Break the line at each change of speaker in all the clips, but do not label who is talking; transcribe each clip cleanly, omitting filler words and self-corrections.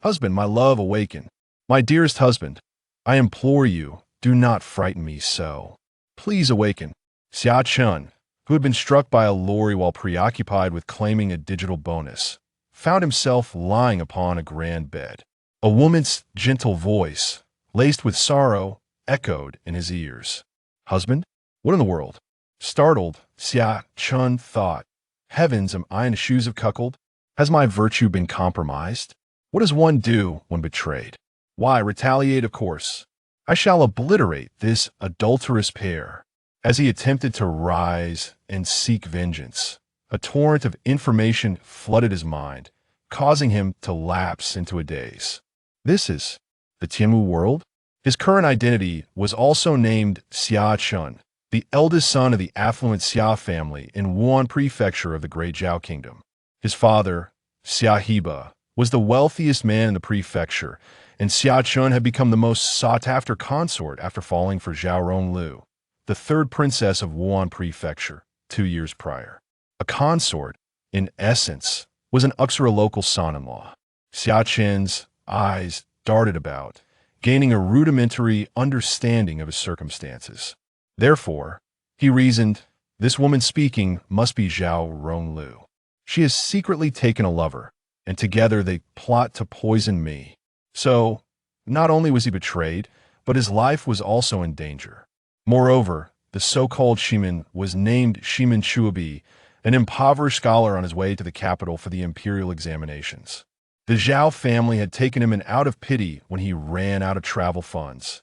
Husband, my love, awaken. My dearest husband, I implore you, do not frighten me so. Please awaken. Xia Chen, who had been struck by a lorry while preoccupied with claiming a digital bonus, found himself lying upon a grand bed. A woman's gentle voice, laced with sorrow, echoed in his ears. Husband? What in the world? Startled, Xia Chen thought, Heavens, am I in the shoes of cuckold? Has my virtue been compromised? What does one do when betrayed? Why, retaliate, of course. I shall obliterate this adulterous pair. As he attempted to rise and seek vengeance, a torrent of information flooded his mind, causing him to lapse into a daze. This is the Tianmu world? His current identity was also named Xia Chen, the eldest son of the affluent Xia family in Wuhan Prefecture of the Great Zhao Kingdom. His father, Xia Heba, was the wealthiest man in the prefecture, and Xia Chen had become the most sought-after consort after falling for Zhao Ronlu, the third princess of Wuhan Prefecture, 2 years prior. A consort, in essence, was an Uxura local son-in-law. Xia Chen's eyes darted about, gaining a rudimentary understanding of his circumstances. Therefore, he reasoned, this woman speaking must be Zhao Ronlu. She has secretly taken a lover, and together they plot to poison me. So, not only was he betrayed, but his life was also in danger. Moreover, the so-called Shiman was named Shiman Chuabi, an impoverished scholar on his way to the capital for the imperial examinations. The Zhao family had taken him in out of pity when he ran out of travel funds.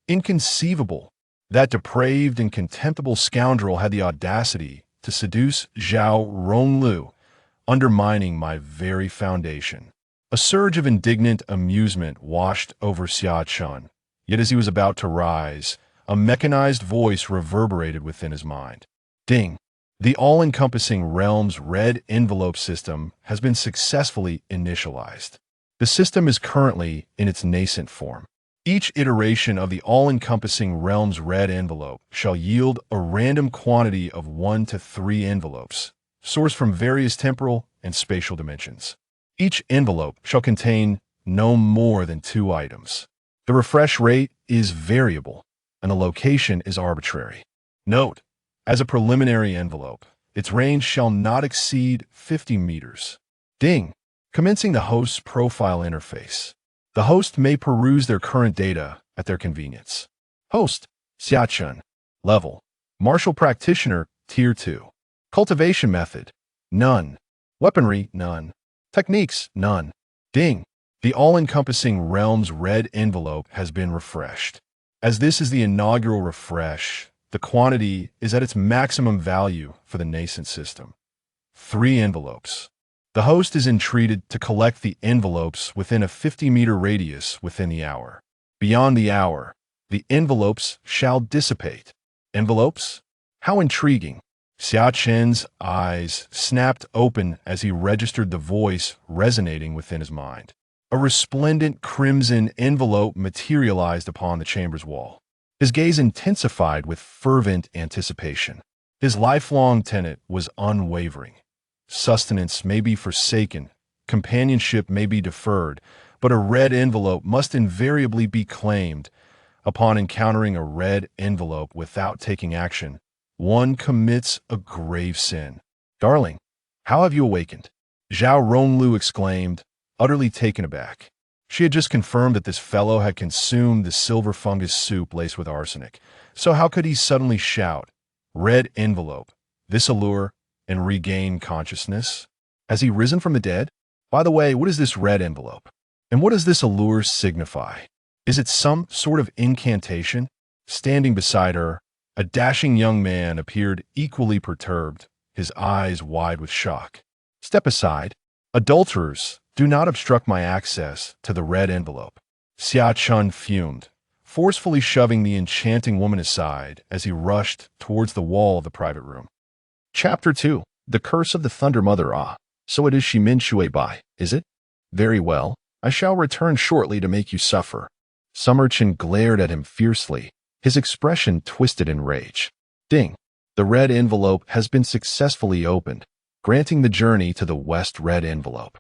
Inconceivable! That depraved and contemptible scoundrel had the audacity to seduce Zhao Ronlu, undermining my very foundation. A surge of indignant amusement washed over Xia Chen, yet as he was about to rise, a mechanized voice reverberated within his mind. Ding! The all-encompassing Realms Red Envelope system has been successfully initialized. The system is currently in its nascent form. Each iteration of the all-encompassing Realms Red Envelope shall yield a random quantity of 1 to 3 envelopes, sourced from various temporal and spatial dimensions. Each envelope shall contain no more than 2 items. The refresh rate is variable, and the location is arbitrary. Note, as a preliminary envelope, its range shall not exceed 50 meters. Ding! Commencing the host's profile interface. The host may peruse their current data at their convenience. Host, Xia Chen. Level, Martial Practitioner, Tier 2. Cultivation method, none. Weaponry, none. Techniques, none. Ding! The all-encompassing Realms Red Envelope has been refreshed. As this is the inaugural refresh, the quantity is at its maximum value for the nascent system. 3 envelopes. The host is entreated to collect the envelopes within a 50-meter radius within the hour. Beyond the hour, the envelopes shall dissipate. Envelopes? How intriguing! Xia Chen's eyes snapped open as he registered the voice resonating within his mind. A resplendent crimson envelope materialized upon the chamber's wall. His gaze intensified with fervent anticipation. His lifelong tenet was unwavering. Sustenance may be forsaken, companionship may be deferred, but a red envelope must invariably be claimed. Upon encountering a red envelope without taking action, one commits a grave sin. Darling, how have you awakened? Zhao Ronlu exclaimed, utterly taken aback. She had just confirmed that this fellow had consumed the silver fungus soup laced with arsenic, so how could he suddenly shout, red envelope, this allure, and regain consciousness? Has he risen from the dead? By the way, what is this red envelope? And what does this allure signify? Is it some sort of incantation? Standing beside her, a dashing young man appeared equally perturbed, his eyes wide with shock. Step aside. Adulterers, do not obstruct my access to the red envelope. Xia Chen fumed, forcefully shoving the enchanting woman aside as he rushed towards the wall of the private room. Chapter 2. The Curse of the Thunder Mother. Ah, so it is Shimin Shuibai, is it? Very well, I shall return shortly to make you suffer. Summer Chen glared at him fiercely, his expression twisted in rage. Ding! The red envelope has been successfully opened, granting the journey to the West Red Envelope.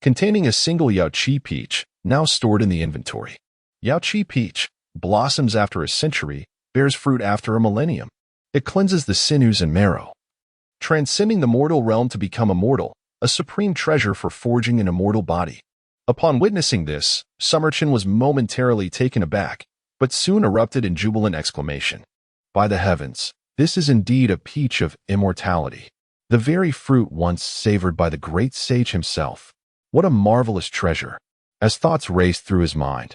containing a single Yaoqi peach, now stored in the inventory. Yaoqi peach blossoms after a century, bears fruit after a millennium. It cleanses the sinews and marrow, transcending the mortal realm to become immortal, a supreme treasure for forging an immortal body. Upon witnessing this, Xia Chen was momentarily taken aback, but soon erupted in jubilant exclamation. By the heavens, this is indeed a peach of immortality, the very fruit once savored by the great sage himself. What a marvelous treasure! As thoughts raced through his mind,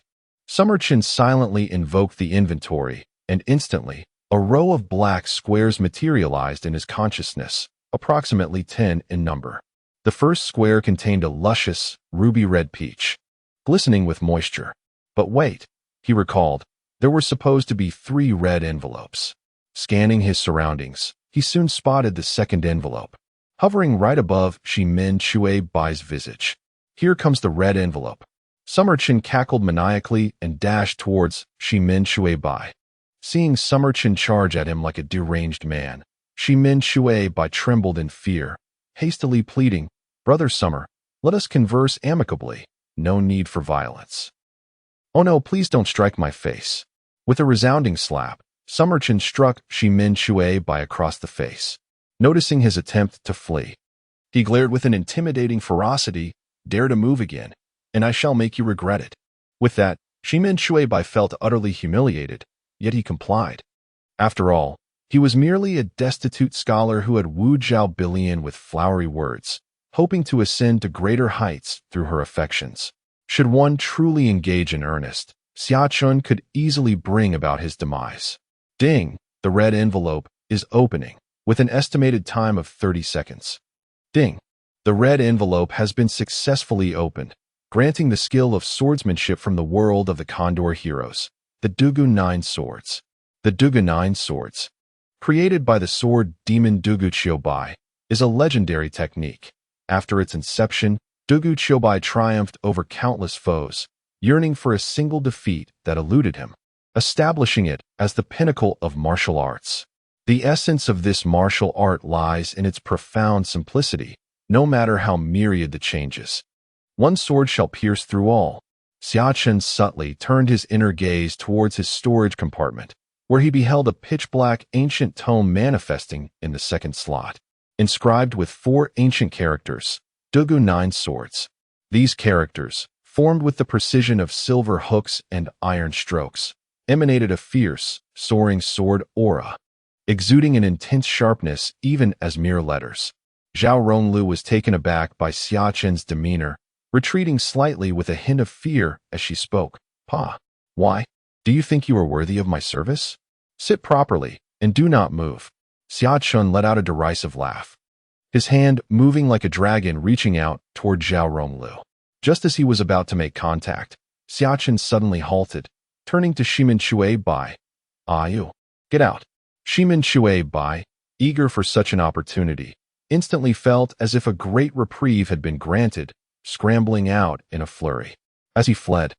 Xia Chen silently invoked the inventory, and instantly, a row of black squares materialized in his consciousness, approximately 10 in number. The first square contained a luscious, ruby-red peach, glistening with moisture. But wait, he recalled, there were supposed to be 3 red envelopes. Scanning his surroundings, he soon spotted the second envelope, hovering right above Ximen Shuebai's visage. Here comes the red envelope. Xia Chen cackled maniacally and dashed towards Ximen Shuebai. Seeing Xia Chen charge at him like a deranged man, Ximen Shuebai trembled in fear, hastily pleading, "Brother Summer, let us converse amicably. No need for violence." "Oh no, please don't strike my face." With a resounding slap, Xia Chen struck Ximen Shuebai across the face. Noticing his attempt to flee, he glared with an intimidating ferocity, "Dare to move again, and I shall make you regret it." With that, Ximen Shuebai felt utterly humiliated, yet he complied. After all, he was merely a destitute scholar who had wooed Zhao Bilian with flowery words, hoping to ascend to greater heights through her affections. Should one truly engage in earnest, Xia Chen could easily bring about his demise. Ding! The red envelope is opening, with an estimated time of 30 seconds. Ding! The red envelope has been successfully opened, granting the skill of swordsmanship from the world of the Condor Heroes, the Dugu Nine Swords. The Dugu Nine Swords, created by the sword demon Dugu Qiubai, is a legendary technique. After its inception, Dugu Qiubai triumphed over countless foes, yearning for a single defeat that eluded him, establishing it as the pinnacle of martial arts. The essence of this martial art lies in its profound simplicity, no matter how myriad the changes. One sword shall pierce through all. Xia Chen subtly turned his inner gaze towards his storage compartment, where he beheld a pitch-black ancient tome manifesting in the second slot, inscribed with 4 ancient characters, Dugu Nine Swords. These characters, formed with the precision of silver hooks and iron strokes, emanated a fierce, soaring sword aura, exuding an intense sharpness even as mere letters. Zhao Ronlu was taken aback by Xia Chen's demeanor, retreating slightly with a hint of fear as she spoke. "Pa, why? Do you think you are worthy of my service? Sit properly, and do not move." Xia Chen let out a derisive laugh, his hand moving like a dragon reaching out toward Zhao Ronlu. Just as he was about to make contact, Xia Chen suddenly halted, turning to Ximen Shuebai. "Ah, you. Get out." Ximen Shuebai, eager for such an opportunity, instantly felt as if a great reprieve had been granted, scrambling out in a flurry. As he fled,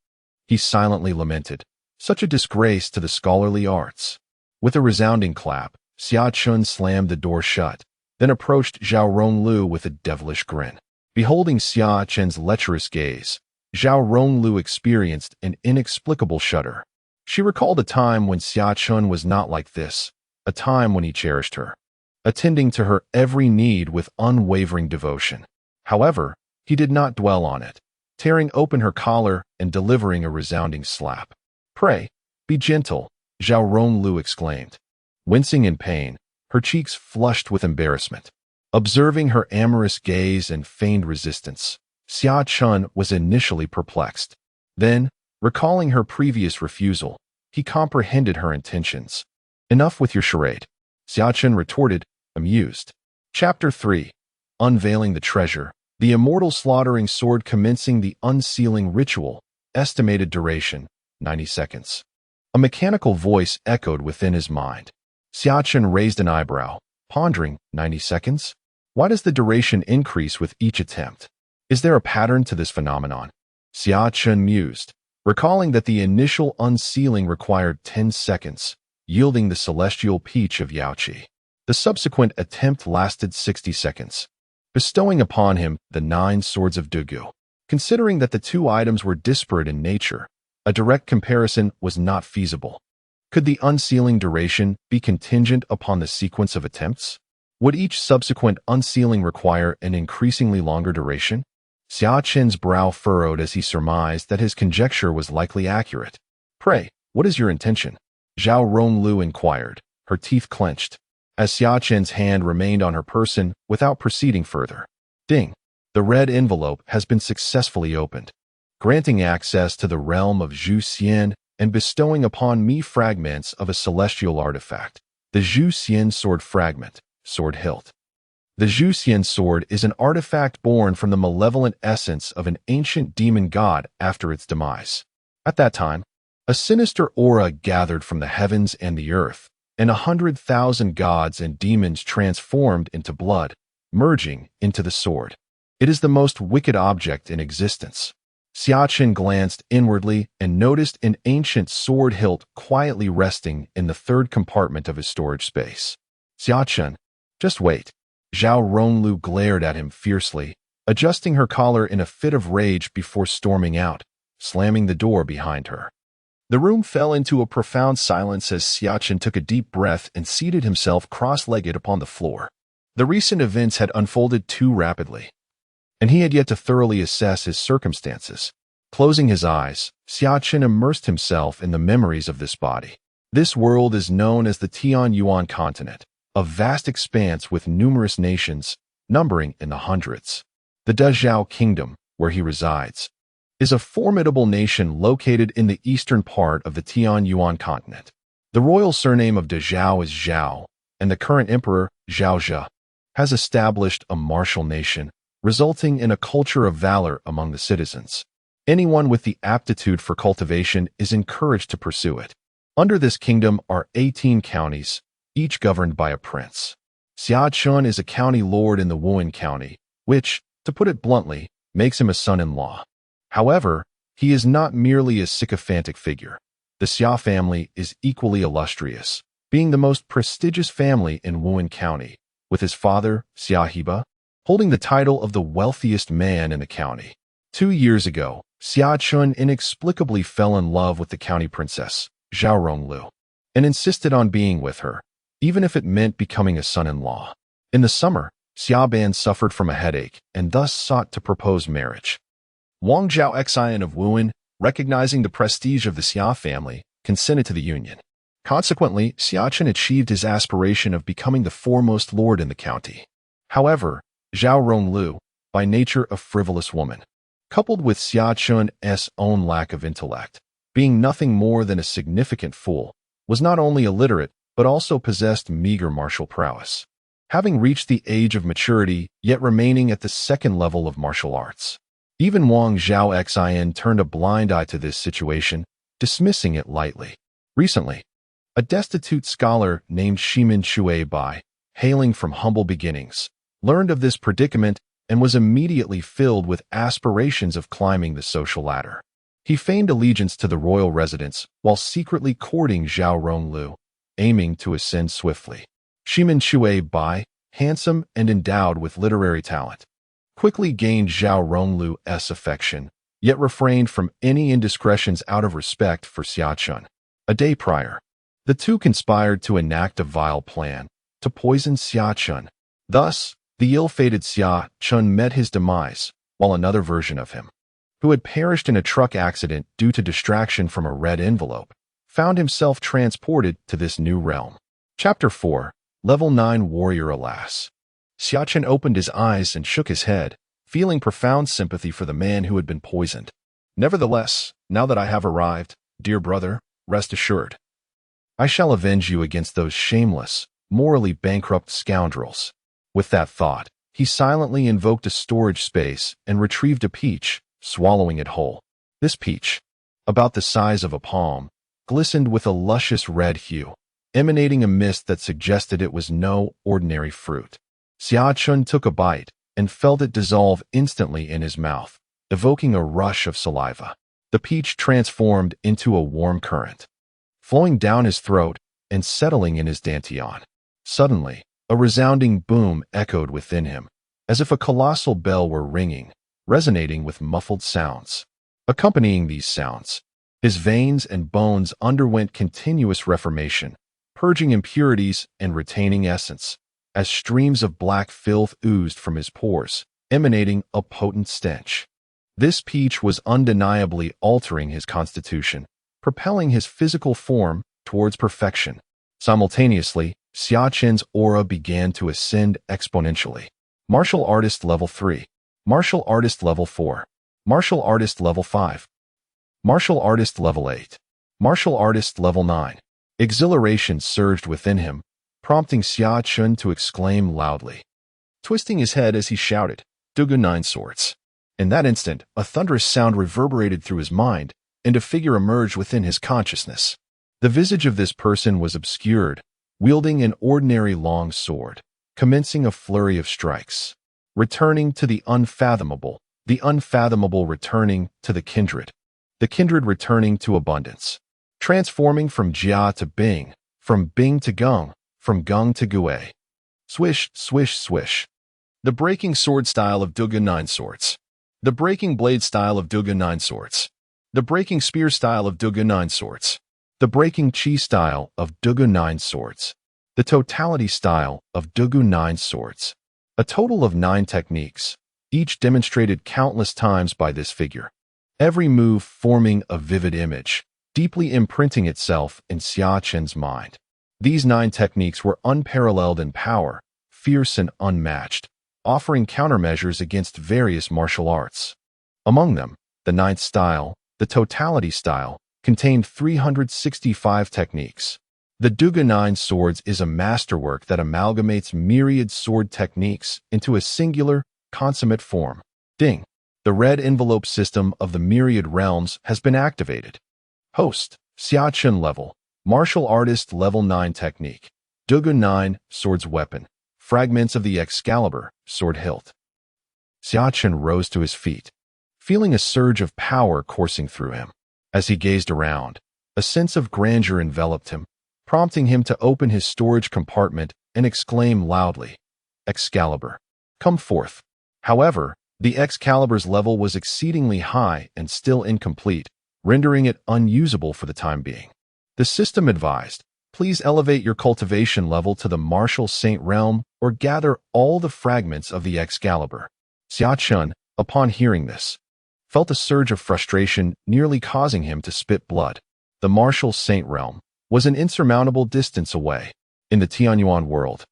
he silently lamented, "Such a disgrace to the scholarly arts." With a resounding clap, Xia Chen slammed the door shut, then approached Zhao Ronlu with a devilish grin. Beholding Xia Chen's lecherous gaze, Zhao Ronlu experienced an inexplicable shudder. She recalled a time when Xia Chen was not like this, a time when he cherished her, attending to her every need with unwavering devotion. However, he did not dwell on it, tearing open her collar and delivering a resounding slap. "Pray, be gentle," Zhao Ronlu exclaimed. Wincing in pain, her cheeks flushed with embarrassment. Observing her amorous gaze and feigned resistance, Xia Chen was initially perplexed. Then, recalling her previous refusal, he comprehended her intentions. "Enough with your charade," Xia Chen retorted, amused. Chapter 3. Unveiling the Treasure. The immortal slaughtering sword commencing the unsealing ritual. Estimated duration, 90 seconds. A mechanical voice echoed within his mind. Xia Chen raised an eyebrow, pondering, 90 seconds? Why does the duration increase with each attempt? Is there a pattern to this phenomenon? Xia Chen mused, recalling that the initial unsealing required 10 seconds, yielding the celestial peach of Yaoqi. The subsequent attempt lasted 60 seconds, bestowing upon him the 9 swords of Dugu. Considering that the two items were disparate in nature, a direct comparison was not feasible. Could the unsealing duration be contingent upon the sequence of attempts? Would each subsequent unsealing require an increasingly longer duration? Xia Chen's brow furrowed as he surmised that his conjecture was likely accurate. "Pray, what is your intention?" Zhao Ronlu inquired, her teeth clenched, as Xia Chen's hand remained on her person without proceeding further. Ding! The red envelope has been successfully opened, granting access to the realm of Zhu Xian and bestowing upon me fragments of a celestial artifact, the Zhu Xian sword fragment, sword hilt. The Zhu Xian sword is an artifact born from the malevolent essence of an ancient demon god after its demise. At that time, a sinister aura gathered from the heavens and the earth, and 100,000 gods and demons transformed into blood, merging into the sword. It is the most wicked object in existence. Xia Chen glanced inwardly and noticed an ancient sword hilt quietly resting in the third compartment of his storage space. "Xia Chen, just wait." Zhao Ronlu glared at him fiercely, adjusting her collar in a fit of rage before storming out, slamming the door behind her. The room fell into a profound silence as Xia Chen took a deep breath and seated himself cross-legged upon the floor. The recent events had unfolded too rapidly, and he had yet to thoroughly assess his circumstances. Closing his eyes, Xia Chen immersed himself in the memories of this body. This world is known as the Tianyuan continent, a vast expanse with numerous nations, numbering in the hundreds. The Dezhao Kingdom, where he resides, is a formidable nation located in the eastern part of the Tianyuan continent. The royal surname of Dezhao is Zhao, and the current emperor, Zhao Zhe, has established a martial nation, resulting in a culture of valor among the citizens. Anyone with the aptitude for cultivation is encouraged to pursue it. Under this kingdom are 18 counties, each governed by a prince. Xia Chen is a county lord in the Wuhan County, which, to put it bluntly, makes him a son-in-law. However, he is not merely a sycophantic figure. The Xia family is equally illustrious, being the most prestigious family in Wuhan County, with his father, Xia Heba, holding the title of the wealthiest man in the county. 2 years ago, Xia Chen inexplicably fell in love with the county princess, Zhao Ronlu, and insisted on being with her, even if it meant becoming a son-in-law. In the summer, Xia Ban suffered from a headache and thus sought to propose marriage. Wang Zhao Xian of Wuhan, recognizing the prestige of the Xia family, consented to the union. Consequently, Xia Chen achieved his aspiration of becoming the foremost lord in the county. However, Zhao Ronlu, by nature a frivolous woman, coupled with Xia Chen's own lack of intellect, being nothing more than a significant fool, was not only illiterate but also possessed meager martial prowess, having reached the age of maturity yet remaining at the second level of martial arts. Even Wang Zhao Xian turned a blind eye to this situation, dismissing it lightly. Recently, a destitute scholar named Shimin Shui Bai, hailing from humble beginnings, learned of this predicament and was immediately filled with aspirations of climbing the social ladder. He feigned allegiance to the royal residence while secretly courting Zhao Ronlu, aiming to ascend swiftly. Shimin Shui Bai, handsome and endowed with literary talent, quickly gained Zhao Ronlu's affection, yet refrained from any indiscretions out of respect for Xia Chen. A day prior, the two conspired to enact a vile plan to poison Xia Chen. Thus, the ill-fated Xia Chen met his demise, while another version of him, who had perished in a truck accident due to distraction from a red envelope, found himself transported to this new realm. Chapter 4, Level 9 Warrior Alas. Xia Chen opened his eyes and shook his head, feeling profound sympathy for the man who had been poisoned. Nevertheless, now that I have arrived, dear brother, rest assured, I shall avenge you against those shameless, morally bankrupt scoundrels. With that thought, he silently invoked a storage space and retrieved a peach, swallowing it whole. This peach, about the size of a palm, glistened with a luscious red hue, emanating a mist that suggested it was no ordinary fruit. Xia Chen took a bite and felt it dissolve instantly in his mouth, evoking a rush of saliva. The peach transformed into a warm current, flowing down his throat and settling in his dantian. Suddenly, a resounding boom echoed within him, as if a colossal bell were ringing, resonating with muffled sounds. Accompanying these sounds, his veins and bones underwent continuous reformation, purging impurities and retaining essence, as streams of black filth oozed from his pores, emanating a potent stench. This peach was undeniably altering his constitution, propelling his physical form towards perfection. Simultaneously, Xia Chen's aura began to ascend exponentially. Martial Artist Level 3. Martial Artist Level 4. Martial Artist Level 5. Martial Artist Level 8. Martial Artist Level 9. Exhilaration surged within him, prompting Xia Chen to exclaim loudly, twisting his head as he shouted, "Dugu Nine Swords." In that instant, a thunderous sound reverberated through his mind, and a figure emerged within his consciousness. The visage of this person was obscured, wielding an ordinary long sword, commencing a flurry of strikes. Returning to the unfathomable returning to the kindred returning to abundance. Transforming from Jia to Bing, from Bing to Gung, from Gung to Gue. Swish, swish, swish. The breaking sword style of Dugu Nine Swords. The breaking blade style of Dugu Nine Swords. The breaking spear style of Dugu Nine Swords. The breaking chi style of Dugu Nine Swords. The totality style of Dugu Nine Swords. A total of 9 techniques, each demonstrated countless times by this figure. Every move forming a vivid image, deeply imprinting itself in Xia Chen's mind. These 9 techniques were unparalleled in power, fierce and unmatched, offering countermeasures against various martial arts. Among them, the 9th style, the totality style, contained 365 techniques. The Dugu Nine Swords is a masterwork that amalgamates myriad sword techniques into a singular, consummate form. Ding! The red envelope system of the myriad realms has been activated. Host, Xia Chen level, Martial Artist Level 9 technique, Dugu Nine Swords weapon, fragments of the Excalibur, sword hilt. Xia Chen rose to his feet, feeling a surge of power coursing through him. As he gazed around, a sense of grandeur enveloped him, prompting him to open his storage compartment and exclaim loudly, "Excalibur, come forth." However, the Excalibur's level was exceedingly high and still incomplete, rendering it unusable for the time being. The system advised, please elevate your cultivation level to the Martial Saint realm or gather all the fragments of the Excalibur. Xia Chen, upon hearing this, felt a surge of frustration nearly causing him to spit blood. The Martial Saint realm was an insurmountable distance away. In the Tianyuan world,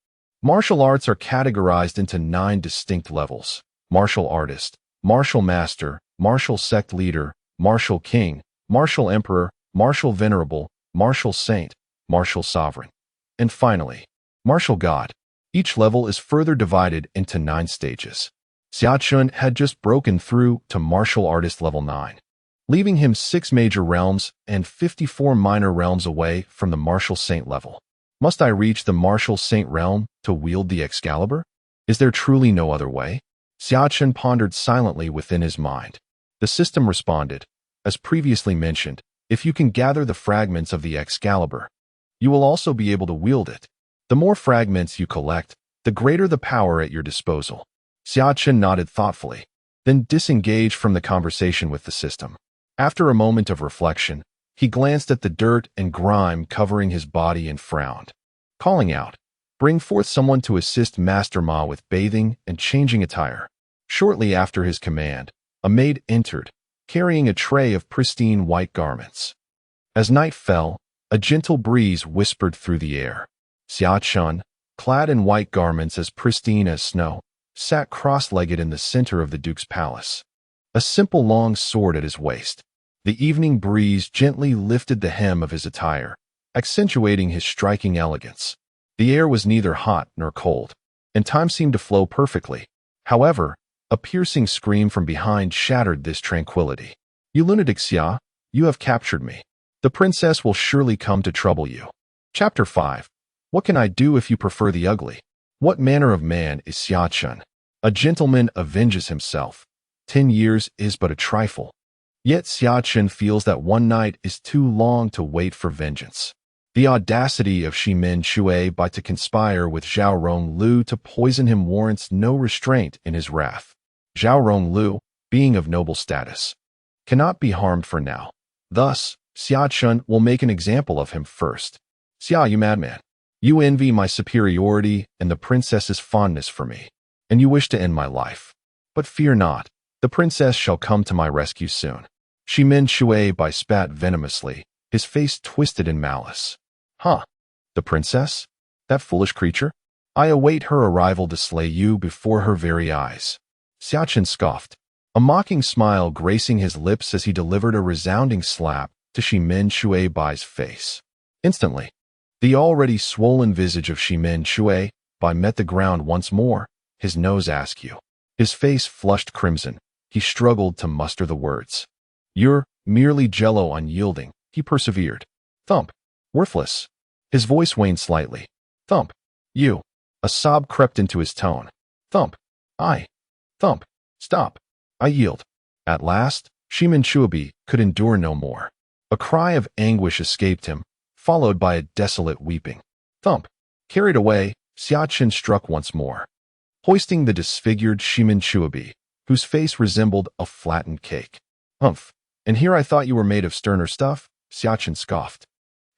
martial arts are categorized into 9 distinct levels: martial artist, martial master, martial sect leader, martial king, martial emperor, martial venerable, martial saint, martial sovereign, and finally, martial god. Each level is further divided into 9 stages. Xia Chen had just broken through to martial artist level 9. Leaving him 6 major realms and 54 minor realms away from the martial saint level. Must I reach the martial saint realm to wield the Excalibur? Is there truly no other way? Xia Chen pondered silently within his mind. The system responded, as previously mentioned, if you can gather the fragments of the Excalibur, you will also be able to wield it. The more fragments you collect, the greater the power at your disposal. Xia Chen nodded thoughtfully, then disengaged from the conversation with the system. After a moment of reflection, he glanced at the dirt and grime covering his body and frowned, calling out, "Bring forth someone to assist Master Ma with bathing and changing attire." Shortly after his command, a maid entered, carrying a tray of pristine white garments. As night fell, a gentle breeze whispered through the air. Xia Chen, clad in white garments as pristine as snow, sat cross-legged in the center of the Duke's palace, a simple long sword at his waist. The evening breeze gently lifted the hem of his attire, accentuating his striking elegance. The air was neither hot nor cold, and time seemed to flow perfectly. However, a piercing scream from behind shattered this tranquility. "You lunatic Xia, you have captured me. The princess will surely come to trouble you." Chapter 5. What can I do if you prefer the ugly? What manner of man is Xia Chen? A gentleman avenges himself. 10 years is but a trifle. Yet Xia Chen feels that one night is too long to wait for vengeance. The audacity of Shimin Shui to conspire with Zhao Ronglu to poison him warrants no restraint in his wrath. Zhao Ronglu, being of noble status, cannot be harmed for now. Thus, Xia Chen will make an example of him first. Xia, you madman. You envy my superiority and the princess's fondness for me, and you wish to end my life. But fear not, the princess shall come to my rescue soon. Shimin Shui Bai spat venomously, his face twisted in malice. Huh? The princess? That foolish creature? I await her arrival to slay you before her very eyes. Xia Chen scoffed, a mocking smile gracing his lips as he delivered a resounding slap to Shimin Shui Bai's face. Instantly, the already swollen visage of Shimin Shui Bai met the ground once more, his nose askew. His face flushed crimson. He struggled to muster the words. You're merely jello unyielding, he persevered. Thump. Worthless. His voice waned slightly. Thump. You. A sob crept into his tone. Thump. I. Thump. Stop. I yield. At last, Shimin Shui could endure no more. A cry of anguish escaped him, followed by a desolate weeping. Thump. Carried away, Xia Chen struck once more, hoisting the disfigured Shimin Shui, whose face resembled a flattened cake. Humph. And here I thought you were made of sterner stuff, Xia Chen scoffed.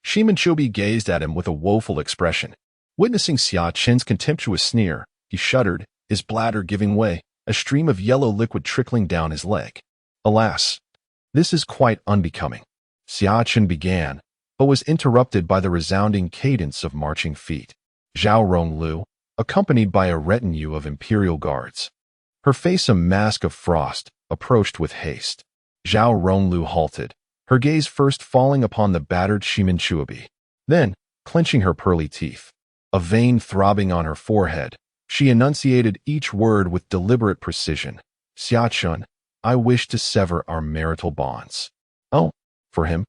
Shimin Shui gazed at him with a woeful expression. Witnessing Xia Chen's contemptuous sneer, he shuddered, his bladder giving way, a stream of yellow liquid trickling down his leg. Alas, this is quite unbecoming. Xia Chen began, but was interrupted by the resounding cadence of marching feet. Zhao Ronglu, accompanied by a retinue of imperial guards, her face a mask of frost, approached with haste. Zhao Ronglu halted, her gaze first falling upon the battered Shimin Shui. Then, clenching her pearly teeth, a vein throbbing on her forehead, she enunciated each word with deliberate precision. Xia Chen, I wish to sever our marital bonds. Oh, for him?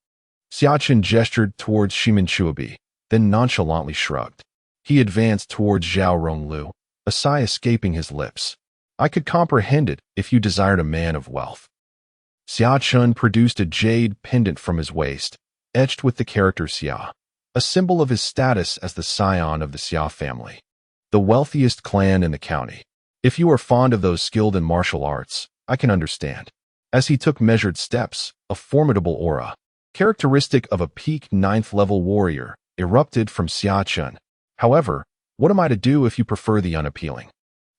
Xia Chen gestured towards Shimin Shui, then nonchalantly shrugged. He advanced towards Zhao Ronglu, a sigh escaping his lips. I could comprehend it if you desired a man of wealth. Xia Chen produced a jade pendant from his waist, etched with the character Xia, a symbol of his status as the scion of the Xia family, the wealthiest clan in the county. If you are fond of those skilled in martial arts, I can understand. As he took measured steps, a formidable aura, characteristic of a peak 9th-level warrior, erupted from Xia Chen. However, what am I to do if you prefer the unappealing?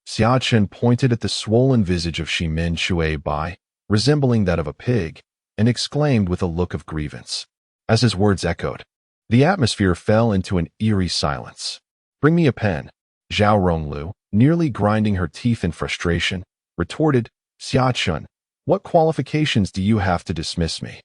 Xia Chen pointed at the swollen visage of Shimin Shui Bai, resembling that of a pig, and exclaimed with a look of grievance. As his words echoed, the atmosphere fell into an eerie silence. Bring me a pen. Zhao Ronglu, nearly grinding her teeth in frustration, retorted, Xia Chen, what qualifications do you have to dismiss me?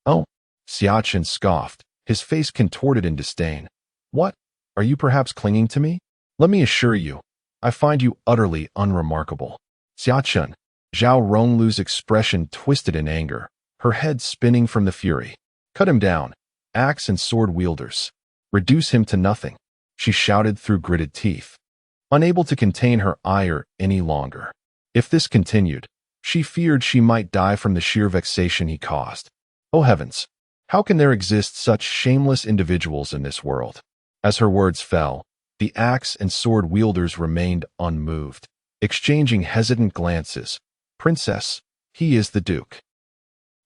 Oh, Xia Chen scoffed, his face contorted in disdain. What? Are you perhaps clinging to me? Let me assure you, I find you utterly unremarkable. Xia Chen. Zhao Ronglu's expression twisted in anger, her head spinning from the fury. Cut him down, axe and sword wielders. Reduce him to nothing, she shouted through gritted teeth, unable to contain her ire any longer. If this continued, she feared she might die from the sheer vexation he caused. Oh heavens, how can there exist such shameless individuals in this world? As her words fell, the axe and sword wielders remained unmoved, exchanging hesitant glances. Princess, he is the Duke.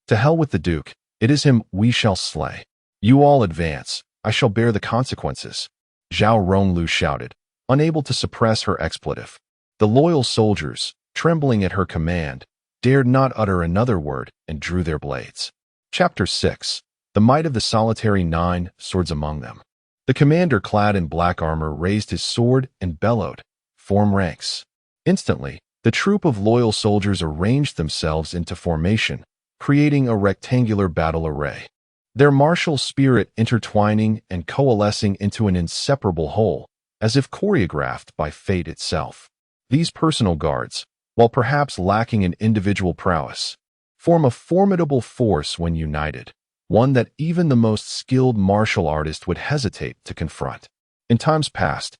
To hell with the Duke, it is him we shall slay. You all advance, I shall bear the consequences. Zhao Ronglu shouted, unable to suppress her expletive. The loyal soldiers, trembling at her command, dared not utter another word and drew their blades. Chapter 6. The Might of the Solitary 9 Swords Among Them. The commander clad in black armor raised his sword and bellowed, form ranks. Instantly, the troop of loyal soldiers arranged themselves into formation, creating a rectangular battle array, their martial spirit intertwining and coalescing into an inseparable whole, as if choreographed by fate itself. These personal guards, while perhaps lacking in individual prowess, form a formidable force when united, one that even the most skilled martial artist would hesitate to confront. In times past,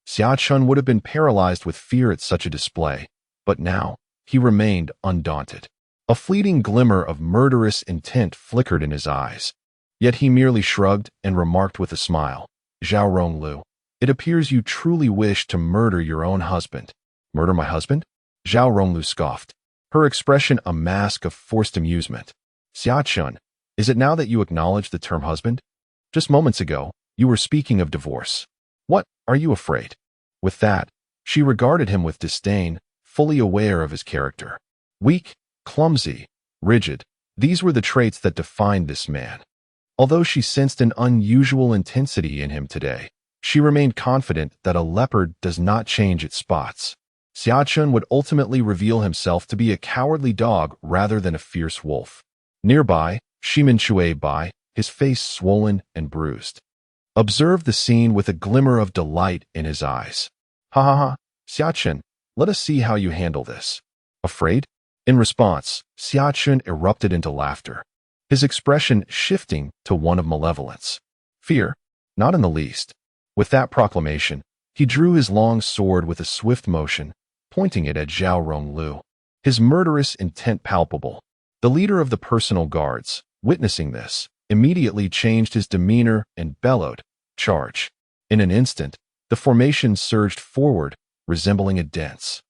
Xia Chen would have been paralyzed with fear at such a display, but now, he remained undaunted. A fleeting glimmer of murderous intent flickered in his eyes. Yet he merely shrugged and remarked with a smile, Zhao Ronglu, it appears you truly wish to murder your own husband. Murder my husband? Zhao Ronglu scoffed. her expression a mask of forced amusement. Xia Chen, is it now that you acknowledge the term husband? Just moments ago, you were speaking of divorce. What, are you afraid? With that, she regarded him with disdain, fully aware of his character. Weak, clumsy, rigid, these were the traits that defined this man. Although she sensed an unusual intensity in him today, she remained confident that a leopard does not change its spots. Xia Chen would ultimately reveal himself to be a cowardly dog rather than a fierce wolf. Nearby, Shimin Shui Bai, his face swollen and bruised, observed the scene with a glimmer of delight in his eyes. Ha ha ha, Xia Chen, let us see how you handle this. Afraid? In response, Xia Chen erupted into laughter, his expression shifting to one of malevolence. Fear? Not in the least. With that proclamation, he drew his long sword with a swift motion, pointing it at Zhao Ronglu, his murderous intent palpable. The leader of the personal guards, witnessing this, immediately changed his demeanor and bellowed, "Charge!" In an instant, the formation surged forward, resembling a dense,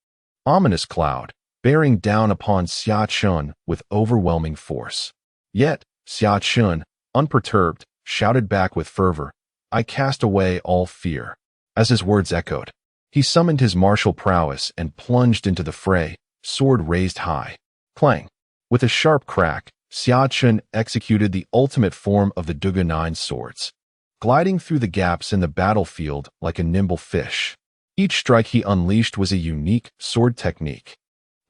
ominous cloud, bearing down upon Xia Chen with overwhelming force. Yet, Xia Chen, unperturbed, shouted back with fervor, "I cast away all fear." As his words echoed, he summoned his martial prowess and plunged into the fray, sword raised high. Clang! With a sharp crack, Xia Chen executed the ultimate form of the Dugu Nine Swords, gliding through the gaps in the battlefield like a nimble fish. Each strike he unleashed was a unique sword technique.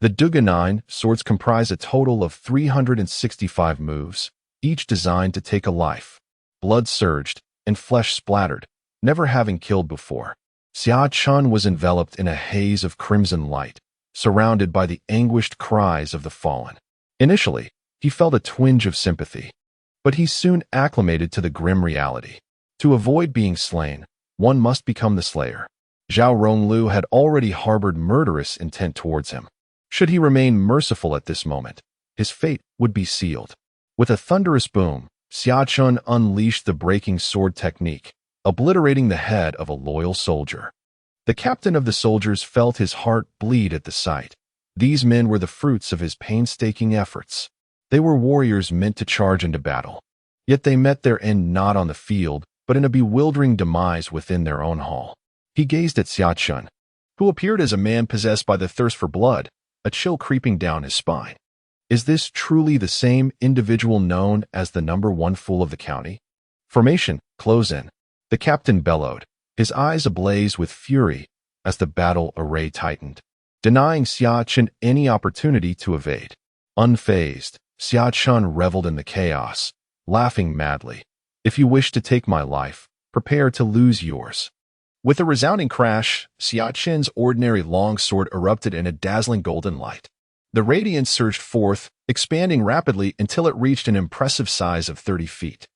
The Dugu Nine Swords comprise a total of 365 moves, each designed to take a life. Blood surged, and flesh splattered, never having killed before. Xia Chen was enveloped in a haze of crimson light, surrounded by the anguished cries of the fallen. Initially, he felt a twinge of sympathy, but he soon acclimated to the grim reality. To avoid being slain, one must become the slayer. Zhao Ronglu had already harbored murderous intent towards him. Should he remain merciful at this moment, his fate would be sealed. With a thunderous boom, Xia Chen unleashed the breaking sword technique, obliterating the head of a loyal soldier. The captain of the soldiers felt his heart bleed at the sight. These men were the fruits of his painstaking efforts. They were warriors meant to charge into battle. Yet they met their end not on the field, but in a bewildering demise within their own hall. He gazed at Xia Chen, who appeared as a man possessed by the thirst for blood, a chill creeping down his spine. Is this truly the same individual known as the #1 fool of the county? Formation, close in. The captain bellowed, his eyes ablaze with fury as the battle array tightened, denying Xia Chen any opportunity to evade. Unfazed, Xia Chen reveled in the chaos, laughing madly. If you wish to take my life, prepare to lose yours. With a resounding crash, Xia Chen's ordinary long sword erupted in a dazzling golden light. The radiance surged forth, expanding rapidly until it reached an impressive size of 30 feet.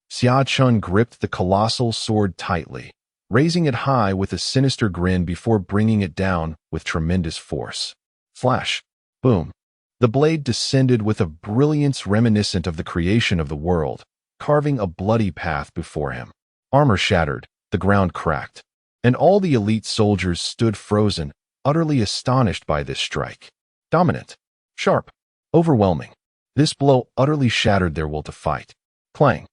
Xia Chen gripped the colossal sword tightly, raising it high with a sinister grin before bringing it down with tremendous force. Flash! Boom! The blade descended with a brilliance reminiscent of the creation of the world, carving a bloody path before him. Armor shattered, the ground cracked, and all the elite soldiers stood frozen, utterly astonished by this strike. Dominant, sharp, overwhelming. This blow utterly shattered their will to fight. Clang!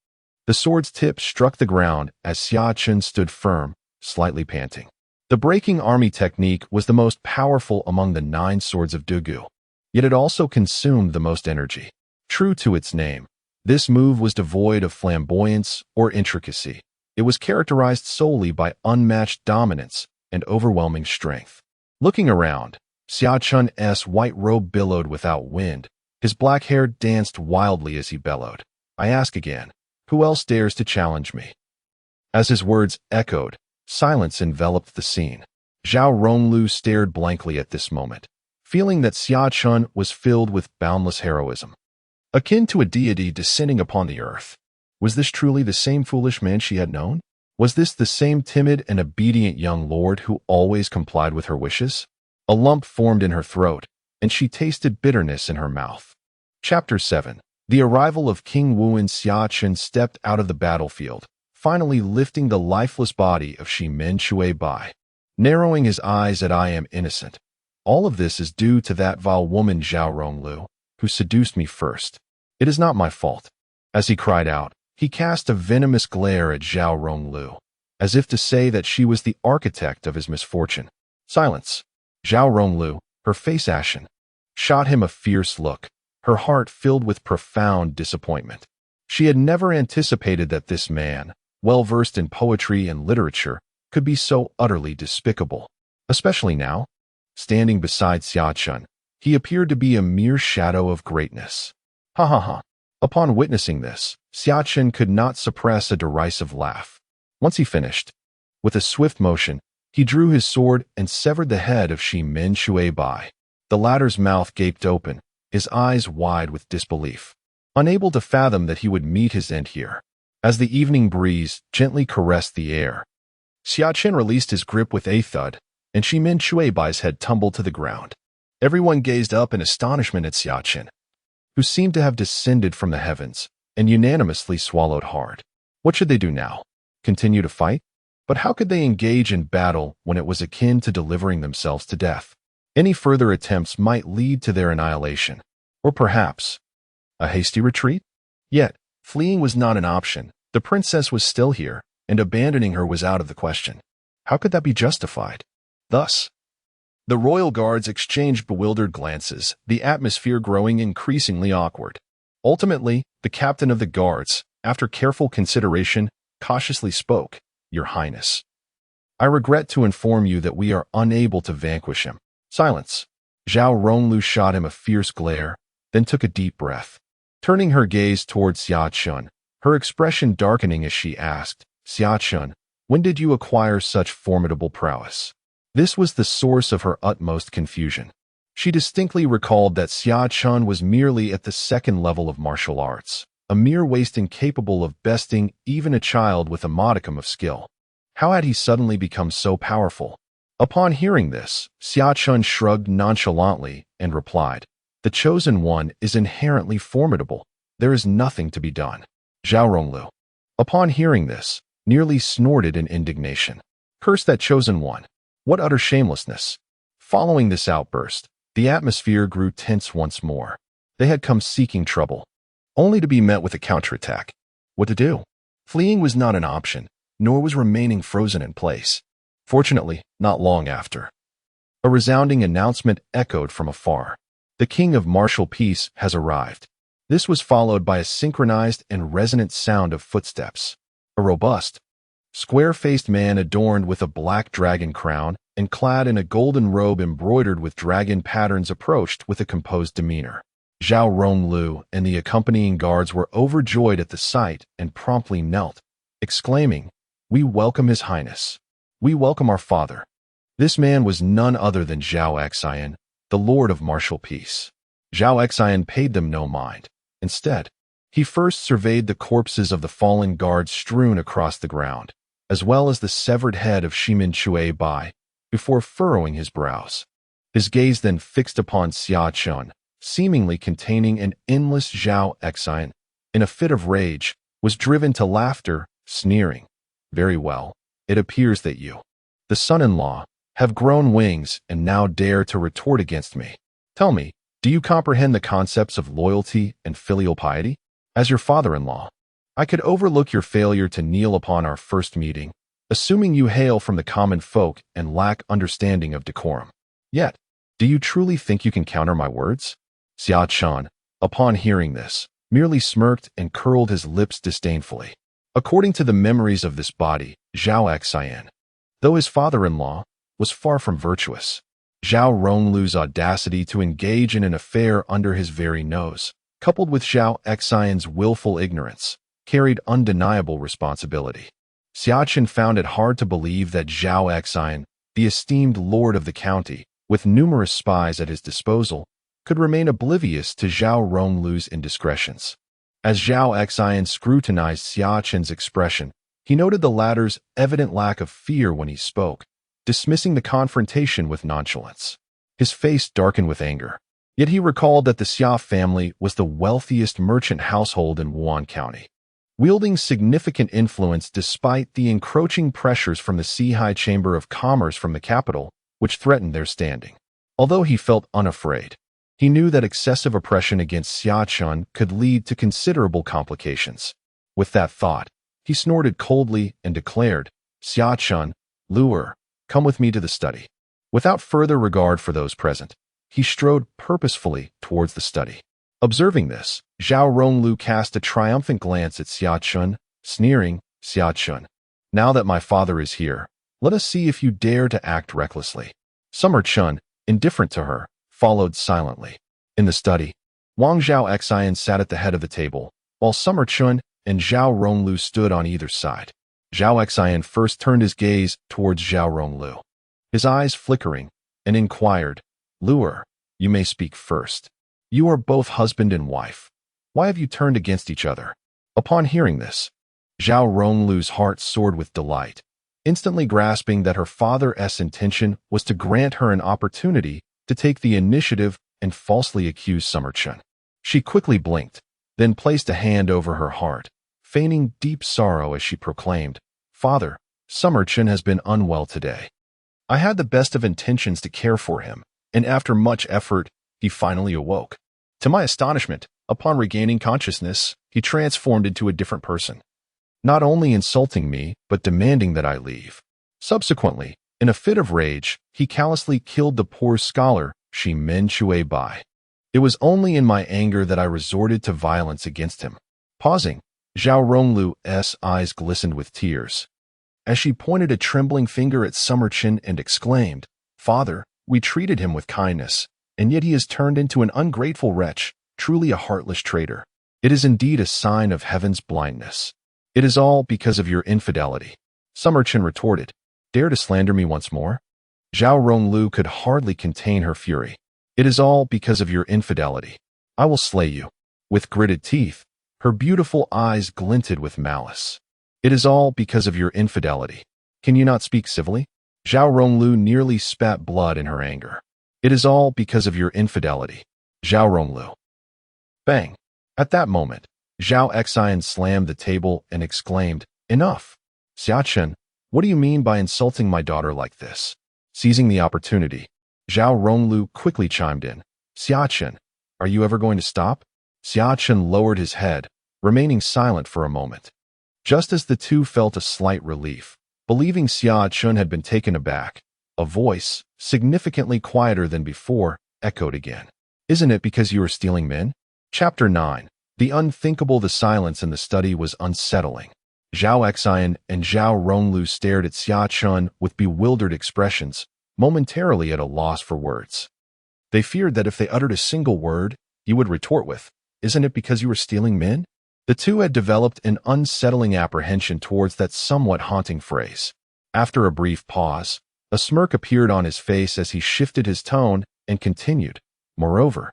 The sword's tip struck the ground as Xia Chen stood firm, slightly panting. The breaking army technique was the most powerful among the 9 swords of Dugu, yet it also consumed the most energy. True to its name, this move was devoid of flamboyance or intricacy. It was characterized solely by unmatched dominance and overwhelming strength. Looking around, Xia Chen's white robe billowed without wind. His black hair danced wildly as he bellowed. I ask again, who else dares to challenge me? As his words echoed, silence enveloped the scene. Zhao Ronglu stared blankly at this moment, feeling that Xia Chen was filled with boundless heroism, akin to a deity descending upon the earth. Was this truly the same foolish man she had known? Was this the same timid and obedient young lord who always complied with her wishes? A lump formed in her throat, and she tasted bitterness in her mouth. Chapter 7. The arrival of King Wu and Xia Chen stepped out of the battlefield, finally lifting the lifeless body of Shimin Shui Bai, narrowing his eyes at I am innocent. All of this is due to that vile woman Zhao Ronglu, who seduced me first. It is not my fault." As he cried out, he cast a venomous glare at Zhao Ronglu, as if to say that she was the architect of his misfortune. Silence. Zhao Ronglu, her face ashen, shot him a fierce look, her heart filled with profound disappointment. She had never anticipated that this man, well-versed in poetry and literature, could be so utterly despicable. Especially now, standing beside Xia Chen, he appeared to be a mere shadow of greatness. Ha ha ha. Upon witnessing this, Xia Chen could not suppress a derisive laugh. Once he finished, with a swift motion, he drew his sword and severed the head of Shi Min Shui Bai. The latter's mouth gaped open, his eyes wide with disbelief, unable to fathom that he would meet his end here. As the evening breeze gently caressed the air, Xia Chen released his grip with a thud, and Shi Min Shui Bai's head tumbled to the ground. Everyone gazed up in astonishment at Xia Chen, who seemed to have descended from the heavens, and unanimously swallowed hard. What should they do now? Continue to fight? But how could they engage in battle when it was akin to delivering themselves to death? Any further attempts might lead to their annihilation, or perhaps a hasty retreat? Yet, fleeing was not an option. The princess was still here, and abandoning her was out of the question. How could that be justified? Thus, the royal guards exchanged bewildered glances, the atmosphere growing increasingly awkward. Ultimately, the captain of the guards, after careful consideration, cautiously spoke. "Your Highness, I regret to inform you that we are unable to vanquish him." Silence. Zhao Ronglu shot him a fierce glare, then took a deep breath. Turning her gaze towards Xia Chen, her expression darkening as she asked, "Xia Chen, when did you acquire such formidable prowess?" This was the source of her utmost confusion. She distinctly recalled that Xia Chen was merely at the second level of martial arts, a mere waste incapable of besting even a child with a modicum of skill. How had he suddenly become so powerful? Upon hearing this, Xia Chen shrugged nonchalantly and replied, "The Chosen One is inherently formidable. There is nothing to be done." Zhao Ronglu, upon hearing this, nearly snorted in indignation. Curse that Chosen One! What utter shamelessness! Following this outburst, the atmosphere grew tense once more. They had come seeking trouble, only to be met with a counterattack. What to do? Fleeing was not an option, nor was remaining frozen in place. Fortunately, not long after, a resounding announcement echoed from afar. The King of Martial Peace has arrived. This was followed by a synchronized and resonant sound of footsteps. A robust, square-faced man adorned with a black dragon crown and clad in a golden robe embroidered with dragon patterns approached with a composed demeanor. Zhao Ronglu and the accompanying guards were overjoyed at the sight and promptly knelt, exclaiming, "We welcome His Highness. We welcome our father." This man was none other than Zhao Xian, the Lord of Martial Peace. Zhao Xian paid them no mind. Instead, he first surveyed the corpses of the fallen guards strewn across the ground, as well as the severed head of Shi Min Shui Bai, before furrowing his brows. His gaze then fixed upon Xia Chen, seemingly containing an endless Zhao Xian, in a fit of rage, was driven to laughter, sneering, "Very well, it appears that you, the son-in-law, have grown wings and now dare to retort against me. Tell me, do you comprehend the concepts of loyalty and filial piety? As your father-in-law, I could overlook your failure to kneel upon our first meeting, assuming you hail from the common folk and lack understanding of decorum. Yet, do you truly think you can counter my words?" Xia Chen, upon hearing this, merely smirked and curled his lips disdainfully. According to the memories of this body, Zhao Xian, though his father-in-law, was far from virtuous. Zhao Ronglu's audacity to engage in an affair under his very nose, coupled with Zhao Xian's willful ignorance, carried undeniable responsibility. Xia Chen found it hard to believe that Zhao Xian, the esteemed lord of the county, with numerous spies at his disposal, could remain oblivious to Zhao Ronglu's indiscretions. As Zhao Xian scrutinized Xia Chen's expression, he noted the latter's evident lack of fear when he spoke, dismissing the confrontation with nonchalance. His face darkened with anger. Yet he recalled that the Xia family was the wealthiest merchant household in Wuhan County, wielding significant influence despite the encroaching pressures from the Sihai Chamber of Commerce from the capital, which threatened their standing. Although he felt unafraid, he knew that excessive oppression against Xia Chen could lead to considerable complications. With that thought, he snorted coldly and declared, "Xia Chen, lure, come with me to the study." Without further regard for those present, he strode purposefully towards the study. Observing this, Zhao Ronglu cast a triumphant glance at Xia Chen, sneering, "Xia Chen, now that my father is here, let us see if you dare to act recklessly." Summer Chen, indifferent to her, followed silently. In the study, Wang Zhao Xian sat at the head of the table, while Summer Chen and Zhao Ronglu stood on either side. Zhao Xian first turned his gaze towards Zhao Ronglu, his eyes flickering, and inquired, "Lure, you may speak first. You are both husband and wife. Why have you turned against each other?" Upon hearing this, Zhao Ronglu's heart soared with delight, instantly grasping that her father's intention was to grant her an opportunity to take the initiative and falsely accuse Summer Chen. She quickly blinked, then placed a hand over her heart, feigning deep sorrow as she proclaimed, "Father, Summer Chen has been unwell today. I had the best of intentions to care for him, and after much effort, he finally awoke. To my astonishment, upon regaining consciousness, he transformed into a different person, not only insulting me, but demanding that I leave. Subsequently, in a fit of rage, he callously killed the poor scholar, Shi Men Chui Bai. It was only in my anger that I resorted to violence against him." Pausing, Zhao Ronglu's eyes glistened with tears, as she pointed a trembling finger at Summer Chen and exclaimed, "Father, we treated him with kindness, and yet he has turned into an ungrateful wretch, truly a heartless traitor. It is indeed a sign of heaven's blindness." "It is all because of your infidelity," Summer Chen retorted. "Dare to slander me once more?" Zhao Ronglu could hardly contain her fury. "It is all because of your infidelity. I will slay you." With gritted teeth, her beautiful eyes glinted with malice. "It is all because of your infidelity. Can you not speak civilly?" Zhao Ronglu nearly spat blood in her anger. "It is all because of your infidelity. Zhao Ronglu." Bang! At that moment, Zhao Xian slammed the table and exclaimed, "Enough! Xia Chen, what do you mean by insulting my daughter like this?" Seizing the opportunity, Zhao Ronglu quickly chimed in, "Xia Chen, are you ever going to stop?" Xia Chen lowered his head, remaining silent for a moment. Just as the two felt a slight relief, believing Xia Chen had been taken aback, a voice, significantly quieter than before, echoed again. "Isn't it because you are stealing men?" Chapter 9. The unthinkable. The silence in the study was unsettling. Zhao Xian and Zhao Ronglu stared at Xia Chen with bewildered expressions, momentarily at a loss for words. They feared that if they uttered a single word, he would retort with, "Isn't it because you were stealing men?" The two had developed an unsettling apprehension towards that somewhat haunting phrase. After a brief pause, a smirk appeared on his face as he shifted his tone and continued, "Moreover,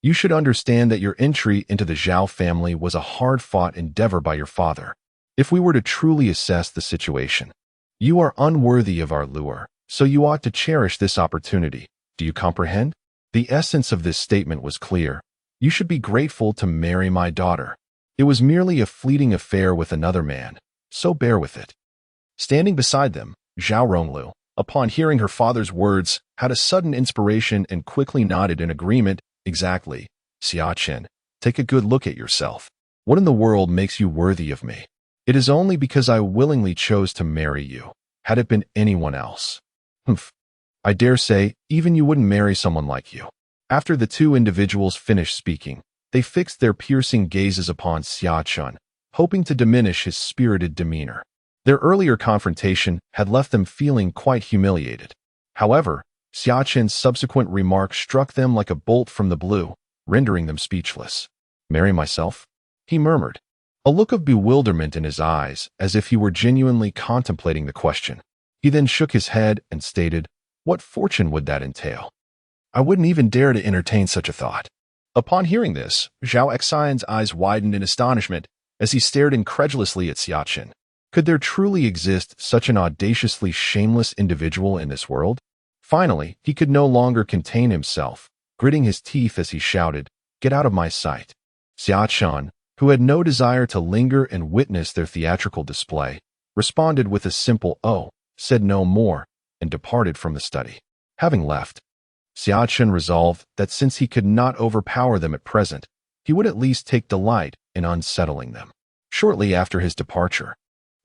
you should understand that your entry into the Zhao family was a hard-fought endeavor by your father. If we were to truly assess the situation, you are unworthy of our lure, so you ought to cherish this opportunity. Do you comprehend?" The essence of this statement was clear. "You should be grateful to marry my daughter. It was merely a fleeting affair with another man, so bear with it." Standing beside them, Zhao Ronglu, upon hearing her father's words, had a sudden inspiration and quickly nodded in agreement. "Exactly. Xia Chen, take a good look at yourself. What in the world makes you worthy of me? It is only because I willingly chose to marry you. Had it been anyone else, humph, I dare say even you wouldn't marry someone like you." After the two individuals finished speaking, they fixed their piercing gazes upon Xia Chen, hoping to diminish his spirited demeanor. Their earlier confrontation had left them feeling quite humiliated. However, Xia Chen's subsequent remark struck them like a bolt from the blue, rendering them speechless. "Marry myself?" he murmured, a look of bewilderment in his eyes, as if he were genuinely contemplating the question. He then shook his head and stated, "What fortune would that entail? I wouldn't even dare to entertain such a thought." Upon hearing this, Zhao Xian's eyes widened in astonishment as he stared incredulously at Xia Chen. Could there truly exist such an audaciously shameless individual in this world? Finally, he could no longer contain himself, gritting his teeth as he shouted, "Get out of my sight." Xia Chen, who had no desire to linger and witness their theatrical display, responded with a simple "Oh," said no more, and departed from the study. Having left, Xia Chen resolved that since he could not overpower them at present, he would at least take delight in unsettling them. Shortly after his departure,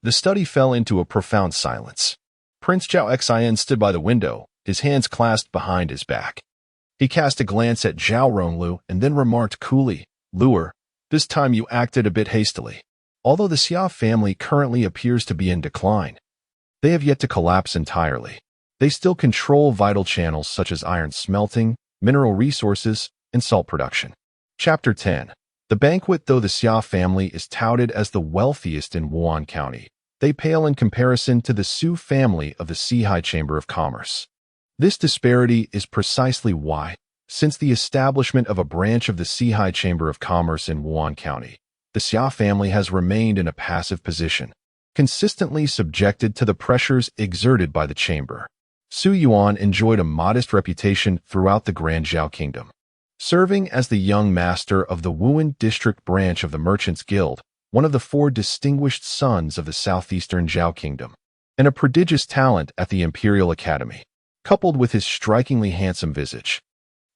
the study fell into a profound silence. Prince Zhao Xian stood by the window, his hands clasped behind his back. He cast a glance at Zhao Ronglu and then remarked coolly, "Luer, this time you acted a bit hastily. Although the Xia family currently appears to be in decline, they have yet to collapse entirely. They still control vital channels such as iron smelting, mineral resources, and salt production." Chapter 10. The banquet. Though the Xia family is touted as the wealthiest in Wuhan County, they pale in comparison to the Su family of the Sihai Chamber of Commerce. This disparity is precisely why, since the establishment of a branch of the Sihai Chamber of Commerce in Wuhan County, the Xia family has remained in a passive position, consistently subjected to the pressures exerted by the chamber. Su Yuan enjoyed a modest reputation throughout the Grand Zhao Kingdom, serving as the young master of the Wuhan District branch of the Merchants Guild, one of the 4 distinguished sons of the southeastern Zhao Kingdom, and a prodigious talent at the Imperial Academy. Coupled with his strikingly handsome visage,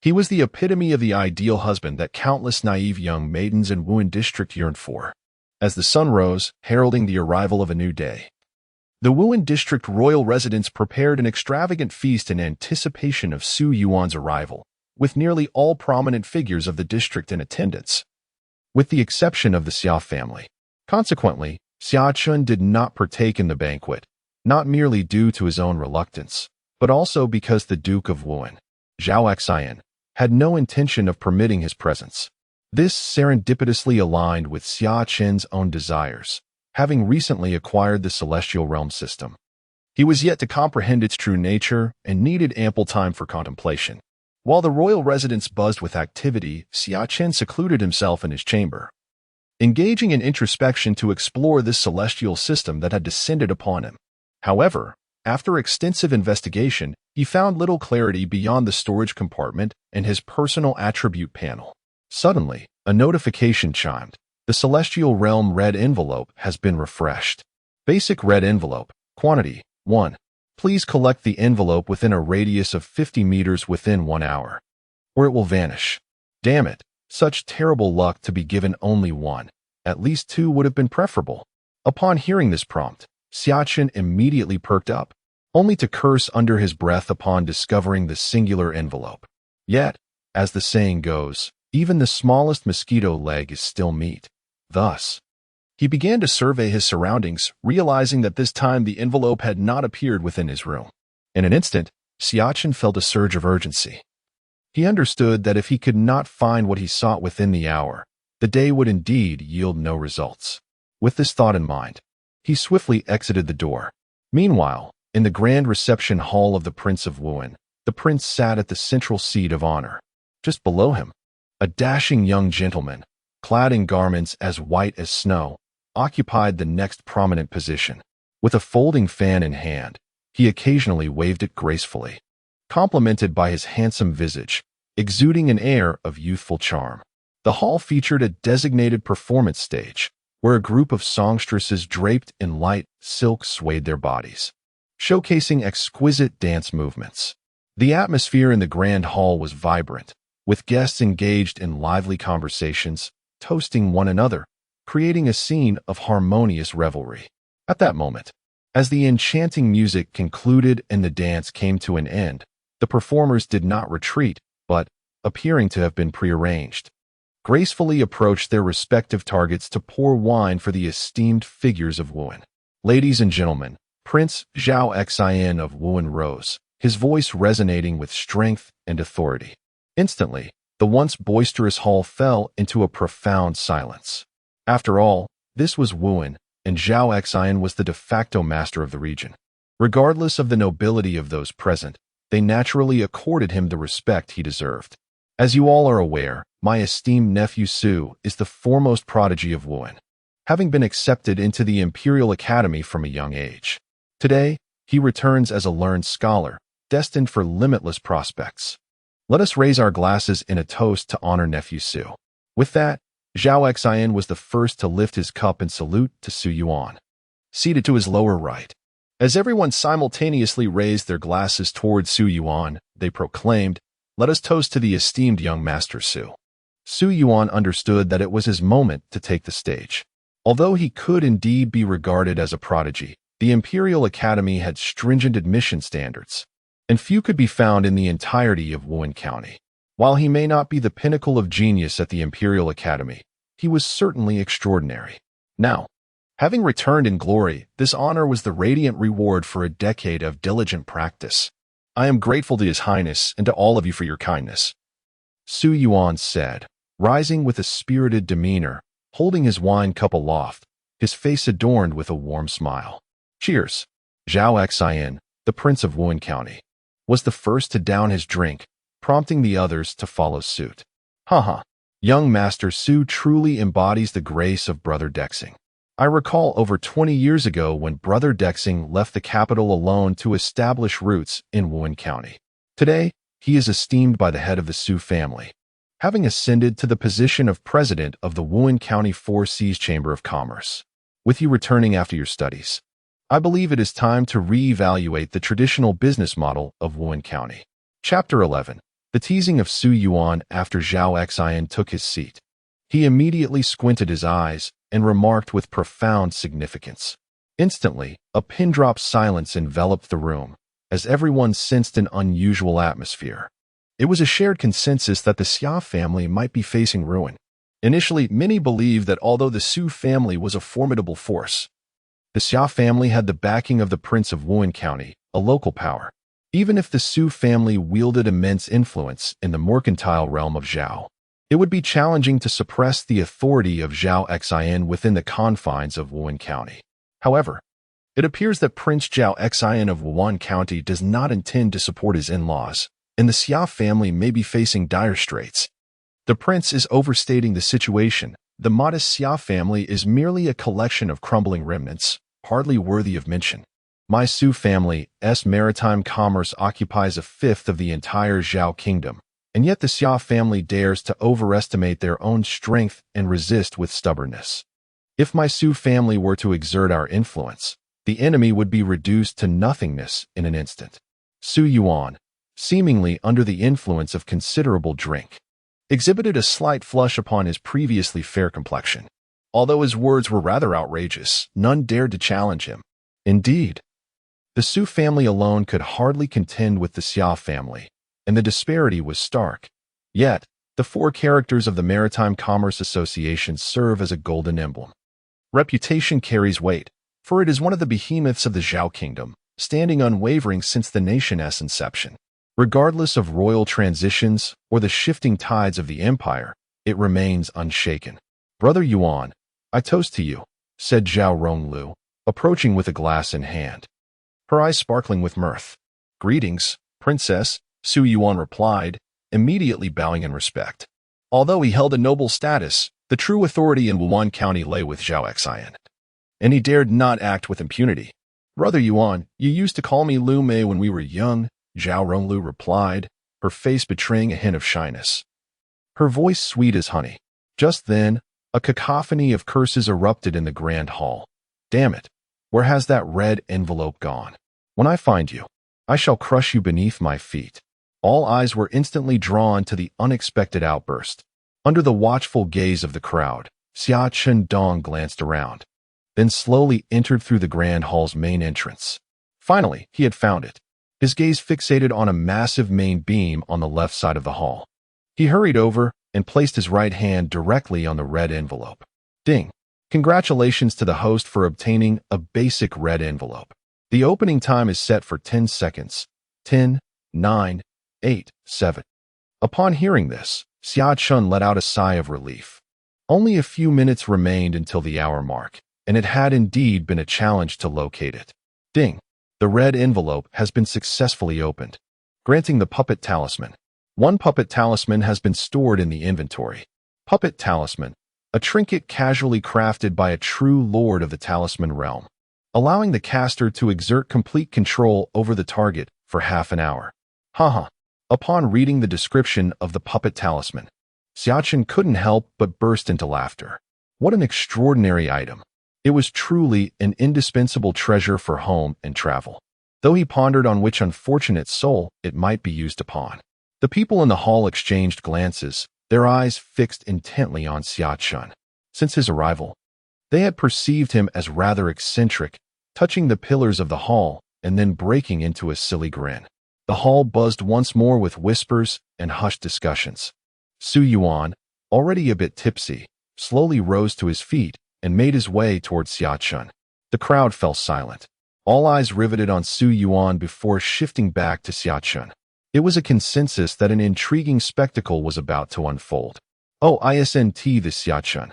he was the epitome of the ideal husband that countless naive young maidens in Wuhan District yearned for. As the sun rose, heralding the arrival of a new day, the Wuhan District royal residents prepared an extravagant feast in anticipation of Su Yuan's arrival, with nearly all prominent figures of the district in attendance, with the exception of the Xia family. Consequently, Xia Chen did not partake in the banquet, not merely due to his own reluctance, but also because the Duke of Wuhan, Zhao Xian, had no intention of permitting his presence. This serendipitously aligned with Xia Chen's own desires, having recently acquired the Celestial Realm system. He was yet to comprehend its true nature and needed ample time for contemplation. While the royal residence buzzed with activity, Xia Chen secluded himself in his chamber, engaging in introspection to explore this celestial system that had descended upon him. However, after extensive investigation, he found little clarity beyond the storage compartment and his personal attribute panel. Suddenly, a notification chimed. The Celestial Realm red envelope has been refreshed. Basic red envelope. Quantity, 1. Please collect the envelope within a radius of 50 meters within 1 hour, or it will vanish. Damn it, such terrible luck to be given only 1. At least 2 would have been preferable. Upon hearing this prompt, Xia Chen immediately perked up, only to curse under his breath upon discovering the singular envelope. Yet, as the saying goes, even the smallest mosquito leg is still meat. Thus, he began to survey his surroundings, realizing that this time the envelope had not appeared within his room. In an instant, Xia Chen felt a surge of urgency. He understood that if he could not find what he sought within the hour, the day would indeed yield no results. With this thought in mind, he swiftly exited the door. Meanwhile, in the grand reception hall of the Prince of Wuhan, the prince sat at the central seat of honor. Just below him, a dashing young gentleman, clad in garments as white as snow, occupied the next prominent position. With a folding fan in hand, he occasionally waved it gracefully, complemented by his handsome visage, exuding an air of youthful charm. The hall featured a designated performance stage, where a group of songstresses draped in light silk swayed their bodies, showcasing exquisite dance movements. The atmosphere in the grand hall was vibrant, with guests engaged in lively conversations, toasting one another, creating a scene of harmonious revelry. At that moment, as the enchanting music concluded and the dance came to an end, the performers did not retreat, but, appearing to have been prearranged, gracefully approached their respective targets to pour wine for the esteemed figures of Wuhan. Ladies and gentlemen, Prince Zhao Xian of Wuhan rose, his voice resonating with strength and authority. Instantly, the once boisterous hall fell into a profound silence. After all, this was Wuhan, and Zhao Xian was the de facto master of the region. Regardless of the nobility of those present, they naturally accorded him the respect he deserved. As you all are aware, my esteemed nephew Su is the foremost prodigy of Wuhan, having been accepted into the Imperial Academy from a young age. Today, he returns as a learned scholar, destined for limitless prospects. Let us raise our glasses in a toast to honor nephew Su. With that, Zhao Xian was the first to lift his cup in salute to Su Yuan, seated to his lower right. As everyone simultaneously raised their glasses towards Su Yuan, they proclaimed, Let us toast to the esteemed young Master Su. Su Yuan understood that it was his moment to take the stage. Although he could indeed be regarded as a prodigy, the Imperial Academy had stringent admission standards, and few could be found in the entirety of Wuhan County. While he may not be the pinnacle of genius at the Imperial Academy, he was certainly extraordinary. Now, having returned in glory, this honor was the radiant reward for a decade of diligent practice. I am grateful to His Highness and to all of you for your kindness, Su Yuan said, rising with a spirited demeanor, holding his wine cup aloft, his face adorned with a warm smile. Cheers! Zhao Xian, the Prince of Wuhan County, was the first to down his drink, prompting the others to follow suit. Haha, young Master Su truly embodies the grace of Brother Dexing. I recall over 20 years ago when Brother Dexing left the capital alone to establish roots in Wuhan County. Today, he is esteemed by the head of the Su family, having ascended to the position of president of the Wuhan County Four Seas Chamber of Commerce. With you returning after your studies, I believe it is time to re-evaluate the traditional business model of Wuhan County. Chapter 11. The teasing of Su Yuan after Zhao Xian took his seat. He immediately squinted his eyes and remarked with profound significance. Instantly, a pin-drop silence enveloped the room, as everyone sensed an unusual atmosphere. It was a shared consensus that the Xia family might be facing ruin. Initially, many believed that although the Su family was a formidable force, the Xia family had the backing of the Prince of Wuhan County, a local power. Even if the Su family wielded immense influence in the mercantile realm of Zhao, it would be challenging to suppress the authority of Zhao Xian within the confines of Wuhan County. However, it appears that Prince Zhao Xian of Wuhan County does not intend to support his in-laws, and the Xia family may be facing dire straits. The prince is overstating the situation. The modest Xia family is merely a collection of crumbling remnants, hardly worthy of mention. My Su family's maritime commerce occupies a fifth of the entire Zhao kingdom, and yet the Xia family dares to overestimate their own strength and resist with stubbornness. If my Su family were to exert our influence, the enemy would be reduced to nothingness in an instant. Su Yuan, seemingly under the influence of considerable drink, exhibited a slight flush upon his previously fair complexion. Although his words were rather outrageous, none dared to challenge him. Indeed, the Su family alone could hardly contend with the Xia family, and the disparity was stark. Yet, the four characters of the Maritime Commerce Association serve as a golden emblem. Reputation carries weight, for it is one of the behemoths of the Zhao kingdom, standing unwavering since the nation's inception. Regardless of royal transitions or the shifting tides of the empire, it remains unshaken. Brother Yuan, I toast to you, said Zhao Ronglu, approaching with a glass in hand, her eyes sparkling with mirth. Greetings, Princess, Su Yuan replied, immediately bowing in respect. Although he held a noble status, the true authority in Wuhan County lay with Zhao Xian, and he dared not act with impunity. Brother Yuan, you used to call me Lu Mei when we were young, Zhao Ronglu replied, her face betraying a hint of shyness, her voice sweet as honey. Just then, a cacophony of curses erupted in the grand hall. Damn it, where has that red envelope gone? When I find you, I shall crush you beneath my feet. All eyes were instantly drawn to the unexpected outburst. Under the watchful gaze of the crowd, Xia Chen glanced around, then slowly entered through the grand hall's main entrance. Finally, he had found it, his gaze fixated on a massive main beam on the left side of the hall. He hurried over and placed his right hand directly on the red envelope. Ding! Congratulations to the host for obtaining a basic red envelope. The opening time is set for 10 seconds. 10, 9, 8, 7. Upon hearing this, Xia Chen let out a sigh of relief. Only a few minutes remained until the hour mark, and it had indeed been a challenge to locate it. Ding! The red envelope has been successfully opened, granting the puppet talisman. One puppet talisman has been stored in the inventory. Puppet talisman, a trinket casually crafted by a true lord of the talisman realm, allowing the caster to exert complete control over the target for half an hour. Haha. Upon reading the description of the puppet talisman, Xia Chen couldn't help but burst into laughter. What an extraordinary item. It was truly an indispensable treasure for home and travel, though he pondered on which unfortunate soul it might be used upon. The The people in the hall exchanged glances, their eyes fixed intently on Xia Chen. Since his arrival, they had perceived him as rather eccentric, touching the pillars of the hall and then breaking into a silly grin. The hall buzzed once more with whispers and hushed discussions. Su Yuan, already a bit tipsy, slowly rose to his feet and made his way towards Xia Chen. The crowd fell silent, all eyes riveted on Su Yuan before shifting back to Xia Chen. It was a consensus that an intriguing spectacle was about to unfold. "Oh, isn't this Xia Chen,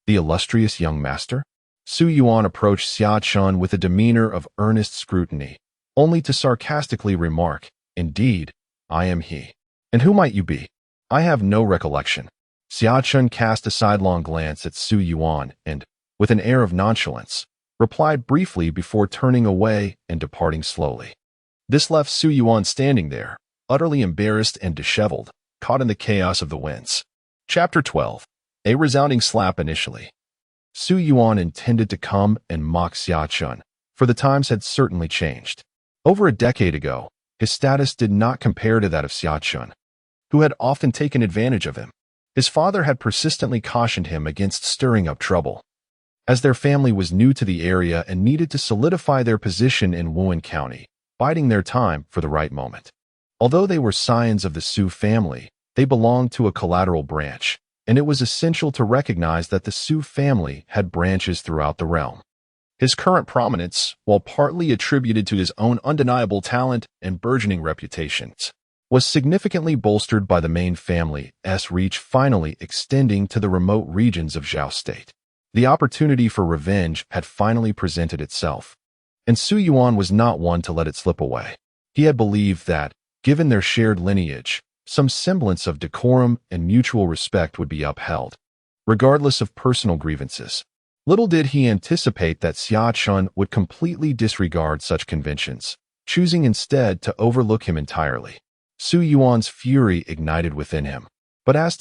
the illustrious young master?" Su Yuan approached Xia Chen with a demeanor of earnest scrutiny, only to sarcastically remark, "Indeed, I am he. And who might you be? I have no recollection." Xia Chen cast a sidelong glance at Su Yuan and, with an air of nonchalance, replied briefly before turning away and departing slowly. This left Su Yuan standing there, utterly embarrassed and disheveled, caught in the chaos of the winds. Chapter 12. A resounding slap initially. Su Yuan intended to come and mock Xia Chen, for the times had certainly changed. Over a decade ago, his status did not compare to that of Xia Chen, who had often taken advantage of him. His father had persistently cautioned him against stirring up trouble, as their family was new to the area and needed to solidify their position in Wuhan County, biding their time for the right moment. Although they were scions of the Su family, they belonged to a collateral branch, and it was essential to recognize that the Su family had branches throughout the realm. His current prominence, while partly attributed to his own undeniable talent and burgeoning reputations, was significantly bolstered by the main family's reach finally extending to the remote regions of Zhao State. The opportunity for revenge had finally presented itself, and Su Yuan was not one to let it slip away. He had believed that, given their shared lineage, some semblance of decorum and mutual respect would be upheld, regardless of personal grievances. Little did he anticipate that Xia Chen would completely disregard such conventions, choosing instead to overlook him entirely. Su Yuan's fury ignited within him, but as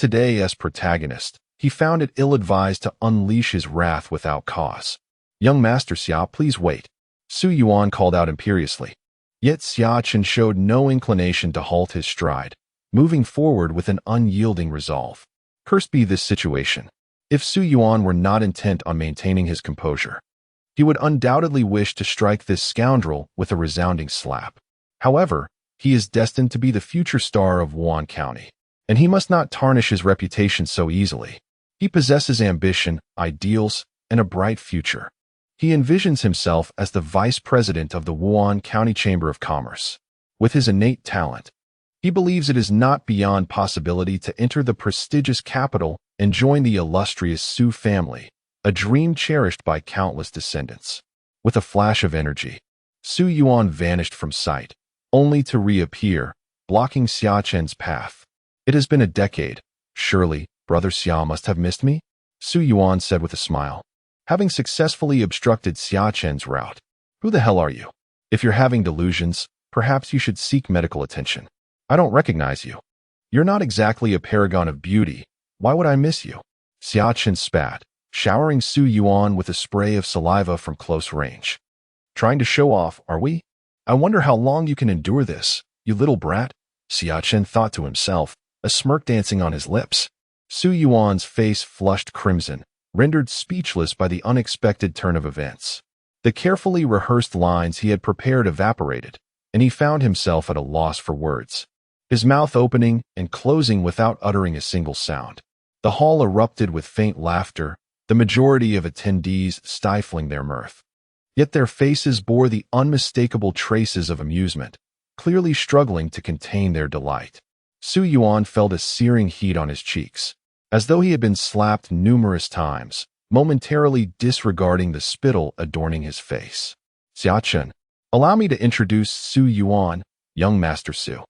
protagonist, he found it ill-advised to unleash his wrath without cause. "Young Master Xia, please wait," Su Yuan called out imperiously. Yet Xia Chen showed no inclination to halt his stride, moving forward with an unyielding resolve. Cursed be this situation. If Su Yuan were not intent on maintaining his composure, he would undoubtedly wish to strike this scoundrel with a resounding slap. However, he is destined to be the future star of Wuhan County, and he must not tarnish his reputation so easily. He possesses ambition, ideals, and a bright future. He envisions himself as the vice president of the Wuhan County Chamber of Commerce. With his innate talent, he believes it is not beyond possibility to enter the prestigious capital and join the illustrious Su family, a dream cherished by countless descendants. With a flash of energy, Su Yuan vanished from sight, only to reappear, blocking Xia Chen's path. "It has been a decade. Surely, Brother Xia must have missed me?" Su Yuan said with a smile, having successfully obstructed Xia Chen's route. "Who the hell are you? If you're having delusions, perhaps you should seek medical attention. I don't recognize you. You're not exactly a paragon of beauty. Why would I miss you?" Xia Chen spat, showering Su Yuan with a spray of saliva from close range. "Trying to show off, are we? I wonder how long you can endure this, you little brat," Xia Chen thought to himself, a smirk dancing on his lips. Su Yuan's face flushed crimson, rendered speechless by the unexpected turn of events. The carefully rehearsed lines he had prepared evaporated, and he found himself at a loss for words, his mouth opening and closing without uttering a single sound. The hall erupted with faint laughter, the majority of attendees stifling their mirth. Yet their faces bore the unmistakable traces of amusement, clearly struggling to contain their delight. Su Yuan felt a searing heat on his cheeks, as though he had been slapped numerous times, momentarily disregarding the spittle adorning his face. "Xia Chen, allow me to introduce Su Yuan, young Master Su."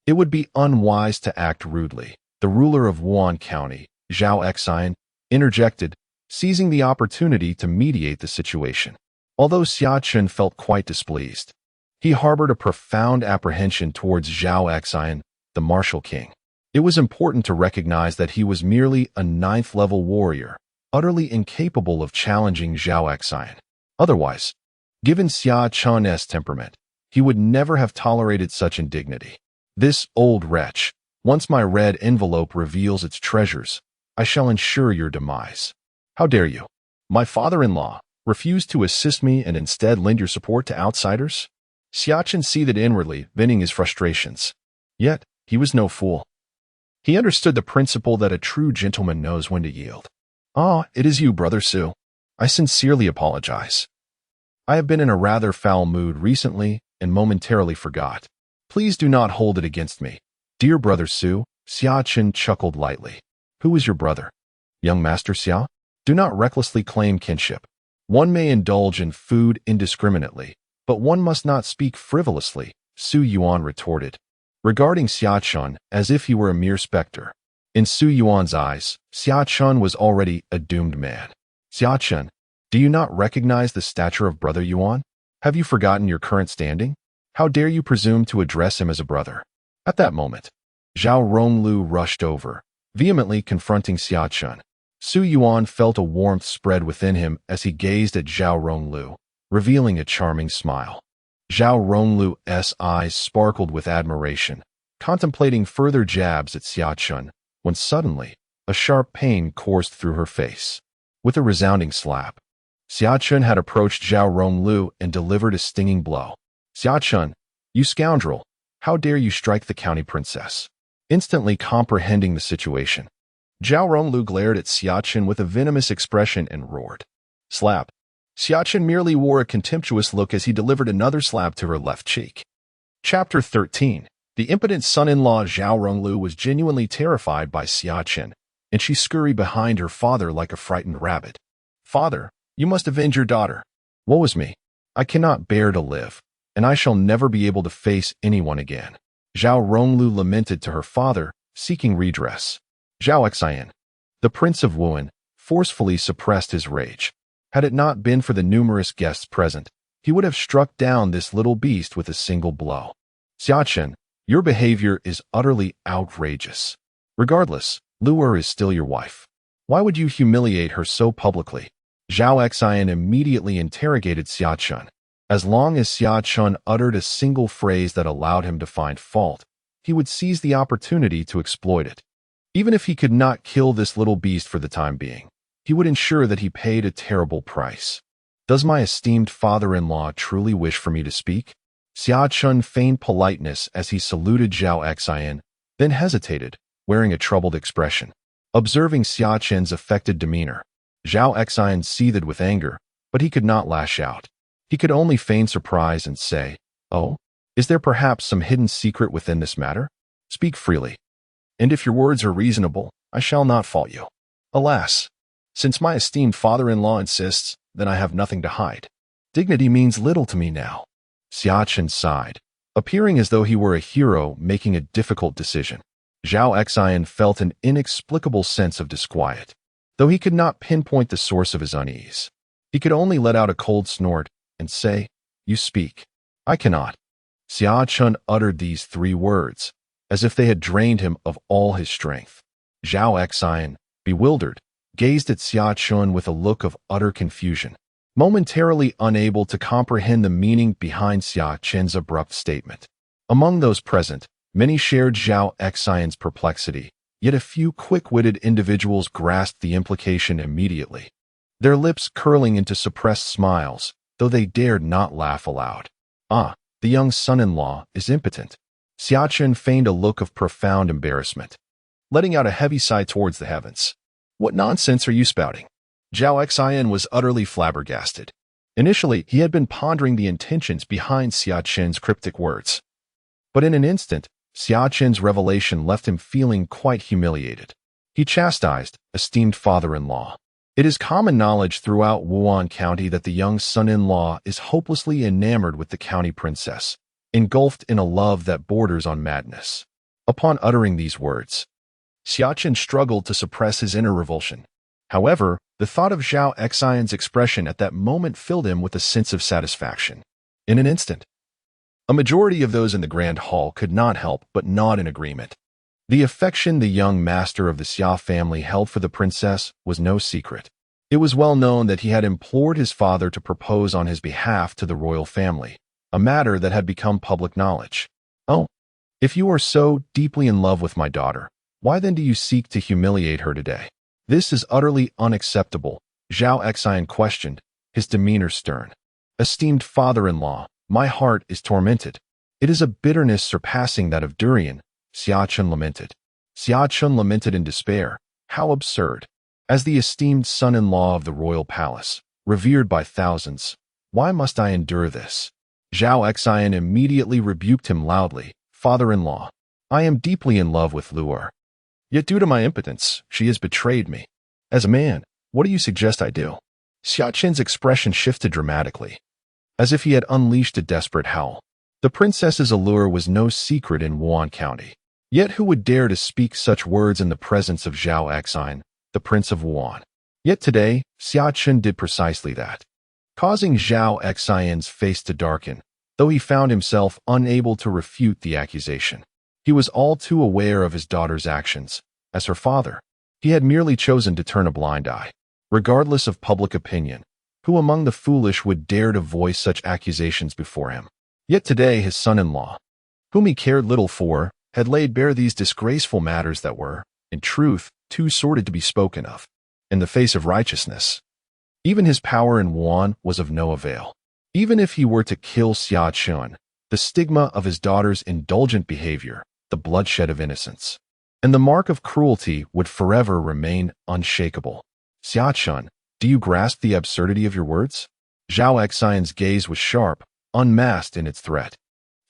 It would be unwise to act rudely, the ruler of Wuhan County, Zhao Xian, interjected, seizing the opportunity to mediate the situation. Although Xia Chen felt quite displeased, he harbored a profound apprehension towards Zhao Xian, the martial king. It was important to recognize that he was merely a ninth-level warrior, utterly incapable of challenging Zhao Xian. Otherwise, given Xia Chen's temperament, he would never have tolerated such indignity. This old wretch, Once my red envelope reveals its treasures, I shall ensure your demise. How dare you? My father-in-law refused to assist me and instead lend your support to outsiders? Xia Chen seethed inwardly, venting his frustrations. Yet, he was no fool. He understood the principle that a true gentleman knows when to yield. Ah, it is you, Brother Su. I sincerely apologize. I have been in a rather foul mood recently and momentarily forgot. Please do not hold it against me. Dear Brother Su, Xia Chen chuckled lightly. Who is your brother? Young Master Xia? Do not recklessly claim kinship. One may indulge in food indiscriminately, but one must not speak frivolously, Su Yuan retorted, regarding Xia Chen as if he were a mere specter. In Su Yuan's eyes, Xia Chen was already a doomed man. Xia Chen, do you not recognize the stature of Brother Yuan? Have you forgotten your current standing? How dare you presume to address him as a brother? At that moment, Zhao Ronglu rushed over, vehemently confronting Xia Chen. Su Yuan felt a warmth spread within him as he gazed at Zhao Ronglu, revealing a charming smile. Zhao Ronglu's eyes sparkled with admiration, contemplating further jabs at Xia Chen, when suddenly, a sharp pain coursed through her face. With a resounding slap, Xia Chen had approached Zhao Ronglu and delivered a stinging blow. Xia Chen, you scoundrel, how dare you strike the county princess? Instantly comprehending the situation, Zhao Ronglu glared at Xia Chen with a venomous expression and roared. Slap. Xia Chen merely wore a contemptuous look as he delivered another slap to her left cheek. Chapter 13. The impotent son-in-law Zhao Ronglu was genuinely terrified by Xia Chen, and she scurried behind her father like a frightened rabbit. Father, you must avenge your daughter. Woe is me. I cannot bear to live, and I shall never be able to face anyone again. Zhao Ronglu lamented to her father, seeking redress. Zhao Xian, the Prince of Wuhan, forcefully suppressed his rage. Had it not been for the numerous guests present, he would have struck down this little beast with a single blow. Xia Chen, your behavior is utterly outrageous. Regardless, Luer is still your wife. Why would you humiliate her so publicly? Zhao Xian immediately interrogated Xia Chen. As long as Xia Chen uttered a single phrase that allowed him to find fault, he would seize the opportunity to exploit it. Even if he could not kill this little beast for the time being, he would ensure that he paid a terrible price. Does my esteemed father-in-law truly wish for me to speak? Xia Chen feigned politeness as he saluted Zhao Xian, then hesitated, wearing a troubled expression. Observing Xia Chen's affected demeanor, Zhao Xian seethed with anger, but he could not lash out. He could only feign surprise and say, Oh, is there perhaps some hidden secret within this matter? Speak freely. And if your words are reasonable, I shall not fault you. Alas, since my esteemed father-in-law insists, then I have nothing to hide. Dignity means little to me now. Xia Chen sighed, appearing as though he were a hero making a difficult decision. Zhao Xian felt an inexplicable sense of disquiet. Though he could not pinpoint the source of his unease, he could only let out a cold snort and say, You speak. I cannot. Xia Chen uttered these 3 words, as if they had drained him of all his strength. Zhao Xian, bewildered, gazed at Xia Chen with a look of utter confusion, momentarily unable to comprehend the meaning behind Xia Chen's abrupt statement. Among those present, many shared Zhao Xian's perplexity, yet a few quick-witted individuals grasped the implication immediately, their lips curling into suppressed smiles, though they dared not laugh aloud. Ah, the young son-in-law is impotent. Xia Chen feigned a look of profound embarrassment, letting out a heavy sigh towards the heavens. What nonsense are you spouting? Zhao Xian was utterly flabbergasted. Initially, he had been pondering the intentions behind Xia Chen's cryptic words. But in an instant, Xia Chen's revelation left him feeling quite humiliated. He chastised, esteemed father-in-law. It is common knowledge throughout Wuhan County that the young son-in-law is hopelessly enamored with the county princess, engulfed in a love that borders on madness. Upon uttering these words, Xia Chen struggled to suppress his inner revulsion. However, the thought of Zhao Xian's expression at that moment filled him with a sense of satisfaction. In an instant, a majority of those in the grand hall could not help but nod in agreement. The affection the young master of the Xia family held for the princess was no secret. It was well known that he had implored his father to propose on his behalf to the royal family, a matter that had become public knowledge. Oh, If you are so deeply in love with my daughter, why then do you seek to humiliate her today? This is utterly unacceptable, Zhao Xian questioned, his demeanor stern. Esteemed father-in-law, my heart is tormented. It is a bitterness surpassing that of durian, Xia Chen lamented. Xia Chen lamented in despair. How absurd. As the esteemed son-in-law of the royal palace, revered by thousands, why must I endure this? Zhao Xian immediately rebuked him loudly. Father-in-law, I am deeply in love with Lu'er. Yet due to my impotence, she has betrayed me. As a man, what do you suggest I do? Xia Chen's expression shifted dramatically, as if he had unleashed a desperate howl. The princess's allure was no secret in Wuan County. Yet who would dare to speak such words in the presence of Zhao Xian, the Prince of Wuan? Yet today, Xia Chen did precisely that, causing Zhao Xian's face to darken, though he found himself unable to refute the accusation. He was all too aware of his daughter's actions. As her father, he had merely chosen to turn a blind eye. Regardless of public opinion, who among the foolish would dare to voice such accusations before him? Yet today his son-in-law, whom he cared little for, had laid bare these disgraceful matters that were, in truth, too sordid to be spoken of. In the face of righteousness, even his power in Wuan was of no avail. Even if he were to kill Xia Chen, the stigma of his daughter's indulgent behavior, the bloodshed of innocence, and the mark of cruelty would forever remain unshakable. Xia Chen, do you grasp the absurdity of your words? Zhao Xian's gaze was sharp, unmasked in its threat.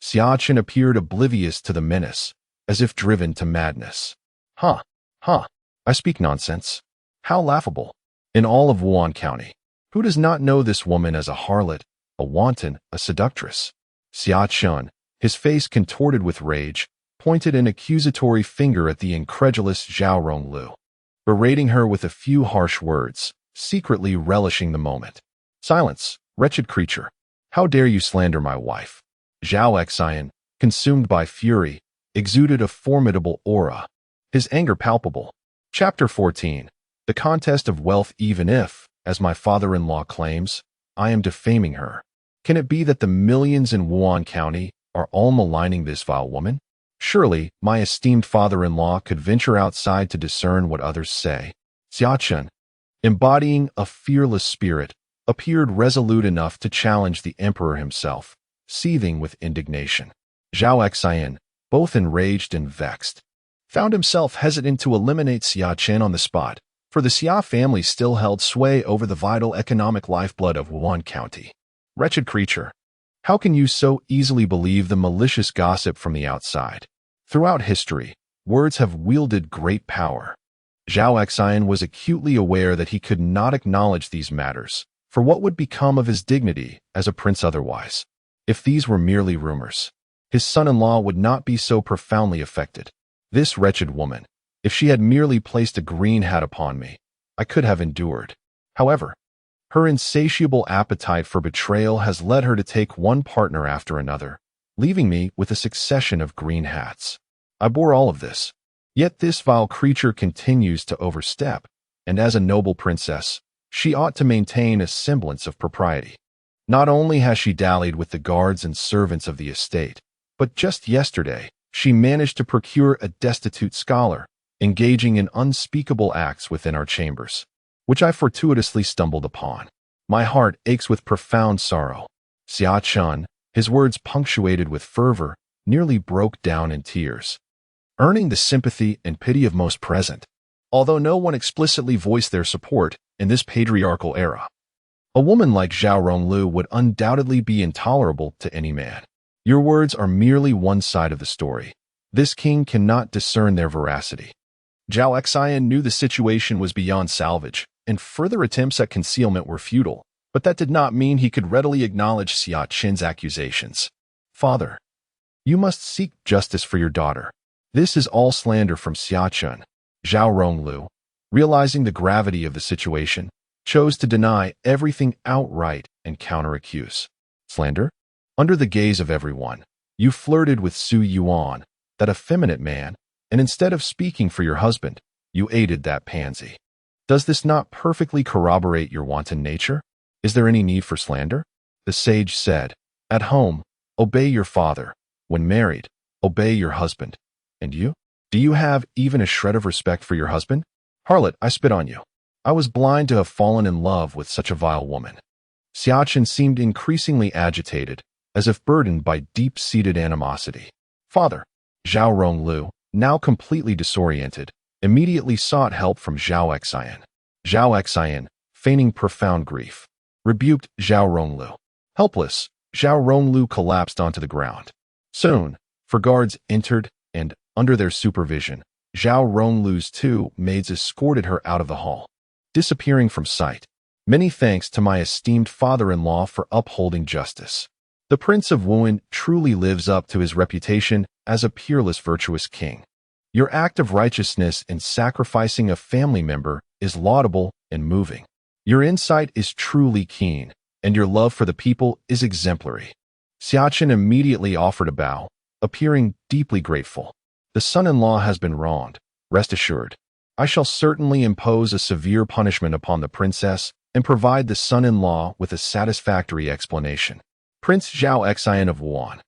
Xia Chen appeared oblivious to the menace, as if driven to madness. I speak nonsense. How laughable. In all of Wuan County, who does not know this woman as a harlot, a wanton, a seductress? Xia Chen, his face contorted with rage, pointed an accusatory finger at the incredulous Zhao Ronglu, berating her with a few harsh words, secretly relishing the moment. Silence, wretched creature. How dare you slander my wife? Zhao Xian, consumed by fury, exuded a formidable aura, his anger palpable. Chapter 14. The contest of wealth. Even if, as my father-in-law claims, I am defaming her, can it be that the millions in Wuan County are all maligning this vile woman? Surely, my esteemed father-in-law could venture outside to discern what others say. Xia Chen, embodying a fearless spirit, appeared resolute enough to challenge the emperor himself, seething with indignation. Zhao Xian, both enraged and vexed, found himself hesitant to eliminate Xia Chen on the spot, for the Xia family still held sway over the vital economic lifeblood of Wuan County. Wretched creature, how can you so easily believe the malicious gossip from the outside? Throughout history, words have wielded great power. Zhao Xian was acutely aware that he could not acknowledge these matters, for what would become of his dignity as a prince otherwise? If these were merely rumors, his son-in-law would not be so profoundly affected. This wretched woman, if she had merely placed a green hat upon me, I could have endured. However, her insatiable appetite for betrayal has led her to take one partner after another, leaving me with a succession of green hats. I bore all of this. Yet this vile creature continues to overstep, and as a noble princess, she ought to maintain a semblance of propriety. Not only has she dallied with the guards and servants of the estate, but just yesterday, she managed to procure a destitute scholar, engaging in unspeakable acts within our chambers, which I fortuitously stumbled upon. My heart aches with profound sorrow. Xia Chen, his words punctuated with fervor, nearly broke down in tears, earning the sympathy and pity of most present, although no one explicitly voiced their support in this patriarchal era. A woman like Zhao Ronglu would undoubtedly be intolerable to any man. Your words are merely one side of the story. This king cannot discern their veracity. Zhao Xian knew the situation was beyond salvage, and further attempts at concealment were futile, but that did not mean he could readily acknowledge Xia Chen's accusations. Father, you must seek justice for your daughter. This is all slander from Xia Chen. Zhao Ronglu, realizing the gravity of the situation, chose to deny everything outright and counter-accuse. Slander? Under the gaze of everyone, you flirted with Su Yuan, that effeminate man, and instead of speaking for your husband, you aided that pansy. Does this not perfectly corroborate your wanton nature? Is there any need for slander? The sage said, at home, obey your father. When married, Obey your husband. And you? Do you have even a shred of respect for your husband? Harlot, I spit on you. I was blind to have fallen in love with such a vile woman. Xia Chen seemed increasingly agitated, as if burdened by deep-seated animosity. Father, Zhao Ronglu, now completely disoriented, immediately sought help from Zhao Xian. Zhao Xian, feigning profound grief, rebuked Zhao Ronglu. Helpless, Zhao Ronglu collapsed onto the ground. Soon, four guards entered, and, under their supervision, Zhao Ronglu's two maids escorted her out of the hall, disappearing from sight. Many thanks to my esteemed father-in-law for upholding justice. The Prince of Wuhan truly lives up to his reputation as a peerless virtuous king. Your act of righteousness in sacrificing a family member is laudable and moving. Your insight is truly keen, and your love for the people is exemplary. Xia Chen immediately offered a bow, appearing deeply grateful. The son-in-law has been wronged, rest assured. I shall certainly impose a severe punishment upon the princess and provide the son-in-law with a satisfactory explanation. Prince Zhao Xian of Wuhan,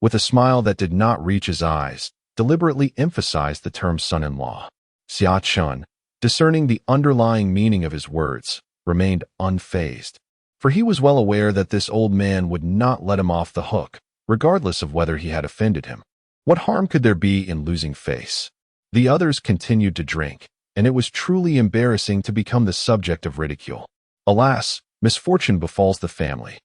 with a smile that did not reach his eyes, deliberately emphasized the term son-in-law. Xia Chen, discerning the underlying meaning of his words, remained unfazed, for he was well aware that this old man would not let him off the hook, regardless of whether he had offended him. What harm could there be in losing face? The others continued to drink, and it was truly embarrassing to become the subject of ridicule. Alas, misfortune befalls the family.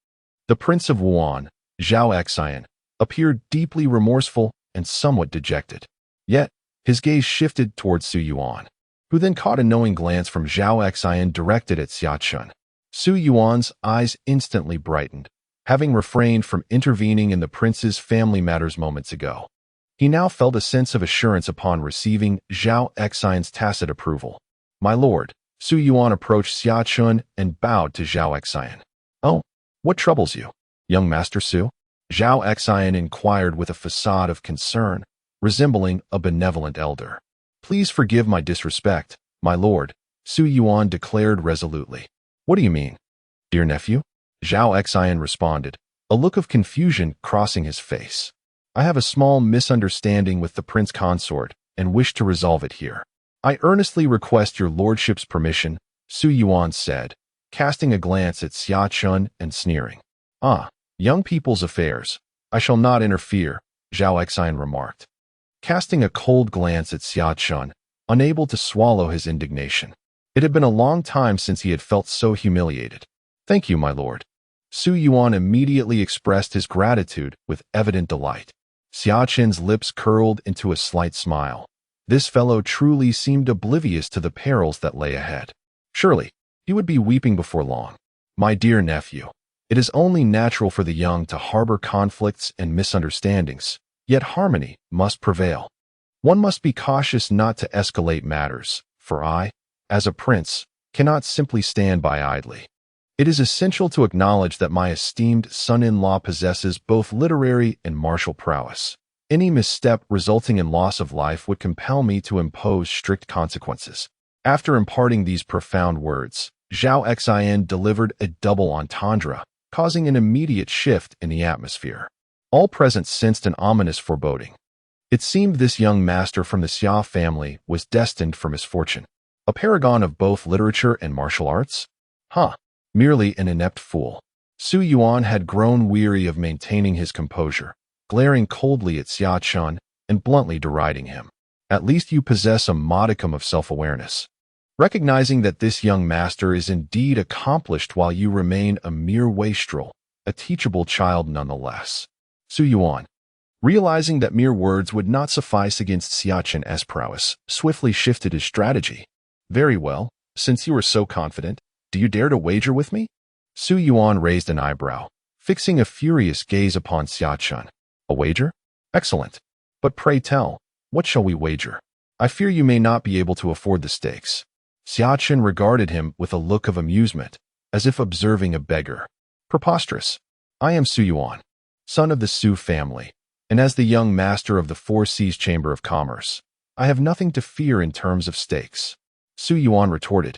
The Prince of Wuhan, Zhao Xian, appeared deeply remorseful and somewhat dejected. Yet, his gaze shifted towards Su Yuan, who then caught a knowing glance from Zhao Xian directed at Xia Chen. Su Yuan's eyes instantly brightened, having refrained from intervening in the prince's family matters moments ago. He now felt a sense of assurance upon receiving Zhao Xian's tacit approval. My lord, Su Yuan approached Xia Chen and bowed to Zhao Xian. Oh, what troubles you, young Master Su? Zhao Xian inquired with a facade of concern, resembling a benevolent elder. Please forgive my disrespect, my lord, Su Yuan declared resolutely. What do you mean, dear nephew? Zhao Xian responded, a look of confusion crossing his face. I have a small misunderstanding with the prince consort and wish to resolve it here. I earnestly request your lordship's permission, Su Yuan said, casting a glance at Xia Chen and sneering. Ah, young people's affairs. I shall not interfere, Zhao Xian remarked, casting a cold glance at Xia Chen, unable to swallow his indignation. It had been a long time since he had felt so humiliated. Thank you, my lord. Su Yuan immediately expressed his gratitude with evident delight. Xia Chen's lips curled into a slight smile. This fellow truly seemed oblivious to the perils that lay ahead. Surely, he would be weeping before long. My dear nephew, it is only natural for the young to harbor conflicts and misunderstandings, yet harmony must prevail. One must be cautious not to escalate matters, for I, as a prince, cannot simply stand by idly. It is essential to acknowledge that my esteemed son-in-law possesses both literary and martial prowess. Any misstep resulting in loss of life would compel me to impose strict consequences. After imparting these profound words, Zhao Xian delivered a double entendre, causing an immediate shift in the atmosphere. All present sensed an ominous foreboding. It seemed this young master from the Xia family was destined for misfortune. A paragon of both literature and martial arts? Merely an inept fool. Su Yuan had grown weary of maintaining his composure, glaring coldly at Xia Chen and bluntly deriding him. At least you possess a modicum of self-awareness. Recognizing that this young master is indeed accomplished while you remain a mere wastrel, a teachable child nonetheless. Su Yuan, realizing that mere words would not suffice against Xia Chen's prowess, swiftly shifted his strategy. Very well, since you are so confident, do you dare to wager with me? Su Yuan raised an eyebrow, fixing a furious gaze upon Xia Chen. A wager? Excellent. But pray tell, what shall we wager? I fear you may not be able to afford the stakes. Xia Chen regarded him with a look of amusement, as if observing a beggar. Preposterous. I am Su Yuan, son of the Su family, and as the young master of the Four Seas Chamber of Commerce, I have nothing to fear in terms of stakes. Su Yuan retorted,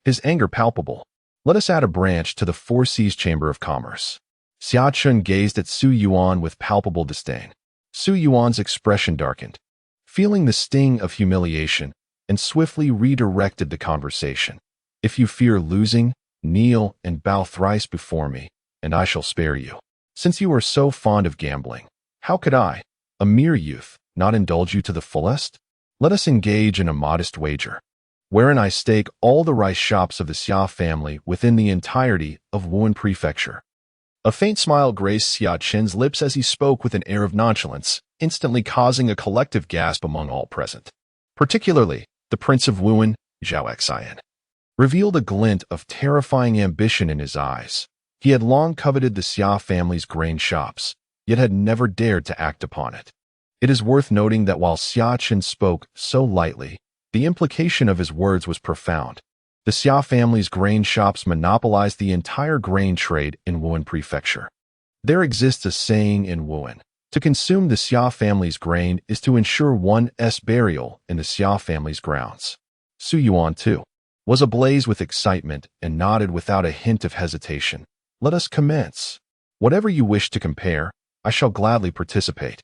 his anger palpable. Let us add a branch to the Four Seas Chamber of Commerce. Xia Chen gazed at Su Yuan with palpable disdain. Su Yuan's expression darkened, feeling the sting of humiliation, and swiftly redirected the conversation. If you fear losing, kneel and bow thrice before me, and I shall spare you. Since you are so fond of gambling, how could I, a mere youth, not indulge you to the fullest? Let us engage in a modest wager, wherein I stake all the rice shops of the Xia family within the entirety of Wuhan Prefecture. A faint smile graced Xia Chen's lips as he spoke with an air of nonchalance, instantly causing a collective gasp among all present. Particularly, the Prince of Wuhan, Zhao Xian, revealed a glint of terrifying ambition in his eyes. He had long coveted the Xia family's grain shops, yet had never dared to act upon it. It is worth noting that while Xia Chen spoke so lightly, the implication of his words was profound. The Xia family's grain shops monopolized the entire grain trade in Wuhan Prefecture. There exists a saying in Wuhan: to consume the Xia family's grain is to ensure one's burial in the Xia family's grounds. Su Yuan, too, was ablaze with excitement and nodded without a hint of hesitation. Let us commence. Whatever you wish to compare, I shall gladly participate.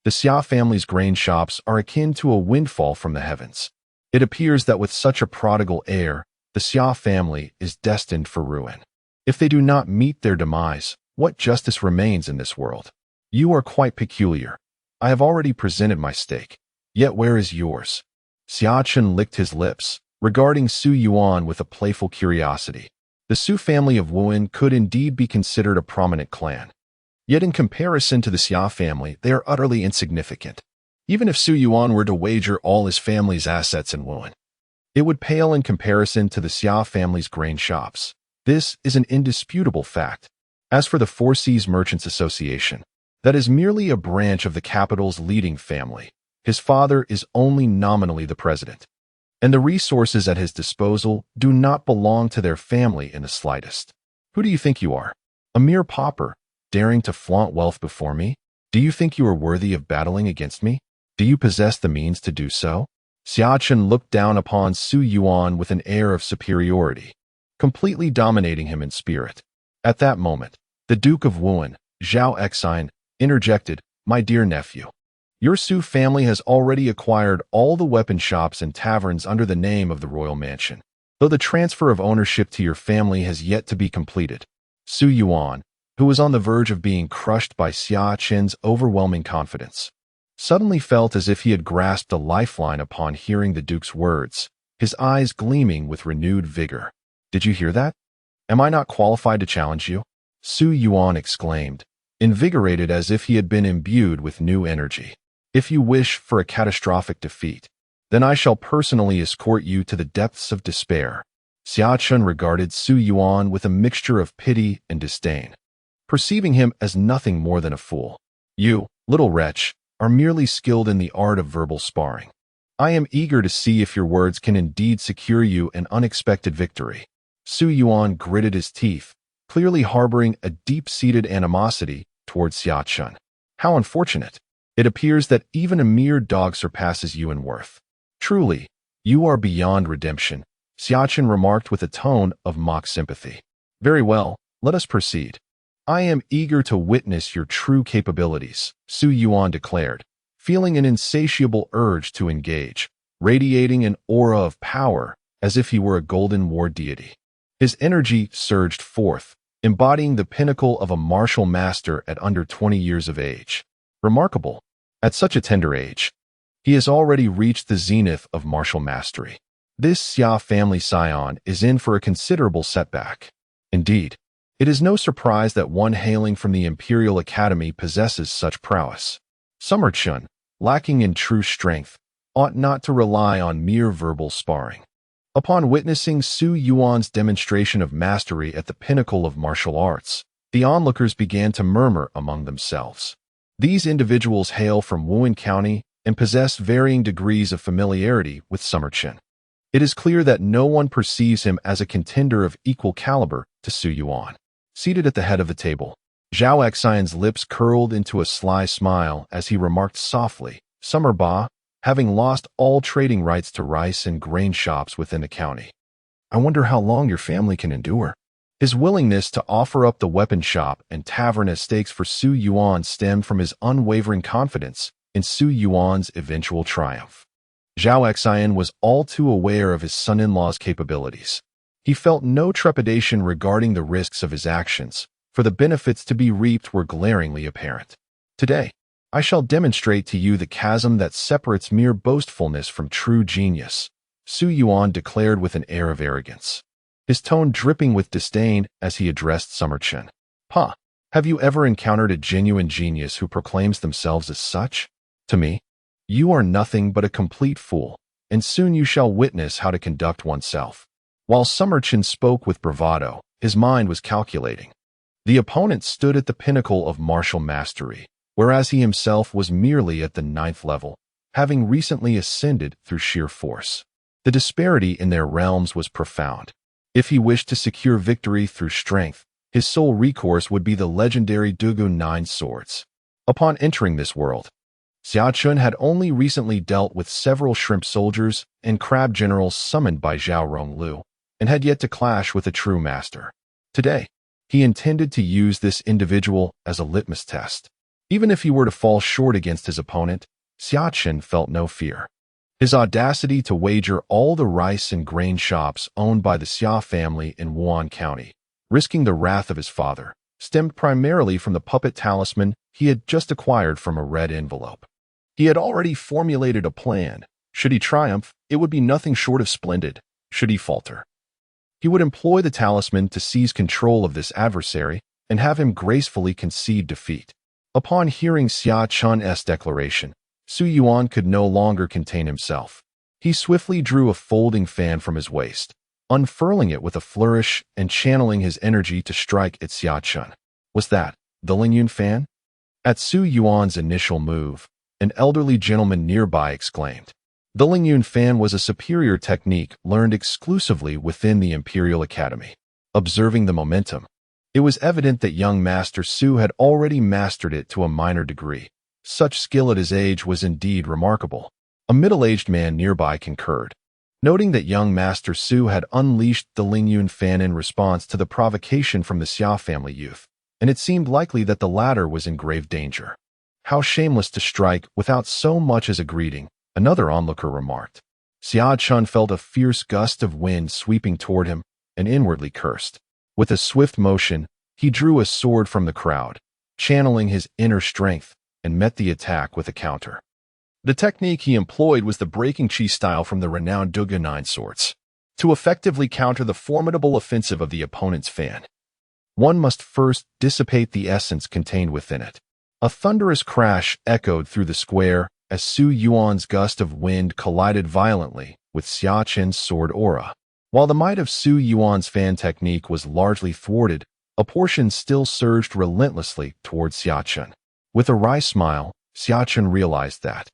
The Xia family's grain shops are akin to a windfall from the heavens. It appears that with such a prodigal heir, the Xia family is destined for ruin. If they do not meet their demise, what justice remains in this world? You are quite peculiar. I have already presented my stake. Yet where is yours? Xia Chen licked his lips, regarding Su Yuan with a playful curiosity. The Su family of Wuhan could indeed be considered a prominent clan. Yet in comparison to the Xia family, they are utterly insignificant. Even if Su Yuan were to wager all his family's assets in Wuhan, it would pale in comparison to the Xia family's grain shops. This is an indisputable fact. As for the Four Seas Merchants Association, that is merely a branch of the capital's leading family. His father is only nominally the president, and the resources at his disposal do not belong to their family in the slightest. Who do you think you are? A mere pauper, daring to flaunt wealth before me? Do you think you are worthy of battling against me? Do you possess the means to do so? Xia Chen looked down upon Su Yuan with an air of superiority, completely dominating him in spirit. At that moment, the Duke of Wuhan, Zhao Xian, interjected, "My dear nephew, your Su family has already acquired all the weapon shops and taverns under the name of the royal mansion, though the transfer of ownership to your family has yet to be completed." Su Yuan, who was on the verge of being crushed by Xia Chen's overwhelming confidence, suddenly felt as if he had grasped a lifeline upon hearing the Duke's words, his eyes gleaming with renewed vigor. "Did you hear that? Am I not qualified to challenge you?" Su Yuan exclaimed, invigorated as if he had been imbued with new energy. "If you wish for a catastrophic defeat, then I shall personally escort you to the depths of despair." Xia Chen regarded Su Yuan with a mixture of pity and disdain, perceiving him as nothing more than a fool. "You, little wretch, are merely skilled in the art of verbal sparring. I am eager to see if your words can indeed secure you an unexpected victory." Su Yuan gritted his teeth, clearly harboring a deep-seated animosity towards Xia Chen. "How unfortunate. It appears that even a mere dog surpasses you in worth. Truly, you are beyond redemption," Xia Chen remarked with a tone of mock sympathy. "Very well, let us proceed. I am eager to witness your true capabilities," Su Yuan declared, feeling an insatiable urge to engage, radiating an aura of power as if he were a golden war deity. His energy surged forth, embodying the pinnacle of a martial master at under 20 years of age. Remarkable. At such a tender age, he has already reached the zenith of martial mastery. This Xia family scion is in for a considerable setback. Indeed, it is no surprise that one hailing from the Imperial Academy possesses such prowess. Summer Chun, lacking in true strength, ought not to rely on mere verbal sparring. Upon witnessing Su Yuan's demonstration of mastery at the pinnacle of martial arts, the onlookers began to murmur among themselves. These individuals hail from Wuhan County and possess varying degrees of familiarity with Summer Chen. It is clear that no one perceives him as a contender of equal caliber to Su Yuan. Seated at the head of the table, Zhao Xian's lips curled into a sly smile as he remarked softly, "Summer Ba, having lost all trading rights to rice and grain shops within the county, I wonder how long your family can endure. His willingness to offer up the weapon shop and tavern as stakes for Su Yuan stemmed from his unwavering confidence in Su Yuan's eventual triumph. Zhao Xian was all too aware of his son-in-law's capabilities. He felt no trepidation regarding the risks of his actions, for the benefits to be reaped were glaringly apparent. Today, I shall demonstrate to you the chasm that separates mere boastfulness from true genius, Su Yuan declared with an air of arrogance, his tone dripping with disdain as he addressed Summer Chen. "Ha! Have you ever encountered a genuine genius who proclaims themselves as such? To me, you are nothing but a complete fool, and soon you shall witness how to conduct oneself." While Summer Chen spoke with bravado, his mind was calculating. The opponent stood at the pinnacle of martial mastery, whereas he himself was merely at the 9th level, having recently ascended through sheer force. The disparity in their realms was profound. If he wished to secure victory through strength, his sole recourse would be the legendary Dugu Nine Swords. Upon entering this world, Xia Chen had only recently dealt with several shrimp soldiers and crab generals summoned by Zhao Ronglu, and had yet to clash with a true master. Today, he intended to use this individual as a litmus test. Even if he were to fall short against his opponent, Xia Chen felt no fear. His audacity to wager all the rice and grain shops owned by the Xia family in Wuan County, risking the wrath of his father, stemmed primarily from the puppet talisman he had just acquired from a red envelope. He had already formulated a plan. Should he triumph, it would be nothing short of splendid. Should he falter, he would employ the talisman to seize control of this adversary and have him gracefully concede defeat. Upon hearing Xia Chen's declaration, Su Yuan could no longer contain himself. He swiftly drew a folding fan from his waist, unfurling it with a flourish and channeling his energy to strike at Xia Chen. Was that the Lingyun fan? At Su Yuan's initial move, an elderly gentleman nearby exclaimed. The Lingyun fan was a superior technique learned exclusively within the Imperial Academy. Observing the momentum, it was evident that young Master Su had already mastered it to a minor degree. Such skill at his age was indeed remarkable. A middle-aged man nearby concurred, noting that young Master Su had unleashed the Lingyun fan in response to the provocation from the Xia family youth, and it seemed likely that the latter was in grave danger. How shameless to strike without so much as a greeting, another onlooker remarked. Xia Chen felt a fierce gust of wind sweeping toward him and inwardly cursed. With a swift motion, he drew a sword from the crowd, channeling his inner strength, and met the attack with a counter. The technique he employed was the breaking chi style from the renowned Dugu Nine Swords. To effectively counter the formidable offensive of the opponent's fan, one must first dissipate the essence contained within it. A thunderous crash echoed through the square as Su Yuan's gust of wind collided violently with Xia Chen's sword aura. While the might of Su Yuan's fan technique was largely thwarted, a portion still surged relentlessly towards Xia Chen. With a wry smile, Xia Chen realized that,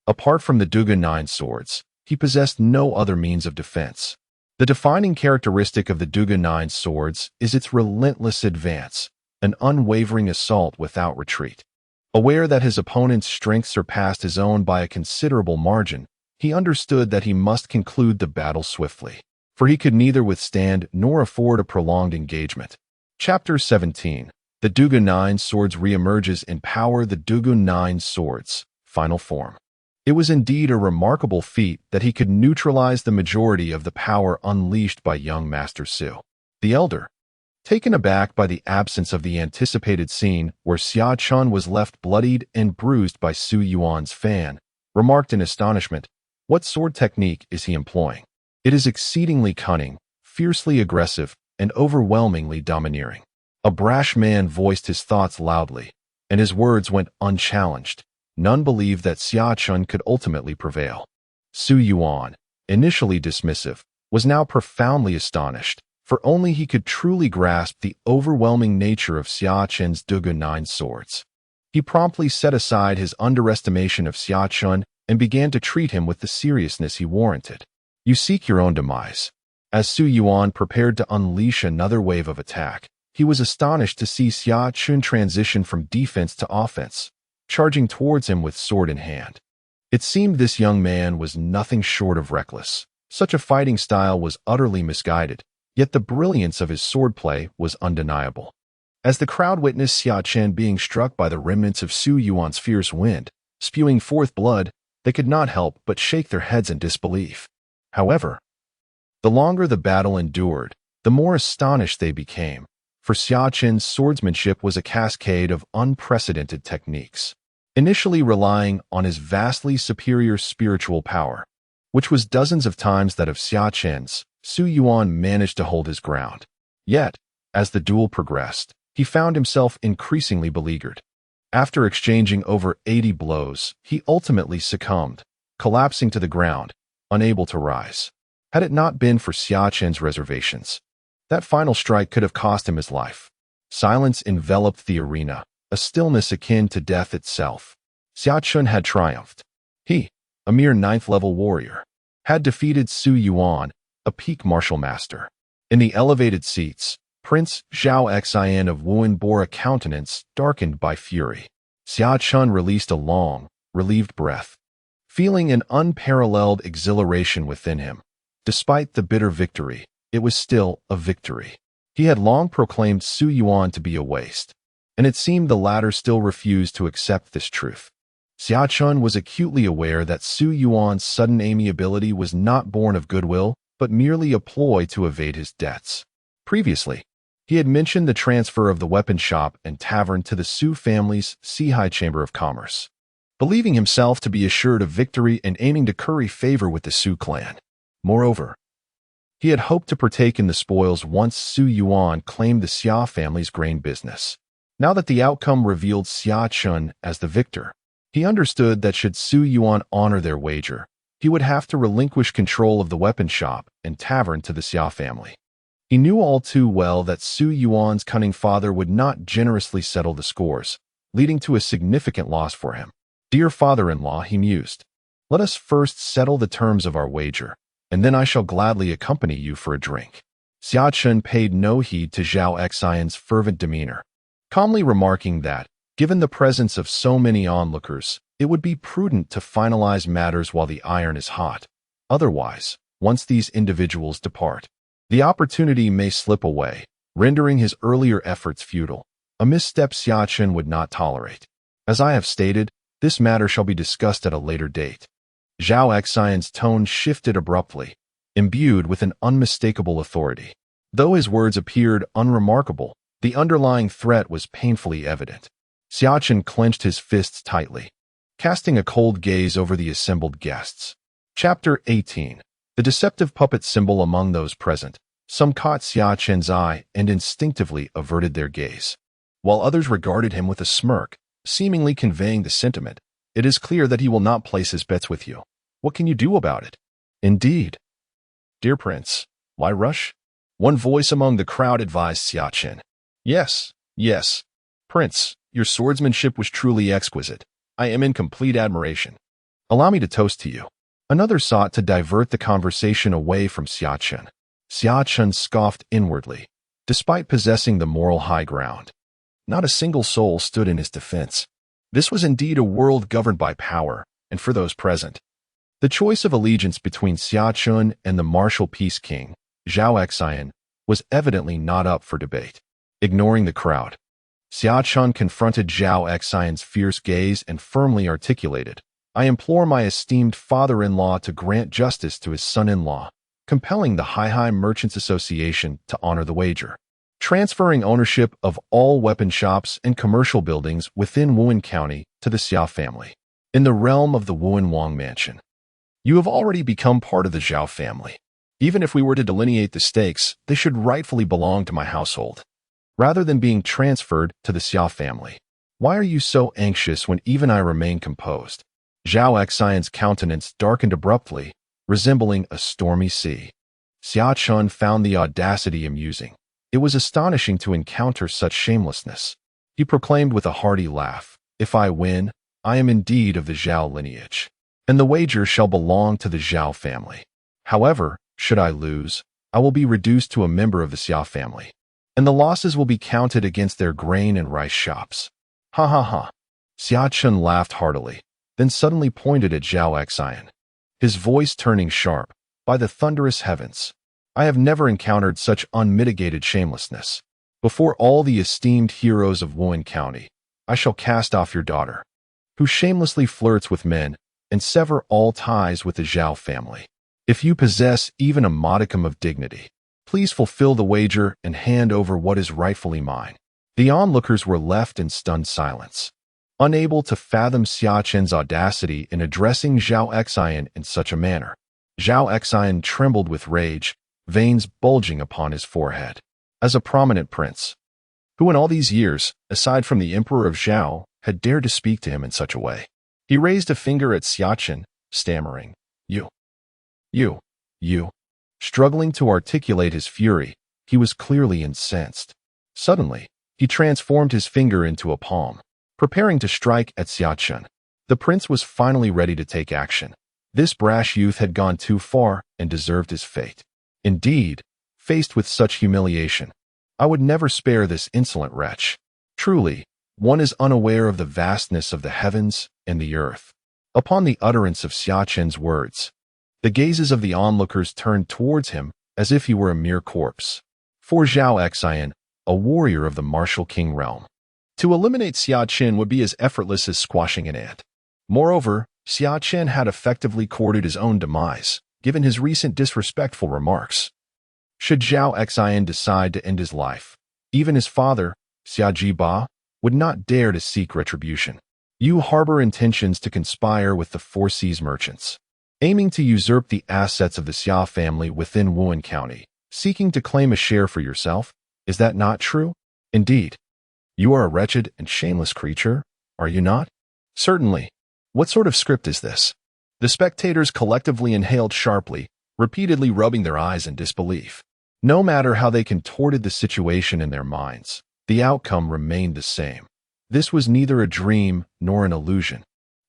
apart from the Dugu Nine Swords, he possessed no other means of defense. The defining characteristic of the Dugu Nine Swords is its relentless advance, an unwavering assault without retreat. Aware that his opponent's strength surpassed his own by a considerable margin, he understood that he must conclude the battle swiftly, for he could neither withstand nor afford a prolonged engagement. Chapter 17. The Dugu Nine Swords reemerges in power. The Dugu Nine Swords, final form. It was indeed a remarkable feat that he could neutralize the majority of the power unleashed by young Master Su. The Elder, taken aback by the absence of the anticipated scene where Xia Chen was left bloodied and bruised by Su Yuan's fan, remarked in astonishment, "What sword technique is he employing? It is exceedingly cunning, fiercely aggressive, and overwhelmingly domineering." A brash man voiced his thoughts loudly, and his words went unchallenged. None believed that Xia Chen could ultimately prevail. Su Yuan, initially dismissive, was now profoundly astonished, for only he could truly grasp the overwhelming nature of Xia Chen's Dugu Nine Swords. He promptly set aside his underestimation of Xia Chen and began to treat him with the seriousness he warranted. "You seek your own demise." As Su Yuan prepared to unleash another wave of attack, he was astonished to see Xia Chen transition from defense to offense, charging towards him with sword in hand. It seemed this young man was nothing short of reckless. Such a fighting style was utterly misguided, Yet the brilliance of his swordplay was undeniable. As the crowd witnessed Xia Chen being struck by the remnants of Su Yuan's fierce wind, spewing forth blood, they could not help but shake their heads in disbelief. However, the longer the battle endured, the more astonished they became, for Xia Chen's swordsmanship was a cascade of unprecedented techniques, initially relying on his vastly superior spiritual power, which was dozens of times that of Xia Chen's. Su Yuan managed to hold his ground. Yet, as the duel progressed, he found himself increasingly beleaguered. After exchanging over 80 blows, he ultimately succumbed, collapsing to the ground, unable to rise. Had it not been for Xia Chen's reservations, that final strike could have cost him his life. Silence enveloped the arena, a stillness akin to death itself. Xia Chen had triumphed. He, a mere 9th-level warrior, had defeated Su Yuan, a peak martial master. In the elevated seats, Prince Zhao Xian of Wuhan bore a countenance darkened by fury. Xia Chen released a long, relieved breath, feeling an unparalleled exhilaration within him. Despite the bitter victory, it was still a victory. He had long proclaimed Su Yuan to be a waste, and it seemed the latter still refused to accept this truth. Xia Chen was acutely aware that Su Yuan's sudden amiability was not born of goodwill, but merely a ploy to evade his debts. Previously, he had mentioned the transfer of the weapon shop and tavern to the Su family's Sihai Chamber of Commerce, believing himself to be assured of victory and aiming to curry favor with the Su clan. Moreover, he had hoped to partake in the spoils once Su Yuan claimed the Xia family's grain business. Now that the outcome revealed Xia Chen as the victor, he understood that should Su Yuan honor their wager, he would have to relinquish control of the weapon shop and tavern to the Xia family. He knew all too well that Su Yuan's cunning father would not generously settle the scores, leading to a significant loss for him. Dear father-in-law, he mused, let us first settle the terms of our wager, and then I shall gladly accompany you for a drink. Xia Chen paid no heed to Zhao Xian's fervent demeanor, calmly remarking that, given the presence of so many onlookers, it would be prudent to finalize matters while the iron is hot. Otherwise, once these individuals depart, the opportunity may slip away, rendering his earlier efforts futile, a misstep Xia Chen would not tolerate. As I have stated, this matter shall be discussed at a later date. Zhao Xian's tone shifted abruptly, imbued with an unmistakable authority. Though his words appeared unremarkable, the underlying threat was painfully evident. Xia Chen clenched his fists tightly, casting a cold gaze over the assembled guests. Chapter 18. The deceptive puppet symbol among those present. Some caught Xia Chen's eye and instinctively averted their gaze, while others regarded him with a smirk, seemingly conveying the sentiment, it is clear that he will not place his bets with you. What can you do about it? Indeed. Dear Prince, why rush? One voice among the crowd advised Xia Chen. Yes, Prince, your swordsmanship was truly exquisite. I am in complete admiration. Allow me to toast to you. Another sought to divert the conversation away from Xia Chen. Xia Chen scoffed inwardly, despite possessing the moral high ground. Not a single soul stood in his defense. This was indeed a world governed by power, and for those present, the choice of allegiance between Xia Chen and the martial peace king, Zhao Xian, was evidently not up for debate. Ignoring the crowd, Xia Chen confronted Zhao Xian's fierce gaze and firmly articulated, I implore my esteemed father-in-law to grant justice to his son-in-law, compelling the Hai Merchants Association to honor the wager, transferring ownership of all weapon shops and commercial buildings within Wuhan County to the Xia family, in the realm of the Wuhan Wang Mansion. You have already become part of the Zhao family. Even if we were to delineate the stakes, they should rightfully belong to my household, rather than being transferred to the Xia family. Why are you so anxious when even I remain composed? Zhao Xian's countenance darkened abruptly, resembling a stormy sea. Xia Chen found the audacity amusing. It was astonishing to encounter such shamelessness. He proclaimed with a hearty laugh, if I win, I am indeed of the Zhao lineage, and the wager shall belong to the Zhao family. However, should I lose, I will be reduced to a member of the Xia family, and the losses will be counted against their grain and rice shops. Ha ha ha. Xia Chen laughed heartily, then suddenly pointed at Zhao Xian, his voice turning sharp. By the thunderous heavens, I have never encountered such unmitigated shamelessness. Before all the esteemed heroes of Wuhan County, I shall cast off your daughter, who shamelessly flirts with men, and sever all ties with the Zhao family. If you possess even a modicum of dignity, please fulfill the wager and hand over what is rightfully mine." The onlookers were left in stunned silence, unable to fathom Xia Chen's audacity in addressing Zhao Xian in such a manner. Zhao Xian trembled with rage, veins bulging upon his forehead. As a prominent prince, who in all these years, aside from the Emperor of Zhao, had dared to speak to him in such a way, he raised a finger at Xia Chen, stammering, You. Struggling to articulate his fury, he was clearly incensed. Suddenly, he transformed his finger into a palm, preparing to strike at Xia Chen. The prince was finally ready to take action. This brash youth had gone too far and deserved his fate. Indeed, faced with such humiliation, I would never spare this insolent wretch. Truly, one is unaware of the vastness of the heavens and the earth. Upon the utterance of Xia Chen's words, the gazes of the onlookers turned towards him as if he were a mere corpse. For Zhao Xian, a warrior of the martial king realm, to eliminate Xia Chen would be as effortless as squashing an ant. Moreover, Xia Chen had effectively courted his own demise, given his recent disrespectful remarks. Should Zhao Xian decide to end his life, even his father, Xia Jiba, would not dare to seek retribution. You harbor intentions to conspire with the Four Seas merchants, aiming to usurp the assets of the Xia family within Wuhan County, seeking to claim a share for yourself. Is that not true? Indeed. You are a wretched and shameless creature, are you not? Certainly. What sort of script is this? The spectators collectively inhaled sharply, repeatedly rubbing their eyes in disbelief. No matter how they contorted the situation in their minds, the outcome remained the same. This was neither a dream nor an illusion,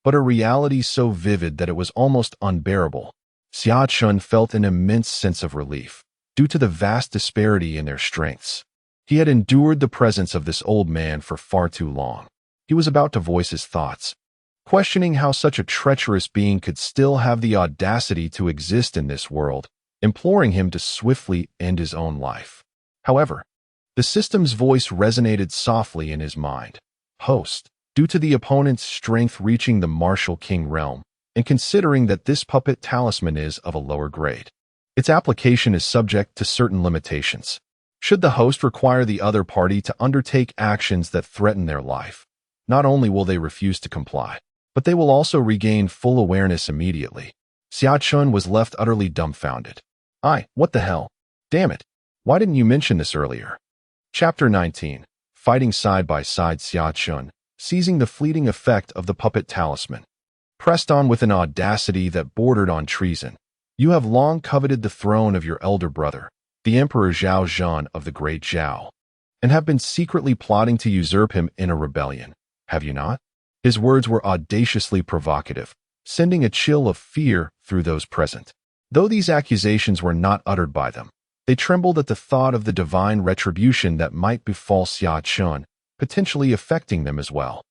but a reality so vivid that it was almost unbearable. Xia Chen felt an immense sense of relief, due to the vast disparity in their strengths. He had endured the presence of this old man for far too long. He was about to voice his thoughts, questioning how such a treacherous being could still have the audacity to exist in this world, imploring him to swiftly end his own life. However, the system's voice resonated softly in his mind. Host, due to the opponent's strength reaching the martial king realm, and considering that this puppet talisman is of a lower grade, its application is subject to certain limitations. Should the host require the other party to undertake actions that threaten their life, not only will they refuse to comply, but they will also regain full awareness immediately. Xia Chen was left utterly dumbfounded. What the hell? Damn it. Why didn't you mention this earlier? Chapter 19. Fighting side by side. Xia Chen, seizing the fleeting effect of the puppet talisman, pressed on with an audacity that bordered on treason. You have long coveted the throne of your elder brother, the Emperor Zhao Zhan of the Great Zhao, and have been secretly plotting to usurp him in a rebellion, have you not? His words were audaciously provocative, sending a chill of fear through those present. Though these accusations were not uttered by them, they trembled at the thought of the divine retribution that might befall Xia Chen, potentially affecting them as well.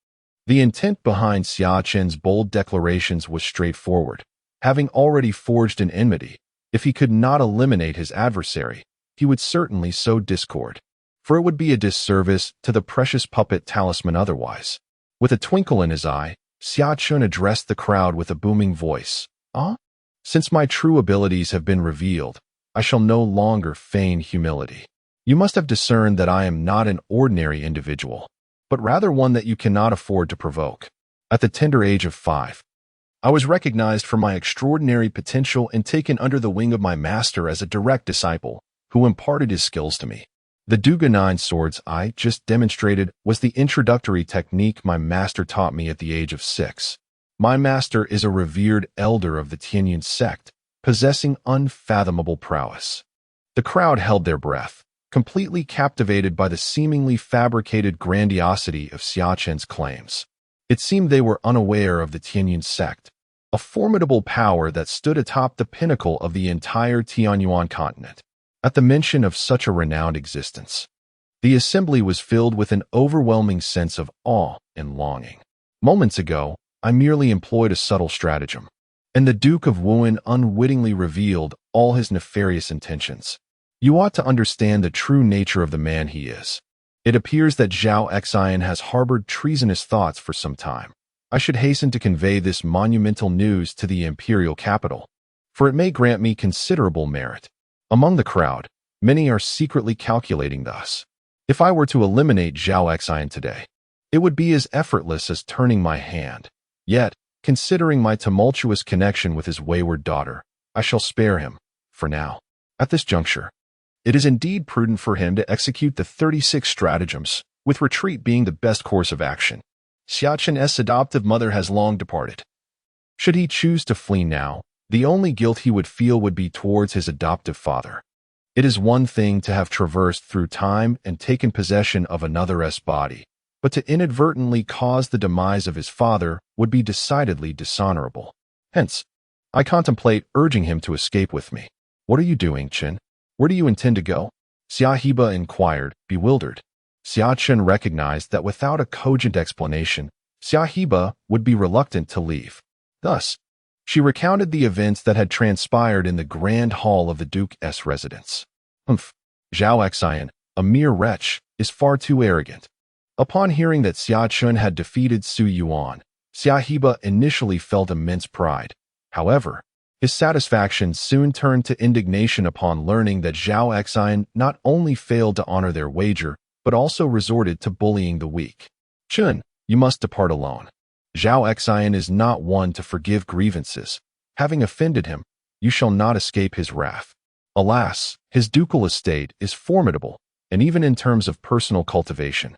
The intent behind Xia Chen's bold declarations was straightforward. Having already forged an enmity, if he could not eliminate his adversary, he would certainly sow discord, for it would be a disservice to the precious puppet talisman otherwise. With a twinkle in his eye, Xia Chen addressed the crowd with a booming voice. Since my true abilities have been revealed, I shall no longer feign humility. You must have discerned that I am not an ordinary individual, but rather one that you cannot afford to provoke. At the tender age of 5, I was recognized for my extraordinary potential and taken under the wing of my master as a direct disciple, who imparted his skills to me. The Dugu Nine Swords I just demonstrated was the introductory technique my master taught me at the age of 6. My master is a revered elder of the Tianyun sect, possessing unfathomable prowess. The crowd held their breath, completely captivated by the seemingly fabricated grandiosity of Xia Chen's claims. It seemed they were unaware of the Tianyun sect, a formidable power that stood atop the pinnacle of the entire Tianyuan continent. At the mention of such a renowned existence, the assembly was filled with an overwhelming sense of awe and longing. Moments ago, I merely employed a subtle stratagem, and the Duke of Wuhan unwittingly revealed all his nefarious intentions. You ought to understand the true nature of the man he is. It appears that Zhao Xian has harbored treasonous thoughts for some time. I should hasten to convey this monumental news to the imperial capital, for it may grant me considerable merit. Among the crowd, many are secretly calculating thus. If I were to eliminate Zhao Xian today, it would be as effortless as turning my hand. Yet, considering my tumultuous connection with his wayward daughter, I shall spare him, for now. At this juncture, it is indeed prudent for him to execute the 36 stratagems, with retreat being the best course of action. Xia Chen's adoptive mother has long departed. Should he choose to flee now, the only guilt he would feel would be towards his adoptive father. It is one thing to have traversed through time and taken possession of another's body, but to inadvertently cause the demise of his father would be decidedly dishonorable. Hence, I contemplate urging him to escape with me. What are you doing, Chen? Where do you intend to go? Xia Heba inquired, bewildered. Xia Chen recognized that without a cogent explanation, Xia Heba would be reluctant to leave. Thus, she recounted the events that had transpired in the grand hall of the Duke's residence. Zhao Xian, a mere wretch, is far too arrogant. Upon hearing that Xia Chen had defeated Su Yuan, Xia Heba initially felt immense pride. However, his satisfaction soon turned to indignation upon learning that Zhao Xian not only failed to honor their wager, but also resorted to bullying the weak. Chen, you must depart alone. Zhao Xian is not one to forgive grievances. Having offended him, you shall not escape his wrath. Alas, his ducal estate is formidable, and even in terms of personal cultivation,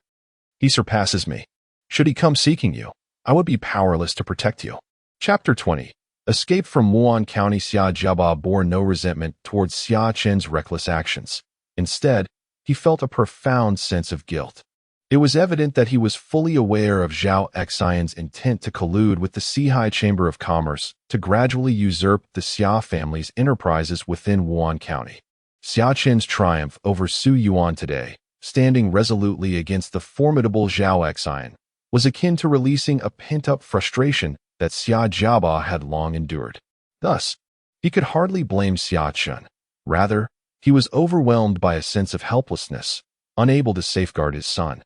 he surpasses me. Should he come seeking you, I would be powerless to protect you. Chapter 20. Escape from Wuan County. Xia Jiaba bore no resentment towards Xia Chen's reckless actions. Instead, he felt a profound sense of guilt. It was evident that he was fully aware of Zhao Xian's intent to collude with the Sihai Chamber of Commerce to gradually usurp the Xia family's enterprises within Wuan County. Xia Chen's triumph over Su Yuan today, standing resolutely against the formidable Zhao Xian, was akin to releasing a pent-up frustration that Xia Jiaba had long endured. Thus, he could hardly blame Xia Chen. Rather, he was overwhelmed by a sense of helplessness, unable to safeguard his son,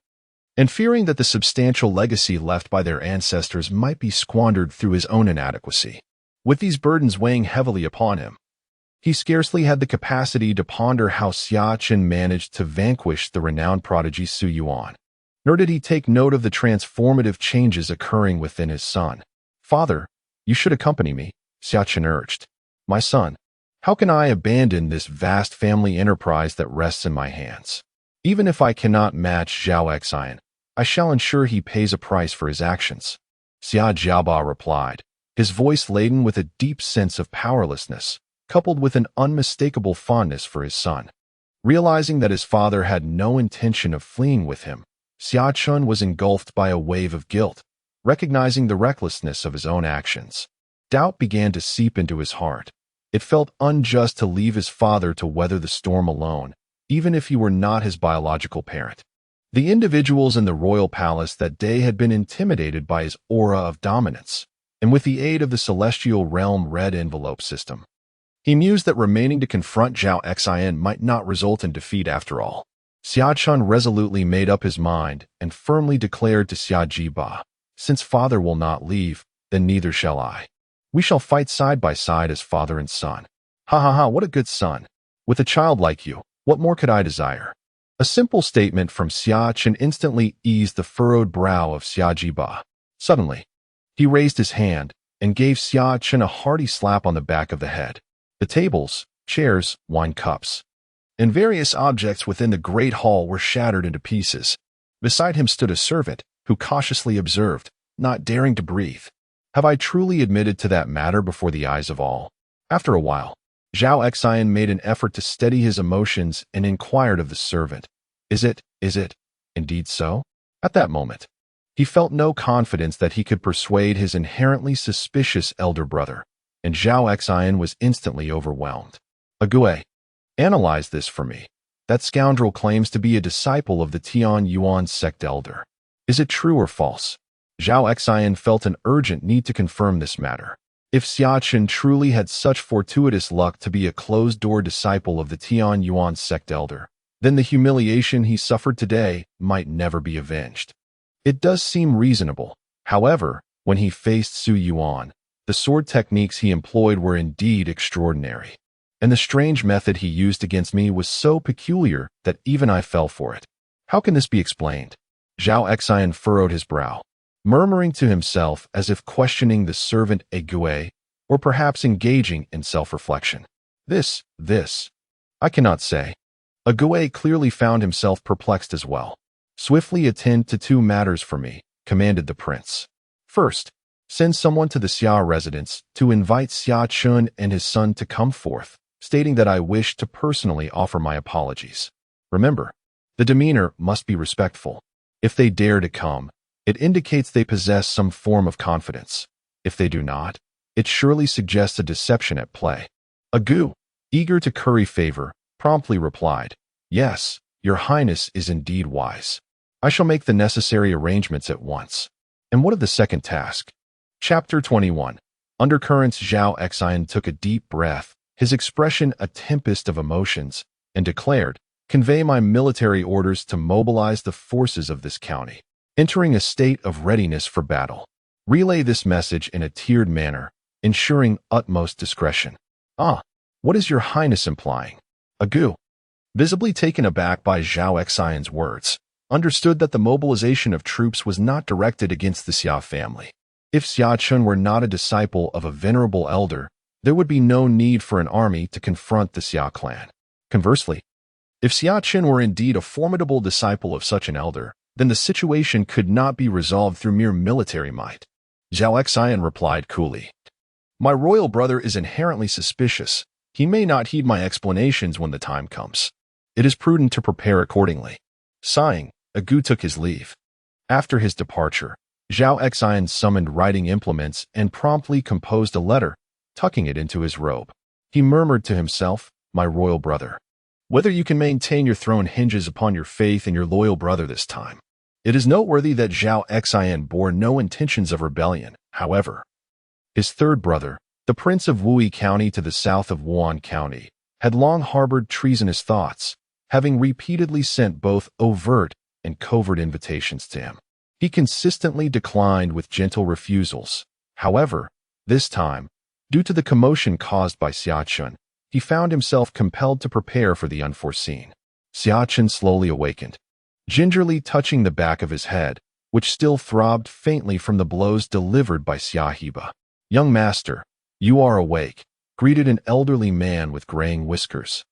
and fearing that the substantial legacy left by their ancestors might be squandered through his own inadequacy. With these burdens weighing heavily upon him, he scarcely had the capacity to ponder how Xia Chen managed to vanquish the renowned prodigy Su Yuan. Nor did he take note of the transformative changes occurring within his son. Father, you should accompany me, Xia Chen urged. My son, how can I abandon this vast family enterprise that rests in my hands? Even if I cannot match Zhao Xian, I shall ensure he pays a price for his actions. Xia Jiaba replied, his voice laden with a deep sense of powerlessness, coupled with an unmistakable fondness for his son. Realizing that his father had no intention of fleeing with him, Xia Chen was engulfed by a wave of guilt. Recognizing the recklessness of his own actions, doubt began to seep into his heart. It felt unjust to leave his father to weather the storm alone, even if he were not his biological parent. The individuals in the royal palace that day had been intimidated by his aura of dominance, and with the aid of the celestial realm red envelope system, he mused that remaining to confront Zhao Xian might not result in defeat after all. Xia Chen resolutely made up his mind and firmly declared to Xia Jiba, since father will not leave, then neither shall I. We shall fight side by side as father and son. Ha ha ha, what a good son. With a child like you, what more could I desire? A simple statement from Xia Chen instantly eased the furrowed brow of Xia Jiba. Suddenly, he raised his hand and gave Xia Chen a hearty slap on the back of the head. The tables, chairs, wine cups, and various objects within the great hall were shattered into pieces. Beside him stood a servant, who cautiously observed, not daring to breathe. Have I truly admitted to that matter before the eyes of all? After a while, Zhao Xian made an effort to steady his emotions and inquired of the servant, Is it indeed so? At that moment, he felt no confidence that he could persuade his inherently suspicious elder brother, and Zhao Xian was instantly overwhelmed. Ague, analyze this for me. That scoundrel claims to be a disciple of the Tian Yuan sect elder. Is it true or false? Zhao Xian felt an urgent need to confirm this matter. If Xia Chen truly had such fortuitous luck to be a closed-door disciple of the Tian Yuan sect elder, then the humiliation he suffered today might never be avenged. It does seem reasonable. However, when he faced Su Yuan, the sword techniques he employed were indeed extraordinary, and the strange method he used against me was so peculiar that even I fell for it. How can this be explained? Zhao Xian furrowed his brow, murmuring to himself as if questioning the servant Egue, or perhaps engaging in self-reflection. This, I cannot say. Egue clearly found himself perplexed as well. Swiftly attend to two matters for me, commanded the prince. First, send someone to the Xia residence to invite Xia Chen and his son to come forth, stating that I wish to personally offer my apologies. Remember, the demeanor must be respectful. If they dare to come, it indicates they possess some form of confidence. If they do not, it surely suggests a deception at play. Agu, eager to curry favor, promptly replied, "Yes, your highness is indeed wise. I shall make the necessary arrangements at once." And what of the second task? Chapter 21. Undercurrents. Zhao Xian took a deep breath, his expression a tempest of emotions, and declared, "Convey my military orders to mobilize the forces of this county, entering a state of readiness for battle. Relay this message in a tiered manner, ensuring utmost discretion." "Ah, what is your highness implying?" Agu, visibly taken aback by Zhao Xian's words, understood that the mobilization of troops was not directed against the Xia family. If Xia Chen were not a disciple of a venerable elder, there would be no need for an army to confront the Xia clan. Conversely, if Xia Chen were indeed a formidable disciple of such an elder, then the situation could not be resolved through mere military might. Zhao Xian replied coolly, "My royal brother is inherently suspicious. He may not heed my explanations when the time comes. It is prudent to prepare accordingly." Sighing, Agu took his leave. After his departure, Zhao Xian summoned writing implements and promptly composed a letter, tucking it into his robe. He murmured to himself, "My royal brother, whether you can maintain your throne hinges upon your faith in your loyal brother this time." It is noteworthy that Zhao Xian bore no intentions of rebellion, however. His third brother, the prince of Wui County to the south of Wuan County, had long harbored treasonous thoughts, having repeatedly sent both overt and covert invitations to him. He consistently declined with gentle refusals. However, this time, due to the commotion caused by Xia Chen, he found himself compelled to prepare for the unforeseen. Xia Chen slowly awakened, gingerly touching the back of his head, which still throbbed faintly from the blows delivered by Xia Heba. "Young master, you are awake," greeted an elderly man with graying whiskers,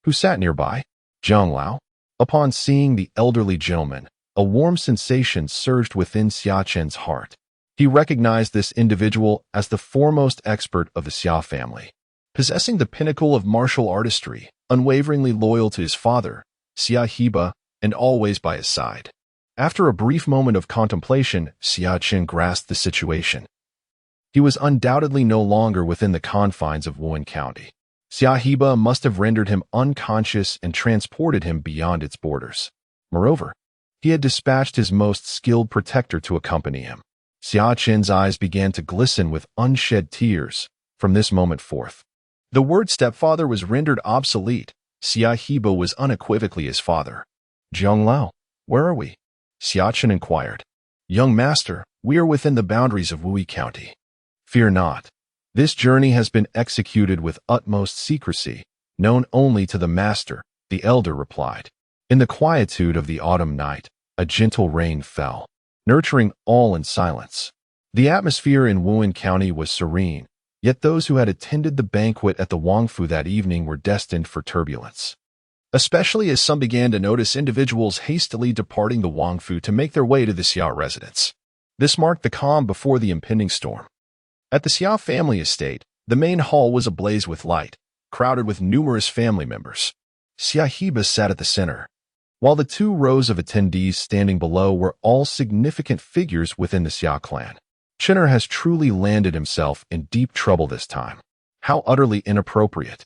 who sat nearby. Zhang Lao. Upon seeing the elderly gentleman, a warm sensation surged within Xia Chen's heart. He recognized this individual as the foremost expert of the Xia family, possessing the pinnacle of martial artistry, unwaveringly loyal to his father, Xia Heba, and always by his side. After a brief moment of contemplation, Xia Chen grasped the situation. He was undoubtedly no longer within the confines of Wuan County. Xia Heba must have rendered him unconscious and transported him beyond its borders. Moreover, he had dispatched his most skilled protector to accompany him. Xia Chen's eyes began to glisten with unshed tears. From this moment forth, the word stepfather was rendered obsolete. Xia Heba was unequivocally his father. "Zhang Lao, where are we?" Xia Chen inquired. "Young master, we are within the boundaries of Wui County." "Fear not. This journey has been executed with utmost secrecy, known only to the master," the elder replied. In the quietude of the autumn night, a gentle rain fell, nurturing all in silence. The atmosphere in Wuan County was serene, yet those who had attended the banquet at the Wangfu that evening were destined for turbulence, especially as some began to notice individuals hastily departing the Wangfu to make their way to the Xia residence. This marked the calm before the impending storm. At the Xia family estate, the main hall was ablaze with light, crowded with numerous family members. Xia Heba sat at the center, while the 2 rows of attendees standing below were all significant figures within the Xia clan. Chenner has truly landed himself in deep trouble this time. How utterly inappropriate.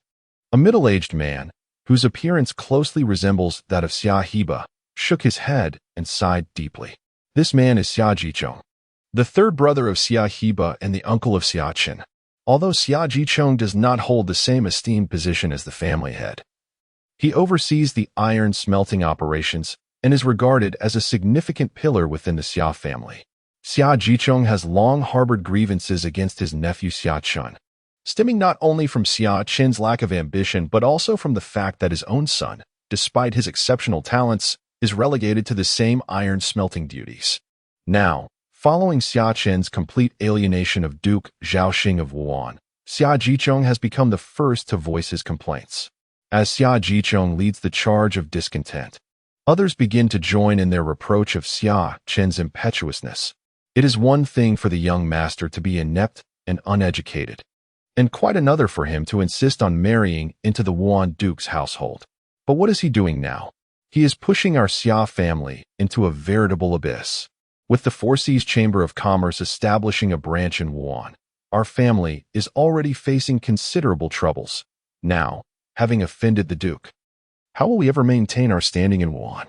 A middle-aged man, whose appearance closely resembles that of Xia Heba, shook his head and sighed deeply. This man is Xia Jichong, the third brother of Xia Heba and the uncle of Xia Chen. although Xia Chen does not hold the same esteemed position as the family head. He oversees the iron smelting operations and is regarded as a significant pillar within the Xia family. Xia Chen has long harbored grievances against his nephew Xia Chen, stemming not only from Xia Chen's lack of ambition but also from the fact that his own son, despite his exceptional talents, is relegated to the same iron smelting duties. Now, following Xia Chen's complete alienation of Duke Zhaoxing of Wuhan, Xia Chen has become the first to voice his complaints. As Xia Chen leads the charge of discontent, others begin to join in their reproach of Xia Chen's impetuousness. It is one thing for the young master to be inept and uneducated, and quite another for him to insist on marrying into the Wuhan Duke's household. But what is he doing now? He is pushing our Xia family into a veritable abyss. With the Four Seas Chamber of Commerce establishing a branch in Wuhan, our family is already facing considerable troubles. Now, having offended the Duke, how will we ever maintain our standing in Wuhan?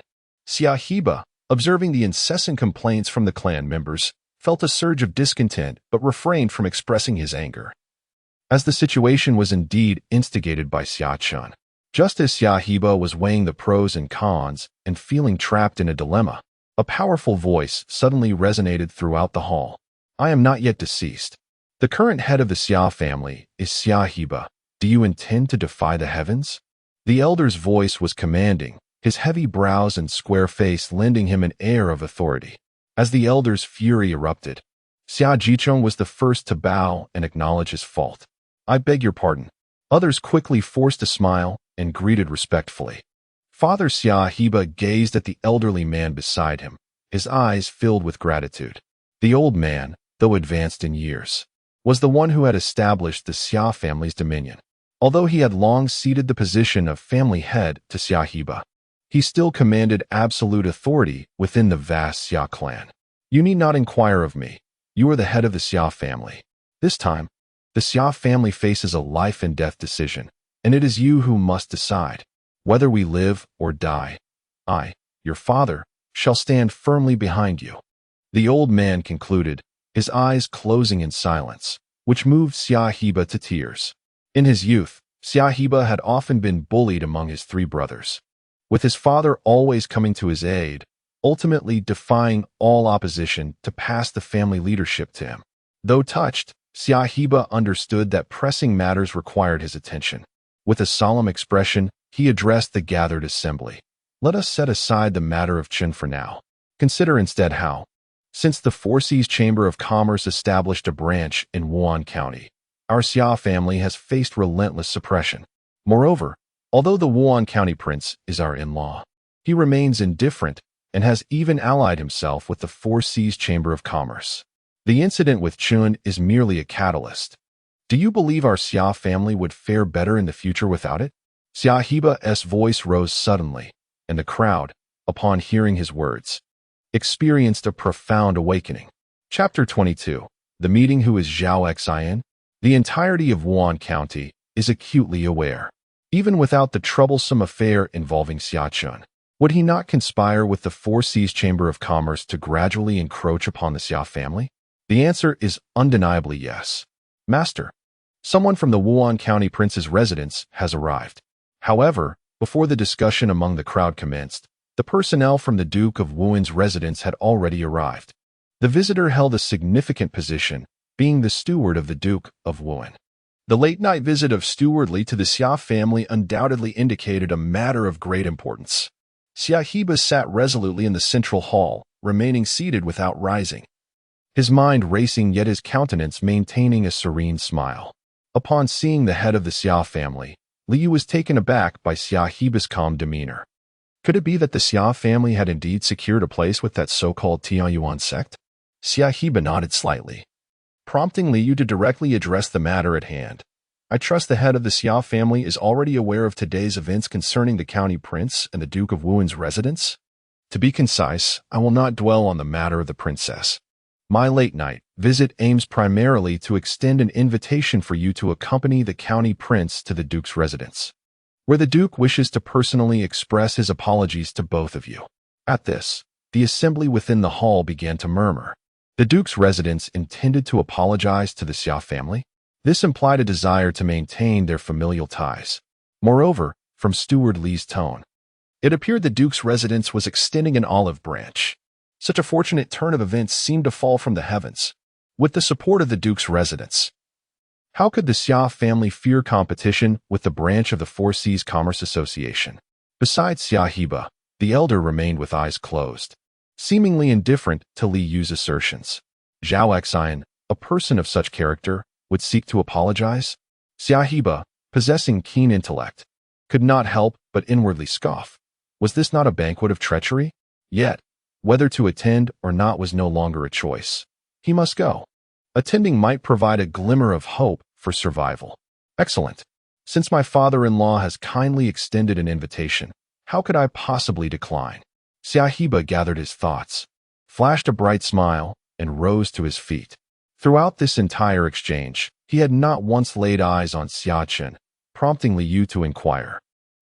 Xia Heba, observing the incessant complaints from the clan members, felt a surge of discontent but refrained from expressing his anger, as the situation was indeed instigated by Xia Chen. Just as Xia Heba was weighing the pros and cons and feeling trapped in a dilemma, a powerful voice suddenly resonated throughout the hall. I am not yet deceased. The current head of the Xia family is Xia Heba. Do you intend to defy the heavens? The elder's voice was commanding, his heavy brows and square face lending him an air of authority. As the elder's fury erupted, Xia Chen was the first to bow and acknowledge his fault. I beg your pardon. Others quickly forced a smile and greeted respectfully. Father Xia Heba gazed at the elderly man beside him, his eyes filled with gratitude. The old man, though advanced in years, was the one who had established the Xia family's dominion. Although he had long ceded the position of family head to Xia Heba, he still commanded absolute authority within the vast Xia clan. You need not inquire of me. You are the head of the Xia family. This time, the Xia family faces a life and death decision, and it is you who must decide. Whether we live or die, I, your father, shall stand firmly behind you. The old man concluded, his eyes closing in silence, which moved Xia Heba to tears. In his youth, Xia Heba had often been bullied among his three brothers, with his father always coming to his aid, ultimately defying all opposition to pass the family leadership to him. Though touched, Xia Heba understood that pressing matters required his attention. With a solemn expression, he addressed the gathered assembly. Let us set aside the matter of Chen for now. Consider instead how, since the Four Seas Chamber of Commerce established a branch in Wuhan County, our Xia family has faced relentless suppression. Moreover, although the Wuhan County Prince is our in-law, he remains indifferent and has even allied himself with the Four Seas Chamber of Commerce. The incident with Chun is merely a catalyst. Do you believe our Xia family would fare better in the future without it? Xia Heba's voice rose suddenly, and the crowd, upon hearing his words, experienced a profound awakening. Chapter 22. The meeting. Who is Zhao Xian? The entirety of Wuhan County is acutely aware. Even without the troublesome affair involving Xia Chen, would he not conspire with the Four Seas Chamber of Commerce to gradually encroach upon the Xia family? The answer is undeniably yes. Master, someone from the Wuhan County Prince's residence has arrived. However, before the discussion among the crowd commenced, the personnel from the Duke of Wuhan's residence had already arrived. The visitor held a significant position, being the steward of the Duke of Wuhan. The late-night visit of stewardly to the Xia family undoubtedly indicated a matter of great importance. Xia Heba sat resolutely in the central hall, remaining seated without rising, his mind racing yet his countenance maintaining a serene smile. Upon seeing the head of the Xia family, Liu was taken aback by Xia Heba's calm demeanor. Could it be that the Xia family had indeed secured a place with that so-called Tianyuan sect? Xia Heba nodded slightly, prompting Liu to directly address the matter at hand. I trust the head of the Xia family is already aware of today's events concerning the county prince and the Duke of Wuhan's residence. To be concise, I will not dwell on the matter of the princess. My late-night visit aims primarily to extend an invitation for you to accompany the county prince to the Duke's residence, where the Duke wishes to personally express his apologies to both of you. At this, the assembly within the hall began to murmur. The Duke's residence intended to apologize to the Xia family? This implied a desire to maintain their familial ties. Moreover, from Steward Li's tone, it appeared the Duke's residence was extending an olive branch. Such a fortunate turn of events seemed to fall from the heavens. With the support of the Duke's residence, how could the Xia family fear competition with the branch of the Four Seas Commerce Association? Besides Xia Heba, the elder remained with eyes closed, seemingly indifferent to Li Yu's assertions. Zhao Xian, a person of such character, would seek to apologize? Xia Heba, possessing keen intellect, could not help but inwardly scoff. Was this not a banquet of treachery? Yet, whether to attend or not was no longer a choice. He must go. Attending might provide a glimmer of hope for survival. Excellent. Since my father-in-law has kindly extended an invitation, how could I possibly decline? Xia Heba gathered his thoughts, flashed a bright smile, and rose to his feet. Throughout this entire exchange, he had not once laid eyes on Xia Chen, prompting Li Yu to inquire.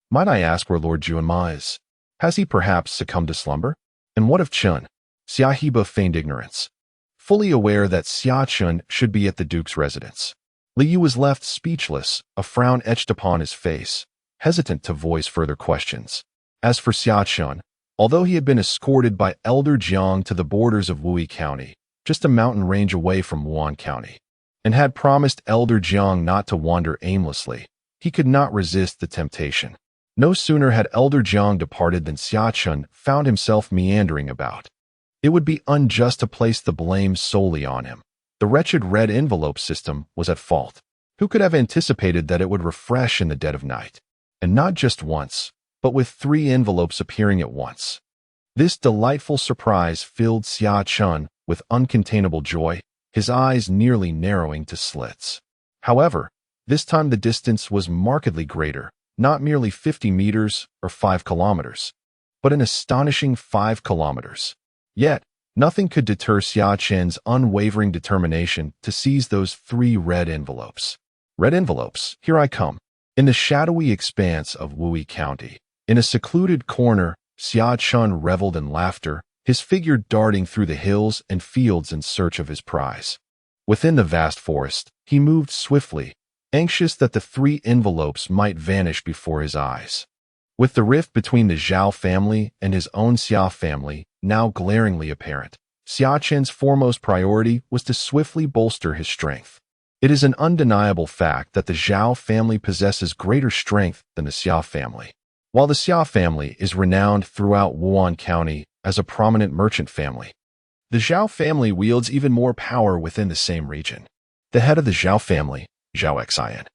Might I ask where Lord Juanma is? Has he perhaps succumbed to slumber? And what of Chen? Xia Heba feigned ignorance, fully aware that Xia Chen should be at the Duke's residence. Li Yu was left speechless, a frown etched upon his face, hesitant to voice further questions. As for Xia Chen, although he had been escorted by Elder Jiang to the borders of Wui County, just a mountain range away from Wuan County, and had promised Elder Jiang not to wander aimlessly, he could not resist the temptation. No sooner had Elder Jiang departed than Xia Chen found himself meandering about. It would be unjust to place the blame solely on him. The wretched red envelope system was at fault. Who could have anticipated that it would refresh in the dead of night? And not just once, but with 3 envelopes appearing at once. This delightful surprise filled Xia Chen with uncontainable joy, his eyes nearly narrowing to slits. However, this time the distance was markedly greater, not merely 50 meters or 5 kilometers, but an astonishing 5 kilometers. Yet, nothing could deter Xia Chen's unwavering determination to seize those 3 red envelopes. Red envelopes, here I come. In the shadowy expanse of Wui County, in a secluded corner, Xia Chen reveled in laughter, his figure darting through the hills and fields in search of his prize. Within the vast forest, he moved swiftly, anxious that the 3 envelopes might vanish before his eyes. With the rift between the Zhao family and his own Xia family now glaringly apparent, Xia Chen's foremost priority was to swiftly bolster his strength. It is an undeniable fact that the Zhao family possesses greater strength than the Xia family. While the Xia family is renowned throughout Wuan County as a prominent merchant family, the Zhao family wields even more power within the same region. The head of the Zhao family, Zhao Xian,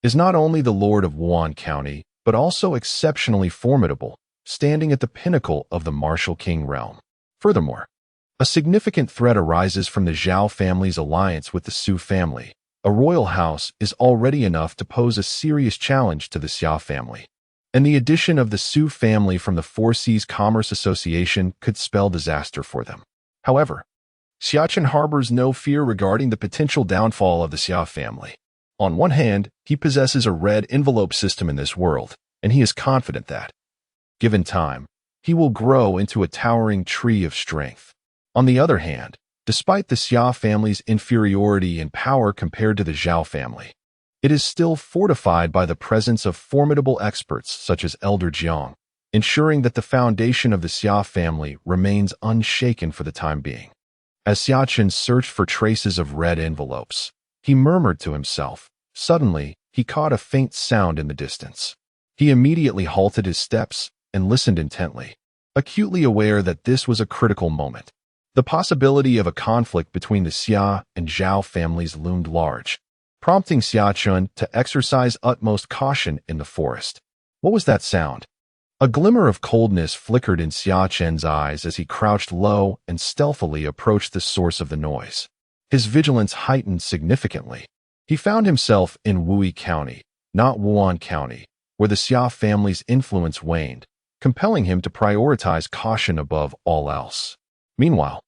is not only the lord of Wuan County, but also exceptionally formidable, standing at the pinnacle of the martial king realm. Furthermore, a significant threat arises from the Zhao family's alliance with the Su family. A royal house is already enough to pose a serious challenge to the Xia family, and the addition of the Su family from the Four Seas Commerce Association could spell disaster for them. However, Xia Chen harbors no fear regarding the potential downfall of the Xia family. On one hand, he possesses a red envelope system in this world, and he is confident that, given time, he will grow into a towering tree of strength. On the other hand, despite the Xia family's inferiority in power compared to the Zhao family, it is still fortified by the presence of formidable experts such as Elder Jiang, ensuring that the foundation of the Xia family remains unshaken for the time being. As Xia Chen searched for traces of red envelopes, he murmured to himself. Suddenly, he caught a faint sound in the distance. He immediately halted his steps and listened intently, acutely aware that this was a critical moment. The possibility of a conflict between the Xia and Zhao families loomed large, prompting Xia Chen to exercise utmost caution in the forest. What was that sound? A glimmer of coldness flickered in Xia Chen's eyes as he crouched low and stealthily approached the source of the noise. His vigilance heightened significantly. He found himself in Wui County, not Wuan County, where the Xia family's influence waned, compelling him to prioritize caution above all else. Meanwhile,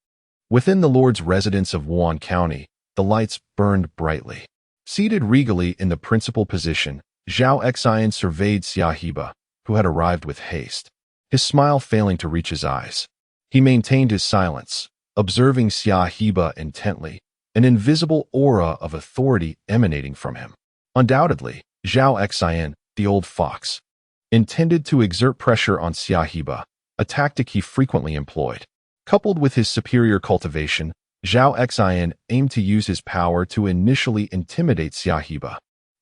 within the Lord's residence of Wuan County, the lights burned brightly. Seated regally in the principal position, Zhao Xian surveyed Xia Heba, who had arrived with haste, his smile failing to reach his eyes. He maintained his silence, observing Xia Heba intently, an invisible aura of authority emanating from him. Undoubtedly, Zhao Xian, the old fox, intended to exert pressure on Xia He, a tactic he frequently employed. Coupled with his superior cultivation, Zhao Xian aimed to use his power to initially intimidate Xia He.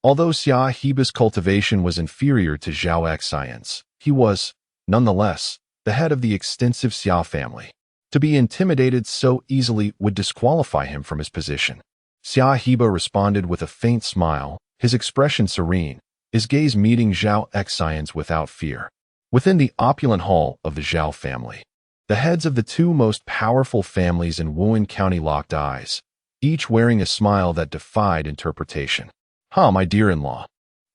Although Xia He's cultivation was inferior to Zhao Xian's, he was, nonetheless, the head of the extensive Xia family. To be intimidated so easily would disqualify him from his position. Xia He responded with a faint smile, his expression serene, his gaze meeting Zhao Xian's without fear. Within the opulent hall of the Zhao family, the heads of the two most powerful families in Wuhan County locked eyes, each wearing a smile that defied interpretation. My dear-in-law.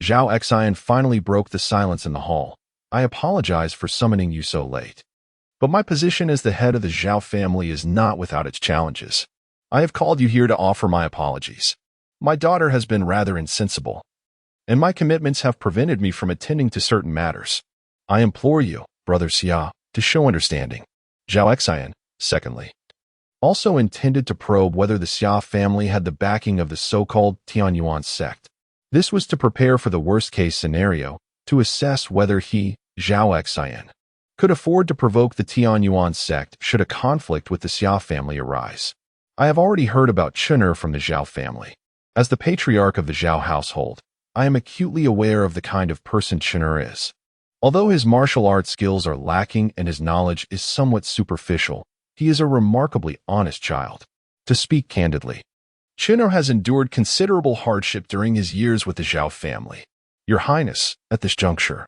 Zhao Xian finally broke the silence in the hall. I apologize for summoning you so late. But my position as the head of the Zhao family is not without its challenges. I have called you here to offer my apologies. My daughter has been rather insensible, and my commitments have prevented me from attending to certain matters. I implore you, Brother Xia, to show understanding. Zhao Xian, secondly, also intended to probe whether the Xia family had the backing of the so-called Tianyuan sect. This was to prepare for the worst-case scenario, to assess whether he, Zhao Xian, could afford to provoke the Tianyuan sect should a conflict with the Xia family arise. I have already heard about Chun'er from the Zhao family. As the patriarch of the Zhao household, I am acutely aware of the kind of person Chun'er is. Although his martial arts skills are lacking and his knowledge is somewhat superficial, he is a remarkably honest child. To speak candidly, Chun'er has endured considerable hardship during his years with the Zhao family. Your Highness, at this juncture,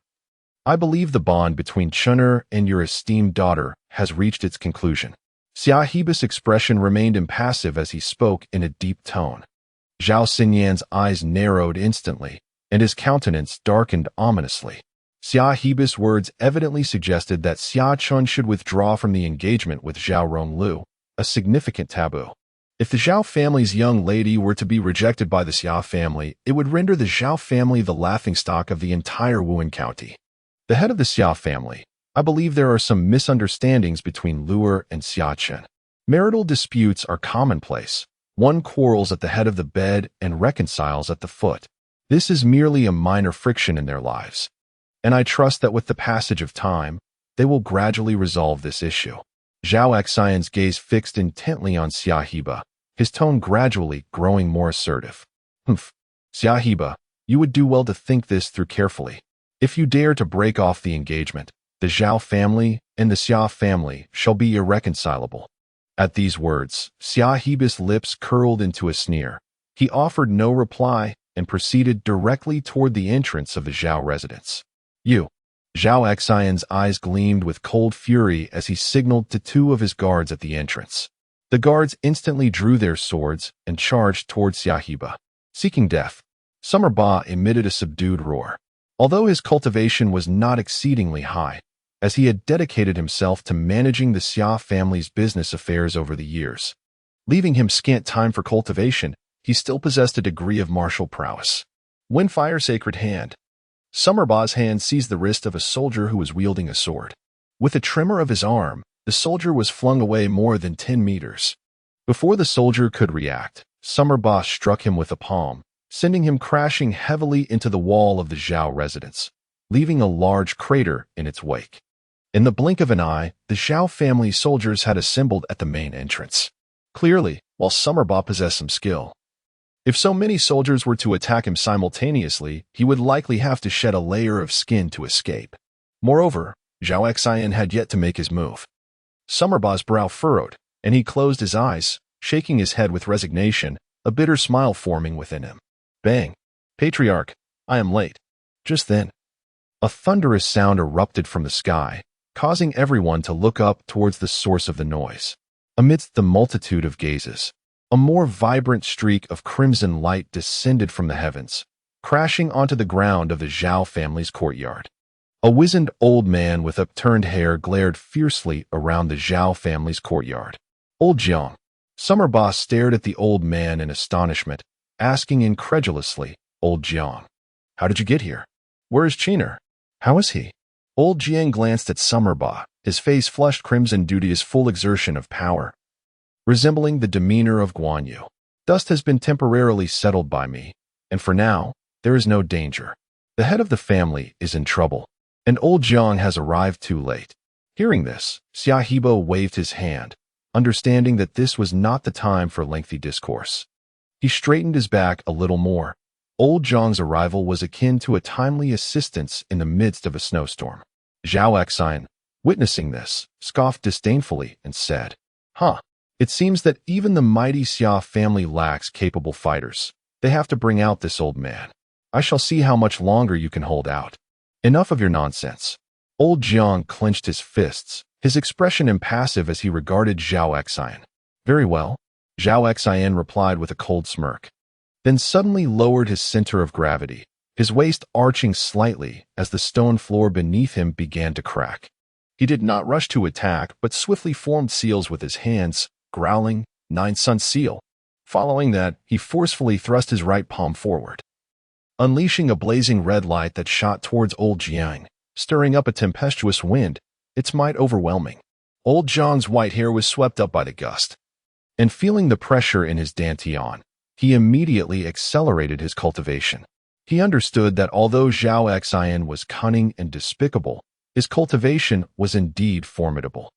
I believe the bond between Chun'er and your esteemed daughter has reached its conclusion. Xia He's expression remained impassive as he spoke in a deep tone. Zhao Xinyan's eyes narrowed instantly, and his countenance darkened ominously. Xia He's words evidently suggested that Xia Chen should withdraw from the engagement with Zhao Ronglu, a significant taboo. If the Zhao family's young lady were to be rejected by the Xia family, it would render the Zhao family the laughingstock of the entire Wuhan County. The head of the Xia family, I believe there are some misunderstandings between Luer and Xia Chen. Marital disputes are commonplace. One quarrels at the head of the bed and reconciles at the foot. This is merely a minor friction in their lives, and I trust that with the passage of time, they will gradually resolve this issue. Zhao Xian's gaze fixed intently on Xia He, his tone gradually growing more assertive. Xia He, you would do well to think this through carefully. If you dare to break off the engagement, the Zhao family and the Xia family shall be irreconcilable. At these words, Xia He's lips curled into a sneer. He offered no reply and proceeded directly toward the entrance of the Zhao residence. You. Zhao Xian's eyes gleamed with cold fury as he signaled to two of his guards at the entrance. The guards instantly drew their swords and charged toward Xia He. Seeking death, Summer Ba emitted a subdued roar. Although his cultivation was not exceedingly high, as he had dedicated himself to managing the Xia family's business affairs over the years, leaving him scant time for cultivation, he still possessed a degree of martial prowess. Windfire Sacred Hand. Summer Ba's hand seized the wrist of a soldier who was wielding a sword. With a tremor of his arm, the soldier was flung away more than 10 meters. Before the soldier could react, Summer Ba struck him with a palm, sending him crashing heavily into the wall of the Zhao residence, leaving a large crater in its wake. In the blink of an eye, the Zhao family soldiers had assembled at the main entrance. Clearly, while Summer Ba possessed some skill, if so many soldiers were to attack him simultaneously, he would likely have to shed a layer of skin to escape. Moreover, Zhao Xian had yet to make his move. Summer Ba's brow furrowed, and he closed his eyes, shaking his head with resignation, a bitter smile forming within him. Bang! Patriarch, I am late. Just then, a thunderous sound erupted from the sky, causing everyone to look up towards the source of the noise. Amidst the multitude of gazes, a more vibrant streak of crimson light descended from the heavens, crashing onto the ground of the Zhao family's courtyard. A wizened old man with upturned hair glared fiercely around the Zhao family's courtyard. Old Jiang. Summer Ba stared at the old man in astonishment, asking incredulously, Old Jiang, how did you get here? Where is Chiner? How is he? Old Jiang glanced at Summer Ba, his face flushed crimson due to his full exertion of power, resembling the demeanor of Guan Yu. Dust has been temporarily settled by me, and for now, there is no danger. The head of the family is in trouble, and old Jiang has arrived too late. Hearing this, Xia Hiba waved his hand, understanding that this was not the time for lengthy discourse. He straightened his back a little more. Old Jiang's arrival was akin to a timely assistance in the midst of a snowstorm. Zhao Xian, witnessing this, scoffed disdainfully and said, "Huh, it seems that even the mighty Xia family lacks capable fighters. They have to bring out this old man. I shall see how much longer you can hold out. Enough of your nonsense." Old Jiang clenched his fists, his expression impassive as he regarded Zhao Xian. "Very well," Zhao Xian replied with a cold smirk, then suddenly lowered his center of gravity, his waist arching slightly as the stone floor beneath him began to crack. He did not rush to attack, but swiftly formed seals with his hands, growling, "Nine Sun Seal." Following that, he forcefully thrust his right palm forward, unleashing a blazing red light that shot towards Old Jiang, stirring up a tempestuous wind, its might overwhelming. Old Jiang's white hair was swept up by the gust, and feeling the pressure in his dantian, he immediately accelerated his cultivation. He understood that although Zhao Xian was cunning and despicable, his cultivation was indeed formidable.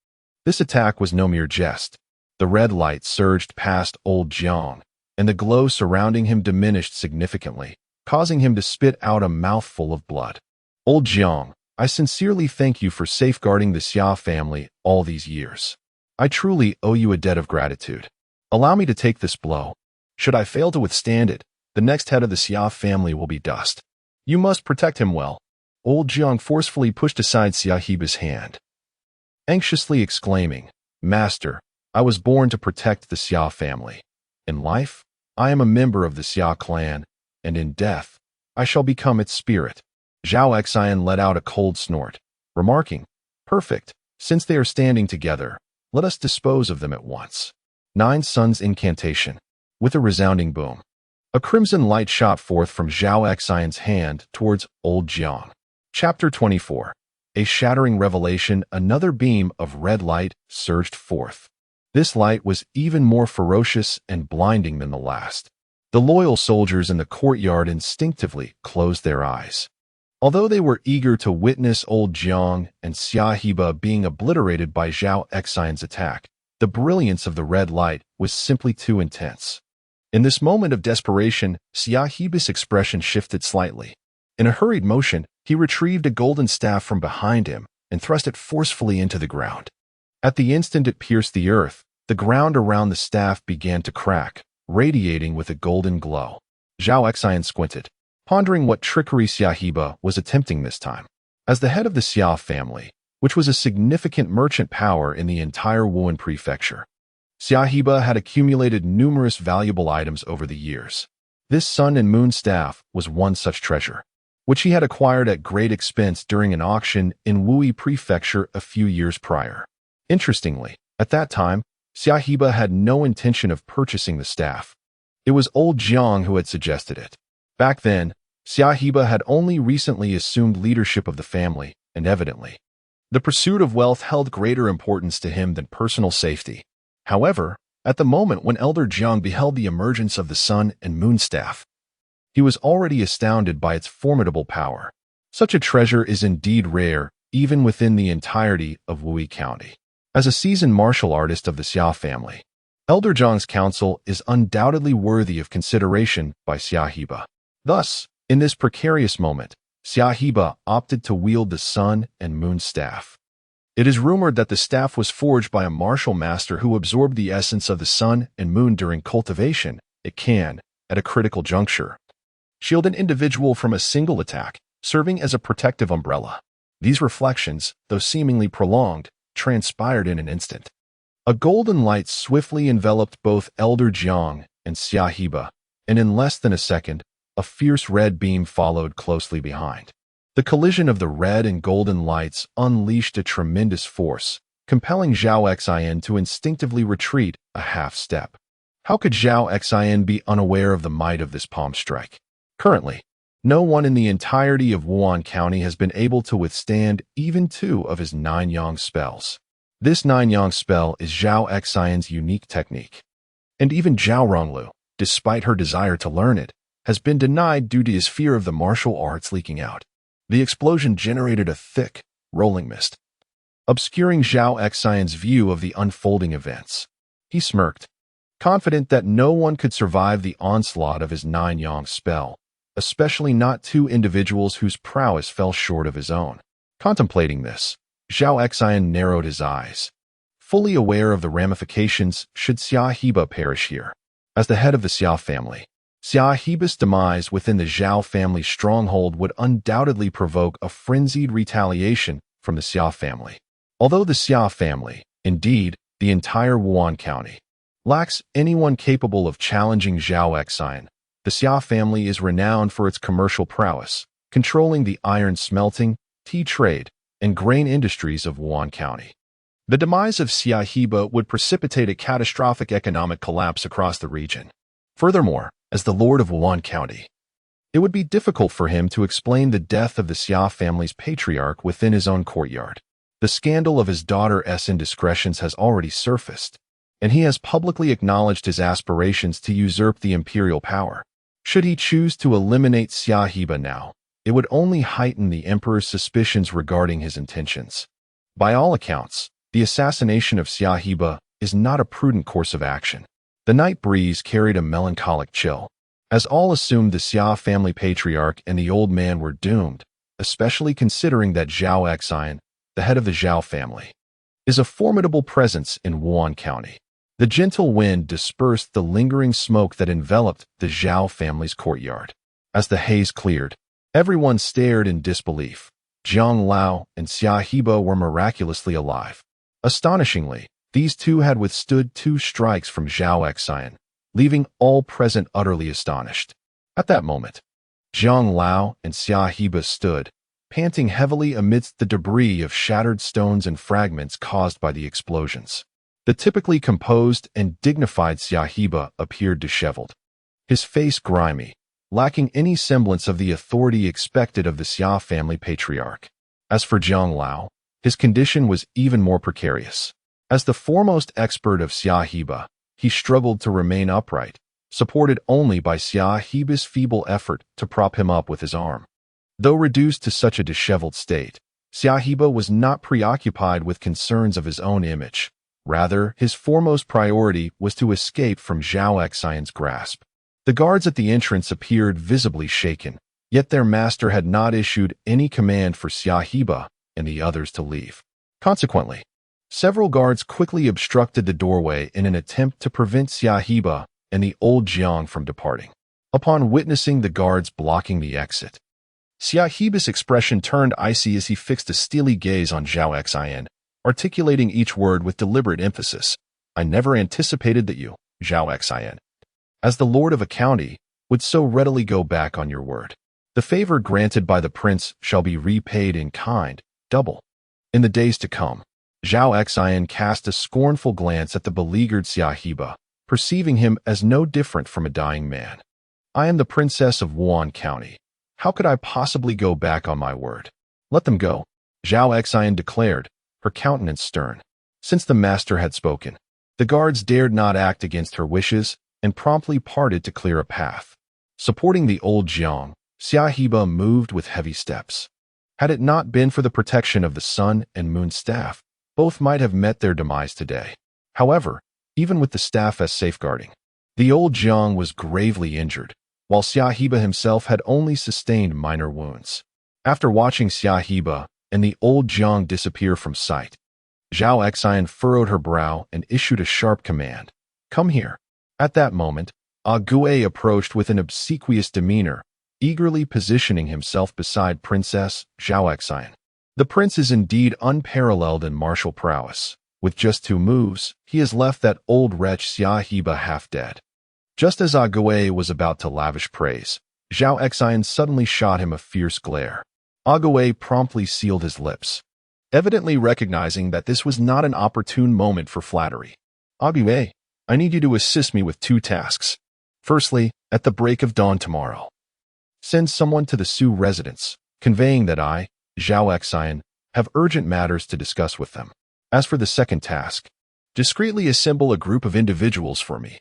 This attack was no mere jest. The red light surged past Old Jiang, and the glow surrounding him diminished significantly, causing him to spit out a mouthful of blood. "Old Jiang, I sincerely thank you for safeguarding the Xia family all these years. I truly owe you a debt of gratitude. Allow me to take this blow. Should I fail to withstand it, the next head of the Xia family will be dust. You must protect him well." Old Jiang forcefully pushed aside Xia Hiba's hand, anxiously exclaiming, "Master, I was born to protect the Xia family. In life, I am a member of the Xia clan, and in death, I shall become its spirit." Zhao Xian let out a cold snort, remarking, "Perfect. Since they are standing together, let us dispose of them at once." Nine Suns Incantation. With a resounding boom, a crimson light shot forth from Zhao Xian's hand towards Old Jiang. Chapter 24. A shattering revelation. Another beam of red light surged forth. This light was even more ferocious and blinding than the last. The loyal soldiers in the courtyard instinctively closed their eyes. Although they were eager to witness Old Jiang and Xia Hiba being obliterated by Zhao Xian's attack, the brilliance of the red light was simply too intense. In this moment of desperation, Xia Hiba's expression shifted slightly. In a hurried motion, he retrieved a golden staff from behind him and thrust it forcefully into the ground. At the instant it pierced the earth, the ground around the staff began to crack, radiating with a golden glow. Zhao Xian squinted, pondering what trickery Xia Hiba was attempting this time. As the head of the Xia family, which was a significant merchant power in the entire Wuhan prefecture, Xia Hiba had accumulated numerous valuable items over the years. This sun and moon staff was one such treasure, which he had acquired at great expense during an auction in Wuyi prefecture a few years prior. Interestingly, at that time, Xia Hiba had no intention of purchasing the staff. It was Old Jiang who had suggested it. Back then, Xia Hiba had only recently assumed leadership of the family, and evidently, the pursuit of wealth held greater importance to him than personal safety. However, at the moment when Elder Jiang beheld the emergence of the sun and moon staff, he was already astounded by its formidable power. Such a treasure is indeed rare, even within the entirety of Wuyi County. As a seasoned martial artist of the Xia family, Elder Jiang's counsel is undoubtedly worthy of consideration by Xia Hiba. Thus, in this precarious moment, Xia Hiba opted to wield the sun and moon staff. It is rumored that the staff was forged by a martial master who absorbed the essence of the sun and moon during cultivation. It can, at a critical juncture, shield an individual from a single attack, serving as a protective umbrella. These reflections, though seemingly prolonged, transpired in an instant. A golden light swiftly enveloped both Elder Jiang and Xia Hiba, and in less than a second, a fierce red beam followed closely behind. The collision of the red and golden lights unleashed a tremendous force, compelling Zhao Xian to instinctively retreat a half step. How could Zhao Xian be unaware of the might of this palm strike? Currently, no one in the entirety of Wuhan County has been able to withstand even 2 of his 9 yang spells. This 9 yang spell is Zhao Xian's unique technique, and even Zhao Ronglu, despite her desire to learn it, has been denied due to his fear of the martial arts leaking out. The explosion generated a thick, rolling mist, obscuring Zhao Xian's view of the unfolding events. He smirked, confident that no one could survive the onslaught of his nine-yang spell, especially not two individuals whose prowess fell short of his own. Contemplating this, Zhao Xian narrowed his eyes, fully aware of the ramifications should Xia Heba perish here. As the head of the Xia family, Xia Heba's demise within the Zhao family stronghold would undoubtedly provoke a frenzied retaliation from the Xia family. Although the Xia family, indeed, the entire Wuan County, lacks anyone capable of challenging Zhao Xian, the Xia family is renowned for its commercial prowess, controlling the iron smelting, tea trade, and grain industries of Wuan County. The demise of Xia Heba would precipitate a catastrophic economic collapse across the region. Furthermore, as the Lord of Wuan County, it would be difficult for him to explain the death of the Xia family's patriarch within his own courtyard. The scandal of his daughter's indiscretions has already surfaced, and he has publicly acknowledged his aspirations to usurp the imperial power. Should he choose to eliminate Xia Heba now, it would only heighten the emperor's suspicions regarding his intentions. By all accounts, the assassination of Xia Heba is not a prudent course of action. The night breeze carried a melancholic chill, as all assumed the Xia family patriarch and the old man were doomed, especially considering that Zhao Xian, the head of the Zhao family, is a formidable presence in Wuan County. The gentle wind dispersed the lingering smoke that enveloped the Zhao family's courtyard. As the haze cleared, everyone stared in disbelief. Jiang Lao and Xia Heba were miraculously alive. Astonishingly, these two had withstood 2 strikes from Zhao Xian, leaving all present utterly astonished. At that moment, Jiang Lao and Xia Heba stood, panting heavily amidst the debris of shattered stones and fragments caused by the explosions. The typically composed and dignified Xia Heba appeared disheveled, his face grimy, lacking any semblance of the authority expected of the Xia family patriarch. As for Jiang Lao, his condition was even more precarious. As the foremost expert of Xia Heba, he struggled to remain upright, supported only by Xia Heba's feeble effort to prop him up with his arm. Though reduced to such a disheveled state, Xia Heba was not preoccupied with concerns of his own image. Rather, his foremost priority was to escape from Zhao Xian's grasp. The guards at the entrance appeared visibly shaken, yet their master had not issued any command for Xia Heba and the others to leave. Consequently, several guards quickly obstructed the doorway in an attempt to prevent Xia Heba and the old Jiang from departing. Upon witnessing the guards blocking the exit, Xia Heba's expression turned icy as he fixed a steely gaze on Zhao Xian, articulating each word with deliberate emphasis. "I never anticipated that you, Zhao Xian, as the lord of a county, would so readily go back on your word. The favor granted by the prince shall be repaid in kind, double, in the days to come." Zhao Xian cast a scornful glance at the beleaguered Xia Heba, perceiving him as no different from a dying man. "I am the princess of Wuan County. How could I possibly go back on my word? Let them go," Zhao Xian declared, her countenance stern. Since the master had spoken, the guards dared not act against her wishes and promptly parted to clear a path. Supporting the old Jiang, Xia Heba moved with heavy steps. Had it not been for the protection of the sun and moon staff, both might have met their demise today. However, even with the staff as safeguarding, the old Jiang was gravely injured, while Xia Heba himself had only sustained minor wounds. After watching Xia Heba and the old Jiang disappear from sight, Zhao Xian furrowed her brow and issued a sharp command. "Come here." At that moment, Gue approached with an obsequious demeanor, eagerly positioning himself beside Princess Zhao Xian. The prince is indeed unparalleled in martial prowess. With just 2 moves, he has left that old wretch Xia Heba half dead. Just as Gue was about to lavish praise, Zhao Xian suddenly shot him a fierce glare. Gue promptly sealed his lips, evidently recognizing that this was not an opportune moment for flattery. "Gue, I need you to assist me with 2 tasks. Firstly, at the break of dawn tomorrow, send someone to the Su residence, conveying that I, Zhao Xian, have urgent matters to discuss with them. As for the second task, discreetly assemble a group of individuals for me.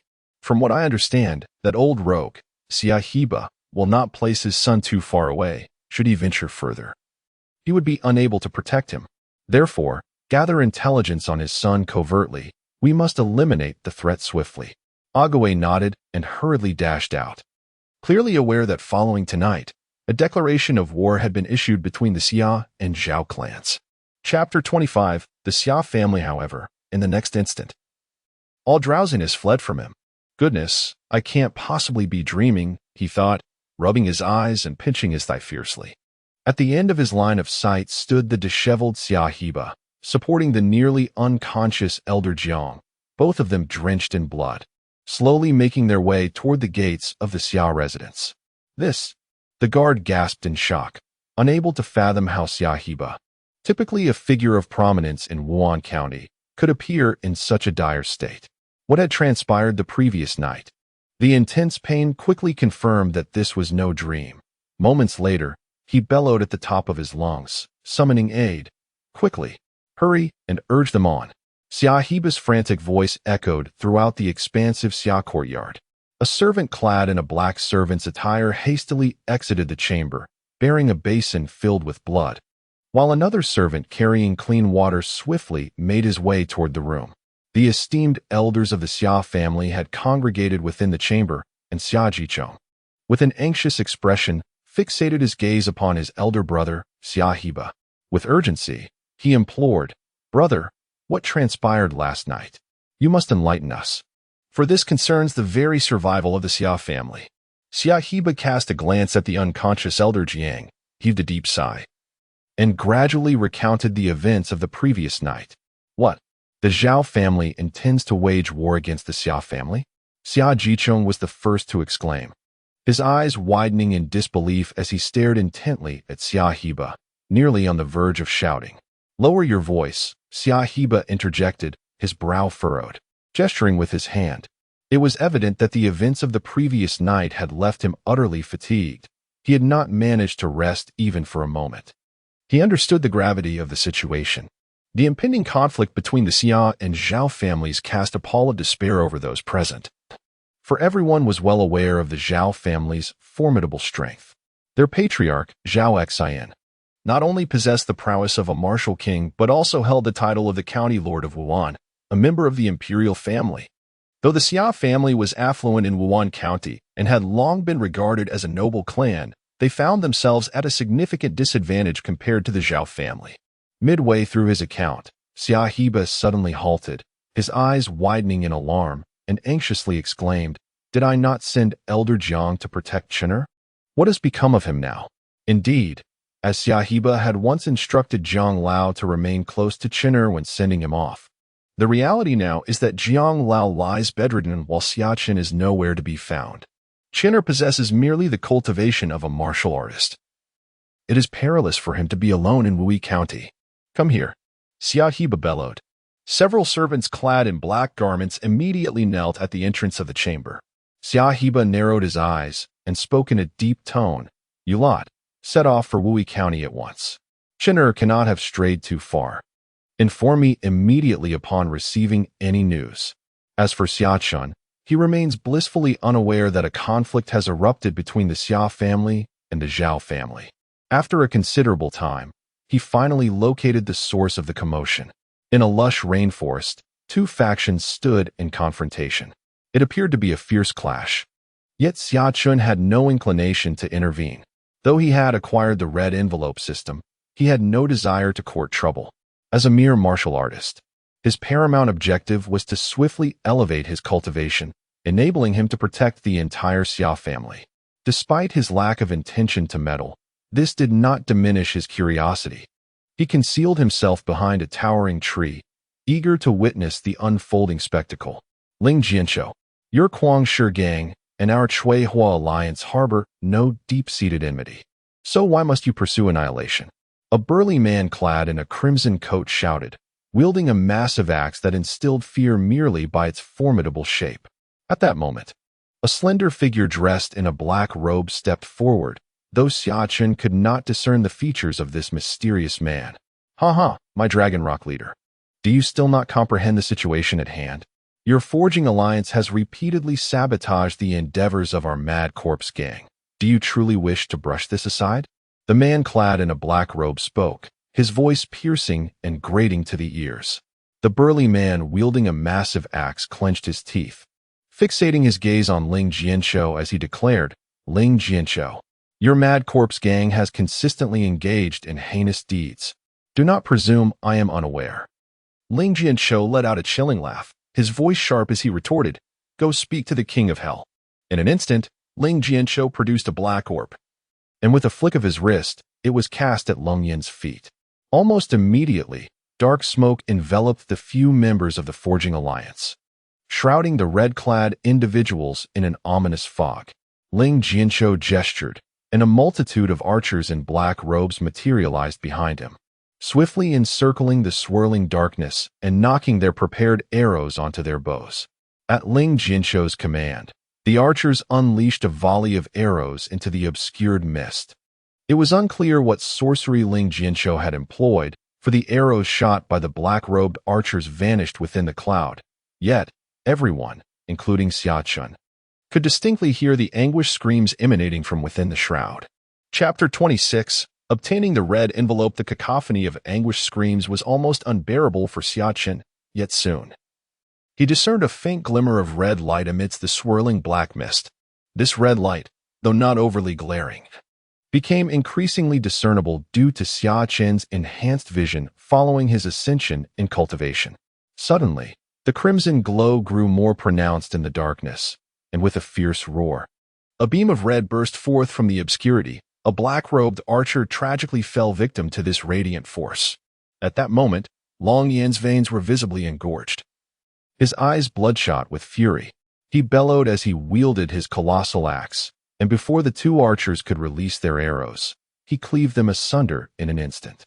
From what I understand, that old rogue, Xia will not place his son too far away, should he venture further. He would be unable to protect him. Therefore, gather intelligence on his son covertly. We must eliminate the threat swiftly. Agwe nodded and hurriedly dashed out. Clearly aware that following tonight, a declaration of war had been issued between the Xia and Zhao clans. Chapter 25. The Xia family, however, in the next instant. All drowsiness fled from him. Goodness, I can't possibly be dreaming, he thought, rubbing his eyes and pinching his thigh fiercely. At the end of his line of sight stood the disheveled Xia, supporting the nearly unconscious elder Jiang, both of them drenched in blood, slowly making their way toward the gates of the Xia residence. The guard gasped in shock, unable to fathom how Xia, typically a figure of prominence in Wuhan County, could appear in such a dire state. What had transpired the previous night? The intense pain quickly confirmed that this was no dream. Moments later, he bellowed at the top of his lungs, summoning aid. Quickly, hurry, and urge them on. Xia's frantic voice echoed throughout the expansive Xia courtyard. A servant clad in a black servant's attire hastily exited the chamber, bearing a basin filled with blood, while another servant carrying clean water swiftly made his way toward the room. The esteemed elders of the Xia family had congregated within the chamber, and Xia Jicheng, with an anxious expression, fixated his gaze upon his elder brother, Xia. With urgency, he implored, "Brother, what transpired last night? You must enlighten us. For this concerns the very survival of the Xia family." Xia cast a glance at the unconscious elder Jiang, heaved a deep sigh, and gradually recounted the events of the previous night. What? The Zhao family intends to wage war against the Xia family? Xia Jicheng was the first to exclaim, his eyes widening in disbelief as he stared intently at Xia, nearly on the verge of shouting. "Lower your voice," Xia interjected, his brow furrowed, gesturing with his hand. It was evident that the events of the previous night had left him utterly fatigued. He had not managed to rest even for a moment. He understood the gravity of the situation. The impending conflict between the Xia and Zhao families cast a pall of despair over those present. For everyone was well aware of the Zhao family's formidable strength. Their patriarch, Zhao Xian, not only possessed the prowess of a martial king but also held the title of the county lord of Wuhan, a member of the imperial family. Though the Xia family was affluent in Wuhan County and had long been regarded as a noble clan, they found themselves at a significant disadvantage compared to the Zhao family. Midway through his account, Xia suddenly halted, his eyes widening in alarm, and anxiously exclaimed, "Did I not send Elder Jiang to protect Chinner? What has become of him now?" Indeed, as Xia had once instructed Jiang Lao to remain close to Chinner when sending him off, the reality now is that Jiang Lao lies bedridden while Xia Chen is nowhere to be found. Chinner possesses merely the cultivation of a martial artist. It is perilous for him to be alone in Wuyi County. "Come here," Xia bellowed. Several servants clad in black garments immediately knelt at the entrance of the chamber. Xia narrowed his eyes and spoke in a deep tone. "You lot, set off for Wuyi County at once. Chinner cannot have strayed too far. Inform me immediately upon receiving any news." As for Xia Chen, he remains blissfully unaware that a conflict has erupted between the Xia family and the Zhao family. After a considerable time, he finally located the source of the commotion. In a lush rainforest, two factions stood in confrontation. It appeared to be a fierce clash. Yet Xia Chen had no inclination to intervene. Though he had acquired the red envelope system, he had no desire to court trouble. As a mere martial artist, his paramount objective was to swiftly elevate his cultivation, enabling him to protect the entire Xia family. Despite his lack of intention to meddle, this did not diminish his curiosity. He concealed himself behind a towering tree, eager to witness the unfolding spectacle. "Ling Jianshou, your Guangshi gang and our Chui Hua alliance harbor no deep-seated enmity. So why must you pursue annihilation?" A burly man clad in a crimson coat shouted, wielding a massive axe that instilled fear merely by its formidable shape. At that moment, a slender figure dressed in a black robe stepped forward, though Xia Chen could not discern the features of this mysterious man. "Ha ha, my Dragon Rock leader. Do you still not comprehend the situation at hand? Your forging alliance has repeatedly sabotaged the endeavors of our Mad Corpse gang. Do you truly wish to brush this aside? The man clad in a black robe spoke, his voice piercing and grating to the ears. The burly man wielding a massive axe clenched his teeth, fixating his gaze on Ling Jianshou as he declared, Ling Jianshou, your Mad Corpse gang has consistently engaged in heinous deeds. Do not presume I am unaware. Ling Jianshou let out a chilling laugh, his voice sharp as he retorted, Go speak to the King of Hell. In an instant, Ling Jianshou produced a black orb, and with a flick of his wrist, it was cast at Lung Yin's feet. Almost immediately, dark smoke enveloped the few members of the Forging Alliance, shrouding the red-clad individuals in an ominous fog. Ling Jianshou gestured, and a multitude of archers in black robes materialized behind him, swiftly encircling the swirling darkness and knocking their prepared arrows onto their bows. At Ling Jianshou's command, the archers unleashed a volley of arrows into the obscured mist. It was unclear what sorcery Ling Jianshou had employed, for the arrows shot by the black-robed archers vanished within the cloud. Yet, everyone, including Xia Chen, could distinctly hear the anguished screams emanating from within the shroud. Chapter 26. Obtaining the red envelope. The cacophony of anguished screams was almost unbearable for Xia Chen, yet soon he discerned a faint glimmer of red light amidst the swirling black mist. This red light, though not overly glaring, became increasingly discernible due to Xia Chen's enhanced vision following his ascension in cultivation. Suddenly, the crimson glow grew more pronounced in the darkness, and with a fierce roar, a beam of red burst forth from the obscurity. A black-robed archer tragically fell victim to this radiant force. At that moment, Long Yin's veins were visibly engorged, his eyes bloodshot with fury. He bellowed as he wielded his colossal axe, and before the two archers could release their arrows, he cleaved them asunder in an instant.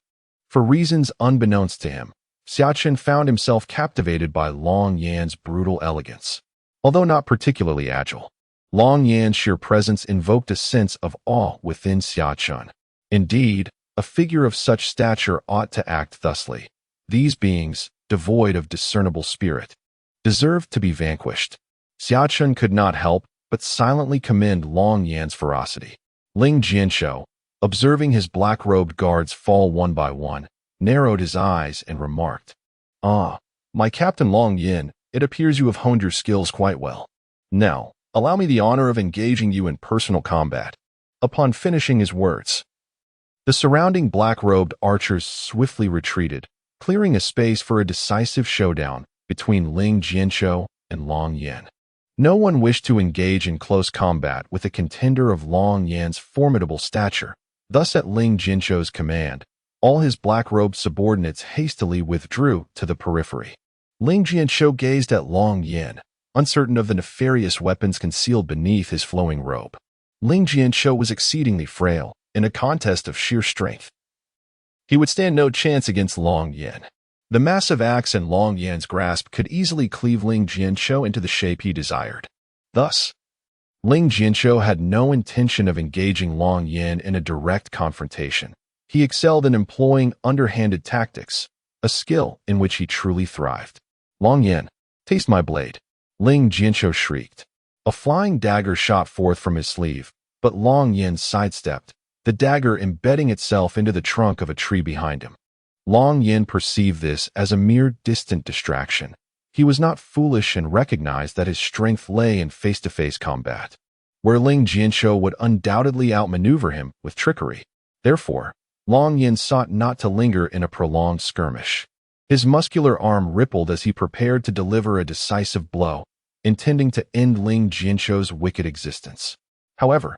For reasons unbeknownst to him, Xia Chen found himself captivated by Long Yan's brutal elegance. Although not particularly agile, Long Yan's sheer presence invoked a sense of awe within Xia Chen. Indeed, a figure of such stature ought to act thusly. These beings, devoid of discernible spirit, deserved to be vanquished. Xia Chen could not help but silently commend Long Yan's ferocity. Ling Jianshou, observing his black-robed guards fall one by one, narrowed his eyes and remarked, Ah, my Captain Long Yin, it appears you have honed your skills quite well. Now, allow me the honor of engaging you in personal combat. Upon finishing his words, the surrounding black-robed archers swiftly retreated, clearing a space for a decisive showdown between Ling Jianshou and Long Yin. No one wished to engage in close combat with a contender of Long Yan's formidable stature. Thus, at Ling Jianshou's command, all his black-robed subordinates hastily withdrew to the periphery. Ling Jianshou gazed at Long Yin, uncertain of the nefarious weapons concealed beneath his flowing robe. Ling Jianshou was exceedingly frail, in a contest of sheer strength. He would stand no chance against Long Yin. The massive axe in Long Yan's grasp could easily cleave Ling Jianshou into the shape he desired. Thus, Ling Jianshou had no intention of engaging Long Yin in a direct confrontation. He excelled in employing underhanded tactics, a skill in which he truly thrived. Long Yin, taste my blade, Ling Jianshou shrieked. A flying dagger shot forth from his sleeve, but Long Yin sidestepped, the dagger embedding itself into the trunk of a tree behind him. Long Yin perceived this as a mere distant distraction. He was not foolish and recognized that his strength lay in face-to-face combat, where Ling Jianshou would undoubtedly outmaneuver him with trickery. Therefore, Long Yin sought not to linger in a prolonged skirmish. His muscular arm rippled as he prepared to deliver a decisive blow, intending to end Ling Jianshou's wicked existence. However,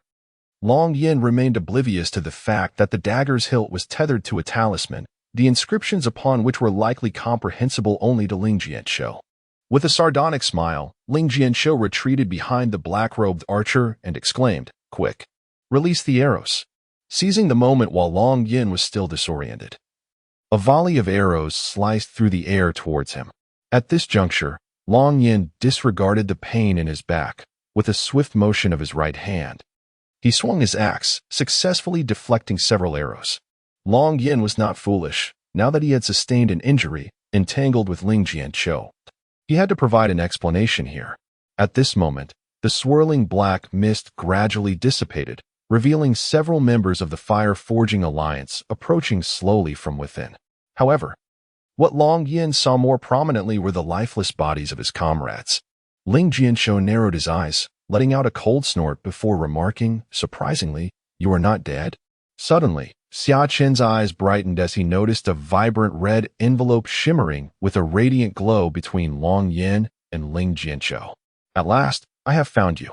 Long Yin remained oblivious to the fact that the dagger's hilt was tethered to a talisman, the inscriptions upon which were likely comprehensible only to Ling Jianshou. With a sardonic smile, Ling Jianshou retreated behind the black-robed archer and exclaimed, Quick, release the arrows. Seizing the moment while Long Yin was still disoriented, a volley of arrows sliced through the air towards him. At this juncture, Long Yin disregarded the pain in his back. With a swift motion of his right hand, he swung his axe, successfully deflecting several arrows. Long Yin was not foolish, now that he had sustained an injury, entangled with Ling Jianshou. He had to provide an explanation here. At this moment, the swirling black mist gradually dissipated, revealing several members of the fire-forging alliance approaching slowly from within. However, what Long Yin saw more prominently were the lifeless bodies of his comrades. Ling Jianshou narrowed his eyes, letting out a cold snort before remarking, surprisingly, "You are not dead?" Suddenly, Xia Chen's eyes brightened as he noticed a vibrant red envelope shimmering with a radiant glow between Long Yin and Ling Jianshou. "At last, I have found you."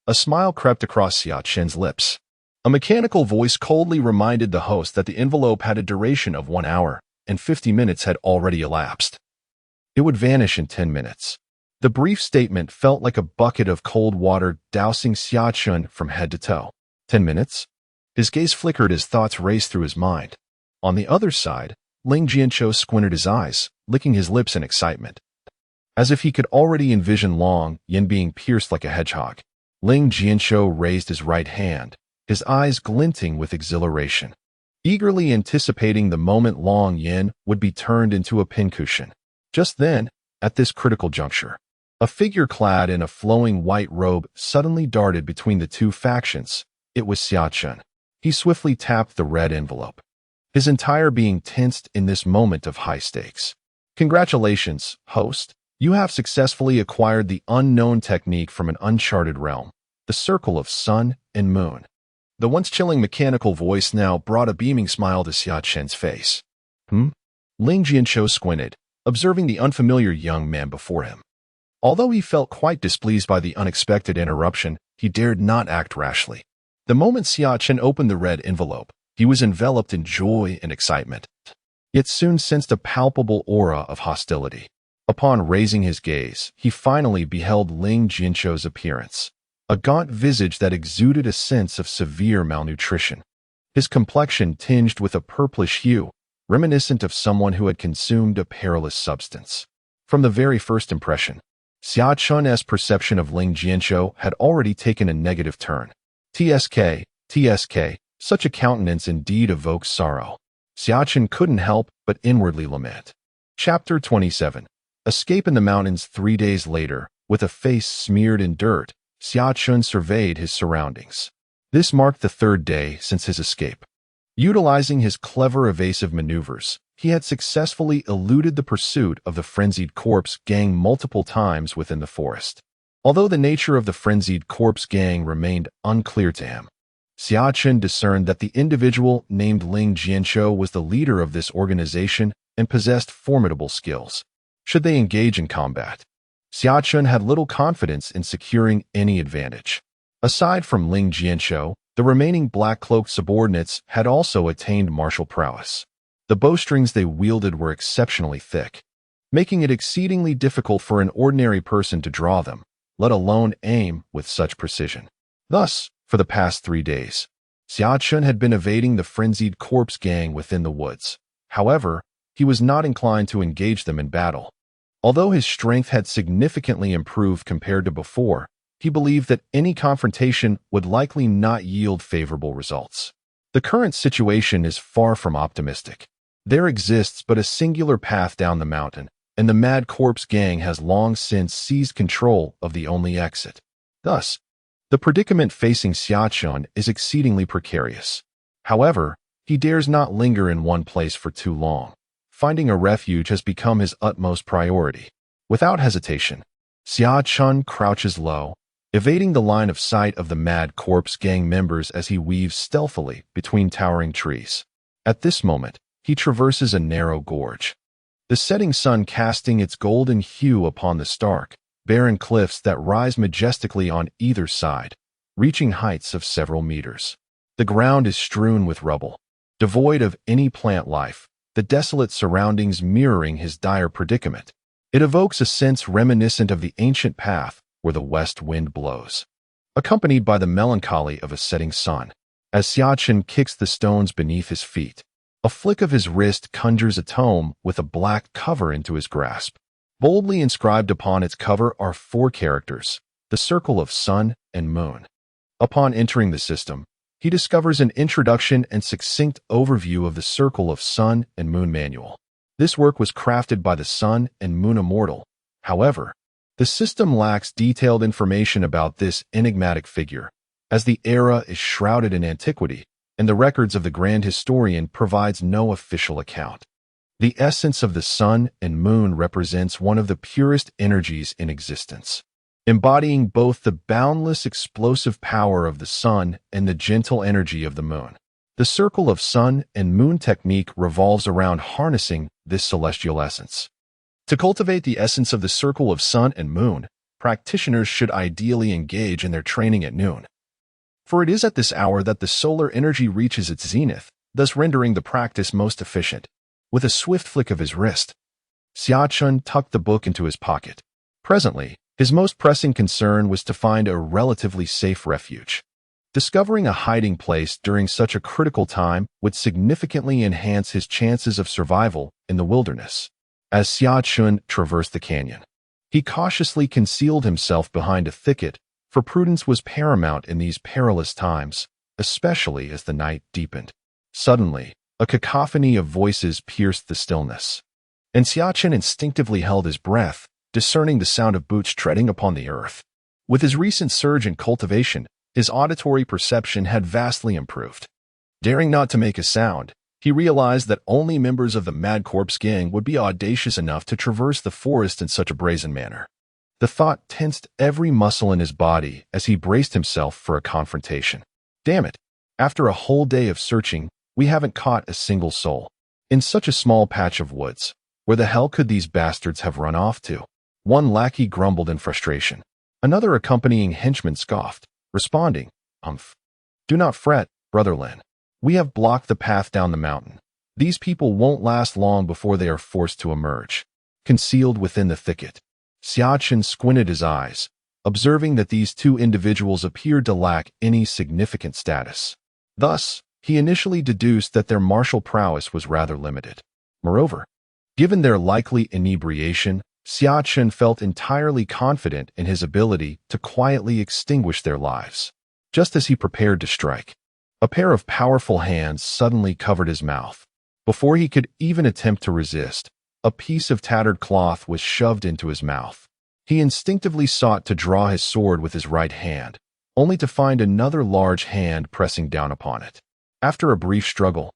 A smile crept across Xia Chen's lips. A mechanical voice coldly reminded the host that the envelope had a duration of 1 hour, and 50 minutes had already elapsed. It would vanish in 10 minutes. The brief statement felt like a bucket of cold water dousing Xia Chen from head to toe. 10 minutes? His gaze flickered as thoughts raced through his mind. On the other side, Ling Jianshou squinted his eyes, licking his lips in excitement. As if he could already envision Long Yin being pierced like a hedgehog, Ling Jianshou raised his right hand, his eyes glinting with exhilaration, eagerly anticipating the moment Long Yin would be turned into a pincushion. Just then, at this critical juncture, a figure clad in a flowing white robe suddenly darted between the two factions. It was Xia Chen. He swiftly tapped the red envelope, his entire being tensed in this moment of high stakes. "Congratulations, host. You have successfully acquired the unknown technique from an uncharted realm, the circle of sun and moon." The once chilling mechanical voice now brought a beaming smile to Xia Chen's face. Ling Jianshou squinted, observing the unfamiliar young man before him. Although he felt quite displeased by the unexpected interruption, he dared not act rashly. The moment Xia Chen opened the red envelope, he was enveloped in joy and excitement, yet soon sensed a palpable aura of hostility. Upon raising his gaze, he finally beheld Ling Jianshou's appearance, a gaunt visage that exuded a sense of severe malnutrition. His complexion tinged with a purplish hue, reminiscent of someone who had consumed a perilous substance. From the very first impression, Xia Chen's perception of Ling Jianshou had already taken a negative turn. TSK, such a countenance indeed evokes sorrow. Xia Chen couldn't help but inwardly lament. Chapter 27. Escape in the mountains 3 days later, with a face smeared in dirt, Xia Chen surveyed his surroundings. This marked the 3rd day since his escape. Utilizing his clever evasive maneuvers, he had successfully eluded the pursuit of the frenzied corpse gang multiple times within the forest. Although the nature of the frenzied corpse gang remained unclear to him, Xia Chen discerned that the individual named Ling Jianshou was the leader of this organization and possessed formidable skills. Should they engage in combat, Xia Chen had little confidence in securing any advantage. Aside from Ling Jianshou, the remaining black-cloaked subordinates had also attained martial prowess. The bowstrings they wielded were exceptionally thick, making it exceedingly difficult for an ordinary person to draw them, let alone aim with such precision. Thus, for the past 3 days, Xia Chen had been evading the frenzied corpse gang within the woods. However, he was not inclined to engage them in battle. Although his strength had significantly improved compared to before, he believed that any confrontation would likely not yield favorable results. The current situation is far from optimistic. There exists but a singular path down the mountain, and the Mad Corpse gang has long since seized control of the only exit. Thus, the predicament facing Xia Chen is exceedingly precarious. However, he dares not linger in one place for too long. Finding a refuge has become his utmost priority. Without hesitation, Xia Chen crouches low, evading the line of sight of the Mad Corpse gang members as he weaves stealthily between towering trees. At this moment, he traverses a narrow gorge, the setting sun casting its golden hue upon the stark, barren cliffs that rise majestically on either side, reaching heights of several meters. The ground is strewn with rubble, devoid of any plant life, the desolate surroundings mirroring his dire predicament. It evokes a sense reminiscent of the ancient path where the west wind blows, accompanied by the melancholy of a setting sun. As Xia Chen kicks the stones beneath his feet, a flick of his wrist conjures a tome with a black cover into his grasp. Boldly inscribed upon its cover are 4 characters, the circle of sun and moon. Upon entering the system, he discovers an introduction and succinct overview of the Circle of Sun and Moon manual. This work was crafted by the Sun and Moon Immortal, However, the system lacks detailed information about this enigmatic figure, as the era is shrouded in antiquity, and the records of the Grand Historian provides no official account. The essence of the sun and moon represents one of the purest energies in existence, embodying both the boundless explosive power of the sun and the gentle energy of the moon. The circle of sun and moon technique revolves around harnessing this celestial essence. To cultivate the essence of the circle of sun and moon, practitioners should ideally engage in their training at noon. For it is at this hour that the solar energy reaches its zenith, thus rendering the practice most efficient. With a swift flick of his wrist, Xia Chen tucked the book into his pocket. Presently, his most pressing concern was to find a relatively safe refuge. Discovering a hiding place during such a critical time would significantly enhance his chances of survival in the wilderness. As Xia Chen traversed the canyon, he cautiously concealed himself behind a thicket, for prudence was paramount in these perilous times, especially as the night deepened. Suddenly, a cacophony of voices pierced the stillness, and Xia Chen instinctively held his breath, discerning the sound of boots treading upon the earth. With his recent surge in cultivation, his auditory perception had vastly improved. Daring not to make a sound, he realized that only members of the Mad Corpse gang would be audacious enough to traverse the forest in such a brazen manner. The thought tensed every muscle in his body as he braced himself for a confrontation. Damn it! After a whole day of searching, we haven't caught a single soul. In such a small patch of woods, where the hell could these bastards have run off to? One lackey grumbled in frustration. Another accompanying henchman scoffed, responding, "Humph. Do not fret, Brother Lin. We have blocked the path down the mountain. These people won't last long before they are forced to emerge." Concealed within the thicket, Xia Chen squinted his eyes, observing that these two individuals appeared to lack any significant status. Thus, he initially deduced that their martial prowess was rather limited. Moreover, given their likely inebriation, Xia Chen felt entirely confident in his ability to quietly extinguish their lives. Just as he prepared to strike, a pair of powerful hands suddenly covered his mouth. Before he could even attempt to resist, a piece of tattered cloth was shoved into his mouth. He instinctively sought to draw his sword with his right hand, only to find another large hand pressing down upon it. After a brief struggle,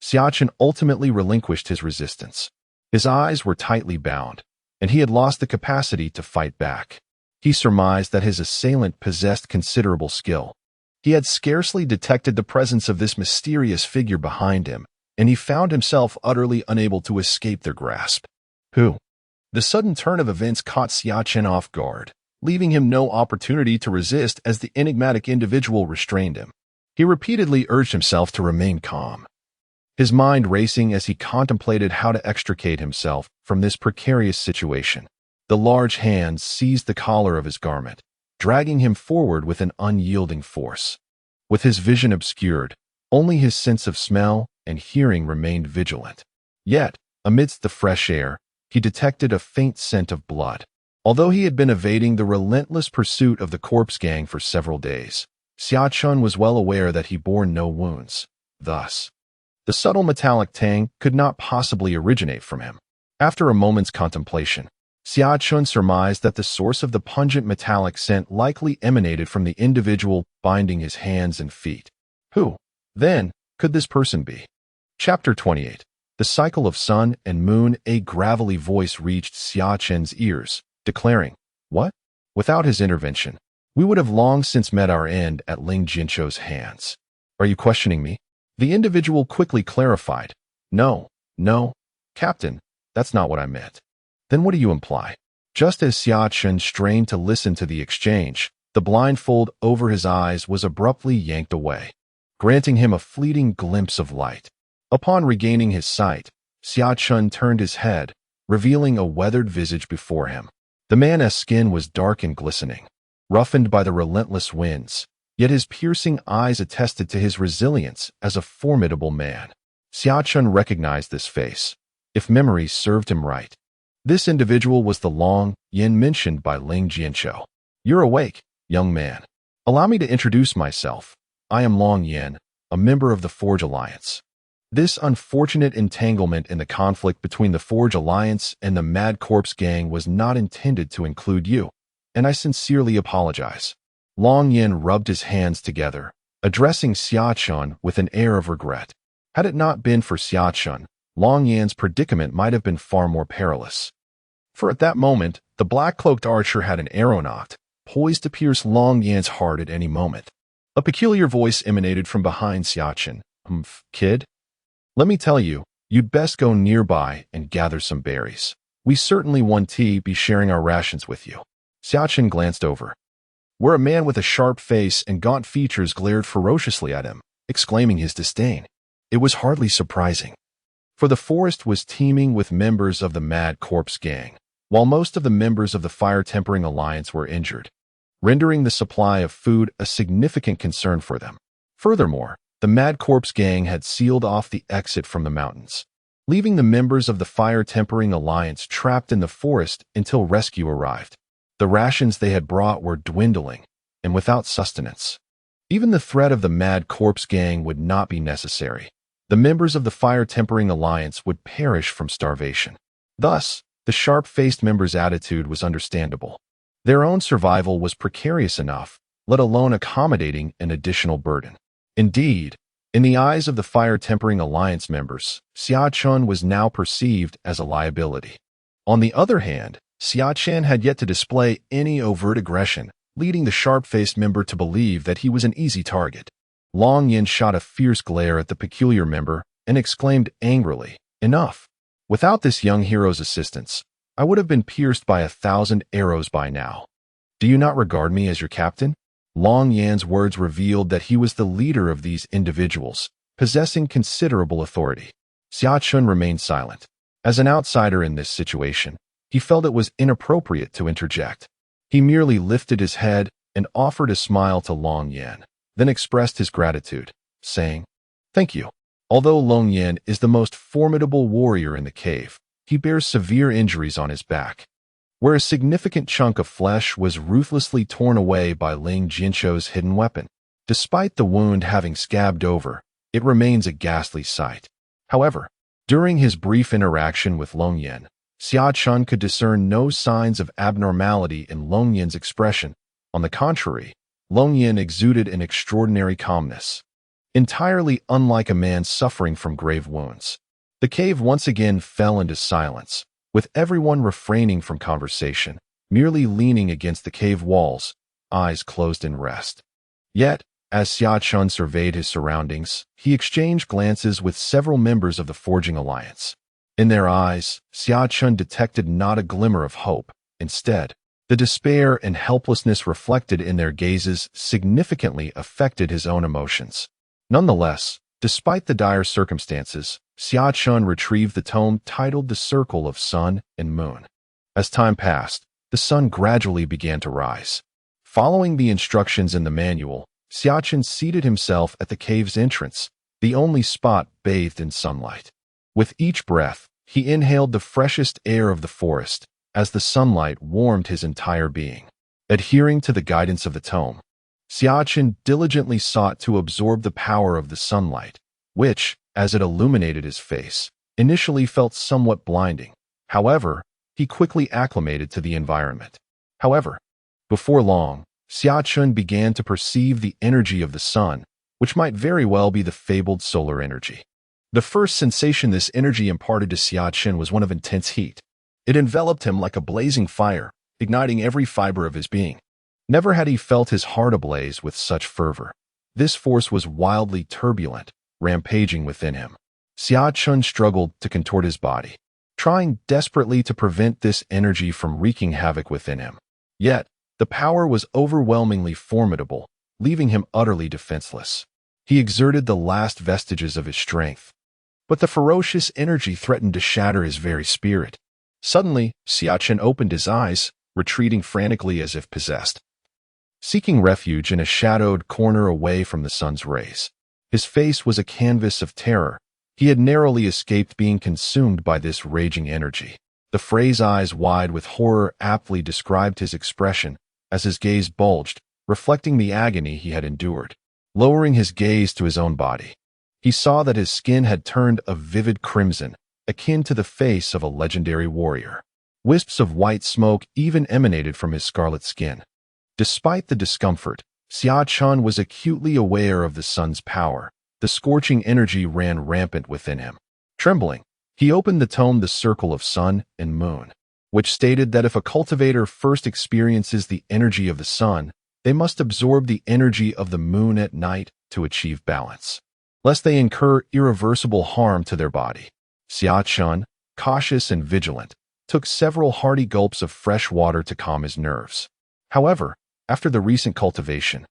Xia Chen ultimately relinquished his resistance. His eyes were tightly bound, and he had lost the capacity to fight back. He surmised that his assailant possessed considerable skill. He had scarcely detected the presence of this mysterious figure behind him, and he found himself utterly unable to escape their grasp. Who? The sudden turn of events caught Xia Chen off guard, leaving him no opportunity to resist as the enigmatic individual restrained him. He repeatedly urged himself to remain calm, his mind racing as he contemplated how to extricate himself from this precarious situation. The large hands seized the collar of his garment, dragging him forward with an unyielding force. With his vision obscured, only his sense of smell and hearing remained vigilant. Yet, amidst the fresh air, he detected a faint scent of blood. Although he had been evading the relentless pursuit of the corpse gang for several days, Xia Chen was well aware that he bore no wounds. Thus, the subtle metallic tang could not possibly originate from him. After a moment's contemplation, Xia Chen surmised that the source of the pungent metallic scent likely emanated from the individual binding his hands and feet. Who, then, could this person be? Chapter 28. The Cycle of Sun and Moon. A gravelly voice reached Xia Chen's ears, declaring, "What? Without his intervention, we would have long since met our end at Ling Jianzhou's hands. Are you questioning me?" The individual quickly clarified, No, Captain, that's not what I meant." "Then what do you imply?" Just as Xia Chen strained to listen to the exchange, the blindfold over his eyes was abruptly yanked away, granting him a fleeting glimpse of light. Upon regaining his sight, Xia Chen turned his head, revealing a weathered visage before him. The man's skin was dark and glistening, roughened by the relentless winds, yet his piercing eyes attested to his resilience as a formidable man. Xia Chen recognized this face, if memory served him right. This individual was the Long Yin mentioned by Ling Jianzhou. "You're awake, young man. Allow me to introduce myself. I am Long Yin, a member of the Forge Alliance." This unfortunate entanglement in the conflict between the Forge Alliance and the Mad Corpse Gang was not intended to include you, and I sincerely apologize. Long Yin rubbed his hands together, addressing Xia Chen with an air of regret. Had it not been for Xia Chen, Long Yan's predicament might have been far more perilous. For at that moment, the black-cloaked archer had an arrow nocked, poised to pierce Long Yan's heart at any moment. A peculiar voice emanated from behind Xia Chen. Kid? Let me tell you, you'd best go nearby and gather some berries. We certainly want to be sharing our rations with you. Xia Chen glanced over, where a man with a sharp face and gaunt features glared ferociously at him, exclaiming his disdain. It was hardly surprising, for the forest was teeming with members of the Mad Corpse Gang, while most of the members of the Fire-Tempering Alliance were injured, rendering the supply of food a significant concern for them. Furthermore, the Mad Corpse Gang had sealed off the exit from the mountains, leaving the members of the Fire-Tempering Alliance trapped in the forest until rescue arrived. The rations they had brought were dwindling and without sustenance. Even the threat of the Mad Corpse Gang would not be necessary. The members of the Fire-Tempering Alliance would perish from starvation. Thus, the sharp-faced members' attitude was understandable. Their own survival was precarious enough, let alone accommodating an additional burden. Indeed, in the eyes of the Fire-Tempering Alliance members, Xia Chen was now perceived as a liability. On the other hand, Xia Chen had yet to display any overt aggression, leading the sharp-faced member to believe that he was an easy target. Long Yin shot a fierce glare at the peculiar member and exclaimed angrily, "Enough! Without this young hero's assistance, I would have been pierced by 1,000 arrows by now. Do you not regard me as your captain?" Long Yan's words revealed that he was the leader of these individuals, possessing considerable authority. Xia Chen remained silent. As an outsider in this situation, he felt it was inappropriate to interject. He merely lifted his head and offered a smile to Long Yan, then expressed his gratitude, saying, "Thank you." Although Long Yan is the most formidable warrior in the cave, he bears severe injuries on his back, where a significant chunk of flesh was ruthlessly torn away by Ling Jinshou's hidden weapon. Despite the wound having scabbed over, it remains a ghastly sight. However, during his brief interaction with Long Yan, Xia Chen could discern no signs of abnormality in Long Yan's expression. On the contrary, Long Yan exuded an extraordinary calmness, entirely unlike a man suffering from grave wounds. The cave once again fell into silence, with everyone refraining from conversation, merely leaning against the cave walls, eyes closed in rest. Yet, as Xia Chen surveyed his surroundings, he exchanged glances with several members of the Forging Alliance. In their eyes, Xia Chen detected not a glimmer of hope. Instead, the despair and helplessness reflected in their gazes significantly affected his own emotions. Nonetheless, despite the dire circumstances, Xia Chen retrieved the tome titled The Circle of Sun and Moon. As time passed, the sun gradually began to rise. Following the instructions in the manual, Xia Chen seated himself at the cave's entrance, the only spot bathed in sunlight. With each breath, he inhaled the freshest air of the forest, as the sunlight warmed his entire being. Adhering to the guidance of the tome, Xia Chen diligently sought to absorb the power of the sunlight, which, as it illuminated his face, initially felt somewhat blinding. However, he quickly acclimated to the environment. Before long, Xia Chen began to perceive the energy of the sun, which might very well be the fabled solar energy. The first sensation this energy imparted to Xia Chen was one of intense heat. It enveloped him like a blazing fire, igniting every fiber of his being. Never had he felt his heart ablaze with such fervor. This force was wildly turbulent, rampaging within him. Xia Chen struggled to contort his body, trying desperately to prevent this energy from wreaking havoc within him. Yet, the power was overwhelmingly formidable, leaving him utterly defenseless. He exerted the last vestiges of his strength, but the ferocious energy threatened to shatter his very spirit. Suddenly, Xia Chen opened his eyes, retreating frantically as if possessed, seeking refuge in a shadowed corner away from the sun's rays. His face was a canvas of terror. He had narrowly escaped being consumed by this raging energy. The Frey's eyes wide with horror aptly described his expression as his gaze bulged, reflecting the agony he had endured. Lowering his gaze to his own body, He saw that his skin had turned a vivid crimson, akin to the face of a legendary warrior. Wisps of white smoke even emanated from his scarlet skin. Despite the discomfort, Xia Chen was acutely aware of the sun's power. The scorching energy ran rampant within him. Trembling, he opened the tome The Circle of Sun and Moon, which stated that if a cultivator first experiences the energy of the sun, they must absorb the energy of the moon at night to achieve balance, lest they incur irreversible harm to their body. Xia Chen, cautious and vigilant, took several hearty gulps of fresh water to calm his nerves. However, after the recent cultivation,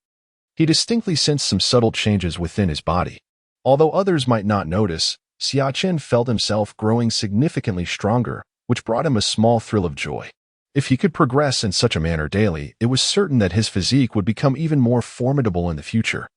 he distinctly sensed some subtle changes within his body. Although others might not notice, Xia Chen felt himself growing significantly stronger, which brought him a small thrill of joy. If he could progress in such a manner daily, it was certain that his physique would become even more formidable in the future.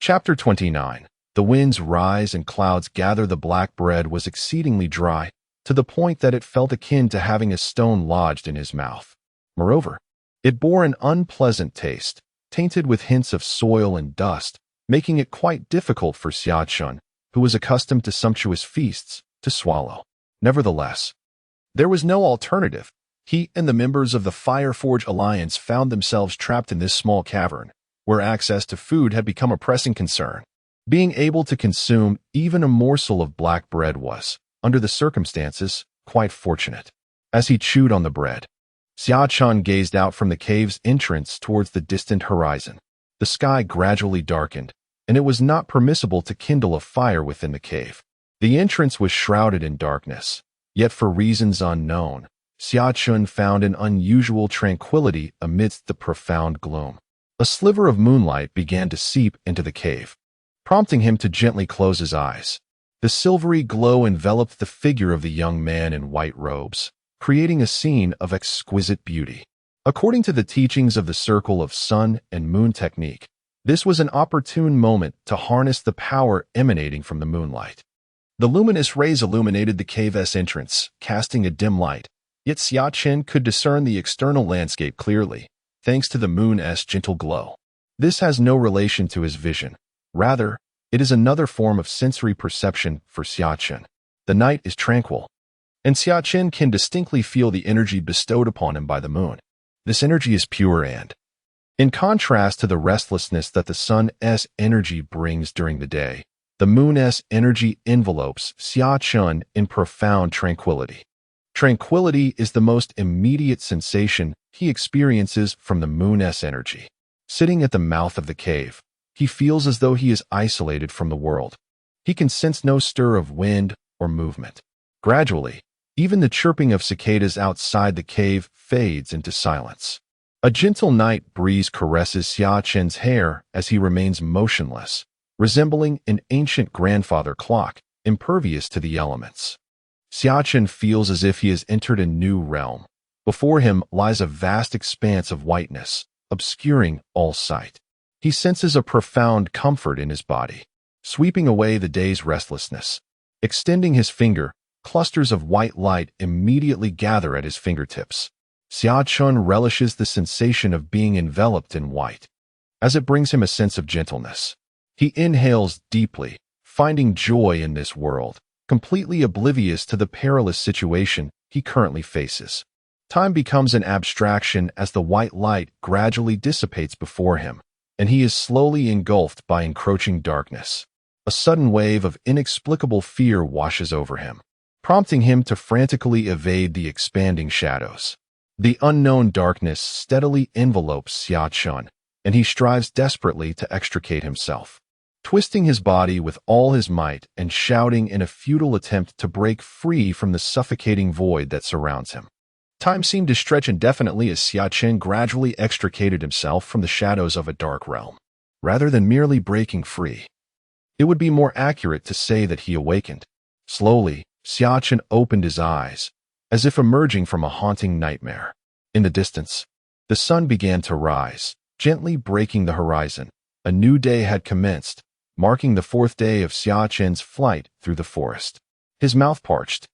Chapter 29. The winds rise and clouds gather. The black bread was exceedingly dry, to the point that it felt akin to having a stone lodged in his mouth. Moreover, it bore an unpleasant taste, tainted with hints of soil and dust, making it quite difficult for Xia Chen, who was accustomed to sumptuous feasts, to swallow. Nevertheless, there was no alternative. He and the members of the Fireforge Alliance found themselves trapped in this small cavern, where access to food had become a pressing concern. Being able to consume even a morsel of black bread was, under the circumstances, quite fortunate. As he chewed on the bread, Xia Chen gazed out from the cave's entrance towards the distant horizon. The sky gradually darkened, and it was not permissible to kindle a fire within the cave. The entrance was shrouded in darkness, yet for reasons unknown, Xia Chen found an unusual tranquility amidst the profound gloom. A sliver of moonlight began to seep into the cave, prompting him to gently close his eyes. The silvery glow enveloped the figure of the young man in white robes, creating a scene of exquisite beauty. According to the teachings of the Circle of Sun and Moon technique, this was an opportune moment to harness the power emanating from the moonlight. The luminous rays illuminated the cave's entrance, casting a dim light, yet Xia Chen could discern the external landscape clearly, thanks to the moon's gentle glow. This has no relation to his vision. Rather, it is another form of sensory perception for Xia Chen. The night is tranquil, and Xia Chen can distinctly feel the energy bestowed upon him by the moon. This energy is pure and, in contrast to the restlessness that the sun's energy brings during the day, the moon's energy envelopes Xia Chen in profound tranquility. Tranquility is the most immediate sensation he experiences from the moon's energy. Sitting at the mouth of the cave, he feels as though he is isolated from the world. He can sense no stir of wind or movement. Gradually, even the chirping of cicadas outside the cave fades into silence. A gentle night breeze caresses Xia Chen's hair as he remains motionless, resembling an ancient grandfather clock, impervious to the elements. Xia Chen feels as if he has entered a new realm. Before him lies a vast expanse of whiteness, obscuring all sight. He senses a profound comfort in his body, sweeping away the day's restlessness. Extending his finger, clusters of white light immediately gather at his fingertips. Xia Chen relishes the sensation of being enveloped in white, as it brings him a sense of gentleness. He inhales deeply, finding joy in this world, completely oblivious to the perilous situation he currently faces. Time becomes an abstraction as the white light gradually dissipates before him, and he is slowly engulfed by encroaching darkness. A sudden wave of inexplicable fear washes over him, prompting him to frantically evade the expanding shadows. The unknown darkness steadily envelopes Xia Chen, and he strives desperately to extricate himself. Twisting his body with all his might and shouting in a futile attempt to break free from the suffocating void that surrounds him. Time seemed to stretch indefinitely as Xia Chen gradually extricated himself from the shadows of a dark realm. Rather than merely breaking free, it would be more accurate to say that he awakened. Slowly, Xia Chen opened his eyes, as if emerging from a haunting nightmare. In the distance, the sun began to rise, gently breaking the horizon. A new day had commenced, marking the fourth day of Xia Chen's flight through the forest. His mouth parched.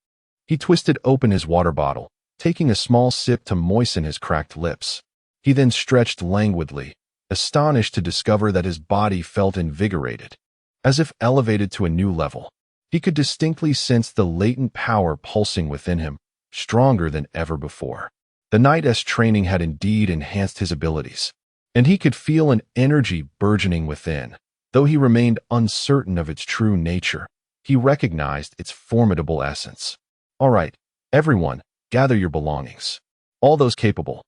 He twisted open his water bottle, taking a small sip to moisten his cracked lips. He then stretched languidly, astonished to discover that his body felt invigorated. as if elevated to a new level. He could distinctly sense the latent power pulsing within him, stronger than ever before. The Knight's training had indeed enhanced his abilities, and he could feel an energy burgeoning within. Though he remained uncertain of its true nature, he recognized its formidable essence. All right, everyone, gather your belongings. All those capable,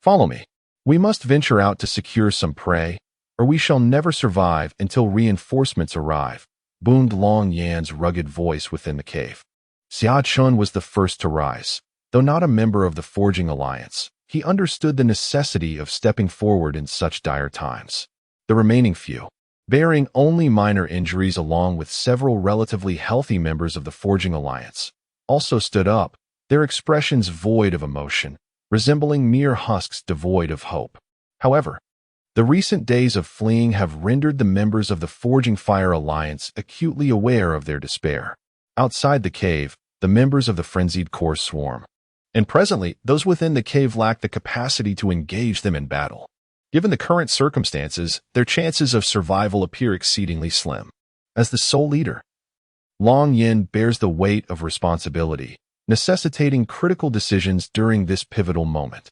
follow me. We must venture out to secure some prey, or we shall never survive until reinforcements arrive, boomed Long Yan's rugged voice within the cave. Xia Chen was the first to rise. Though not a member of the Forging Alliance, he understood the necessity of stepping forward in such dire times. The remaining few, bearing only minor injuries along with several relatively healthy members of the Forging Alliance, also stood up, their expressions void of emotion, resembling mere husks devoid of hope. However, the recent days of fleeing have rendered the members of the Forging Fire Alliance acutely aware of their despair. Outside the cave, the members of the frenzied corps swarm, and presently those within the cave lack the capacity to engage them in battle. Given the current circumstances, their chances of survival appear exceedingly slim. As the sole leader, Long Yan bears the weight of responsibility, necessitating critical decisions during this pivotal moment.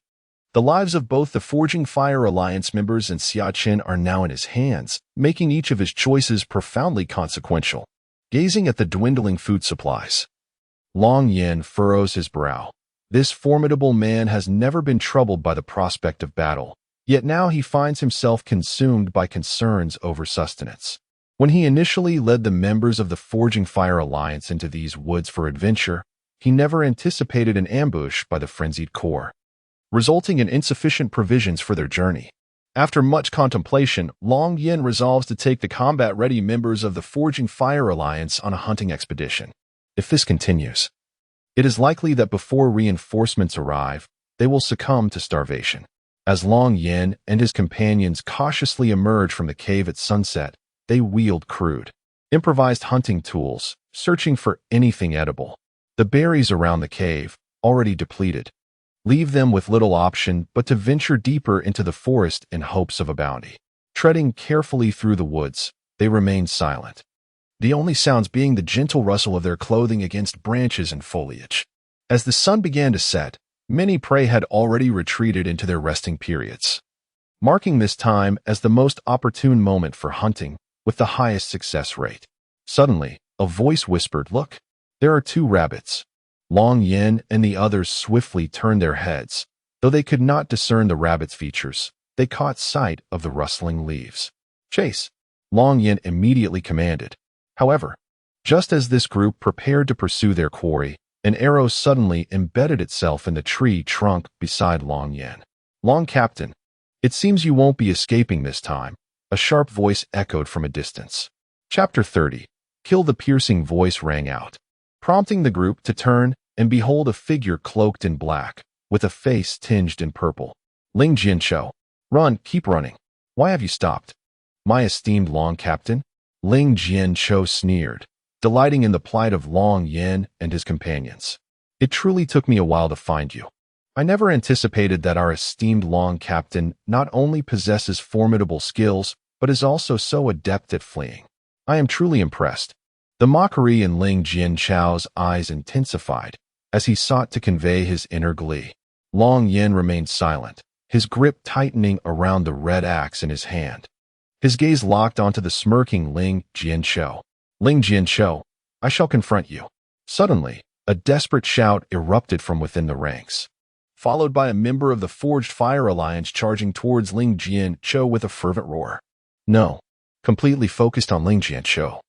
The lives of both the Forging Fire Alliance members and Xia Chen are now in his hands, making each of his choices profoundly consequential. Gazing at the dwindling food supplies, Long Yan furrows his brow. This formidable man has never been troubled by the prospect of battle, yet now he finds himself consumed by concerns over sustenance. When he initially led the members of the Forging Fire Alliance into these woods for adventure, he never anticipated an ambush by the frenzied corps, resulting in insufficient provisions for their journey. After much contemplation, Long Yan resolves to take the combat-ready members of the Forging Fire Alliance on a hunting expedition. If this continues, it is likely that before reinforcements arrive, they will succumb to starvation. As Long Yan and his companions cautiously emerge from the cave at sunset, they wield crude, improvised hunting tools, searching for anything edible. The berries around the cave, already depleted, leave them with little option but to venture deeper into the forest in hopes of a bounty. Treading carefully through the woods, they remain silent, the only sounds being the gentle rustle of their clothing against branches and foliage. As the sun began to set, many prey had already retreated into their resting periods, marking this time as the most opportune moment for hunting, with the highest success rate. Suddenly, a voice whispered, "Look, there are 2 rabbits." Long Yan and the others swiftly turned their heads. Though they could not discern the rabbit's features, they caught sight of the rustling leaves. "Chase!" Long Yan immediately commanded. However, just as this group prepared to pursue their quarry, an arrow suddenly embedded itself in the tree trunk beside Long Yan. "Long Captain, it seems you won't be escaping this time," a sharp voice echoed from a distance. Chapter 30. Kill the piercing voice rang out, prompting the group to turn and behold a figure cloaked in black, with a face tinged in purple. "Ling Jianchou, run, keep running. Why have you stopped?" "My esteemed Long Captain," Ling Jianchou sneered, delighting in the plight of Long Yan and his companions. "It truly took me a while to find you. I never anticipated that our esteemed Long Captain not only possesses formidable skills, but is also so adept at fleeing. I am truly impressed." The mockery in Ling Jianchou's eyes intensified as he sought to convey his inner glee. Long Yan remained silent, his grip tightening around the red axe in his hand. His gaze locked onto the smirking Ling Jianchou. "Ling Jianchou, I shall confront you." Suddenly, a desperate shout erupted from within the ranks, followed by a member of the Forged Fire Alliance charging towards Ling Jianchou with a fervent roar. "No," completely focused on Ling Jianchou.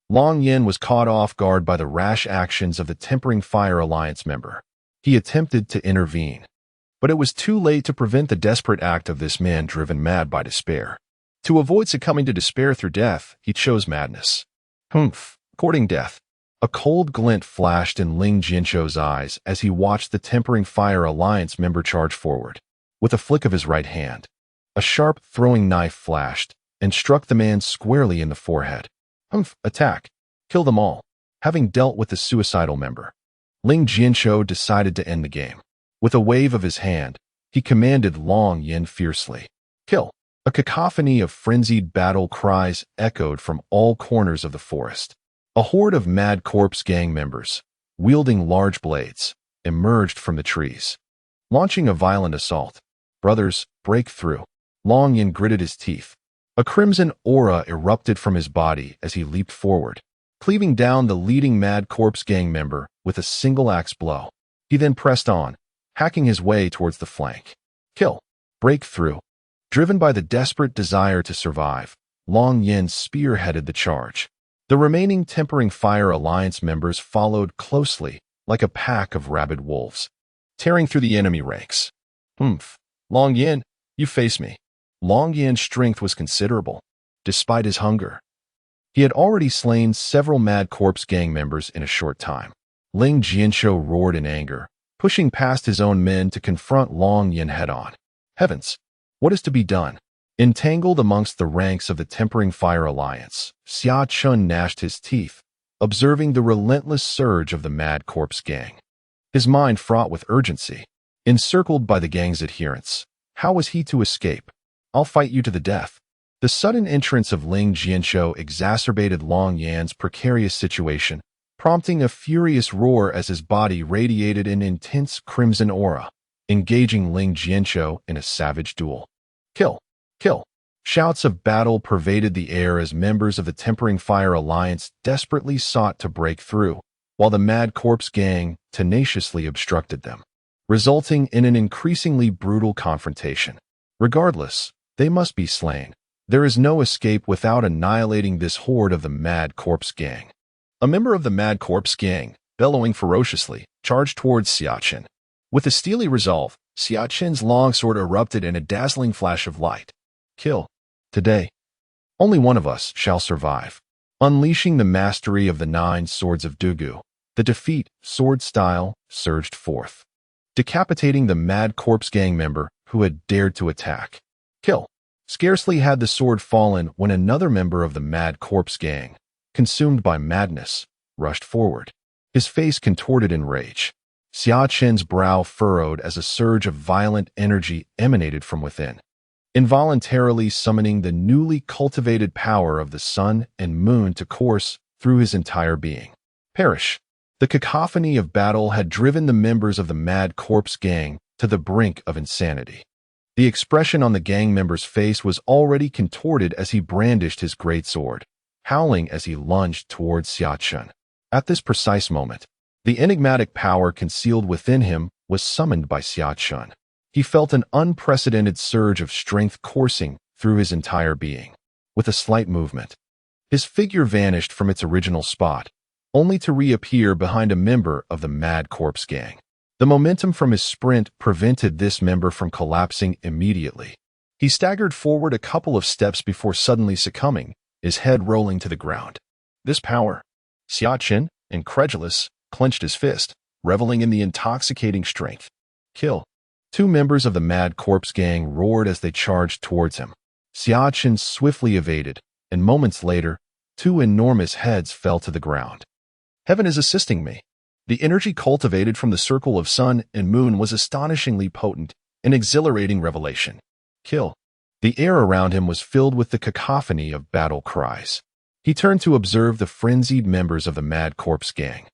Long Yan was caught off guard by the rash actions of the Tempering Fire Alliance member. He attempted to intervene, but it was too late to prevent the desperate act of this man driven mad by despair. To avoid succumbing to despair through death, he chose madness. Courting death. A cold glint flashed in Ling Jianchou's eyes as he watched the Tempering Fire Alliance member charge forward. With a flick of his right hand, a sharp throwing knife flashed and struck the man squarely in the forehead. Attack. Kill them all. Having dealt with the suicidal member, Ling Jianchou decided to end the game. With a wave of his hand, he commanded Long Yan fiercely. "Kill." A cacophony of frenzied battle cries echoed from all corners of the forest. A horde of mad corpse gang members, wielding large blades, emerged from the trees, launching a violent assault. Brothers, break through. Long Yin gritted his teeth. A crimson aura erupted from his body as he leaped forward, cleaving down the leading mad corpse gang member with a single axe blow. He then pressed on, hacking his way towards the flank. Kill. Break through. Driven by the desperate desire to survive, Long Yin spearheaded the charge. The remaining Tempering Fire Alliance members followed closely, like a pack of rabid wolves, tearing through the enemy ranks. Long Yin, you face me. Long Yin's strength was considerable, despite his hunger. He had already slain several mad corpse gang members in a short time. Ling Jianshou roared in anger, pushing past his own men to confront Long Yin head-on. Heavens, what is to be done? Entangled amongst the ranks of the Tempering Fire Alliance, Xia Chen gnashed his teeth, observing the relentless surge of the mad corpse gang. His mind fraught with urgency. Encircled by the gang's adherents, how was he to escape? I'll fight you to the death. The sudden entrance of Ling Jianshou exacerbated Long Yan's precarious situation, prompting a furious roar as his body radiated an intense crimson aura, engaging Ling Jianshou in a savage duel. Kill! Kill! Shouts of battle pervaded the air as members of the Tempering Fire Alliance desperately sought to break through, while the mad corpse gang tenaciously obstructed them, resulting in an increasingly brutal confrontation. Regardless, they must be slain. There is no escape without annihilating this horde of the mad corpse gang. A member of the mad corpse gang, bellowing ferociously, charged towards Xia Chen. With a steely resolve, Xia Chen's longsword erupted in a dazzling flash of light. Kill. Today, only one of us shall survive. Unleashing the mastery of the 9 swords of Dugu, the defeat sword style surged forth, decapitating the mad corpse gang member who had dared to attack. Kill. Scarcely had the sword fallen when another member of the mad corpse gang, consumed by madness, rushed forward. His face contorted in rage. Xia Chen's brow furrowed as a surge of violent energy emanated from within, involuntarily summoning the newly cultivated power of the sun and moon to course through his entire being. Perish. The cacophony of battle had driven the members of the mad corpse gang to the brink of insanity. The expression on the gang member's face was already contorted as he brandished his greatsword, howling as he lunged towards Xia Chen. At this precise moment, the enigmatic power concealed within him was summoned by Xia Chen. He felt an unprecedented surge of strength coursing through his entire being. With a slight movement, his figure vanished from its original spot, only to reappear behind a member of the mad corpse gang. The momentum from his sprint prevented this member from collapsing immediately. He staggered forward a couple of steps before suddenly succumbing, his head rolling to the ground. This power! Xia Chen, incredulous, clenched his fist, reveling in the intoxicating strength. Kill! 2 members of the mad corpse gang roared as they charged towards him. Xia Chen swiftly evaded, and moments later, 2 enormous heads fell to the ground. Heaven is assisting me. The energy cultivated from the circle of sun and moon was astonishingly potent, an exhilarating revelation. Kill. The air around him was filled with the cacophony of battle cries. He turned to observe the frenzied members of the mad corpse gang,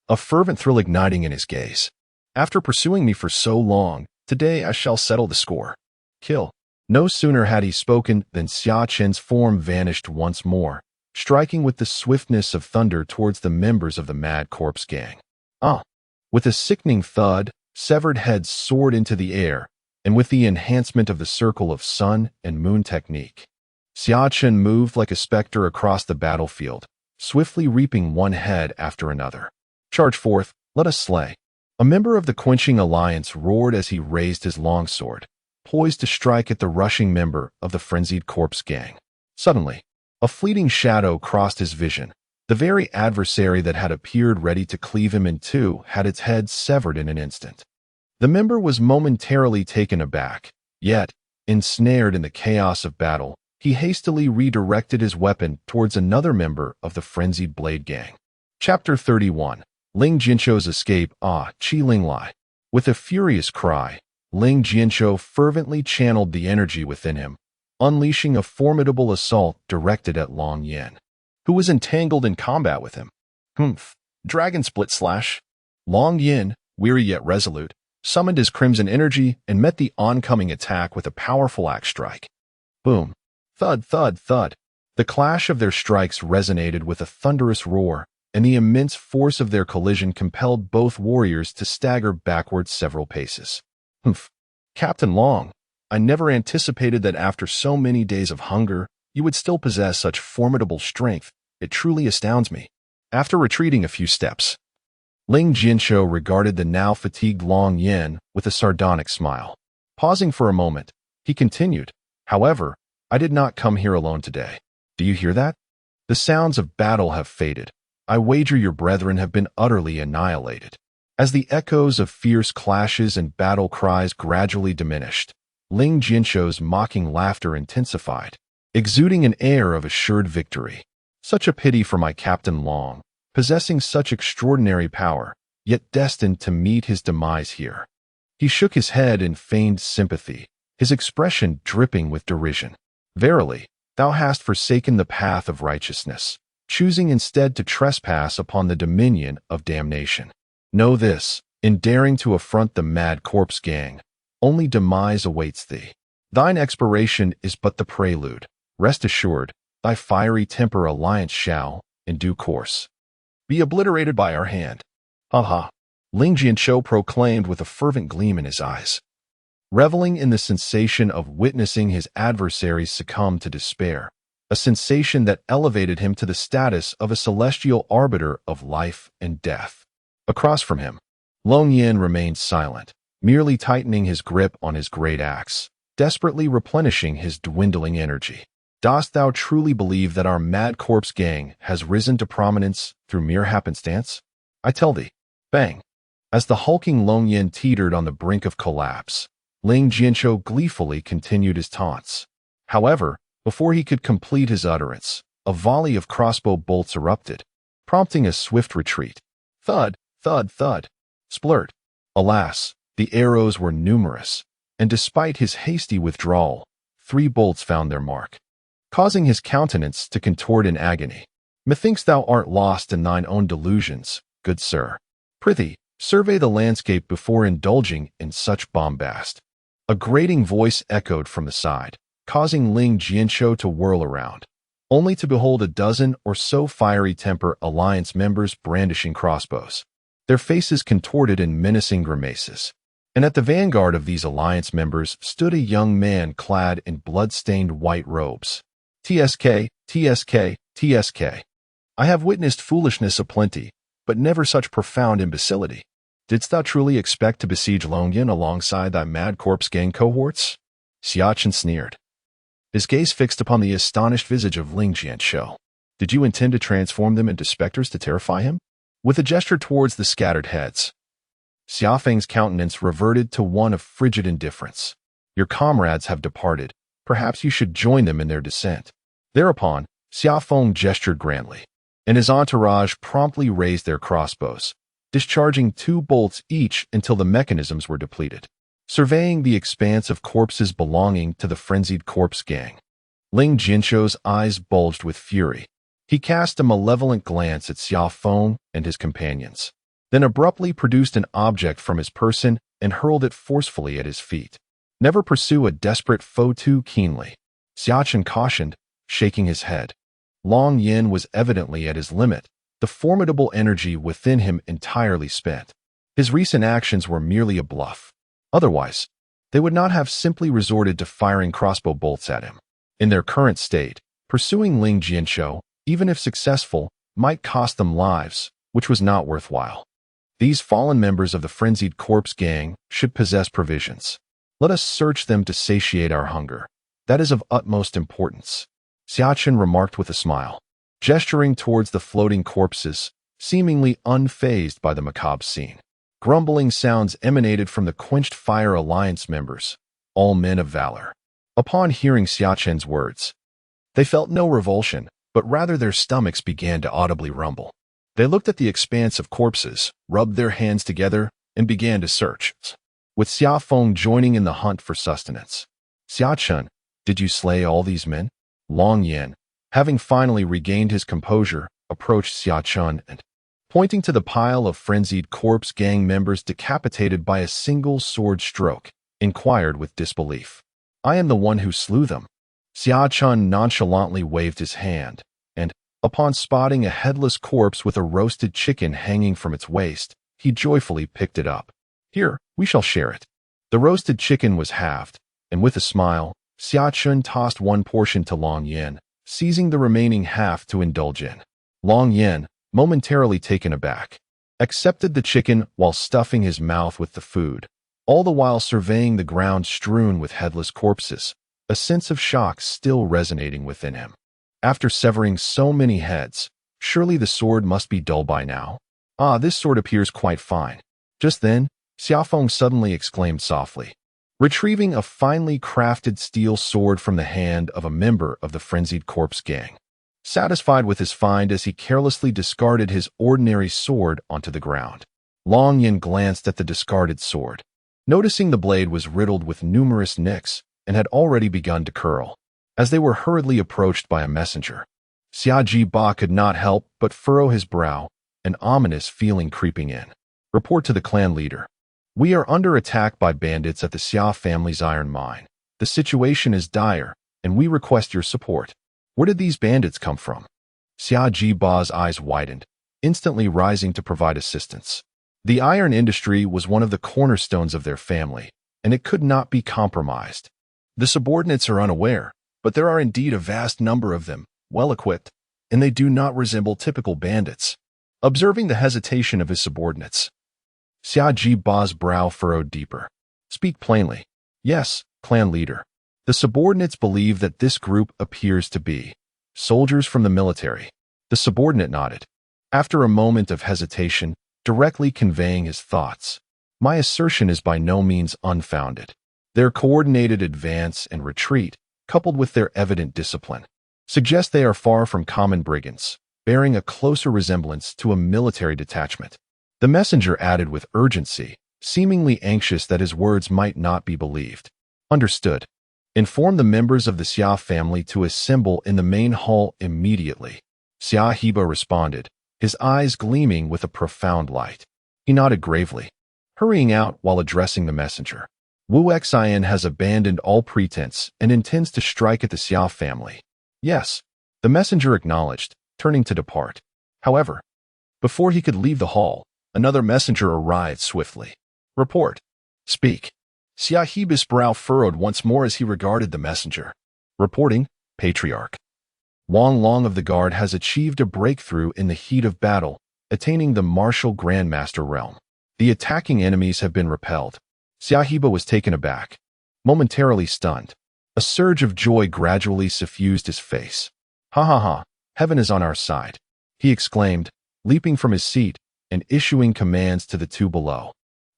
a fervent thrill igniting in his gaze. After pursuing me for so long, today I shall settle the score. Kill. No sooner had he spoken than Xia Chen's form vanished once more, striking with the swiftness of thunder towards the members of the mad corpse gang. With a sickening thud, severed heads soared into the air, and with the enhancement of the circle of sun and moon technique, Xia Chen moved like a specter across the battlefield, swiftly reaping one head after another. Charge forth, let us slay. A member of the Quenching Alliance roared as he raised his longsword, poised to strike at the rushing member of the frenzied corpse gang. Suddenly, a fleeting shadow crossed his vision. The very adversary that had appeared ready to cleave him in two had its head severed in an instant. The member was momentarily taken aback, yet, ensnared in the chaos of battle, he hastily redirected his weapon towards another member of the frenzied blade gang. Chapter 31. Ling Jianshou's Escape. Qi Ling Lai. With a furious cry, Ling Jianshou fervently channeled the energy within him, unleashing a formidable assault directed at Long Yin, who was entangled in combat with him. Humph. Dragon Split Slash. Long Yin, weary yet resolute, summoned his crimson energy and met the oncoming attack with a powerful axe strike. Boom. Thud, thud, thud. The clash of their strikes resonated with a thunderous roar, and the immense force of their collision compelled both warriors to stagger backwards several paces. Humph. Captain Long, I never anticipated that after so many days of hunger, you would still possess such formidable strength. It truly astounds me. After retreating a few steps, Ling Jianshou regarded the now fatigued Long Yin with a sardonic smile. Pausing for a moment, he continued, "However, I did not come here alone today. Do you hear that? The sounds of battle have faded. I wager your brethren have been utterly annihilated." As the echoes of fierce clashes and battle cries gradually diminished, Ling Jianshou's mocking laughter intensified, exuding an air of assured victory. Such a pity for my Captain Long, possessing such extraordinary power, yet destined to meet his demise here. He shook his head in feigned sympathy, his expression dripping with derision. Verily, thou hast forsaken the path of righteousness, choosing instead to trespass upon the dominion of damnation. Know this, in daring to affront the mad corpse gang, only demise awaits thee. Thine expiration is but the prelude. Rest assured, thy fiery temper alliance shall, in due course, be obliterated by our hand. Ha ha. Ling Jianshou proclaimed with a fervent gleam in his eyes, reveling in the sensation of witnessing his adversaries succumb to despair, a sensation that elevated him to the status of a celestial arbiter of life and death. Across from him, Long Yin remained silent, merely tightening his grip on his great axe, desperately replenishing his dwindling energy. Dost thou truly believe that our mad corpse gang has risen to prominence through mere happenstance? I tell thee, bang. As the hulking Long Yin teetered on the brink of collapse, Ling Jianshou gleefully continued his taunts. However, before he could complete his utterance, a volley of crossbow bolts erupted, prompting a swift retreat. Thud, thud, thud. Splurt. Alas, the arrows were numerous, and despite his hasty withdrawal, 3 bolts found their mark, causing his countenance to contort in agony. Methinks thou art lost in thine own delusions, good sir. Prithee, survey the landscape before indulging in such bombast. A grating voice echoed from the side, causing Ling Jianshou to whirl around, only to behold a dozen or so fiery temper alliance members brandishing crossbows, their faces contorted in menacing grimaces. And at the vanguard of these alliance members stood a young man clad in blood-stained white robes. TSK, TSK, TSK. I have witnessed foolishness aplenty, but never such profound imbecility. Didst thou truly expect to besiege Longyan alongside thy mad corpse gang cohorts? Xia Chen sneered, his gaze fixed upon the astonished visage of Ling Jianshou. Did you intend to transform them into specters to terrify him? With a gesture towards the scattered heads, Xia Feng's countenance reverted to one of frigid indifference. Your comrades have departed. Perhaps you should join them in their descent. Thereupon, Xia Feng gestured grandly, and his entourage promptly raised their crossbows, discharging 2 bolts each until the mechanisms were depleted. Surveying the expanse of corpses belonging to the frenzied corpse gang, Ling Jianshou's eyes bulged with fury. He cast a malevolent glance at Xia Feng and his companions, then abruptly produced an object from his person and hurled it forcefully at his feet. Never pursue a desperate foe too keenly, Xia Chen cautioned, shaking his head. Long Yin was evidently at his limit, the formidable energy within him entirely spent. His recent actions were merely a bluff. Otherwise, they would not have simply resorted to firing crossbow bolts at him. In their current state, pursuing Ling Jianshou, even if successful, might cost them lives, which was not worthwhile. These fallen members of the frenzied corpse gang should possess provisions. Let us search them to satiate our hunger. That is of utmost importance, Xia Chen remarked with a smile, gesturing towards the floating corpses, seemingly unfazed by the macabre scene. Grumbling sounds emanated from the quenched fire alliance members, all men of valor. Upon hearing Xia Chen's words, they felt no revulsion, but rather their stomachs began to audibly rumble. They looked at the expanse of corpses, rubbed their hands together, and began to search, with Xia Feng joining in the hunt for sustenance. Xia Chen, Did you slay all these men? Long Yan, having finally regained his composure, approached Xia Chen and, pointing to the pile of frenzied corpse gang members decapitated by a single sword stroke, inquired with disbelief. I am the one who slew them. Xia Chen nonchalantly waved his hand, and, upon spotting a headless corpse with a roasted chicken hanging from its waist, he joyfully picked it up. Here, we shall share it. The roasted chicken was halved, and with a smile, Xia Chen tossed one portion to Long Yan, seizing the remaining half to indulge in. Long Yan, momentarily taken aback, accepted the chicken while stuffing his mouth with the food, all the while surveying the ground strewn with headless corpses, a sense of shock still resonating within him. After severing so many heads, surely the sword must be dull by now. Ah, this sword appears quite fine. Just then, Xiaofeng suddenly exclaimed softly, retrieving a finely crafted steel sword from the hand of a member of the frenzied corpse gang. Satisfied with his find as he carelessly discarded his ordinary sword onto the ground, Long Yan glanced at the discarded sword, noticing the blade was riddled with numerous nicks and had already begun to curl. As they were hurriedly approached by a messenger, Xia Ba could not help but furrow his brow, an ominous feeling creeping in. Report to the clan leader. We are under attack by bandits at the Xia family's iron mine. The situation is dire, and we request your support. Where did these bandits come from? Xia Ba's eyes widened, instantly rising to provide assistance. The iron industry was one of the cornerstones of their family, and it could not be compromised. The subordinates are unaware, but there are indeed a vast number of them, well-equipped, and they do not resemble typical bandits. Observing the hesitation of his subordinates, Xia Ba's brow furrowed deeper. Speak plainly. Yes, clan leader. The subordinates believe that this group appears to be soldiers from the military. The subordinate nodded, after a moment of hesitation, directly conveying his thoughts. My assertion is by no means unfounded. Their coordinated advance and retreat, coupled with their evident discipline, suggest they are far from common brigands, bearing a closer resemblance to a military detachment. The messenger added with urgency, seemingly anxious that his words might not be believed. Understood. Inform the members of the Xia family to assemble in the main hall immediately. Xia responded, his eyes gleaming with a profound light. He nodded gravely, hurrying out while addressing the messenger. Wu Xian has abandoned all pretense and intends to strike at the Xia family. Yes, the messenger acknowledged, turning to depart. However, before he could leave the hall, another messenger arrived swiftly. Report. Speak. Xia brow furrowed once more as he regarded the messenger. Reporting, Patriarch. Wang Long of the Guard has achieved a breakthrough in the heat of battle, attaining the martial Grandmaster realm. The attacking enemies have been repelled. Xia was taken aback, momentarily stunned. A surge of joy gradually suffused his face. Ha ha ha, heaven is on our side, he exclaimed, leaping from his seat and issuing commands to the two below.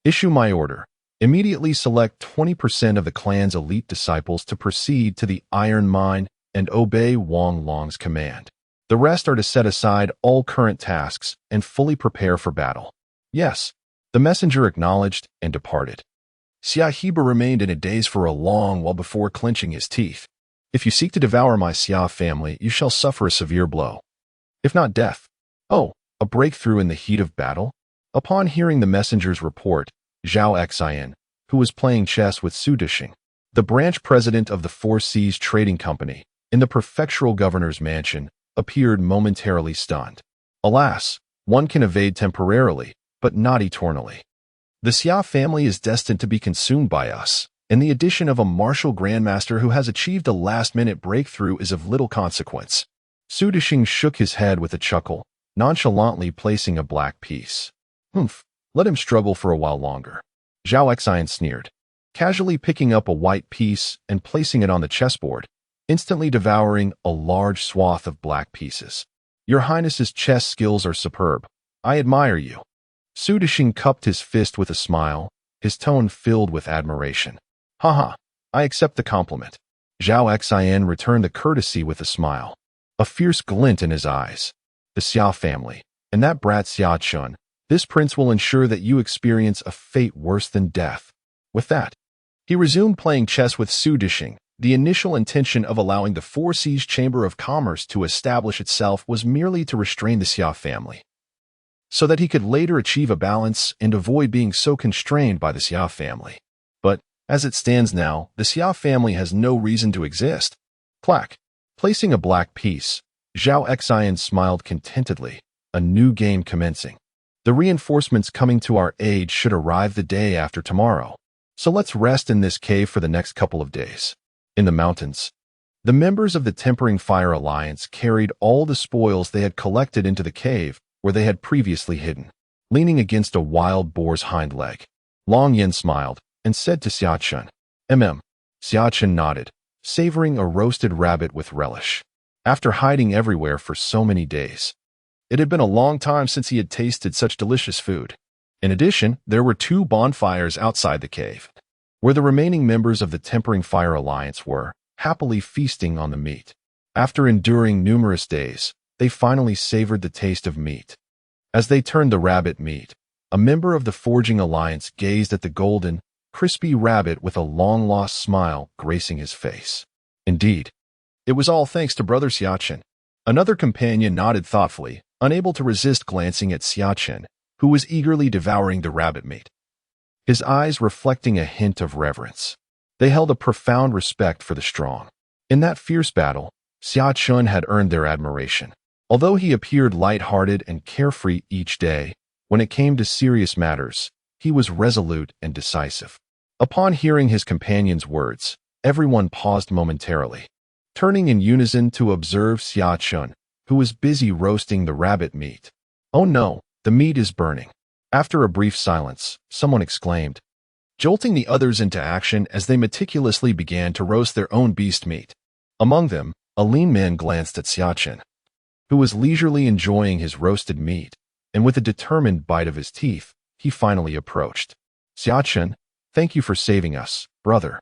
Issue my order. Immediately select 20% of the clan's elite disciples to proceed to the iron mine and obey Wang Long's command. The rest are to set aside all current tasks and fully prepare for battle. Yes, the messenger acknowledged and departed. Xia remained in a daze for a long while before clenching his teeth. If you seek to devour my Xia family, you shall suffer a severe blow. If not death. Oh, a breakthrough in the heat of battle? Upon hearing the messenger's report, Zhao Xian, who was playing chess with Su Dishing, the branch president of the Four Seas Trading Company, in the prefectural governor's mansion, appeared momentarily stunned. Alas, one can evade temporarily, but not eternally. The Xia family is destined to be consumed by us, and the addition of a martial grandmaster who has achieved a last-minute breakthrough is of little consequence. Su Dishing shook his head with a chuckle, nonchalantly placing a black piece. Humph. Let him struggle for a while longer. Zhao Xian sneered, casually picking up a white piece and placing it on the chessboard, instantly devouring a large swath of black pieces. Your Highness's chess skills are superb. I admire you. Su Dishing cupped his fist with a smile, his tone filled with admiration. Haha, I accept the compliment. Zhao Xian returned the courtesy with a smile, a fierce glint in his eyes. The Xia family, and that brat Xia Chen, this prince will ensure that you experience a fate worse than death. With that, he resumed playing chess with Su Dishing, The initial intention of allowing the Four Seas Chamber of Commerce to establish itself was merely to restrain the Xia family, so that he could later achieve a balance and avoid being so constrained by the Xia family. But, as it stands now, the Xia family has no reason to exist. Clack. Placing a black piece, Zhao Xian smiled contentedly, a new game commencing. The reinforcements coming to our aid should arrive the day after tomorrow, so let's rest in this cave for the next couple of days. In the mountains, the members of the Tempering Fire Alliance carried all the spoils they had collected into the cave where they had previously hidden, leaning against a wild boar's hind leg. Long Yin smiled and said to Xia Chen, Xia Chen nodded, savoring a roasted rabbit with relish. After hiding everywhere for so many days, it had been a long time since he had tasted such delicious food. In addition, there were 2 bonfires outside the cave, where the remaining members of the Tempering Fire Alliance were, happily feasting on the meat. After enduring numerous days, they finally savored the taste of meat. As they turned the rabbit meat, a member of the Forging Alliance gazed at the golden, crispy rabbit with a long-lost smile gracing his face. Indeed, it was all thanks to Brother Xia Chen. Another companion nodded thoughtfully, unable to resist glancing at Xia Chen, who was eagerly devouring the rabbit meat, his eyes reflecting a hint of reverence. They held a profound respect for the strong. In that fierce battle, Xia Chen had earned their admiration. Although he appeared light-hearted and carefree each day, when it came to serious matters, he was resolute and decisive. Upon hearing his companion's words, everyone paused momentarily, turning in unison to observe Xia Chen, who was busy roasting the rabbit meat. "Oh no, the meat is burning." After a brief silence, someone exclaimed, jolting the others into action as they meticulously began to roast their own beast meat. Among them, a lean man glanced at Xia Chen, who was leisurely enjoying his roasted meat, and with a determined bite of his teeth, he finally approached. "Xia Chen, thank you for saving us, brother.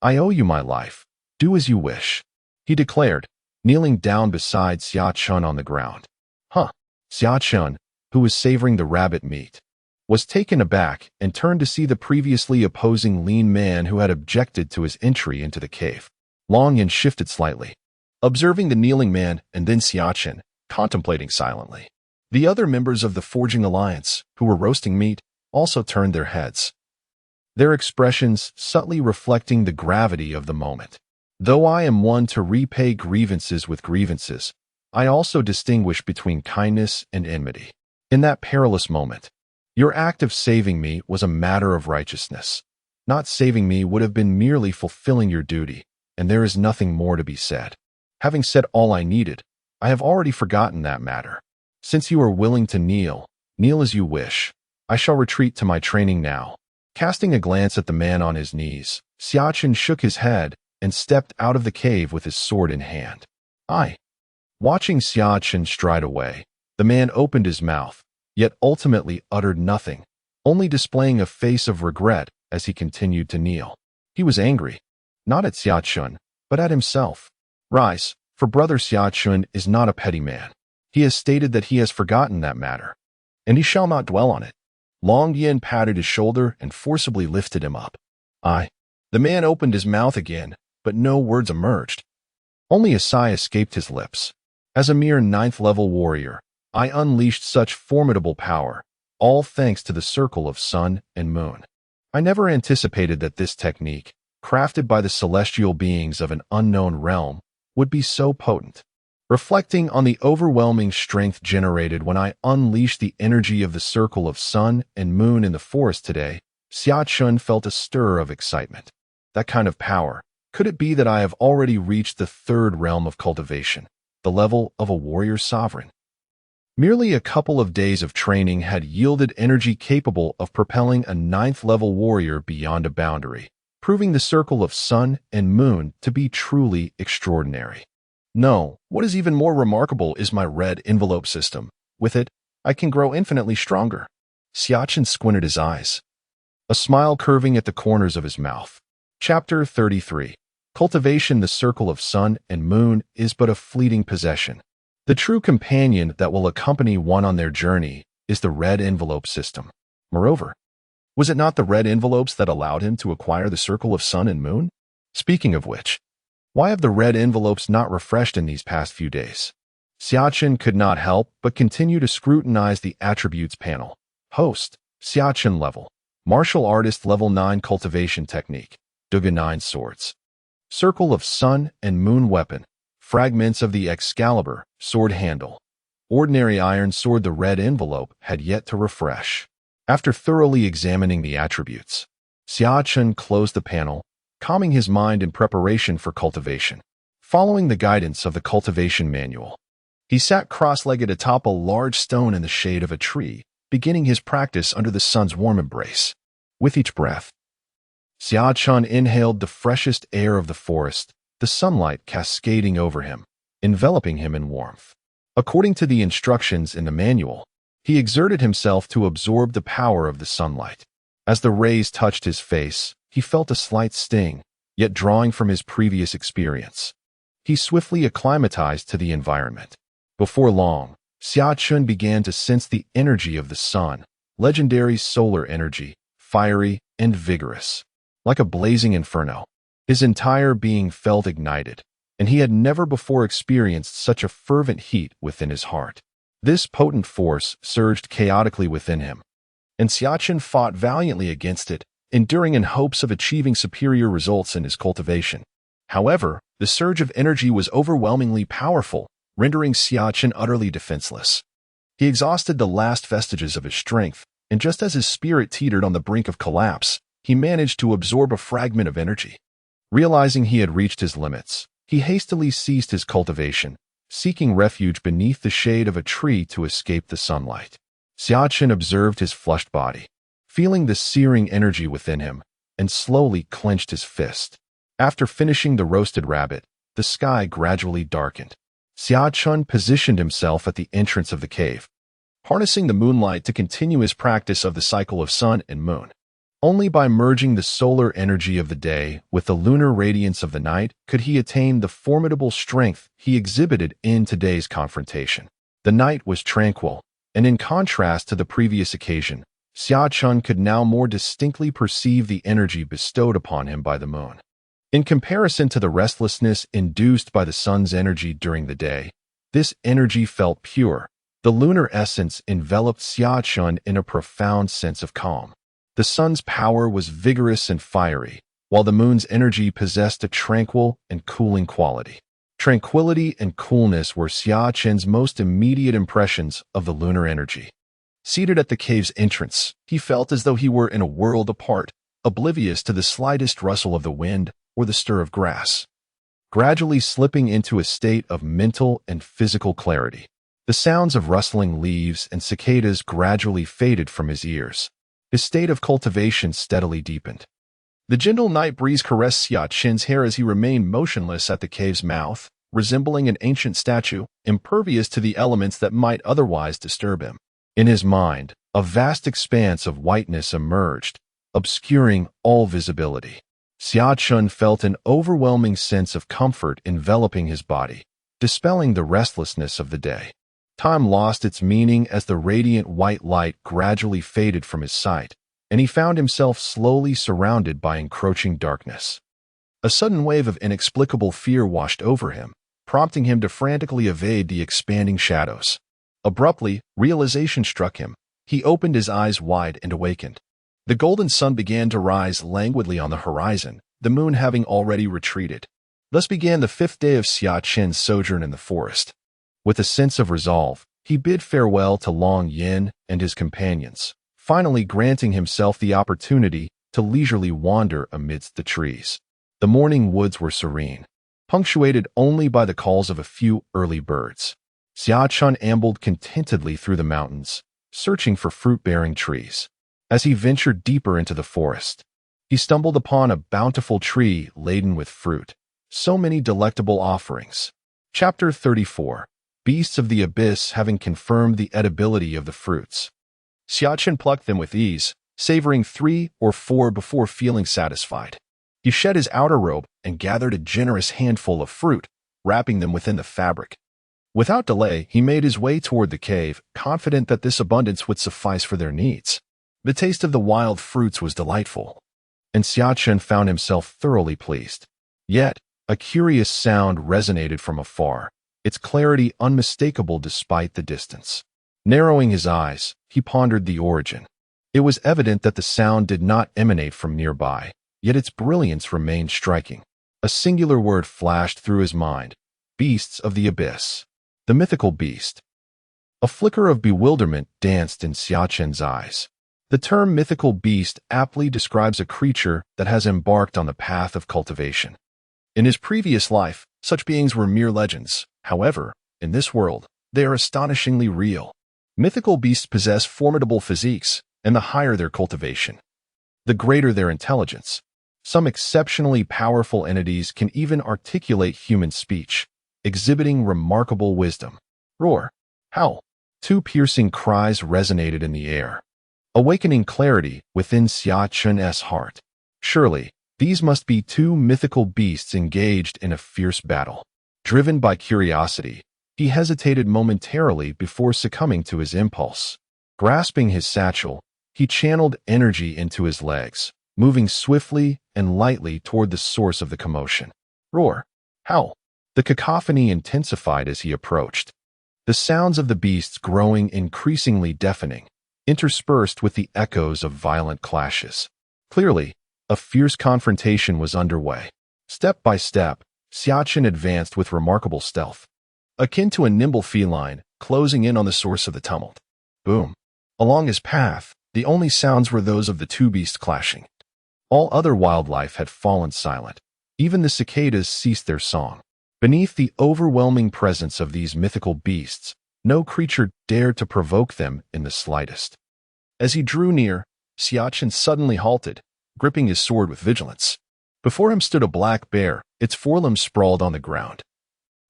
I owe you my life. Do as you wish," he declared, kneeling down beside Xia Chen on the ground. Xia Chen, who was savoring the rabbit meat, was taken aback and turned to see the previously opposing lean man who had objected to his entry into the cave. Long Yin shifted slightly, observing the kneeling man and then Xia Chen, contemplating silently. The other members of the Forging Alliance, who were roasting meat, also turned their heads, their expressions subtly reflecting the gravity of the moment. Though I am one to repay grievances with grievances, I also distinguish between kindness and enmity. In that perilous moment, your act of saving me was a matter of righteousness. Not saving me would have been merely fulfilling your duty, and there is nothing more to be said. Having said all I needed, I have already forgotten that matter. Since you are willing to kneel as you wish. I shall retreat to my training now." Casting a glance at the man on his knees, Xia Chen shook his head and stepped out of the cave with his sword in hand. Watching Xia Chen stride away, the man opened his mouth, yet ultimately uttered nothing, only displaying a face of regret as he continued to kneel. He was angry, not at Xia Chen, but at himself. Rise, for Brother Xia Chen is not a petty man. He has stated that he has forgotten that matter, and he shall not dwell on it. Long Yin patted his shoulder and forcibly lifted him up. The man opened his mouth again, but no words emerged. Only a sigh escaped his lips. As a mere 9th-level warrior, I unleashed such formidable power, all thanks to the circle of sun and moon. I never anticipated that this technique, crafted by the celestial beings of an unknown realm, would be so potent. Reflecting on the overwhelming strength generated when I unleashed the energy of the circle of sun and moon in the forest today, Xia Chen felt a stir of excitement. That kind of power. Could it be that I have already reached the 3rd realm of cultivation, the level of a warrior sovereign? Merely a couple of days of training had yielded energy capable of propelling a 9th-level warrior beyond a boundary, proving the circle of sun and moon to be truly extraordinary. No, what is even more remarkable is my red envelope system. With it, I can grow infinitely stronger. Xia Chen squinted his eyes, a smile curving at the corners of his mouth. Chapter 33. Cultivation. The circle of sun and moon is but a fleeting possession. The true companion that will accompany one on their journey is the red envelope system. Moreover, was it not the red envelopes that allowed him to acquire the circle of sun and moon? Speaking of which, Why have the red envelopes not refreshed in these past few days? Xia Chen could not help but continue to scrutinize the attributes panel. Host, Xia Chen level. Martial artist level 9 cultivation technique. Dugu Nine Swords. Circle of sun and moon weapon. Fragments of the Excalibur, sword handle. Ordinary iron sword. The red envelope had yet to refresh. After thoroughly examining the attributes, Xia Chen closed the panel, calming his mind in preparation for cultivation. Following the guidance of the cultivation manual, he sat cross-legged atop a large stone in the shade of a tree, beginning his practice under the sun's warm embrace. With each breath, Xia Chen inhaled the freshest air of the forest, the sunlight cascading over him, enveloping him in warmth. According to the instructions in the manual, he exerted himself to absorb the power of the sunlight. As the rays touched his face, he felt a slight sting, yet drawing from his previous experience, he swiftly acclimatized to the environment. Before long, Xia Chen began to sense the energy of the sun, legendary solar energy, fiery and vigorous. Like a blazing inferno, his entire being felt ignited, and he had never before experienced such a fervent heat within his heart. This potent force surged chaotically within him, and Xia Chen fought valiantly against it, enduring in hopes of achieving superior results in his cultivation. However, the surge of energy was overwhelmingly powerful, rendering Xia Chen utterly defenseless. He exhausted the last vestiges of his strength, and just as his spirit teetered on the brink of collapse, he managed to absorb a fragment of energy. Realizing he had reached his limits, he hastily ceased his cultivation, seeking refuge beneath the shade of a tree to escape the sunlight. Xia Chen observed his flushed body, feeling the searing energy within him, and slowly clenched his fist. After finishing the roasted rabbit, the sky gradually darkened. Xia Chen positioned himself at the entrance of the cave, harnessing the moonlight to continue his practice of the cycle of sun and moon. Only by merging the solar energy of the day with the lunar radiance of the night could he attain the formidable strength he exhibited in today's confrontation. The night was tranquil, and in contrast to the previous occasion, Xia Chen could now more distinctly perceive the energy bestowed upon him by the moon. In comparison to the restlessness induced by the sun's energy during the day, this energy felt pure. The lunar essence enveloped Xia Chen in a profound sense of calm. The sun's power was vigorous and fiery, while the moon's energy possessed a tranquil and cooling quality. Tranquility and coolness were Xia Chen's most immediate impressions of the lunar energy. Seated at the cave's entrance, he felt as though he were in a world apart, oblivious to the slightest rustle of the wind or the stir of grass. Gradually slipping into a state of mental and physical clarity, the sounds of rustling leaves and cicadas gradually faded from his ears. His state of cultivation steadily deepened. The gentle night breeze caressed Xia Chen's hair as he remained motionless at the cave's mouth, resembling an ancient statue, impervious to the elements that might otherwise disturb him. In his mind, a vast expanse of whiteness emerged, obscuring all visibility. Xia Chen felt an overwhelming sense of comfort enveloping his body, dispelling the restlessness of the day. Time lost its meaning as the radiant white light gradually faded from his sight, and he found himself slowly surrounded by encroaching darkness. A sudden wave of inexplicable fear washed over him, prompting him to frantically evade the expanding shadows. Abruptly, realization struck him. He opened his eyes wide and awakened. The golden sun began to rise languidly on the horizon, the moon having already retreated. Thus began the 5th day of Xia Chen's sojourn in the forest. With a sense of resolve, he bid farewell to Long Yin and his companions, finally granting himself the opportunity to leisurely wander amidst the trees. The morning woods were serene, punctuated only by the calls of a few early birds. Xia Chen ambled contentedly through the mountains, searching for fruit-bearing trees. As he ventured deeper into the forest, he stumbled upon a bountiful tree laden with fruit. So many delectable offerings. Chapter 34. Beasts of the Abyss. Having confirmed the edibility of the fruits, Xia Chen plucked them with ease, savoring 3 or 4 before feeling satisfied. He shed his outer robe and gathered a generous handful of fruit, wrapping them within the fabric. Without delay, he made his way toward the cave, confident that this abundance would suffice for their needs. The taste of the wild fruits was delightful, and Xia Chen found himself thoroughly pleased. Yet, A curious sound resonated from afar, its clarity unmistakable despite the distance. Narrowing his eyes, he pondered the origin. It was evident that the sound did not emanate from nearby, yet its brilliance remained striking. A singular word flashed through his mind: beasts of the abyss. The mythical beast. A flicker of bewilderment danced in Xia Chen's eyes. The term mythical beast aptly describes a creature that has embarked on the path of cultivation. In his previous life, such beings were mere legends. However, in this world, they are astonishingly real. Mythical beasts possess formidable physiques, and the higher their cultivation, the greater their intelligence. Some exceptionally powerful entities can even articulate human speech, exhibiting remarkable wisdom. Roar, howl. Two piercing cries resonated in the air, awakening clarity within Xia Chen's heart. Surely, these must be two mythical beasts engaged in a fierce battle. Driven by curiosity, he hesitated momentarily before succumbing to his impulse. Grasping his satchel, he channeled energy into his legs, moving swiftly and lightly toward the source of the commotion. Roar, howl. The cacophony intensified as he approached, the sounds of the beasts growing increasingly deafening, interspersed with the echoes of violent clashes. Clearly, a fierce confrontation was underway. Step by step, Xia Chen advanced with remarkable stealth, akin to a nimble feline, closing in on the source of the tumult. Boom. Along his path, the only sounds were those of the two beasts clashing. All other wildlife had fallen silent. Even the cicadas ceased their song. Beneath the overwhelming presence of these mythical beasts, no creature dared to provoke them in the slightest. As he drew near, Xia Chen suddenly halted, gripping his sword with vigilance. Before him stood a black bear, its forelimbs sprawled on the ground,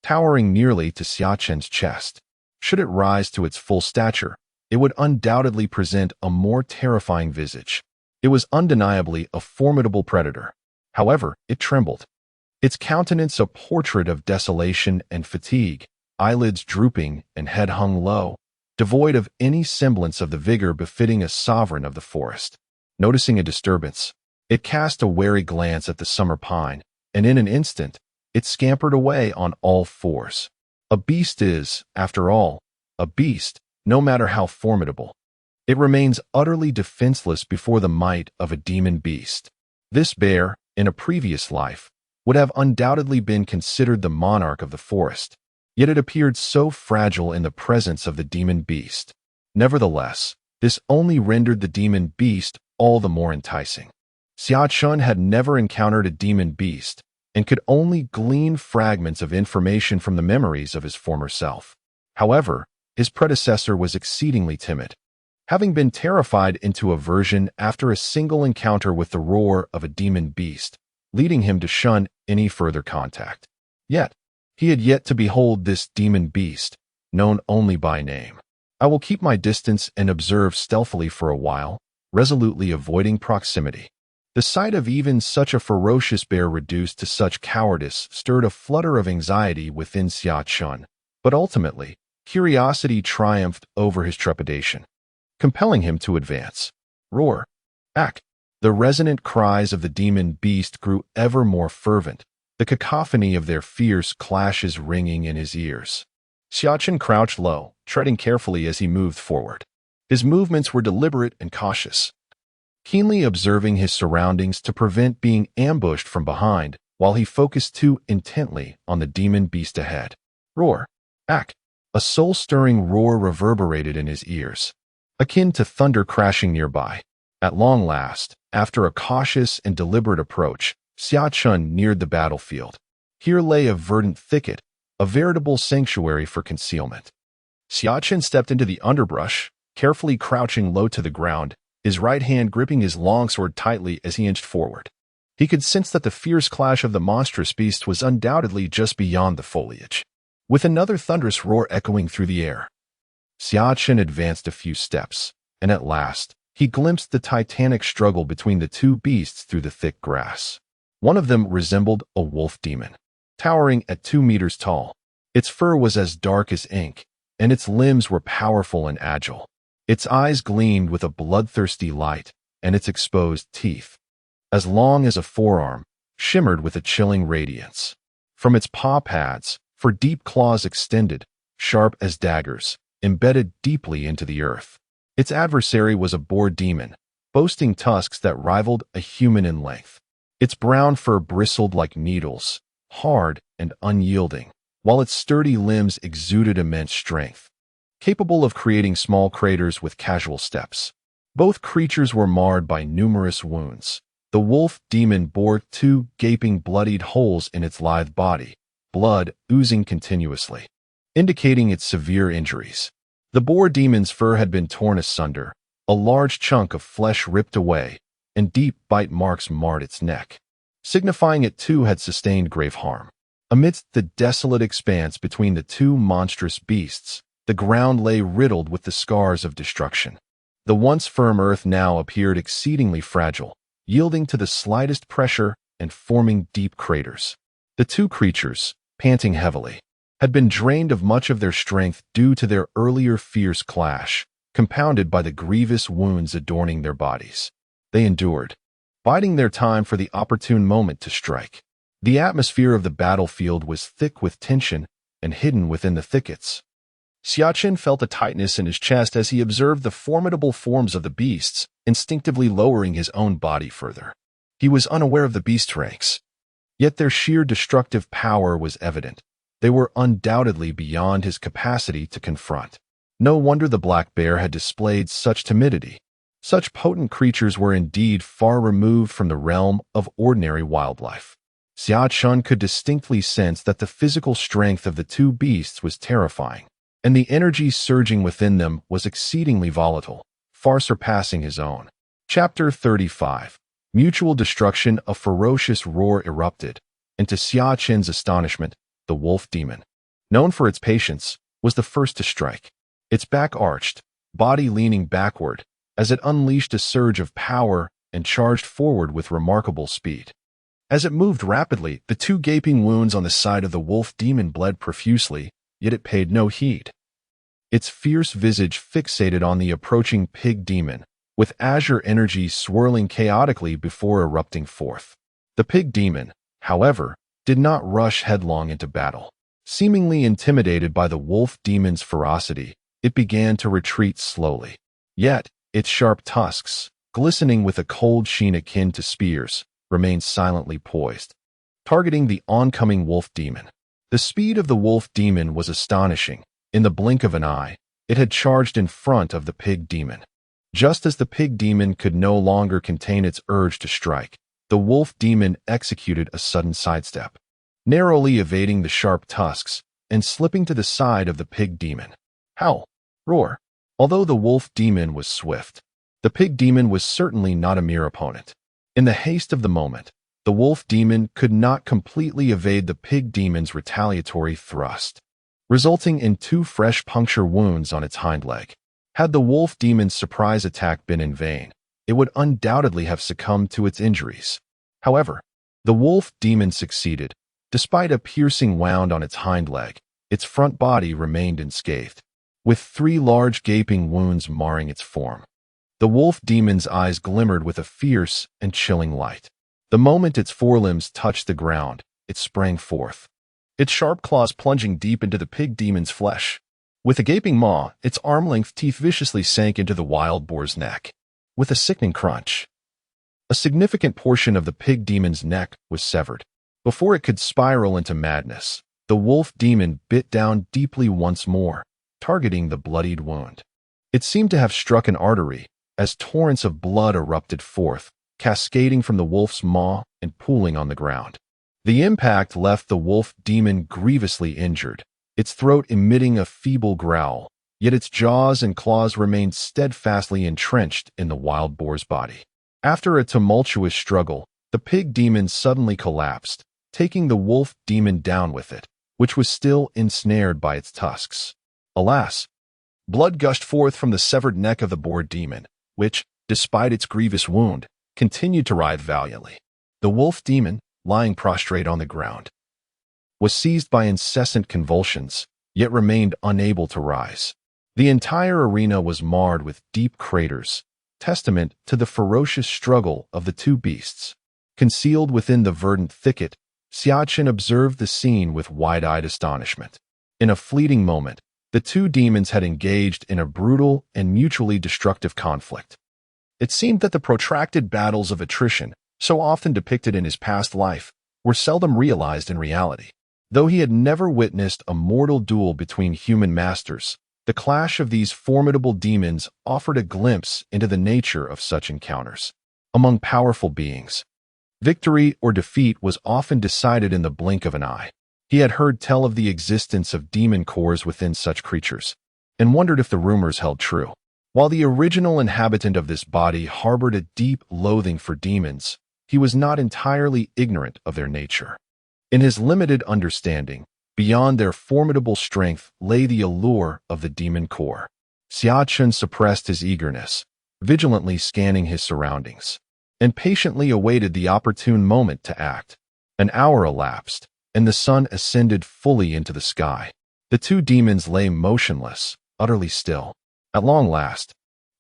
towering nearly to Xia Chen's chest. Should it rise to its full stature, it would undoubtedly present a more terrifying visage. It was undeniably a formidable predator. However, it trembled, its countenance a portrait of desolation and fatigue, eyelids drooping and head hung low, devoid of any semblance of the vigor befitting a sovereign of the forest. Noticing a disturbance, it cast a wary glance at the summer pine, and in an instant, it scampered away on all fours. A beast is, after all, a beast, no matter how formidable. It remains utterly defenseless before the might of a demon beast. This bear, in a previous life, would have undoubtedly been considered the monarch of the forest, yet it appeared so fragile in the presence of the demon beast. Nevertheless, this only rendered the demon beast all the more enticing. Xia Chen had never encountered a demon beast, and could only glean fragments of information from the memories of his former self. However, his predecessor was exceedingly timid, having been terrified into aversion after a single encounter with the roar of a demon beast, leading him to shun any further contact. Yet, he had yet to behold this demon beast, known only by name. I will keep my distance and observe stealthily for a while, resolutely avoiding proximity. The sight of even such a ferocious bear reduced to such cowardice stirred a flutter of anxiety within Xia Chen, but ultimately, curiosity triumphed over his trepidation, compelling him to advance. Roar, ack. The resonant cries of the demon beast grew ever more fervent, the cacophony of their fierce clashes ringing in his ears. Xia Chen crouched low, treading carefully as he moved forward. His movements were deliberate and cautious, keenly observing his surroundings to prevent being ambushed from behind, while he focused too intently on the demon beast ahead. Roar, ack. A soul-stirring roar reverberated in his ears, akin to thunder crashing nearby. At long last, after a cautious and deliberate approach, Xia Chen neared the battlefield. Here lay a verdant thicket, a veritable sanctuary for concealment. Xia Chen stepped into the underbrush, carefully crouching low to the ground, his right hand gripping his longsword tightly as he inched forward. He could sense that the fierce clash of the monstrous beast was undoubtedly just beyond the foliage. With another thunderous roar echoing through the air, Xia Chen advanced a few steps, and at last, he glimpsed the titanic struggle between the two beasts through the thick grass. One of them resembled a wolf demon, towering at 2 meters tall. Its fur was as dark as ink, and its limbs were powerful and agile. Its eyes gleamed with a bloodthirsty light, and its exposed teeth, as long as a forearm, shimmered with a chilling radiance. From its paw pads, for deep claws extended, sharp as daggers, embedded deeply into the earth. Its adversary was a boar demon, boasting tusks that rivaled a human in length. Its brown fur bristled like needles, hard and unyielding, while its sturdy limbs exuded immense strength, capable of creating small craters with casual steps. Both creatures were marred by numerous wounds. The wolf demon bore 2 gaping bloodied holes in its lithe body, blood oozing continuously, indicating its severe injuries. The boar demon's fur had been torn asunder, a large chunk of flesh ripped away, and deep bite marks marred its neck, signifying it too had sustained grave harm. Amidst the desolate expanse between the 2 monstrous beasts, the ground lay riddled with the scars of destruction. The once firm earth now appeared exceedingly fragile, yielding to the slightest pressure and forming deep craters. The 2 creatures, panting heavily, had been drained of much of their strength due to their earlier fierce clash, compounded by the grievous wounds adorning their bodies. They endured, biding their time for the opportune moment to strike. The atmosphere of the battlefield was thick with tension and hidden within the thickets. Xia Chen felt a tightness in his chest as he observed the formidable forms of the beasts, instinctively lowering his own body further. He was unaware of the beast ranks, yet their sheer destructive power was evident. They were undoubtedly beyond his capacity to confront. No wonder the black bear had displayed such timidity. Such potent creatures were indeed far removed from the realm of ordinary wildlife. Xia Chen could distinctly sense that the physical strength of the 2 beasts was terrifying, and the energy surging within them was exceedingly volatile, far surpassing his own. Chapter 35. Mutual destruction. A ferocious roar erupted, and to Xia Chen's astonishment, the wolf demon, known for its patience, was the first to strike. Its back arched, body leaning backward, as it unleashed a surge of power and charged forward with remarkable speed. As it moved rapidly, the 2 gaping wounds on the side of the wolf demon bled profusely, yet it paid no heed. Its fierce visage fixated on the approaching pig demon, with azure energy swirling chaotically before erupting forth. The pig demon, however, did not rush headlong into battle. Seemingly intimidated by the wolf demon's ferocity, it began to retreat slowly. Yet, its sharp tusks, glistening with a cold sheen akin to spears, remained silently poised, targeting the oncoming wolf demon. The speed of the wolf demon was astonishing. In the blink of an eye, it had charged in front of the pig demon. Just as the pig demon could no longer contain its urge to strike, the wolf demon executed a sudden sidestep, narrowly evading the sharp tusks and slipping to the side of the pig demon. Howl, roar. Although the wolf demon was swift, the pig demon was certainly not a mere opponent. In the haste of the moment, the wolf demon could not completely evade the pig demon's retaliatory thrust, resulting in 2 fresh puncture wounds on its hind leg. Had the wolf demon's surprise attack been in vain, it would undoubtedly have succumbed to its injuries. However, the wolf demon succeeded. Despite a piercing wound on its hind leg, its front body remained unscathed, with 3 large gaping wounds marring its form. The wolf demon's eyes glimmered with a fierce and chilling light. The moment its forelimbs touched the ground, it sprang forth, its sharp claws plunging deep into the pig demon's flesh. With a gaping maw, its arm-length teeth viciously sank into the wild boar's neck. With a sickening crunch, a significant portion of the pig demon's neck was severed. Before it could spiral into madness, the wolf demon bit down deeply once more, targeting the bloodied wound. It seemed to have struck an artery, as torrents of blood erupted forth, cascading from the wolf's maw and pooling on the ground. The impact left the wolf demon grievously injured, its throat emitting a feeble growl, yet its jaws and claws remained steadfastly entrenched in the wild boar's body. After a tumultuous struggle, the pig demon suddenly collapsed, taking the wolf demon down with it, which was still ensnared by its tusks. Alas! Blood gushed forth from the severed neck of the boar demon, which, despite its grievous wound, continued to writhe valiantly. The wolf demon, lying prostrate on the ground, was seized by incessant convulsions, yet remained unable to rise. The entire arena was marred with deep craters, testament to the ferocious struggle of the 2 beasts. Concealed within the verdant thicket, Xia Chen observed the scene with wide-eyed astonishment. In a fleeting moment, the two demons had engaged in a brutal and mutually destructive conflict. It seemed that the protracted battles of attrition, so often depicted in his past life, were seldom realized in reality. Though he had never witnessed a mortal duel between human masters, the clash of these formidable demons offered a glimpse into the nature of such encounters. Among powerful beings, victory or defeat was often decided in the blink of an eye. He had heard tell of the existence of demon cores within such creatures, and wondered if the rumors held true. While the original inhabitant of this body harbored a deep loathing for demons, he was not entirely ignorant of their nature. In his limited understanding, beyond their formidable strength lay the allure of the demon core. Xia Chen suppressed his eagerness, vigilantly scanning his surroundings, and patiently awaited the opportune moment to act. An hour elapsed, and the sun ascended fully into the sky. The two demons lay motionless, utterly still. At long last,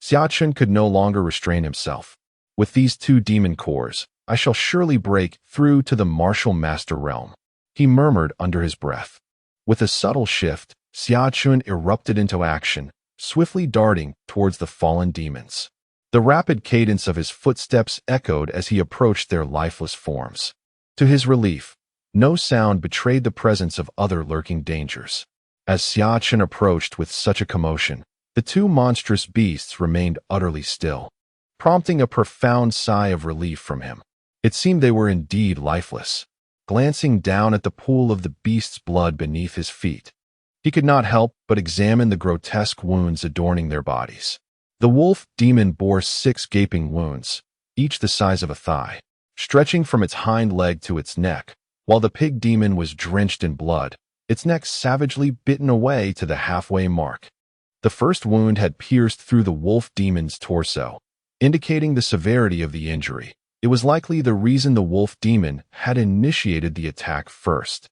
Xia Chen could no longer restrain himself. With these two demon cores, I shall surely break through to the martial master realm, he murmured under his breath. With a subtle shift, Xia Chen erupted into action, swiftly darting towards the fallen demons. The rapid cadence of his footsteps echoed as he approached their lifeless forms. To his relief, no sound betrayed the presence of other lurking dangers. As Xia Chen approached with such a commotion, the two monstrous beasts remained utterly still, prompting a profound sigh of relief from him. It seemed they were indeed lifeless. Glancing down at the pool of the beast's blood beneath his feet, he could not help but examine the grotesque wounds adorning their bodies. The wolf demon bore 6 gaping wounds, each the size of a thigh, stretching from its hind leg to its neck, while the pig demon was drenched in blood, its neck savagely bitten away to the halfway mark. The first wound had pierced through the wolf demon's torso, indicating the severity of the injury. It was likely the reason the wolf demon had initiated the attack first.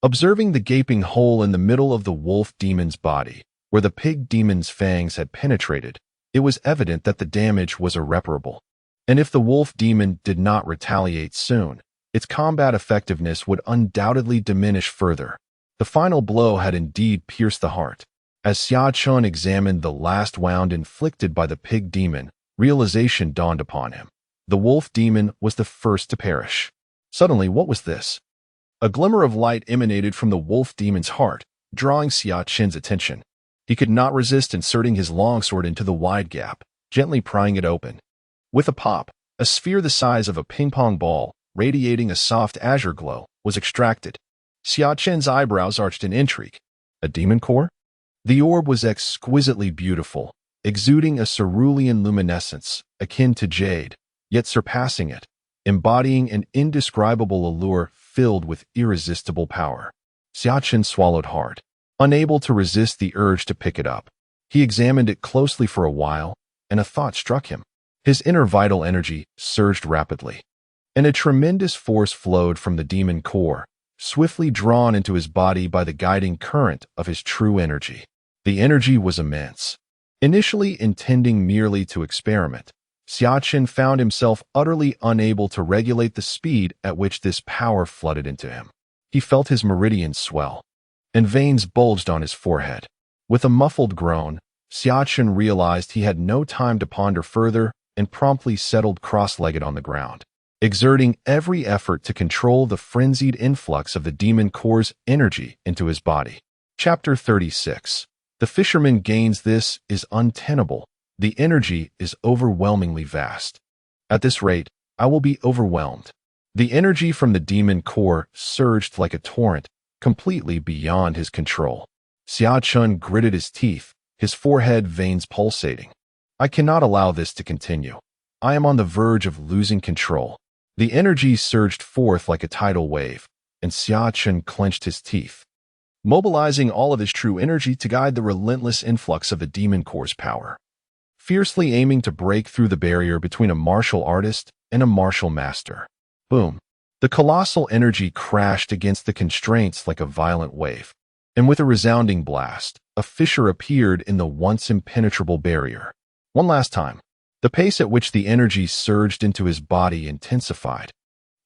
Observing the gaping hole in the middle of the wolf demon's body, where the pig demon's fangs had penetrated, it was evident that the damage was irreparable. And if the wolf demon did not retaliate soon, its combat effectiveness would undoubtedly diminish further. The final blow had indeed pierced the heart. As Xia Chen examined the last wound inflicted by the pig demon, realization dawned upon him. The wolf demon was the first to perish. Suddenly, what was this? A glimmer of light emanated from the wolf demon's heart, drawing Xia Chen's attention. He could not resist inserting his longsword into the wide gap, gently prying it open. With a pop, a sphere the size of a ping-pong ball, radiating a soft azure glow, was extracted. Xia Chen's eyebrows arched in intrigue. A demon core? The orb was exquisitely beautiful, exuding a cerulean luminescence, akin to jade, yet surpassing it, embodying an indescribable allure filled with irresistible power. Xia Chen swallowed hard, unable to resist the urge to pick it up. He examined it closely for a while, and a thought struck him. His inner vital energy surged rapidly, and a tremendous force flowed from the demon core, swiftly drawn into his body by the guiding current of his true energy. The energy was immense. Initially intending merely to experiment, Xia Chen found himself utterly unable to regulate the speed at which this power flooded into him. He felt his meridians swell, and veins bulged on his forehead. With a muffled groan, Xia Chen realized he had no time to ponder further and promptly settled cross-legged on the ground, exerting every effort to control the frenzied influx of the demon core's energy into his body. Chapter 36. The fisherman gains. This is untenable. The energy is overwhelmingly vast. At this rate, I will be overwhelmed. The energy from the demon core surged like a torrent, completely beyond his control. Xia Chen gritted his teeth, his forehead veins pulsating. I cannot allow this to continue. I am on the verge of losing control. The energy surged forth like a tidal wave, and Xia Chen clenched his teeth, mobilizing all of his true energy to guide the relentless influx of the demon core's power, fiercely aiming to break through the barrier between a martial artist and a martial master. Boom! The colossal energy crashed against the constraints like a violent wave, and with a resounding blast, a fissure appeared in the once impenetrable barrier. One last time, the pace at which the energy surged into his body intensified.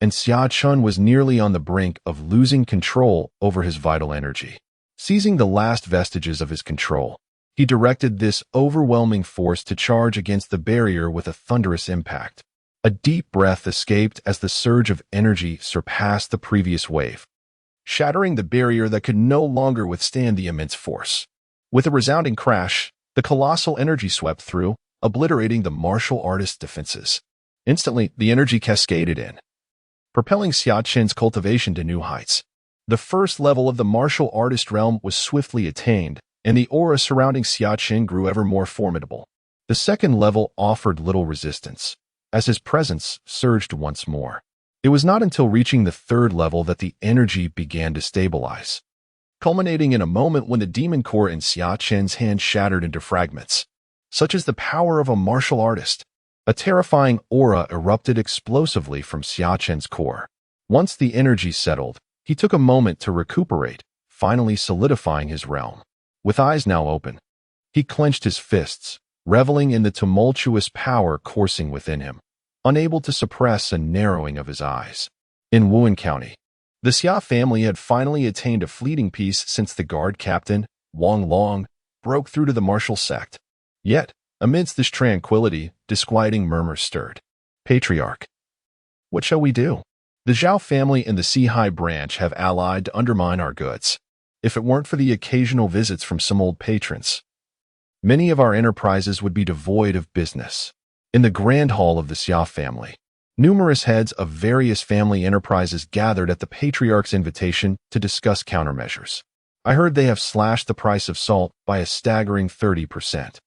and Xia Chen was nearly on the brink of losing control over his vital energy. Seizing the last vestiges of his control, he directed this overwhelming force to charge against the barrier with a thunderous impact. A deep breath escaped as the surge of energy surpassed the previous wave, shattering the barrier that could no longer withstand the immense force. With a resounding crash, the colossal energy swept through, obliterating the martial artist's defenses. Instantly, the energy cascaded in, propelling Xia Chen's cultivation to new heights. The first level of the martial artist realm was swiftly attained, and the aura surrounding Xia Chen grew ever more formidable. The second level offered little resistance, as his presence surged once more. It was not until reaching the third level that the energy began to stabilize, culminating in a moment when the demon core in Xia Chen's hand shattered into fragments. Such is the power of a martial artist. A terrifying aura erupted explosively from Xia Chen's core. Once the energy settled, he took a moment to recuperate, finally solidifying his realm. With eyes now open, he clenched his fists, reveling in the tumultuous power coursing within him, unable to suppress a narrowing of his eyes. In Wuhan County, the Xia family had finally attained a fleeting peace since the guard captain, Wang Long, broke through to the martial sect. Yet, amidst this tranquility, disquieting murmurs stirred. Patriarch, what shall we do? The Zhao family and the Sihai branch have allied to undermine our goods. If it weren't for the occasional visits from some old patrons, many of our enterprises would be devoid of business. In the grand hall of the Xia family, numerous heads of various family enterprises gathered at the patriarch's invitation to discuss countermeasures. I heard they have slashed the price of salt by a staggering 30%.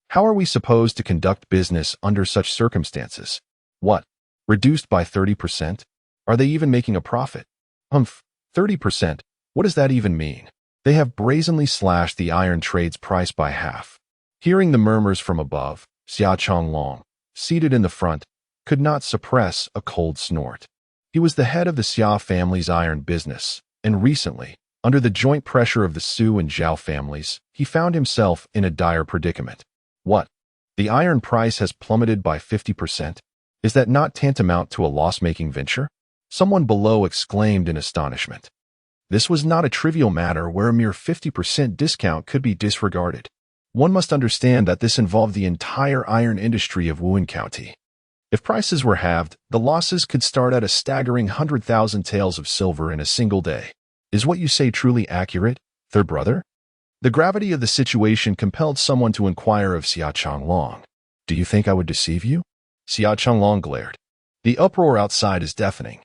How are we supposed to conduct business under such circumstances? What? Reduced by 30%? Are they even making a profit? 30%? What does that even mean? They have brazenly slashed the iron trade's price by half. Hearing the murmurs from above, Xia Changlong, seated in the front, could not suppress a cold snort. He was the head of the Xia family's iron business, and recently, under the joint pressure of the Su and Zhao families, he found himself in a dire predicament. What? The iron price has plummeted by 50%? Is that not tantamount to a loss-making venture? Someone below exclaimed in astonishment. This was not a trivial matter where a mere 50% discount could be disregarded. One must understand that this involved the entire iron industry of Wuhan County. If prices were halved, the losses could start at a staggering 100,000 taels of silver in a single day. Is what you say truly accurate, third brother? The gravity of the situation compelled someone to inquire of Xia Changlong. Do you think I would deceive you? Xia Changlong glared. The uproar outside is deafening.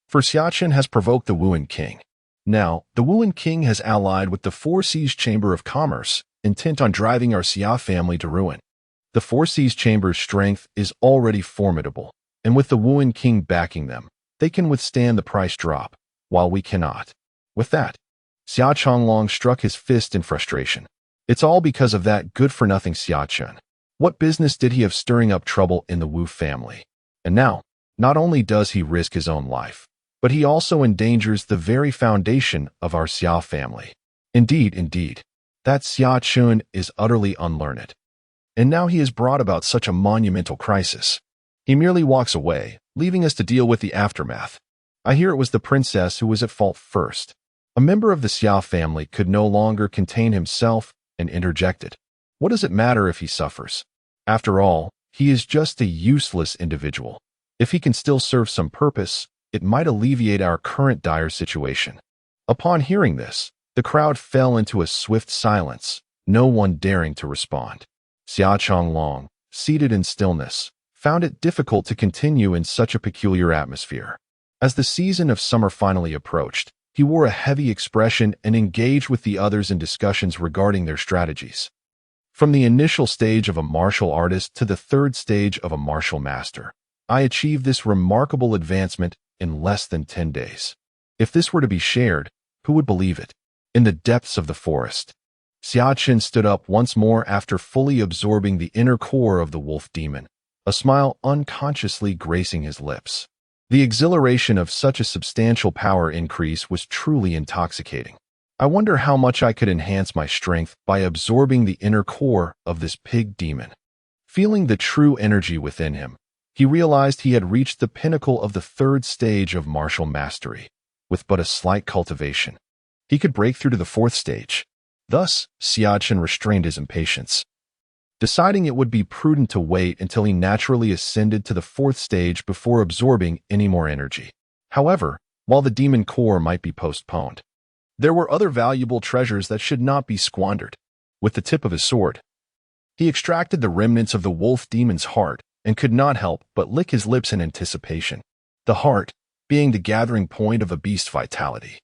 For Xia Chen has provoked the Wuhan king. Now, the Wuhan king has allied with the Four Seas Chamber of Commerce, intent on driving our Xia family to ruin. The Four Seas Chamber's strength is already formidable, and with the Wuhan king backing them, they can withstand the price drop, while we cannot. With that, Xia Changlong struck his fist in frustration. It's all because of that good-for-nothing Xia Chen. What business did he have stirring up trouble in the Wu family? And now, not only does he risk his own life, but he also endangers the very foundation of our Xia family. Indeed, that Xia Chen is utterly unlearned. And now he has brought about such a monumental crisis. He merely walks away, leaving us to deal with the aftermath. I hear it was the princess who was at fault first. A member of the Xia family could no longer contain himself and interjected. What does it matter if he suffers? After all, he is just a useless individual. If he can still serve some purpose, it might alleviate our current dire situation. Upon hearing this, the crowd fell into a swift silence, no one daring to respond. Xia Changlong, seated in stillness, found it difficult to continue in such a peculiar atmosphere. As the season of summer finally approached, he wore a heavy expression and engaged with the others in discussions regarding their strategies. From the initial stage of a martial artist to the third stage of a martial master, I achieved this remarkable advancement in less than 10 days. If this were to be shared, who would believe it? In the depths of the forest, Xia Chen stood up once more after fully absorbing the inner core of the wolf demon, a smile unconsciously gracing his lips. The exhilaration of such a substantial power increase was truly intoxicating. I wonder how much I could enhance my strength by absorbing the inner core of this pig demon. Feeling the true energy within him, he realized he had reached the pinnacle of the third stage of martial mastery, with but a slight cultivation. He could break through to the fourth stage. Thus, Xia Chen restrained his impatience, deciding it would be prudent to wait until he naturally ascended to the fourth stage before absorbing any more energy. However, while the demon core might be postponed, there were other valuable treasures that should not be squandered. With the tip of his sword, he extracted the remnants of the wolf demon's heart and could not help but lick his lips in anticipation. The heart, being the gathering point of a beast's vitality,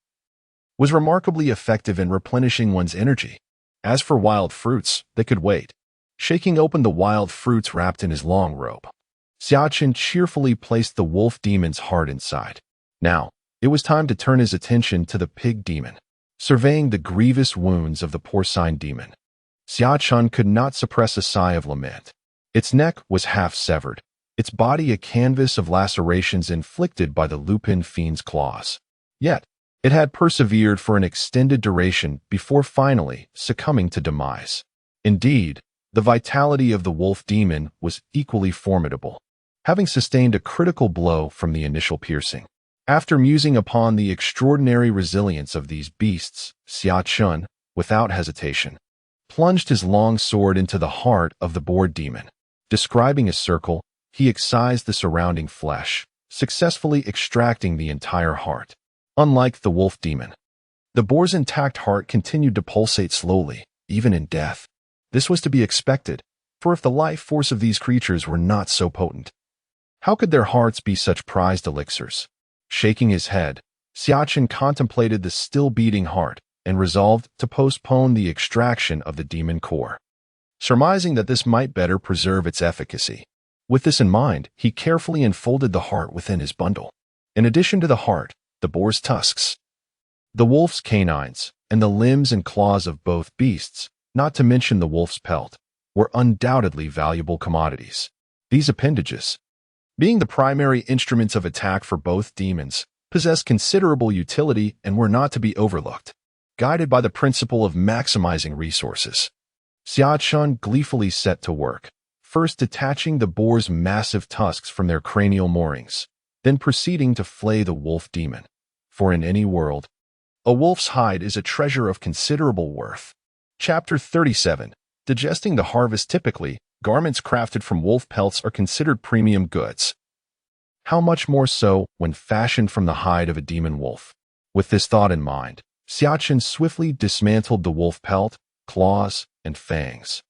was remarkably effective in replenishing one's energy. As for wild fruits, they could wait. Shaking open the wild fruits wrapped in his long robe, Xia Chen cheerfully placed the wolf demon's heart inside. Now, it was time to turn his attention to the pig demon. Surveying the grievous wounds of the porcine demon, Xia Chen could not suppress a sigh of lament. Its neck was half severed, its body a canvas of lacerations inflicted by the lupin fiend's claws. Yet, it had persevered for an extended duration before finally succumbing to demise. Indeed, the vitality of the wolf demon was equally formidable, having sustained a critical blow from the initial piercing. After musing upon the extraordinary resilience of these beasts, Xia Chen, without hesitation, plunged his long sword into the heart of the boar demon. Describing a circle, he excised the surrounding flesh, successfully extracting the entire heart. Unlike the wolf demon, the boar's intact heart continued to pulsate slowly, even in death. This was to be expected, for if the life force of these creatures were not so potent, how could their hearts be such prized elixirs? Shaking his head, Xia Chen contemplated the still-beating heart and resolved to postpone the extraction of the demon core, surmising that this might better preserve its efficacy. With this in mind, he carefully enfolded the heart within his bundle. In addition to the heart, the boar's tusks, the wolf's canines, and the limbs and claws of both beasts, not to mention the wolf's pelt, were undoubtedly valuable commodities. These appendages, being the primary instruments of attack for both demons, possessed considerable utility and were not to be overlooked. Guided by the principle of maximizing resources, Xia Chen gleefully set to work, first detaching the boar's massive tusks from their cranial moorings, then proceeding to flay the wolf demon. For in any world, a wolf's hide is a treasure of considerable worth. Chapter 37. Digesting the harvest. Typically, garments crafted from wolf pelts are considered premium goods. How much more so when fashioned from the hide of a demon wolf? With this thought in mind, Xia Chen swiftly dismantled the wolf pelt, claws, and fangs,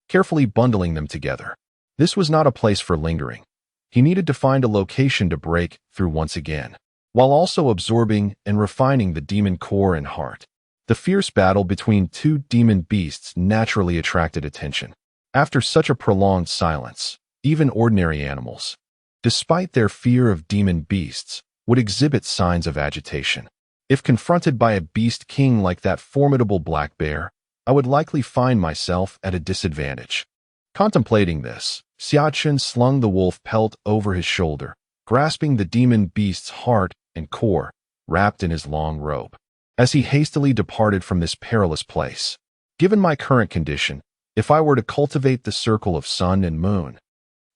carefully bundling them together. This was not a place for lingering. He needed to find a location to break through once again, while also absorbing and refining the demon core and heart. The fierce battle between two demon beasts naturally attracted attention. After such a prolonged silence, even ordinary animals, despite their fear of demon beasts, would exhibit signs of agitation. If confronted by a beast king like that formidable black bear, I would likely find myself at a disadvantage. Contemplating this, Xia Chen slung the wolf pelt over his shoulder, grasping the demon beast's heart and core, wrapped in his long robe. As he hastily departed from this perilous place, given my current condition, if I were to cultivate the circle of sun and moon,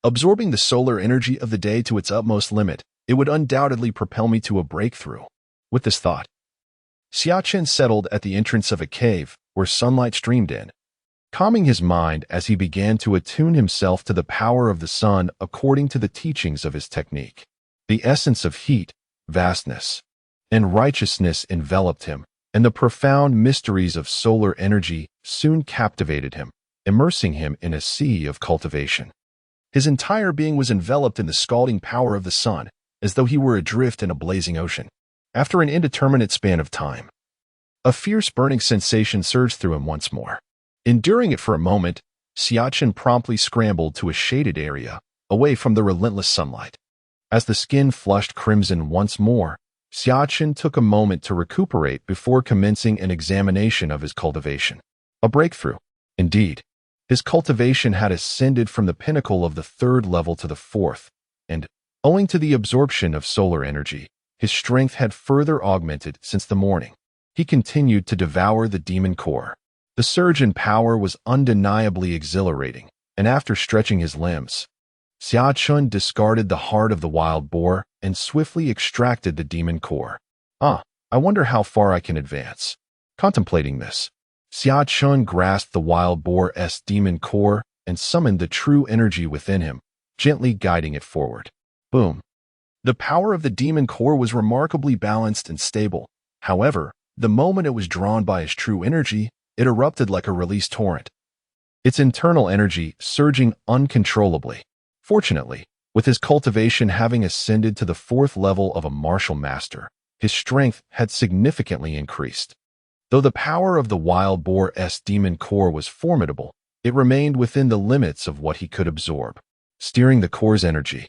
absorbing the solar energy of the day to its utmost limit, it would undoubtedly propel me to a breakthrough. With this thought, Xia Chen settled at the entrance of a cave where sunlight streamed in, calming his mind as he began to attune himself to the power of the sun according to the teachings of his technique. The essence of heat, vastness, and righteousness enveloped him, and the profound mysteries of solar energy soon captivated him, immersing him in a sea of cultivation. His entire being was enveloped in the scalding power of the sun, as though he were adrift in a blazing ocean. After an indeterminate span of time, a fierce burning sensation surged through him once more. Enduring it for a moment, Xia Chen promptly scrambled to a shaded area, away from the relentless sunlight. As the skin flushed crimson once more, Xia Chen took a moment to recuperate before commencing an examination of his cultivation. A breakthrough. Indeed, his cultivation had ascended from the pinnacle of the third level to the fourth, and, owing to the absorption of solar energy, his strength had further augmented since the morning. He continued to devour the demon core. The surge in power was undeniably exhilarating, and after stretching his limbs, Xia Chen discarded the heart of the wild boar and swiftly extracted the demon core. I wonder how far I can advance. Contemplating this, Xia Chen grasped the wild boar's demon core and summoned the true energy within him, gently guiding it forward. Boom. The power of the demon core was remarkably balanced and stable. However, the moment it was drawn by his true energy, it erupted like a released torrent, its internal energy surging uncontrollably. Fortunately, with his cultivation having ascended to the 4th level of a martial master, his strength had significantly increased. Though the power of the wild boar's demon core was formidable, it remained within the limits of what he could absorb. Steering the core's energy,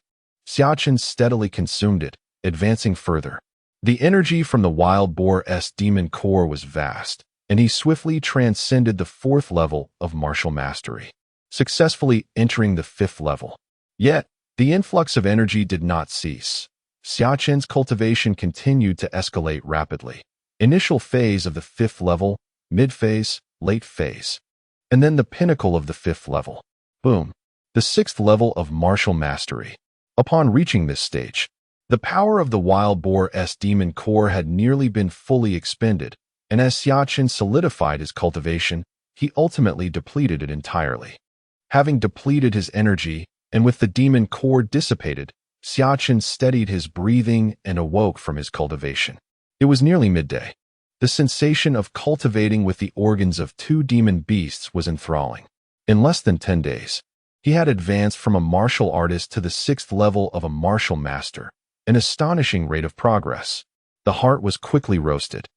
Xia Chen steadily consumed it, advancing further. The energy from the wild boar's demon core was vast, and he swiftly transcended the 4th level of martial mastery, successfully entering the 5th level. Yet, the influx of energy did not cease. Xia Chen's cultivation continued to escalate rapidly. Initial phase of the 5th level, mid-phase, late phase, and then the pinnacle of the 5th level. Boom. The 6th level of martial mastery. Upon reaching this stage, the power of the wild boar's demon core had nearly been fully expended, and as Xia Chen solidified his cultivation, he ultimately depleted it entirely. Having depleted his energy, and with the demon core dissipated, Xia Chen steadied his breathing and awoke from his cultivation. It was nearly midday. The sensation of cultivating with the organs of 2 demon beasts was enthralling. In less than 10 days, he had advanced from a martial artist to the 6th level of a martial master, an astonishing rate of progress. The heart was quickly roasted,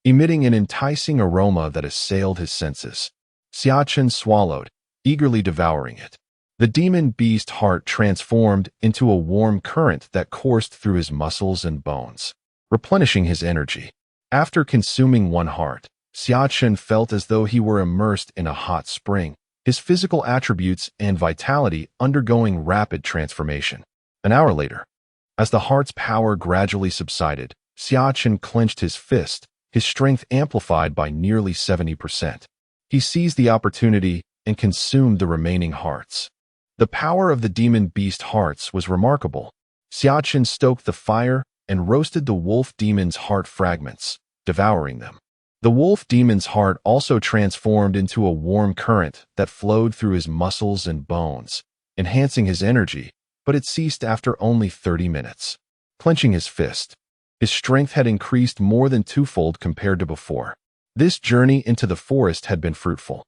emitting an enticing aroma that assailed his senses. Xia Chen swallowed, eagerly devouring it. The demon beast heart transformed into a warm current that coursed through his muscles and bones, replenishing his energy. After consuming one heart, Xia Chen felt as though he were immersed in a hot spring, his physical attributes and vitality undergoing rapid transformation. An hour later, as the heart's power gradually subsided, Xia Chen clenched his fist, his strength amplified by nearly 70%. He seized the opportunity and consumed the remaining hearts. The power of the demon beast hearts was remarkable. Xia Chen stoked the fire and roasted the wolf demon's heart fragments, devouring them. The wolf demon's heart also transformed into a warm current that flowed through his muscles and bones, enhancing his energy, but it ceased after only 30 minutes. Clenching his fist, his strength had increased more than 2-fold compared to before. This journey into the forest had been fruitful.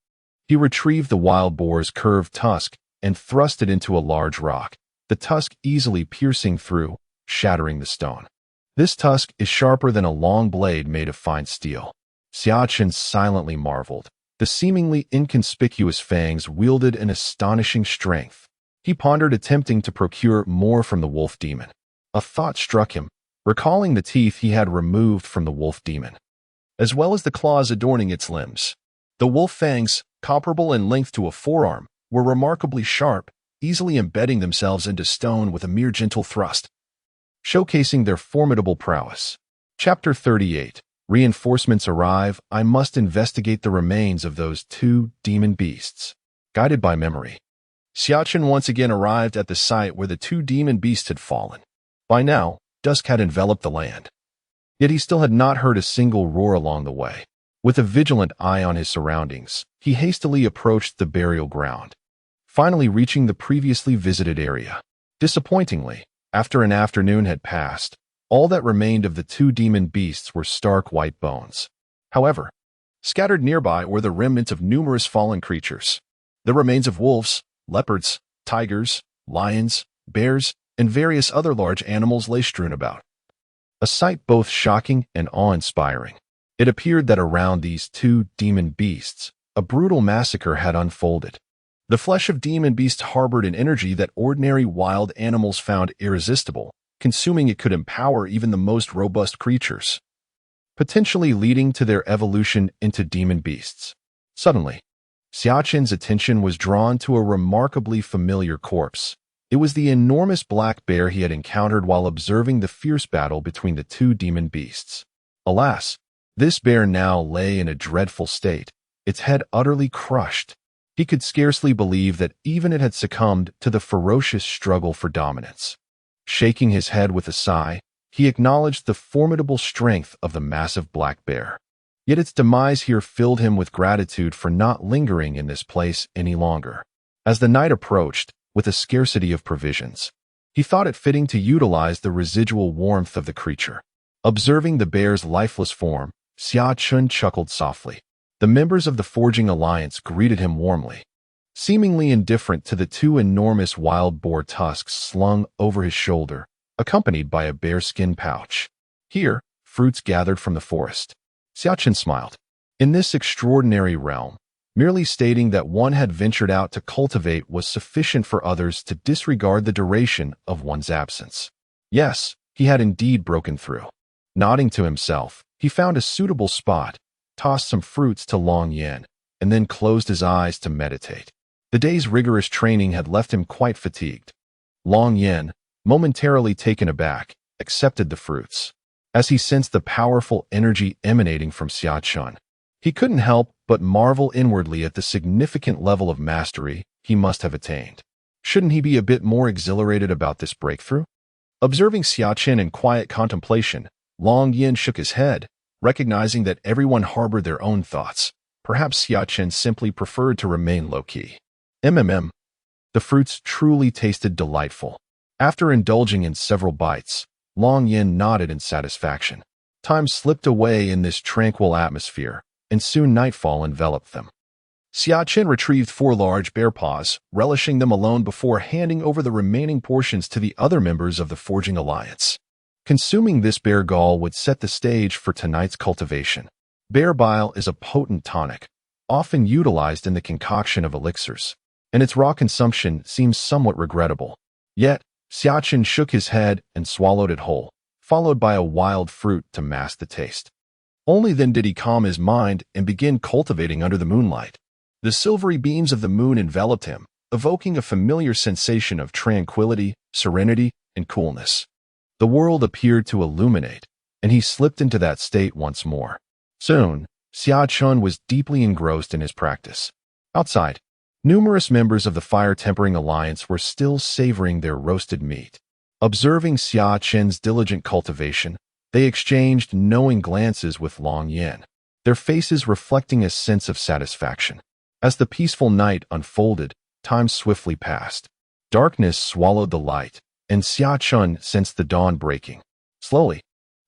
He retrieved the wild boar's curved tusk and thrust it into a large rock, the tusk easily piercing through, shattering the stone. This tusk is sharper than a long blade made of fine steel. Xia Chen silently marveled. The seemingly inconspicuous fangs wielded an astonishing strength. He pondered attempting to procure more from the wolf demon. A thought struck him, recalling the teeth he had removed from the wolf demon, as well as the claws adorning its limbs. The wolf fangs, comparable in length to a forearm, were remarkably sharp, easily embedding themselves into stone with a mere gentle thrust, showcasing their formidable prowess. Chapter 38. Reinforcements arrive. I must investigate the remains of those 2 demon beasts. Guided by memory, Xia Chen once again arrived at the site where the 2 demon beasts had fallen. By now, dusk had enveloped the land. Yet he still had not heard a single roar along the way. With a vigilant eye on his surroundings, he hastily approached the burial ground, finally reaching the previously visited area. Disappointingly, after an afternoon had passed, all that remained of the 2 demon beasts were stark white bones. However, scattered nearby were the remnants of numerous fallen creatures. The remains of wolves, leopards, tigers, lions, bears, and various other large animals lay strewn about. A sight both shocking and awe-inspiring. It appeared that around these 2 demon beasts, a brutal massacre had unfolded. The flesh of demon beasts harbored an energy that ordinary wild animals found irresistible. Consuming it could empower even the most robust creatures, potentially leading to their evolution into demon beasts. Suddenly, Xia Chen's attention was drawn to a remarkably familiar corpse. It was the enormous black bear he had encountered while observing the fierce battle between the 2 demon beasts. Alas, this bear now lay in a dreadful state, its head utterly crushed. He could scarcely believe that even it had succumbed to the ferocious struggle for dominance. Shaking his head with a sigh, he acknowledged the formidable strength of the massive black bear. Yet its demise here filled him with gratitude for not lingering in this place any longer. As the night approached, with a scarcity of provisions, he thought it fitting to utilize the residual warmth of the creature. Observing the bear's lifeless form, Xia Chen chuckled softly. The members of the Forging Alliance greeted him warmly, seemingly indifferent to the two enormous wild boar tusks slung over his shoulder, accompanied by a bearskin pouch. Here, fruits gathered from the forest. Xia Chen smiled. In this extraordinary realm, merely stating that one had ventured out to cultivate was sufficient for others to disregard the duration of one's absence. Yes, he had indeed broken through. Nodding to himself, he found a suitable spot, tossed some fruits to Long Yin, and then closed his eyes to meditate. The day's rigorous training had left him quite fatigued. Long Yin, momentarily taken aback, accepted the fruits. As he sensed the powerful energy emanating from Xia Chen, he couldn't help but marvel inwardly at the significant level of mastery he must have attained. Shouldn't he be a bit more exhilarated about this breakthrough? Observing Xia Chen in quiet contemplation, Long Yin shook his head, recognizing that everyone harbored their own thoughts. Perhaps Xia Chen simply preferred to remain low-key. The fruits truly tasted delightful. After indulging in several bites, Long Yin nodded in satisfaction. Time slipped away in this tranquil atmosphere, and soon nightfall enveloped them. Xia Chen retrieved 4 large bear paws, relishing them alone before handing over the remaining portions to the other members of the Forging Alliance. Consuming this bear gall would set the stage for tonight's cultivation. Bear bile is a potent tonic, often utilized in the concoction of elixirs, and its raw consumption seems somewhat regrettable. Yet, Xia Chen shook his head and swallowed it whole, followed by a wild fruit to mask the taste. Only then did he calm his mind and begin cultivating under the moonlight. The silvery beams of the moon enveloped him, evoking a familiar sensation of tranquility, serenity, and coolness. The world appeared to illuminate, and he slipped into that state once more. Soon, Xia Chen was deeply engrossed in his practice. Outside, numerous members of the Fire-Tempering Alliance were still savoring their roasted meat. Observing Xia Chen's diligent cultivation, they exchanged knowing glances with Long Yin, their faces reflecting a sense of satisfaction. As the peaceful night unfolded, time swiftly passed. Darkness swallowed the light, and Xia Chen sensed the dawn breaking. Slowly,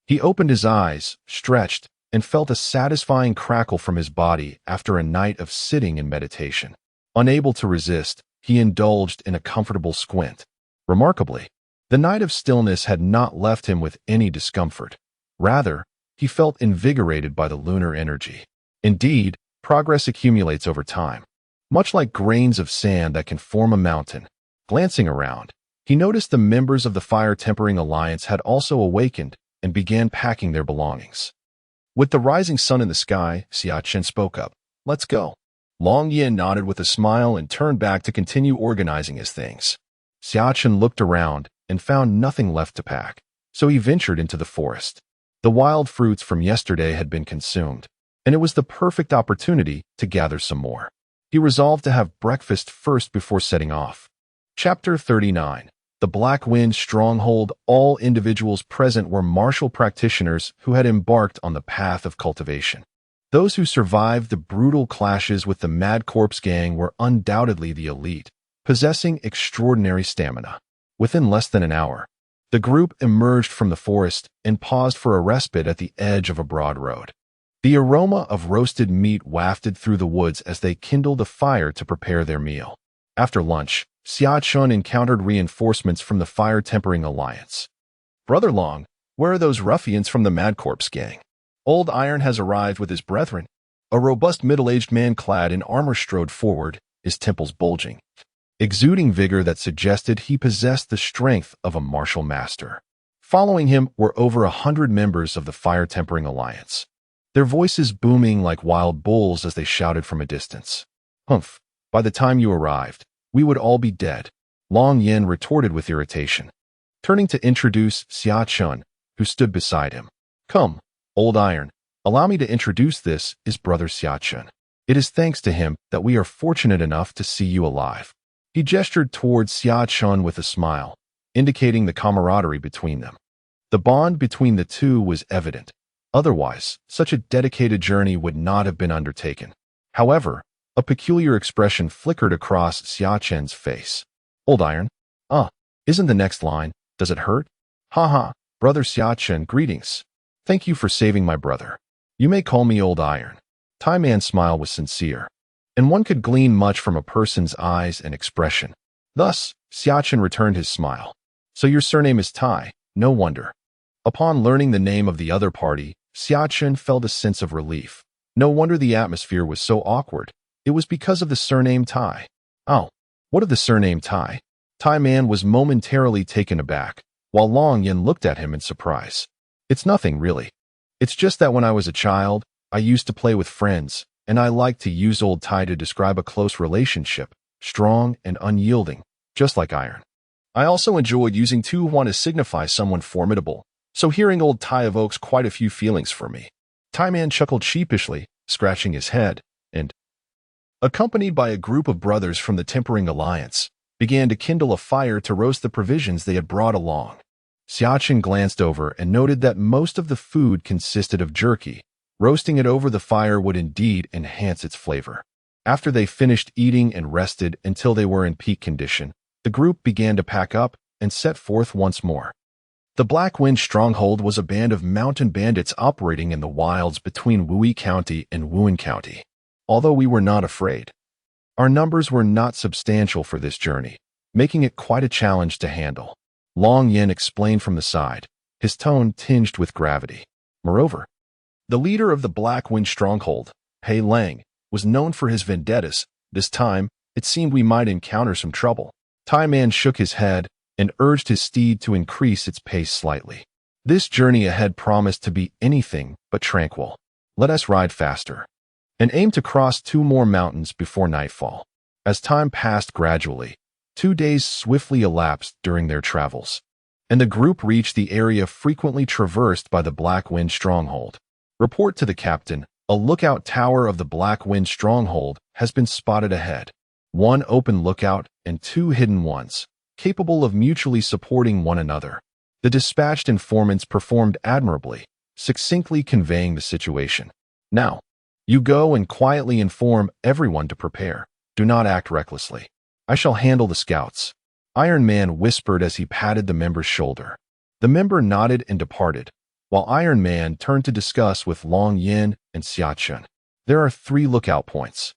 he opened his eyes, stretched, and felt a satisfying crackle from his body after a night of sitting in meditation. Unable to resist, he indulged in a comfortable squint. Remarkably, the night of stillness had not left him with any discomfort. Rather, he felt invigorated by the lunar energy. Indeed, progress accumulates over time, much like grains of sand that can form a mountain. Glancing around, he noticed the members of the Fire-Tempering Alliance had also awakened and began packing their belongings. With the rising sun in the sky, Xia Chen spoke up. "Let's go." Long Yin nodded with a smile and turned back to continue organizing his things. Xia Chen looked around and found nothing left to pack, so he ventured into the forest. The wild fruits from yesterday had been consumed, and it was the perfect opportunity to gather some more. He resolved to have breakfast first before setting off. Chapter 39. The Black Wind Stronghold. All individuals present were martial practitioners who had embarked on the path of cultivation. Those who survived the brutal clashes with the Mad Corpse gang were undoubtedly the elite, possessing extraordinary stamina. Within less than an hour, the group emerged from the forest and paused for a respite at the edge of a broad road. The aroma of roasted meat wafted through the woods as they kindled a fire to prepare their meal. After lunch, Xia Chen encountered reinforcements from the Fire-Tempering Alliance. "Brother Long, where are those ruffians from the Mad Corpse gang?" "Old Iron has arrived with his brethren." A robust middle-aged man clad in armor strode forward, his temples bulging, exuding vigor that suggested he possessed the strength of a martial master. Following him were over 100 members of the Fire-Tempering Alliance, their voices booming like wild bulls as they shouted from a distance. "Humph, by the time you arrived, we would all be dead," Long Yin retorted with irritation, turning to introduce Xia Chen, who stood beside him. "Come, Old Iron, allow me to introduce this is Brother Xia Chen." It is thanks to him that we are fortunate enough to see you alive." He gestured towards Xia Chen with a smile, indicating the camaraderie between them. The bond between the two was evident. Otherwise, such a dedicated journey would not have been undertaken. However, a peculiar expression flickered across Xia Chen's face. "Old Iron? Isn't the next line? Does it hurt? Haha, brother Xia Chen, greetings. Thank you for saving my brother. You may call me Old Iron." Tai Man's smile was sincere, and one could glean much from a person's eyes and expression. Thus, Xia Chen returned his smile. "So your surname is Tai, no wonder." Upon learning the name of the other party, Xia Chen felt a sense of relief. No wonder the atmosphere was so awkward. It was because of the surname Tai. "Oh, what of the surname Tai?" Tai Man was momentarily taken aback, while Long Yin looked at him in surprise. "It's nothing, really. It's just that when I was a child, I used to play with friends, and I liked to use old Tai to describe a close relationship, strong and unyielding, just like iron. I also enjoyed using Tu Huan to signify someone formidable, so hearing old Tai evokes quite a few feelings for me." Tai Man chuckled sheepishly, scratching his head, and, accompanied by a group of brothers from the Tempering Alliance, began to kindle a fire to roast the provisions they had brought along. Xia Chen glanced over and noted that most of the food consisted of jerky. Roasting it over the fire would indeed enhance its flavor. After they finished eating and rested until they were in peak condition, the group began to pack up and set forth once more. The Black Wind Stronghold was a band of mountain bandits operating in the wilds between Wui County and Wuhan County. Although we were not afraid, our numbers were not substantial for this journey, making it quite a challenge to handle. Long Yin explained from the side, his tone tinged with gravity. Moreover, the leader of the Black Wind Stronghold, Pei Lang, was known for his vendettas. This time, it seemed we might encounter some trouble. Tai Man shook his head and urged his steed to increase its pace slightly. This journey ahead promised to be anything but tranquil. Let us ride faster and aim to cross 2 more mountains before nightfall. As time passed gradually, 2 days swiftly elapsed during their travels, and the group reached the area frequently traversed by the Black Wind Stronghold. Report to the captain, a lookout tower of the Black Wind Stronghold has been spotted ahead. 1 open lookout and 2 hidden ones, capable of mutually supporting one another. The dispatched informants performed admirably, succinctly conveying the situation. Now, you go and quietly inform everyone to prepare. Do not act recklessly. I shall handle the scouts." Iron Man whispered as he patted the member's shoulder. The member nodded and departed, while Iron Man turned to discuss with Long Yin and Xia Chen. There are 3 lookout points.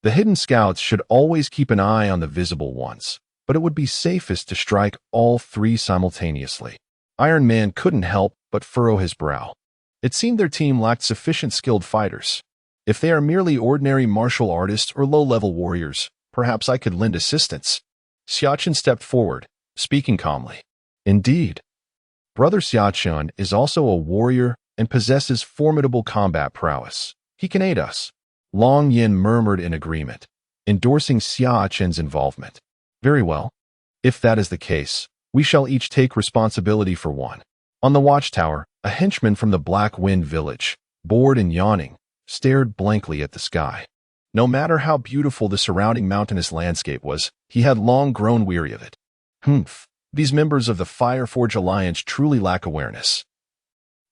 The hidden scouts should always keep an eye on the visible ones, but it would be safest to strike all 3 simultaneously. Iron Man couldn't help but furrow his brow. It seemed their team lacked sufficient skilled fighters. If they are merely ordinary martial artists or low-level warriors, perhaps I could lend assistance. Xia Chen stepped forward, speaking calmly. Indeed. Brother Xia Chen is also a warrior and possesses formidable combat prowess. He can aid us. Long Yin murmured in agreement, endorsing Xia Chen's involvement. Very well. If that is the case, we shall each take responsibility for one. On the watchtower, a henchman from the Black Wind village, bored and yawning, stared blankly at the sky. No matter how beautiful the surrounding mountainous landscape was, he had long grown weary of it. These members of the Fireforge Alliance truly lack awareness.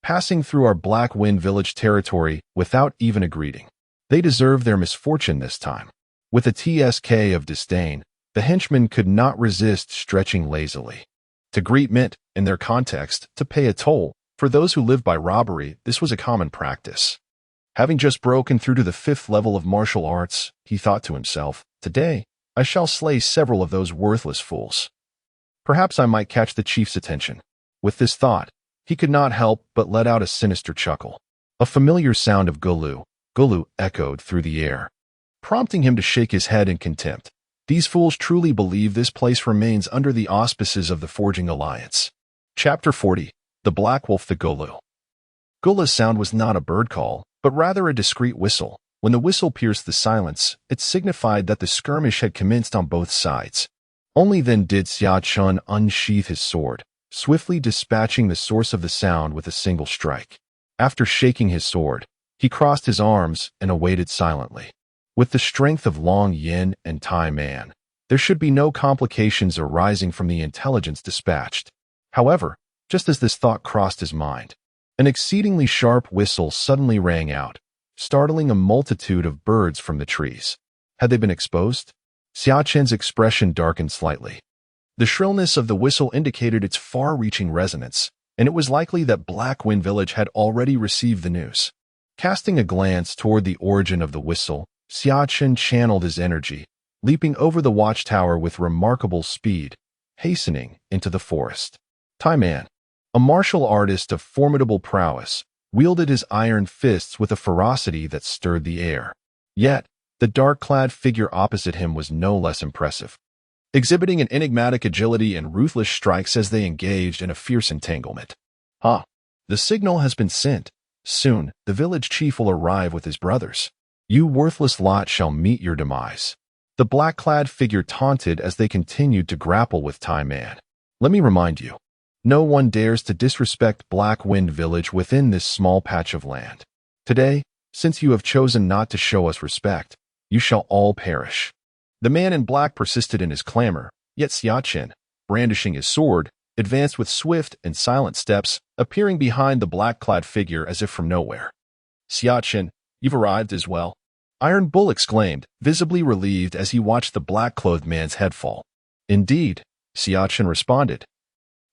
Passing through our Black Wind village territory without even a greeting. They deserve their misfortune this time. With a TSK of disdain, the henchman could not resist stretching lazily. To greet meant, in their context, to pay a toll. For those who live by robbery, this was a common practice. Having just broken through to the 5th level of martial arts, he thought to himself, today, I shall slay several of those worthless fools. Perhaps I might catch the chief's attention. With this thought, he could not help but let out a sinister chuckle. A familiar sound of gulu echoed through the air, prompting him to shake his head in contempt. These fools truly believe this place remains under the auspices of the Forging Alliance. Chapter 40. The Black Wolf the Gulu. Gula's sound was not a bird call, but rather a discreet whistle. When the whistle pierced the silence, it signified that the skirmish had commenced on both sides. Only then did Xia Chen unsheath his sword, swiftly dispatching the source of the sound with a single strike. After shaking his sword, he crossed his arms and awaited silently. With the strength of Long Yin and Tai Man, there should be no complications arising from the intelligence dispatched. However, just as this thought crossed his mind, an exceedingly sharp whistle suddenly rang out, startling a multitude of birds from the trees. Had they been exposed? Xia Chen's expression darkened slightly. The shrillness of the whistle indicated its far-reaching resonance, and it was likely that Black Wind Village had already received the news. Casting a glance toward the origin of the whistle, Xia Chen channeled his energy, leaping over the watchtower with remarkable speed, hastening into the forest. Tai Man, a martial artist of formidable prowess, wielded his iron fists with a ferocity that stirred the air. Yet, the dark-clad figure opposite him was no less impressive, exhibiting an enigmatic agility and ruthless strikes as they engaged in a fierce entanglement. The signal has been sent. Soon, the village chief will arrive with his brothers. You worthless lot shall meet your demise. The black-clad figure taunted as they continued to grapple with Tai Man. Let me remind you, no one dares to disrespect Black Wind Village within this small patch of land. Today, since you have chosen not to show us respect, you shall all perish. The man in black persisted in his clamor, yet Xia Chen, brandishing his sword, advanced with swift and silent steps, appearing behind the black-clad figure as if from nowhere. Xia Chen, you've arrived as well. Iron Bull exclaimed, visibly relieved as he watched the black-clothed man's head fall. Indeed, Xia Chen responded,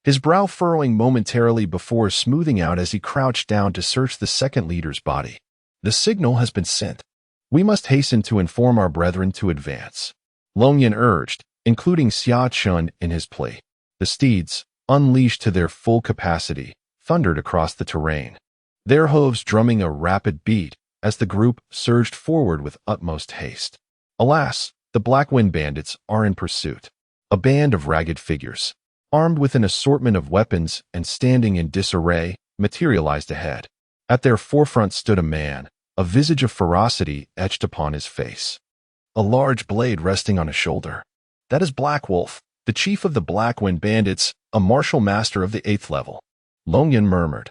his brow furrowing momentarily before smoothing out as he crouched down to search the second leader's body. The signal has been sent. We must hasten to inform our brethren to advance. Long Yin urged, including Xia Chen in his plea. The steeds, unleashed to their full capacity, thundered across the terrain, their hooves drumming a rapid beat as the group surged forward with utmost haste. Alas, the Black Wind Bandits are in pursuit. A band of ragged figures, armed with an assortment of weapons and standing in disarray, materialized ahead. At their forefront stood a man, a visage of ferocity etched upon his face, a large blade resting on his shoulder. That is Black Wolf, the chief of the Black Wind Bandits, a martial master of the 8th level. Long Yin murmured,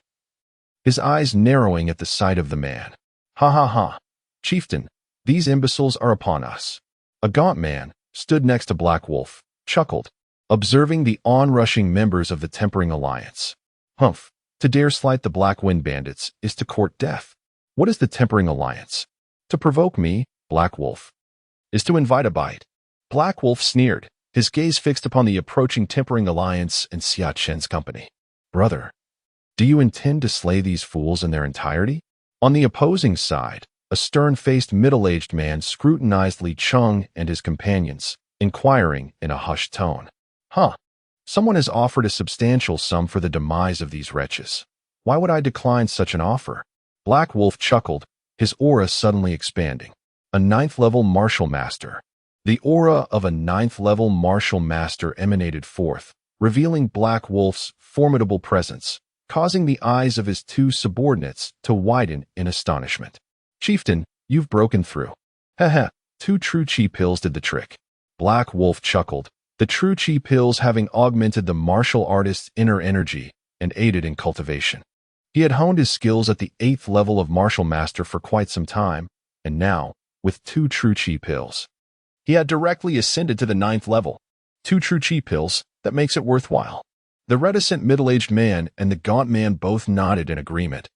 his eyes narrowing at the sight of the man. Ha ha ha, chieftain, these imbeciles are upon us. A gaunt man stood next to Black Wolf, chuckled, observing the onrushing members of the Tempering Alliance. Humph, to dare slight the Black Wind Bandits is to court death. What is the Tempering Alliance? To provoke me, Black Wolf, is to invite a bite. Black Wolf sneered, his gaze fixed upon the approaching Tempering Alliance and Xia Chen's company. Brother, do you intend to slay these fools in their entirety? On the opposing side, a stern-faced middle-aged man scrutinized Li Cheng and his companions, inquiring in a hushed tone. Someone has offered a substantial sum for the demise of these wretches. Why would I decline such an offer? Black Wolf chuckled, his aura suddenly expanding. A 9th-level martial master. The aura of a 9th-level martial master emanated forth, revealing Black Wolf's formidable presence, causing the eyes of his two subordinates to widen in astonishment. Chieftain, you've broken through. Heh, 2 true chi pills did the trick. Black Wolf chuckled, the true chi pills having augmented the martial artist's inner energy and aided in cultivation. He had honed his skills at the 8th level of martial master for quite some time, and now, with 2 true chi pills, he had directly ascended to the 9th level. 2 true chi pills, that makes it worthwhile. The reticent middle-aged man and the gaunt man both nodded in agreement,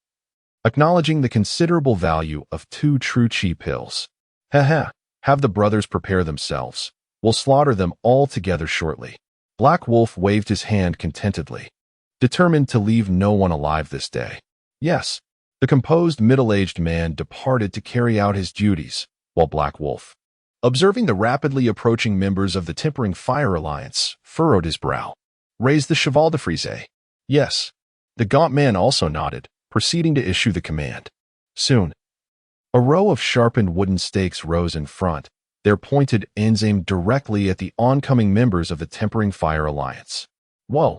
acknowledging the considerable value of 2 true chi pills. Have the brothers prepare themselves. We'll slaughter them all together shortly. Black Wolf waved his hand contentedly, determined to leave no one alive this day. Yes, the composed middle-aged man departed to carry out his duties, while Black Wolf, observing the rapidly approaching members of the Tempering Fire Alliance, furrowed his brow, raised the cheval de frise. Yes, the gaunt man also nodded, proceeding to issue the command. Soon, a row of sharpened wooden stakes rose in front, their pointed ends aimed directly at the oncoming members of the Tempering Fire Alliance. Whoa!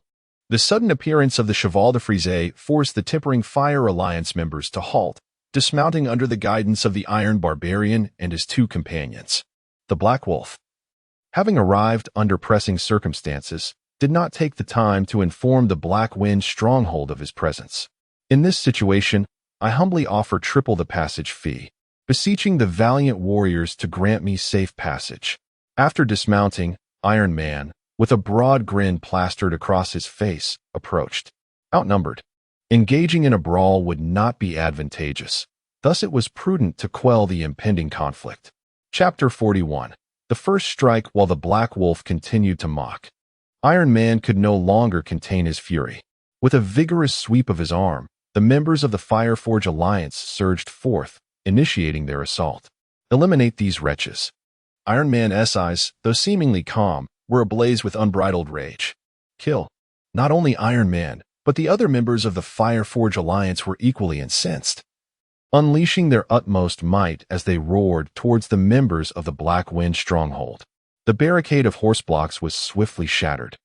The sudden appearance of the cheval de frise forced the Tempering Fire Alliance members to halt, dismounting under the guidance of the Iron Barbarian and his 2 companions. The Black Wolf, having arrived under pressing circumstances, did not take the time to inform the Black Wind stronghold of his presence. In this situation, I humbly offer triple the passage fee. beseeching the valiant warriors to grant me safe passage. After dismounting, Iron Man, with a broad grin plastered across his face, approached. Outnumbered, engaging in a brawl would not be advantageous. Thus it was prudent to quell the impending conflict. Chapter 41. The First Strike. While the Black Wolf continued to mock, Iron Man could no longer contain his fury. With a vigorous sweep of his arm, the members of the Fireforge Alliance surged forth, initiating their assault. Eliminate these wretches. Iron Man's eyes, though seemingly calm, were ablaze with unbridled rage. Kill. Not only Iron Man, but the other members of the Fireforge Alliance were equally incensed, unleashing their utmost might as they roared towards the members of the Black Wind stronghold. The barricade of horse blocks was swiftly shattered,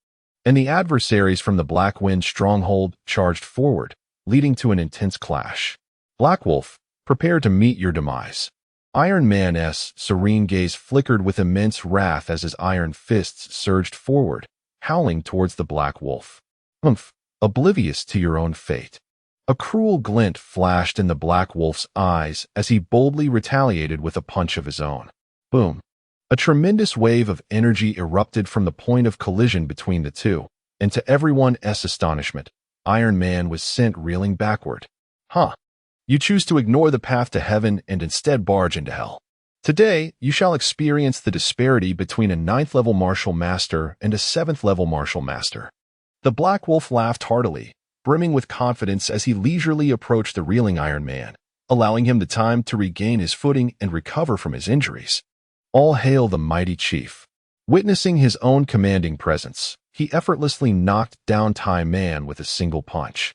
and the adversaries from the Black Wind stronghold charged forward, leading to an intense clash. Black Wolf, prepare to meet your demise. Iron Man's serene gaze flickered with immense wrath as his iron fists surged forward, howling towards the Black Wolf. Oblivious to your own fate. A cruel glint flashed in the Black Wolf's eyes as he boldly retaliated with a punch of his own. Boom. A tremendous wave of energy erupted from the point of collision between the two, and to everyone's astonishment, Iron Man was sent reeling backward. You choose to ignore the path to heaven and instead barge into hell. Today, you shall experience the disparity between a 9th-level martial master and a 7th-level martial master. The Black Wolf laughed heartily, brimming with confidence as he leisurely approached the reeling Iron Man, allowing him the time to regain his footing and recover from his injuries. All hail the mighty chief. Witnessing his own commanding presence, he effortlessly knocked down Tai Man with a single punch,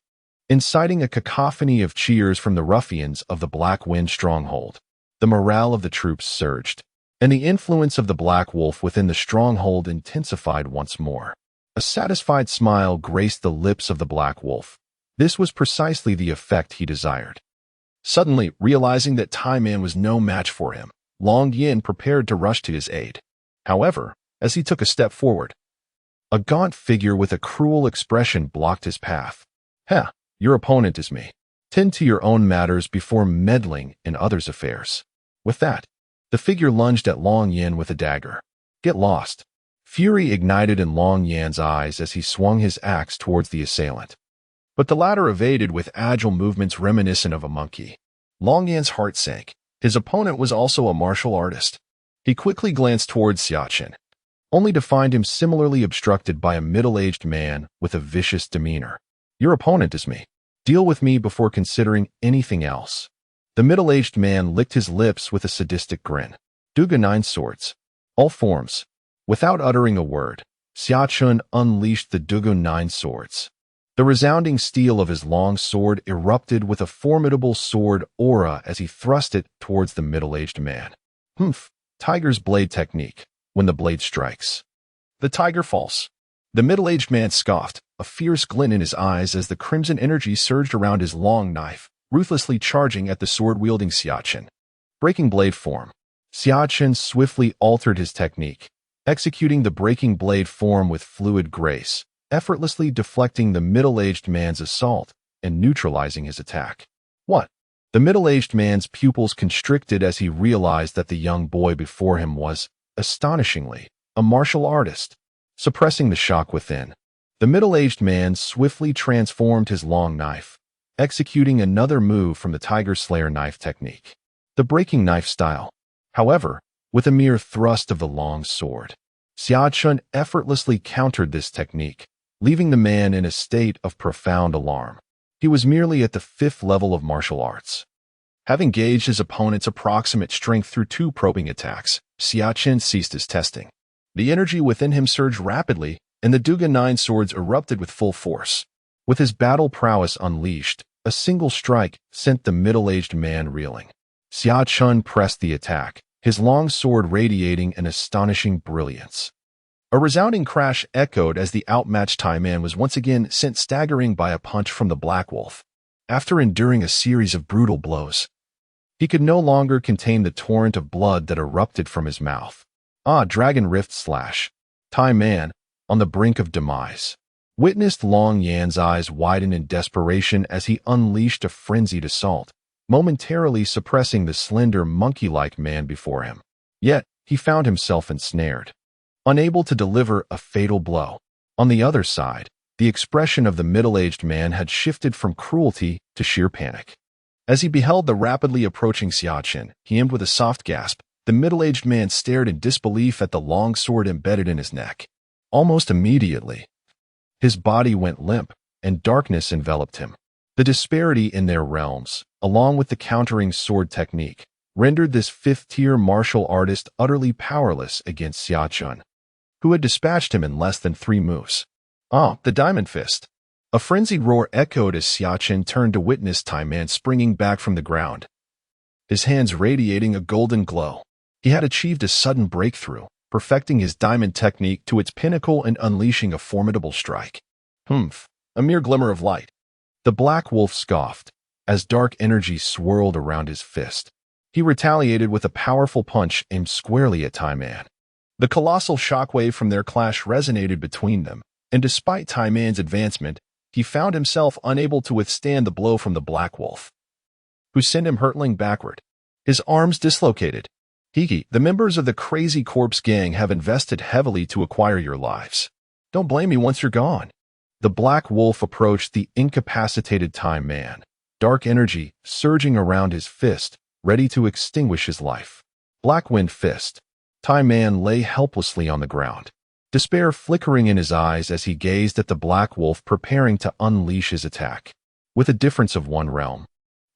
inciting a cacophony of cheers from the ruffians of the Black Wind stronghold. The morale of the troops surged, and the influence of the Black Wolf within the stronghold intensified once more. A satisfied smile graced the lips of the Black Wolf. This was precisely the effect he desired. Suddenly, realizing that Tai Man was no match for him, Long Yin prepared to rush to his aid. However, as he took a step forward, a gaunt figure with a cruel expression blocked his path. Your opponent is me. Tend to your own matters before meddling in others' affairs. With that, the figure lunged at Long Yin with a dagger. Get lost. Fury ignited in Long Yan's eyes as he swung his axe towards the assailant. But the latter evaded with agile movements reminiscent of a monkey. Long Yan's heart sank. His opponent was also a martial artist. He quickly glanced towards Xia Chen, only to find him similarly obstructed by a middle-aged man with a vicious demeanor. Your opponent is me. Deal with me before considering anything else. The middle-aged man licked his lips with a sadistic grin. Dugu Nine Swords. All forms. Without uttering a word, Xia Chen unleashed the Dugu Nine Swords. The resounding steel of his long sword erupted with a formidable sword aura as he thrust it towards the middle-aged man. Tiger's blade technique. When the blade strikes, the tiger falls. The middle-aged man scoffed, a fierce glint in his eyes as the crimson energy surged around his long knife, ruthlessly charging at the sword-wielding Xia Chen. Breaking blade form. Xia Chen swiftly altered his technique, executing the breaking blade form with fluid grace, effortlessly deflecting the middle-aged man's assault and neutralizing his attack. What? The middle-aged man's pupils constricted as he realized that the young boy before him was, astonishingly, a martial artist. Suppressing the shock within, the middle-aged man swiftly transformed his long knife, executing another move from the Tiger Slayer knife technique, the breaking knife style. However, with a mere thrust of the long sword, Xia Chen effortlessly countered this technique, leaving the man in a state of profound alarm. He was merely at the 5th level of martial arts. Having gauged his opponent's approximate strength through 2 probing attacks, Xia Chen ceased his testing. The energy within him surged rapidly, and the Dugu Nine Swords erupted with full force. With his battle prowess unleashed, a single strike sent the middle-aged man reeling. Xia Chen pressed the attack, his long sword radiating an astonishing brilliance. A resounding crash echoed as the outmatched Tai Man was once again sent staggering by a punch from the Black Wolf. After enduring a series of brutal blows, he could no longer contain the torrent of blood that erupted from his mouth. Dragon Rift Slash. Tai Man, on the brink of demise, witnessed Long Yan's eyes widen in desperation as he unleashed a frenzied assault, momentarily suppressing the slender monkey-like man before him. Yet, he found himself ensnared, unable to deliver a fatal blow. On the other side, the expression of the middle-aged man had shifted from cruelty to sheer panic. As he beheld the rapidly approaching Xia Chen, he aimed with a soft gasp. The middle-aged man stared in disbelief at the long sword embedded in his neck. Almost immediately, his body went limp, and darkness enveloped him. The disparity in their realms, along with the countering sword technique, rendered this fifth-tier martial artist utterly powerless against Xia Chen, who had dispatched him in less than 3 moves. Ah, the Diamond Fist! A frenzied roar echoed as Xia Chen turned to witness Time Man springing back from the ground, his hands radiating a golden glow. He had achieved a sudden breakthrough, perfecting his diamond technique to its pinnacle and unleashing a formidable strike. Humph, a mere glimmer of light. The Black Wolf scoffed, as dark energy swirled around his fist. He retaliated with a powerful punch aimed squarely at Time Man. The colossal shockwave from their clash resonated between them, and despite Time Man's advancement, he found himself unable to withstand the blow from the Black Wolf, who sent him hurtling backward. His arms dislocated. Hiki, the members of the Crazy Corpse gang have invested heavily to acquire your lives. Don't blame me once you're gone. The Black Wolf approached the incapacitated Time Man, dark energy surging around his fist, ready to extinguish his life. Black Wind Fist. Time Man lay helplessly on the ground, despair flickering in his eyes as he gazed at the Black Wolf preparing to unleash his attack. With a difference of 1 realm,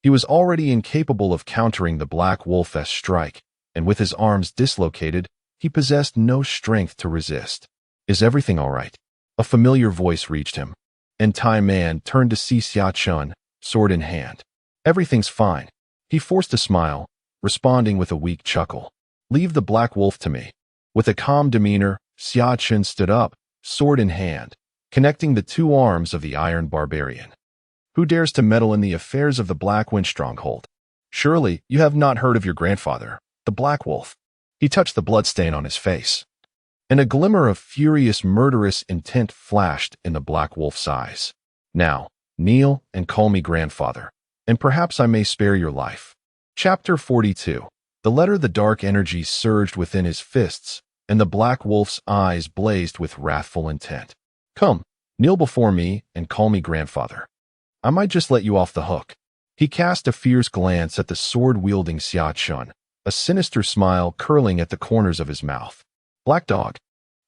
he was already incapable of countering the Black Wolf's strike, and with his arms dislocated, he possessed no strength to resist. Is everything all right? A familiar voice reached him, and Time Man turned to see Xia Chen, sword in hand. Everything's fine. He forced a smile, responding with a weak chuckle. Leave the Black Wolf to me. With a calm demeanor, Xia Chen stood up, sword in hand, connecting the 2 arms of the Iron Barbarian. Who dares to meddle in the affairs of the Black Wind Stronghold? Surely, you have not heard of your grandfather, the Black Wolf. He touched the bloodstain on his face, and a glimmer of furious, murderous intent flashed in the Black Wolf's eyes. Now, kneel and call me grandfather, and perhaps I may spare your life. Chapter 42. The dark energy surged within his fists, and the Black Wolf's eyes blazed with wrathful intent. Come, kneel before me and call me grandfather. I might just let you off the hook. He cast a fierce glance at the sword-wielding Xia Chen, a sinister smile curling at the corners of his mouth. Black Dog,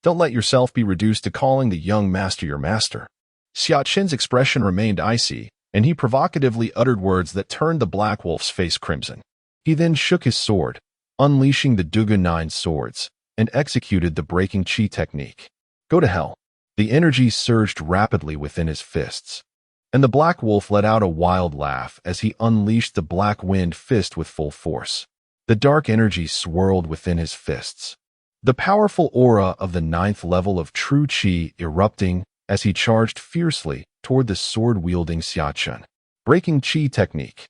don't let yourself be reduced to calling the young master your master. Xia Chen's expression remained icy, and he provocatively uttered words that turned the Black Wolf's face crimson. He then shook his sword, unleashing the Dugu Nine Swords, and executed the breaking chi technique. Go to hell. The energy surged rapidly within his fists, and the Black Wolf let out a wild laugh as he unleashed the Black Wind Fist with full force. The dark energy swirled within his fists, the powerful aura of the 9th level of true chi erupting as he charged fiercely toward the sword-wielding Xia Chen. Breaking chi technique.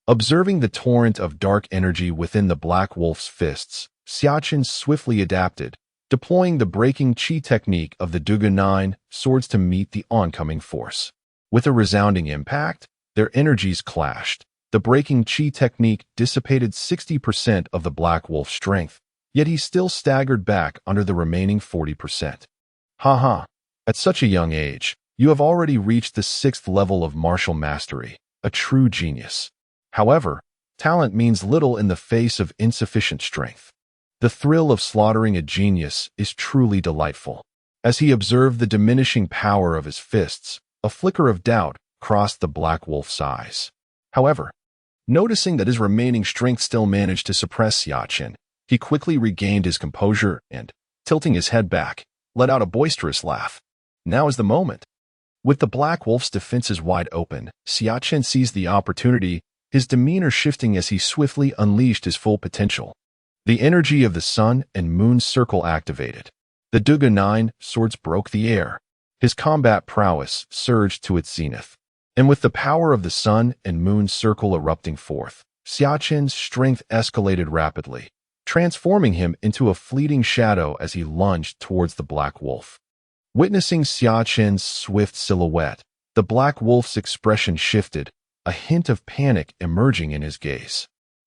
Observing the torrent of dark energy within the Black Wolf's fists, Xia Chen swiftly adapted, deploying the breaking chi technique of the Dugu Nine Swords to meet the oncoming force. With a resounding impact, their energies clashed. The breaking chi technique dissipated 60% of the Black Wolf's strength, yet he still staggered back under the remaining 40%. Ha! At such a young age, you have already reached the 6th level of martial mastery, a true genius. However, talent means little in the face of insufficient strength. The thrill of slaughtering a genius is truly delightful. As he observed the diminishing power of his fists, a flicker of doubt crossed the Black Wolf's eyes. However, noticing that his remaining strength still managed to suppress Xia Chen, he quickly regained his composure and, tilting his head back, let out a boisterous laugh. Now is the moment. With the Black Wolf's defenses wide open, Xia Chen seized the opportunity, his demeanor shifting as he swiftly unleashed his full potential. The energy of the Sun and Moon Circle activated. The Dugu Nine Swords broke the air. His combat prowess surged to its zenith. And with the power of the Sun and Moon Circle erupting forth, Xia Chen's strength escalated rapidly, transforming him into a fleeting shadow as he lunged towards the Black Wolf. Witnessing Xia Chen's swift silhouette, the Black Wolf's expression shifted, a hint of panic emerging in his gaze.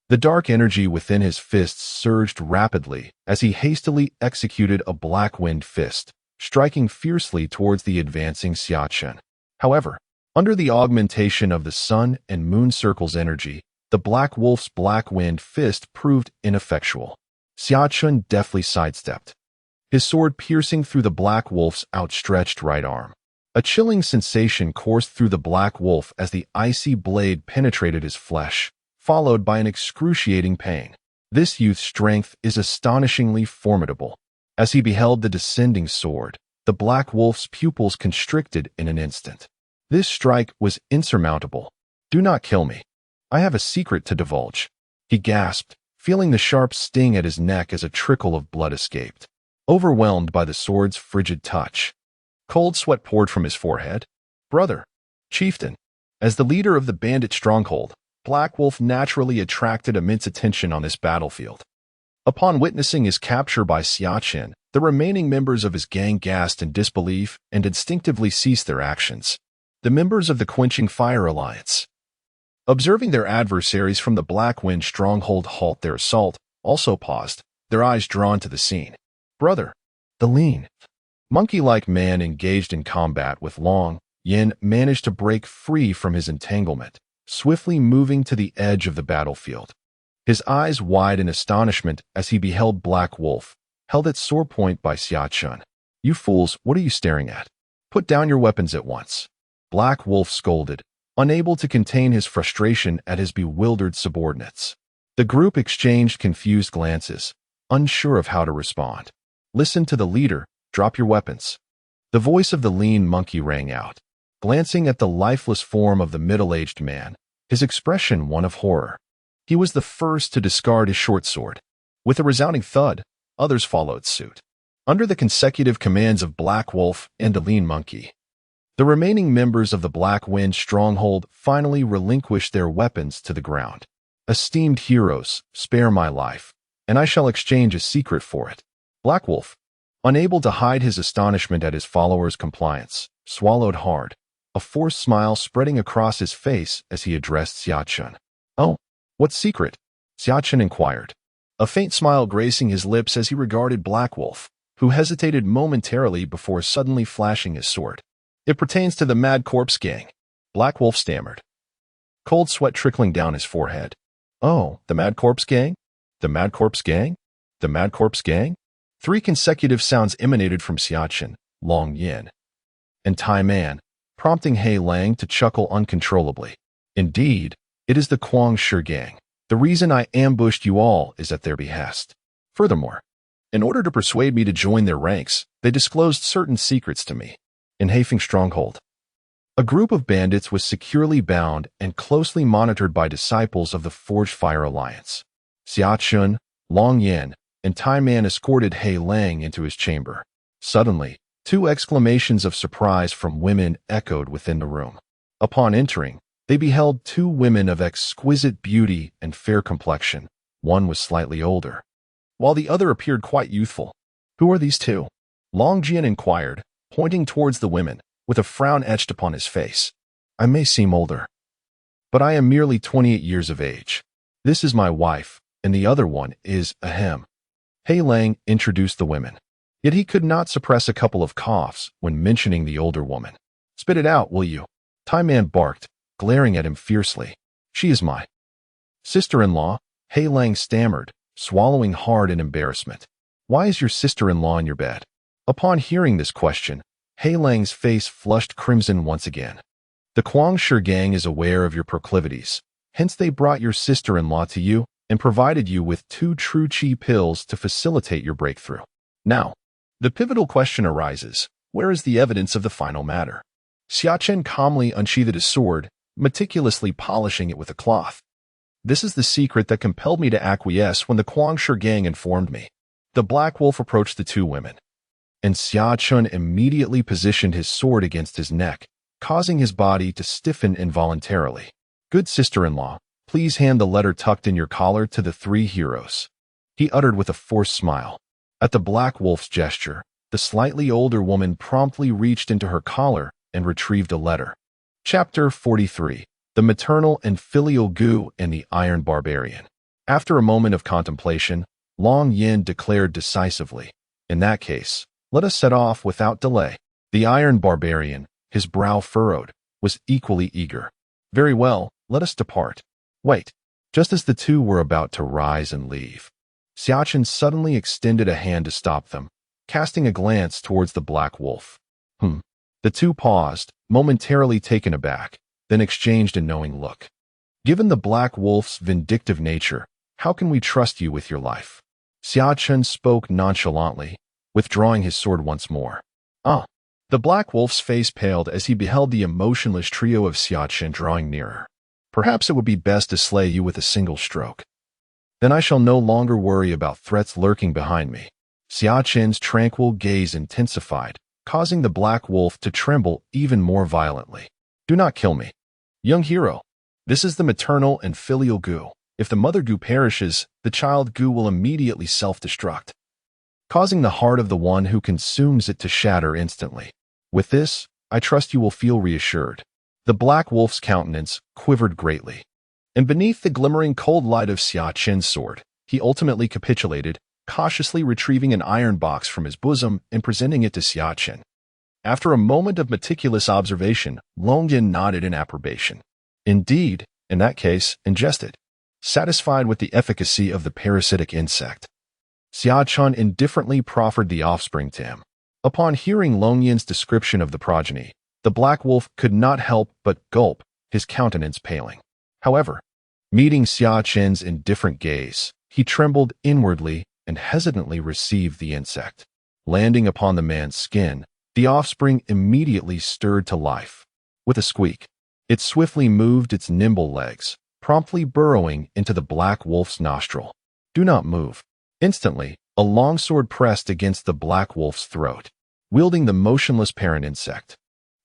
The dark energy within his fists surged rapidly as he hastily executed a black wind fist, striking fiercely towards the advancing Xia Chen. However, under the augmentation of the sun and moon circle's energy, the Black Wolf's black wind fist proved ineffectual. Xia Chen deftly sidestepped, his sword piercing through the Black Wolf's outstretched right arm. A chilling sensation coursed through the Black Wolf as the icy blade penetrated his flesh, followed by an excruciating pain. This youth's strength is astonishingly formidable. As he beheld the descending sword, the Black Wolf's pupils constricted in an instant. This strike was insurmountable. "Do not kill me. I have a secret to divulge," he gasped, feeling the sharp sting at his neck as a trickle of blood escaped. Overwhelmed by the sword's frigid touch, cold sweat poured from his forehead. "Brother, chieftain." As the leader of the bandit stronghold, Black Wolf naturally attracted immense attention on this battlefield. Upon witnessing his capture by Xia Chen, the remaining members of his gang gasped in disbelief and instinctively ceased their actions. The members of the Quenching Fire Alliance, observing their adversaries from the Black Wind stronghold halt their assault, also paused, their eyes drawn to the scene. "Brother," the lean, monkey-like man engaged in combat with Long Yin managed to break free from his entanglement, swiftly moving to the edge of the battlefield. His eyes wide in astonishment as he beheld Black Wolf, held at sore point by Xia Chen. "You fools, what are you staring at? Put down your weapons at once." Black Wolf scolded, unable to contain his frustration at his bewildered subordinates. The group exchanged confused glances, unsure of how to respond. "Listen to the leader, drop your weapons." The voice of the lean monkey rang out. Glancing at the lifeless form of the middle-aged man, his expression one of horror. He was the first to discard his short sword. With a resounding thud, others followed suit. Under the consecutive commands of Black Wolf and the lean monkey, the remaining members of the Black Wind stronghold finally relinquished their weapons to the ground. "Esteemed heroes, spare my life, and I shall exchange a secret for it." Black Wolf, unable to hide his astonishment at his followers' compliance, swallowed hard, a forced smile spreading across his face as he addressed Xia Chen. "Oh, what secret?" Xia Chen inquired, a faint smile gracing his lips as he regarded Black Wolf, who hesitated momentarily before suddenly flashing his sword. "It pertains to the Mad Corpse Gang," Black Wolf stammered, cold sweat trickling down his forehead. "Oh, the Mad Corpse Gang? The Mad Corpse Gang? The Mad Corpse Gang?" Three consecutive sounds emanated from Xia Chen, Long Yin, and Tai Man, prompting Hei Lang to chuckle uncontrollably. "Indeed, it is the Guangshi Gang. The reason I ambushed you all is at their behest. Furthermore, in order to persuade me to join their ranks, they disclosed certain secrets to me. In Heifeng Stronghold, a group of bandits was securely bound and closely monitored by disciples of the Forged Fire Alliance. Xia Chen, Long Yin, and Tai Man escorted Hei Lang into his chamber. Suddenly, two exclamations of surprise from women echoed within the room. Upon entering, they beheld two women of exquisite beauty and fair complexion. One was slightly older, while the other appeared quite youthful. "Who are these two?" Long Jian inquired, pointing towards the women, with a frown etched upon his face. "I may seem older, but I am merely 28 years of age. This is my wife, and the other one is Ahem." Hei Lang introduced the women, yet he could not suppress a couple of coughs when mentioning the older woman. "Spit it out, will you?" Tai Man barked, glaring at him fiercely. "She is my sister-in-law," Hei Lang stammered, swallowing hard in embarrassment. "Why is your sister-in-law in your bed?" Upon hearing this question, Hei Lang's face flushed crimson once again. "The Guangshi Gang is aware of your proclivities. Hence they brought your sister-in-law to you and provided you with 2 true qi pills to facilitate your breakthrough. Now, the pivotal question arises, where is the evidence of the final matter?" Xia Chen calmly unsheathed his sword, meticulously polishing it with a cloth. "This is the secret that compelled me to acquiesce when the Guangshi Gang informed me." The Black Wolf approached the two women, and Xia Chen immediately positioned his sword against his neck, causing his body to stiffen involuntarily. "Good sister-in-law, please hand the letter tucked in your collar to the 3 heroes," he uttered with a forced smile. At the Black Wolf's gesture, the slightly older woman promptly reached into her collar and retrieved a letter. Chapter 43. the maternal and filial Gu and the Iron Barbarian. After a moment of contemplation, Long Yin declared decisively, "In that case, let us set off without delay." The Iron Barbarian, his brow furrowed, was equally eager. "Very well, let us depart." "Wait." Just as the two were about to rise and leave, Xia Chen suddenly extended a hand to stop them, casting a glance towards the Black Wolf. The two paused, momentarily taken aback, then exchanged a knowing look. "Given the Black Wolf's vindictive nature, how can we trust you with your life?" Xia Chen spoke nonchalantly, withdrawing his sword once more. The Black Wolf's face paled as he beheld the emotionless trio of Xia Chen drawing nearer. "Perhaps it would be best to slay you with a single stroke. Then I shall no longer worry about threats lurking behind me." Xia Chen's tranquil gaze intensified, causing the Black Wolf to tremble even more violently. "Do not kill me, young hero. This is the maternal and filial Gu. If the mother Gu perishes, the child Gu will immediately self-destruct, causing the heart of the one who consumes it to shatter instantly. With this, I trust you will feel reassured." The Black Wolf's countenance quivered greatly, and beneath the glimmering cold light of Xia Chen's sword, he ultimately capitulated, cautiously retrieving an iron box from his bosom and presenting it to Xia Chen. After a moment of meticulous observation, Long Yin nodded in approbation. "Indeed, in that case, ingest it." Satisfied with the efficacy of the parasitic insect, Xia Chen indifferently proffered the offspring to him. Upon hearing Long Yin's description of the progeny, the Black Wolf could not help but gulp, his countenance paling. However, meeting Xia Chen's indifferent gaze, he trembled inwardly and hesitantly received the insect. Landing upon the man's skin, the offspring immediately stirred to life. With a squeak, it swiftly moved its nimble legs, promptly burrowing into the Black Wolf's nostril. "Do not move." Instantly, a longsword pressed against the Black Wolf's throat, wielding the motionless parent insect.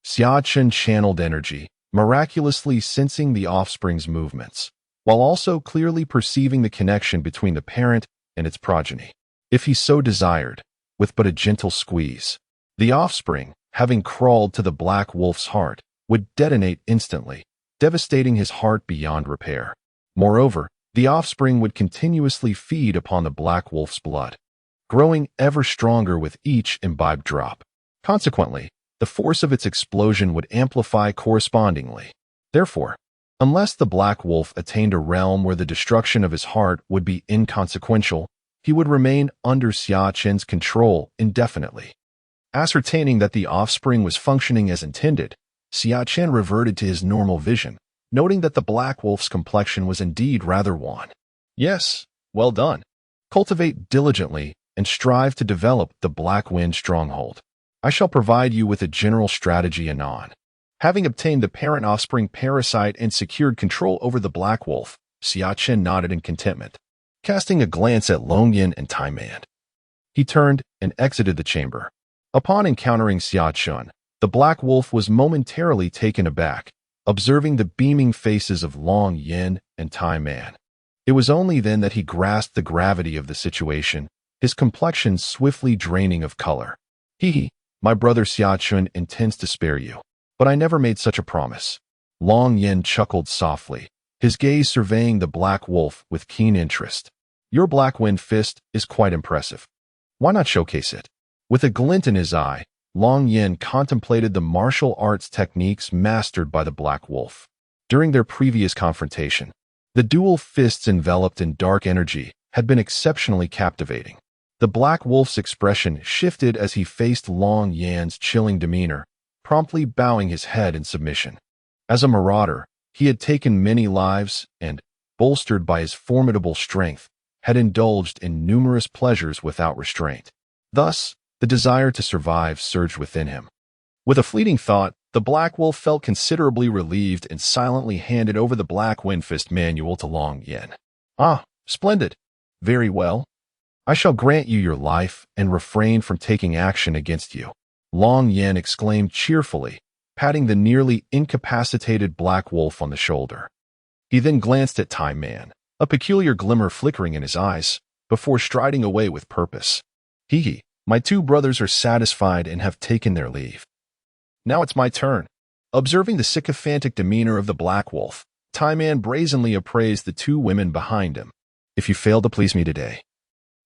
Xia Chen channeled energy, miraculously sensing the offspring's movements, while also clearly perceiving the connection between the parent and its progeny. If he so desired, with but a gentle squeeze, the offspring, having crawled to the Black Wolf's heart, would detonate instantly, devastating his heart beyond repair. Moreover, the offspring would continuously feed upon the Black Wolf's blood, growing ever stronger with each imbibed drop. Consequently, the force of its explosion would amplify correspondingly. Therefore, unless the Black Wolf attained a realm where the destruction of his heart would be inconsequential, he would remain under Xia Chen's control indefinitely. Ascertaining that the offspring was functioning as intended, Xia Chen reverted to his normal vision, noting that the Black Wolf's complexion was indeed rather wan. "Yes, well done. Cultivate diligently and strive to develop the Black Wind stronghold. I shall provide you with a general strategy anon." Having obtained the parent-offspring parasite and secured control over the Black Wolf, Xia Chen nodded in contentment, casting a glance at Long Yin and Tai Man. He turned and exited the chamber. Upon encountering Xia Chen, the Black Wolf was momentarily taken aback, observing the beaming faces of Long Yin and Tai Man. It was only then that he grasped the gravity of the situation, his complexion swiftly draining of color. My brother Xia Chen intends to spare you, but I never made such a promise." Long Yin chuckled softly, his gaze surveying the Black Wolf with keen interest. "Your Black Wind fist is quite impressive. Why not showcase it?" With a glint in his eye, Long Yin contemplated the martial arts techniques mastered by the Black Wolf. During their previous confrontation, the dual fists enveloped in dark energy had been exceptionally captivating. The Black Wolf's expression shifted as he faced Long Yin's chilling demeanor, promptly bowing his head in submission. As a marauder, he had taken many lives and, bolstered by his formidable strength, had indulged in numerous pleasures without restraint. Thus, the desire to survive surged within him. With a fleeting thought, the Black Wolf felt considerably relieved and silently handed over the Black Windfist manual to Long Yin. "Ah, splendid. Very well. I shall grant you your life and refrain from taking action against you," Long Yin exclaimed cheerfully, patting the nearly incapacitated Black Wolf on the shoulder. He then glanced at Tai Man, a peculiar glimmer flickering in his eyes, before striding away with purpose. My two brothers are satisfied and have taken their leave. Now it's my turn. Observing the sycophantic demeanor of the Black Wolf, Tai Man brazenly appraised the two women behind him. If you fail to please me today,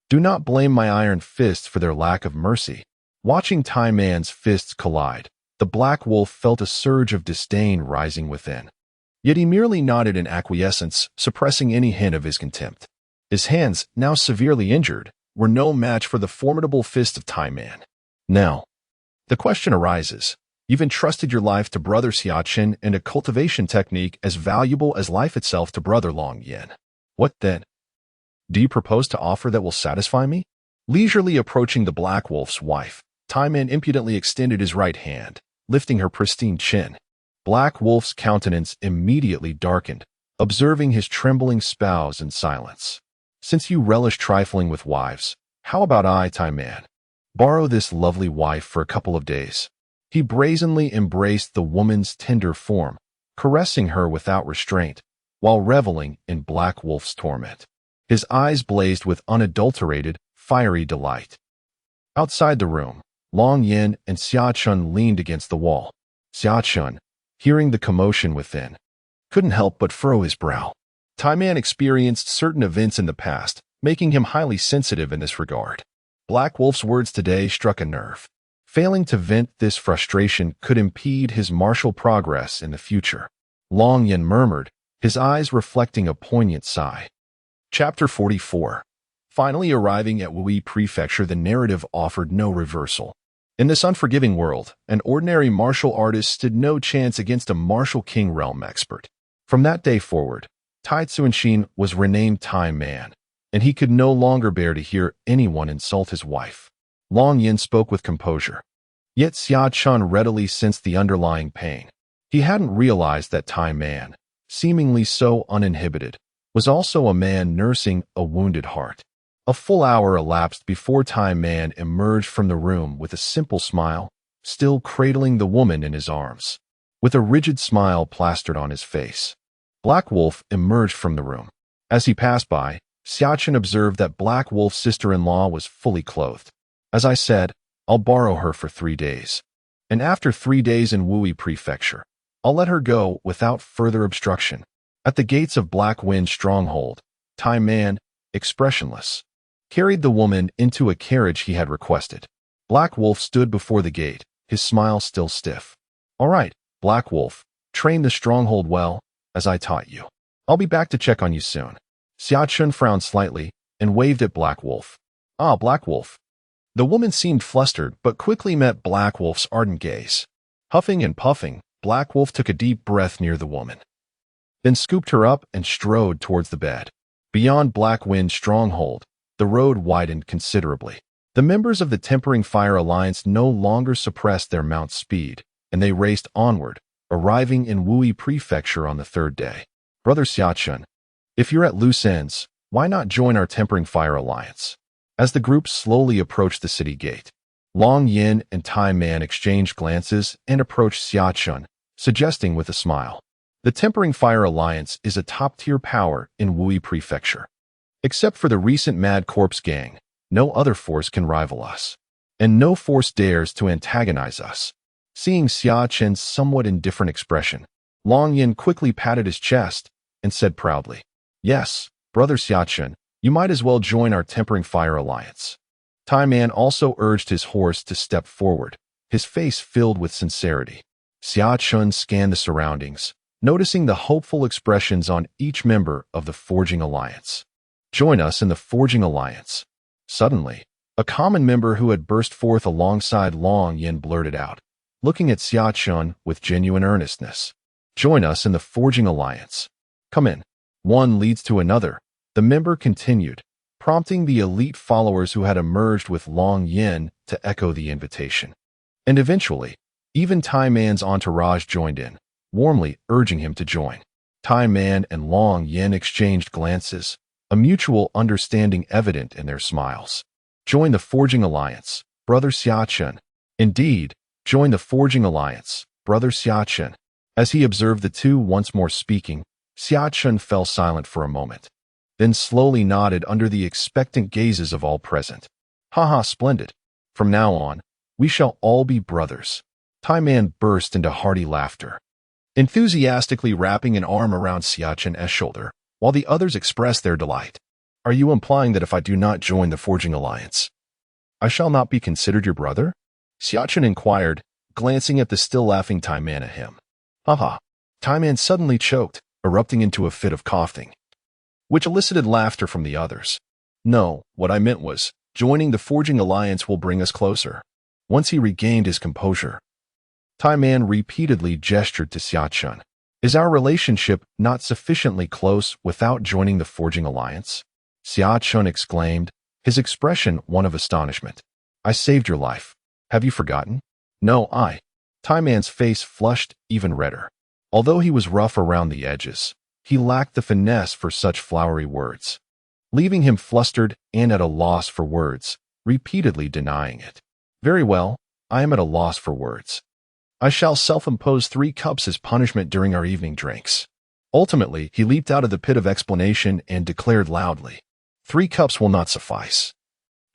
do not blame my iron fists for their lack of mercy. Watching Tai Man's fists collide, the Black Wolf felt a surge of disdain rising within. Yet he merely nodded in acquiescence, suppressing any hint of his contempt. His hands, now severely injured, were no match for the formidable fist of Tai Man. Now, the question arises. You've entrusted your life to Brother Xia Chen and a cultivation technique as valuable as life itself to Brother Long Yin. What then? Do you propose to offer that will satisfy me? Leisurely approaching the Black Wolf's wife, Tai Man impudently extended his right hand, lifting her pristine chin. Black Wolf's countenance immediately darkened, observing his trembling spouse in silence. Since you relish trifling with wives, how about I, Tai Man? Borrow this lovely wife for a couple of days. He brazenly embraced the woman's tender form, caressing her without restraint, while reveling in Black Wolf's torment. His eyes blazed with unadulterated, fiery delight. Outside the room, Long Yin and Xia Chen leaned against the wall. Xia Chen, hearing the commotion within, couldn't help but furrow his brow. Tai Man experienced certain events in the past, making him highly sensitive in this regard. Black Wolf's words today struck a nerve. Failing to vent this frustration could impede his martial progress in the future. Long Yin murmured, his eyes reflecting a poignant sigh. Chapter 44. Finally arriving at Wui Prefecture, the narrative offered no reversal. In this unforgiving world, an ordinary martial artist stood no chance against a martial king realm expert. From that day forward, Tai Tsuanshin was renamed Tai Man, and he could no longer bear to hear anyone insult his wife. Long Yin spoke with composure. Yet Xia Chen readily sensed the underlying pain. He hadn't realized that Tai Man, seemingly so uninhibited, was also a man nursing a wounded heart. A full hour elapsed before Tai Man emerged from the room with a simple smile, still cradling the woman in his arms. With a rigid smile plastered on his face, Black Wolf emerged from the room. As he passed by, Xia Chen observed that Black Wolf's sister-in-law was fully clothed. As I said, I'll borrow her for 3 days. And after 3 days in Wui Prefecture, I'll let her go without further obstruction. At the gates of Black Wind's stronghold, Tai Man, expressionless, carried the woman into a carriage he had requested. Black Wolf stood before the gate, his smile still stiff. All right, Black Wolf, train the stronghold well, as I taught you. I'll be back to check on you soon. Xia Chen frowned slightly and waved at Black Wolf. Ah, Black Wolf. The woman seemed flustered, but quickly met Black Wolf's ardent gaze. Huffing and puffing, Black Wolf took a deep breath near the woman, then scooped her up and strode towards the bed. Beyond Black Wind's stronghold, the road widened considerably. The members of the Tempering Fire Alliance no longer suppressed their mount speed, and they raced onward, arriving in Wui Prefecture on the 3rd day. Brother Xia Chen, if you're at loose ends, why not join our Tempering Fire Alliance? As the group slowly approached the city gate, Long Yin and Tai Man exchanged glances and approached Xia Chen, suggesting with a smile, the Tempering Fire Alliance is a top-tier power in Wui Prefecture. Except for the recent Mad Corpse gang, no other force can rival us, and no force dares to antagonize us. Seeing Xia Chen's somewhat indifferent expression, Long Yin quickly patted his chest and said proudly, Yes, Brother Xia Chen, you might as well join our Tempering Fire Alliance. Tai Man also urged his horse to step forward, his face filled with sincerity. Xia Chen scanned the surroundings, noticing the hopeful expressions on each member of the Forging Alliance. Join us in the Forging Alliance. Suddenly, a common member who had burst forth alongside Long Yin blurted out, looking at Xia Chen with genuine earnestness. Join us in the Forging Alliance. Come in. One leads to another, the member continued, prompting the elite followers who had emerged with Long Yin to echo the invitation. And eventually, even Tai Man's entourage joined in, warmly urging him to join. Tai Man and Long Yin exchanged glances, a mutual understanding evident in their smiles. Join the Forging Alliance, Brother Xia Chen. Indeed, join the Forging Alliance, Brother Xia Chen. As he observed the two once more speaking, Xia Chen fell silent for a moment, then slowly nodded under the expectant gazes of all present. Haha, splendid. From now on, we shall all be brothers. Tai Man burst into hearty laughter, enthusiastically wrapping an arm around Xia Chen's shoulder, while the others expressed their delight. Are you implying that if I do not join the Forging Alliance, I shall not be considered your brother? Xia Chen inquired, glancing at the still laughing Tai Man at him. Haha. Tai Man suddenly choked, erupting into a fit of coughing, which elicited laughter from the others. No, what I meant was, joining the Forging Alliance will bring us closer. Once he regained his composure, Tai Man repeatedly gestured to Xia Chen. Is our relationship not sufficiently close without joining the Forging Alliance? Xia Chen exclaimed, his expression one of astonishment. I saved your life. Have you forgotten? No, Tai Man's face flushed even redder. Although he was rough around the edges, he lacked the finesse for such flowery words, leaving him flustered and at a loss for words, repeatedly denying it. Very well, I am at a loss for words. I shall self-impose 3 cups as punishment during our evening drinks. Ultimately, he leaped out of the pit of explanation and declared loudly, 3 cups will not suffice.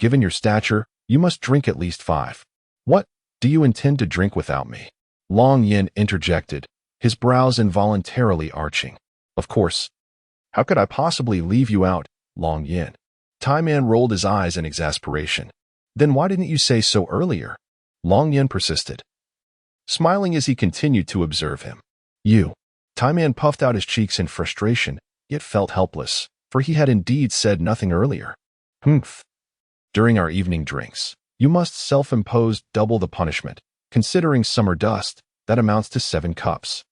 Given your stature, you must drink at least 5. What? Do you intend to drink without me? Long Yin interjected, his brows involuntarily arching. Of course. How could I possibly leave you out, Long Yin? Tai Man rolled his eyes in exasperation. Then why didn't you say so earlier? Long Yin persisted, smiling as he continued to observe him. You. Tai Man puffed out his cheeks in frustration, yet felt helpless, for he had indeed said nothing earlier. Humph. During our evening drinks, you must self-impose double the punishment. Considering summer dust, that amounts to 7 cups.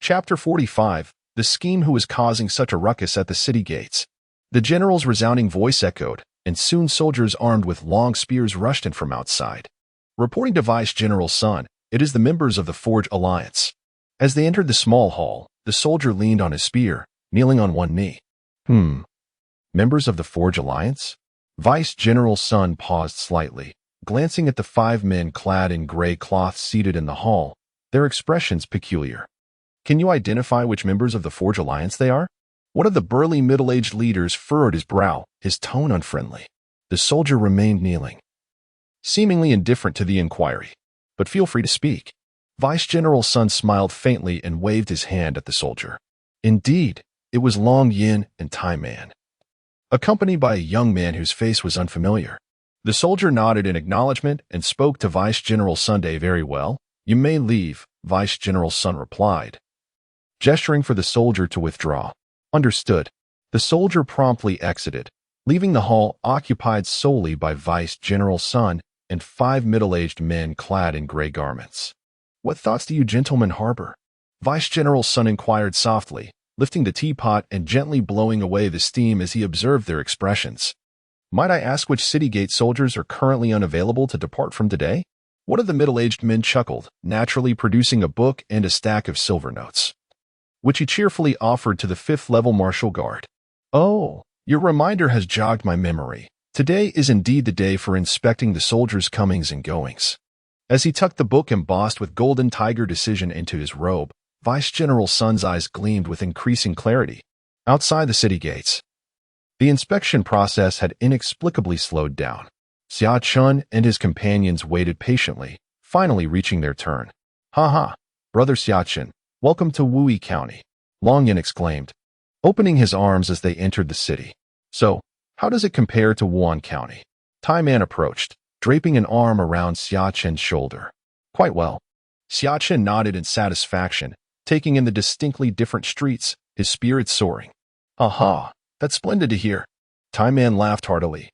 Chapter 45, The Scheme Who Was Causing Such a Ruckus at the City Gates. The general's resounding voice echoed, and soon soldiers armed with long spears rushed in from outside. Reporting to Vice General Sun, it is the members of the Forge Alliance. As they entered the small hall, the soldier leaned on his spear, kneeling on one knee. Members of the Forge Alliance? Vice General Sun paused slightly, glancing at the 5 men clad in gray cloth seated in the hall, their expressions peculiar. Can you identify which members of the Forge Alliance they are? One of the burly middle-aged leaders furrowed his brow, his tone unfriendly. The soldier remained kneeling, seemingly indifferent to the inquiry. But feel free to speak. Vice General Sun smiled faintly and waved his hand at the soldier. Indeed, it was Long Yin and Tai Man, accompanied by a young man whose face was unfamiliar. The soldier nodded in acknowledgement and spoke to Vice General Sunday. Very well. You may leave, Vice General Sun replied, gesturing for the soldier to withdraw. Understood. The soldier promptly exited, leaving the hall occupied solely by Vice General Sun and 5 middle-aged men clad in gray garments. What thoughts do you gentlemen harbor? Vice General Sun inquired softly, lifting the teapot and gently blowing away the steam as he observed their expressions. Might I ask which city gate soldiers are currently unavailable to depart from today? One of the middle-aged men chuckled, naturally producing a book and a stack of silver notes, which he cheerfully offered to the 5th-level Martial Guard. Oh, your reminder has jogged my memory. Today is indeed the day for inspecting the soldiers' comings and goings. As he tucked the book embossed with golden tiger decision into his robe, Vice General Sun's eyes gleamed with increasing clarity. Outside the city gates, the inspection process had inexplicably slowed down. Xia Chen and his companions waited patiently, finally reaching their turn. Ha, Brother Xia Chen, welcome to Wui County, Long Yin exclaimed, opening his arms as they entered the city. So, how does it compare to Wuan County? Tai Man approached, draping an arm around Xia Chen's shoulder. Quite well. Xia Chen nodded in satisfaction, taking in the distinctly different streets, his spirits soaring. Aha, that's splendid to hear. Tai Man laughed heartily,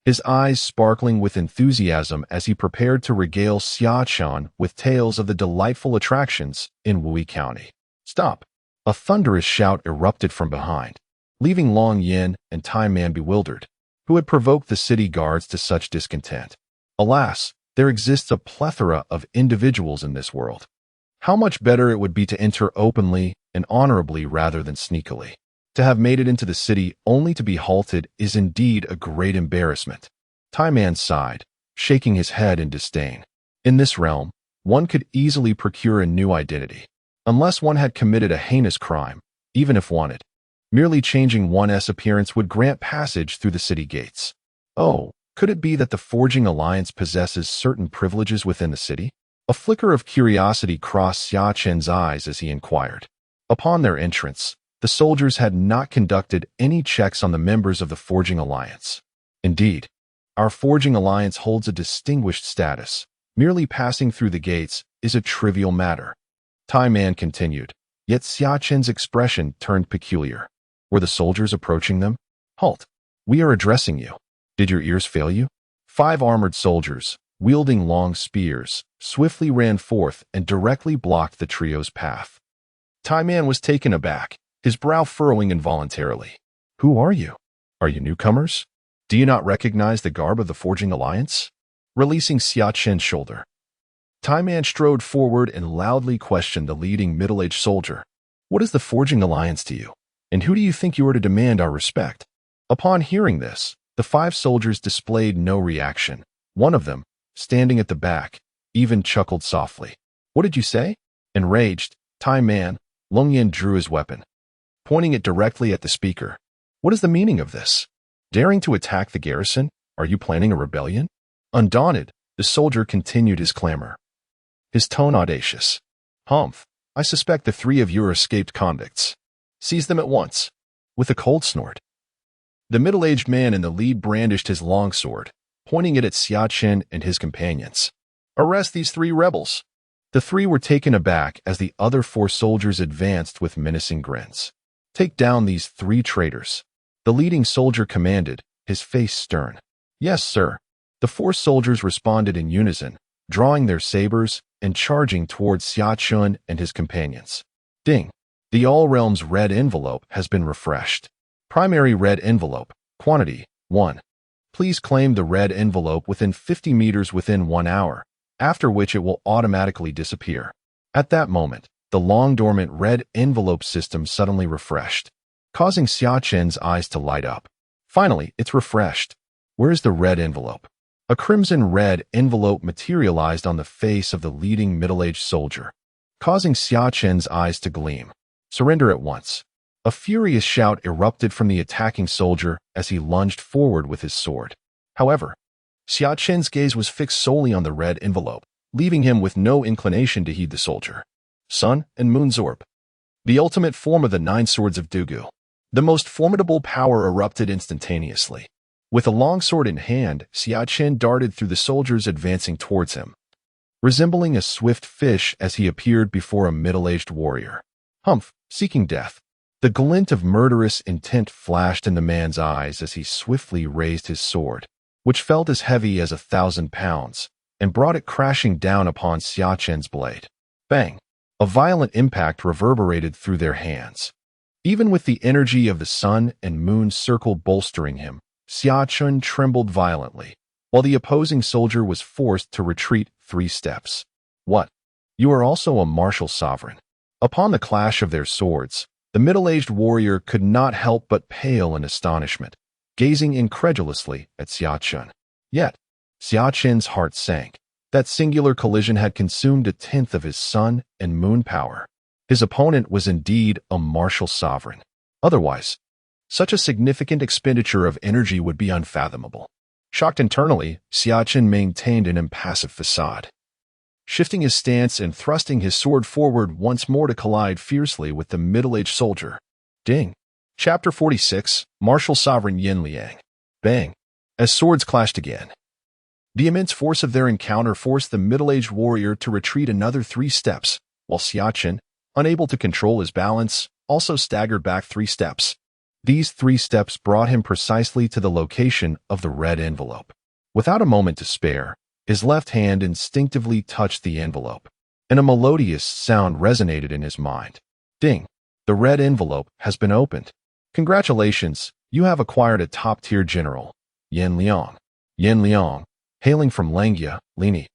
his eyes sparkling with enthusiasm as he prepared to regale Xia Chen with tales of the delightful attractions in Wui County. Stop! A thunderous shout erupted from behind, leaving Long Yin and Tai Man bewildered. Who had provoked the city guards to such discontent? Alas, there exists a plethora of individuals in this world. How much better it would be to enter openly and honorably rather than sneakily. To have made it into the city only to be halted is indeed a great embarrassment. Tai Man sighed, shaking his head in disdain. In this realm, one could easily procure a new identity, unless one had committed a heinous crime, even if wanted. Merely changing one's appearance would grant passage through the city gates. Oh, could it be that the Forging Alliance possesses certain privileges within the city? A flicker of curiosity crossed Xia Chen's eyes as he inquired. Upon their entrance, the soldiers had not conducted any checks on the members of the Forging Alliance. Indeed, our Forging Alliance holds a distinguished status. Merely passing through the gates is a trivial matter. Tai Man continued, yet Xia Chen's expression turned peculiar. Were the soldiers approaching them? Halt! We are addressing you. Did your ears fail you? 5 armored soldiers, wielding long spears, swiftly ran forth and directly blocked the trio's path. Tai Man was taken aback, his brow furrowing involuntarily. Who are you? Are you newcomers? Do you not recognize the garb of the Forging Alliance? Releasing Xia Chen's shoulder, Tai Man strode forward and loudly questioned the leading middle-aged soldier. What is the Forging Alliance to you? And who do you think you are to demand our respect? Upon hearing this, the 5 soldiers displayed no reaction. One of them, standing at the back, even chuckled softly. What did you say? Enraged, Tai Man, Lung Yin drew his weapon, pointing it directly at the speaker. What is the meaning of this? Daring to attack the garrison? Are you planning a rebellion? Undaunted, the soldier continued his clamor, his tone audacious. Humph, I suspect the 3 of you are escaped convicts. Seize them at once. With a cold snort, the middle-aged man in the lead brandished his longsword, pointing it at Xia Chen and his companions. Arrest these 3 rebels. The 3 were taken aback as the other 4 soldiers advanced with menacing grins. Take down these 3 traitors. The leading soldier commanded, his face stern. Yes, sir. The 4 soldiers responded in unison, drawing their sabers and charging towards Xia Chen and his companions. Ding! The All Realms red envelope has been refreshed. Primary red envelope, quantity, 1. Please claim the red envelope within 50 meters within 1 hour, after which it will automatically disappear. At that moment, the long-dormant red envelope system suddenly refreshed, causing Xia Chen's eyes to light up. Finally, it's refreshed. Where is the red envelope? A crimson-red envelope materialized on the face of the leading middle-aged soldier, causing Xia Chen's eyes to gleam. Surrender at once. A furious shout erupted from the attacking soldier as he lunged forward with his sword. However, Xia Chen's gaze was fixed solely on the red envelope, leaving him with no inclination to heed the soldier. Sun and Moon Zorb. The ultimate form of the 9 Swords of Dugu. The most formidable power erupted instantaneously. With a longsword in hand, Xia Chen darted through the soldiers advancing towards him, resembling a swift fish as he appeared before a middle-aged warrior. Humph, seeking death. The glint of murderous intent flashed in the man's eyes as he swiftly raised his sword, which felt as heavy as 1,000 pounds, and brought it crashing down upon Xia Chen's blade. Bang! A violent impact reverberated through their hands. Even with the energy of the sun and moon circle bolstering him, Xia Chen trembled violently, while the opposing soldier was forced to retreat 3 steps. What? You are also a martial sovereign. Upon the clash of their swords, the middle-aged warrior could not help but pale in astonishment, gazing incredulously at Xia Chen. Yet, Xia Chen's heart sank. That singular collision had consumed 1/10 of his sun and moon power. His opponent was indeed a martial sovereign. Otherwise, such a significant expenditure of energy would be unfathomable. Shocked internally, Xia Chen maintained an impassive facade, shifting his stance and thrusting his sword forward once more to collide fiercely with the middle-aged soldier. Ding! Chapter 46, Martial Sovereign Yin Liang. Bang! As swords clashed again. The immense force of their encounter forced the middle-aged warrior to retreat another 3 steps, while Xia Chen, unable to control his balance, also staggered back 3 steps. These 3 steps brought him precisely to the location of the red envelope. Without a moment to spare, his left hand instinctively touched the envelope, and a melodious sound resonated in his mind. Ding! The red envelope has been opened. Congratulations, you have acquired a top-tier general. Yin Liang. Yin Liang, hailing from Langya, Lini,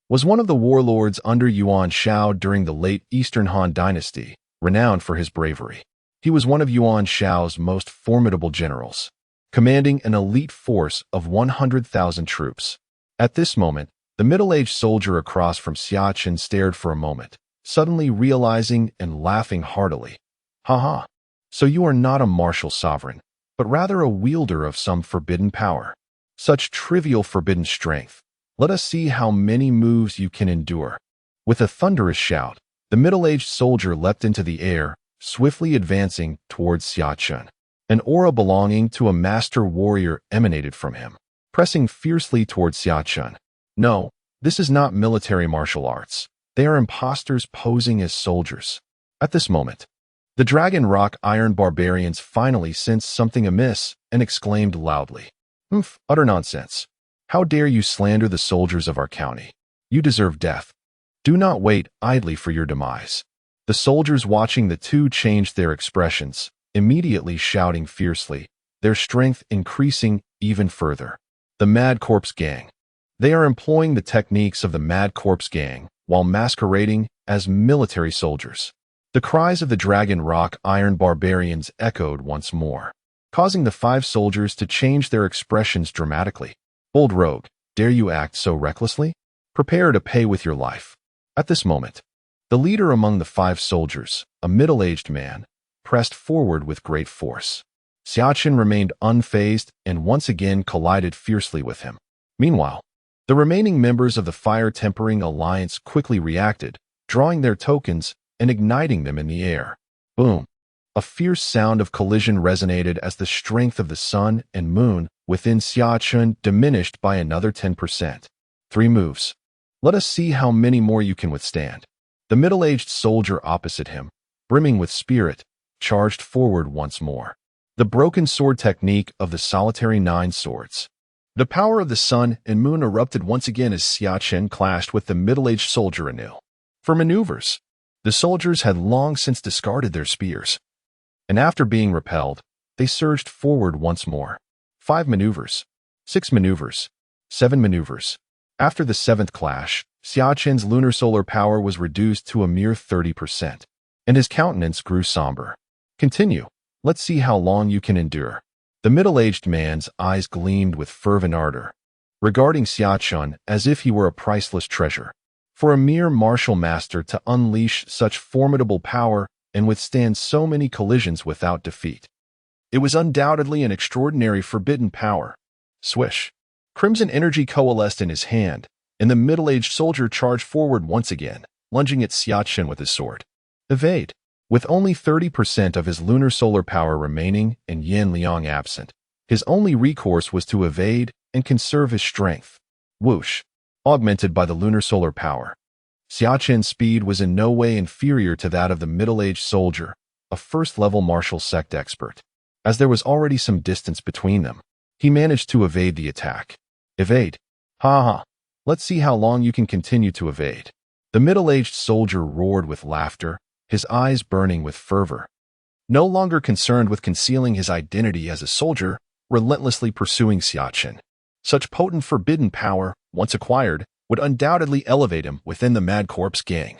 was one of the warlords under Yuan Shao during the late Eastern Han Dynasty, renowned for his bravery. He was one of Yuan Shao's most formidable generals, commanding an elite force of 100,000 troops. At this moment, the middle-aged soldier across from Xia Chen stared for a moment, suddenly realizing and laughing heartily. Ha! So you are not a martial sovereign, but rather a wielder of some forbidden power. Such trivial forbidden strength. Let us see how many moves you can endure. With a thunderous shout, the middle-aged soldier leapt into the air, swiftly advancing towards Xia Chen. An aura belonging to a master warrior emanated from him, pressing fiercely towards Xia Chen. No, this is not military martial arts. They are impostors posing as soldiers. At this moment, the Dragon Rock Iron Barbarians finally sensed something amiss and exclaimed loudly, Utter nonsense. How dare you slander the soldiers of our county? You deserve death. Do not wait idly for your demise. The soldiers watching the two changed their expressions, immediately shouting fiercely, their strength increasing even further. The Mad Corpse Gang. They are employing the techniques of the Mad Corpse Gang while masquerading as military soldiers. The cries of the Dragon Rock Iron Barbarians echoed once more, causing the 5 soldiers to change their expressions dramatically. Bold rogue, dare you act so recklessly? Prepare to pay with your life. At this moment, the leader among the 5 soldiers, a middle-aged man, pressed forward with great force. Xia Chen remained unfazed and once again collided fiercely with him. Meanwhile, the remaining members of the Fire Tempering Alliance quickly reacted, drawing their tokens and igniting them in the air. Boom! A fierce sound of collision resonated as the strength of the sun and moon within Xia Chen diminished by another 10%. 3 moves. Let us see how many more you can withstand. The middle-aged soldier opposite him, brimming with spirit, charged forward once more. The broken sword technique of the solitary 9 swords. The power of the sun and moon erupted once again as Xia Chen clashed with the middle-aged soldier anew. For maneuvers, the soldiers had long since discarded their spears, and after being repelled, they surged forward once more. 5 maneuvers, 6 maneuvers, 7 maneuvers. After the 7th clash, Xia Chen's lunar solar power was reduced to a mere 30%, and his countenance grew somber. Continue. Let's see how long you can endure. The middle-aged man's eyes gleamed with fervent ardor, regarding Xia Chen as if he were a priceless treasure. For a mere martial master to unleash such formidable power and withstand so many collisions without defeat. It was undoubtedly an extraordinary forbidden power. Swish. Crimson energy coalesced in his hand, and the middle-aged soldier charged forward once again, lunging at Xia Chen with his sword. Evade. With only 30% of his lunar solar power remaining and Yin Liang absent, his only recourse was to evade and conserve his strength. Whoosh. Augmented by the lunar solar power. Xia Chen's speed was in no way inferior to that of the middle-aged soldier, a first-level martial sect expert. As there was already some distance between them, he managed to evade the attack. Evade. Ha ha. Let's see how long you can continue to evade. The middle-aged soldier roared with laughter, his eyes burning with fervor. No longer concerned with concealing his identity as a soldier, relentlessly pursuing Xia Chen. Such potent forbidden power, once acquired, would undoubtedly elevate him within the Mad Corpse Gang.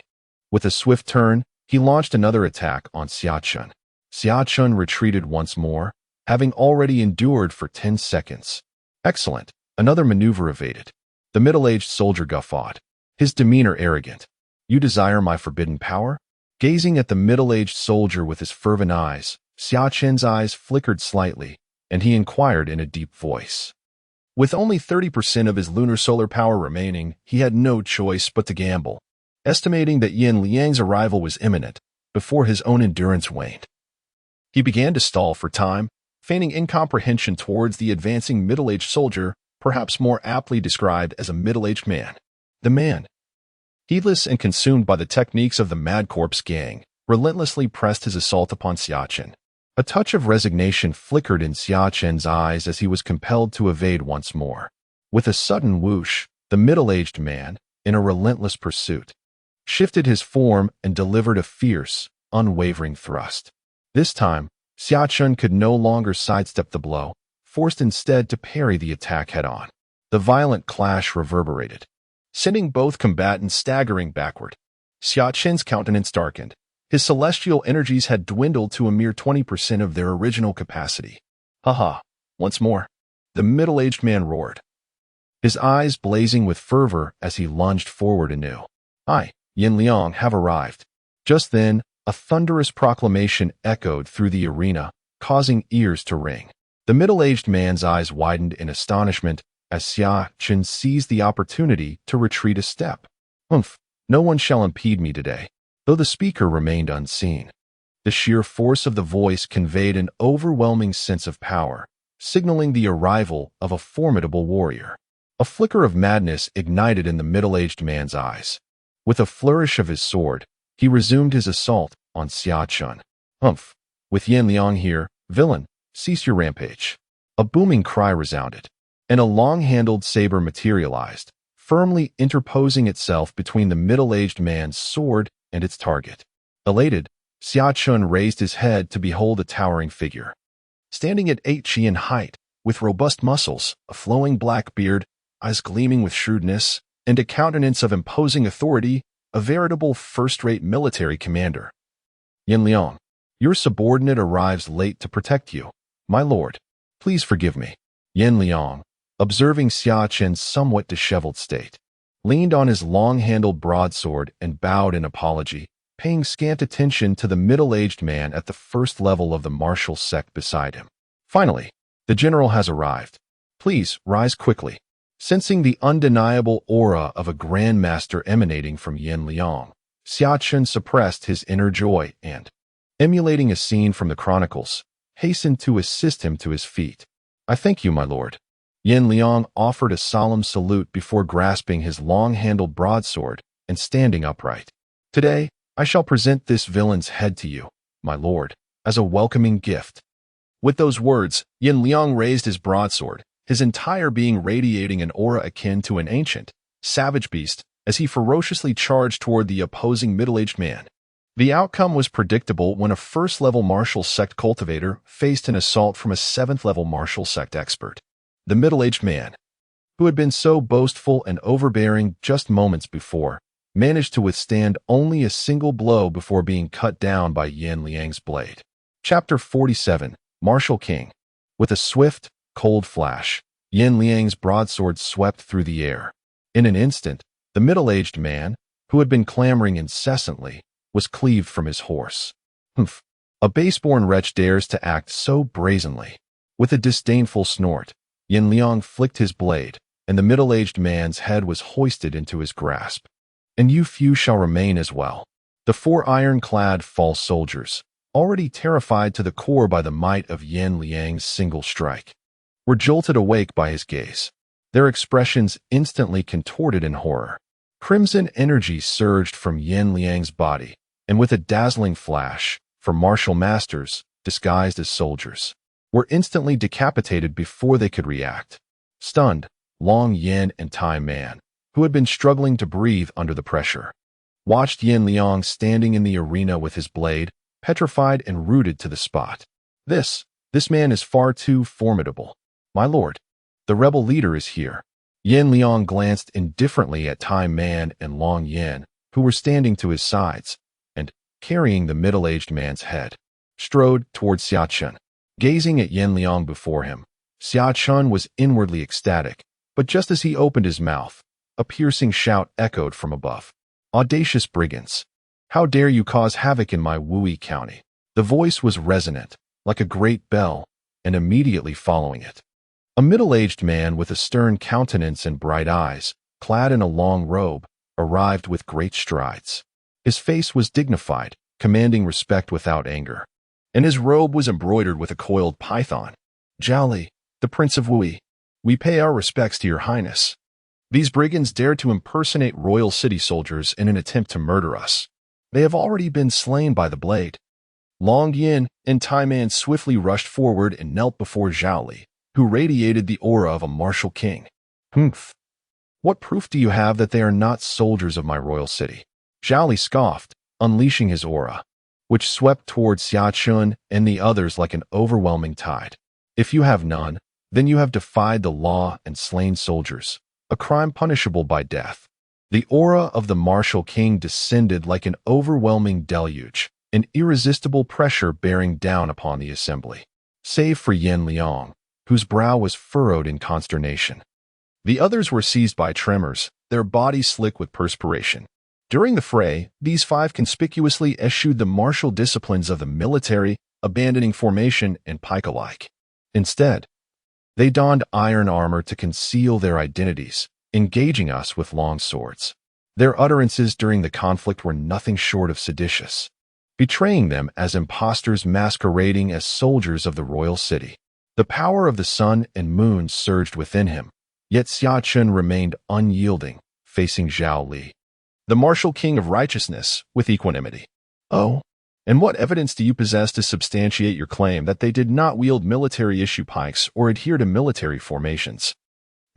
With a swift turn, he launched another attack on Xia Chen. Xia Chen retreated once more, having already endured for 10 seconds. Excellent. Another maneuver evaded. The middle-aged soldier guffawed, his demeanor arrogant. You desire my forbidden power? Gazing at the middle-aged soldier with his fervent eyes, Xia Chen's eyes flickered slightly, and he inquired in a deep voice. With only 30% of his lunar solar power remaining, he had no choice but to gamble, estimating that Yin Liang's arrival was imminent before his own endurance waned. He began to stall for time, feigning incomprehension towards the advancing middle-aged soldier, perhaps more aptly described as a middle-aged man. The man, heedless and consumed by the techniques of the Mad Corpse Gang, relentlessly pressed his assault upon Xia Chen. A touch of resignation flickered in Xia Chen's eyes as he was compelled to evade once more. With a sudden whoosh, the middle-aged man, in a relentless pursuit, shifted his form and delivered a fierce, unwavering thrust. This time, Xia Chen could no longer sidestep the blow, forced instead to parry the attack head-on. The violent clash reverberated, sending both combatants staggering backward. Xia Chen's countenance darkened. His celestial energies had dwindled to a mere 20% of their original capacity. Ha! Once more, the middle-aged man roared, his eyes blazing with fervor as he lunged forward anew. I, Yin Liang, have arrived. Just then, a thunderous proclamation echoed through the arena, causing ears to ring. The middle-aged man's eyes widened in astonishment as Xia Chen seized the opportunity to retreat a step. No one shall impede me today. Though the speaker remained unseen, the sheer force of the voice conveyed an overwhelming sense of power, signaling the arrival of a formidable warrior. A flicker of madness ignited in the middle-aged man's eyes. With a flourish of his sword, he resumed his assault on Xia Chen. Humph! With Yan Liang here, villain, cease your rampage. A booming cry resounded, and a long-handled saber materialized, firmly interposing itself between the middle-aged man's sword and its target. Elated, Xia Chen raised his head to behold a towering figure. Standing at 8 chi in height, with robust muscles, a flowing black beard, eyes gleaming with shrewdness, and a countenance of imposing authority, a veritable first-rate military commander. Yan Liang, your subordinate arrives late to protect you. My lord, please forgive me. Yan Liang, observing Xia Chen's somewhat disheveled state, leaned on his long-handled broadsword and bowed in apology, paying scant attention to the middle-aged man at the first level of the martial sect beside him. Finally, the general has arrived. Please rise quickly. Sensing the undeniable aura of a grandmaster emanating from Yan Liang, Xia Chen suppressed his inner joy and, emulating a scene from the chronicles, hastened to assist him to his feet. I thank you, my lord. Yan Liang offered a solemn salute before grasping his long-handled broadsword and standing upright. Today, I shall present this villain's head to you, my lord, as a welcoming gift. With those words, Yan Liang raised his broadsword, his entire being radiating an aura akin to an ancient, savage beast, as he ferociously charged toward the opposing middle-aged man. The outcome was predictable when a first-level martial sect cultivator faced an assault from a seventh-level martial sect expert. The middle-aged man, who had been so boastful and overbearing just moments before, managed to withstand only a single blow before being cut down by Yan Liang's blade. Chapter 47, Martial King. With a swift, cold flash, Yan Liang's broadsword swept through the air. In an instant, the middle-aged man, who had been clamoring incessantly, was cleaved from his horse. Humph! A base-born wretch dares to act so brazenly. With a disdainful snort, Yan Liang flicked his blade, and the middle-aged man's head was hoisted into his grasp. And you few shall remain as well. The 4 iron-clad false soldiers, already terrified to the core by the might of Yan Liang's single strike, were jolted awake by his gaze, their expressions instantly contorted in horror. Crimson energy surged from Yan Liang's body, and with a dazzling flash, for martial masters, disguised as soldiers, were instantly decapitated before they could react. Stunned, Long Yan and Tai Man, who had been struggling to breathe under the pressure, watched Yan Liang standing in the arena with his blade, petrified and rooted to the spot. This man is far too formidable. My lord, the rebel leader is here. Yan Liang glanced indifferently at Tai Man and Long Yan, who were standing to his sides, and, carrying the middle-aged man's head, strode toward Xia Chen. Gazing at Yan Liang before him, Xia Chen was inwardly ecstatic, but just as he opened his mouth, a piercing shout echoed from above. Audacious brigands! How dare you cause havoc in my Wui county? The voice was resonant, like a great bell, and immediately following it, a middle-aged man with a stern countenance and bright eyes, clad in a long robe, arrived with great strides. His face was dignified, commanding respect without anger, and his robe was embroidered with a coiled python. Zhao Li, the Prince of Wui, we pay our respects to your highness. These brigands dared to impersonate royal city soldiers in an attempt to murder us. They have already been slain by the blade. Long Yin and Tai Man swiftly rushed forward and knelt before Zhao Li, who radiated the aura of a martial king. Humph! What proof do you have that they are not soldiers of my royal city? Zhao Li scoffed, unleashing his aura, which swept towards Xia Chen and the others like an overwhelming tide. If you have none, then you have defied the law and slain soldiers, a crime punishable by death. The aura of the martial king descended like an overwhelming deluge, an irresistible pressure bearing down upon the assembly, save for Yan Liang, whose brow was furrowed in consternation. The others were seized by tremors, their bodies slick with perspiration. During the fray, these 5 conspicuously eschewed the martial disciplines of the military, abandoning formation and pike-alike. Instead, they donned iron armor to conceal their identities, engaging us with long swords. Their utterances during the conflict were nothing short of seditious, betraying them as impostors masquerading as soldiers of the royal city. The power of the sun and moon surged within him, yet Xia Chen remained unyielding, facing Zhao Li, the martial king of righteousness, with equanimity. Oh, and what evidence do you possess to substantiate your claim that they did not wield military-issue pikes or adhere to military formations?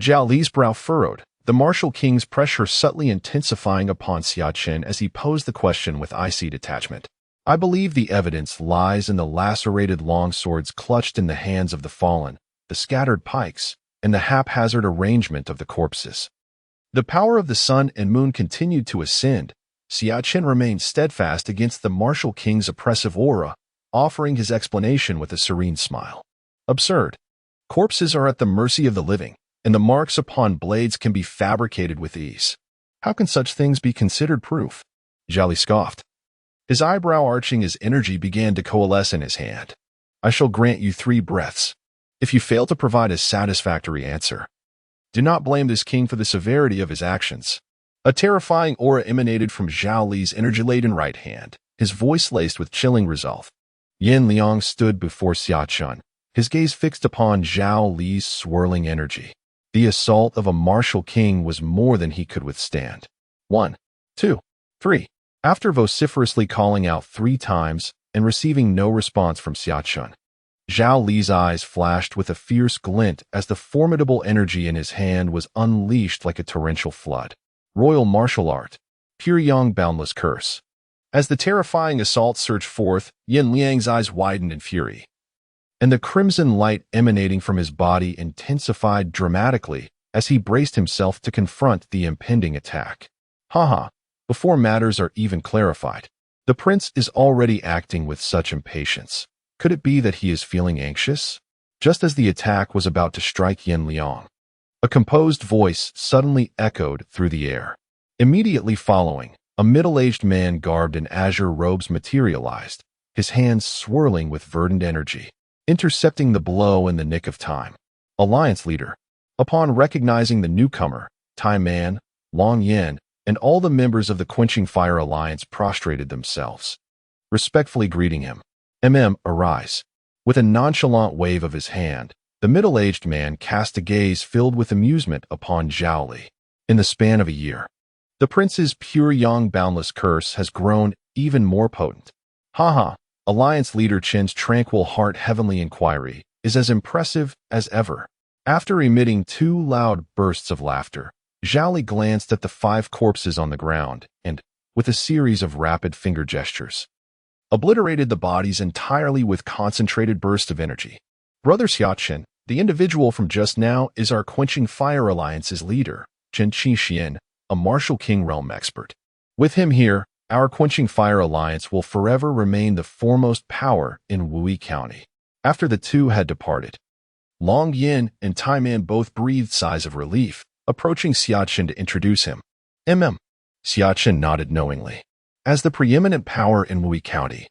Zhao Li's brow furrowed, the martial king's pressure subtly intensifying upon Xia Chen as he posed the question with icy detachment. I believe the evidence lies in the lacerated long swords clutched in the hands of the fallen, the scattered pikes, and the haphazard arrangement of the corpses. The power of the sun and moon continued to ascend. Xia Chen remained steadfast against the martial king's oppressive aura, offering his explanation with a serene smile. Absurd. Corpses are at the mercy of the living, and the marks upon blades can be fabricated with ease. How can such things be considered proof? Zhao Li scoffed. His eyebrow arching as energy began to coalesce in his hand. I shall grant you 3 breaths. If you fail to provide a satisfactory answer, do not blame this king for the severity of his actions. A terrifying aura emanated from Zhao Li's energy-laden right hand, his voice laced with chilling resolve. Yin Liang stood before Xia Chen, his gaze fixed upon Zhao Li's swirling energy. The assault of a martial king was more than he could withstand. 1, 2, 3. After vociferously calling out 3 times and receiving no response from Xia Chen, Zhao Li's eyes flashed with a fierce glint as the formidable energy in his hand was unleashed like a torrential flood. Royal martial art, pure yang boundless curse. As the terrifying assault surged forth, Yin Liang's eyes widened in fury, and the crimson light emanating from his body intensified dramatically as he braced himself to confront the impending attack. Haha, before matters are even clarified, the prince is already acting with such impatience. Could it be that he is feeling anxious? Just as the attack was about to strike Yin Liang, a composed voice suddenly echoed through the air. Immediately following, a middle-aged man garbed in azure robes materialized, his hands swirling with verdant energy, intercepting the blow in the nick of time. Alliance leader. Upon recognizing the newcomer, Tai Man, Long Yin, and all the members of the Quenching Fire Alliance prostrated themselves, respectfully greeting him. Arise. With a nonchalant wave of his hand, the middle-aged man cast a gaze filled with amusement upon Zhao Li. In the span of a year, the prince's pure yang boundless curse has grown even more potent. Haha, Alliance leader Chen's tranquil heart heavenly inquiry is as impressive as ever. After emitting 2 loud bursts of laughter, Zhao Li glanced at the 5 corpses on the ground and, with a series of rapid finger gestures, obliterated the bodies entirely with concentrated bursts of energy. Brother Xia Chen, the individual from just now, is our Quenching Fire Alliance's leader, Chen Qixian, a martial king realm expert. With him here, our Quenching Fire Alliance will forever remain the foremost power in Wui County. After the 2 had departed, Long Yin and Tai Man both breathed sighs of relief, approaching Xia Chen to introduce him. Xia Chen nodded knowingly. As the preeminent power in Wui County,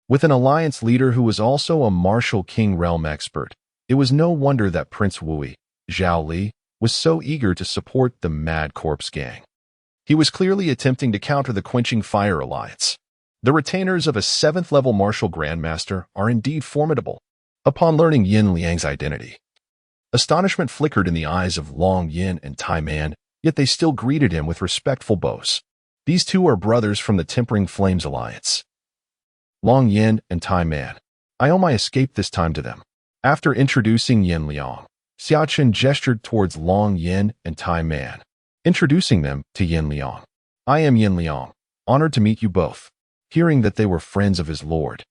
with an alliance leader who was also a martial king realm expert, it was no wonder that Prince Wui, Zhao Li, was so eager to support the Mad Corpse gang. He was clearly attempting to counter the Quenching Fire Alliance. The retainers of a 7th-level martial grandmaster are indeed formidable. Upon learning Yin Liang's identity, astonishment flickered in the eyes of Long Yin and Tai Man, yet they still greeted him with respectful bows. These 2 are brothers from the Tempering Flames Alliance. Long Yin and Tai Man. I owe my escape this time to them. After introducing Yin Liang, Xia Chen gestured towards Long Yin and Tai Man, introducing them to Yin Liang. I am Yin Liang, honored to meet you both. Hearing that they were friends of his lord,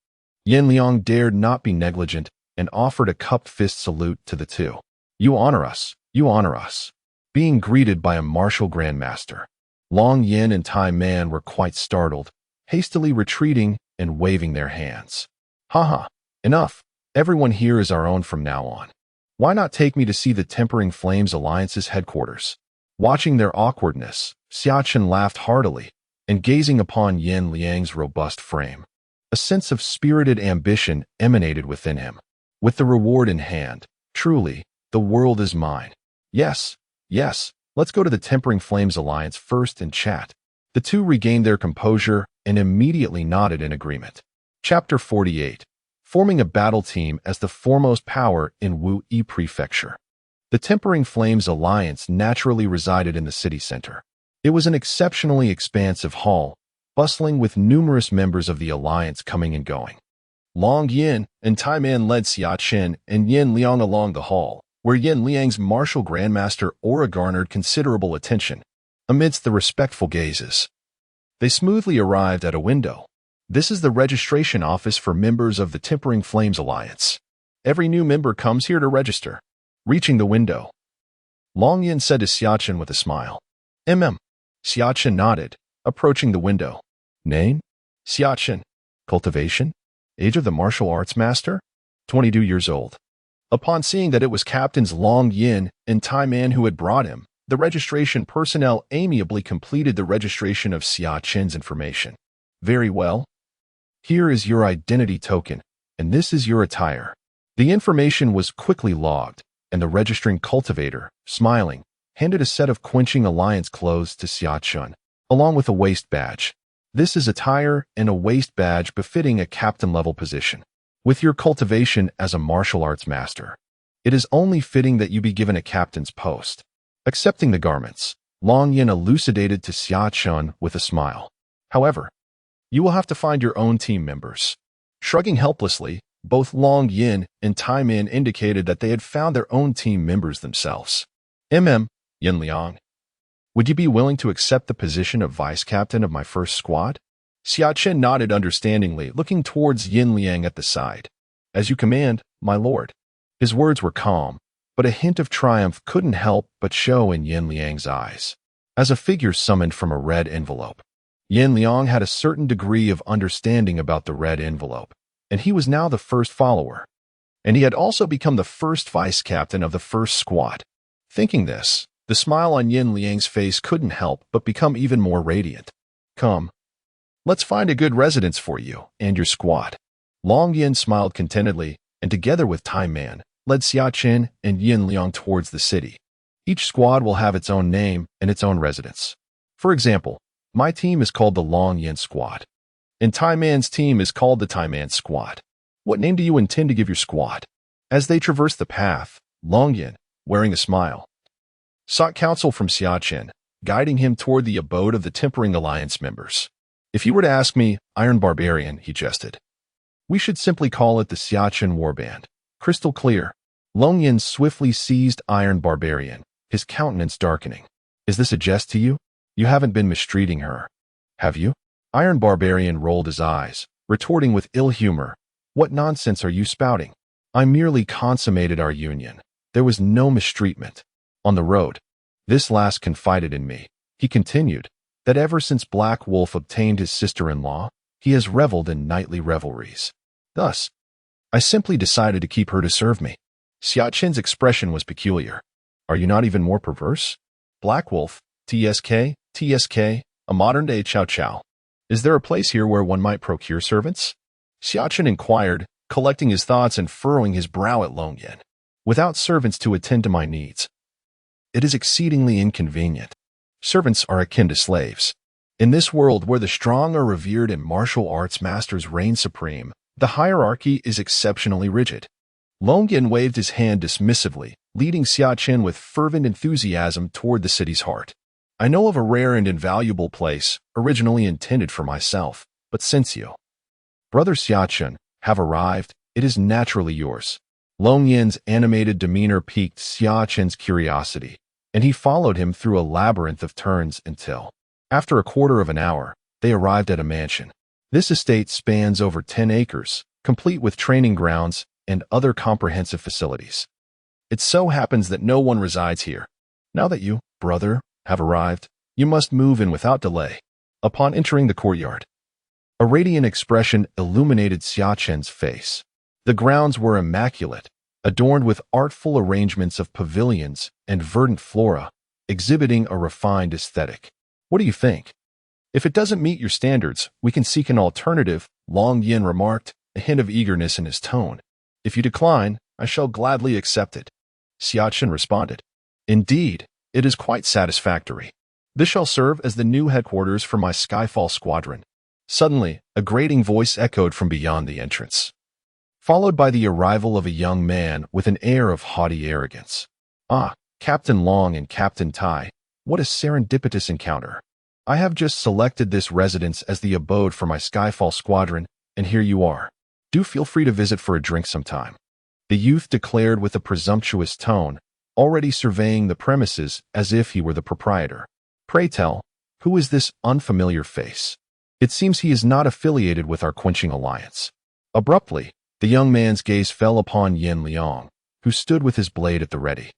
Yin Liang dared not be negligent and offered a cupped fist salute to the 2. You honor us, you honor us. Being greeted by a martial grandmaster, Long Yin and Tai Man were quite startled, hastily retreating and waving their hands. Haha, enough. Everyone here is our own from now on. Why not take me to see the Tempering Flames Alliance's headquarters? Watching their awkwardness, Xia Chen laughed heartily, and gazing upon Yin Liang's robust frame, a sense of spirited ambition emanated within him. With the reward in hand, truly, the world is mine. Yes, let's go to the Tempering Flames Alliance first and chat. The two regained their composure and immediately nodded in agreement. Chapter 48. Forming a battle team as the foremost power in Wu Yi Prefecture. The Tempering Flames Alliance naturally resided in the city center. It was an exceptionally expansive hall, bustling with numerous members of the alliance coming and going. Long Yin and Tai Man led Xia Chen and Yin Liang along the hall, where Yin Liang's martial grandmaster aura garnered considerable attention. Amidst the respectful gazes, they smoothly arrived at a window. This is the registration office for members of the Tempering Flames Alliance. Every new member comes here to register. Reaching the window, Long Yin said to Xia Chen with a smile. Xia Chen nodded, approaching the window. Name? Xia Chen. Cultivation? Age of the martial arts master? 22 years old. Upon seeing that it was Captains Long Yin and Tai Man who had brought him, the registration personnel amiably completed the registration of Xia Chen's information. Very well. Here is your identity token, and this is your attire. The information was quickly logged, and the registering cultivator, smiling, handed a set of Quenching Alliance clothes to Xia Chen, along with a waist badge. This is attire and a waist badge befitting a captain-level position. With your cultivation as a martial arts master, it is only fitting that you be given a captain's post. Accepting the garments, Long Yin elucidated to Xia Chen with a smile. However, you will have to find your own team members. Shrugging helplessly, both Long Yin and Tai Man indicated that they had found their own team members themselves. Yin Liang, would you be willing to accept the position of vice captain of my first squad? Xia Chen nodded understandingly, looking towards Yin Liang at the side. As you command, my lord. His words were calm, but a hint of triumph couldn't help but show in Yin Liang's eyes. As a figure summoned from a red envelope, Yin Liang had a certain degree of understanding about the red envelope, and he was now the first follower. And he had also become the first vice captain of the first squad. Thinking this, the smile on Yin Liang's face couldn't help but become even more radiant. Come, let's find a good residence for you and your squad. Long Yin smiled contentedly, and together with Tai Man, led Xia Chen and Yin Liang towards the city. Each squad will have its own name and its own residence. For example, my team is called the Long Yin Squad, and Tai Man's team is called the Tai Man Squad. What name do you intend to give your squad? As they traversed the path, Long Yin, wearing a smile, sought counsel from Xia Chen, guiding him toward the abode of the Tempering Alliance members. If you were to ask me, Iron Barbarian, he jested. We should simply call it the Xia Chen Warband. Crystal clear. Long Yin swiftly seized Iron Barbarian, his countenance darkening. Is this a jest to you? You haven't been mistreating her, have you? Iron Barbarian rolled his eyes, retorting with ill humor. What nonsense are you spouting? I merely consummated our union. There was no mistreatment. On the road, this last confided in me, he continued, that ever since Black Wolf obtained his sister-in-law, he has reveled in nightly revelries. Thus, I simply decided to keep her to serve me. Xia Chen's expression was peculiar. Are you not even more perverse? Black Wolf, TSK, a modern-day Chow Chow. Is there a place here where one might procure servants? Xia Chen inquired, collecting his thoughts and furrowing his brow at Long Yin. Without servants to attend to my needs, it is exceedingly inconvenient. Servants are akin to slaves. In this world where the strong are revered and martial arts masters reign supreme, the hierarchy is exceptionally rigid. Long Yin waved his hand dismissively, leading Xia Chen with fervent enthusiasm toward the city's heart. I know of a rare and invaluable place, originally intended for myself, but since you, Brother Xia Chen, have arrived, it is naturally yours. Long Yin's animated demeanor piqued Xia Chen's curiosity, and he followed him through a labyrinth of turns until, after a quarter of an hour, they arrived at a mansion. This estate spans over 10 acres, complete with training grounds and other comprehensive facilities. It so happens that no one resides here. Now that you, brother, have arrived, you must move in without delay. Upon entering the courtyard, a radiant expression illuminated Xia Chen's face. The grounds were immaculate, adorned with artful arrangements of pavilions and verdant flora, exhibiting a refined aesthetic. What do you think? If it doesn't meet your standards, we can seek an alternative, Long Yin remarked, a hint of eagerness in his tone. If you decline, I shall gladly accept it. Xia Chen responded. Indeed, it is quite satisfactory. This shall serve as the new headquarters for my Skyfall squadron. Suddenly, a grating voice echoed from beyond the entrance, followed by the arrival of a young man with an air of haughty arrogance. Ah, Captain Long and Captain Tai, what a serendipitous encounter. I have just selected this residence as the abode for my Skyfall squadron, and here you are. Do feel free to visit for a drink sometime. The youth declared with a presumptuous tone, already surveying the premises as if he were the proprietor. Pray tell, who is this unfamiliar face? It seems he is not affiliated with our quenching alliance. Abruptly, the young man's gaze fell upon Yin Liang, who stood with his blade at the ready,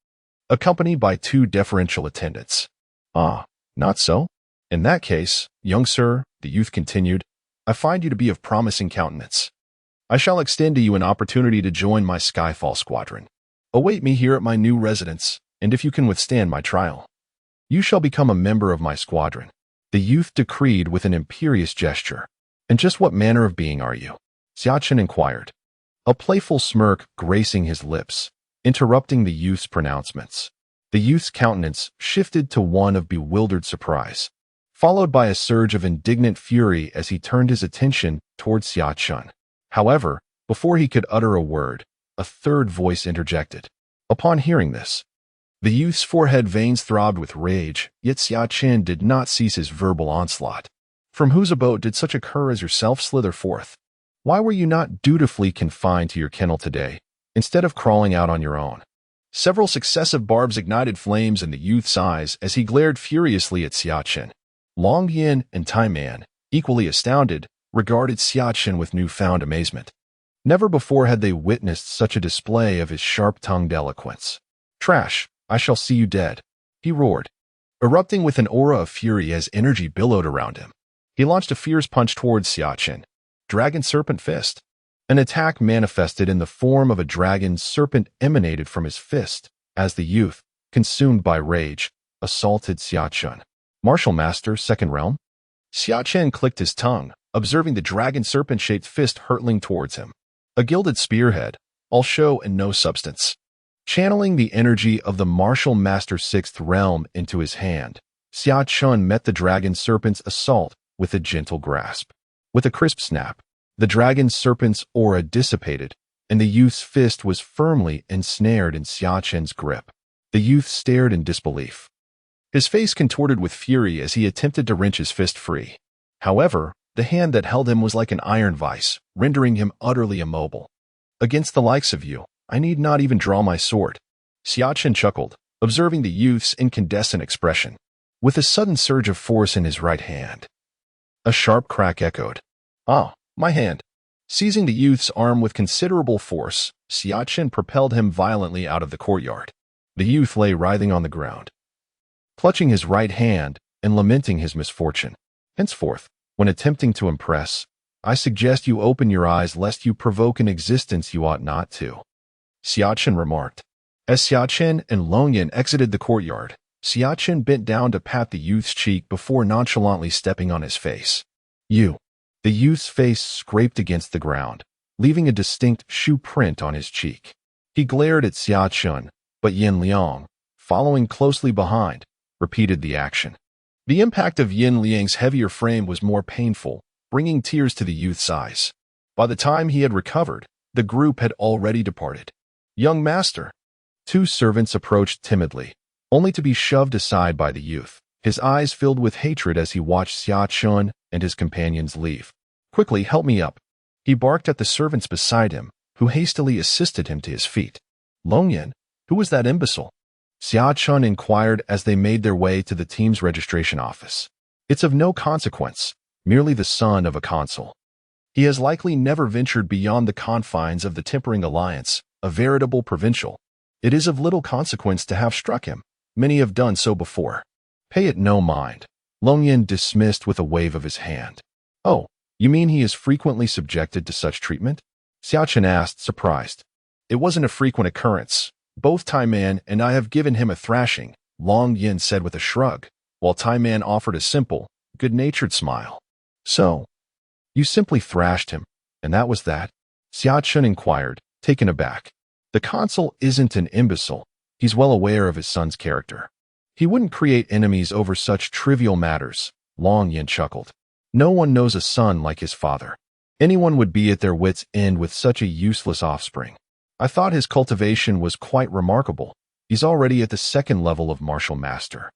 accompanied by two deferential attendants. Ah, not so? In that case, young sir, the youth continued, I find you to be of promising countenance. I shall extend to you an opportunity to join my Skyfall squadron. Await me here at my new residence, and if you can withstand my trial, you shall become a member of my squadron. The youth decreed with an imperious gesture. And just what manner of being are you? Xia Chen inquired, a playful smirk gracing his lips, interrupting the youth's pronouncements. The youth's countenance shifted to one of bewildered surprise, followed by a surge of indignant fury as he turned his attention towards Xia Chen. However, before he could utter a word, a third voice interjected. Upon hearing this, the youth's forehead veins throbbed with rage, yet Xia Chen did not cease his verbal onslaught. From whose abode did such a cur as yourself slither forth? Why were you not dutifully confined to your kennel today, instead of crawling out on your own? Several successive barbs ignited flames in the youth's eyes as he glared furiously at Xia Chen. Long Yin and Tai Man, equally astounded, regarded Xia Chen with newfound amazement. Never before had they witnessed such a display of his sharp-tongued eloquence. Trash, I shall see you dead, he roared, erupting with an aura of fury as energy billowed around him. He launched a fierce punch towards Xia Chen. Dragon Serpent Fist. An attack manifested in the form of a dragon serpent emanated from his fist as the youth, consumed by rage, assaulted Xia Chen. Martial Master, Second Realm? Xia Chen clicked his tongue, observing the dragon serpent-shaped fist hurtling towards him. A gilded spearhead, all show and no substance. Channeling the energy of the Martial Master Sixth Realm into his hand, Xia Chen met the dragon serpent's assault with a gentle grasp. With a crisp snap, the dragon serpent's aura dissipated, and the youth's fist was firmly ensnared in Xia Chen's grip. The youth stared in disbelief, his face contorted with fury as he attempted to wrench his fist free. However, the hand that held him was like an iron vice, rendering him utterly immobile. Against the likes of you, I need not even draw my sword. Xia Chen chuckled, observing the youth's incandescent expression. With a sudden surge of force in his right hand, a sharp crack echoed. Ah, my hand. Seizing the youth's arm with considerable force, Xia Chen propelled him violently out of the courtyard. The youth lay writhing on the ground, clutching his right hand and lamenting his misfortune. Henceforth, when attempting to impress, I suggest you open your eyes lest you provoke an existence you ought not to, Xia Chen remarked. As Xia Chen and Longyan exited the courtyard, Xia Chen bent down to pat the youth's cheek before nonchalantly stepping on his face. You. The youth's face scraped against the ground, leaving a distinct shoe print on his cheek. He glared at Xia Chen, but Yin Liang, following closely behind, repeated the action. The impact of Yin Liang's heavier frame was more painful, bringing tears to the youth's eyes. By the time he had recovered, the group had already departed. Young master. Two servants approached timidly, only to be shoved aside by the youth, his eyes filled with hatred as he watched Xia Chen and his companions leave. Quickly, help me up. He barked at the servants beside him, who hastily assisted him to his feet. Longyan, who was that imbecile? Xia Chen inquired as they made their way to the team's registration office. It's of no consequence, merely the son of a consul. He has likely never ventured beyond the confines of the Tempering Alliance, a veritable provincial. It is of little consequence to have struck him. Many have done so before. Pay it no mind. Longyan dismissed with a wave of his hand. Oh, you mean he is frequently subjected to such treatment? Xia Chen asked, surprised. It wasn't a frequent occurrence. Both Tai Man and I have given him a thrashing, Long Yin said with a shrug, while Tai Man offered a simple, good-natured smile. So, you simply thrashed him, and that was that? Xia Chen inquired, taken aback. The consul isn't an imbecile. He's well aware of his son's character. He wouldn't create enemies over such trivial matters, Long Yin chuckled. No one knows a son like his father. Anyone would be at their wits' end with such a useless offspring. I thought his cultivation was quite remarkable. He's already at the second level of martial master.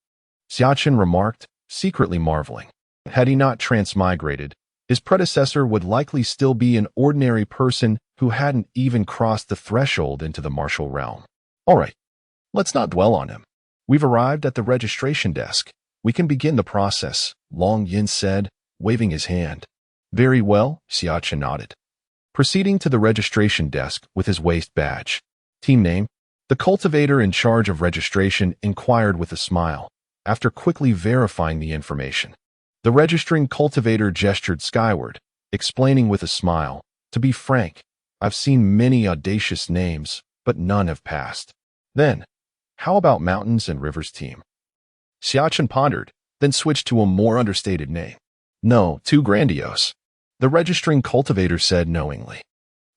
Xia Chen remarked, secretly marveling. Had he not transmigrated, his predecessor would likely still be an ordinary person who hadn't even crossed the threshold into the martial realm. All right, let's not dwell on him. We've arrived at the registration desk. We can begin the process, Long Yin said, waving his hand. Very well, Xia Chen nodded. Proceeding to the registration desk with his waist badge. Team name? The cultivator in charge of registration inquired with a smile, after quickly verifying the information. The registering cultivator gestured skyward, explaining with a smile, to be frank, I've seen many audacious names, but none have passed. Then, how about Mountains and Rivers team? Xia Chen pondered, then switched to a more understated name. No, too grandiose. The registering cultivator said knowingly.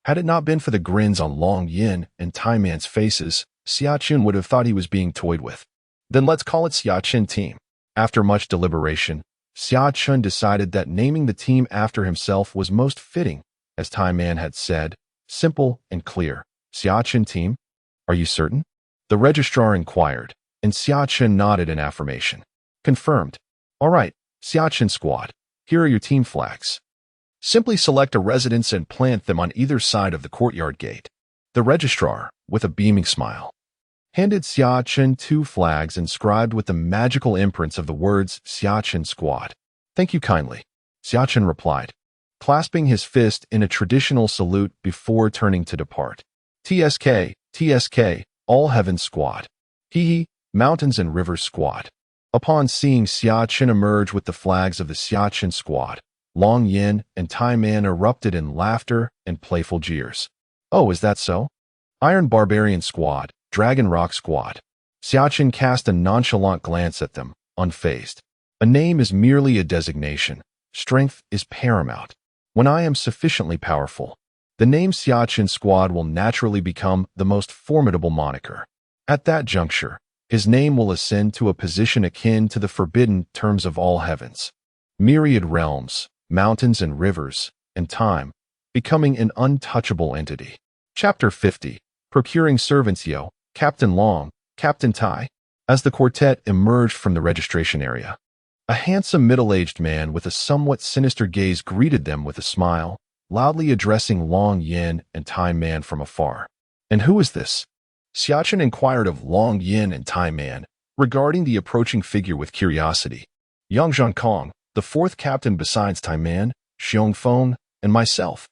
Had it not been for the grins on Long Yin and Tai Man's faces, Xia Chen would have thought he was being toyed with. Then let's call it Xia Chen team. After much deliberation, Xia Chen decided that naming the team after himself was most fitting, as Tai Man had said, simple and clear. Xia Chen team? Are you certain? The registrar inquired, and Xia Chen nodded in affirmation. Confirmed. All right, Xia Chen squad, here are your team flags. Simply select a residence and plant them on either side of the courtyard gate. The registrar, with a beaming smile, handed Xia Chen 2 flags inscribed with the magical imprints of the words Xia Chen Squad. Thank you kindly, Xia Chen replied, clasping his fist in a traditional salute before turning to depart. TSK, TSK, All Heaven Squad. Hee, Mountains and Rivers Squad. Upon seeing Xia Chen emerge with the flags of the Xia Chen Squad, Long Yin and Tai Man erupted in laughter and playful jeers. Oh, is that so? Iron Barbarian Squad, Dragon Rock Squad. Xia Chen cast a nonchalant glance at them, unfazed. A name is merely a designation. Strength is paramount. When I am sufficiently powerful, the name Xia Chen Squad will naturally become the most formidable moniker. At that juncture, his name will ascend to a position akin to the forbidden terms of all heavens. Myriad realms, mountains and rivers, and time, becoming an untouchable entity. Chapter 50. Procuring servants. Yo, Captain Long, Captain Tai. As the quartet emerged from the registration area, a handsome middle-aged man with a somewhat sinister gaze greeted them with a smile, loudly addressing Long Yin and Tai Man from afar. And who is this? Xia Chen inquired of Long Yin and Tai Man, regarding the approaching figure with curiosity. Yang Zhankong, the 4th captain besides Tai Man, Xiong Feng, and myself.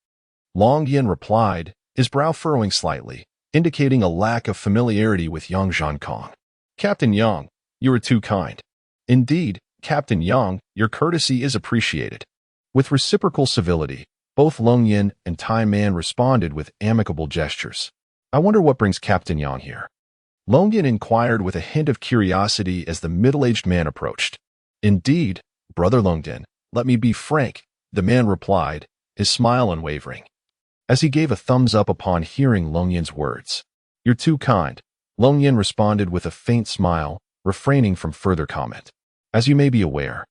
Long Yin replied, his brow furrowing slightly, indicating a lack of familiarity with Yang Zhankong. Captain Yang, you are too kind. Indeed, Captain Yang, your courtesy is appreciated. With reciprocal civility, both Long Yin and Tai Man responded with amicable gestures. I wonder what brings Captain Yang here. Long Yin inquired with a hint of curiosity as the middle-aged man approached. Indeed, Brother Long Yin, let me be frank, the man replied, his smile unwavering, as he gave a thumbs up upon hearing Long Yin's words. You're too kind, Long Yin responded with a faint smile, refraining from further comment. As you may be aware,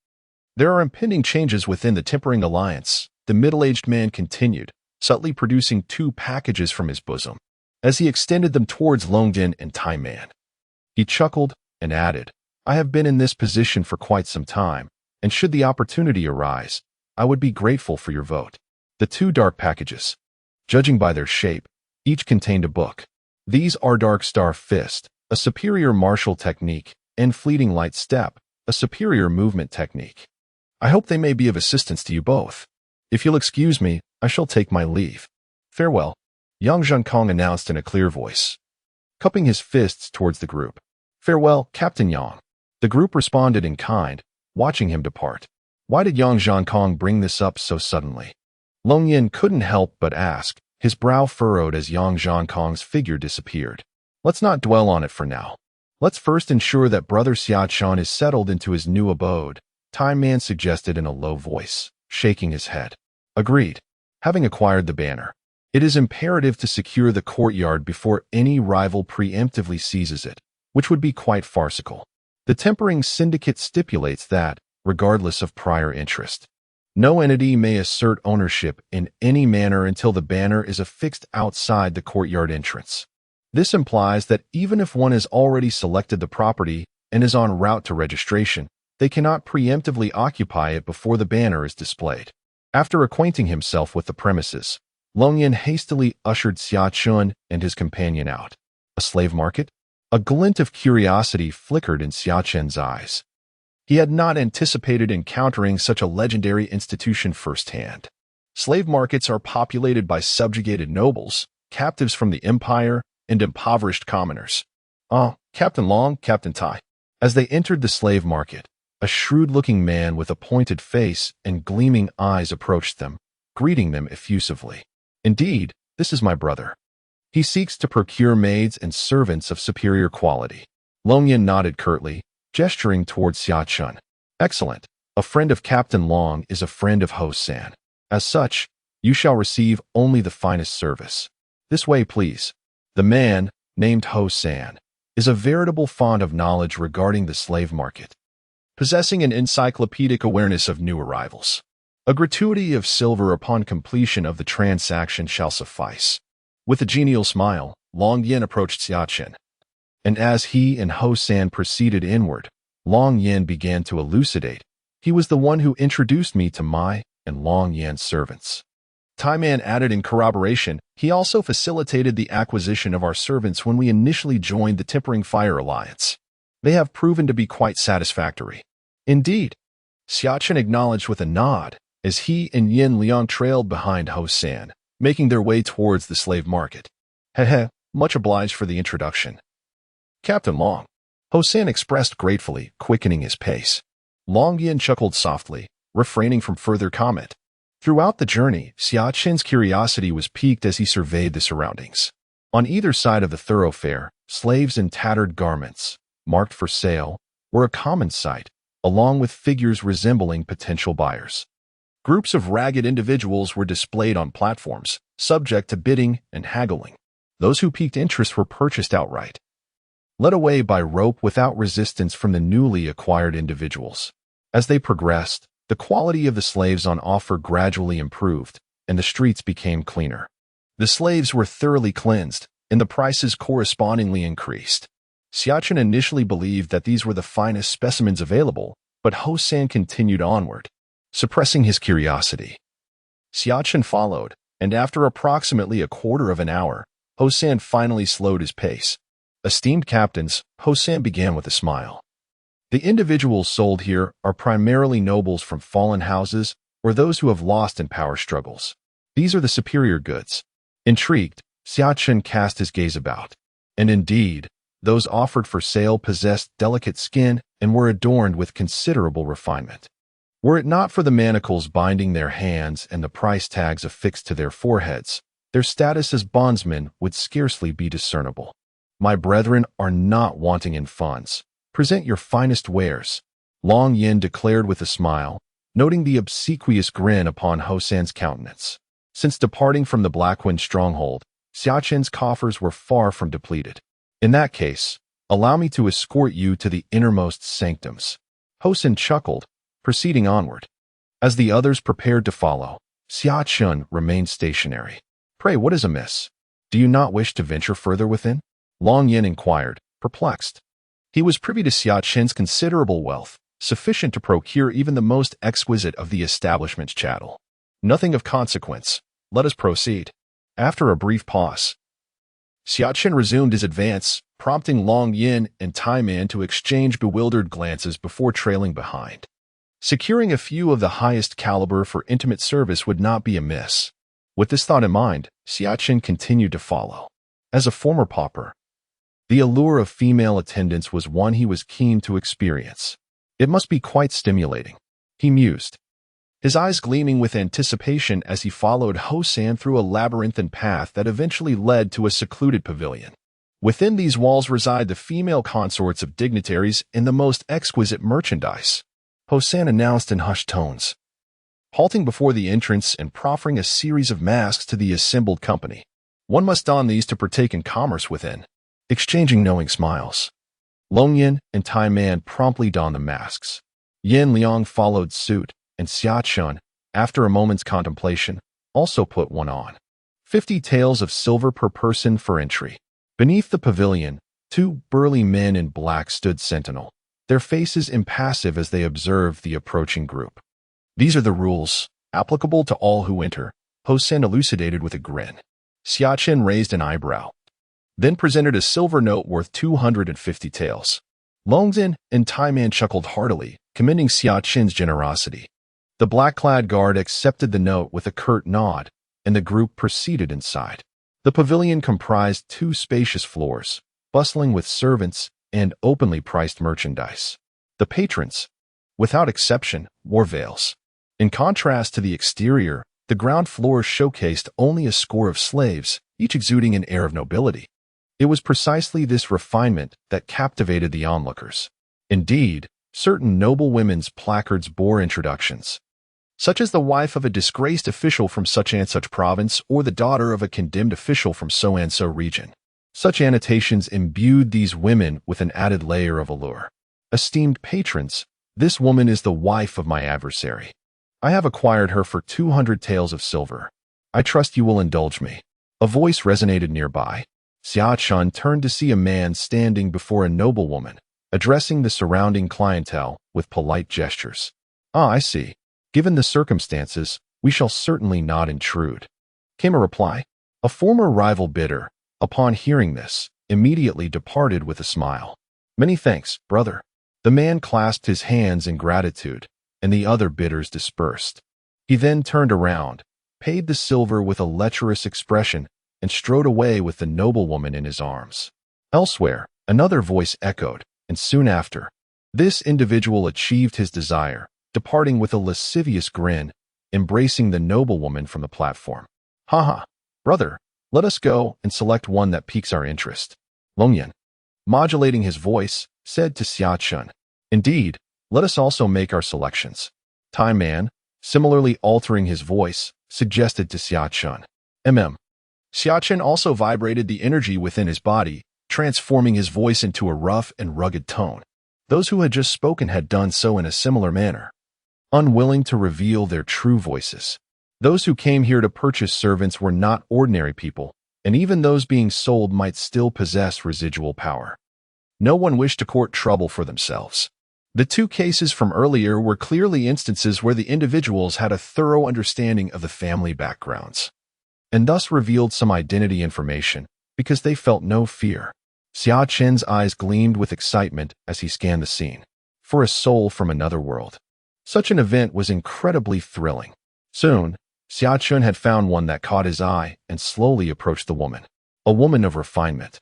there are impending changes within the Tempering Alliance, the middle-aged man continued, subtly producing 2 packages from his bosom, as he extended them towards Long Yin and Tai Man. He chuckled and added, I have been in this position for quite some time, and should the opportunity arise, I would be grateful for your vote. The 2 dark packages, judging by their shape, each contained a book. These are Dark Star Fist, a superior martial technique, and Fleeting Light Step, a superior movement technique. I hope they may be of assistance to you both. If you'll excuse me, I shall take my leave. Farewell, Yang Zhankong announced in a clear voice, cupping his fists towards the group. Farewell, Captain Yang. The group responded in kind, watching him depart. Why did Yang Zhankong bring this up so suddenly? Long Yin couldn't help but ask, his brow furrowed as Yang Zhankong's figure disappeared. Let's not dwell on it for now. Let's first ensure that Brother Xia Chen is settled into his new abode, Tai Man suggested in a low voice, shaking his head. Agreed. Having acquired the banner, it is imperative to secure the courtyard before any rival preemptively seizes it, which would be quite farcical. The tempering syndicate stipulates that, regardless of prior interest, no entity may assert ownership in any manner until the banner is affixed outside the courtyard entrance. This implies that even if one has already selected the property and is en route to registration, they cannot preemptively occupy it before the banner is displayed. After acquainting himself with the premises, Long Yin hastily ushered Xia Chen and his companion out. A slave market? A glint of curiosity flickered in Xia Chen's eyes. He had not anticipated encountering such a legendary institution firsthand. Slave markets are populated by subjugated nobles, captives from the empire, and impoverished commoners. Captain Long, Captain Tai. As they entered the slave market, a shrewd-looking man with a pointed face and gleaming eyes approached them, greeting them effusively. Indeed, this is my brother. He seeks to procure maids and servants of superior quality. Long Yin nodded curtly, gesturing towards Xia Chen. Excellent. A friend of Captain Long is a friend of Ho San. As such, you shall receive only the finest service. This way, please. The man, named Ho San, is a veritable font of knowledge regarding the slave market, possessing an encyclopedic awareness of new arrivals. A gratuity of silver upon completion of the transaction shall suffice. With a genial smile, Long Yin approached Xia Chen. And as he and Ho San proceeded inward, Long Yin began to elucidate. He was the one who introduced me to my and Long Yan's servants. Tai Man added in corroboration, he also facilitated the acquisition of our servants when we initially joined the Tempering Fire Alliance. They have proven to be quite satisfactory. Indeed, Xia Chen acknowledged with a nod as he and Yin Liang trailed behind Ho San, making their way towards the slave market. Much obliged for the introduction. Captain Long. Ho San expressed gratefully, quickening his pace. Long Yin chuckled softly, refraining from further comment. Throughout the journey, Xia Chen's curiosity was piqued as he surveyed the surroundings. On either side of the thoroughfare, slaves in tattered garments, marked for sale, were a common sight, along with figures resembling potential buyers. Groups of ragged individuals were displayed on platforms, subject to bidding and haggling. Those who piqued interest were purchased outright, led away by rope without resistance from the newly acquired individuals. As they progressed, the quality of the slaves on offer gradually improved, and the streets became cleaner. The slaves were thoroughly cleansed, and the prices correspondingly increased. Xia Chen initially believed that these were the finest specimens available, but Ho San continued onward, suppressing his curiosity. Xia Chen followed, and after approximately a quarter of an hour, Ho San finally slowed his pace. Esteemed captains, Ho San began with a smile. The individuals sold here are primarily nobles from fallen houses or those who have lost in power struggles. These are the superior goods. Intrigued, Xia Chen cast his gaze about. And indeed, those offered for sale possessed delicate skin and were adorned with considerable refinement. Were it not for the manacles binding their hands and the price tags affixed to their foreheads, their status as bondsmen would scarcely be discernible. My brethren are not wanting in funds. Present your finest wares, Long Yin declared with a smile, noting the obsequious grin upon Ho San's countenance. Since departing from the Blackwind stronghold, Xia Chen's coffers were far from depleted. In that case, allow me to escort you to the innermost sanctums. Ho San chuckled, proceeding onward. As the others prepared to follow, Xia Chen remained stationary. Pray, what is amiss? Do you not wish to venture further within? Long Yin inquired, perplexed. He was privy to Xia Chen's considerable wealth, sufficient to procure even the most exquisite of the establishment's chattel. Nothing of consequence. Let us proceed. After a brief pause, Xia Chen resumed his advance, prompting Long Yin and Tai Man to exchange bewildered glances before trailing behind. Securing a few of the highest caliber for intimate service would not be amiss. With this thought in mind, Xia Chen continued to follow. As a former pauper, the allure of female attendants was one he was keen to experience. It must be quite stimulating, he mused, his eyes gleaming with anticipation as he followed Ho San through a labyrinthine path that eventually led to a secluded pavilion. Within these walls reside the female consorts of dignitaries in the most exquisite merchandise, Ho San announced in hushed tones, halting before the entrance and proffering a series of masks to the assembled company. One must don these to partake in commerce within. Exchanging knowing smiles, Long Yin and Tai Man promptly donned the masks. Yin Liang followed suit, and Xia Chen, after a moment's contemplation, also put one on. 50 taels of silver per person for entry. Beneath the pavilion, 2 burly men in black stood sentinel, their faces impassive as they observed the approaching group. These are the rules, applicable to all who enter, Ho-Sen elucidated with a grin. Xia Chen raised an eyebrow, then presented a silver note worth 250 taels. Longzhen and Tai Man chuckled heartily, commending Xia Chen's generosity. The black-clad guard accepted the note with a curt nod, and the group proceeded inside. The pavilion comprised 2 spacious floors, bustling with servants and openly priced merchandise. The patrons, without exception, wore veils. In contrast to the exterior, the ground floor showcased only a score of slaves, each exuding an air of nobility. It was precisely this refinement that captivated the onlookers. Indeed, certain noble women's placards bore introductions, such as the wife of a disgraced official from such and such province or the daughter of a condemned official from so and so region. Such annotations imbued these women with an added layer of allure. Esteemed patrons, this woman is the wife of my adversary. I have acquired her for 200 taels of silver. I trust you will indulge me. A voice resonated nearby. Xia Chen turned to see a man standing before a noblewoman, addressing the surrounding clientele with polite gestures. Ah, I see. Given the circumstances, we shall certainly not intrude, came a reply. A former rival bidder, upon hearing this, immediately departed with a smile. Many thanks, brother. The man clasped his hands in gratitude, and the other bidders dispersed. He then turned around, paid the silver with a lecherous expression, and strode away with the noblewoman in his arms. Elsewhere, another voice echoed, and soon after, this individual achieved his desire, departing with a lascivious grin, embracing the noblewoman from the platform. Ha ha, brother, let us go and select one that piques our interest. Longyan, modulating his voice, said to Xia Chen. Indeed, let us also make our selections. Tai Man, similarly altering his voice, suggested to Xia Chen. Xia Chen also vibrated the energy within his body, transforming his voice into a rough and rugged tone. Those who had just spoken had done so in a similar manner, unwilling to reveal their true voices. Those who came here to purchase servants were not ordinary people, and even those being sold might still possess residual power. No one wished to court trouble for themselves. The 2 cases from earlier were clearly instances where the individuals had a thorough understanding of the family backgrounds, and thus revealed some identity information because they felt no fear. Xia Chen's eyes gleamed with excitement as he scanned the scene. For a soul from another world, such an event was incredibly thrilling. Soon, Xia Chen had found one that caught his eye and slowly approached the woman. A woman of refinement,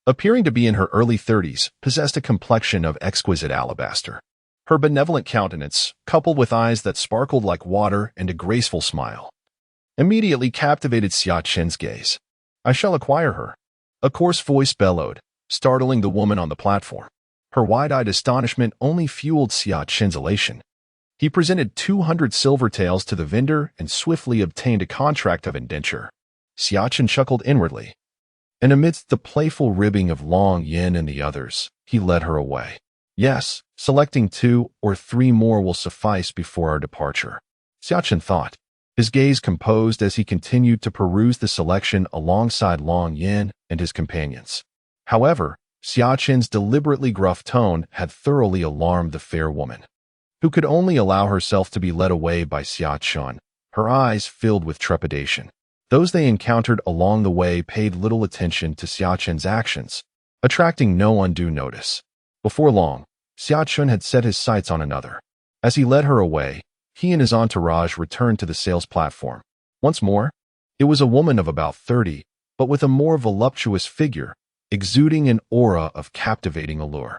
appearing to be in her early 30s, possessed a complexion of exquisite alabaster. Her benevolent countenance, coupled with eyes that sparkled like water and a graceful smile, immediately captivated Xia Chen's gaze. I shall acquire her. A coarse voice bellowed, startling the woman on the platform. Her wide-eyed astonishment only fueled Xia Chen's elation. He presented 200 silver taels to the vendor and swiftly obtained a contract of indenture. Xia Chen chuckled inwardly, and amidst the playful ribbing of Long Yin and the others, he led her away. Yes, selecting 2 or 3 more will suffice before our departure, Xia Chen thought, his gaze composed as he continued to peruse the selection alongside Long Yin and his companions. However, Xia Chen's deliberately gruff tone had thoroughly alarmed the fair woman, who could only allow herself to be led away by Xia Chen, her eyes filled with trepidation. Those they encountered along the way paid little attention to Xia Chen's actions, attracting no undue notice. Before long, Xia Chen had set his sights on another. As he led her away, he and his entourage returned to the sales platform. Once more, it was a woman of about 30, but with a more voluptuous figure, exuding an aura of captivating allure.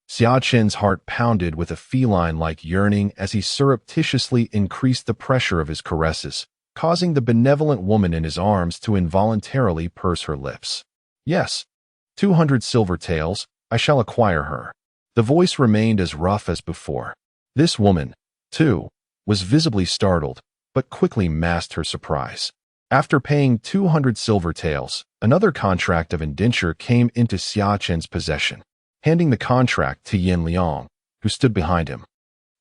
Xia Chen's heart pounded with a feline-like yearning as he surreptitiously increased the pressure of his caresses, causing the benevolent woman in his arms to involuntarily purse her lips. Yes, 200 silver taels, I shall acquire her. The voice remained as rough as before. This woman, too, was visibly startled, but quickly masked her surprise. After paying 200 silver taels, another contract of indenture came into Xia Chen's possession. handing the contract to Yin Liang, who stood behind him.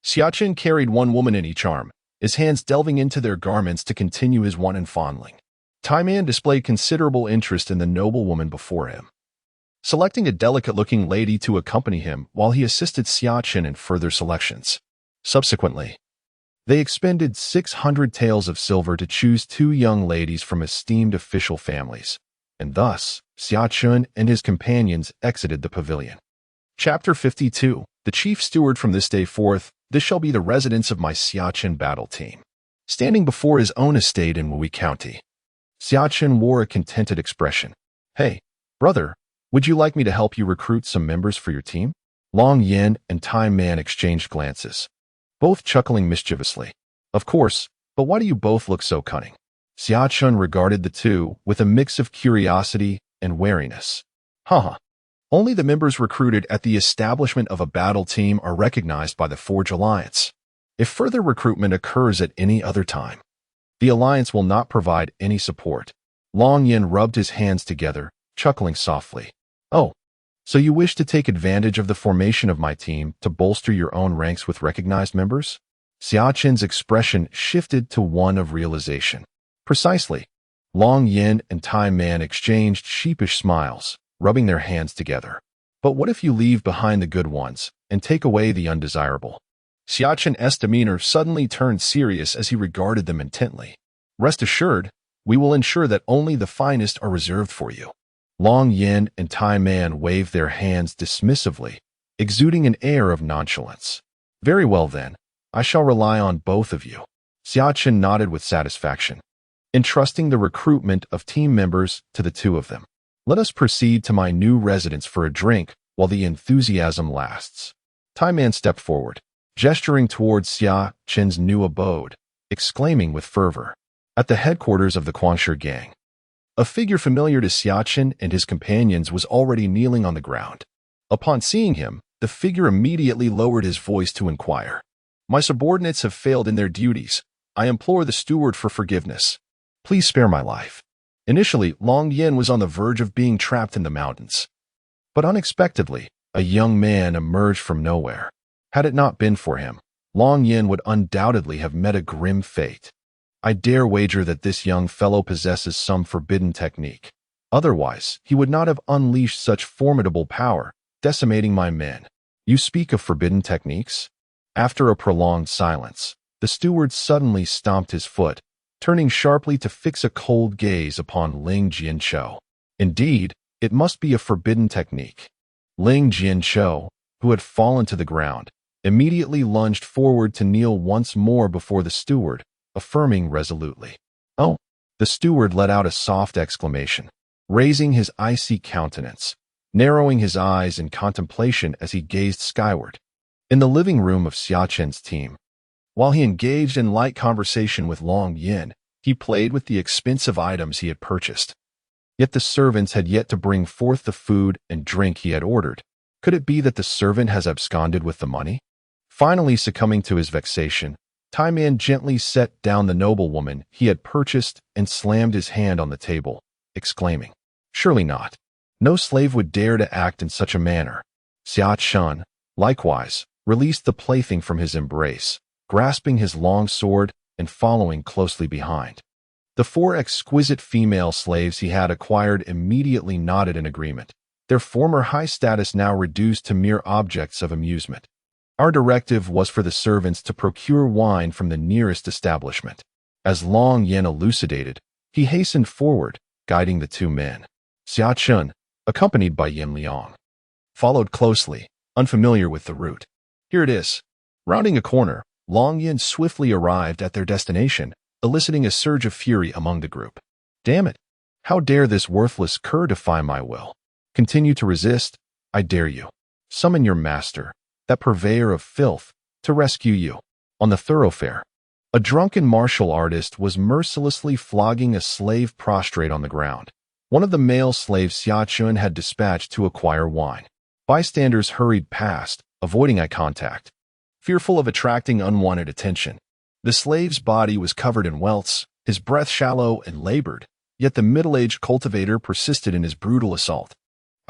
Xia Chen carried one woman in each arm, his hands delving into their garments to continue his wanton fondling. Tai Man displayed considerable interest in the noble woman before him, selecting a delicate-looking lady to accompany him while he assisted Xia Chen in further selections. Subsequently, they expended 600 taels of silver to choose 2 young ladies from esteemed official families, and thus Xia Chen and his companions exited the pavilion. Chapter 52. The Chief Steward. From this day forth, this shall be the residence of my Xia Chen battle team. Standing before his own estate in Wui County, Xia Chen wore a contented expression. Hey, brother, would you like me to help you recruit some members for your team? Long Yin and Tai Man exchanged glances, both chuckling mischievously. Of course, but why do you both look so cunning? Xia Chen regarded the two with a mix of curiosity and wariness. Haha. Only the members recruited at the establishment of a battle team are recognized by the Forge Alliance. If further recruitment occurs at any other time, the Alliance will not provide any support. Long Yin rubbed his hands together, chuckling softly. Oh, so you wish to take advantage of the formation of my team to bolster your own ranks with recognized members? Xia Chen's expression shifted to one of realization. Precisely. Long Yin and Tai Man exchanged sheepish smiles, rubbing their hands together. But what if you leave behind the good ones and take away the undesirable? Xia Chen's demeanor suddenly turned serious as he regarded them intently. Rest assured, we will ensure that only the finest are reserved for you. Long Yin and Tai Man waved their hands dismissively, exuding an air of nonchalance. Very well then, I shall rely on both of you. Xia Chen nodded with satisfaction, entrusting the recruitment of team members to the 2 of them. Let us proceed to my new residence for a drink while the enthusiasm lasts. Tai Man stepped forward, gesturing towards Xia Chen's new abode, exclaiming with fervor. At the headquarters of the Quanshi gang, a figure familiar to Xia Chen and his companions was already kneeling on the ground. Upon seeing him, the figure immediately lowered his voice to inquire. My subordinates have failed in their duties. I implore the steward for forgiveness. Please spare my life. Initially, Long Yin was on the verge of being trapped in the mountains. But unexpectedly, a young man emerged from nowhere. Had it not been for him, Long Yin would undoubtedly have met a grim fate. I dare wager that this young fellow possesses some forbidden technique. Otherwise, he would not have unleashed such formidable power, decimating my men. You speak of forbidden techniques? After a prolonged silence, the steward suddenly stomped his foot, turning sharply to fix a cold gaze upon Ling Jianqiu. Indeed, it must be a forbidden technique. Ling Jianqiu, who had fallen to the ground, immediately lunged forward to kneel once more before the steward, affirming resolutely. Oh! The steward let out a soft exclamation, raising his icy countenance, narrowing his eyes in contemplation as he gazed skyward. In the living room of Xia Chen's team, while he engaged in light conversation with Long Yin, he played with the expensive items he had purchased. Yet the servants had yet to bring forth the food and drink he had ordered. Could it be that the servant has absconded with the money? Finally succumbing to his vexation, Tai Man gently set down the noblewoman he had purchased and slammed his hand on the table, exclaiming, Surely not. No slave would dare to act in such a manner. Xia Chen, likewise, released the plaything from his embrace, grasping his long sword and following closely behind. The 4 exquisite female slaves he had acquired immediately nodded in agreement, their former high status now reduced to mere objects of amusement. Our directive was for the servants to procure wine from the nearest establishment. As Long Yin elucidated, he hastened forward, guiding the 2 men. Xia Chen, accompanied by Yin Liang, followed closely, unfamiliar with the route. Here it is. Rounding a corner, Long Yin swiftly arrived at their destination, eliciting a surge of fury among the group. Damn it! How dare this worthless cur defy my will? Continue to resist? I dare you. Summon your master, that purveyor of filth, to rescue you. On the thoroughfare, a drunken martial artist was mercilessly flogging a slave prostrate on the ground. One of the male slaves Xia Chen had dispatched to acquire wine. Bystanders hurried past, avoiding eye contact, fearful of attracting unwanted attention. The slave's body was covered in welts, his breath shallow and labored, yet the middle-aged cultivator persisted in his brutal assault.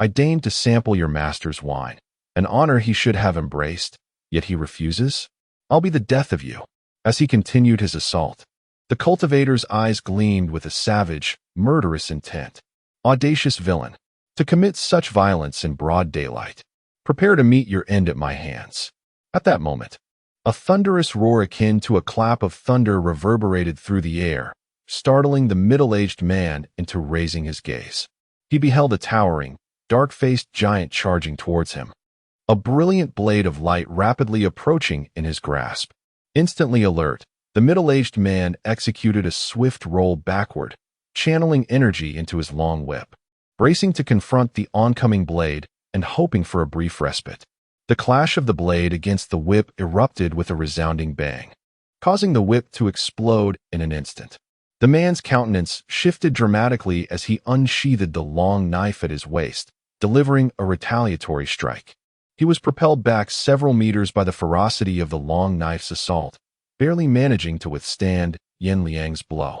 I deigned to sample your master's wine, an honor he should have embraced, yet he refuses? I'll be the death of you." As he continued his assault, the cultivator's eyes gleamed with a savage, murderous intent. "Audacious villain, to commit such violence in broad daylight. Prepare to meet your end at my hands." At that moment, a thunderous roar akin to a clap of thunder reverberated through the air, startling the middle-aged man into raising his gaze. He beheld a towering, dark-faced giant charging towards him, a brilliant blade of light rapidly approaching in his grasp. Instantly alert, the middle-aged man executed a swift roll backward, channeling energy into his long whip, bracing to confront the oncoming blade and hoping for a brief respite. The clash of the blade against the whip erupted with a resounding bang, causing the whip to explode in an instant. The man's countenance shifted dramatically as he unsheathed the long knife at his waist, delivering a retaliatory strike. He was propelled back several meters by the ferocity of the long knife's assault, barely managing to withstand Yin Liang's blow.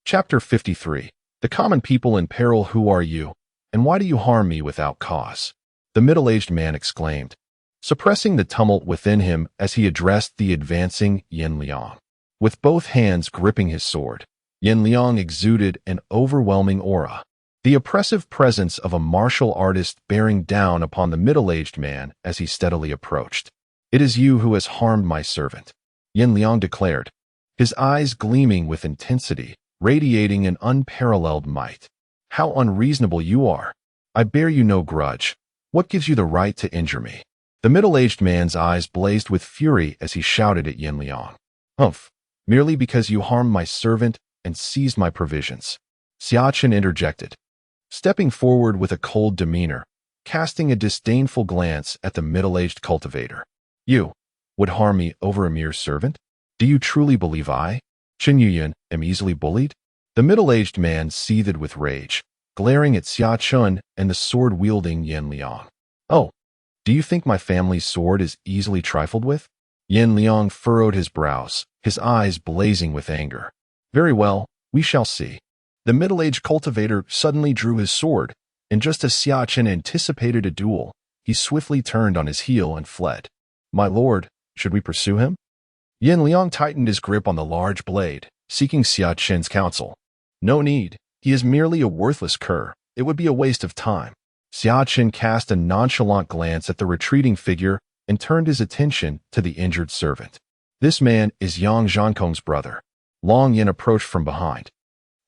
Chapter 53. The Common People in Peril. Who are you, and why do you harm me without cause? The middle-aged man exclaimed, suppressing the tumult within him as he addressed the advancing Yin Liang. With both hands gripping his sword, Yin Liang exuded an overwhelming aura, the oppressive presence of a martial artist bearing down upon the middle-aged man as he steadily approached. "It is you who has harmed my servant," Yin Liang declared, his eyes gleaming with intensity, radiating an unparalleled might. "How unreasonable you are! I bear you no grudge. What gives you the right to injure me?" The middle-aged man's eyes blazed with fury as he shouted at Yin Liang. "Humph, merely because you harmed my servant and seized my provisions," Xia Chen interjected, stepping forward with a cold demeanor, casting a disdainful glance at the middle-aged cultivator. "You would harm me over a mere servant? Do you truly believe I, Chen Yuyan, am easily bullied?" The middle-aged man seethed with rage, glaring at Xia Chen and the sword-wielding Yin Liang. "Oh, do you think my family's sword is easily trifled with?" Yin Liang furrowed his brows, his eyes blazing with anger. "Very well, we shall see." The middle-aged cultivator suddenly drew his sword, and just as Xia Chen anticipated a duel, he swiftly turned on his heel and fled. "My lord, should we pursue him?" Yin Liang tightened his grip on the large blade, seeking Xia Chen's counsel. "No need. He is merely a worthless cur. It would be a waste of time." Xia Chen cast a nonchalant glance at the retreating figure and turned his attention to the injured servant. "This man is Yang Zhankong's brother." Long Yin approached from behind,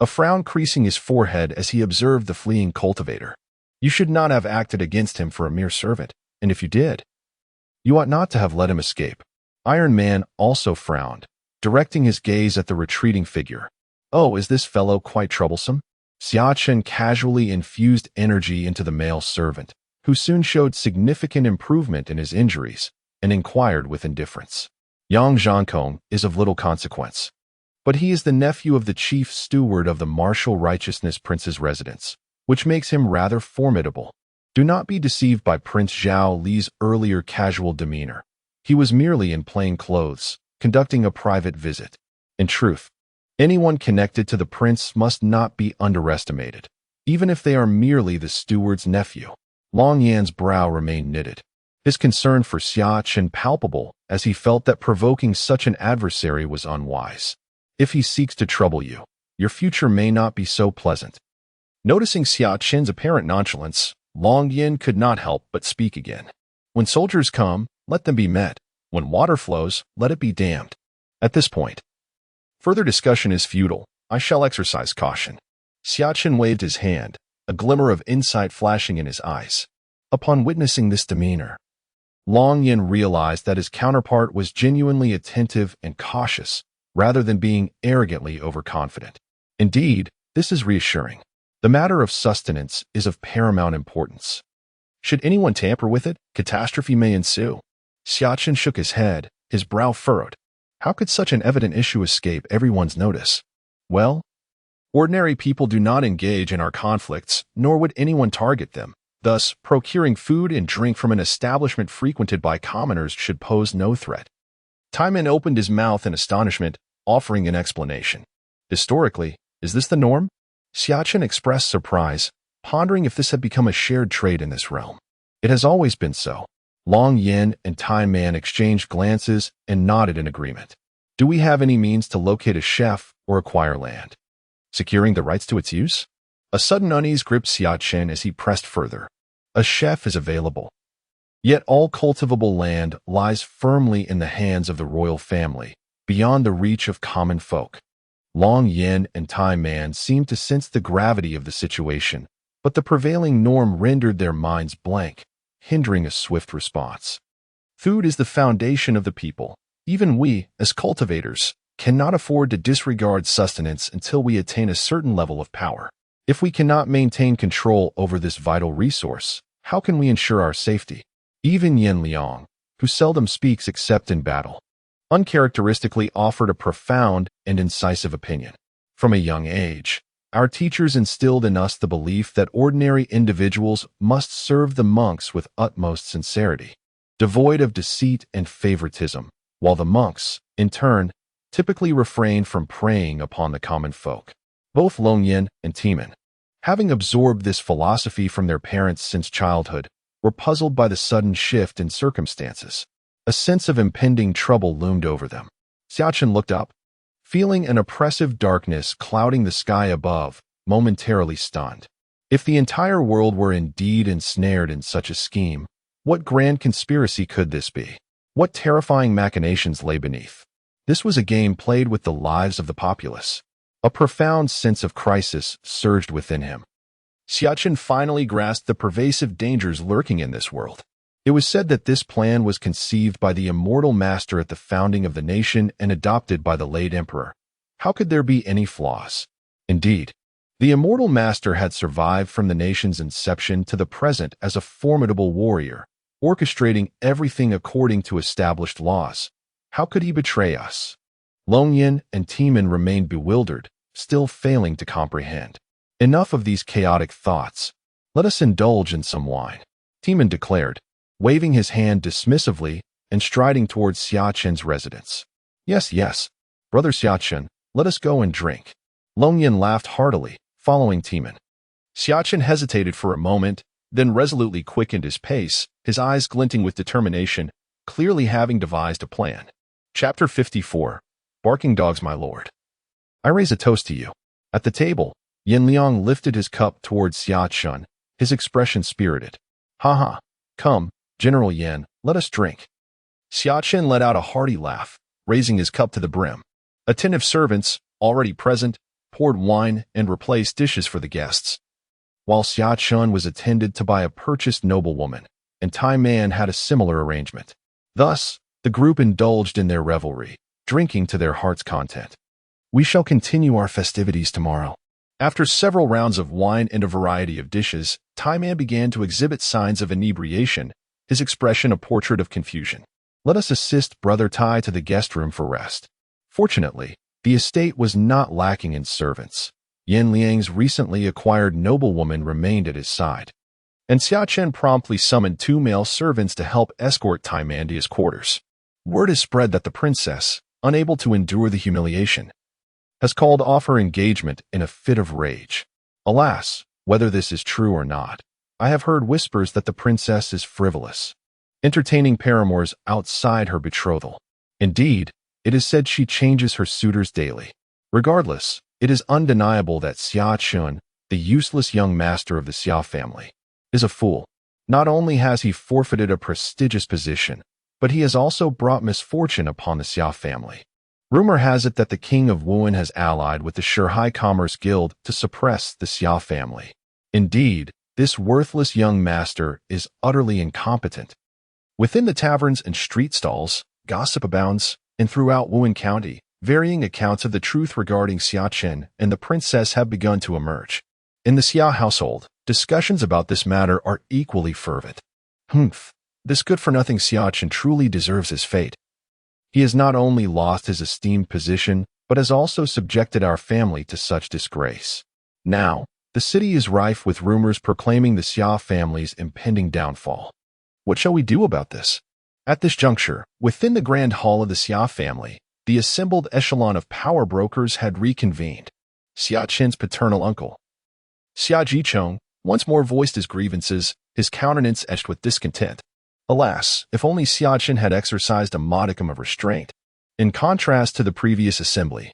a frown creasing his forehead as he observed the fleeing cultivator. "You should not have acted against him for a mere servant, and if you did, you ought not to have let him escape." Iron Man also frowned, directing his gaze at the retreating figure. "Oh, is this fellow quite troublesome?" Xia Chen casually infused energy into the male servant, who soon showed significant improvement in his injuries, and inquired with indifference. "Yang Zhankong is of little consequence, but he is the nephew of the chief steward of the martial righteousness prince's residence, which makes him rather formidable. Do not be deceived by Prince Zhao Li's earlier casual demeanor. He was merely in plain clothes, conducting a private visit. In truth, anyone connected to the prince must not be underestimated, even if they are merely the steward's nephew." Long Yan's brow remained knitted, his concern for Xia Chen palpable as he felt that provoking such an adversary was unwise. "If he seeks to trouble you, your future may not be so pleasant." Noticing Xia Chen's apparent nonchalance, Long Yin could not help but speak again. "When soldiers come, let them be met. When water flows, let it be dammed." At this point, further discussion is futile. I shall exercise caution. Xia Chen waved his hand, a glimmer of insight flashing in his eyes. Upon witnessing this demeanor, Long Yin realized that his counterpart was genuinely attentive and cautious, rather than being arrogantly overconfident. Indeed, this is reassuring. The matter of sustenance is of paramount importance. Should anyone tamper with it, catastrophe may ensue. Xia Chen shook his head, his brow furrowed. How could such an evident issue escape everyone's notice? Well, ordinary people do not engage in our conflicts, nor would anyone target them. Thus, procuring food and drink from an establishment frequented by commoners should pose no threat. Taiman opened his mouth in astonishment, offering an explanation. "Historically, is this the norm?" Xia Chen expressed surprise, pondering if this had become a shared trait in this realm. It has always been so. Long Yin and Time Man exchanged glances and nodded in agreement. Do we have any means to locate a chef or acquire land? Securing the rights to its use? A sudden unease gripped Xia Chen as he pressed further. A chef is available. Yet all cultivable land lies firmly in the hands of the royal family, beyond the reach of common folk. Long Yin and Time Man seemed to sense the gravity of the situation, but the prevailing norm rendered their minds blank, hindering a swift response. Food is the foundation of the people. Even we, as cultivators, cannot afford to disregard sustenance until we attain a certain level of power. If we cannot maintain control over this vital resource, how can we ensure our safety? Even Yin Liang, who seldom speaks except in battle, uncharacteristically offered a profound and incisive opinion. From a young age, our teachers instilled in us the belief that ordinary individuals must serve the monks with utmost sincerity, devoid of deceit and favoritism, while the monks, in turn, typically refrained from preying upon the common folk. Both Long Yin and Timan, having absorbed this philosophy from their parents since childhood, were puzzled by the sudden shift in circumstances. A sense of impending trouble loomed over them. Xia Chen looked up, feeling an oppressive darkness clouding the sky above, momentarily stunned. If the entire world were indeed ensnared in such a scheme, what grand conspiracy could this be? What terrifying machinations lay beneath? This was a game played with the lives of the populace. A profound sense of crisis surged within him. Xia Chen finally grasped the pervasive dangers lurking in this world. It was said that this plan was conceived by the immortal master at the founding of the nation and adopted by the late emperor. How could there be any flaws? Indeed, the immortal master had survived from the nation's inception to the present as a formidable warrior, orchestrating everything according to established laws. How could he betray us? Long Yin and Timan remained bewildered, still failing to comprehend. Enough of these chaotic thoughts. Let us indulge in some wine, Timan declared, waving his hand dismissively and striding towards Xia Chen's residence. Yes, brother Xia Chen, let us go and drink. Long Yin laughed heartily, following Timan. Xia Chen hesitated for a moment, then resolutely quickened his pace, his eyes glinting with determination, clearly having devised a plan. Chapter 54. Barking Dogs, my lord. I raise a toast to you. At the table, Yin Liang lifted his cup towards Xia Chen, his expression spirited. Ha. Come, General Yin, let us drink. Xia Chen let out a hearty laugh, raising his cup to the brim. Attentive servants, already present, poured wine and replaced dishes for the guests, while Xia Chen was attended to by a purchased noblewoman, and Tai Man had a similar arrangement. Thus, the group indulged in their revelry, drinking to their heart's content. We shall continue our festivities tomorrow. After several rounds of wine and a variety of dishes, Tai Man began to exhibit signs of inebriation, his expression a portrait of confusion. Let us assist Brother Tai to the guest room for rest. Fortunately, the estate was not lacking in servants. Yin Liang's recently acquired noblewoman remained at his side, and Xia Chen promptly summoned 2 male servants to help escort Tai Man to his quarters. Word is spread that the princess, unable to endure the humiliation, has called off her engagement in a fit of rage. Alas, whether this is true or not, I have heard whispers that the princess is frivolous, entertaining paramours outside her betrothal. Indeed, it is said she changes her suitors daily. Regardless, it is undeniable that Xia Chen, the useless young master of the Xia family, is a fool. Not only has he forfeited a prestigious position, but he has also brought misfortune upon the Xia family. Rumor has it that the king of Wuhan has allied with the Shanghai Commerce Guild to suppress the Xia family. Indeed, this worthless young master is utterly incompetent. Within the taverns and street stalls, gossip abounds, and throughout Wuhan County, varying accounts of the truth regarding Xia Chen and the princess have begun to emerge. In the Xia household, discussions about this matter are equally fervent. This good-for-nothing Xia Chen truly deserves his fate. He has not only lost his esteemed position, but has also subjected our family to such disgrace. Now, the city is rife with rumors proclaiming the Xia family's impending downfall. What shall we do about this? At this juncture, within the grand hall of the Xia family, the assembled echelon of power brokers had reconvened. Xia Chen's paternal uncle, Xia Jichong, once more voiced his grievances, his countenance etched with discontent. Alas, if only Xia Chen had exercised a modicum of restraint. In contrast to the previous assembly,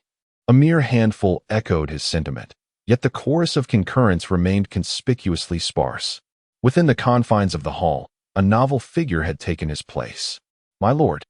a mere handful echoed his sentiment, yet the chorus of concurrence remained conspicuously sparse. Within the confines of the hall, a novel figure had taken his place. "My lord,"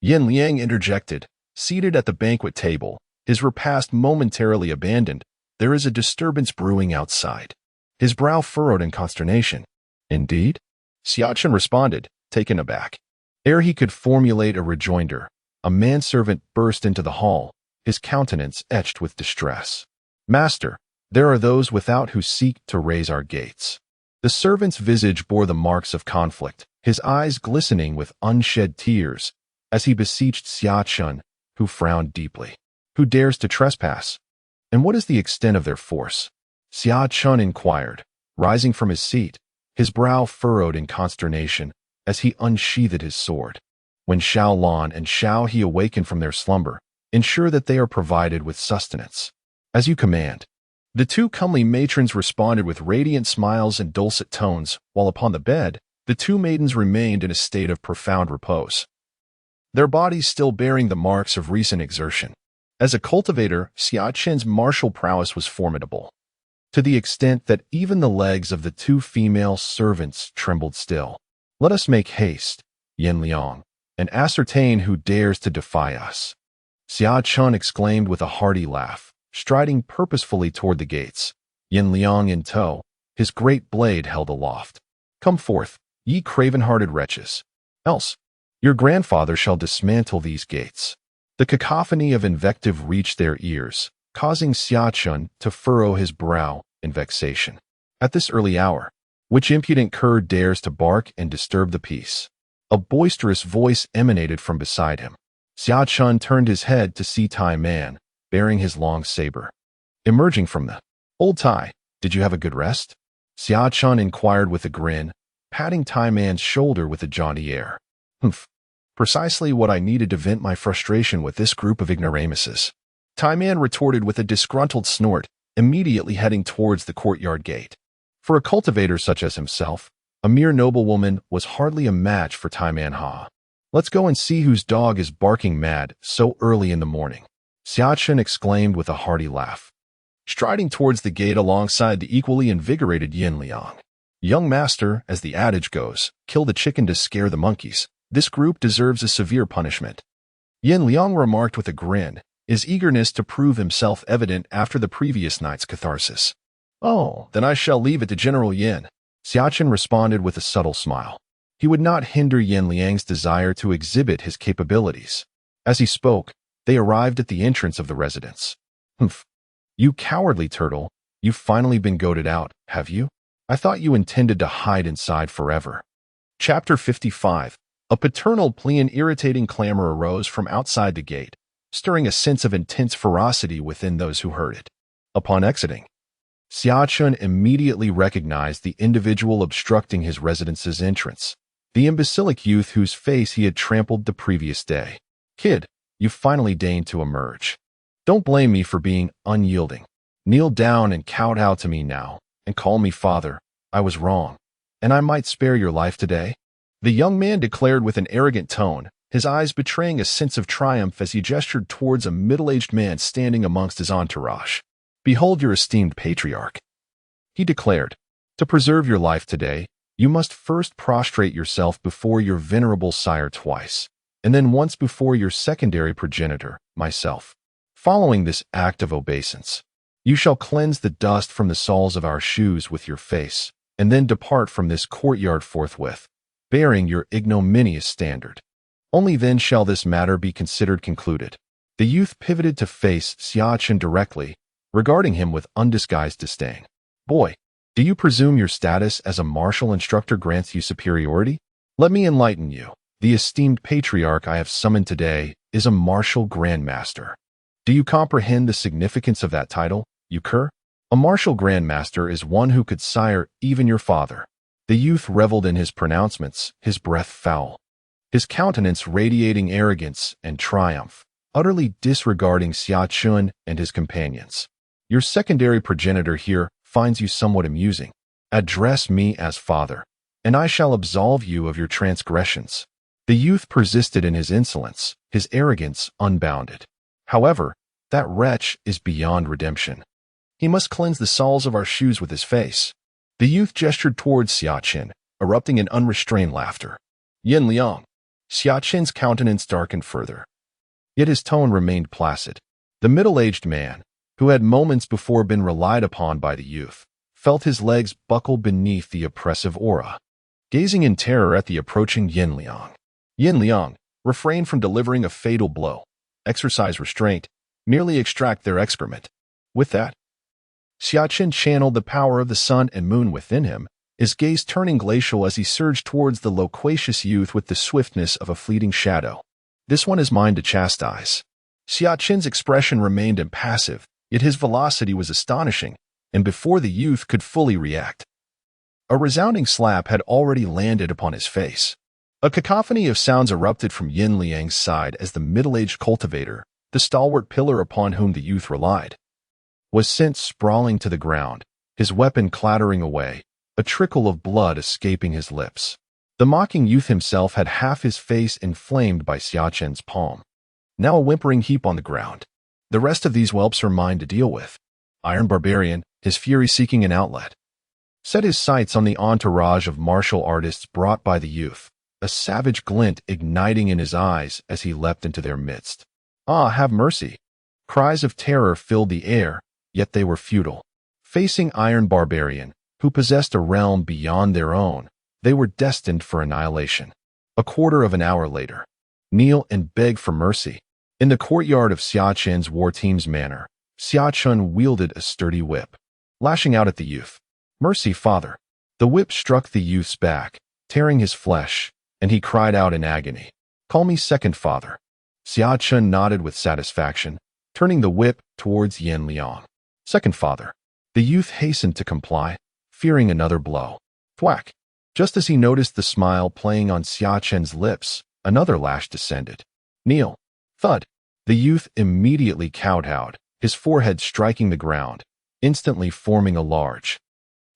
Yin Liang interjected, seated at the banquet table, his repast momentarily abandoned, "there is a disturbance brewing outside." His brow furrowed in consternation. "Indeed?" Xia Chen responded, taken aback. Ere he could formulate a rejoinder, a manservant burst into the hall, his countenance etched with distress. "Master, there are those without who seek to raise our gates." The servant's visage bore the marks of conflict, his eyes glistening with unshed tears, as he beseeched Xia Chen, who frowned deeply. "Who dares to trespass? And what is the extent of their force?" Xia Chen inquired, rising from his seat, his brow furrowed in consternation as he unsheathed his sword. "When Xiao Lan and Xiao He awaken from their slumber, ensure that they are provided with sustenance." "As you command." The two comely matrons responded with radiant smiles and dulcet tones, while upon the bed, the two maidens remained in a state of profound repose, their bodies still bearing the marks of recent exertion. As a cultivator, Xia Chen's martial prowess was formidable, to the extent that even the legs of the two female servants trembled still. "Let us make haste, Yin Liang, and ascertain who dares to defy us," Xia Chen exclaimed with a hearty laugh, striding purposefully toward the gates, Yin Liang in tow, his great blade held aloft. "Come forth, ye craven-hearted wretches, else your grandfather shall dismantle these gates." The cacophony of invective reached their ears, causing Xia Chen to furrow his brow in vexation. "At this early hour, which impudent cur dares to bark and disturb the peace?" A boisterous voice emanated from beside him. Xia Chen turned his head to see Tai Man, bearing his long saber. Emerging from the "Old Tai, did you have a good rest?" Xia Chen inquired with a grin, patting Tai Man's shoulder with a jaunty air. "Humph, precisely what I needed to vent my frustration with this group of ignoramuses," Tai Man retorted with a disgruntled snort, immediately heading towards the courtyard gate. For a cultivator such as himself, a mere noblewoman was hardly a match for Tai Man Ha. "Let's go and see whose dog is barking mad so early in the morning," Xia Chen exclaimed with a hearty laugh, striding towards the gate alongside the equally invigorated Yin Liang. "Young master, as the adage goes, kill the chicken to scare the monkeys. This group deserves a severe punishment," Yin Liang remarked with a grin, his eagerness to prove himself evident after the previous night's catharsis. "Oh, then I shall leave it to General Yin," Xia Chen responded with a subtle smile. He would not hinder Yin Liang's desire to exhibit his capabilities. As he spoke, they arrived at the entrance of the residence. "Humph, you cowardly turtle, you've finally been goaded out, have you? I thought you intended to hide inside forever." Chapter 55. A paternal plea and irritating clamor arose from outside the gate, stirring a sense of intense ferocity within those who heard it. Upon exiting, Xia Chen immediately recognized the individual obstructing his residence's entrance, the imbecilic youth whose face he had trampled the previous day. "Kid, you finally deigned to emerge. Don't blame me for being unyielding. Kneel down and kowtow to me now, and call me father. I was wrong, and I might spare your life today," the young man declared with an arrogant tone, his eyes betraying a sense of triumph as he gestured towards a middle-aged man standing amongst his entourage. "Behold your esteemed patriarch," he declared. "To preserve your life today, you must first prostrate yourself before your venerable sire twice, and then once before your secondary progenitor, myself. Following this act of obeisance, you shall cleanse the dust from the soles of our shoes with your face, and then depart from this courtyard forthwith, bearing your ignominious standard. Only then shall this matter be considered concluded." The youth pivoted to face Xia Chen directly, regarding him with undisguised disdain. "Boy, do you presume your status as a martial instructor grants you superiority? Let me enlighten you. The esteemed patriarch I have summoned today is a martial grandmaster. Do you comprehend the significance of that title, you cur? A martial grandmaster is one who could sire even your father." The youth reveled in his pronouncements, his breath foul, his countenance radiating arrogance and triumph, utterly disregarding Xia Chen and his companions. "Your secondary progenitor here finds you somewhat amusing. Address me as father, and I shall absolve you of your transgressions." The youth persisted in his insolence, his arrogance unbounded. "However, that wretch is beyond redemption. He must cleanse the soles of our shoes with his face." The youth gestured towards Xia Chen, erupting in unrestrained laughter. "Yin Liang." Xia Chen's countenance darkened further. Yet his tone remained placid. The middle-aged man, who had moments before been relied upon by the youth, felt his legs buckle beneath the oppressive aura. Gazing in terror at the approaching Yin Liang, "Yin Liang, refrain from delivering a fatal blow. Exercise restraint. Merely extract their excrement." With that, Xia Chen channeled the power of the sun and moon within him, his gaze turning glacial as he surged towards the loquacious youth with the swiftness of a fleeting shadow. "This one is mine to chastise." Xia Chen's expression remained impassive, yet his velocity was astonishing, and before the youth could fully react, a resounding slap had already landed upon his face. A cacophony of sounds erupted from Yin Liang's side as the middle-aged cultivator, the stalwart pillar upon whom the youth relied, was sent sprawling to the ground, his weapon clattering away, a trickle of blood escaping his lips. The mocking youth himself had half his face inflamed by Xia Chen's palm, now a whimpering heap on the ground. "The rest of these whelps are mine to deal with." Iron Barbarian, his fury seeking an outlet, set his sights on the entourage of martial artists brought by the youth, a savage glint igniting in his eyes as he leapt into their midst. "Ah, have mercy!" Cries of terror filled the air, yet they were futile. Facing Iron Barbarian, who possessed a realm beyond their own, they were destined for annihilation. A quarter of an hour later, kneel and beg for mercy. In the courtyard of Xia Chen's war team's manor, Xia Chen wielded a sturdy whip, lashing out at the youth. "Mercy, father." The whip struck the youth's back, tearing his flesh, and he cried out in agony, "Call me second father." Xia Chen nodded with satisfaction, turning the whip towards Yin Liang. "Second father." The youth hastened to comply, fearing another blow. Thwack! Just as he noticed the smile playing on Xia Chen's lips, another lash descended. "Kneel." Thud! The youth immediately kowtowed, his forehead striking the ground, instantly forming a large,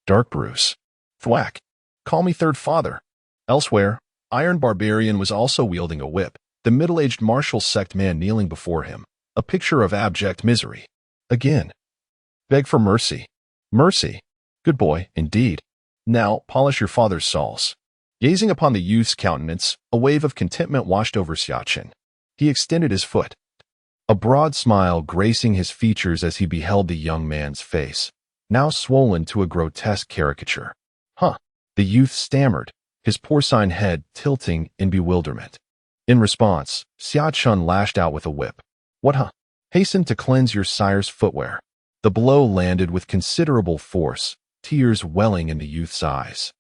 dark bruise. Thwack! "Call me third father." Elsewhere, Iron Barbarian was also wielding a whip, the middle-aged martial sect man kneeling before him, a picture of abject misery. Again. "Beg for mercy." "Mercy." "Good boy, indeed. Now polish your father's soles." Gazing upon the youth's countenance, a wave of contentment washed over Xia Chen. He extended his foot, a broad smile gracing his features as he beheld the young man's face, now swollen to a grotesque caricature. "Huh," the youth stammered, his porcine head tilting in bewilderment. In response, Xia Chen lashed out with a whip. "What huh? Hasten to cleanse your sire's footwear." The blow landed with considerable force, tears welling in the youth's eyes.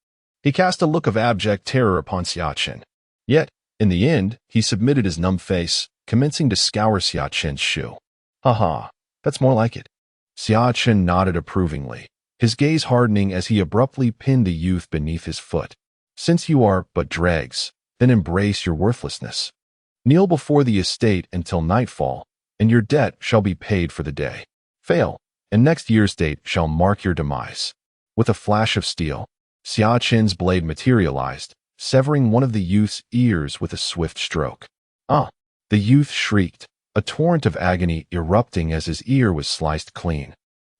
He cast a look of abject terror upon Xia Chen. Yet, in the end, he submitted his numb face, commencing to scour Xia Chen's shoe. "Ha, that's more like it." Xia Chen nodded approvingly, his gaze hardening as he abruptly pinned the youth beneath his foot. "Since you are but dregs, then embrace your worthlessness. Kneel before the estate until nightfall, and your debt shall be paid for the day. Fail, and next year's date shall mark your demise." With a flash of steel, Xia Chen's blade materialized, severing one of the youth's ears with a swift stroke. "Ah!" The youth shrieked, a torrent of agony erupting as his ear was sliced clean.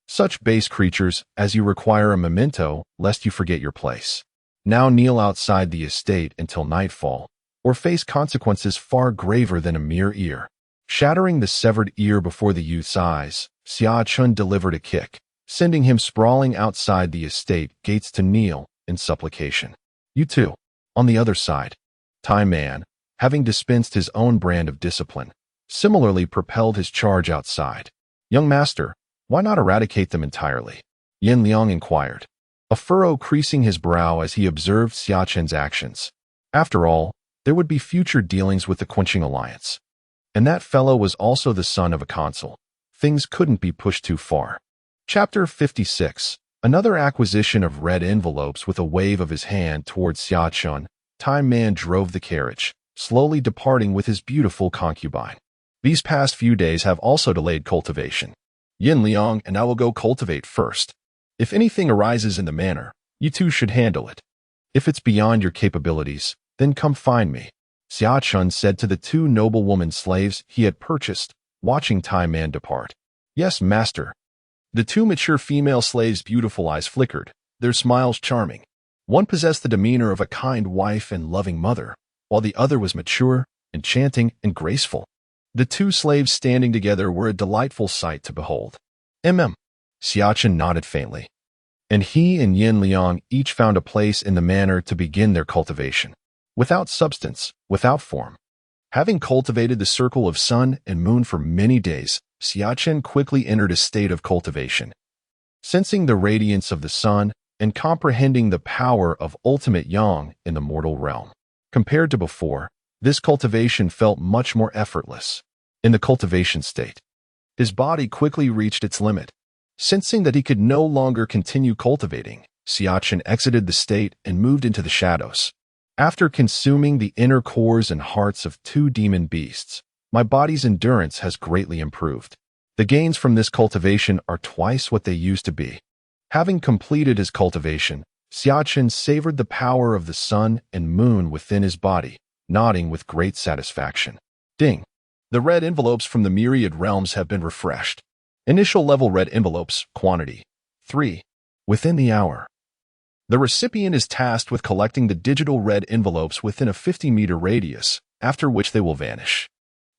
"Such base creatures as you require a memento, lest you forget your place. Now kneel outside the estate until nightfall, or face consequences far graver than a mere ear." Shattering the severed ear before the youth's eyes, Xia Chen delivered a kick, sending him sprawling outside the estate gates to kneel in supplication. "You too." On the other side, Time Man, having dispensed his own brand of discipline, similarly propelled his charge outside. "Young master, why not eradicate them entirely?" Yin Liang inquired, a furrow creasing his brow as he observed Xia Chen's actions. After all, there would be future dealings with the Quenching Alliance. And that fellow was also the son of a consul. Things couldn't be pushed too far. Chapter 56. Another acquisition of red envelopes. With a wave of his hand towards Xia Chen, Time Man drove the carriage, slowly departing with his beautiful concubine. "These past few days have also delayed cultivation. Yin Liang and I will go cultivate first. If anything arises in the manor, You two should handle it. If it's beyond your capabilities, then come find me, Xia Chen said to the two noblewoman slaves he had purchased, watching Tai Man depart. Yes, master. The two mature female slaves' beautiful eyes flickered, their smiles charming. One possessed the demeanor of a kind wife and loving mother, while the other was mature, enchanting, and graceful. The two slaves standing together were a delightful sight to behold. Xia Chen nodded faintly. And he and Yin Liang each found a place in the manor to begin their cultivation. Without substance, without form. Having cultivated the circle of sun and moon for many days, Xia Chen quickly entered a state of cultivation. Sensing the radiance of the sun and comprehending the power of ultimate yang in the mortal realm. Compared to before, this cultivation felt much more effortless. In the cultivation state, his body quickly reached its limit. Sensing that he could no longer continue cultivating, Xia Chen exited the state and moved into the shadows. After consuming the inner cores and hearts of two demon beasts, my body's endurance has greatly improved. The gains from this cultivation are twice what they used to be. Having completed his cultivation, Xia Chen savored the power of the sun and moon within his body, nodding with great satisfaction. Ding! The red envelopes from the myriad realms have been refreshed. Initial level red envelopes, quantity 3. Within the hour. The recipient is tasked with collecting the digital red envelopes within a 50-meter radius, after which they will vanish.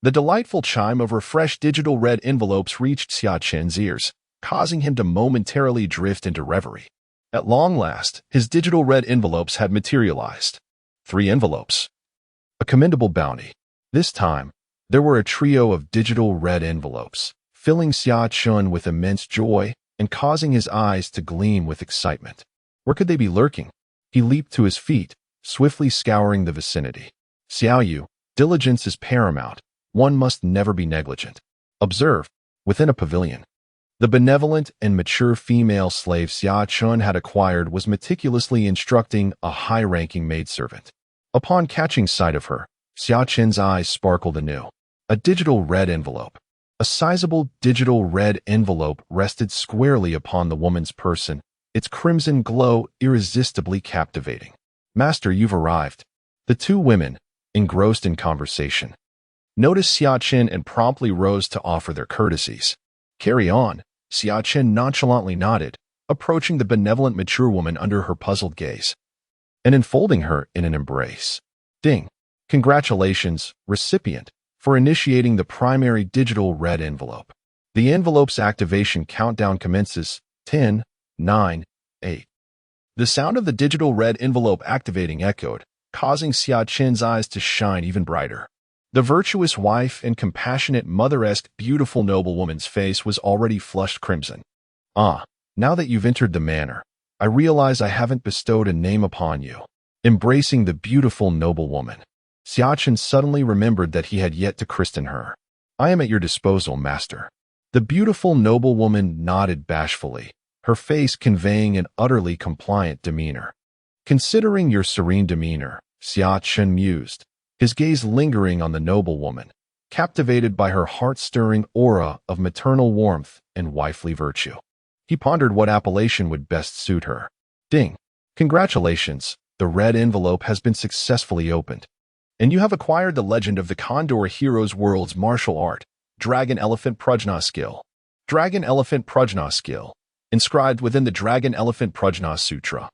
The delightful chime of refreshed digital red envelopes reached Xia Chen's ears, causing him to momentarily drift into reverie. At long last, his digital red envelopes had materialized. 3 envelopes. A commendable bounty. This time, there were a trio of digital red envelopes, filling Xia Chen with immense joy and causing his eyes to gleam with excitement. Where could they be lurking? He leaped to his feet, swiftly scouring the vicinity. Xiaoyu, diligence is paramount. One must never be negligent. Observe, within a pavilion. The benevolent and mature female slave Xia Chen had acquired was meticulously instructing a high-ranking maidservant. Upon catching sight of her, Xia Chen's eyes sparkled anew. A digital red envelope. A sizable digital red envelope rested squarely upon the woman's person, its crimson glow irresistibly captivating. Master, you've arrived. The two women, engrossed in conversation, noticed Xia Chen and promptly rose to offer their courtesies. Carry on, Xia Chen nonchalantly nodded, approaching the benevolent mature woman under her puzzled gaze, and enfolding her in an embrace. Ding! Congratulations, recipient, for initiating the primary digital red envelope. The envelope's activation countdown commences. 10, 9, 8. The sound of the digital red envelope activating echoed, causing Xia Chen's eyes to shine even brighter. The virtuous wife and compassionate mother-esque beautiful noblewoman's face was already flushed crimson. Ah, now that you've entered the manor, I realize I haven't bestowed a name upon you. Embracing the beautiful noblewoman, Xia Chen suddenly remembered that he had yet to christen her. I am at your disposal, master. The beautiful noblewoman nodded bashfully, her face conveying an utterly compliant demeanor. Considering your serene demeanor, Xia Chen mused, his gaze lingering on the noblewoman, captivated by her heart-stirring aura of maternal warmth and wifely virtue. He pondered what appellation would best suit her. Ding! Congratulations, the red envelope has been successfully opened. And you have acquired the legend of the Condor Heroes world's martial art, Dragon Elephant Prajna skill. Dragon Elephant Prajna skill, inscribed within the Dragon Elephant Prajna Sutra.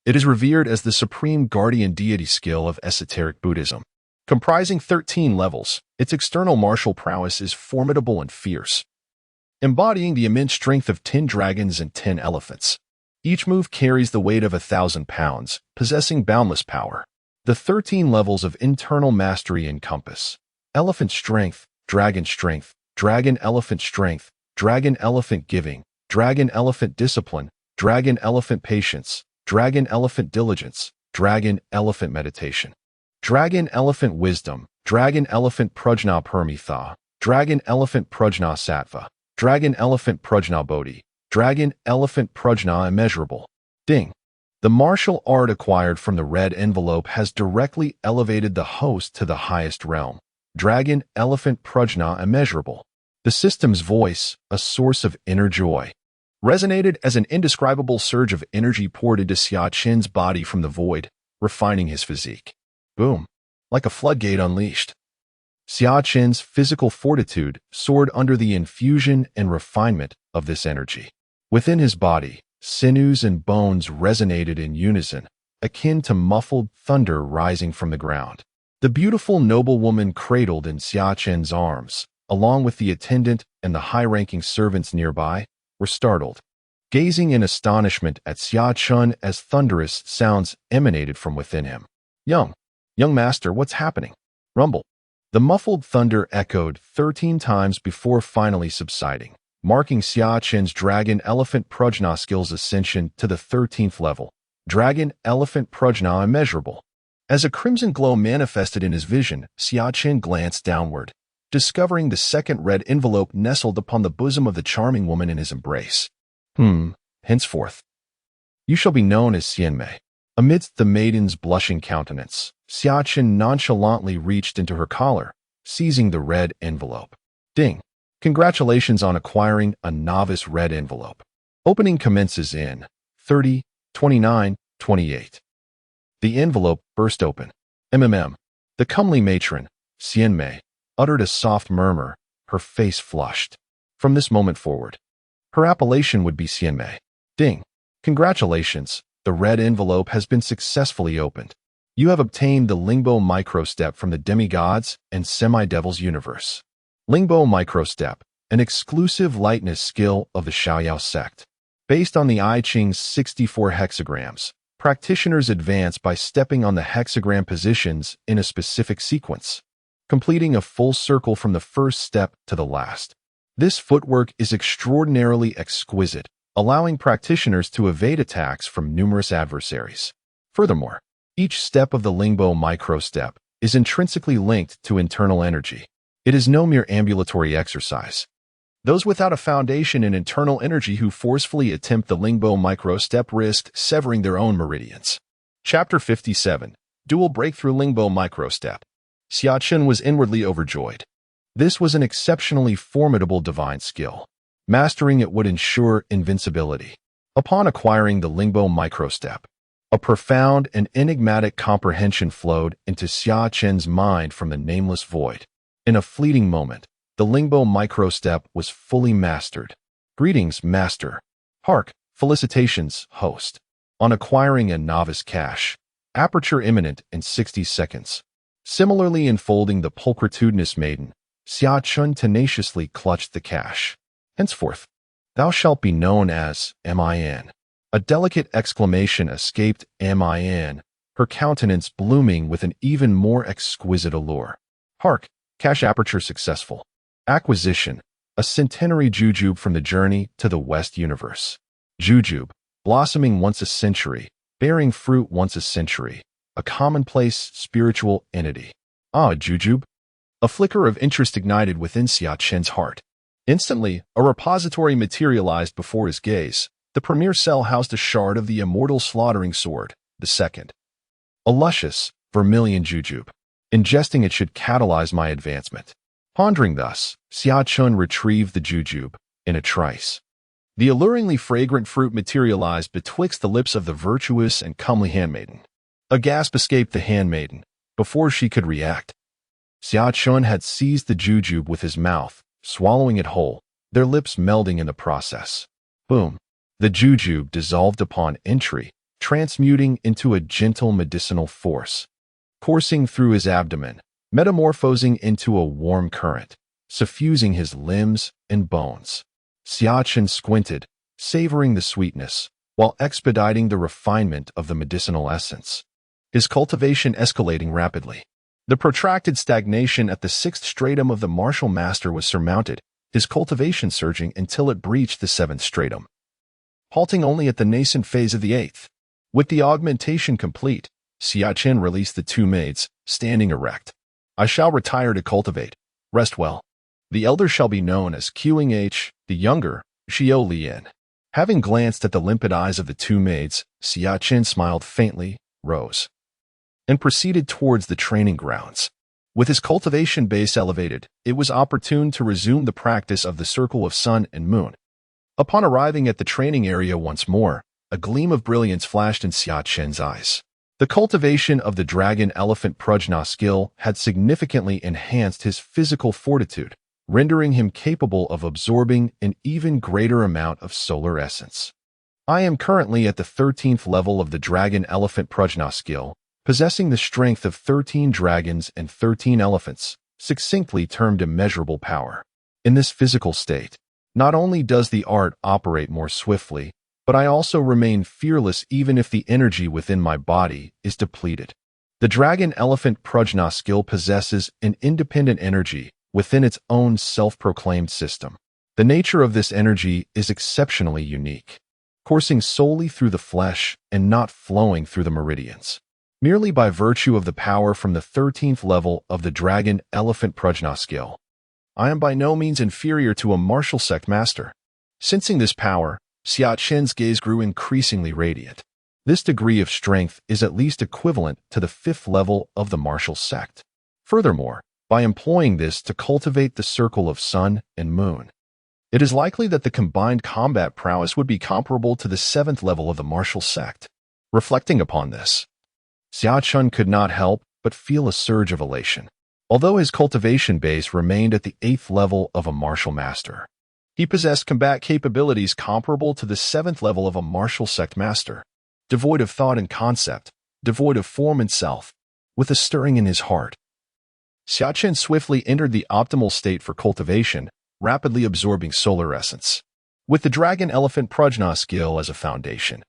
It is revered as the supreme guardian deity skill of esoteric Buddhism. Comprising 13 levels, its external martial prowess is formidable and fierce, embodying the immense strength of 10 dragons and 10 elephants. Each move carries the weight of 1,000 pounds, possessing boundless power. The 13 levels of internal mastery encompass elephant strength, dragon elephant strength, dragon elephant giving, dragon elephant discipline, dragon elephant patience, dragon elephant diligence, dragon elephant meditation, dragon elephant wisdom, dragon elephant prajna paramitha, dragon elephant prajna sattva, dragon elephant prajna bodhi, dragon elephant prajna immeasurable. Ding! The martial art acquired from the red envelope has directly elevated the host to the highest realm. Dragon elephant prajna immeasurable. The system's voice, a source of inner joy, resonated as an indescribable surge of energy poured into Xia Chen's body from the void, refining his physique. Boom! Like a floodgate unleashed. Xia Chen's physical fortitude soared under the infusion and refinement of this energy. Within his body, sinews and bones resonated in unison, akin to muffled thunder rising from the ground. The beautiful noblewoman cradled in Xia Chen's arms, along with the attendant and the high-ranking servants nearby, were startled, gazing in astonishment at Xia Chen as thunderous sounds emanated from within him. Young master, what's happening? Rumble. The muffled thunder echoed 13 times before finally subsiding, marking Xia Chen's Dragon Elephant Prajna skill's ascension to the 13th level. Dragon Elephant Prajna immeasurable. As a crimson glow manifested in his vision, Xia Chen glanced downward, discovering the second red envelope nestled upon the bosom of the charming woman in his embrace. Henceforth, you shall be known as Xianmei. Amidst the maiden's blushing countenance, Xia Chen nonchalantly reached into her collar, seizing the red envelope. Ding! Congratulations on acquiring a novice red envelope. Opening commences in 30, 29, 28. The envelope burst open. The comely matron, Xianmei, uttered a soft murmur, her face flushed. From this moment forward, her appellation would be Xianmei. Ding! Congratulations, the red envelope has been successfully opened. You have obtained the Lingbo Microstep from the demigods and semi-devils universe. Lingbo Microstep, an exclusive lightness skill of the Xiaoyao sect. Based on the I Ching's 64 hexagrams, practitioners advance by stepping on the hexagram positions in a specific sequence, completing a full circle from the first step to the last. This footwork is extraordinarily exquisite, allowing practitioners to evade attacks from numerous adversaries. Furthermore, each step of the Lingbo Microstep is intrinsically linked to internal energy. It is no mere ambulatory exercise. Those without a foundation in internal energy who forcefully attempt the Lingbo Microstep risk severing their own meridians. Chapter 57. Dual Breakthrough Lingbo Microstep. Xia Chen was inwardly overjoyed. This was an exceptionally formidable divine skill. Mastering it would ensure invincibility. Upon acquiring the Lingbo Microstep, a profound and enigmatic comprehension flowed into Xia Chen's mind from the nameless void. In a fleeting moment, the Lingbo Microstep was fully mastered. Greetings, Master. Hark, felicitations, host. On acquiring a novice cache, aperture imminent in 60 seconds. Similarly enfolding the pulchritudinous maiden, Xia Chen tenaciously clutched the cache. Henceforth, thou shalt be known as Min. A delicate exclamation escaped Min, her countenance blooming with an even more exquisite allure. Hark, cache aperture successful. Acquisition, a centenary jujube from the journey to the West universe. Jujube, blossoming once a century, bearing fruit once a century, a commonplace spiritual entity. Ah, jujube. A flicker of interest ignited within Xia Chen's heart. Instantly, a repository materialized before his gaze. The premier cell housed a shard of the immortal slaughtering sword, the second. A luscious, vermilion jujube. Ingesting it should catalyze my advancement. Pondering thus, Xia Chen retrieved the jujube in a trice. The alluringly fragrant fruit materialized betwixt the lips of the virtuous and comely handmaiden. A gasp escaped the handmaiden. Before she could react, Xia Chen had seized the jujube with his mouth, swallowing it whole, their lips melding in the process. Boom! The jujube dissolved upon entry, transmuting into a gentle medicinal force, coursing through his abdomen, metamorphosing into a warm current, suffusing his limbs and bones. Xia Chen squinted, savoring the sweetness, while expediting the refinement of the medicinal essence. His cultivation escalating rapidly. The protracted stagnation at the 6th stratum of the martial master was surmounted, his cultivation surging until it breached the 7th stratum, halting only at the nascent phase of the 8th. With the augmentation complete, Xia Chen released the two maids, standing erect. I shall retire to cultivate. Rest well. The elder shall be known as Qing, the younger, Xiao Lian. Having glanced at the limpid eyes of the two maids, Xia Chen smiled faintly, rose, and proceeded towards the training grounds. With his cultivation base elevated, it was opportune to resume the practice of the circle of sun and moon. Upon arriving at the training area once more, a gleam of brilliance flashed in Xia Chen's eyes. The cultivation of the dragon-elephant prajna skill had significantly enhanced his physical fortitude, rendering him capable of absorbing an even greater amount of solar essence. I am currently at the 13th level of the dragon-elephant prajna skill, possessing the strength of 13 dragons and 13 elephants, succinctly termed immeasurable power. In this physical state, not only does the art operate more swiftly, but I also remain fearless even if the energy within my body is depleted. The dragon-elephant prajna skill possesses an independent energy within its own self-proclaimed system. The nature of this energy is exceptionally unique, coursing solely through the flesh and not flowing through the meridians. Merely by virtue of the power from the 13th level of the dragon-elephant prajna skill, I am by no means inferior to a martial sect master. Sensing this power, Xia Chen's gaze grew increasingly radiant. This degree of strength is at least equivalent to the 5th level of the martial sect. Furthermore, by employing this to cultivate the circle of sun and moon, it is likely that the combined combat prowess would be comparable to the 7th level of the martial sect. Reflecting upon this, Xia Chen could not help but feel a surge of elation. Although his cultivation base remained at the 8th level of a martial master, he possessed combat capabilities comparable to the 7th level of a martial sect master, devoid of thought and concept, devoid of form and self, with a stirring in his heart. Xia Chen swiftly entered the optimal state for cultivation, rapidly absorbing solar essence. With the dragon-elephant prajna skill as a foundation,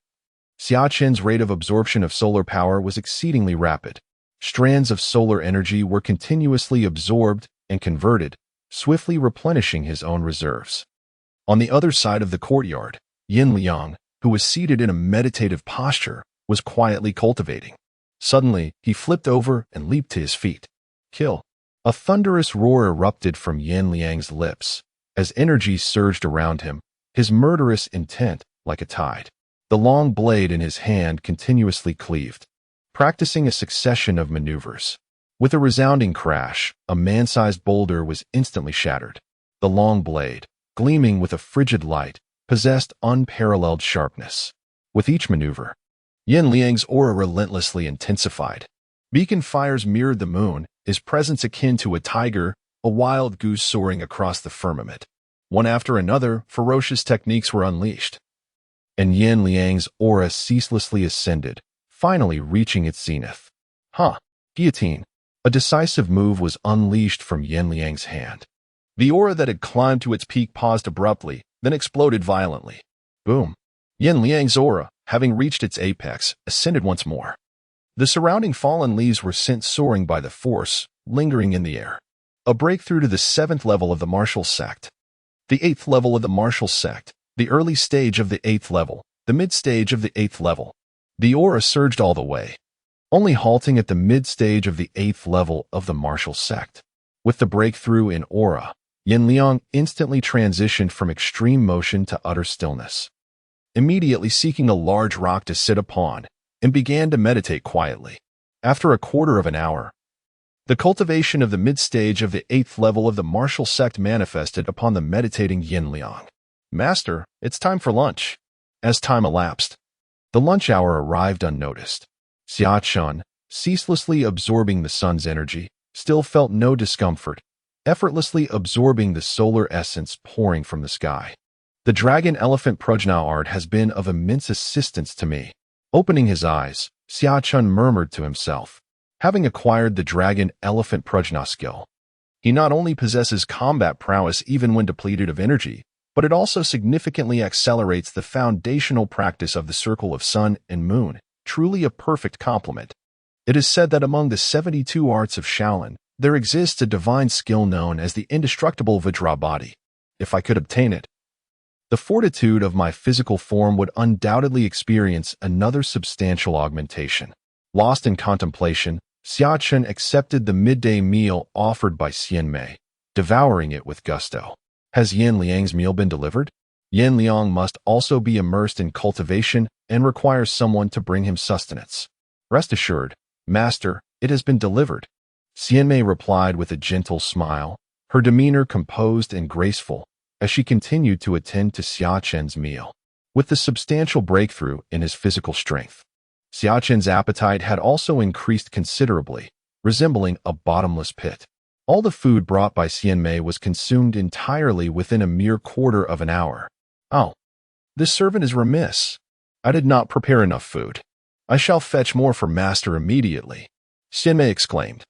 Xia Chen's rate of absorption of solar power was exceedingly rapid. Strands of solar energy were continuously absorbed and converted, swiftly replenishing his own reserves. On the other side of the courtyard, Yin Liang, who was seated in a meditative posture, was quietly cultivating. Suddenly, he flipped over and leaped to his feet. Kill! A thunderous roar erupted from Yin Liang's lips. As energy surged around him, his murderous intent like a tide. The long blade in his hand continuously cleaved, practicing a succession of maneuvers. With a resounding crash, a man-sized boulder was instantly shattered. The long blade, gleaming with a frigid light, possessed unparalleled sharpness. With each maneuver, Yin Liang's aura relentlessly intensified. Beacon fires mirrored the moon, his presence akin to a tiger, a wild goose soaring across the firmament. One after another, ferocious techniques were unleashed, and Yin Liang's aura ceaselessly ascended, finally reaching its zenith. Guillotine. A decisive move was unleashed from Yin Liang's hand. The aura that had climbed to its peak paused abruptly, then exploded violently. Boom. Yin Liang's aura, having reached its apex, ascended once more. The surrounding fallen leaves were sent soaring by the force, lingering in the air. A breakthrough to the 7th level of the martial sect. The 8th level of the martial sect. The early stage of the 8th level. The mid-stage of the 8th level. The aura surged all the way, only halting at the mid-stage of the 8th level of the martial sect. With the breakthrough in aura, Yin Liang instantly transitioned from extreme motion to utter stillness, immediately seeking a large rock to sit upon, and began to meditate quietly. After a quarter of an hour, the cultivation of the mid-stage of the 8th level of the martial sect manifested upon the meditating Yin Liang. Master, it's time for lunch. As time elapsed, the lunch hour arrived unnoticed. Xia Chen, ceaselessly absorbing the sun's energy, still felt no discomfort, effortlessly absorbing the solar essence pouring from the sky. The dragon-elephant prajna art has been of immense assistance to me. Opening his eyes, Xia Chen murmured to himself. Having acquired the dragon-elephant prajna skill, he not only possesses combat prowess even when depleted of energy, but it also significantly accelerates the foundational practice of the circle of sun and moon, truly a perfect complement. It is said that among the 72 arts of Shaolin, there exists a divine skill known as the indestructible Vajra body. If I could obtain it, the fortitude of my physical form would undoubtedly experience another substantial augmentation. Lost in contemplation, Xia Chen accepted the midday meal offered by Xian Mei, devouring it with gusto. Has Yin Liang's meal been delivered? Yin Liang must also be immersed in cultivation and requires someone to bring him sustenance. Rest assured, Master, it has been delivered. Xian Mei replied with a gentle smile, her demeanor composed and graceful, as she continued to attend to Xia Chen's meal. With the substantial breakthrough in his physical strength, Xia Chen's appetite had also increased considerably, resembling a bottomless pit. All the food brought by Xianmei was consumed entirely within a mere quarter of an hour. "Oh, this servant is remiss. I did not prepare enough food. I shall fetch more for master immediately," Xianmei exclaimed.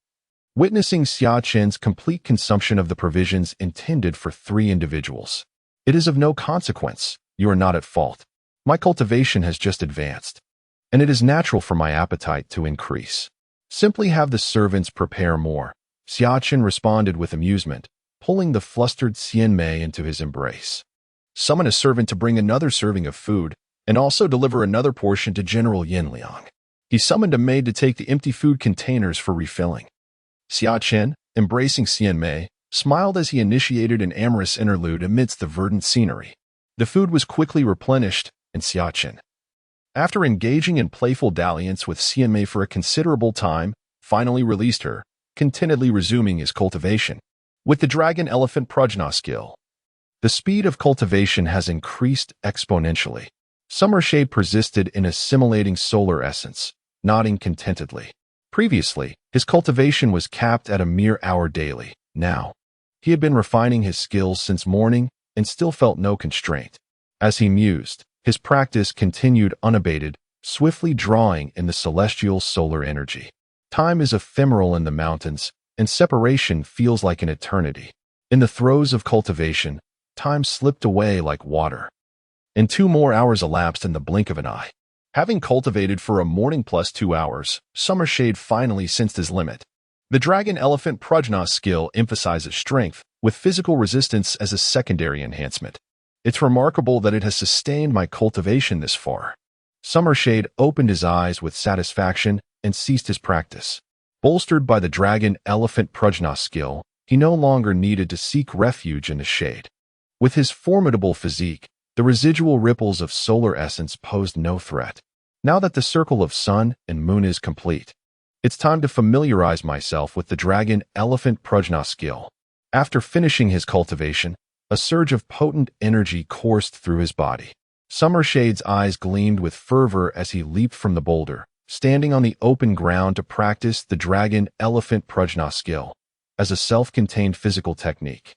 Witnessing Xia Chen's complete consumption of the provisions intended for 3 individuals. "It is of no consequence. You are not at fault. My cultivation has just advanced, and it is natural for my appetite to increase. Simply have the servants prepare more," Xia Chen responded with amusement, pulling the flustered Xianmei into his embrace. "Summon a servant to bring another serving of food, and also deliver another portion to General Yin Liang." He summoned a maid to take the empty food containers for refilling. Xia Chen, embracing Xianmei, smiled as he initiated an amorous interlude amidst the verdant scenery. The food was quickly replenished, and Xia Chen, after engaging in playful dalliance with Xianmei for a considerable time, finally released her, contentedly resuming his cultivation. With the Dragon Elephant Prajna skill, the speed of cultivation has increased exponentially. Summershade persisted in assimilating solar essence, nodding contentedly. Previously, his cultivation was capped at a mere hour daily. Now, he had been refining his skills since morning and still felt no constraint. As he mused, his practice continued unabated, swiftly drawing in the celestial solar energy. Time is ephemeral in the mountains, and separation feels like an eternity. In the throes of cultivation, time slipped away like water, and 2 more hours elapsed in the blink of an eye. Having cultivated for a morning plus 2 hours, Summershade finally sensed his limit. The Dragon Elephant Prajna skill emphasizes strength, with physical resistance as a secondary enhancement. It's remarkable that it has sustained my cultivation this far. Summershade opened his eyes with satisfaction and ceased his practice. Bolstered by the Dragon Elephant Prajna skill, he no longer needed to seek refuge in the shade. With his formidable physique, the residual ripples of solar essence posed no threat. Now that the circle of sun and moon is complete, it's time to familiarize myself with the Dragon Elephant Prajna skill. After finishing his cultivation, a surge of potent energy coursed through his body. Summershade's eyes gleamed with fervor as he leaped from the boulder, standing on the open ground to practice the Dragon Elephant Prajna skill as a self-contained physical technique.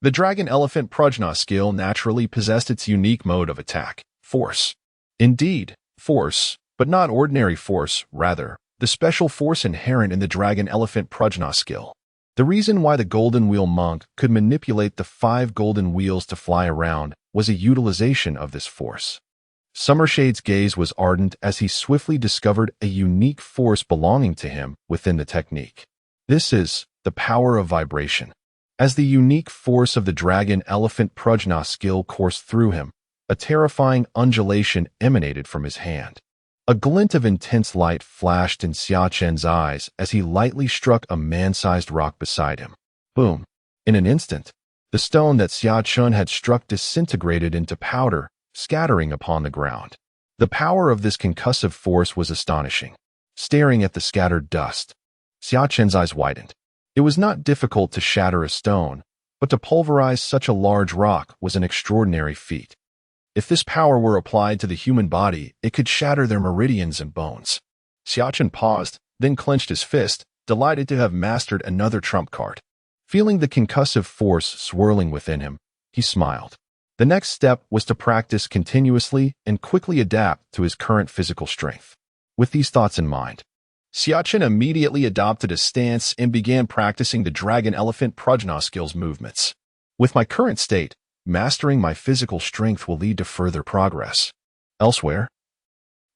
The Dragon Elephant Prajna skill naturally possessed its unique mode of attack, force. Indeed, force, but not ordinary force, rather, the special force inherent in the Dragon Elephant Prajna skill. The reason why the Golden Wheel Monk could manipulate the 5 golden wheels to fly around was a utilization of this force. Summershade's gaze was ardent as he swiftly discovered a unique force belonging to him within the technique. This is the power of vibration. As the unique force of the Dragon Elephant Prajna skill coursed through him, a terrifying undulation emanated from his hand. A glint of intense light flashed in Xia Chen's eyes as he lightly struck a man-sized rock beside him. Boom! In an instant, the stone that Xia Chen had struck disintegrated into powder, scattering upon the ground. The power of this concussive force was astonishing. Staring at the scattered dust, Xia Chen's eyes widened. It was not difficult to shatter a stone, but to pulverize such a large rock was an extraordinary feat. If this power were applied to the human body, it could shatter their meridians and bones. Xia Chen paused, then clenched his fist, delighted to have mastered another trump card. Feeling the concussive force swirling within him, he smiled. The next step was to practice continuously and quickly adapt to his current physical strength. With these thoughts in mind, Xia Chen immediately adopted a stance and began practicing the Dragon Elephant Prajna skills movements. With my current state, mastering my physical strength will lead to further progress. Elsewhere,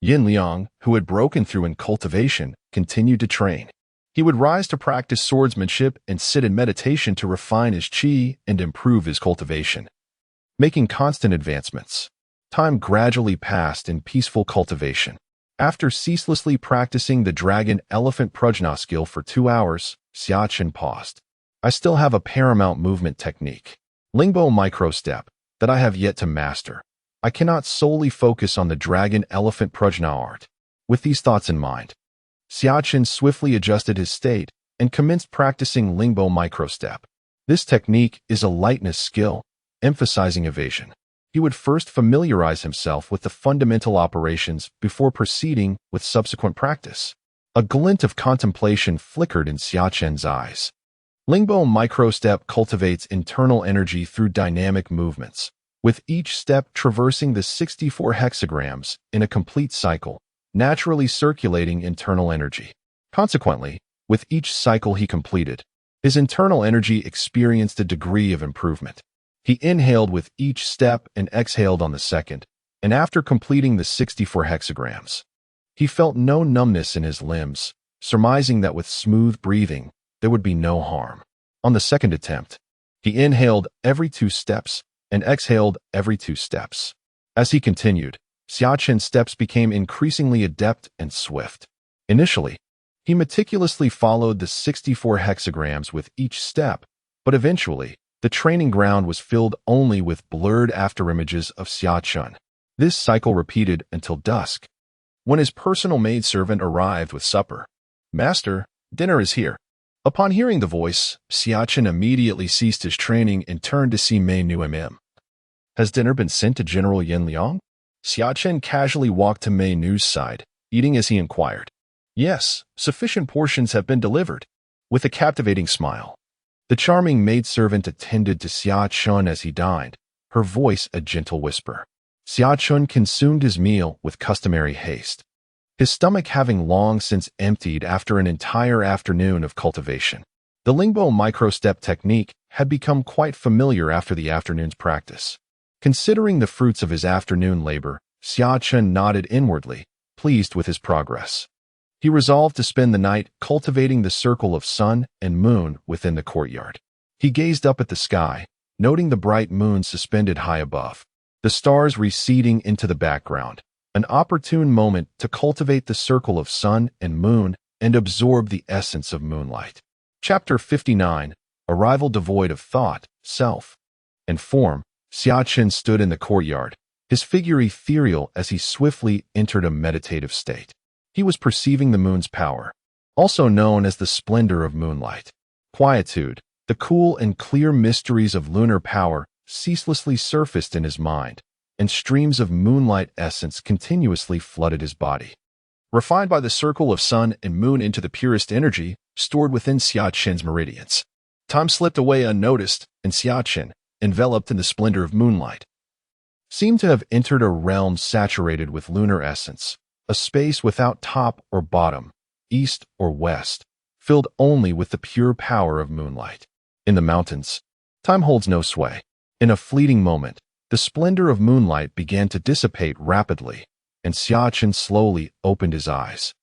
Yin Liang, who had broken through in cultivation, continued to train. He would rise to practice swordsmanship and sit in meditation to refine his qi and improve his cultivation. Making constant advancements, time gradually passed in peaceful cultivation. After ceaselessly practicing the Dragon Elephant Prajna skill for 2 hours, Xia Chen paused. I still have a paramount movement technique, Lingbo microstep, that I have yet to master. I cannot solely focus on the Dragon Elephant Prajna art. With these thoughts in mind, Xia Chen swiftly adjusted his state and commenced practicing Lingbo microstep. This technique is a lightness skill, emphasizing evasion. He would first familiarize himself with the fundamental operations before proceeding with subsequent practice. A glint of contemplation flickered in Xia Chen's eyes. Lingbo microstep cultivates internal energy through dynamic movements, with each step traversing the 64 hexagrams in a complete cycle, naturally circulating internal energy. Consequently, with each cycle he completed, his internal energy experienced a degree of improvement. He inhaled with each step and exhaled on the second, and after completing the 64 hexagrams, he felt no numbness in his limbs, surmising that with smooth breathing, there would be no harm. On the second attempt, he inhaled every 2 steps and exhaled every 2 steps. As he continued, Xia Chen's steps became increasingly adept and swift. Initially, he meticulously followed the 64 hexagrams with each step, but eventually, the training ground was filled only with blurred afterimages of Xia Chen. This cycle repeated until dusk. When his personal maidservant arrived with supper, "Master, dinner is here." Upon hearing the voice, Xia Chen immediately ceased his training and turned to see Mei Nu MM. "Has dinner been sent to General Yin Liang?" Xia Chen casually walked to Mei Nu's side, eating as he inquired. "Yes, sufficient portions have been delivered," with a captivating smile. The charming maidservant attended to Xia Chen as he dined, her voice a gentle whisper. Xia Chen consumed his meal with customary haste, his stomach having long since emptied after an entire afternoon of cultivation. The Lingbo microstep technique had become quite familiar after the afternoon's practice. Considering the fruits of his afternoon labor, Xia Chen nodded inwardly, pleased with his progress. He resolved to spend the night cultivating the circle of sun and moon within the courtyard. He gazed up at the sky, noting the bright moon suspended high above, the stars receding into the background, an opportune moment to cultivate the circle of sun and moon and absorb the essence of moonlight. Chapter 59, Arrival Devoid of Thought, Self, and Form. Xia Chen stood in the courtyard, his figure ethereal as he swiftly entered a meditative state. He was perceiving the moon's power, also known as the splendor of moonlight. Quietude, the cool and clear mysteries of lunar power ceaselessly surfaced in his mind, and streams of moonlight essence continuously flooded his body. Refined by the circle of sun and moon into the purest energy stored within Xia Chen's meridians, time slipped away unnoticed, and Xia Chen, enveloped in the splendor of moonlight, seemed to have entered a realm saturated with lunar essence, a space without top or bottom, east or west, filled only with the pure power of moonlight. In the mountains, time holds no sway. In a fleeting moment, the splendor of moonlight began to dissipate rapidly, and Xia Chen slowly opened his eyes.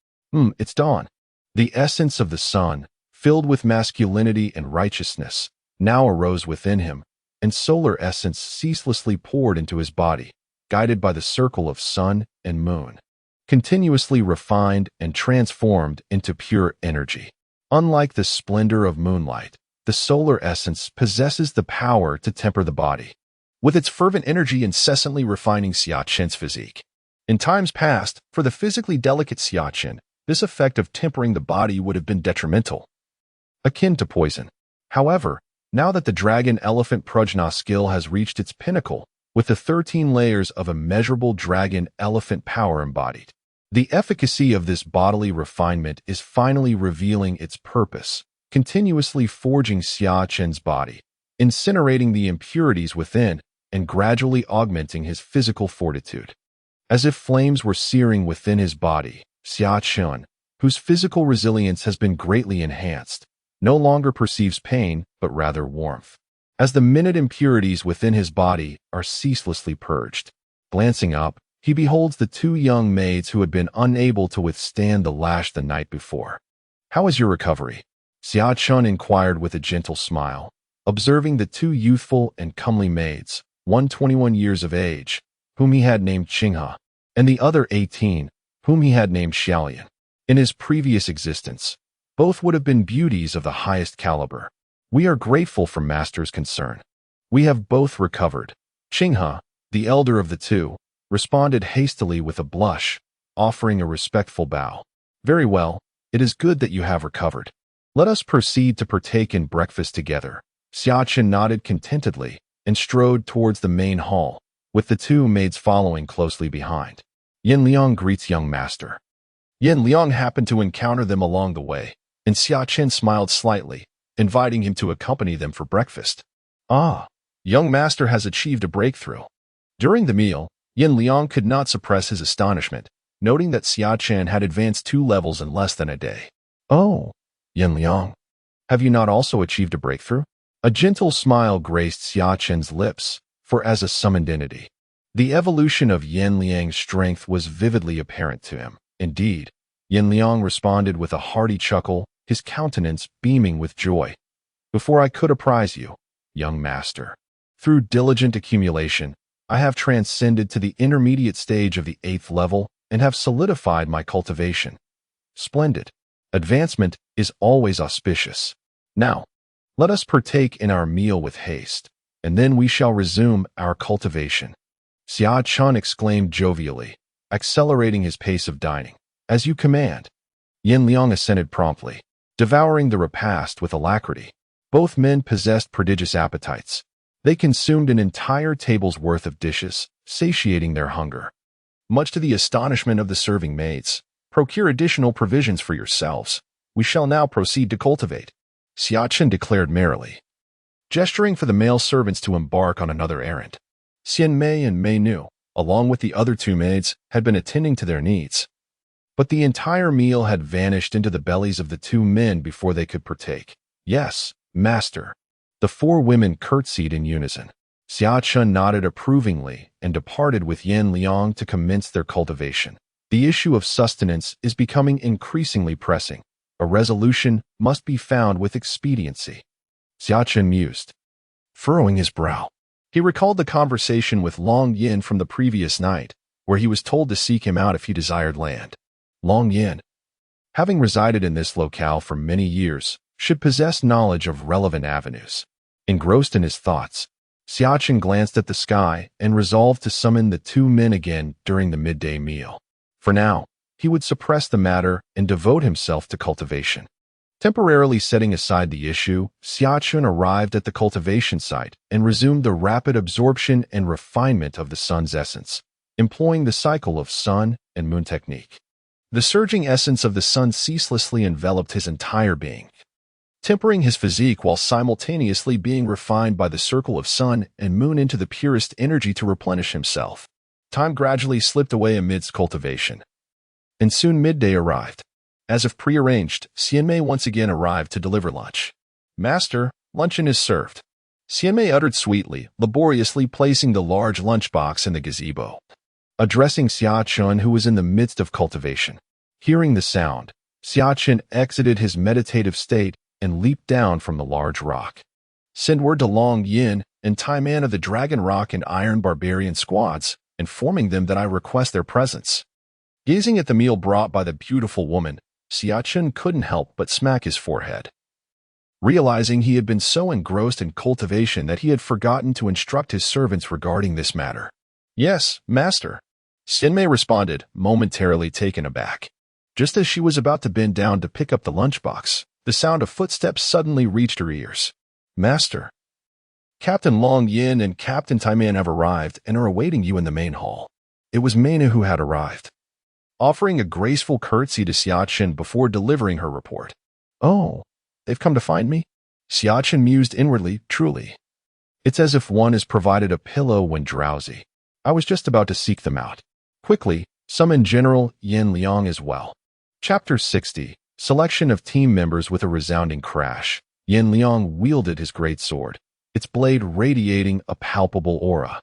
It's dawn. The essence of the sun, filled with masculinity and righteousness, now arose within him, and solar essence ceaselessly poured into his body, guided by the circle of sun and moon, continuously refined and transformed into pure energy. Unlike the splendor of moonlight, the solar essence possesses the power to temper the body, with its fervent energy incessantly refining Xia Chen's physique. In times past, for the physically delicate Xia Chen, this effect of tempering the body would have been detrimental, akin to poison. However, now that the dragon-elephant prajna skill has reached its pinnacle, with the 13 layers of immeasurable dragon-elephant power embodied, the efficacy of this bodily refinement is finally revealing its purpose, continuously forging Xia Chen's body, incinerating the impurities within, and gradually augmenting his physical fortitude. As if flames were searing within his body, Xia Chen, whose physical resilience has been greatly enhanced, no longer perceives pain, but rather warmth. As the minute impurities within his body are ceaselessly purged, glancing up, he beholds the 2 young maids who had been unable to withstand the lash the night before. "How is your recovery?" Xia Chen inquired with a gentle smile, observing the 2 youthful and comely maids, one 21 years of age, whom he had named Qinghe, and the other 18, whom he had named Xiaolian. In his previous existence, both would have been beauties of the highest caliber. "We are grateful for Master's concern. We have both recovered." Qinghe, the elder of the 2, responded hastily with a blush, offering a respectful bow. "Very well, it is good that you have recovered. Let us proceed to partake in breakfast together." Xia Chen nodded contentedly, and strode towards the main hall, with the two maids following closely behind. Yin Liang greets young master. Yin Liang happened to encounter them along the way, and Xia Chen smiled slightly, inviting him to accompany them for breakfast. Ah, young master has achieved a breakthrough. During the meal, Yin Liang could not suppress his astonishment, noting that Xia Chen had advanced 2 levels in less than a day. Oh, Yin Liang, have you not also achieved a breakthrough? A gentle smile graced Xia Chen's lips, for as a summoned entity, the evolution of Yin Liang's strength was vividly apparent to him. Indeed, Yin Liang responded with a hearty chuckle, his countenance beaming with joy. Before I could apprise you, young master, through diligent accumulation, I have transcended to the intermediate stage of the 8th level and have solidified my cultivation. Splendid. Advancement is always auspicious. Now, let us partake in our meal with haste, and then we shall resume our cultivation. Xia Chen exclaimed jovially, accelerating his pace of dining. As you command. Yin Liang assented promptly, devouring the repast with alacrity. Both men possessed prodigious appetites. They consumed an entire table's worth of dishes, satiating their hunger. Much to the astonishment of the serving maids, procure additional provisions for yourselves. We shall now proceed to cultivate, Xia Chen declared merrily, gesturing for the male servants to embark on another errand. Xian Mei and Mei Nu, along with the other 2 maids, had been attending to their needs. But the entire meal had vanished into the bellies of the 2 men before they could partake. Yes, master. The 4 women curtsied in unison. Xia Chen nodded approvingly and departed with Yin Liang to commence their cultivation. The issue of sustenance is becoming increasingly pressing. A resolution must be found with expediency. Xia Chen mused, furrowing his brow. He recalled the conversation with Long Yin from the previous night, where he was told to seek him out if he desired land. Long Yin, having resided in this locale for many years, should possess knowledge of relevant avenues. Engrossed in his thoughts, Xia Chen glanced at the sky and resolved to summon the 2 men again during the midday meal. For now, he would suppress the matter and devote himself to cultivation. Temporarily setting aside the issue, Xia Chen arrived at the cultivation site and resumed the rapid absorption and refinement of the sun's essence, employing the cycle of sun and moon technique. The surging essence of the sun ceaselessly enveloped his entire being, tempering his physique while simultaneously being refined by the circle of sun and moon into the purest energy to replenish himself. Time gradually slipped away amidst cultivation, and soon midday arrived. As if prearranged, Xian Mei once again arrived to deliver lunch. Master, luncheon is served. Xian Mei uttered sweetly, laboriously placing the large lunchbox in the gazebo. Addressing Xia Chen, who was in the midst of cultivation. Hearing the sound, Xia Chen exited his meditative state and leaped down from the large rock. Send word to Long Yin and Taiman of the Dragon Rock and Iron Barbarian squads, informing them that I request their presence. Gazing at the meal brought by the beautiful woman, Xia Chen couldn't help but smack his forehead, realizing he had been so engrossed in cultivation that he had forgotten to instruct his servants regarding this matter. Yes, master, Sinmei responded, momentarily taken aback. Just as she was about to bend down to pick up the lunchbox, the sound of footsteps suddenly reached her ears. Master, Captain Long Yin and Captain Taiman have arrived and are awaiting you in the main hall. It was Mena who had arrived, offering a graceful curtsy to Xia Chen before delivering her report. Oh, they've come to find me? Xia Chen mused inwardly, truly. It's as if one is provided a pillow when drowsy. I was just about to seek them out. Quickly, summon General Yin Liang as well. Chapter 60. Selection of team members with a resounding crash. Yin Liang wielded his great sword, its blade radiating a palpable aura.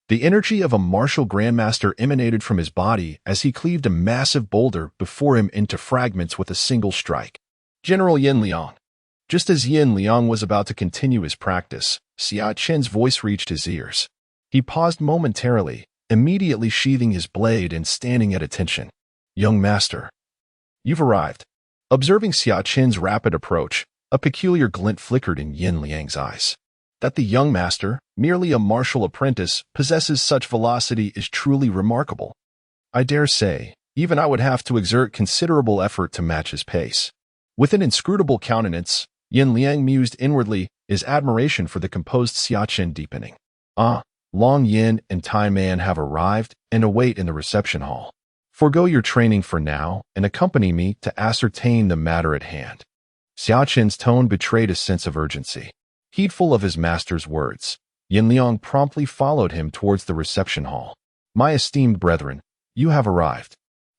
The energy of a martial grandmaster emanated from his body as he cleaved a massive boulder before him into fragments with a single strike. General Yin Liang. Just as Yin Liang was about to continue his practice, Xia Chen's voice reached his ears. He paused momentarily, immediately sheathing his blade and standing at attention. Young master, you've arrived. Observing Xia Chen's rapid approach, a peculiar glint flickered in Yin Liang's eyes. That the young master, merely a martial apprentice, possesses such velocity is truly remarkable. I dare say, even I would have to exert considerable effort to match his pace. With an inscrutable countenance, Yin Liang mused inwardly, his admiration for the composed Xia Chen deepening. Ah, Long Yin and Tai Man have arrived and await in the reception hall. Forgo your training for now and accompany me to ascertain the matter at hand. Xia Chen's tone betrayed a sense of urgency. Heedful of his master's words, Yin Liang promptly followed him towards the reception hall. My esteemed brethren, you have arrived.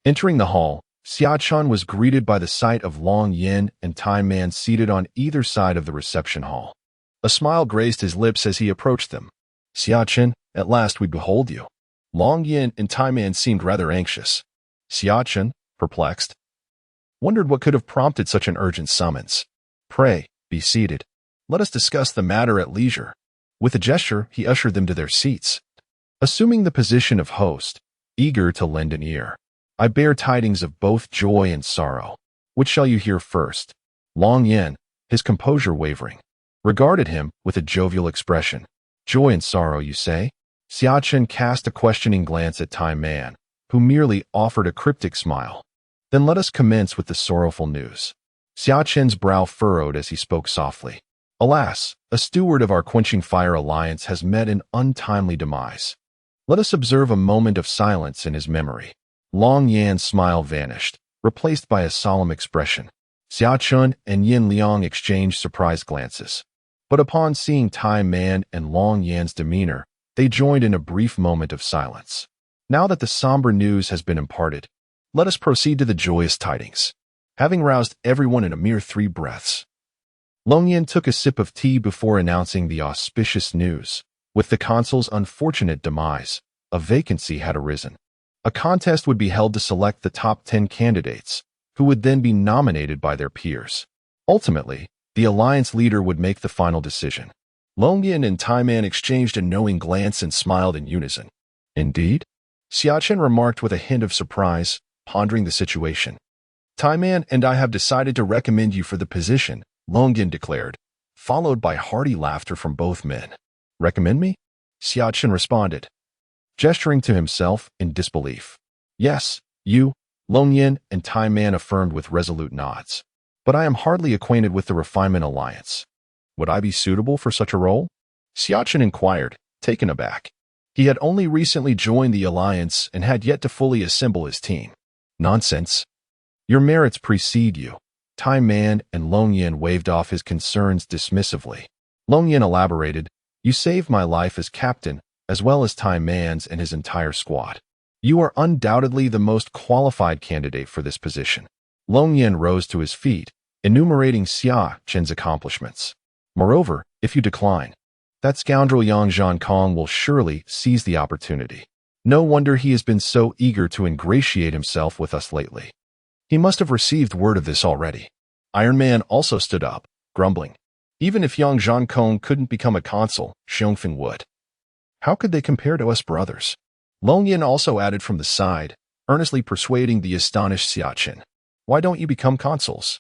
Entering the hall, Xia Chen was greeted by the sight of Long Yin and Tai Man seated on either side of the reception hall. A smile graced his lips as he approached them. Xia Chen, at last we behold you. Long Yin and Tai Man seemed rather anxious. Xia Chen, perplexed, wondered what could have prompted such an urgent summons. Pray, be seated. Let us discuss the matter at leisure. With a gesture, he ushered them to their seats. Assuming the position of host, eager to lend an ear, I bear tidings of both joy and sorrow. Which shall you hear first? Long Yin, his composure wavering, regarded him with a jovial expression. Joy and sorrow, you say? Xia Chen cast a questioning glance at Tai Man, who merely offered a cryptic smile. Then let us commence with the sorrowful news. Xia Chen's brow furrowed as he spoke softly. Alas, a steward of our Quenching Fire Alliance has met an untimely demise. Let us observe a moment of silence in his memory. Long Yan's smile vanished, replaced by a solemn expression. Xia Chen and Yin Liang exchanged surprised glances. But upon seeing Tai Man and Long Yan's demeanor, they joined in a brief moment of silence. Now that the somber news has been imparted, let us proceed to the joyous tidings. Having roused everyone in a mere 3 breaths, Long Yin took a sip of tea before announcing the auspicious news. With the consul's unfortunate demise, a vacancy had arisen. A contest would be held to select the top 10 candidates, who would then be nominated by their peers. Ultimately, the alliance leader would make the final decision. Long Yin and Tai Man exchanged a knowing glance and smiled in unison. Indeed? Xia Chen remarked with a hint of surprise, pondering the situation. Tai Man and I have decided to recommend you for the position, Long Yin declared, followed by hearty laughter from both men. Recommend me? Xia Chen responded, gesturing to himself in disbelief. Yes, you, Long Yin and Tai Man affirmed with resolute nods. But I am hardly acquainted with the Refinement Alliance. Would I be suitable for such a role? Xia Chen inquired, taken aback. He had only recently joined the alliance and had yet to fully assemble his team. Nonsense. Your merits precede you. Tai Man and Long Yin waved off his concerns dismissively. Long Yin elaborated, you saved my life as captain, as well as Tai Man's and his entire squad. You are undoubtedly the most qualified candidate for this position. Long Yin rose to his feet, enumerating Xia Chen's accomplishments. Moreover, if you decline, that scoundrel Yang Zhankong will surely seize the opportunity. No wonder he has been so eager to ingratiate himself with us lately. He must have received word of this already. Iron Man also stood up, grumbling. Even if Yang Zhankong couldn't become a consul, Xiongfeng would. How could they compare to us brothers? Long Yin also added from the side, earnestly persuading the astonished Xia Chen. Why don't you become consuls?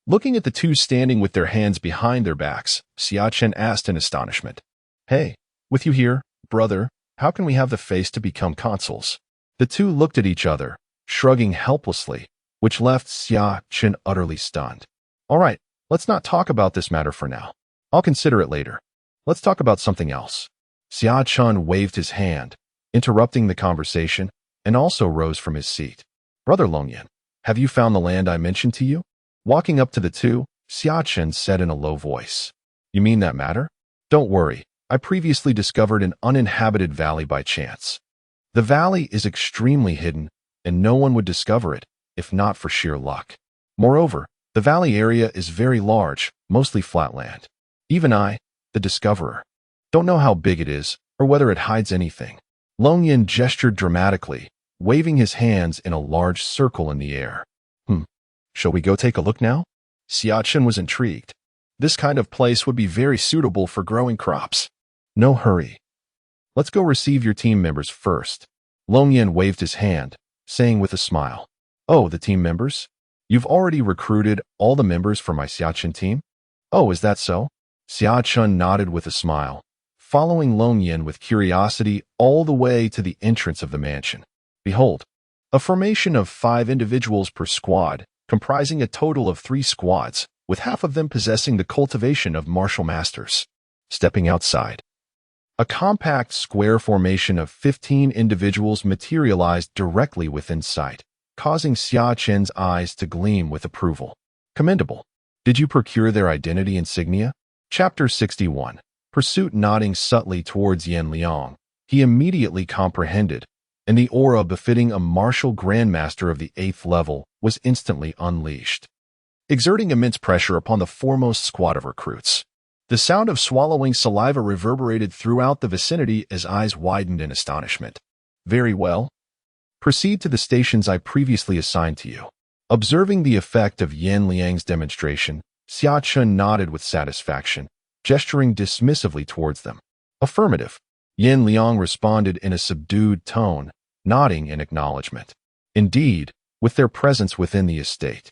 Looking at the two standing with their hands behind their backs, Xia Chen asked in astonishment. Hey, with you here, brother, how can we have the face to become consuls? The two looked at each other, shrugging helplessly, which left Xia Chen utterly stunned. All right, let's not talk about this matter for now. I'll consider it later. Let's talk about something else. Xia Chen waved his hand, interrupting the conversation, and also rose from his seat. Brother Long Yin, have you found the land I mentioned to you? Walking up to the two, Xia Chen said in a low voice. You mean that matter? Don't worry, I previously discovered an uninhabited valley by chance. The valley is extremely hidden, and no one would discover it, if not for sheer luck. Moreover, the valley area is very large, mostly flat land. Even I, the discoverer, don't know how big it is, or whether it hides anything. Long Yin gestured dramatically, waving his hands in a large circle in the air. Shall we go take a look now? Xia Chen was intrigued. This kind of place would be very suitable for growing crops. No hurry. Let's go receive your team members first. Long Yin waved his hand, saying with a smile. Oh, the team members? You've already recruited all the members for my Xia Chen team? Oh, is that so? Xia Chen nodded with a smile, following Long Yin with curiosity all the way to the entrance of the mansion. Behold, a formation of 5 individuals per squad, comprising a total of 3 squads, with half of them possessing the cultivation of martial masters. Stepping outside, A compact square formation of 15 individuals materialized directly within sight, causing Xia Chen's eyes to gleam with approval. Commendable. Did you procure their identity insignia? Chapter 61. Pursuit. Nodding subtly towards Yan Liang, he immediately comprehended, and the aura befitting a martial grandmaster of the 8th level was instantly unleashed, exerting immense pressure upon the foremost squad of recruits. The sound of swallowing saliva reverberated throughout the vicinity as eyes widened in astonishment. Very well. Proceed to the stations I previously assigned to you. Observing the effect of Yan Liang's demonstration, Xia Chen nodded with satisfaction, gesturing dismissively towards them. Affirmative. Yan Liang responded in a subdued tone, nodding in acknowledgement. Indeed, with their presence within the estate,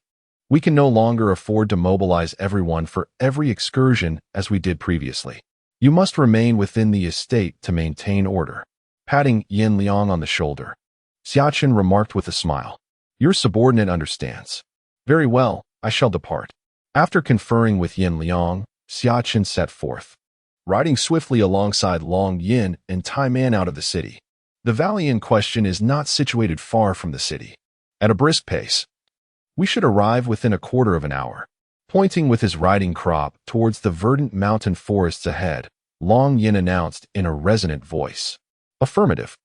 we can no longer afford to mobilize everyone for every excursion as we did previously. You must remain within the estate to maintain order. Patting Yan Liang on the shoulder, Xia Chen remarked with a smile. Your subordinate understands. Very well, I shall depart. After conferring with Yan Liang, Xia Chen set forth, riding swiftly alongside Long Yin and Tai Man out of the city. The valley in question is not situated far from the city. At a brisk pace, we should arrive within a quarter of an hour. Pointing with his riding crop towards the verdant mountain forests ahead, Long Yin announced in a resonant voice. Affirmative.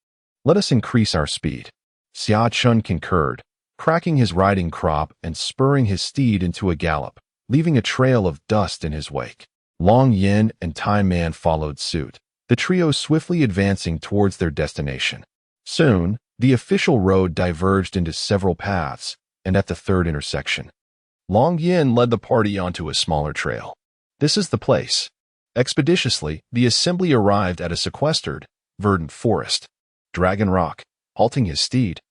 Let us increase our speed. Xia Chen concurred, cracking his riding crop and spurring his steed into a gallop, leaving a trail of dust in his wake. Long Yin and Tai Man followed suit, the trio swiftly advancing towards their destination. Soon, the official road diverged into several paths, and at the third intersection, Long Yin led the party onto a smaller trail. This is the place. Expeditiously, the assembly arrived at a sequestered, verdant forest. Dragon Rock, halting his steed,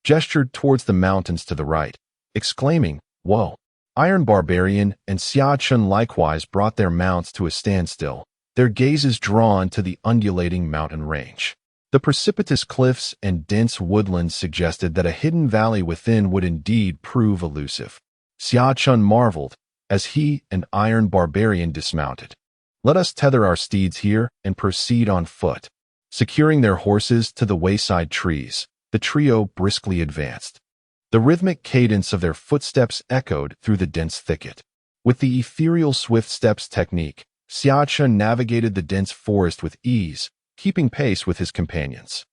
gestured towards the mountains to the right, exclaiming, "Whoa!" Iron Barbarian and Xia Chen likewise brought their mounts to a standstill, their gazes drawn to the undulating mountain range. The precipitous cliffs and dense woodlands suggested that a hidden valley within would indeed prove elusive. Xia Chen marveled as he and Iron Barbarian dismounted. Let us tether our steeds here and proceed on foot. Securing their horses to the wayside trees, the trio briskly advanced. The rhythmic cadence of their footsteps echoed through the dense thicket. With the ethereal swift steps technique, Xia Chen navigated the dense forest with ease, keeping pace with his companions.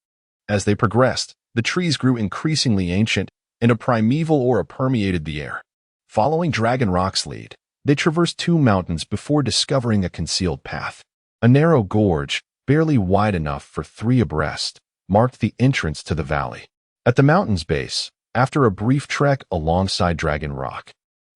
As they progressed, the trees grew increasingly ancient, and a primeval aura permeated the air. Following Dragon Rock's lead, they traversed 2 mountains before discovering a concealed path. A narrow gorge, barely wide enough for 3 abreast, marked the entrance to the valley. At the mountain's base, after a brief trek alongside Dragon Rock,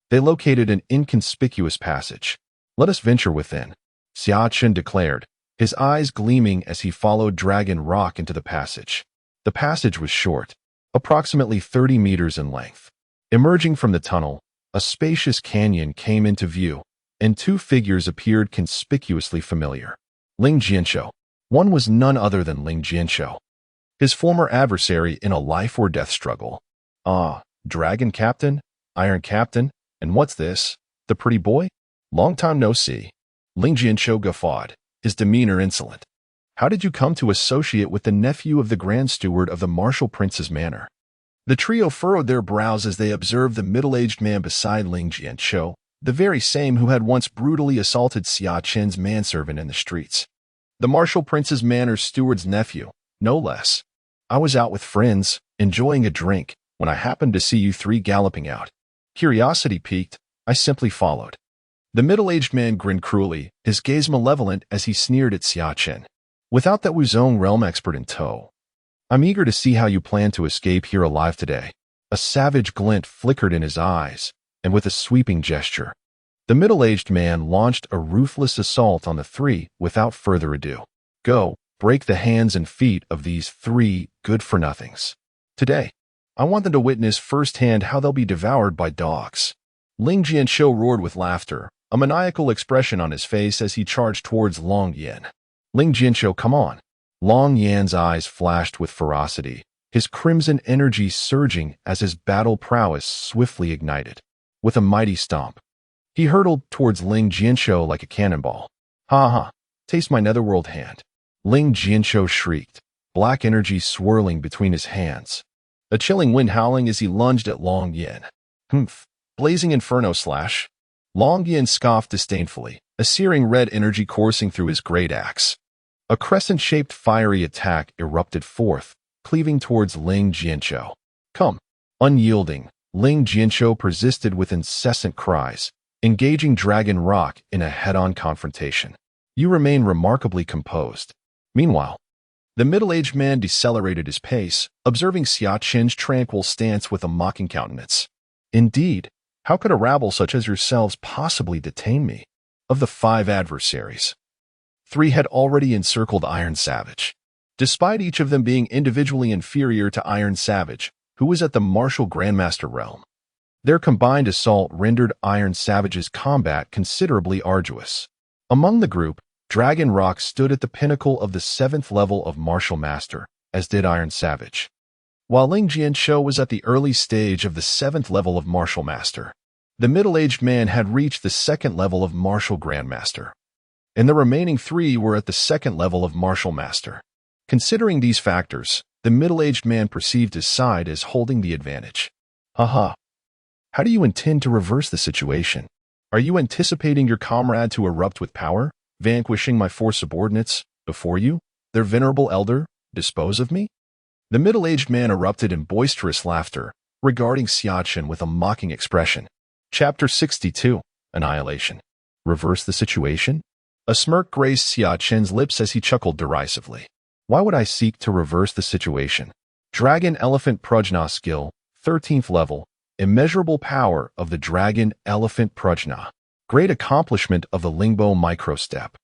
they located an inconspicuous passage. Let us venture within, Xia Chen declared, his eyes gleaming as he followed Dragon Rock into the passage. The passage was short, approximately 30 meters in length. Emerging from the tunnel, a spacious canyon came into view, and 2 figures appeared conspicuously familiar. Ling Jianshou. One was none other than Ling Jianshou, his former adversary in a life-or-death struggle. Ah, Dragon Captain, Iron Captain, and what's this? The pretty boy? Long time no see. Ling Jianshou guffawed, his demeanor insolent. How did you come to associate with the nephew of the Grand Steward of the Martial Prince's Manor? The trio furrowed their brows as they observed the middle-aged man beside Ling Jianshou, the very same who had once brutally assaulted Xia Chen's manservant in the streets. The Martial Prince's Manor's steward's nephew, no less. I was out with friends, enjoying a drink, when I happened to see you 3 galloping out. Curiosity piqued, I simply followed. The middle-aged man grinned cruelly, his gaze malevolent as he sneered at Xia Chen. Without that Wuzong realm expert in tow, I'm eager to see how you plan to escape here alive today. A savage glint flickered in his eyes, and with a sweeping gesture, the middle-aged man launched a ruthless assault on the 3 without further ado. Go, break the hands and feet of these 3 good-for-nothings. Today, I want them to witness firsthand how they'll be devoured by dogs. Ling Jianshou roared with laughter, a maniacal expression on his face as he charged towards Long Yin. Ling Jianshou, come on. Long Yan's eyes flashed with ferocity, his crimson energy surging as his battle prowess swiftly ignited. With a mighty stomp, he hurtled towards Ling Jianshou like a cannonball. Ha ha, taste my netherworld hand. Ling Jianqiu shrieked, black energy swirling between his hands. A chilling wind howling as he lunged at Long Yin. Humph! Blazing inferno slash. Long Yin scoffed disdainfully, a searing red energy coursing through his great axe. A crescent-shaped fiery attack erupted forth, cleaving towards Ling Jianqiu. Come! Unyielding, Ling Jianqiu persisted with incessant cries, engaging Dragon Rock in a head-on confrontation. You remain remarkably composed. Meanwhile, the middle-aged man decelerated his pace, observing Xia Chen's tranquil stance with a mocking countenance. Indeed, how could a rabble such as yourselves possibly detain me? Of the 5 adversaries, 3 had already encircled Iron Savage. Despite each of them being individually inferior to Iron Savage, who was at the martial Grandmaster realm, their combined assault rendered Iron Savage's combat considerably arduous. Among the group, Dragon Rock stood at the pinnacle of the 7th level of Martial Master, as did Iron Savage, while Ling Jianqiu was at the early stage of the 7th level of Martial Master. The middle-aged man had reached the 2nd level of Martial Grandmaster, and the remaining 3 were at the 2nd level of Martial Master. Considering these factors, the middle-aged man perceived his side as holding the advantage. Haha. How do you intend to reverse the situation? Are you anticipating your comrade to erupt with power, vanquishing my 4 subordinates before you, their venerable elder, dispose of me? The middle-aged man erupted in boisterous laughter, regarding Xia Chen with a mocking expression. Chapter 62, Annihilation. Reverse the situation? A smirk grazed Xia Chen's lips as he chuckled derisively. Why would I seek to reverse the situation? Dragon Elephant Prajna skill, 13th level, immeasurable power of the Dragon Elephant Prajna, great accomplishment of the Lingbo Micro Step,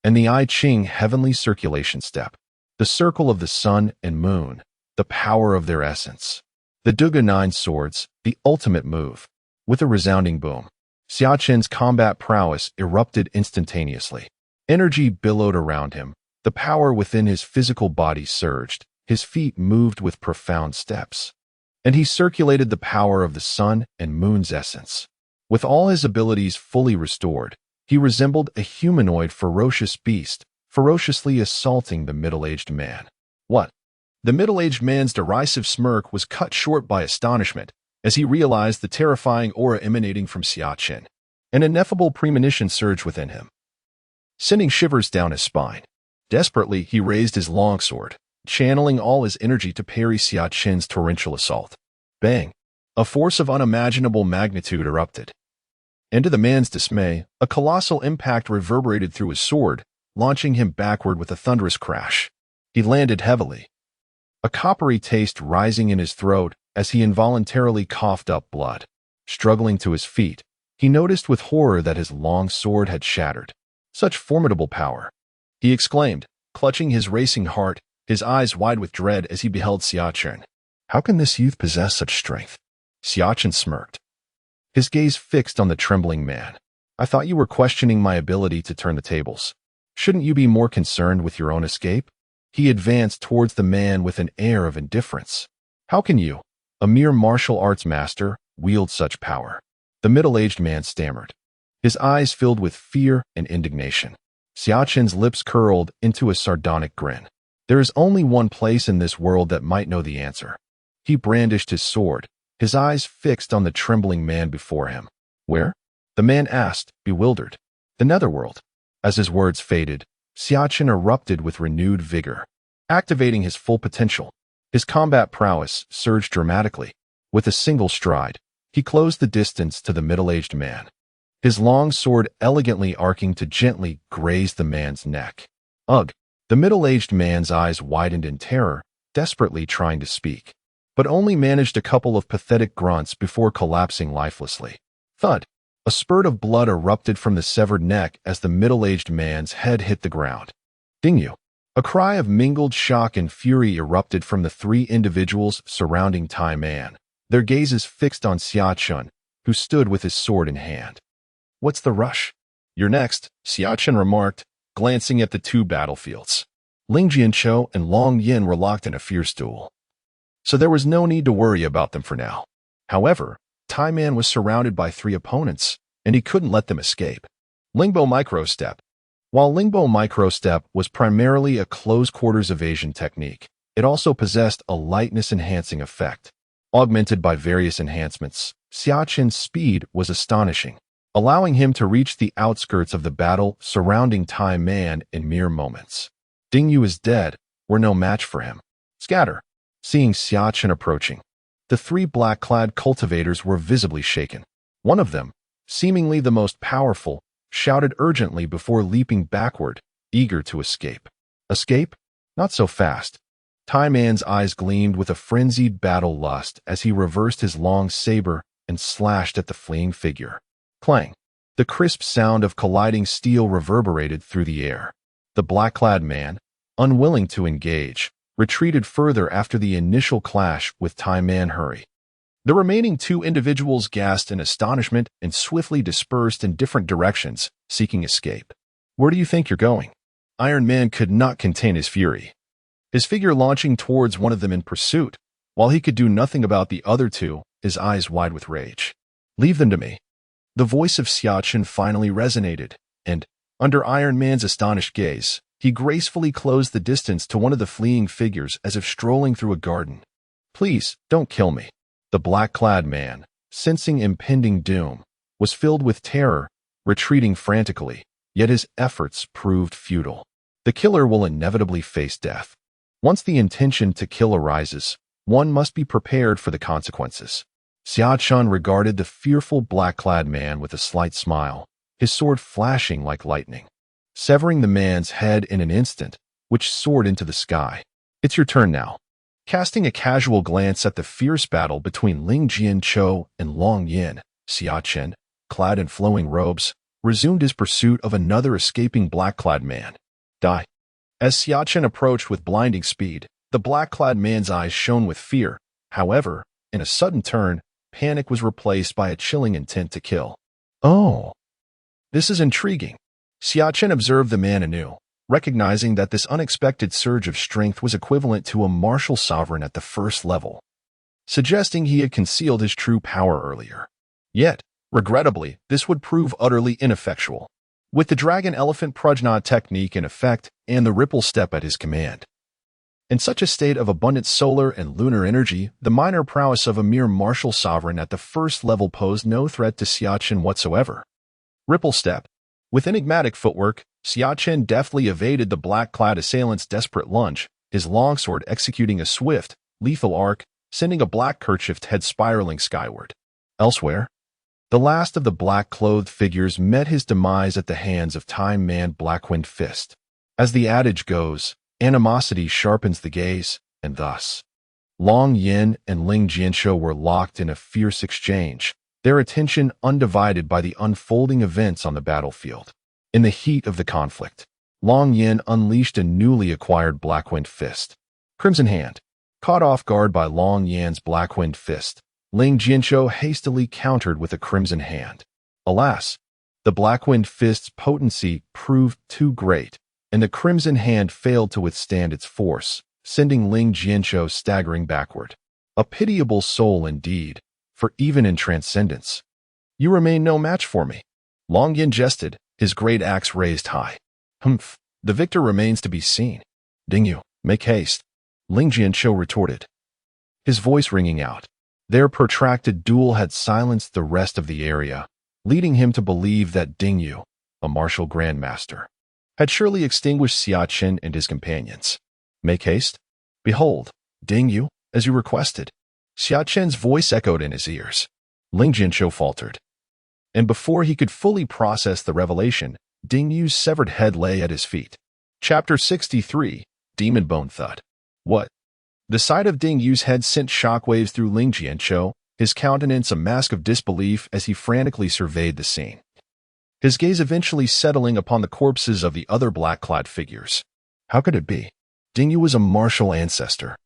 and the I Ching Heavenly Circulation Step, the circle of the sun and moon, the power of their essence. The Dugu Nine Swords, the ultimate move. With a resounding boom, Xia Chen's combat prowess erupted instantaneously. Energy billowed around him. The power within his physical body surged. His feet moved with profound steps, and he circulated the power of the sun and moon's essence. With all his abilities fully restored, he resembled a humanoid ferocious beast, ferociously assaulting the middle-aged man. What? The middle-aged man's derisive smirk was cut short by astonishment as he realized the terrifying aura emanating from Xia Chen. An ineffable premonition surged within him, sending shivers down his spine. Desperately, he raised his longsword, channeling all his energy to parry Xia Chen's torrential assault. Bang! A force of unimaginable magnitude erupted. And to the man's dismay, a colossal impact reverberated through his sword, launching him backward with a thunderous crash. He landed heavily, a coppery taste rising in his throat as he involuntarily coughed up blood. Struggling to his feet, he noticed with horror that his long sword had shattered. Such formidable power! He exclaimed, clutching his racing heart, his eyes wide with dread as he beheld Xia Chen. How can this youth possess such strength? Xia Chen smirked, his gaze fixed on the trembling man. I thought you were questioning my ability to turn the tables. Shouldn't you be more concerned with your own escape? He advanced towards the man with an air of indifference. How can you, a mere martial arts master, wield such power? The middle-aged man stammered, his eyes filled with fear and indignation. Xia Chen's lips curled into a sardonic grin. There is only one place in this world that might know the answer. He brandished his sword, his eyes fixed on the trembling man before him. Where? The man asked, bewildered. The netherworld. As his words faded, Xia Chen erupted with renewed vigor. Activating his full potential, his combat prowess surged dramatically. With a single stride, he closed the distance to the middle-aged man, his long sword elegantly arcing to gently graze the man's neck. Ugh! The middle-aged man's eyes widened in terror, desperately trying to speak, but only managed a couple of pathetic grunts before collapsing lifelessly. Thud! A spurt of blood erupted from the severed neck as the middle-aged man's head hit the ground. Ding-yu! A cry of mingled shock and fury erupted from the 3 individuals surrounding Tai Man, their gazes fixed on Xia Chen, who stood with his sword in hand. What's the rush? You're next, Xia Chen remarked, glancing at the 2 battlefields. Ling Jianqiu and Long Yin were locked in a fierce duel, so there was no need to worry about them for now. However, Tai Man was surrounded by 3 opponents, and he couldn't let them escape. Lingbo Micro Step. While Lingbo Microstep was primarily a close-quarters evasion technique, it also possessed a lightness-enhancing effect. Augmented by various enhancements, Xia Chen's speed was astonishing, allowing him to reach the outskirts of the battle surrounding Tai Man in mere moments. Ding Yu is dead, were no match for him. Scatter. Seeing Xia Chen approaching, the three black-clad cultivators were visibly shaken. One of them, seemingly the most powerful, shouted urgently before leaping backward, eager to escape. Escape? Not so fast. Tai Man's eyes gleamed with a frenzied battle lust as he reversed his long saber and slashed at the fleeing figure. Clang. The crisp sound of colliding steel reverberated through the air. The black-clad man, unwilling to engage, retreated further after the initial clash with Tai Man Hurry. The remaining two individuals gasped in astonishment and swiftly dispersed in different directions, seeking escape. Where do you think you're going? Iron Man could not contain his fury. His figure launching towards one of them in pursuit, while he could do nothing about the other two, his eyes wide with rage. Leave them to me. The voice of Xia Chen finally resonated, and, under Iron Man's astonished gaze, he gracefully closed the distance to one of the fleeing figures as if strolling through a garden. Please, don't kill me. The black-clad man, sensing impending doom, was filled with terror, retreating frantically, yet his efforts proved futile. The killer will inevitably face death. Once the intention to kill arises, one must be prepared for the consequences. Xia Chen regarded the fearful black-clad man with a slight smile, his sword flashing like lightning, severing the man's head in an instant, which soared into the sky. It's your turn now. Casting a casual glance at the fierce battle between Ling Jianqiu and Long Yin, Xia Chen, clad in flowing robes, resumed his pursuit of another escaping black-clad man. Die. As Xia Chen approached with blinding speed, the black-clad man's eyes shone with fear. However, in a sudden turn, panic was replaced by a chilling intent to kill. Oh, this is intriguing. Xia Chen observed the man anew, recognizing that this unexpected surge of strength was equivalent to a martial sovereign at the first level, suggesting he had concealed his true power earlier. Yet, regrettably, this would prove utterly ineffectual. With the dragon-elephant Prajna technique in effect and the ripple step at his command. In such a state of abundant solar and lunar energy, the minor prowess of a mere martial sovereign at the first level posed no threat to Xia Chen whatsoever. Ripple step. With enigmatic footwork, Xia Chen deftly evaded the black-clad assailant's desperate lunge, his longsword executing a swift, lethal arc, sending a black-kerchiefed head spiraling skyward. Elsewhere, the last of the black-clothed figures met his demise at the hands of Time Man Black-Wind Fist. As the adage goes, animosity sharpens the gaze, and thus, Long Yin and Ling Jianqiu were locked in a fierce exchange, their attention undivided by the unfolding events on the battlefield. In the heat of the conflict, Long Yin unleashed a newly acquired Black-Wind Fist. Crimson Hand. Caught off guard by Long Yin's Black-Wind Fist, Ling Jianqiu hastily countered with a Crimson Hand. Alas, the Black-Wind Fist's potency proved too great, and the Crimson Hand failed to withstand its force, sending Ling Jianqiu staggering backward. A pitiable soul indeed, for even in transcendence, you remain no match for me. Long Yin jested, his great axe raised high. Humph, the victor remains to be seen. Ding Yu, make haste, Ling Jianqiu retorted, his voice ringing out. Their protracted duel had silenced the rest of the area, leading him to believe that Ding Yu, a martial grandmaster, had surely extinguished Xia Chen and his companions. Make haste? Behold, Ding Yu, as you requested. Xia Chen's voice echoed in his ears. Ling Jianqiu faltered. And before he could fully process the revelation, Ding Yu's severed head lay at his feet. Chapter 63, Demon Bone Thud. What? The sight of Ding Yu's head sent shockwaves through Ling Jianqiu, his countenance a mask of disbelief as he frantically surveyed the scene, his gaze eventually settling upon the corpses of the other black-clad figures. How could it be? Ding Yu was a martial ancestor.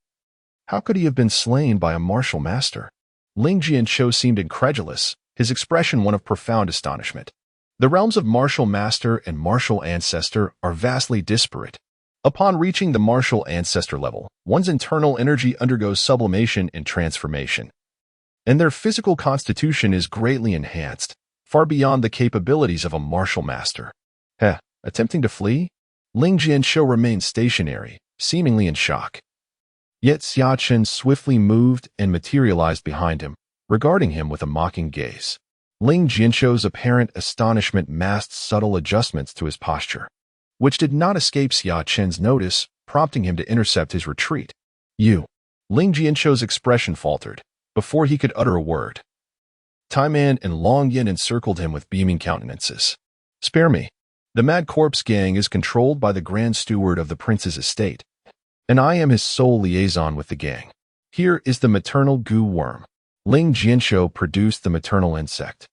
How could he have been slain by a martial master? Ling Jianqiu seemed incredulous, his expression one of profound astonishment. The realms of martial master and martial ancestor are vastly disparate. Upon reaching the martial ancestor level, one's internal energy undergoes sublimation and transformation, and their physical constitution is greatly enhanced, far beyond the capabilities of a martial master. attempting to flee. Ling Jianqiu remained stationary, seemingly in shock. Yet Xia Chen swiftly moved and materialized behind him, regarding him with a mocking gaze. Ling Jianqiu's apparent astonishment masked subtle adjustments to his posture, which did not escape Xia Chen's notice, prompting him to intercept his retreat. You. Ling Jianqiu's expression faltered, before he could utter a word. Taiman and Long Yin encircled him with beaming countenances. Spare me. The Mad Corpse gang is controlled by the Grand Steward of the Prince's estate, and I am his sole liaison with the gang. Here is the maternal goo worm. Ling Jianqiu produced the maternal insect.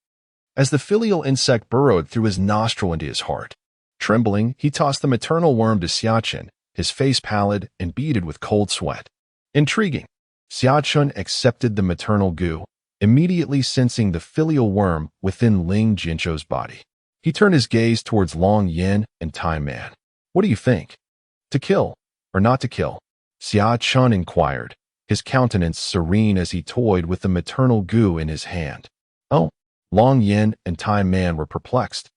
As the filial insect burrowed through his nostril into his heart, trembling, he tossed the maternal worm to Xia Chen, his face pallid and beaded with cold sweat. Intriguing. Xia Chen accepted the maternal goo, immediately sensing the filial worm within Ling Jianqiu's body. He turned his gaze towards Long Yin and Tai Man. What do you think? To kill, or not to kill? Xia Chen inquired, his countenance serene as he toyed with the maternal goo in his hand. Oh, Long Yin and Tai Man were perplexed,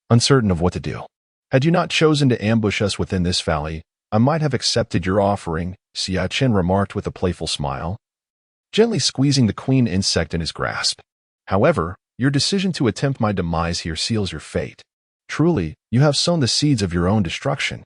uncertain of what to do. Had you not chosen to ambush us within this valley, I might have accepted your offering, Xia Chen remarked with a playful smile, gently squeezing the queen insect in his grasp. However, your decision to attempt my demise here seals your fate. Truly, you have sown the seeds of your own destruction.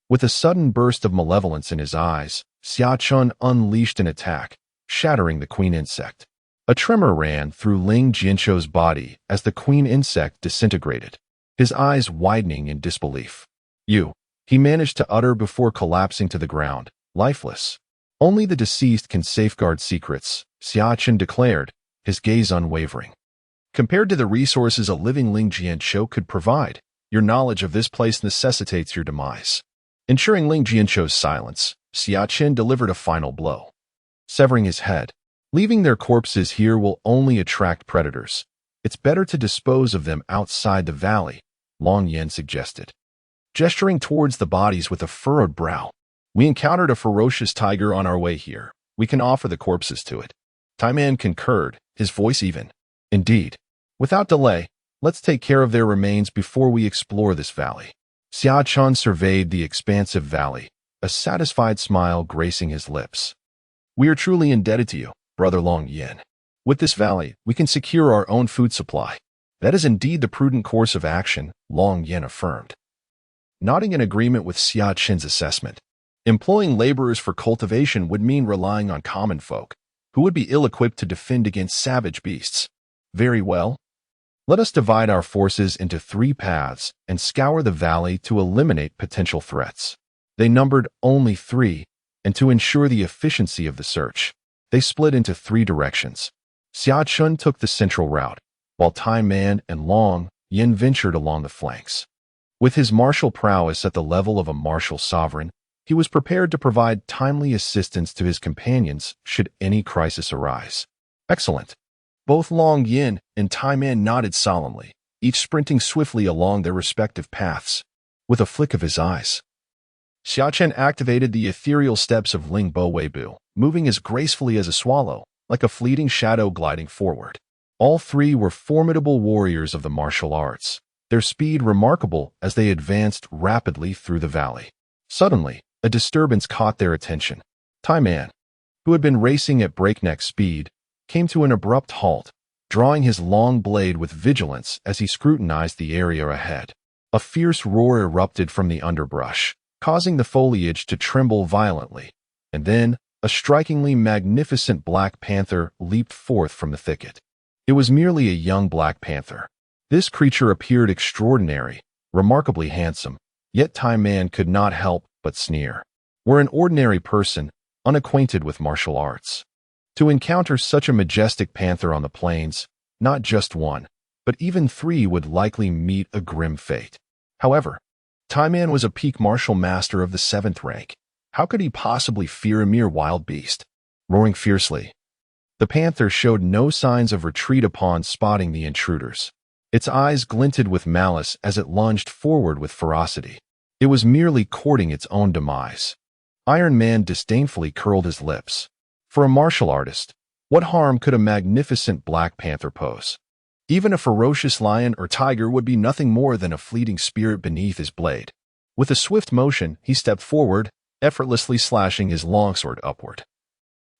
With a sudden burst of malevolence in his eyes, Xia Chen unleashed an attack, shattering the queen insect. A tremor ran through Ling Jianqiu's body as the queen insect disintegrated, his eyes widening in disbelief. You, he managed to utter before collapsing to the ground, lifeless. Only the deceased can safeguard secrets, Xia Chen declared, his gaze unwavering. Compared to the resources a living Ling Jianqiu could provide, your knowledge of this place necessitates your demise. Ensuring Ling Jianqiu's silence, Xia Chen delivered a final blow, severing his head. Leaving their corpses here will only attract predators. It's better to dispose of them outside the valley, Long Yin suggested. Gesturing towards the bodies with a furrowed brow. We encountered a ferocious tiger on our way here. We can offer the corpses to it. Taiman concurred, his voice even. Indeed. Without delay, let's take care of their remains before we explore this valley. Xia Chen surveyed the expansive valley, a satisfied smile gracing his lips. We are truly indebted to you, Brother Long Yin. With this valley, we can secure our own food supply. That is indeed the prudent course of action, Long Yin affirmed. Nodding in agreement with Xia Chen's assessment, employing laborers for cultivation would mean relying on common folk, who would be ill-equipped to defend against savage beasts. Very well. Let us divide our forces into 3 paths and scour the valley to eliminate potential threats. They numbered only 3, and to ensure the efficiency of the search, they split into 3 directions. Xia Chen took the central route, while Tai Man and Long Yin ventured along the flanks. With his martial prowess at the level of a martial sovereign, he was prepared to provide timely assistance to his companions should any crisis arise. Excellent. Both Long Yin and Tai Man nodded solemnly, each sprinting swiftly along their respective paths. With a flick of his eyes, Xia Chen activated the ethereal steps of Ling Bo Weibu, moving as gracefully as a swallow, like a fleeting shadow gliding forward. All 3 were formidable warriors of the martial arts, their speed remarkable as they advanced rapidly through the valley. Suddenly, a disturbance caught their attention. Tai Man, who had been racing at breakneck speed, came to an abrupt halt, drawing his long blade with vigilance as he scrutinized the area ahead. A fierce roar erupted from the underbrush, causing the foliage to tremble violently, and then a strikingly magnificent black panther leaped forth from the thicket. It was merely a young black panther. This creature appeared extraordinary, remarkably handsome, yet Tai Man could not help but sneer. Were an ordinary person, unacquainted with martial arts, to encounter such a majestic panther on the plains, not just 1, but even 3 would likely meet a grim fate. However, Tai Man was a peak martial master of the 7th rank. How could he possibly fear a mere wild beast? Roaring fiercely, the panther showed no signs of retreat upon spotting the intruders. Its eyes glinted with malice as it lunged forward with ferocity. It was merely courting its own demise. Iron Man disdainfully curled his lips. For a martial artist, what harm could a magnificent black panther pose? Even a ferocious lion or tiger would be nothing more than a fleeting spirit beneath his blade. With a swift motion, he stepped forward, effortlessly slashing his longsword upward.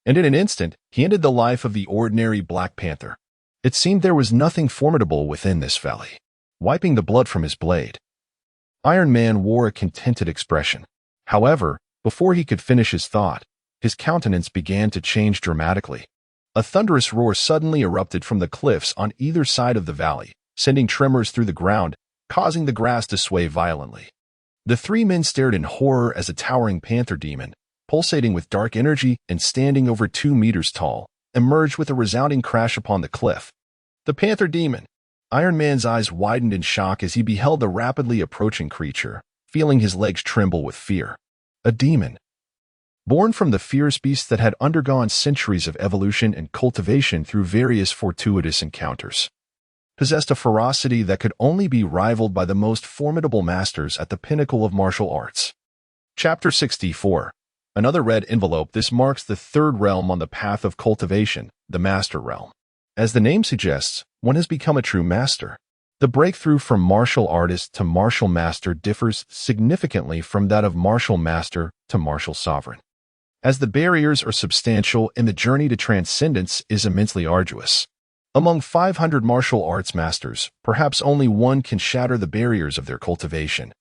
And in an instant, he ended the life of the ordinary Black Panther. It seemed there was nothing formidable within this valley. Wiping the blood from his blade, Iron Man wore a contented expression. However, before he could finish his thought, his countenance began to change dramatically. A thunderous roar suddenly erupted from the cliffs on either side of the valley, sending tremors through the ground, causing the grass to sway violently. The three men stared in horror as a towering panther demon, pulsating with dark energy and standing over 2 meters tall, emerged with a resounding crash upon the cliff. The panther demon! Iron Man's eyes widened in shock as he beheld the rapidly approaching creature, feeling his legs tremble with fear. A demon. Born from the fierce beast that had undergone centuries of evolution and cultivation through various fortuitous encounters. Possessed a ferocity that could only be rivaled by the most formidable masters at the pinnacle of martial arts. Chapter 64. Another red envelope. This marks the third realm on the path of cultivation, the Master Realm. As the name suggests, one has become a true master. The breakthrough from martial artist to martial master differs significantly from that of martial master to martial sovereign, as the barriers are substantial and the journey to transcendence is immensely arduous. Among 500 martial arts masters, perhaps only one can shatter the barriers of their cultivation.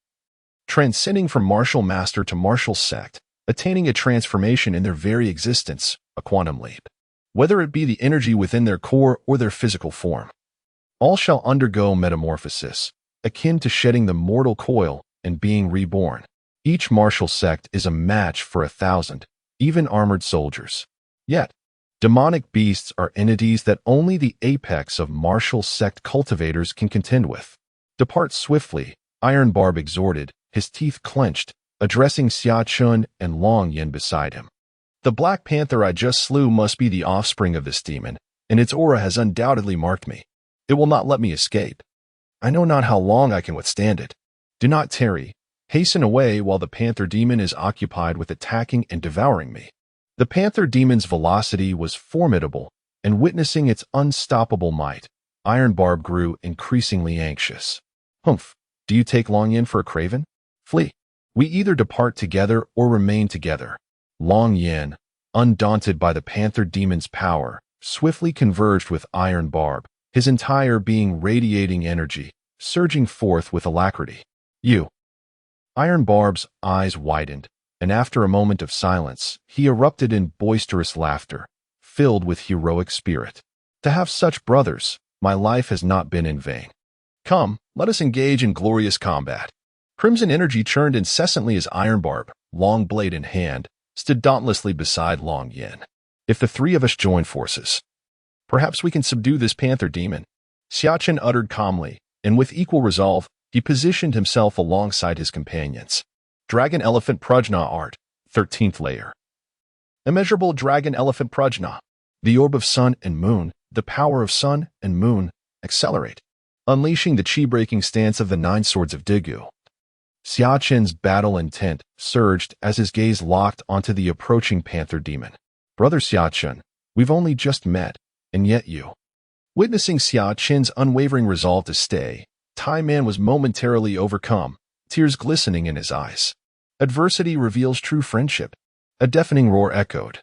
Transcending from martial master to martial sect, attaining a transformation in their very existence, a quantum leap. Whether it be the energy within their core or their physical form. All shall undergo metamorphosis, akin to shedding the mortal coil and being reborn. Each martial sect is a match for 1,000, even armored soldiers. Yet, demonic beasts are entities that only the apex of martial sect cultivators can contend with. Depart swiftly, Iron Barb exhorted, his teeth clenched, addressing Xia Chen and Long Yin beside him. The Black Panther I just slew must be the offspring of this demon, and its aura has undoubtedly marked me. It will not let me escape. I know not how long I can withstand it. Do not tarry. Hasten away while the Panther demon is occupied with attacking and devouring me. The Panther demon's velocity was formidable, and witnessing its unstoppable might, Iron Barb grew increasingly anxious. Humph, do you take Long Yin for a craven? Flee. We either depart together or remain together. Long Yin, undaunted by the Panther demon's power, swiftly converged with Iron Barb, his entire being radiating energy, surging forth with alacrity. You. Iron Barb's eyes widened, and after a moment of silence, he erupted in boisterous laughter, filled with heroic spirit. To have such brothers, my life has not been in vain. Come, let us engage in glorious combat. Crimson energy churned incessantly as Iron Barb, long blade in hand, stood dauntlessly beside Long Yin. If the three of us join forces, perhaps we can subdue this Panther demon. Xia Chen uttered calmly, and with equal resolve, he positioned himself alongside his companions. Dragon Elephant Prajna Art, 13th layer. Immeasurable Dragon Elephant Prajna. The orb of sun and moon, the power of sun and moon, accelerate. Unleashing the chi-breaking stance of the 9 swords of Dugu. Xia Chen's battle intent surged as his gaze locked onto the approaching Panther demon. Brother Xia Chen, we've only just met, and yet you. Witnessing Xia Chen's unwavering resolve to stay, Tai Man was momentarily overcome, tears glistening in his eyes. Adversity reveals true friendship. A deafening roar echoed,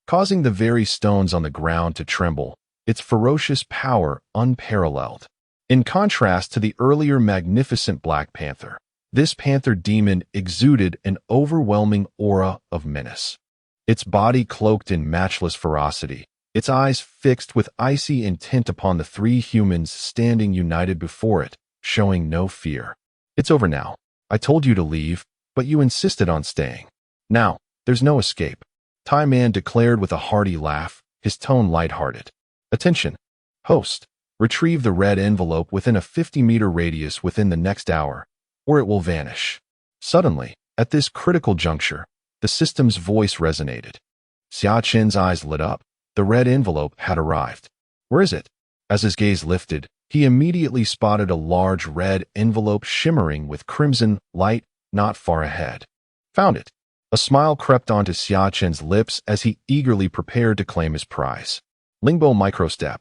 causing the very stones on the ground to tremble, its ferocious power unparalleled. In contrast to the earlier magnificent Black Panther, this Panther demon exuded an overwhelming aura of menace. Its body cloaked in matchless ferocity, its eyes fixed with icy intent upon the 3 humans standing united before it, showing no fear. It's over now. I told you to leave, but you insisted on staying. Now, there's no escape. Tai Man declared with a hearty laugh, his tone lighthearted. Attention, host. Retrieve the red envelope within a 50-meter radius within the next hour, or it will vanish. Suddenly, at this critical juncture, the system's voice resonated. Xia Chen's eyes lit up. The red envelope had arrived. Where is it? As his gaze lifted, he immediately spotted a large red envelope shimmering with crimson light not far ahead. Found it. A smile crept onto Xia Chen's lips as he eagerly prepared to claim his prize. Lingbo microstep.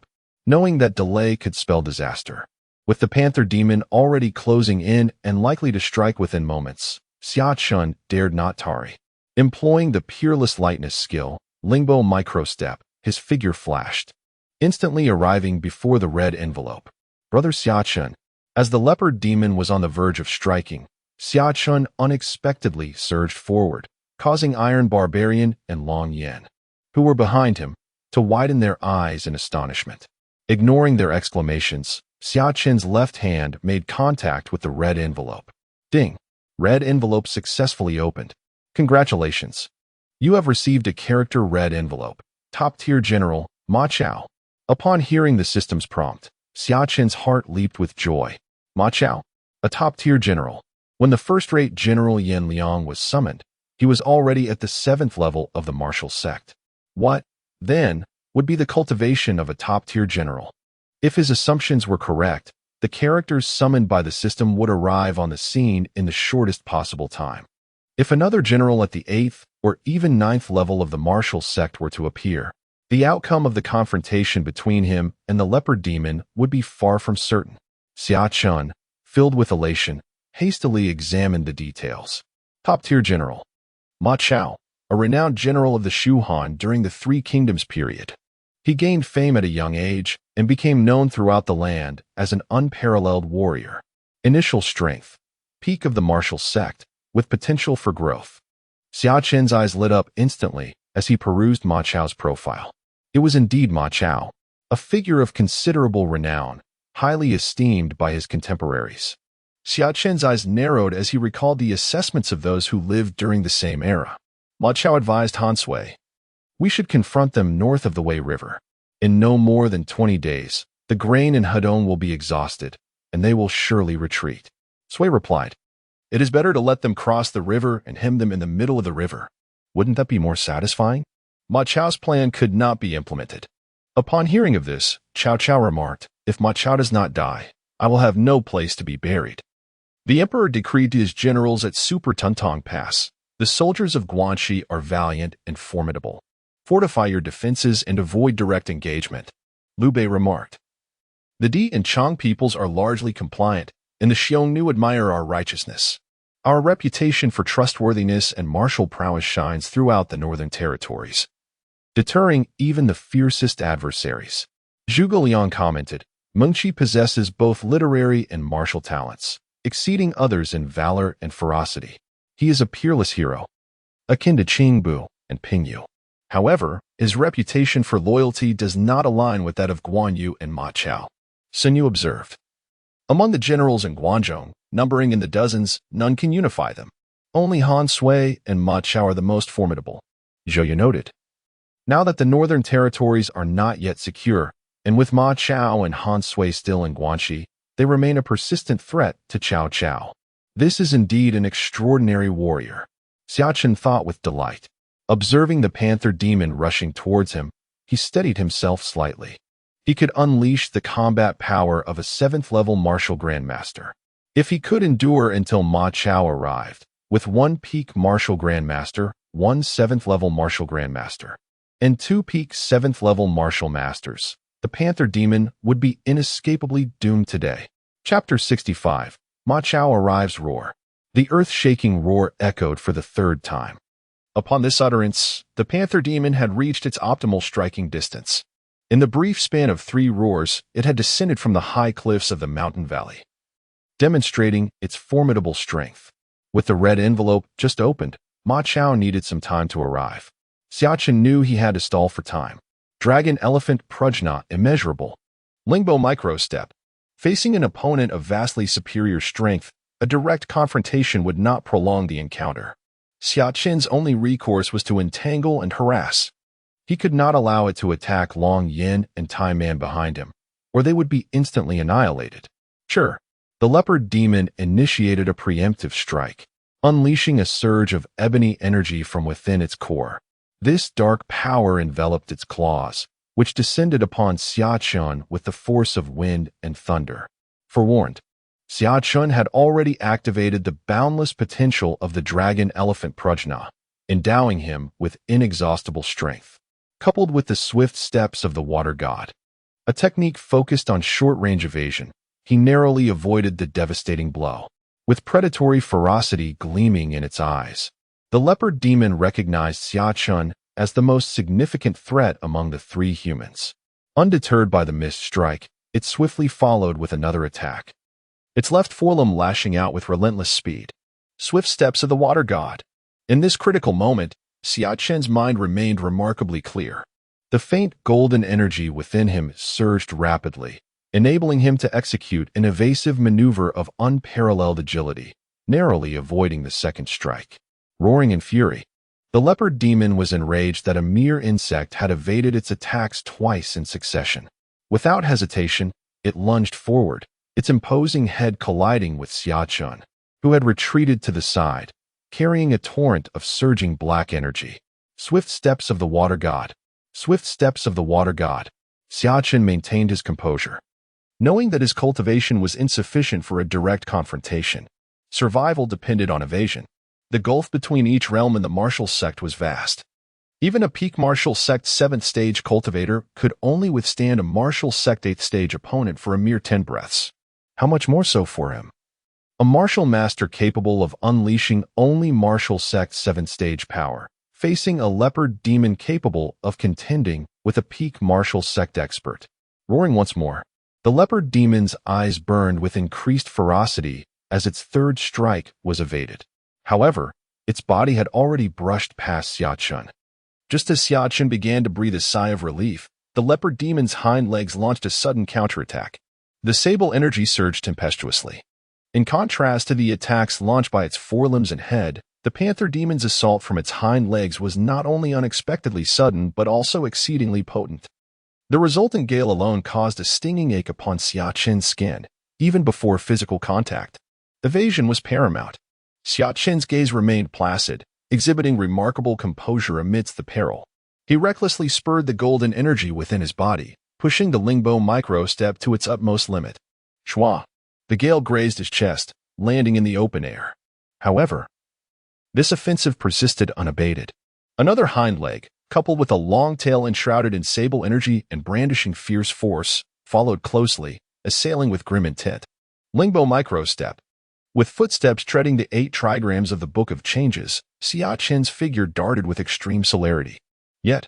knowing that delay could spell disaster. With the Panther Demon already closing in and likely to strike within moments, Xia Chen dared not tarry. Employing the Peerless Lightness skill, Lingbo Microstep, his figure flashed, instantly arriving before the red envelope. Brother Xia Chen. As the Leopard Demon was on the verge of striking, Xia Chen unexpectedly surged forward, causing Iron Barbarian and Long Yan, who were behind him, to widen their eyes in astonishment. Ignoring their exclamations, Xia Chen's left hand made contact with the red envelope. Ding! Red envelope successfully opened. Congratulations! You have received a character red envelope. Top-tier General, Ma Chao. Upon hearing the system's prompt, Xia Chen's heart leaped with joy. Ma Chao, a top-tier general. When the first-rate General Yan Liang was summoned, he was already at the 7th level of the martial sect. What, then, would be the cultivation of a top-tier general? If his assumptions were correct, the characters summoned by the system would arrive on the scene in the shortest possible time. If another general at the 8th or even 9th level of the martial sect were to appear, the outcome of the confrontation between him and the Leopard Demon would be far from certain. Xia Chen, filled with elation, hastily examined the details. Top-tier general. Ma Chao, a renowned general of the Shu Han during the Three Kingdoms period. He gained fame at a young age and became known throughout the land as an unparalleled warrior. Initial strength, peak of the martial sect, with potential for growth. Xia Chen's eyes lit up instantly as he perused Ma Chao's profile. It was indeed Ma Chao, a figure of considerable renown, highly esteemed by his contemporaries. Xia Chen's eyes narrowed as he recalled the assessments of those who lived during the same era. Ma Chao advised Han Sui, "We should confront them north of the Wei River. In no more than 20 days, the grain in Hedong will be exhausted, and they will surely retreat." Sui replied, "It is better to let them cross the river and hem them in the middle of the river. Wouldn't that be more satisfying?" Ma Chao's plan could not be implemented. Upon hearing of this, Cao Cao remarked, "If Ma Chao does not die, I will have no place to be buried." The emperor decreed to his generals at Super Tuntong Pass, "The soldiers of Guanxi are valiant and formidable. Fortify your defenses and avoid direct engagement." Liu Bei remarked, "The Di and Chang peoples are largely compliant, and the Xiongnu admire our righteousness. Our reputation for trustworthiness and martial prowess shines throughout the northern territories, deterring even the fiercest adversaries." Zhuge Liang commented, "Mengqi possesses both literary and martial talents, exceeding others in valor and ferocity. He is a peerless hero, akin to Qingbu and Pingyu. However, his reputation for loyalty does not align with that of Guan Yu and Ma Chao." Sun Yu observed, "Among the generals in Guangzhong, numbering in the dozens, none can unify them. Only Han Sui and Ma Chao are the most formidable." Zhou Yu noted, "Now that the northern territories are not yet secure, and with Ma Chao and Han Sui still in Guanxi, they remain a persistent threat to Cao Cao. This is indeed an extraordinary warrior." Xia Chen thought with delight. Observing the Panther Demon rushing towards him, he steadied himself slightly. He could unleash the combat power of a 7th-level martial grandmaster. If he could endure until Ma Chao arrived, with one peak martial grandmaster, one 7th-level martial grandmaster, and two peak 7th-level martial masters, the Panther Demon would be inescapably doomed today. Chapter 65. Ma Chao arrives roar. The earth-shaking roar echoed for the 3rd time. Upon this utterance, the Panther Demon had reached its optimal striking distance. In the brief span of 3 roars, it had descended from the high cliffs of the mountain valley, demonstrating its formidable strength. With the red envelope just opened, Ma Chao needed some time to arrive. Xia Chen knew he had to stall for time. Dragon Elephant Prajna Immeasurable. Lingbo Microstep. Facing an opponent of vastly superior strength, a direct confrontation would not prolong the encounter. Xia Chen's only recourse was to entangle and harass. He could not allow it to attack Long Yin and Tai Man behind him, or they would be instantly annihilated. Sure, the Leopard Demon initiated a preemptive strike, unleashing a surge of ebony energy from within its core. This dark power enveloped its claws, which descended upon Xia Chen with the force of wind and thunder. Forewarned, Xia Chen had already activated the boundless potential of the Dragon Elephant Prajna, endowing him with inexhaustible strength, coupled with the swift steps of the Water God. a technique focused on short-range evasion. He narrowly avoided the devastating blow, with predatory ferocity gleaming in its eyes. The leopard demon recognized Xia Chen as the most significant threat among the three humans. Undeterred by the missed strike, it swiftly followed with another attack, its left forelimb lashing out with relentless speed. Swift steps of the water god. In this critical moment, Xia Chen's mind remained remarkably clear. The faint golden energy within him surged rapidly, enabling him to execute an evasive maneuver of unparalleled agility, narrowly avoiding the second strike. Roaring in fury, the leopard demon was enraged that a mere insect had evaded its attacks twice in succession. Without hesitation, it lunged forward, its imposing head colliding with Xia Chen, who had retreated to the side, carrying a torrent of surging black energy. Swift steps of the water god. Swift steps of the water god. Xia Chen maintained his composure, knowing that his cultivation was insufficient for a direct confrontation. Survival depended on evasion. The gulf between each realm and the martial sect was vast. Even a peak martial sect 7th stage cultivator could only withstand a martial sect 8th stage opponent for a mere 10 breaths. How much more so for him? A martial master capable of unleashing only martial sect 7th stage power, facing a leopard demon capable of contending with a peak martial sect expert. Roaring once more, the leopard demon's eyes burned with increased ferocity as its third strike was evaded. However, its body had already brushed past Xia Chen. Just as Xia Chen began to breathe a sigh of relief, the leopard demon's hind legs launched a sudden counterattack. The sable energy surged tempestuously. In contrast to the attacks launched by its forelimbs and head, the panther demon's assault from its hind legs was not only unexpectedly sudden but also exceedingly potent. The resultant gale alone caused a stinging ache upon Xia Chen's skin, even before physical contact. Evasion was paramount. Xia Chen's gaze remained placid, exhibiting remarkable composure amidst the peril. He recklessly spurred the golden energy within his body, pushing the Lingbo micro-step to its utmost limit. Schwa! The gale grazed his chest, landing in the open air. However, this offensive persisted unabated. Another hind leg, coupled with a long tail enshrouded in sable energy and brandishing fierce force, followed closely, assailing with grim intent. Lingbo micro-step. With footsteps treading the 8 trigrams of the Book of Changes, Xia Chen's figure darted with extreme celerity. Yet,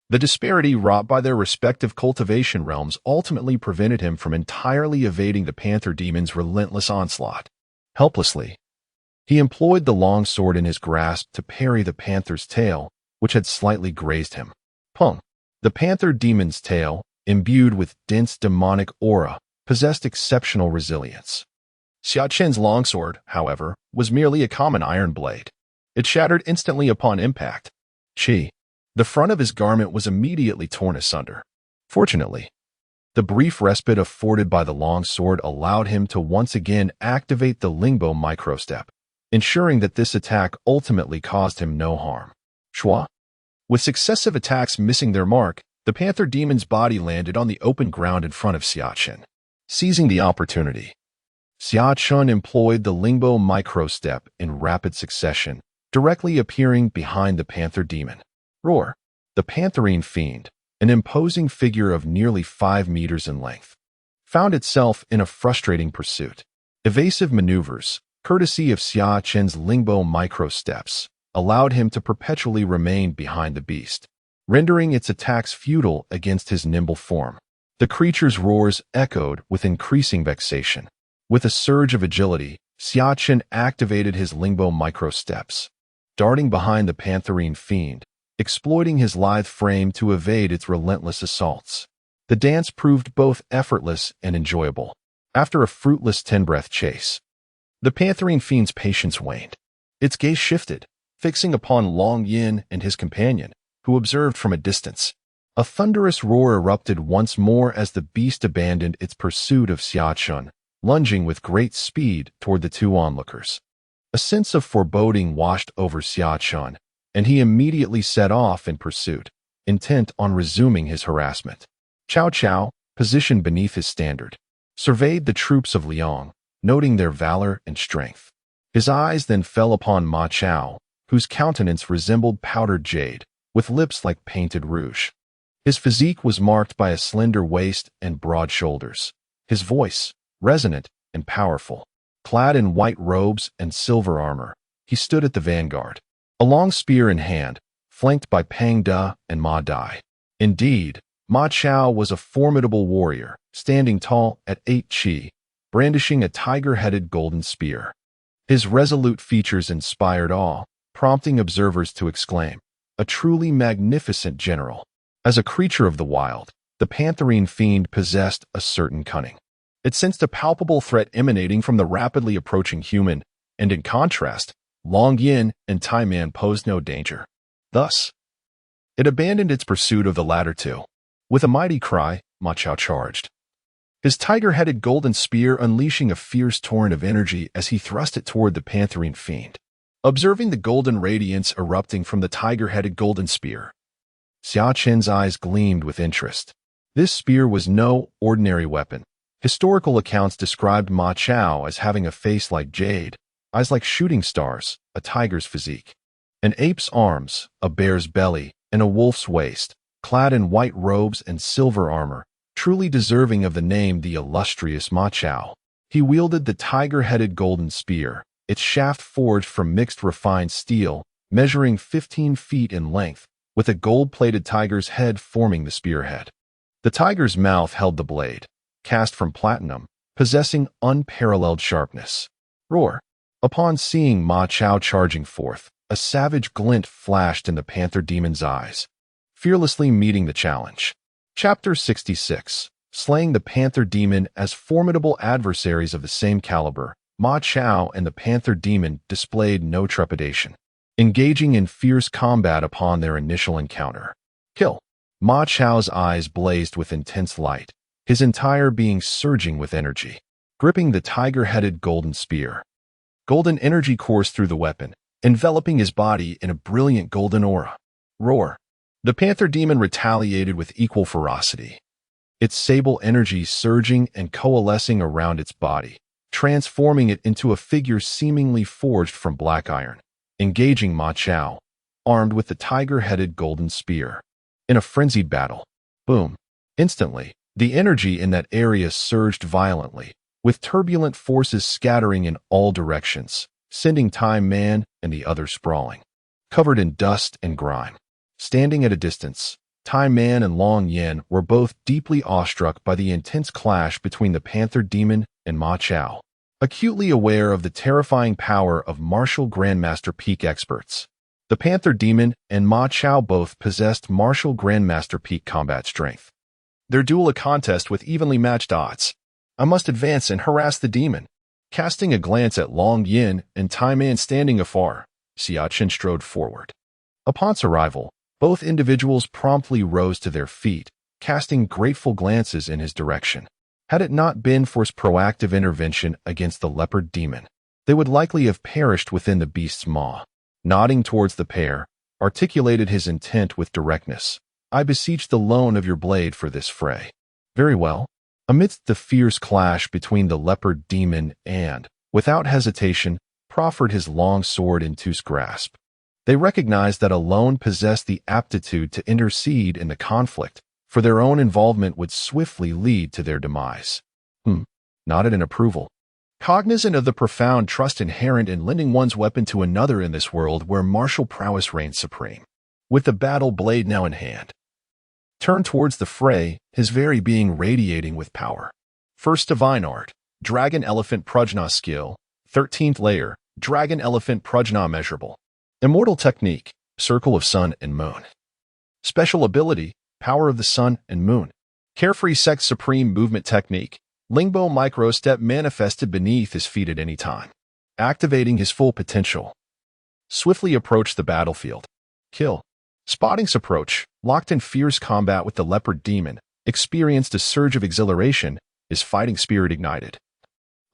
the disparity wrought by their respective cultivation realms ultimately prevented him from entirely evading the panther demon's relentless onslaught. Helplessly, he employed the long sword in his grasp to parry the panther's tail, which had slightly grazed him. Pung! The panther demon's tail, imbued with dense demonic aura, possessed exceptional resilience. Xia Chen's longsword, however, was merely a common iron blade. It shattered instantly upon impact. The front of his garment was immediately torn asunder. Fortunately, the brief respite afforded by the long sword allowed him to once again activate the Lingbo microstep, ensuring that this attack ultimately caused him no harm. Schwa! With successive attacks missing their mark, the panther demon's body landed on the open ground in front of Xia Chen. Seizing the opportunity, Xia Chen employed the Lingbo microstep in rapid succession, directly appearing behind the panther demon. Roar! The pantherine fiend, an imposing figure of nearly 5 meters in length, found itself in a frustrating pursuit. Evasive maneuvers, courtesy of Xia Chen's Lingbo microsteps, allowed him to perpetually remain behind the beast, rendering its attacks futile against his nimble form. The creature's roars echoed with increasing vexation. With a surge of agility, Xia Chen activated his Lingbo microsteps, darting behind the pantherine fiend, exploiting his lithe frame to evade its relentless assaults. The dance proved both effortless and enjoyable. After a fruitless 10-breath chase, the pantherine fiend's patience waned. Its gaze shifted, fixing upon Long Yin and his companion, who observed from a distance. A thunderous roar erupted once more as the beast abandoned its pursuit of Xia Chen, lunging with great speed toward the two onlookers. A sense of foreboding washed over Xia Chen, and he immediately set off in pursuit, intent on resuming his harassment. Cao Cao, positioned beneath his standard, surveyed the troops of Liang, noting their valor and strength. His eyes then fell upon Ma Chao, whose countenance resembled powdered jade, with lips like painted rouge. His physique was marked by a slender waist and broad shoulders. His voice, resonant and powerful. Clad in white robes and silver armor, he stood at the vanguard, a long spear in hand, flanked by Pang De and Ma Dai. Indeed, Ma Chao was a formidable warrior, standing tall at 8 chi, brandishing a tiger-headed golden spear. His resolute features inspired awe, prompting observers to exclaim, "A truly magnificent general." As a creature of the wild, the pantherine fiend possessed a certain cunning. It sensed a palpable threat emanating from the rapidly approaching human, and in contrast, Long Yin and Tai Man posed no danger. Thus, it abandoned its pursuit of the latter two. With a mighty cry, Ma Chao charged, his tiger-headed golden spear unleashing a fierce torrent of energy as he thrust it toward the pantherine fiend. Observing the golden radiance erupting from the tiger-headed golden spear, Xia Chen's eyes gleamed with interest. This spear was no ordinary weapon. Historical accounts described Ma Chao as having a face like jade, eyes like shooting stars, a tiger's physique, an ape's arms, a bear's belly, and a wolf's waist, clad in white robes and silver armor, truly deserving of the name the illustrious Ma Chao. He wielded the tiger-headed golden spear, its shaft forged from mixed refined steel, measuring 15 feet in length, with a gold-plated tiger's head forming the spearhead. The tiger's mouth held the blade, cast from platinum, possessing unparalleled sharpness. Roar! Upon seeing Ma Chao charging forth, a savage glint flashed in the panther demon's eyes, fearlessly meeting the challenge. Chapter 66. Slaying the panther demon. As formidable adversaries of the same caliber, Ma Chao and the panther demon displayed no trepidation, engaging in fierce combat upon their initial encounter. Kill! Ma Chao's eyes blazed with intense light, his entire being surging with energy. Gripping the tiger-headed golden spear, golden energy coursed through the weapon, enveloping his body in a brilliant golden aura. Roar! The panther demon retaliated with equal ferocity, its sable energy surging and coalescing around its body, transforming it into a figure seemingly forged from black iron. Engaging Ma Chao, armed with the tiger-headed golden spear. In a frenzied battle. Boom! Instantly, the energy in that area surged violently, with turbulent forces scattering in all directions, sending Tai Man and the other sprawling, covered in dust and grime. Standing at a distance, Tai Man and Long Yin were both deeply awestruck by the intense clash between the panther demon and Ma Chao, acutely aware of the terrifying power of martial grandmaster peak experts. The panther demon and Ma Chao both possessed martial grandmaster peak combat strength. Their duel a contest with evenly matched odds. I must advance and harass the demon. Casting a glance at Long Yin and Tai Man standing afar, Xia Chen strode forward. Upon his arrival, both individuals promptly rose to their feet, casting grateful glances in his direction. Had it not been for his proactive intervention against the leopard demon, they would likely have perished within the beast's maw. Nodding towards the pair, articulated his intent with directness. I beseech the loan of your blade for this fray. Very well. Amidst the fierce clash between the leopard demon and, without hesitation, proffered his long sword in Tu's grasp. They recognized that alone possessed the aptitude to intercede in the conflict, for their own involvement would swiftly lead to their demise. Nodded in approval. Cognizant of the profound trust inherent in lending one's weapon to another in this world where martial prowess reigns supreme. With the battle blade now in hand, turned towards the fray, his very being radiating with power. First Divine Art, Dragon Elephant Prajna Skill, 13th Layer, Dragon Elephant Prajna Measurable. Immortal Technique, Circle of Sun and Moon. Special Ability, Power of the Sun and Moon. Carefree Sex Supreme Movement Technique, Lingbo Micro Step manifested beneath his feet at any time. Activating his full potential. Swiftly approach the battlefield. Kill. Spotting's approach, locked in fierce combat with the leopard demon, experienced a surge of exhilaration, his fighting spirit ignited,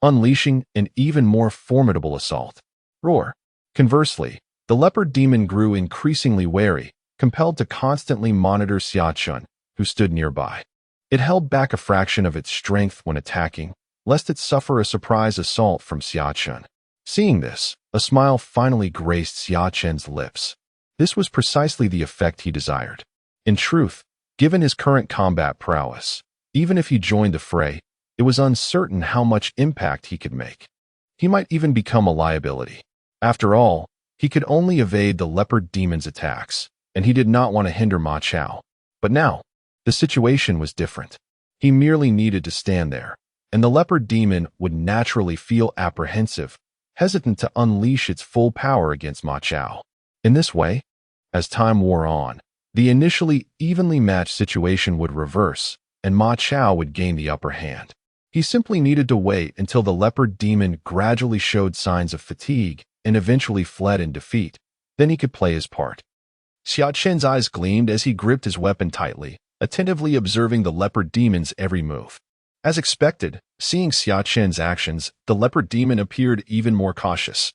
unleashing an even more formidable assault. Roar. Conversely, the leopard demon grew increasingly wary, compelled to constantly monitor Xia Chen, who stood nearby. It held back a fraction of its strength when attacking, lest it suffer a surprise assault from Xia Chen. Seeing this, a smile finally graced Xia Chen's lips. This was precisely the effect he desired. In truth, Given his current combat prowess, even if he joined the fray, it was uncertain how much impact he could make. He might even become a liability. After all, he could only evade the leopard demon's attacks, and he did not want to hinder Ma Chao. But now, the situation was different. He merely needed to stand there, and the leopard demon would naturally feel apprehensive, hesitant to unleash its full power against Ma Chao. In this way, as time wore on, the initially evenly matched situation would reverse, and Ma Chao would gain the upper hand. He simply needed to wait until the leopard demon gradually showed signs of fatigue and eventually fled in defeat. Then he could play his part. Xia Chen's eyes gleamed as he gripped his weapon tightly, attentively observing the leopard demon's every move. As expected, seeing Xia Chen's actions, the leopard demon appeared even more cautious.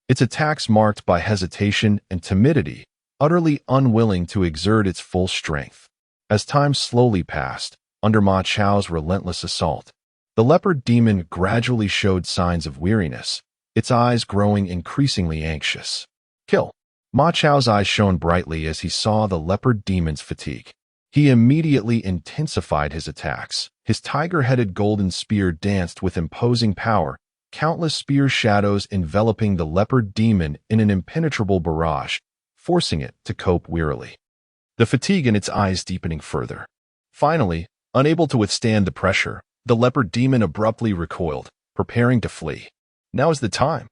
Its attacks marked by hesitation and timidity, utterly unwilling to exert its full strength. As time slowly passed, under Ma Chao's relentless assault, the leopard demon gradually showed signs of weariness, its eyes growing increasingly anxious. Kill! Ma Chao's eyes shone brightly as he saw the leopard demon's fatigue. He immediately intensified his attacks. His tiger-headed golden spear danced with imposing power, countless spear shadows enveloping the leopard demon in an impenetrable barrage, forcing it to cope wearily. The fatigue in its eyes deepening further. Finally, unable to withstand the pressure, the leopard demon abruptly recoiled, preparing to flee. Now is the time.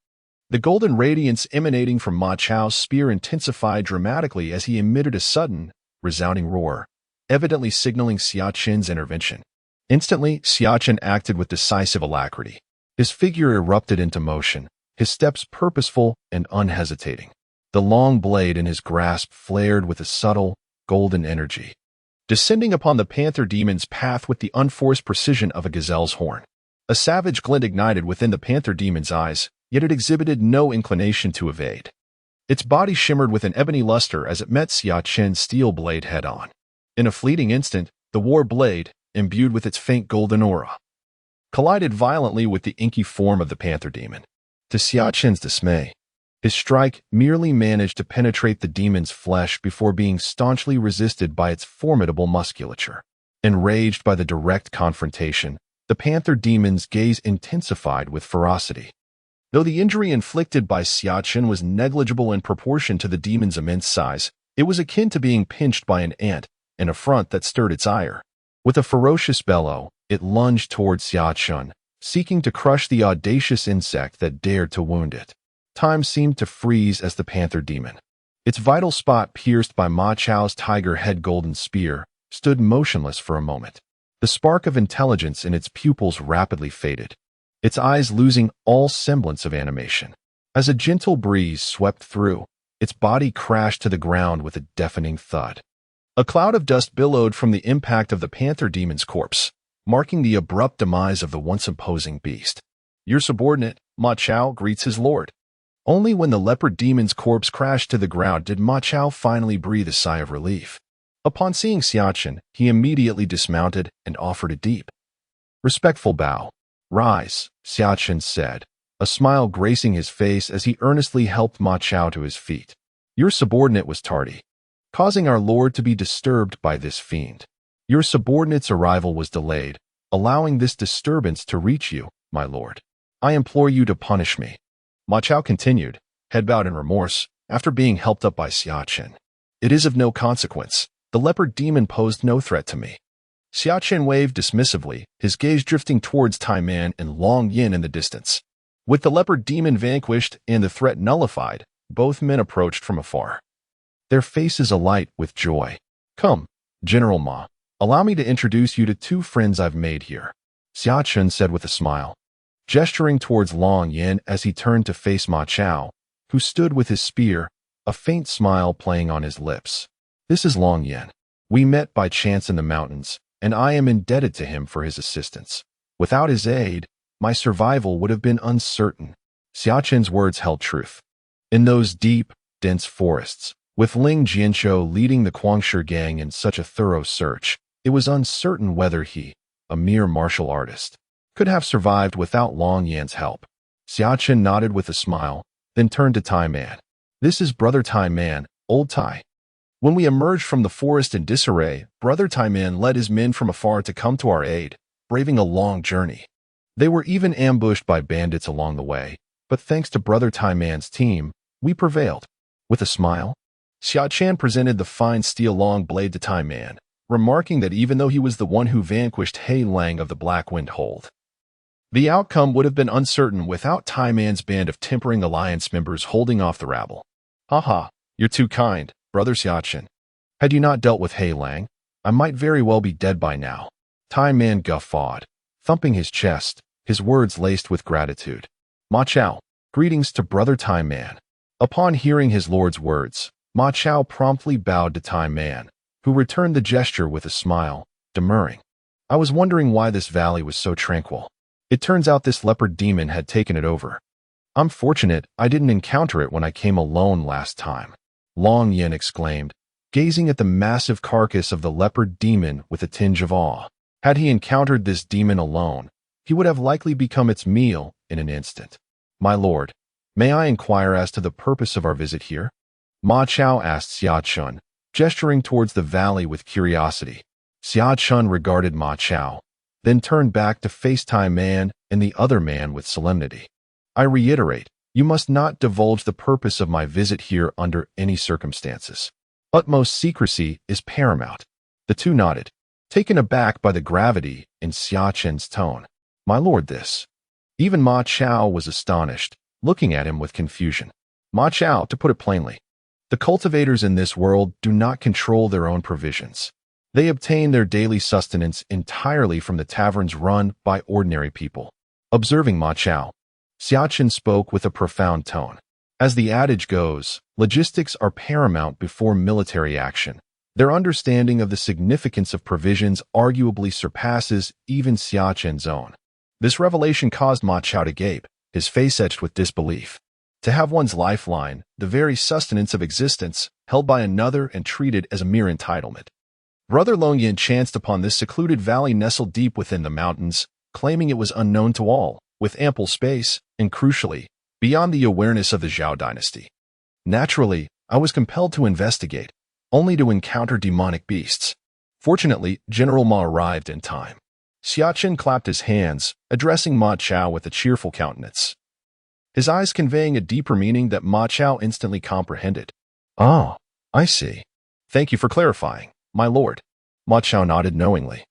The golden radiance emanating from Ma Chao's spear intensified dramatically as he emitted a sudden, resounding roar, evidently signaling Xia Chen's intervention. Instantly, Xia Chen acted with decisive alacrity. His figure erupted into motion, his steps purposeful and unhesitating. The long blade in his grasp flared with a subtle, golden energy, descending upon the panther demon's path with the unforced precision of a gazelle's horn. A savage glint ignited within the panther demon's eyes, yet it exhibited no inclination to evade. Its body shimmered with an ebony luster as it met Xia Chen's steel blade head-on. In a fleeting instant, the war blade, imbued with its faint golden aura, collided violently with the inky form of the panther demon. To Xia Chen's dismay, his strike merely managed to penetrate the demon's flesh before being staunchly resisted by its formidable musculature. Enraged by the direct confrontation, the panther demon's gaze intensified with ferocity. Though the injury inflicted by Xia Chen was negligible in proportion to the demon's immense size, it was akin to being pinched by an ant, an affront that stirred its ire. With a ferocious bellow, it lunged towards Xia Chen, seeking to crush the audacious insect that dared to wound it. Time seemed to freeze as the panther demon, its vital spot pierced by Ma Chao's tiger-head golden spear, stood motionless for a moment. The spark of intelligence in its pupils rapidly faded, its eyes losing all semblance of animation. As a gentle breeze swept through, its body crashed to the ground with a deafening thud. A cloud of dust billowed from the impact of the panther demon's corpse, marking the abrupt demise of the once imposing beast. Your subordinate, Ma Chao, greets his lord. Only when the leopard demon's corpse crashed to the ground did Ma Chao finally breathe a sigh of relief. Upon seeing Xia Chen, he immediately dismounted and offered a deep, respectful bow. Rise, Xia Chen said, a smile gracing his face as he earnestly helped Ma Chao to his feet. Your subordinate was tardy, causing our lord to be disturbed by this fiend. Your subordinate's arrival was delayed, allowing this disturbance to reach you, my lord. I implore you to punish me. Ma Chao continued, head bowed in remorse, after being helped up by Xia Chen. It is of no consequence. The leopard demon posed no threat to me. Xia Chen waved dismissively, his gaze drifting towards Tai Man and Long Yin in the distance. With the leopard demon vanquished and the threat nullified, both men approached from afar, their faces alight with joy. Come, General Ma, allow me to introduce you to two friends I've made here, Xia Chen said with a smile, gesturing towards Long Yin as he turned to face Ma Chao, who stood with his spear, a faint smile playing on his lips. This is Long Yin. We met by chance in the mountains, and I am indebted to him for his assistance. Without his aid, my survival would have been uncertain. Xia Chen's words held truth. In those deep, dense forests, with Ling Jianqiu leading the Guangshi gang in such a thorough search, it was uncertain whether he, a mere martial artist, could have survived without Long Yan's help. Xia Chen nodded with a smile, then turned to Tai Man. This is Brother Tai Man, old Tai. When we emerged from the forest in disarray, Brother Taiman led his men from afar to come to our aid, braving a long journey. They were even ambushed by bandits along the way, but thanks to Brother Taiman's team, we prevailed. With a smile, Xia Chen presented the fine steel-long blade to Taiman, remarking that even though he was the one who vanquished Hei Lang of the Black Wind Hold, the outcome would have been uncertain without Taiman's band of Tempering Alliance members holding off the rabble. Haha, you're too kind, Brother Xia Chen. Had you not dealt with Hei Lang, I might very well be dead by now. Taiman guffawed, thumping his chest, his words laced with gratitude. Ma Chao, greetings to Brother Taiman. Upon hearing his lord's words, Ma Chao promptly bowed to Taiman, who returned the gesture with a smile, demurring. I was wondering why this valley was so tranquil. It turns out this leopard demon had taken it over. I'm fortunate I didn't encounter it when I came alone last time. Long Yin exclaimed, gazing at the massive carcass of the leopard demon with a tinge of awe. Had he encountered this demon alone, he would have likely become its meal in an instant. My lord, may I inquire as to the purpose of our visit here? Ma Chao asked Xia Chen, gesturing towards the valley with curiosity. Xia Chen regarded Ma Chao, then turned back to face Taiman and the other man with solemnity. I reiterate, you must not divulge the purpose of my visit here under any circumstances. Utmost secrecy is paramount. The two nodded, taken aback by the gravity in Xia Chen's tone. My lord, this. Even Ma Chao was astonished, looking at him with confusion. Ma Chao, to put it plainly, the cultivators in this world do not control their own provisions. They obtain their daily sustenance entirely from the taverns run by ordinary people. Observing Ma Chao, Xia Chen spoke with a profound tone. As the adage goes, logistics are paramount before military action. Their understanding of the significance of provisions arguably surpasses even Xia Chen's own. This revelation caused Ma Chao to gape, his face etched with disbelief. To have one's lifeline, the very sustenance of existence, held by another and treated as a mere entitlement. Brother Longyin chanced upon this secluded valley nestled deep within the mountains, claiming it was unknown to all, with ample space, and crucially, beyond the awareness of the Zhao dynasty. Naturally, I was compelled to investigate, only to encounter demonic beasts. Fortunately, General Ma arrived in time. Xia Chen clapped his hands, addressing Ma Chao with a cheerful countenance, his eyes conveying a deeper meaning that Ma Chao instantly comprehended. Oh, I see. Thank you for clarifying, my lord. Ma Chao nodded knowingly,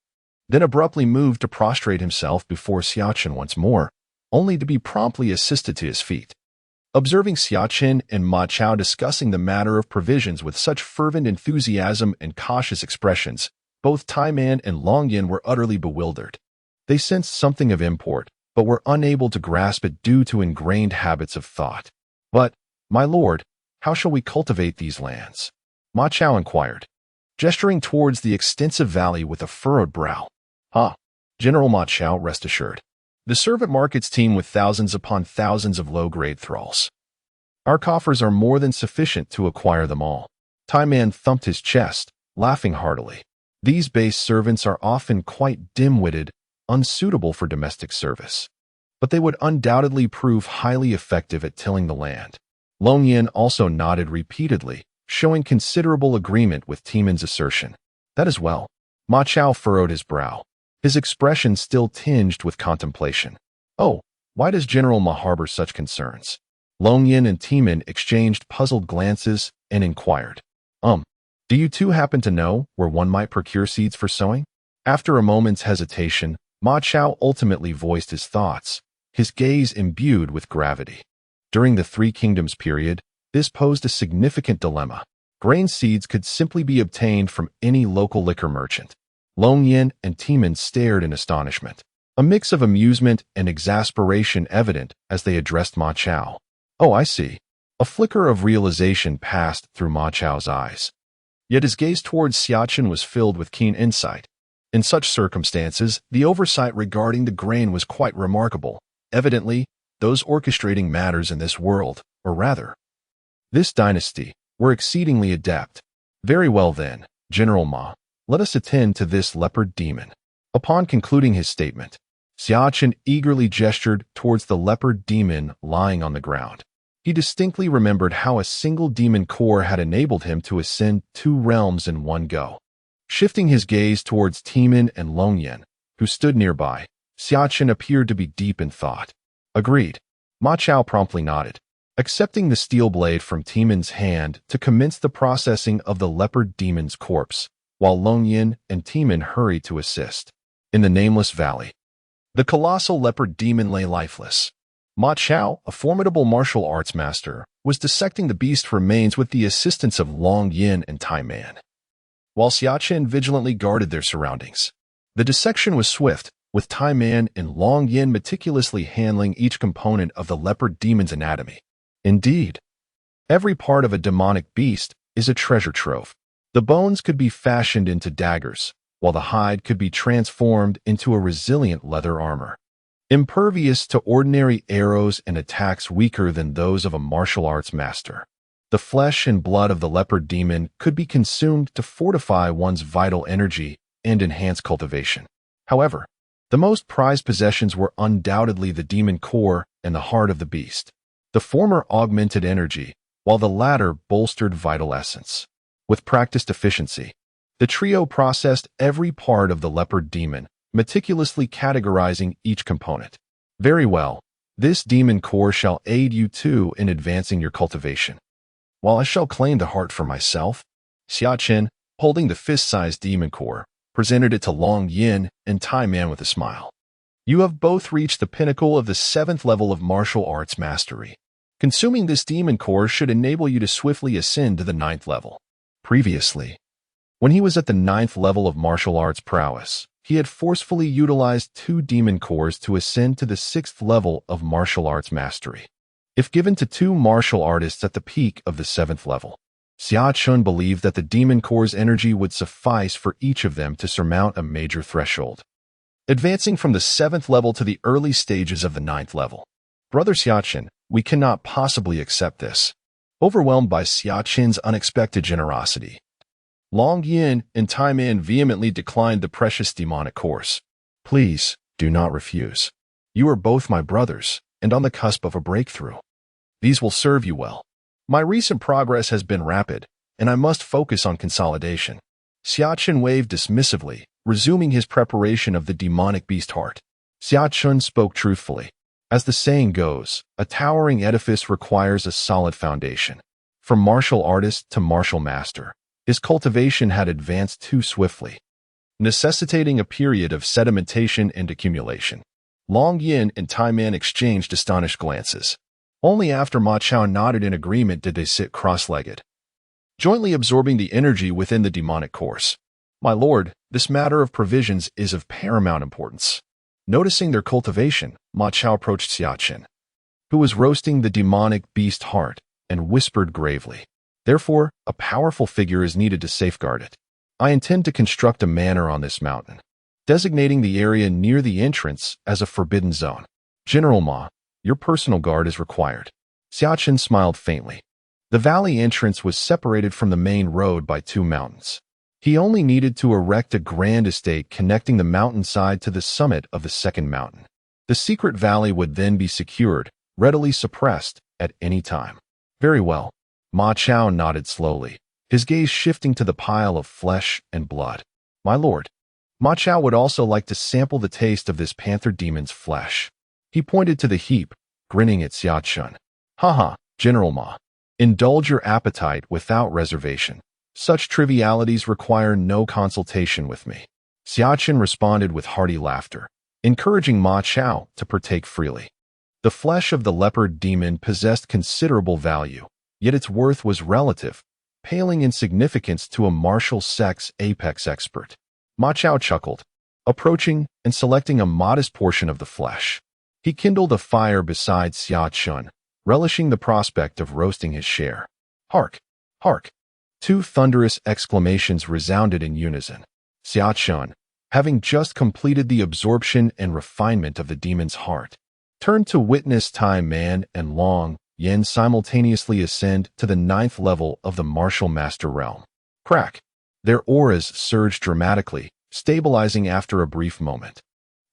then abruptly moved to prostrate himself before Xia Chen once more, only to be promptly assisted to his feet. Observing Xia Chen and Ma Chao discussing the matter of provisions with such fervent enthusiasm and cautious expressions, both Taiman and Longyin were utterly bewildered. They sensed something of import, but were unable to grasp it due to ingrained habits of thought. But, my lord, how shall we cultivate these lands? Ma Chao inquired, gesturing towards the extensive valley with a furrowed brow. General Ma Chao, rest assured. The servant markets teem with thousands upon thousands of low-grade thralls. Our coffers are more than sufficient to acquire them all. Taiman thumped his chest, laughing heartily. These base servants are often quite dim-witted, unsuitable for domestic service. But they would undoubtedly prove highly effective at tilling the land. Longyin also nodded repeatedly, showing considerable agreement with Timon's assertion. That as well. Ma Chao furrowed his brow, his expression still tinged with contemplation. Oh, why does General Ma harbor such concerns? Longyin and Timon exchanged puzzled glances and inquired. Do you two happen to know where one might procure seeds for sowing? After a moment's hesitation, Ma Chao ultimately voiced his thoughts, his gaze imbued with gravity. During the Three Kingdoms period, this posed a significant dilemma. Grain seeds could simply be obtained from any local liquor merchant. Longyin and Timon stared in astonishment, a mix of amusement and exasperation evident as they addressed Ma Chao. Oh, I see. A flicker of realization passed through Ma Chao's eyes. Yet his gaze towards Xia Chen was filled with keen insight. In such circumstances, the oversight regarding the grain was quite remarkable. Evidently, those orchestrating matters in this world, or rather, this dynasty, were exceedingly adept. Very well then, General Ma, let us attend to this leopard demon. Upon concluding his statement, Xia Chen eagerly gestured towards the leopard demon lying on the ground. He distinctly remembered how a single demon core had enabled him to ascend 2 realms in one go. Shifting his gaze towards Timin and Longyan, who stood nearby, Xia Chen appeared to be deep in thought. Agreed. Ma Chao promptly nodded, accepting the steel blade from Timin's hand to commence the processing of the leopard demon's corpse, while Longyan and Timin hurried to assist. In the nameless valley, the colossal leopard demon lay lifeless. Ma Chao, a formidable martial arts master, was dissecting the beast's remains with the assistance of Long Yin and Tai Man, while Xia Chen vigilantly guarded their surroundings. The dissection was swift, with Tai Man and Long Yin meticulously handling each component of the leopard demon's anatomy. Indeed, every part of a demonic beast is a treasure trove. The bones could be fashioned into daggers, while the hide could be transformed into a resilient leather armor, impervious to ordinary arrows and attacks weaker than those of a martial arts master. The flesh and blood of the leopard demon could be consumed to fortify one's vital energy and enhance cultivation. However, the most prized possessions were undoubtedly the demon core and the heart of the beast. The former augmented energy, while the latter bolstered vital essence. With practiced efficiency, the trio processed every part of the leopard demon, meticulously categorizing each component. Very well, this demon core shall aid you too in advancing your cultivation, while I shall claim the heart for myself. Xia Chen, holding the fist-sized demon core, presented it to Long Yin and Tai Man with a smile. You have both reached the pinnacle of the 7th level of martial arts mastery. Consuming this demon core should enable you to swiftly ascend to the 9th level. Previously, when he was at the 9th level of martial arts prowess, he had forcefully utilized 2 demon cores to ascend to the 6th level of martial arts mastery. If given to 2 martial artists at the peak of the 7th level, Xia Chen believed that the demon core's energy would suffice for each of them to surmount a major threshold, advancing from the 7th level to the early stages of the 9th level. Brother Xia Chen, we cannot possibly accept this. Overwhelmed by Xia Chen's unexpected generosity, Long Yin and Tai Man vehemently declined the precious demonic cores. Please, do not refuse. You are both my brothers, and on the cusp of a breakthrough. These will serve you well. My recent progress has been rapid, and I must focus on consolidation. Xia Chen waved dismissively, resuming his preparation of the demonic beast heart. Xia Chen spoke truthfully. As the saying goes, a towering edifice requires a solid foundation. From martial artist to martial master, his cultivation had advanced too swiftly, necessitating a period of sedimentation and accumulation. Long Yin and Tai Man exchanged astonished glances. Only after Ma Chao nodded in agreement did they sit cross-legged, jointly absorbing the energy within the demonic course. My lord, this matter of provisions is of paramount importance. Noticing their cultivation, Ma Chao approached Xia Chen, who was roasting the demonic beast heart, and whispered gravely, "Therefore, a powerful figure is needed to safeguard it. I intend to construct a manor on this mountain, designating the area near the entrance as a forbidden zone. General Ma, your personal guard is required." Xia Chen smiled faintly. The valley entrance was separated from the main road by 2 mountains. He only needed to erect a grand estate connecting the mountainside to the summit of the second mountain. The secret valley would then be secured, readily suppressed, at any time. Very well. Ma Chao nodded slowly, his gaze shifting to the pile of flesh and blood. My lord, Ma Chao would also like to sample the taste of this panther demon's flesh. He pointed to the heap, grinning at Xia Chen. Haha, General Ma. Indulge your appetite without reservation. Such trivialities require no consultation with me. Xia Chen responded with hearty laughter, encouraging Ma Chao to partake freely. The flesh of the leopard demon possessed considerable value, yet its worth was relative, paling in significance to a martial sex apex expert. Ma Chao chuckled, approaching and selecting a modest portion of the flesh. He kindled a fire beside Xia Chen, relishing the prospect of roasting his share. Hark! Hark! 2 thunderous exclamations resounded in unison. Xia Chen, having just completed the absorption and refinement of the demon's heart, turned to witness Tai Man and Long Yin simultaneously ascend to the 9th level of the martial master realm. Crack! Their auras surged dramatically, stabilizing after a brief moment.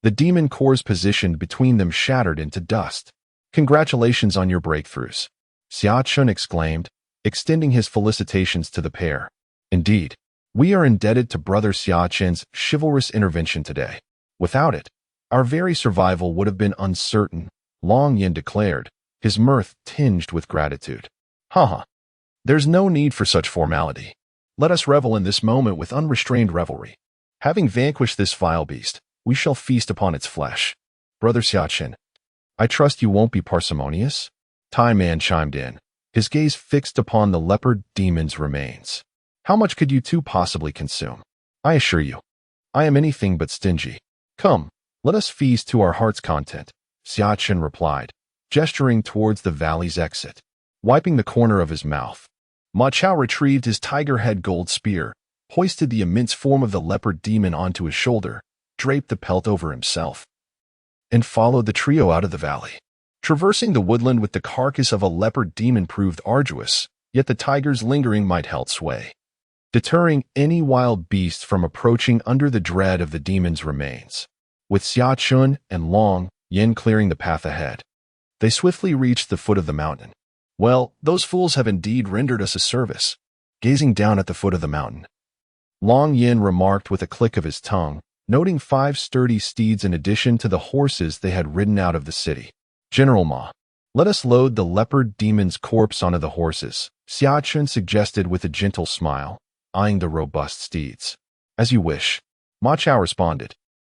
The demon cores positioned between them shattered into dust. Congratulations on your breakthroughs. Xia Chen exclaimed, extending his felicitations to the pair. Indeed, we are indebted to Brother Xia Chen's chivalrous intervention today. Without it, our very survival would have been uncertain, Long Yin declared, his mirth tinged with gratitude. Haha. There's no need for such formality. Let us revel in this moment with unrestrained revelry. Having vanquished this vile beast, we shall feast upon its flesh. Brother Xia Chen, I trust you won't be parsimonious? Tai Man chimed in, his gaze fixed upon the leopard demon's remains. How much could you two possibly consume? I assure you, I am anything but stingy. Come, let us feast to our heart's content, Xia Chen replied, gesturing towards the valley's exit. Wiping the corner of his mouth, Ma Chao retrieved his tiger head gold spear, hoisted the immense form of the leopard demon onto his shoulder, draped the pelt over himself, and followed the trio out of the valley. Traversing the woodland with the carcass of a leopard demon proved arduous, yet the tiger's lingering might held sway, deterring any wild beast from approaching under the dread of the demon's remains. With Xia Chen and Long Yin clearing the path ahead, they swiftly reached the foot of the mountain. Well, those fools have indeed rendered us a service. Gazing down at the foot of the mountain, Long Yin remarked with a click of his tongue, noting 5 sturdy steeds in addition to the horses they had ridden out of the city. General Ma, let us load the leopard demon's corpse onto the horses, Xia Chen suggested with a gentle smile, eyeing the robust steeds. As you wish, Ma Chao responded,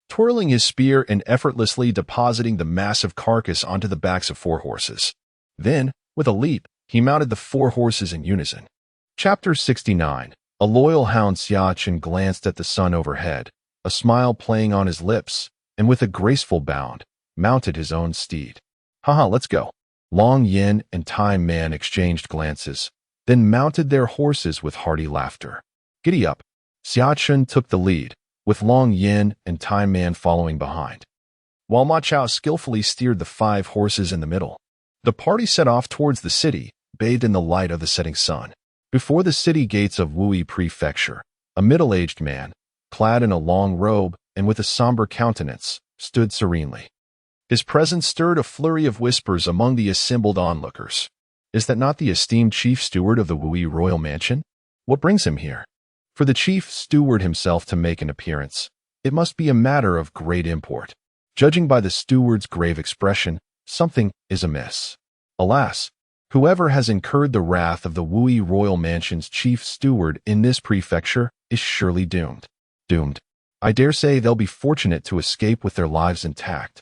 twirling his spear and effortlessly depositing the massive carcass onto the backs of 4 horses. Then, with a leap, he mounted the 4 horses in unison. Chapter 69. A loyal hound. Xia Chen glanced at the sun overhead, a smile playing on his lips, and with a graceful bound, mounted his own steed. Haha, let's go. Long Yin and Tai Man exchanged glances, then mounted their horses with hearty laughter. Giddy up. Xia Chen took the lead, with Long Yin and Tai Man following behind, while Ma Chao skillfully steered the 5 horses in the middle. The party set off towards the city, bathed in the light of the setting sun. Before the city gates of Wui Prefecture, a middle-aged man, clad in a long robe and with a somber countenance, stood serenely. His presence stirred a flurry of whispers among the assembled onlookers. Is that not the esteemed chief steward of the Wui royal mansion? What brings him here? For the chief steward himself to make an appearance, it must be a matter of great import. Judging by the steward's grave expression, something is amiss. Alas, whoever has incurred the wrath of the Wui royal mansion's chief steward in this prefecture is surely doomed. Doomed. I dare say they'll be fortunate to escape with their lives intact.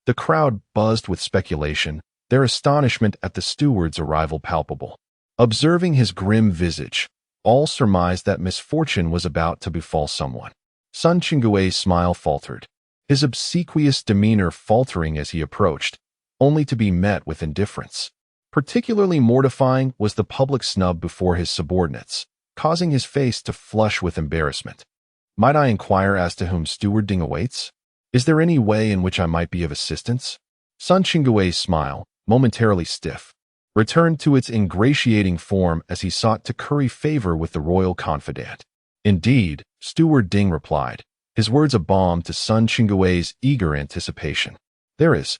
The crowd buzzed with speculation, their astonishment at the steward's arrival palpable. Observing his grim visage, all surmised that misfortune was about to befall someone. Sun Qinggui's smile faltered, his obsequious demeanor faltering as he approached, only to be met with indifference. Particularly mortifying was the public snub before his subordinates, causing his face to flush with embarrassment. Might I inquire as to whom Steward Ding awaits? Is there any way in which I might be of assistance? Sun Qinggui's smile, momentarily stiff, returned to its ingratiating form as he sought to curry favor with the royal confidant. Indeed, Steward Ding replied, his words a balm to Sun Qinggui's eager anticipation. There is.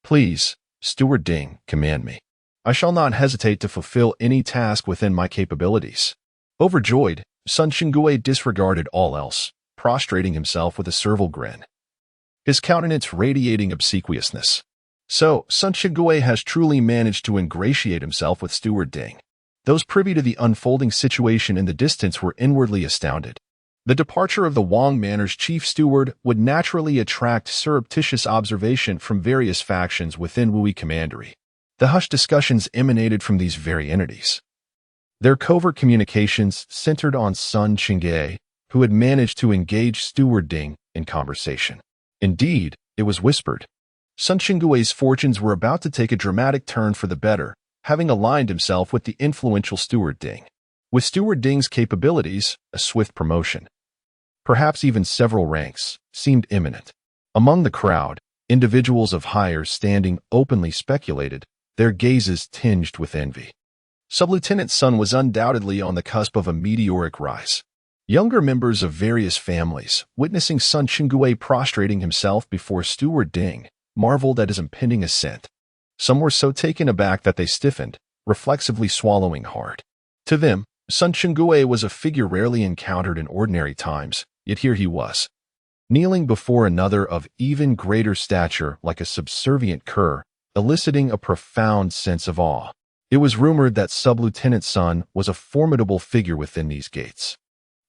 Please, Steward Ding, command me. I shall not hesitate to fulfill any task within my capabilities. Overjoyed, Sun Qinggui disregarded all else, prostrating himself with a servile grin, his countenance radiating obsequiousness. So, Sun Qinggui has truly managed to ingratiate himself with Steward Ding. Those privy to the unfolding situation in the distance were inwardly astounded. The departure of the Wang Manor's chief steward would naturally attract surreptitious observation from various factions within Wui Commandery. The hushed discussions emanated from these very entities. Their covert communications centered on Sun Qinggui, who had managed to engage Steward Ding in conversation. Indeed, it was whispered. Sun Qinggui's fortunes were about to take a dramatic turn for the better, having aligned himself with the influential Steward Ding. With Steward Ding's capabilities, a swift promotion, perhaps even several ranks, seemed imminent. Among the crowd, individuals of higher standing openly speculated, their gazes tinged with envy. Sub-Lieutenant Sun was undoubtedly on the cusp of a meteoric rise. Younger members of various families, witnessing Sun Qinggui prostrating himself before Steward Ding, marveled at his impending ascent. Some were so taken aback that they stiffened, reflexively swallowing hard. To them, Sun Chengue was a figure rarely encountered in ordinary times, yet here he was, kneeling before another of even greater stature like a subservient cur, eliciting a profound sense of awe. It was rumored that Sub-Lieutenant Sun was a formidable figure within these gates,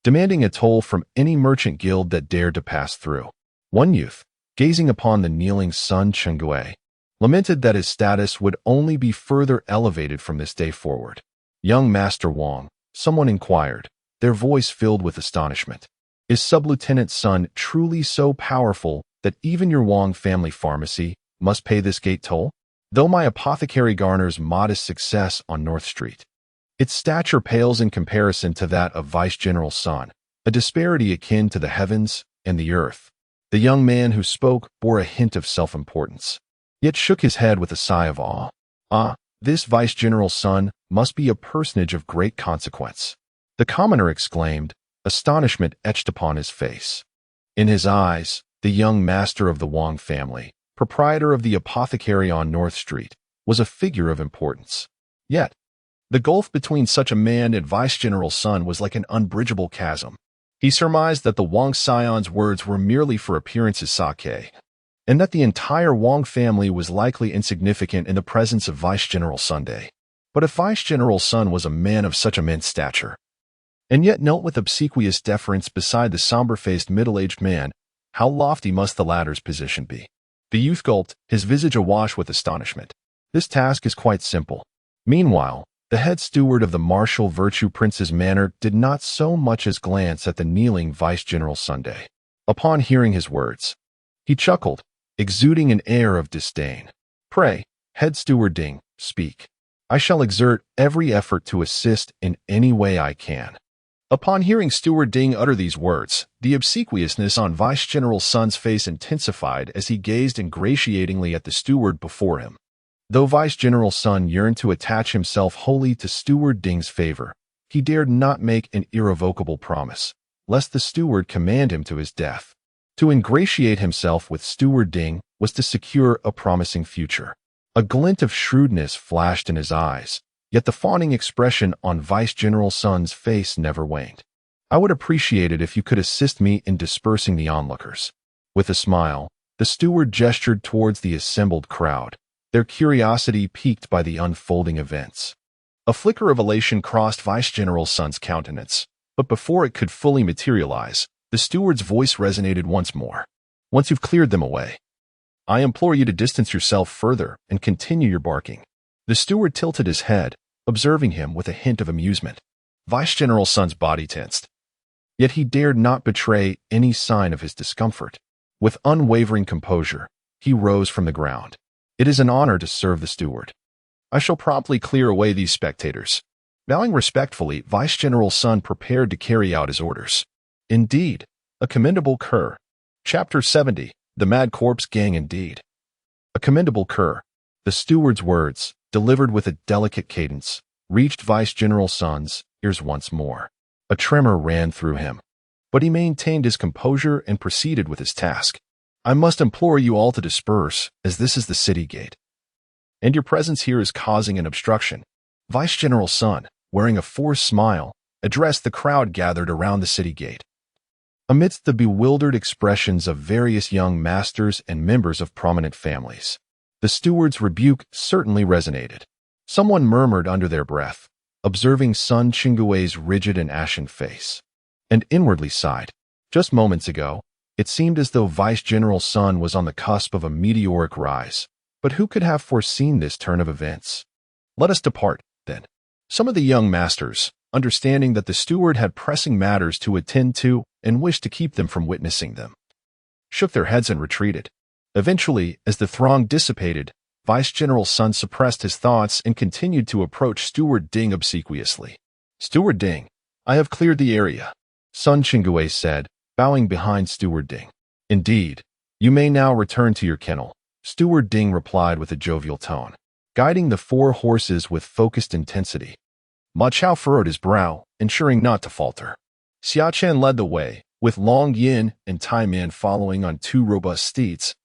demanding a toll from any merchant guild that dared to pass through. One youth, gazing upon the kneeling Sun Chengue, lamented that his status would only be further elevated from this day forward. "Young Master Wang," someone inquired, their voice filled with astonishment. "Is Sub-Lieutenant Sun truly so powerful that even your Wang family pharmacy must pay this gate toll? Though my apothecary garners modest success on North Street, its stature pales in comparison to that of Vice General Sun, a disparity akin to the heavens and the earth." The young man who spoke bore a hint of self-importance, yet shook his head with a sigh of awe. "Ah, this Vice General Sun must be a personage of great consequence," the commoner exclaimed, astonishment etched upon his face. In his eyes, the young master of the Wang family, proprietor of the apothecary on North Street, was a figure of importance. Yet, the gulf between such a man and Vice General Sun was like an unbridgeable chasm. He surmised that the Wang scion's words were merely for appearance's sake, and that the entire Wang family was likely insignificant in the presence of Vice General Sunday. But if Vice General Sun was a man of such immense stature, and yet knelt with obsequious deference beside the somber-faced middle-aged man, how lofty must the latter's position be? The youth gulped, his visage awash with astonishment. "This task is quite simple." Meanwhile, the head steward of the martial virtue prince's manor did not so much as glance at the kneeling Vice General Sunday. Upon hearing his words, he chuckled, exuding an air of disdain. "Pray, head steward Ding, speak. I shall exert every effort to assist in any way I can." Upon hearing Steward Ding utter these words, the obsequiousness on Vice General Sun's face intensified as he gazed ingratiatingly at the steward before him. Though Vice General Sun yearned to attach himself wholly to Steward Ding's favor, he dared not make an irrevocable promise, lest the steward command him to his death. To ingratiate himself with Steward Ding was to secure a promising future. A glint of shrewdness flashed in his eyes, yet the fawning expression on Vice General Sun's face never waned. "I would appreciate it if you could assist me in dispersing the onlookers." With a smile, the steward gestured towards the assembled crowd, their curiosity piqued by the unfolding events. A flicker of elation crossed Vice General Sun's countenance, but before it could fully materialize, the steward's voice resonated once more. "Once you've cleared them away, I implore you to distance yourself further and continue your barking." The steward tilted his head, observing him with a hint of amusement. Vice General Sun's body tensed, yet he dared not betray any sign of his discomfort. With unwavering composure, he rose from the ground. "It is an honor to serve the steward. I shall promptly clear away these spectators." Bowing respectfully, Vice General Sun prepared to carry out his orders. Indeed, a commendable cur. Chapter 70, The Mad Corpse Gang Indeed. A commendable cur. The steward's words, delivered with a delicate cadence, reached Vice General Sun's ears once more. A tremor ran through him, but he maintained his composure and proceeded with his task. "I must implore you all to disperse, as this is the city gate, and your presence here is causing an obstruction." Vice General Sun, wearing a forced smile, addressed the crowd gathered around the city gate. Amidst the bewildered expressions of various young masters and members of prominent families, the steward's rebuke certainly resonated. Someone murmured under their breath, observing Sun Chengue's rigid and ashen face, and inwardly sighed. Just moments ago, it seemed as though Vice General Sun was on the cusp of a meteoric rise, but who could have foreseen this turn of events? "Let us depart, then." Some of the young masters, understanding that the steward had pressing matters to attend to and wished to keep them from witnessing them, shook their heads and retreated. Eventually, as the throng dissipated, Vice General Sun suppressed his thoughts and continued to approach Steward Ding obsequiously. "Steward Ding, I have cleared the area," Sun Chengue said, bowing behind Steward Ding. "Indeed, you may now return to your kennel," Steward Ding replied with a jovial tone, guiding the four horses with focused intensity. Ma Chao furrowed his brow, ensuring not to falter. Xia Chen led the way, with Long Yin and Tai Man following on two robust steeds.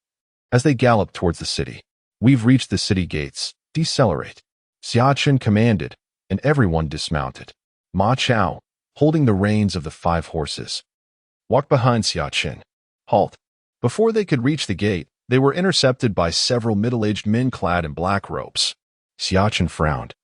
As they galloped towards the city, "We've reached the city gates. Decelerate." Xia Chen commanded, and everyone dismounted. Ma Chao, holding the reins of the 5 horses, walked behind Xia Chen. Halt. Before they could reach the gate, they were intercepted by several middle-aged men clad in black robes. Xia Chen frowned,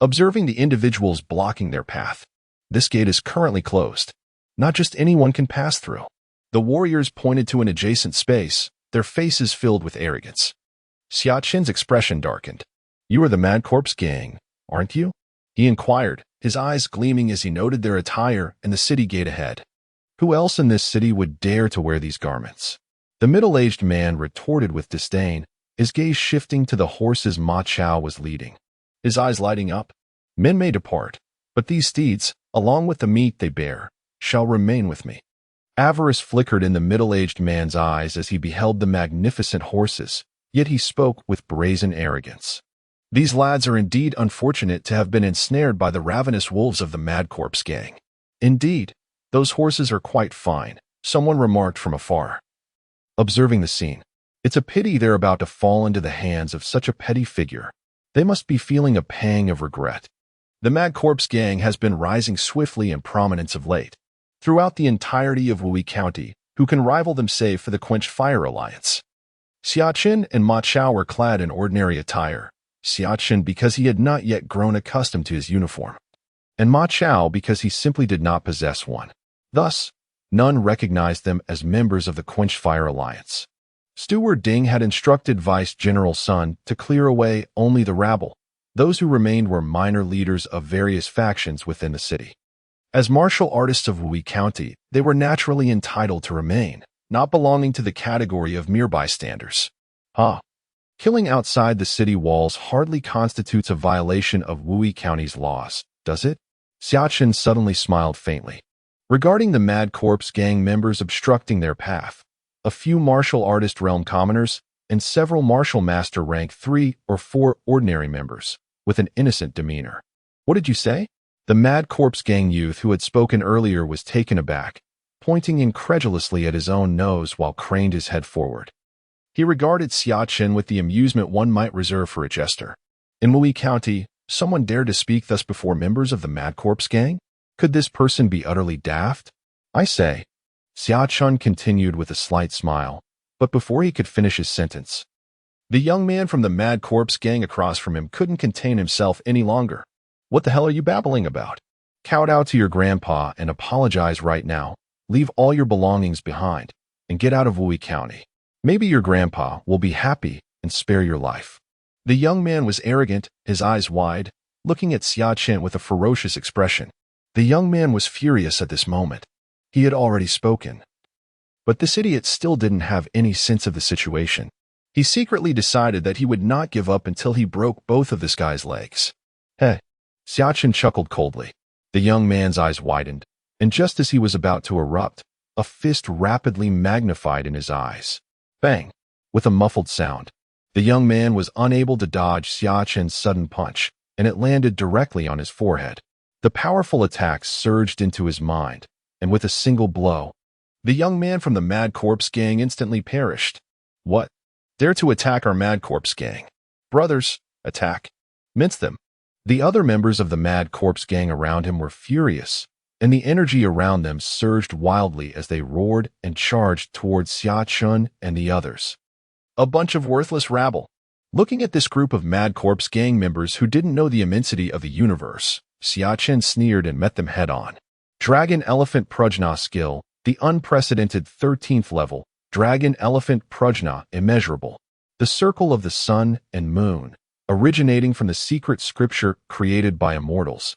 observing the individuals blocking their path. This gate is currently closed. Not just anyone can pass through. The warriors pointed to an adjacent space, their faces filled with arrogance. Xia Chen's expression darkened. You are the Mad Corpse gang, aren't you? He inquired, his eyes gleaming as he noted their attire and the city gate ahead. Who else in this city would dare to wear these garments? The middle-aged man retorted with disdain, his gaze shifting to the horses Ma Chao was leading. His eyes lighting up. Men may depart, but these steeds, along with the meat they bear, shall remain with me. Avarice flickered in the middle-aged man's eyes as he beheld the magnificent horses, yet he spoke with brazen arrogance. These lads are indeed unfortunate to have been ensnared by the ravenous wolves of the Mad Corpse gang. Indeed, those horses are quite fine, someone remarked from afar. Observing the scene, it's a pity they're about to fall into the hands of such a petty figure. They must be feeling a pang of regret. The Mad Corpse gang has been rising swiftly in prominence of late. Throughout the entirety of Wui County, who can rival them save for the Quenched Fire Alliance? Xia Chen and Ma Chao were clad in ordinary attire. Xia Chen because he had not yet grown accustomed to his uniform, and Ma Chao because he simply did not possess one. Thus, none recognized them as members of the Quenched Fire Alliance. Steward Ding had instructed Vice General Sun to clear away only the rabble. Those who remained were minor leaders of various factions within the city. As martial artists of Wui County, they were naturally entitled to remain, not belonging to the category of mere bystanders. Killing outside the city walls hardly constitutes a violation of Wui County's laws, does it? Xia Chen suddenly smiled faintly. Regarding the Mad Corpse gang members obstructing their path, a few martial artist realm commoners, and several martial master rank 3 or 4 ordinary members, with an innocent demeanor. What did you say? The Mad Corpse gang youth who had spoken earlier was taken aback, pointing incredulously at his own nose while craned his head forward. He regarded Xia Chen with the amusement one might reserve for a jester. In Wui County, someone dared to speak thus before members of the Mad Corpse gang? Could this person be utterly daft? I say. Xia Chen continued with a slight smile, but before he could finish his sentence, the young man from the Mad Corpse gang across from him couldn't contain himself any longer. What the hell are you babbling about? Kowtow to your grandpa and apologize right now. Leave all your belongings behind and get out of Wui County. Maybe your grandpa will be happy and spare your life. The young man was arrogant, his eyes wide, looking at Xia Chen with a ferocious expression. The young man was furious at this moment. He had already spoken. But this idiot still didn't have any sense of the situation. He secretly decided that he would not give up until he broke both of this guy's legs. Hey, Xia Chen chuckled coldly. The young man's eyes widened, and just as he was about to erupt, a fist rapidly magnified in his eyes. Bang! With a muffled sound. The young man was unable to dodge Xia Chen's sudden punch, and it landed directly on his forehead. The powerful attack surged into his mind, and with a single blow, the young man from the Mad Corpse gang instantly perished. What? Dare to attack our Mad Corpse gang? Brothers, attack. Mince them. The other members of the Mad Corpse gang around him were furious, and the energy around them surged wildly as they roared and charged towards Xia Chen and the others. A bunch of worthless rabble. Looking at this group of Mad Corpse gang members who didn't know the immensity of the universe, Xia Chen sneered and met them head-on. Dragon Elephant Prajna skill, the unprecedented 13th level, Dragon Elephant Prajna immeasurable. The circle of the sun and moon, originating from the secret scripture created by immortals.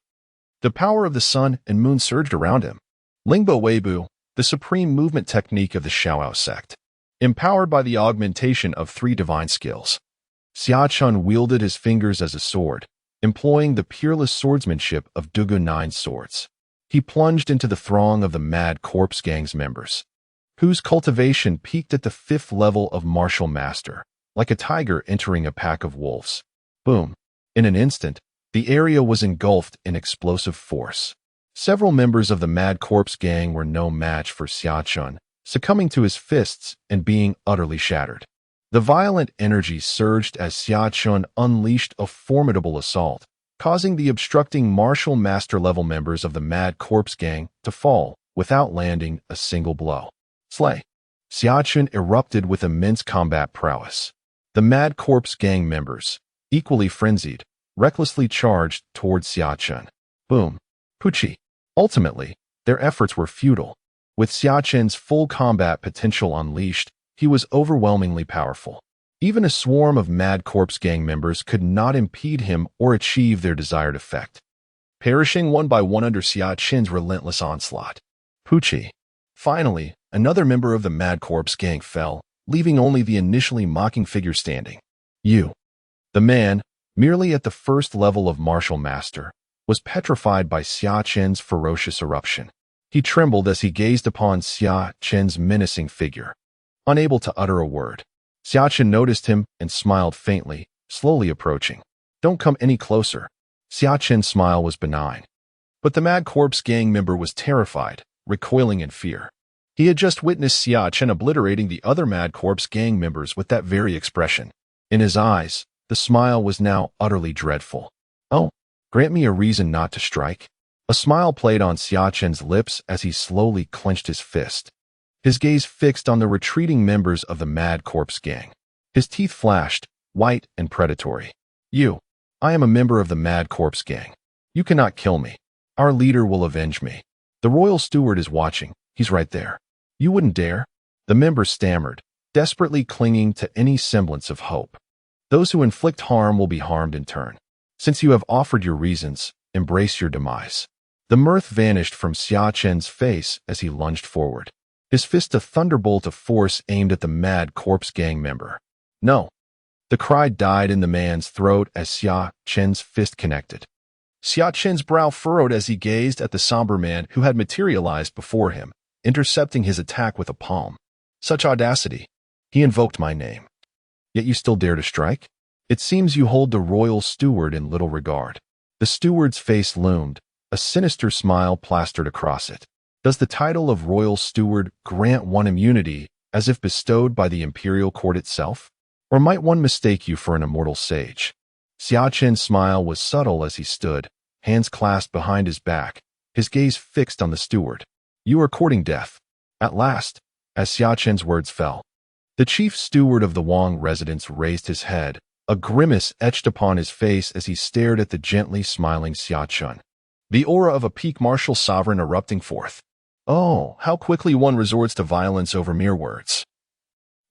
The power of the sun and moon surged around him. Lingbo Weibu, the supreme movement technique of the Xiaoao sect. Empowered by the augmentation of 3 divine skills. Xia Chen wielded his fingers as a sword, employing the peerless swordsmanship of Dugu Nine Swords. He plunged into the throng of the Mad Corpse gang's members, whose cultivation peaked at the 5th level of martial master, like a tiger entering a pack of wolves. Boom. In an instant, the area was engulfed in explosive force. Several members of the Mad Corpse gang were no match for Xia Chen, succumbing to his fists and being utterly shattered. The violent energy surged as Xia Chen unleashed a formidable assault, causing the obstructing martial master-level members of the Mad Corpse Gang to fall without landing a single blow. Slay! Xia Chen erupted with immense combat prowess. The Mad Corpse Gang members, equally frenzied, recklessly charged towards Xia Chen. Boom! Pucci! Ultimately, their efforts were futile. With Xia Chen's full combat potential unleashed, he was overwhelmingly powerful. Even a swarm of Mad Corpse Gang members could not impede him or achieve their desired effect, perishing one by one under Xia Chen's relentless onslaught. Pucci. Finally, another member of the Mad Corpse Gang fell, leaving only the initially mocking figure standing. You. The man, merely at the first level of martial master, was petrified by Xia Chen's ferocious eruption. He trembled as he gazed upon Xia Chen's menacing figure. Unable to utter a word, Xia Chen noticed him and smiled faintly, slowly approaching. Don't come any closer. Xia Chen's smile was benign. But the Mad Corpse Gang member was terrified, recoiling in fear. He had just witnessed Xia Chen obliterating the other Mad Corpse Gang members with that very expression. In his eyes, the smile was now utterly dreadful. Oh, grant me a reason not to strike. A smile played on Xia Chen's lips as he slowly clenched his fist, his gaze fixed on the retreating members of the Mad Corpse Gang. His teeth flashed, white and predatory. I am a member of the Mad Corpse Gang. You cannot kill me. Our leader will avenge me. The royal steward is watching. He's right there. You wouldn't dare? The member stammered, desperately clinging to any semblance of hope. Those who inflict harm will be harmed in turn. Since you have offered your reasons, embrace your demise. The mirth vanished from Xia Chen's face as he lunged forward, his fist a thunderbolt of force aimed at the Mad Corpse Gang member. No! The cry died in the man's throat as Xia Chen's fist connected. Xia Chen's brow furrowed as he gazed at the somber man who had materialized before him, intercepting his attack with a palm. Such audacity! He invoked my name. Yet you still dare to strike? It seems you hold the royal steward in little regard. The steward's face loomed, a sinister smile plastered across it. Does the title of royal steward grant one immunity as if bestowed by the imperial court itself? Or might one mistake you for an immortal sage? Xia Chen's smile was subtle as he stood, hands clasped behind his back, his gaze fixed on the steward. You are courting death. At last, as Xia Chen's words fell, the chief steward of the Wang residence raised his head, a grimace etched upon his face as he stared at the gently smiling Xia Chen. The aura of a peak martial sovereign erupting forth. Oh, how quickly one resorts to violence over mere words.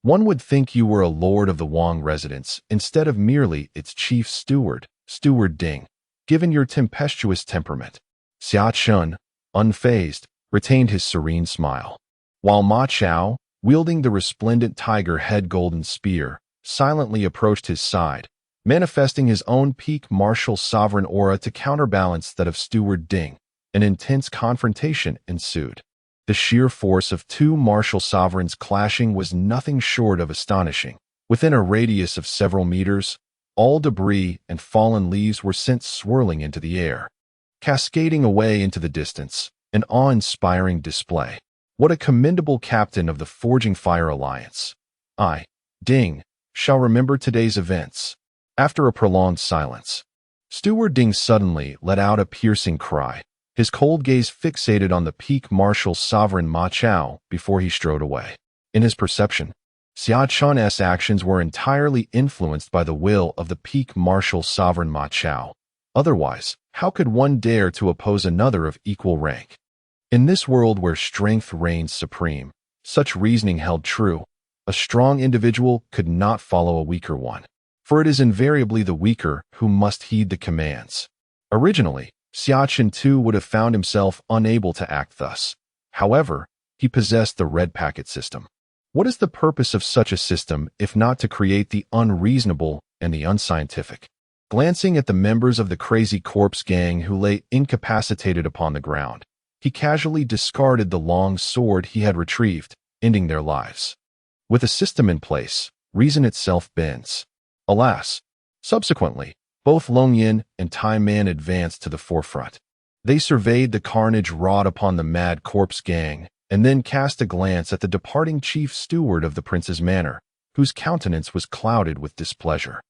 One would think you were a lord of the Wang residence instead of merely its chief steward, Steward Ding, given your tempestuous temperament. Xia Chen, unfazed, retained his serene smile, while Ma Chao, wielding the resplendent tiger head golden spear, silently approached his side, manifesting his own peak martial sovereign aura to counterbalance that of Steward Ding. An intense confrontation ensued. The sheer force of two martial sovereigns clashing was nothing short of astonishing. Within a radius of several meters, all debris and fallen leaves were sent swirling into the air, cascading away into the distance, an awe-inspiring display. What a commendable captain of the Forging Fire Alliance. I, Ding, shall remember today's events. After a prolonged silence, Steward Ding suddenly let out a piercing cry, his cold gaze fixated on the peak martial sovereign Ma Chao before he strode away. In his perception, Xia Chen's actions were entirely influenced by the will of the peak martial sovereign Ma Chao. Otherwise, how could one dare to oppose another of equal rank? In this world where strength reigns supreme, such reasoning held true. A strong individual could not follow a weaker one, for it is invariably the weaker who must heed the commands. Originally, Xia Chen too would have found himself unable to act thus. However, he possessed the red packet system. What is the purpose of such a system if not to create the unreasonable and the unscientific? Glancing at the members of the crazy corpse gang who lay incapacitated upon the ground, he casually discarded the long sword he had retrieved, ending their lives. With a system in place, reason itself bends. Alas! Subsequently, both Long Yin and Tai Man advanced to the forefront. They surveyed the carnage wrought upon the Mad Corpse gang, and then cast a glance at the departing chief steward of the prince's manor, whose countenance was clouded with displeasure.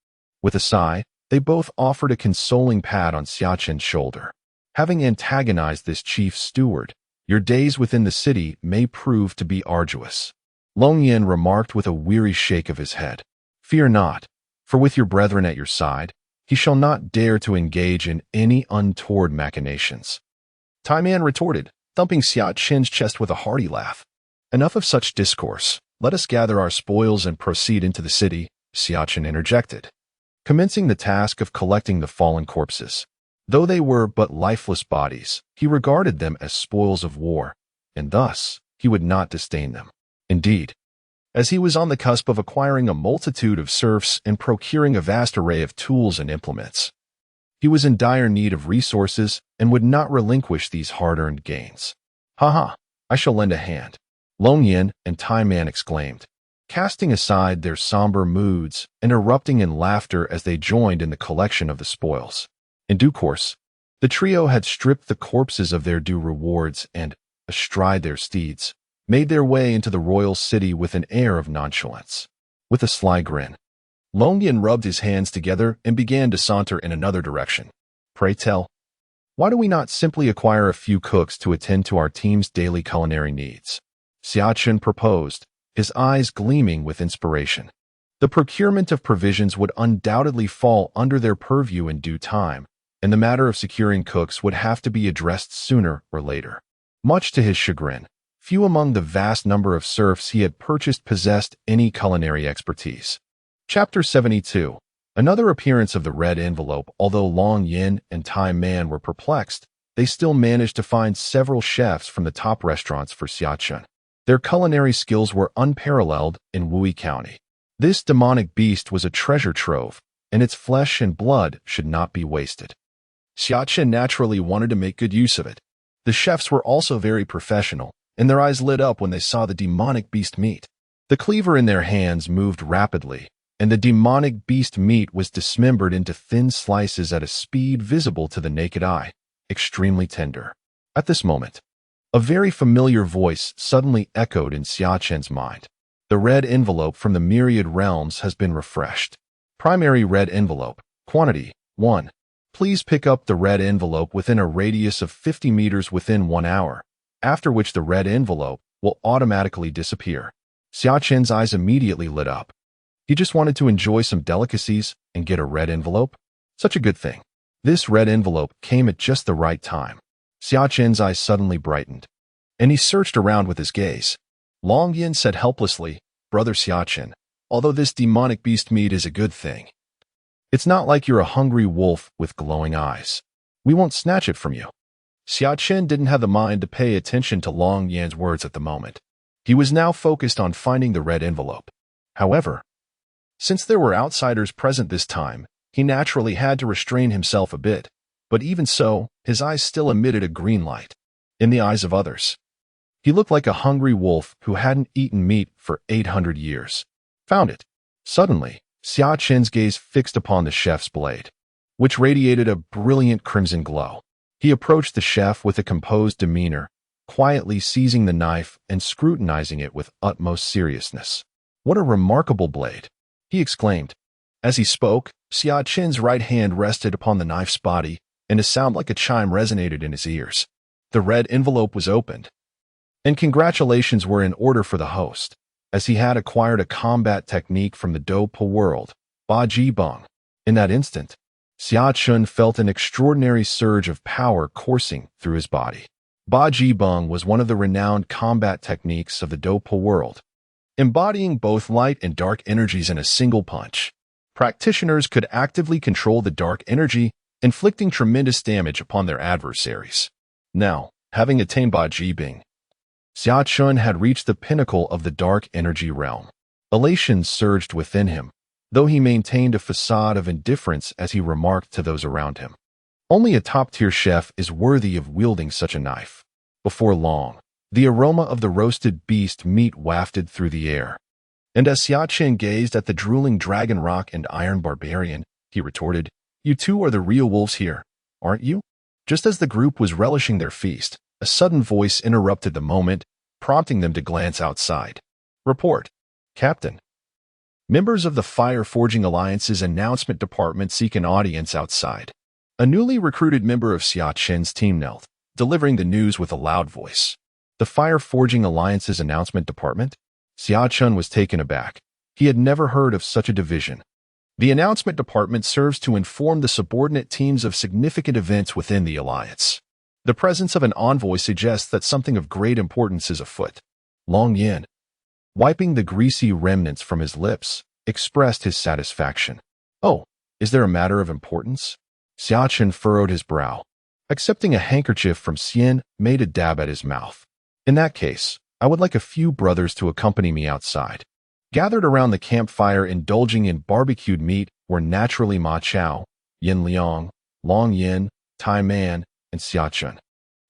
With a sigh, they both offered a consoling pat on Xia Chen's shoulder. Having antagonized this chief steward, your days within the city may prove to be arduous. Long Yin remarked with a weary shake of his head. Fear not, for with your brethren at your side, he shall not dare to engage in any untoward machinations. Tai Man retorted, thumping Xia Chen's chest with a hearty laugh. Enough of such discourse. Let us gather our spoils and proceed into the city, Xia Chen interjected, commencing the task of collecting the fallen corpses. Though they were but lifeless bodies, he regarded them as spoils of war, and thus he would not disdain them. Indeed, as he was on the cusp of acquiring a multitude of serfs and procuring a vast array of tools and implements, he was in dire need of resources and would not relinquish these hard-earned gains. Ha! I shall lend a hand, Long Yin and Tai Man exclaimed, casting aside their somber moods and erupting in laughter as they joined in the collection of the spoils. In due course, the trio had stripped the corpses of their due rewards and, astride their steeds, made their way into the royal city with an air of nonchalance. With a sly grin, Long Yin rubbed his hands together and began to saunter in another direction. Pray tell, why do we not simply acquire a few cooks to attend to our team's daily culinary needs? Xia Chen proposed, his eyes gleaming with inspiration. The procurement of provisions would undoubtedly fall under their purview in due time, and the matter of securing cooks would have to be addressed sooner or later. Much to his chagrin, few among the vast number of serfs he had purchased possessed any culinary expertise. Chapter 72. Another appearance of the red envelope. Although Long Yin and Tai Man were perplexed, they still managed to find several chefs from the top restaurants for Xia Chen. Their culinary skills were unparalleled in Wui County. This demonic beast was a treasure trove, and its flesh and blood should not be wasted. Xia Chen naturally wanted to make good use of it. The chefs were also very professional, and their eyes lit up when they saw the demonic beast meat. The cleaver in their hands moved rapidly, and the demonic beast meat was dismembered into thin slices at a speed visible to the naked eye, extremely tender. At this moment, a very familiar voice suddenly echoed in Xia Chen's mind. The red envelope from the myriad realms has been refreshed. Primary red envelope. Quantity, 1. Please pick up the red envelope within a radius of 50 meters within 1 hour, after which the red envelope will automatically disappear. Xia Chen's eyes immediately lit up. He just wanted to enjoy some delicacies and get a red envelope. Such a good thing. This red envelope came at just the right time. Xia Chen's eyes suddenly brightened, and he searched around with his gaze. Long Yin said helplessly, Brother Xia Chen, although this demonic beast meat is a good thing, it's not like you're a hungry wolf with glowing eyes. We won't snatch it from you. Xia Chen didn't have the mind to pay attention to Long Yin's words at the moment. He was now focused on finding the red envelope. However, since there were outsiders present this time, he naturally had to restrain himself a bit. But even so, his eyes still emitted a green light. In the eyes of others, he looked like a hungry wolf who hadn't eaten meat for 800 years. Found it. Suddenly, Xia Chen's gaze fixed upon the chef's blade, which radiated a brilliant crimson glow. He approached the chef with a composed demeanor, quietly seizing the knife and scrutinizing it with utmost seriousness. What a remarkable blade, he exclaimed. As he spoke, Xia Chen's right hand rested upon the knife's body, and a sound like a chime resonated in his ears. The red envelope was opened, and congratulations were in order for the host, as he had acquired a combat technique from the Dugu world, Ba Ji Beng. In that instant, Xia Chen felt an extraordinary surge of power coursing through his body. Ba Ji Beng was one of the renowned combat techniques of the Dugu world, embodying both light and dark energies in a single punch. Practitioners could actively control the dark energy, inflicting tremendous damage upon their adversaries. Now, having attained Ba Ji Beng, Xia Chen had reached the pinnacle of the dark energy realm. Elation surged within him, though he maintained a facade of indifference as he remarked to those around him. Only a top-tier chef is worthy of wielding such a knife. Before long, the aroma of the roasted beast meat wafted through the air. And as Xia Chen gazed at the drooling dragon rock and iron barbarian, he retorted, You two are the real wolves here, aren't you? Just as the group was relishing their feast, a sudden voice interrupted the moment, prompting them to glance outside. Report, Captain. Members of the Fire Forging Alliance's announcement department seek an audience outside. A newly recruited member of Xia Chen's team knelt, delivering the news with a loud voice. The Fire Forging Alliance's announcement department? Xia Chen was taken aback. He had never heard of such a division. The announcement department serves to inform the subordinate teams of significant events within the alliance. The presence of an envoy suggests that something of great importance is afoot. Long Yin, wiping the greasy remnants from his lips, expressed his satisfaction. Oh, is there a matter of importance? Xia Chen furrowed his brow. Accepting a handkerchief from Xian, made a dab at his mouth. In that case, I would like a few brothers to accompany me outside. Gathered around the campfire indulging in barbecued meat were naturally Ma Chao, Yin Liang, Long Yin, Tai Man, and Xia Chen.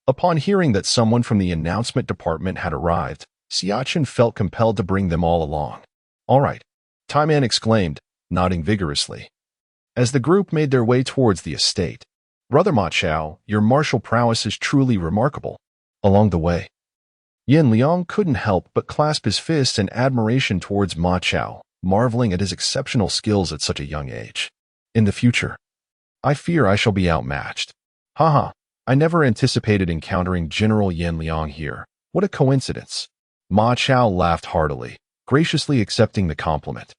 Upon hearing that someone from the announcement department had arrived, Xia Chen felt compelled to bring them all along. All right, Tai Man exclaimed, nodding vigorously. As the group made their way towards the estate, Brother Ma Chao, your martial prowess is truly remarkable. Along the way, Yin Liang couldn't help but clasp his fists in admiration towards Ma Chao, marveling at his exceptional skills at such a young age. In the future, I fear I shall be outmatched. Haha, I never anticipated encountering General Yin Liang here. What a coincidence. Ma Chao laughed heartily, graciously accepting the compliment,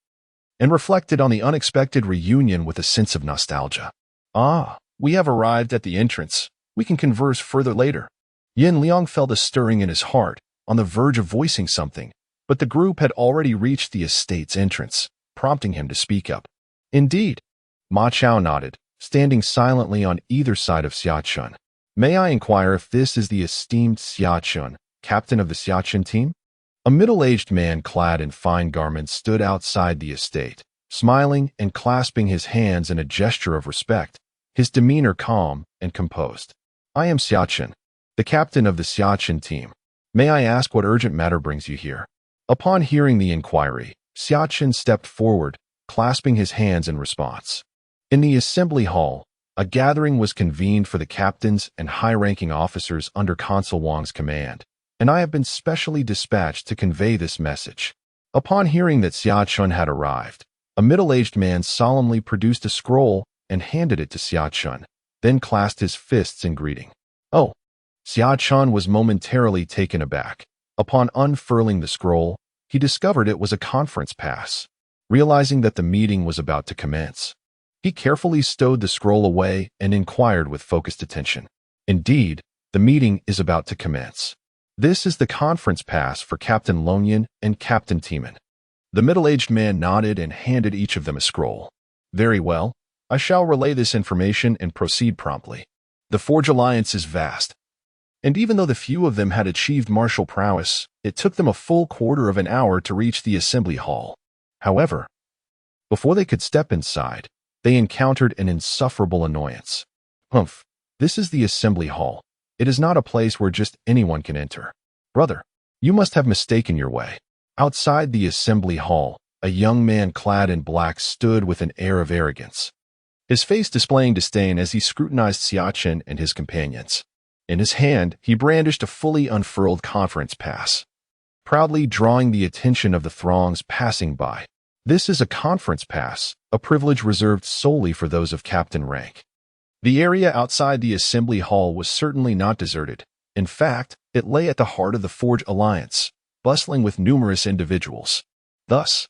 and reflected on the unexpected reunion with a sense of nostalgia. Ah, we have arrived at the entrance. We can converse further later. Yin Liang felt a stirring in his heart, on the verge of voicing something, but the group had already reached the estate's entrance, prompting him to speak up. Indeed. Ma Chao nodded, standing silently on either side of Xia Chen. May I inquire if this is the esteemed Xia Chen, captain of the Xia Chen team? A middle-aged man clad in fine garments stood outside the estate, smiling and clasping his hands in a gesture of respect, his demeanor calm and composed. I am Xia Chen, the captain of the Xia Chen team. May I ask what urgent matter brings you here? Upon hearing the inquiry, Xia Chen stepped forward, clasping his hands in response. In the assembly hall, a gathering was convened for the captains and high-ranking officers under Consul Wang's command, and I have been specially dispatched to convey this message. Upon hearing that Xia Chen had arrived, a middle-aged man solemnly produced a scroll and handed it to Xia Chen, then clasped his fists in greeting. Oh! Xia Chen was momentarily taken aback. Upon unfurling the scroll, he discovered it was a conference pass. Realizing that the meeting was about to commence, he carefully stowed the scroll away and inquired with focused attention. Indeed, the meeting is about to commence. This is the conference pass for Captain Longyan and Captain Timan. The middle-aged man nodded and handed each of them a scroll. Very well, I shall relay this information and proceed promptly. The Forge Alliance is vast, and even though the few of them had achieved martial prowess, it took them a full quarter of an hour to reach the assembly hall. However, before they could step inside, they encountered an insufferable annoyance. Humph, this is the assembly hall. It is not a place where just anyone can enter. Brother, you must have mistaken your way. Outside the assembly hall, a young man clad in black stood with an air of arrogance, his face displaying disdain as he scrutinized Xia Chen and his companions. In his hand, he brandished a fully unfurled conference pass, proudly drawing the attention of the throngs passing by. This is a conference pass, a privilege reserved solely for those of captain rank. The area outside the assembly hall was certainly not deserted. In fact, it lay at the heart of the Forge Alliance, bustling with numerous individuals. Thus,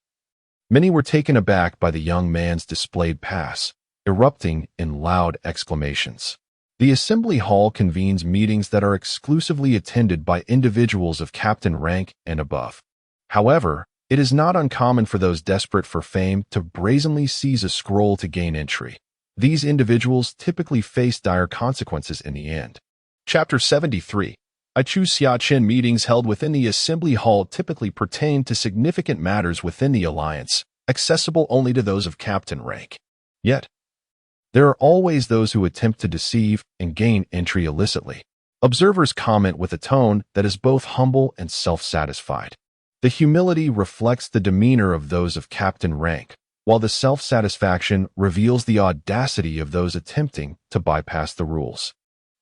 many were taken aback by the young man's displayed pass, erupting in loud exclamations. The assembly hall convenes meetings that are exclusively attended by individuals of captain rank and above. However, it is not uncommon for those desperate for fame to brazenly seize a scroll to gain entry. These individuals typically face dire consequences in the end. Chapter 73. I choose Xia Chen meetings held within the assembly hall typically pertain to significant matters within the alliance, accessible only to those of captain rank. Yet, there are always those who attempt to deceive and gain entry illicitly. Observers comment with a tone that is both humble and self-satisfied. The humility reflects the demeanor of those of captain rank, while the self-satisfaction reveals the audacity of those attempting to bypass the rules.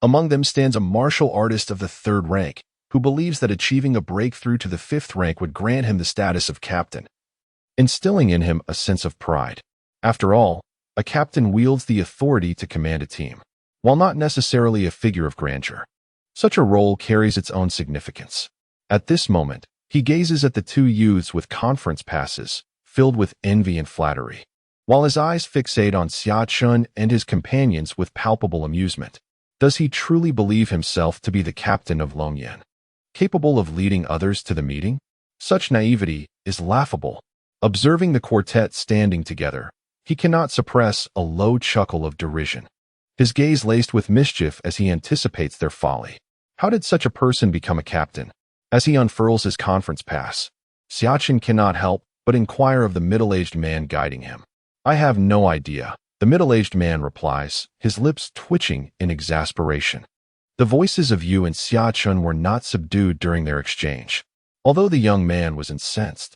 Among them stands a martial artist of the 3rd rank, who believes that achieving a breakthrough to the 5th rank would grant him the status of captain. instilling in him a sense of pride. After all, a captain wields the authority to command a team, while not necessarily a figure of grandeur. Such a role carries its own significance. At this moment, he gazes at the two youths with conference passes, filled with envy and flattery, while his eyes fixate on Xia Chen and his companions with palpable amusement. Does he truly believe himself to be the captain of Longyan, capable of leading others to the meeting? Such naivety is laughable. Observing the quartet standing together, he cannot suppress a low chuckle of derision, his gaze laced with mischief as he anticipates their folly. How did such a person become a captain? As he unfurls his conference pass, Xia Chen cannot help but inquire of the middle-aged man guiding him. I have no idea, the middle-aged man replies, his lips twitching in exasperation. The voices of Yu and Xia Chen were not subdued during their exchange. Although the young man was incensed,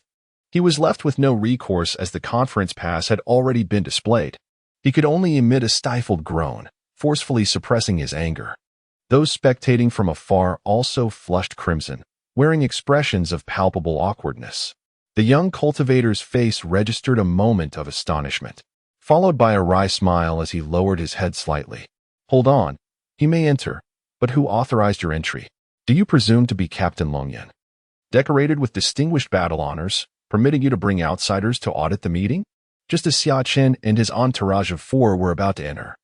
he was left with no recourse as the conference pass had already been displayed. He could only emit a stifled groan, forcefully suppressing his anger. Those spectating from afar also flushed crimson, wearing expressions of palpable awkwardness. The young cultivator's face registered a moment of astonishment, followed by a wry smile as he lowered his head slightly. Hold on, he may enter, but who authorized your entry? Do you presume to be Captain Longyan, decorated with distinguished battle honors, permitting you to bring outsiders to audit the meeting? Just as Xia Chen and his entourage of 4 were about to enter,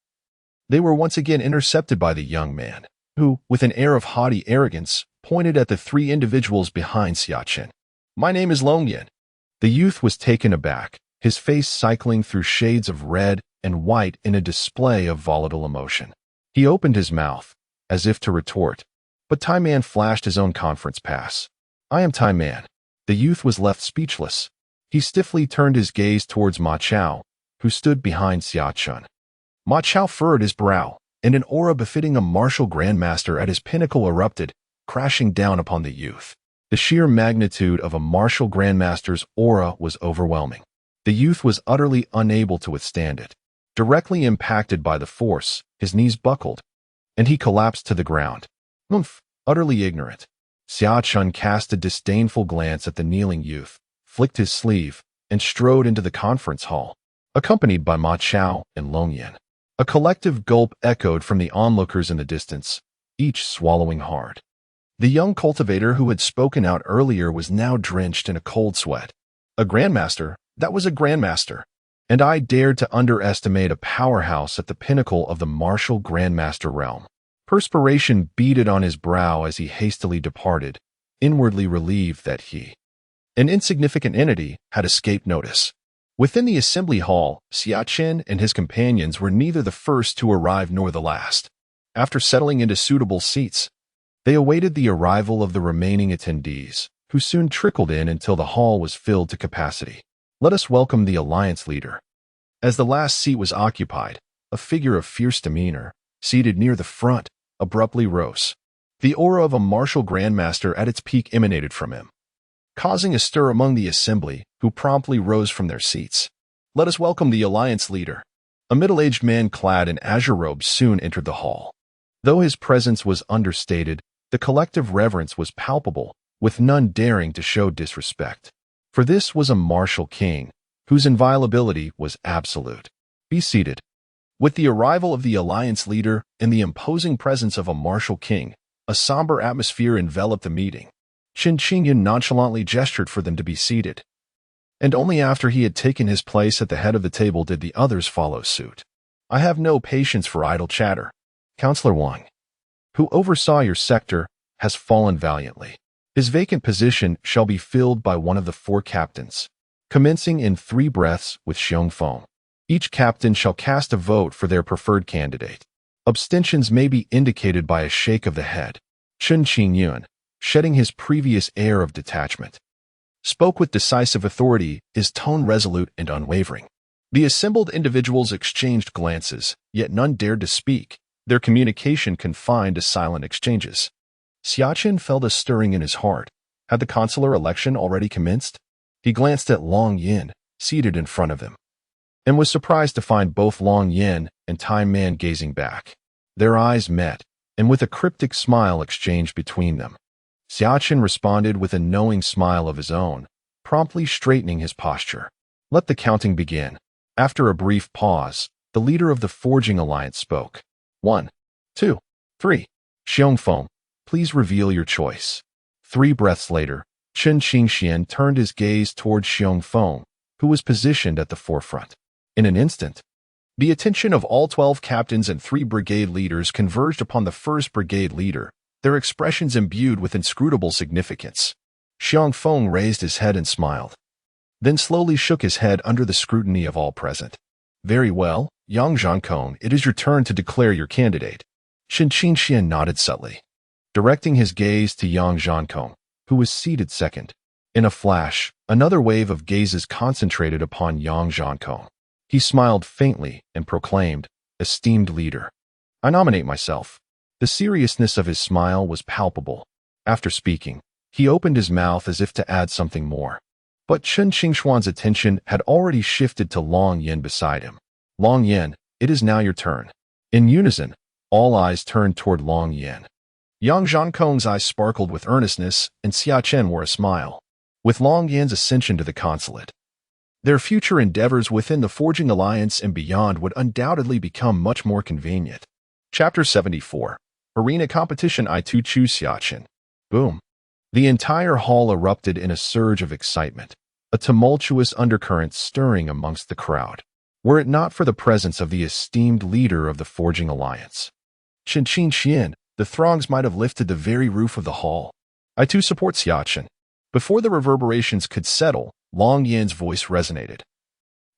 they were once again intercepted by the young man, who, with an air of haughty arrogance, pointed at the 3 individuals behind Xia Chen. My name is Longyan. The youth was taken aback, his face cycling through shades of red and white in a display of volatile emotion. He opened his mouth, as if to retort, but Tai Man flashed his own conference pass. I am Tai Man. The youth was left speechless. He stiffly turned his gaze towards Ma Chao, who stood behind Xia Chen. Ma Chao furrowed his brow, and an aura befitting a martial grandmaster at his pinnacle erupted, crashing down upon the youth. The sheer magnitude of a martial grandmaster's aura was overwhelming. The youth was utterly unable to withstand it. Directly impacted by the force, his knees buckled, and he collapsed to the ground. Utterly ignorant. Xia Chen cast a disdainful glance at the kneeling youth, flicked his sleeve, and strode into the conference hall, accompanied by Ma Chao and Longyan. A collective gulp echoed from the onlookers in the distance, each swallowing hard. The young cultivator who had spoken out earlier was now drenched in a cold sweat. A grandmaster? That was a grandmaster. And I dared to underestimate a powerhouse at the pinnacle of the martial grandmaster realm. Perspiration beaded on his brow as he hastily departed, inwardly relieved that he, an insignificant entity, had escaped notice. Within the assembly hall, Xia Chen and his companions were neither the first to arrive nor the last. After settling into suitable seats, they awaited the arrival of the remaining attendees, who soon trickled in until the hall was filled to capacity. Let us welcome the alliance leader. As the last seat was occupied, a figure of fierce demeanor, seated near the front, abruptly rose. The aura of a martial grandmaster at its peak emanated from him, causing a stir among the assembly, who promptly rose from their seats. Let us welcome the alliance leader. A middle-aged man clad in azure robes soon entered the hall. Though his presence was understated, the collective reverence was palpable, with none daring to show disrespect. For this was a martial king, whose inviolability was absolute. Be seated. With the arrival of the alliance leader and the imposing presence of a martial king, a somber atmosphere enveloped the meeting. Qin Qingyan nonchalantly gestured for them to be seated, and only after he had taken his place at the head of the table did the others follow suit. I have no patience for idle chatter. Counselor Wang, who oversaw your sector, has fallen valiantly. His vacant position shall be filled by one of the 4 captains, commencing in 3 breaths with Xiong Feng. Each captain shall cast a vote for their preferred candidate. Abstentions may be indicated by a shake of the head. Qin Qingyun, shedding his previous air of detachment, spoke with decisive authority, his tone resolute and unwavering. The assembled individuals exchanged glances, yet none dared to speak, their communication confined to silent exchanges. Xia Chen felt a stirring in his heart. Had the consular election already commenced? He glanced at Long Yin, seated in front of him, and was surprised to find both Long Yin and Tai Man gazing back. Their eyes met, and with a cryptic smile exchanged between them. Xia Chen responded with a knowing smile of his own, promptly straightening his posture. Let the counting begin. After a brief pause, the leader of the Forging Alliance spoke. 1, 2, 3. Xiongfeng, please reveal your choice. 3 breaths later, Chen Qingxian turned his gaze toward Xiongfeng, who was positioned at the forefront. In an instant, the attention of all 12 captains and 3 brigade leaders converged upon the first brigade leader, their expressions imbued with inscrutable significance. Xiongfeng raised his head and smiled, then slowly shook his head under the scrutiny of all present. Very well, Yang Zhankong, it is your turn to declare your candidate. Chen Qingxian nodded subtly, directing his gaze to Yang Zhankong, who was seated second. In a flash, another wave of gazes concentrated upon Yang Zhankong. He smiled faintly and proclaimed, esteemed leader, I nominate myself. The seriousness of his smile was palpable. After speaking, he opened his mouth as if to add something more. But Chen Qingxuan's attention had already shifted to Long Yin beside him. Long Yin, it is now your turn. In unison, all eyes turned toward Long Yin. Yang Zhankong's eyes sparkled with earnestness, and Xia Chen wore a smile. With Long Yin's ascension to the consulate, their future endeavors within the Forging Alliance and beyond would undoubtedly become much more convenient. Chapter 74. Arena Competition. I too choose Xia Chen. Boom. The entire hall erupted in a surge of excitement, a tumultuous undercurrent stirring amongst the crowd. Were it not for the presence of the esteemed leader of the Forging Alliance, Chen Qingxian, the throngs might have lifted the very roof of the hall. I too support Xia Chen. Before the reverberations could settle, Long Yin's voice resonated,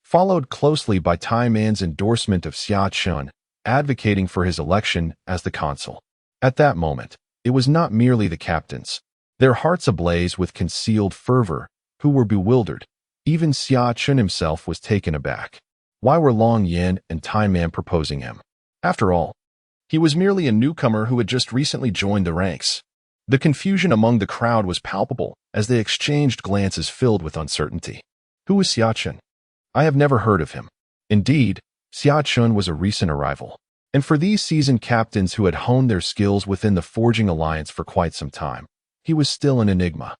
followed closely by Tai Man's endorsement of Xia Chen, advocating for his election as the consul. At that moment, it was not merely the captains, their hearts ablaze with concealed fervor, who were bewildered. Even Xia Chen himself was taken aback. Why were Long Yin and Tai Man proposing him? After all, he was merely a newcomer who had just recently joined the ranks. The confusion among the crowd was palpable as they exchanged glances filled with uncertainty. Who is Xia Chen? I have never heard of him. Indeed, Xia Chen was a recent arrival, and for these seasoned captains who had honed their skills within the Forging Alliance for quite some time, he was still an enigma.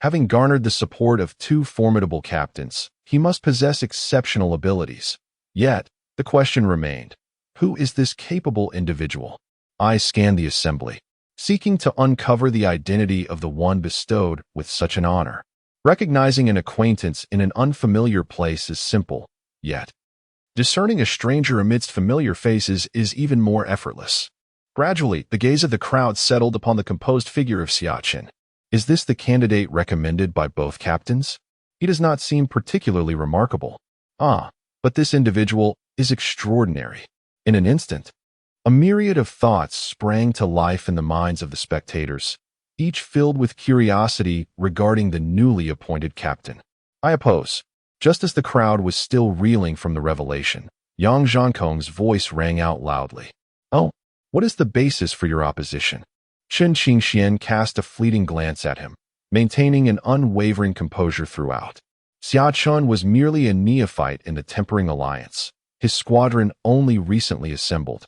Having garnered the support of 2 formidable captains, he must possess exceptional abilities. Yet, the question remained, who is this capable individual? I scanned the assembly, seeking to uncover the identity of the one bestowed with such an honor. Recognizing an acquaintance in an unfamiliar place is simple, yet discerning a stranger amidst familiar faces is even more effortless. Gradually, the gaze of the crowd settled upon the composed figure of Xia Chen. Is this the candidate recommended by both captains? He does not seem particularly remarkable. But this individual is extraordinary. In an instant, a myriad of thoughts sprang to life in the minds of the spectators, each filled with curiosity regarding the newly appointed captain. I oppose. Just as the crowd was still reeling from the revelation, Yang Zhankong's voice rang out loudly. Oh, what is the basis for your opposition? Chen Qingxian cast a fleeting glance at him, maintaining an unwavering composure throughout. Xia Chen was merely a neophyte in the Tempering Alliance, his squadron only recently assembled.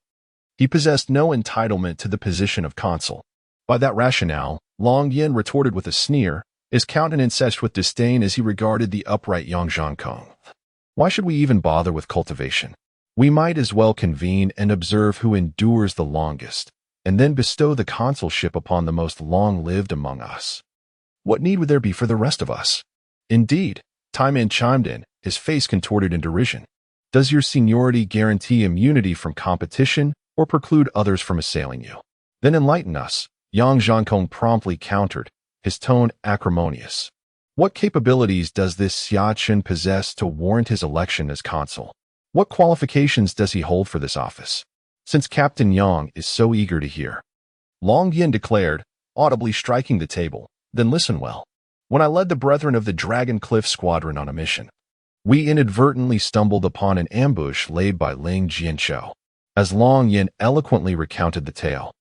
He possessed no entitlement to the position of consul. By that rationale, Long Yin retorted with a sneer, his countenance etched with disdain as he regarded the upright Yang Zhankong. Why should we even bother with cultivation? We might as well convene and observe who endures the longest, and then bestow the consulship upon the most long-lived among us. What need would there be for the rest of us? Indeed, Tai Man chimed in, his face contorted in derision. Does your seniority guarantee immunity from competition or preclude others from assailing you? Then enlighten us, Yang Zhankong promptly countered, his tone acrimonious. What capabilities does this Xia Chen possess to warrant his election as consul? What qualifications does he hold for this office? Since Captain Yang is so eager to hear, Long Yin declared, audibly striking the table, then listen well. When I led the Brethren of the Dragon Cliff Squadron on a mission, we inadvertently stumbled upon an ambush laid by Ling Jianqiu. As Long Yin eloquently recounted the tale,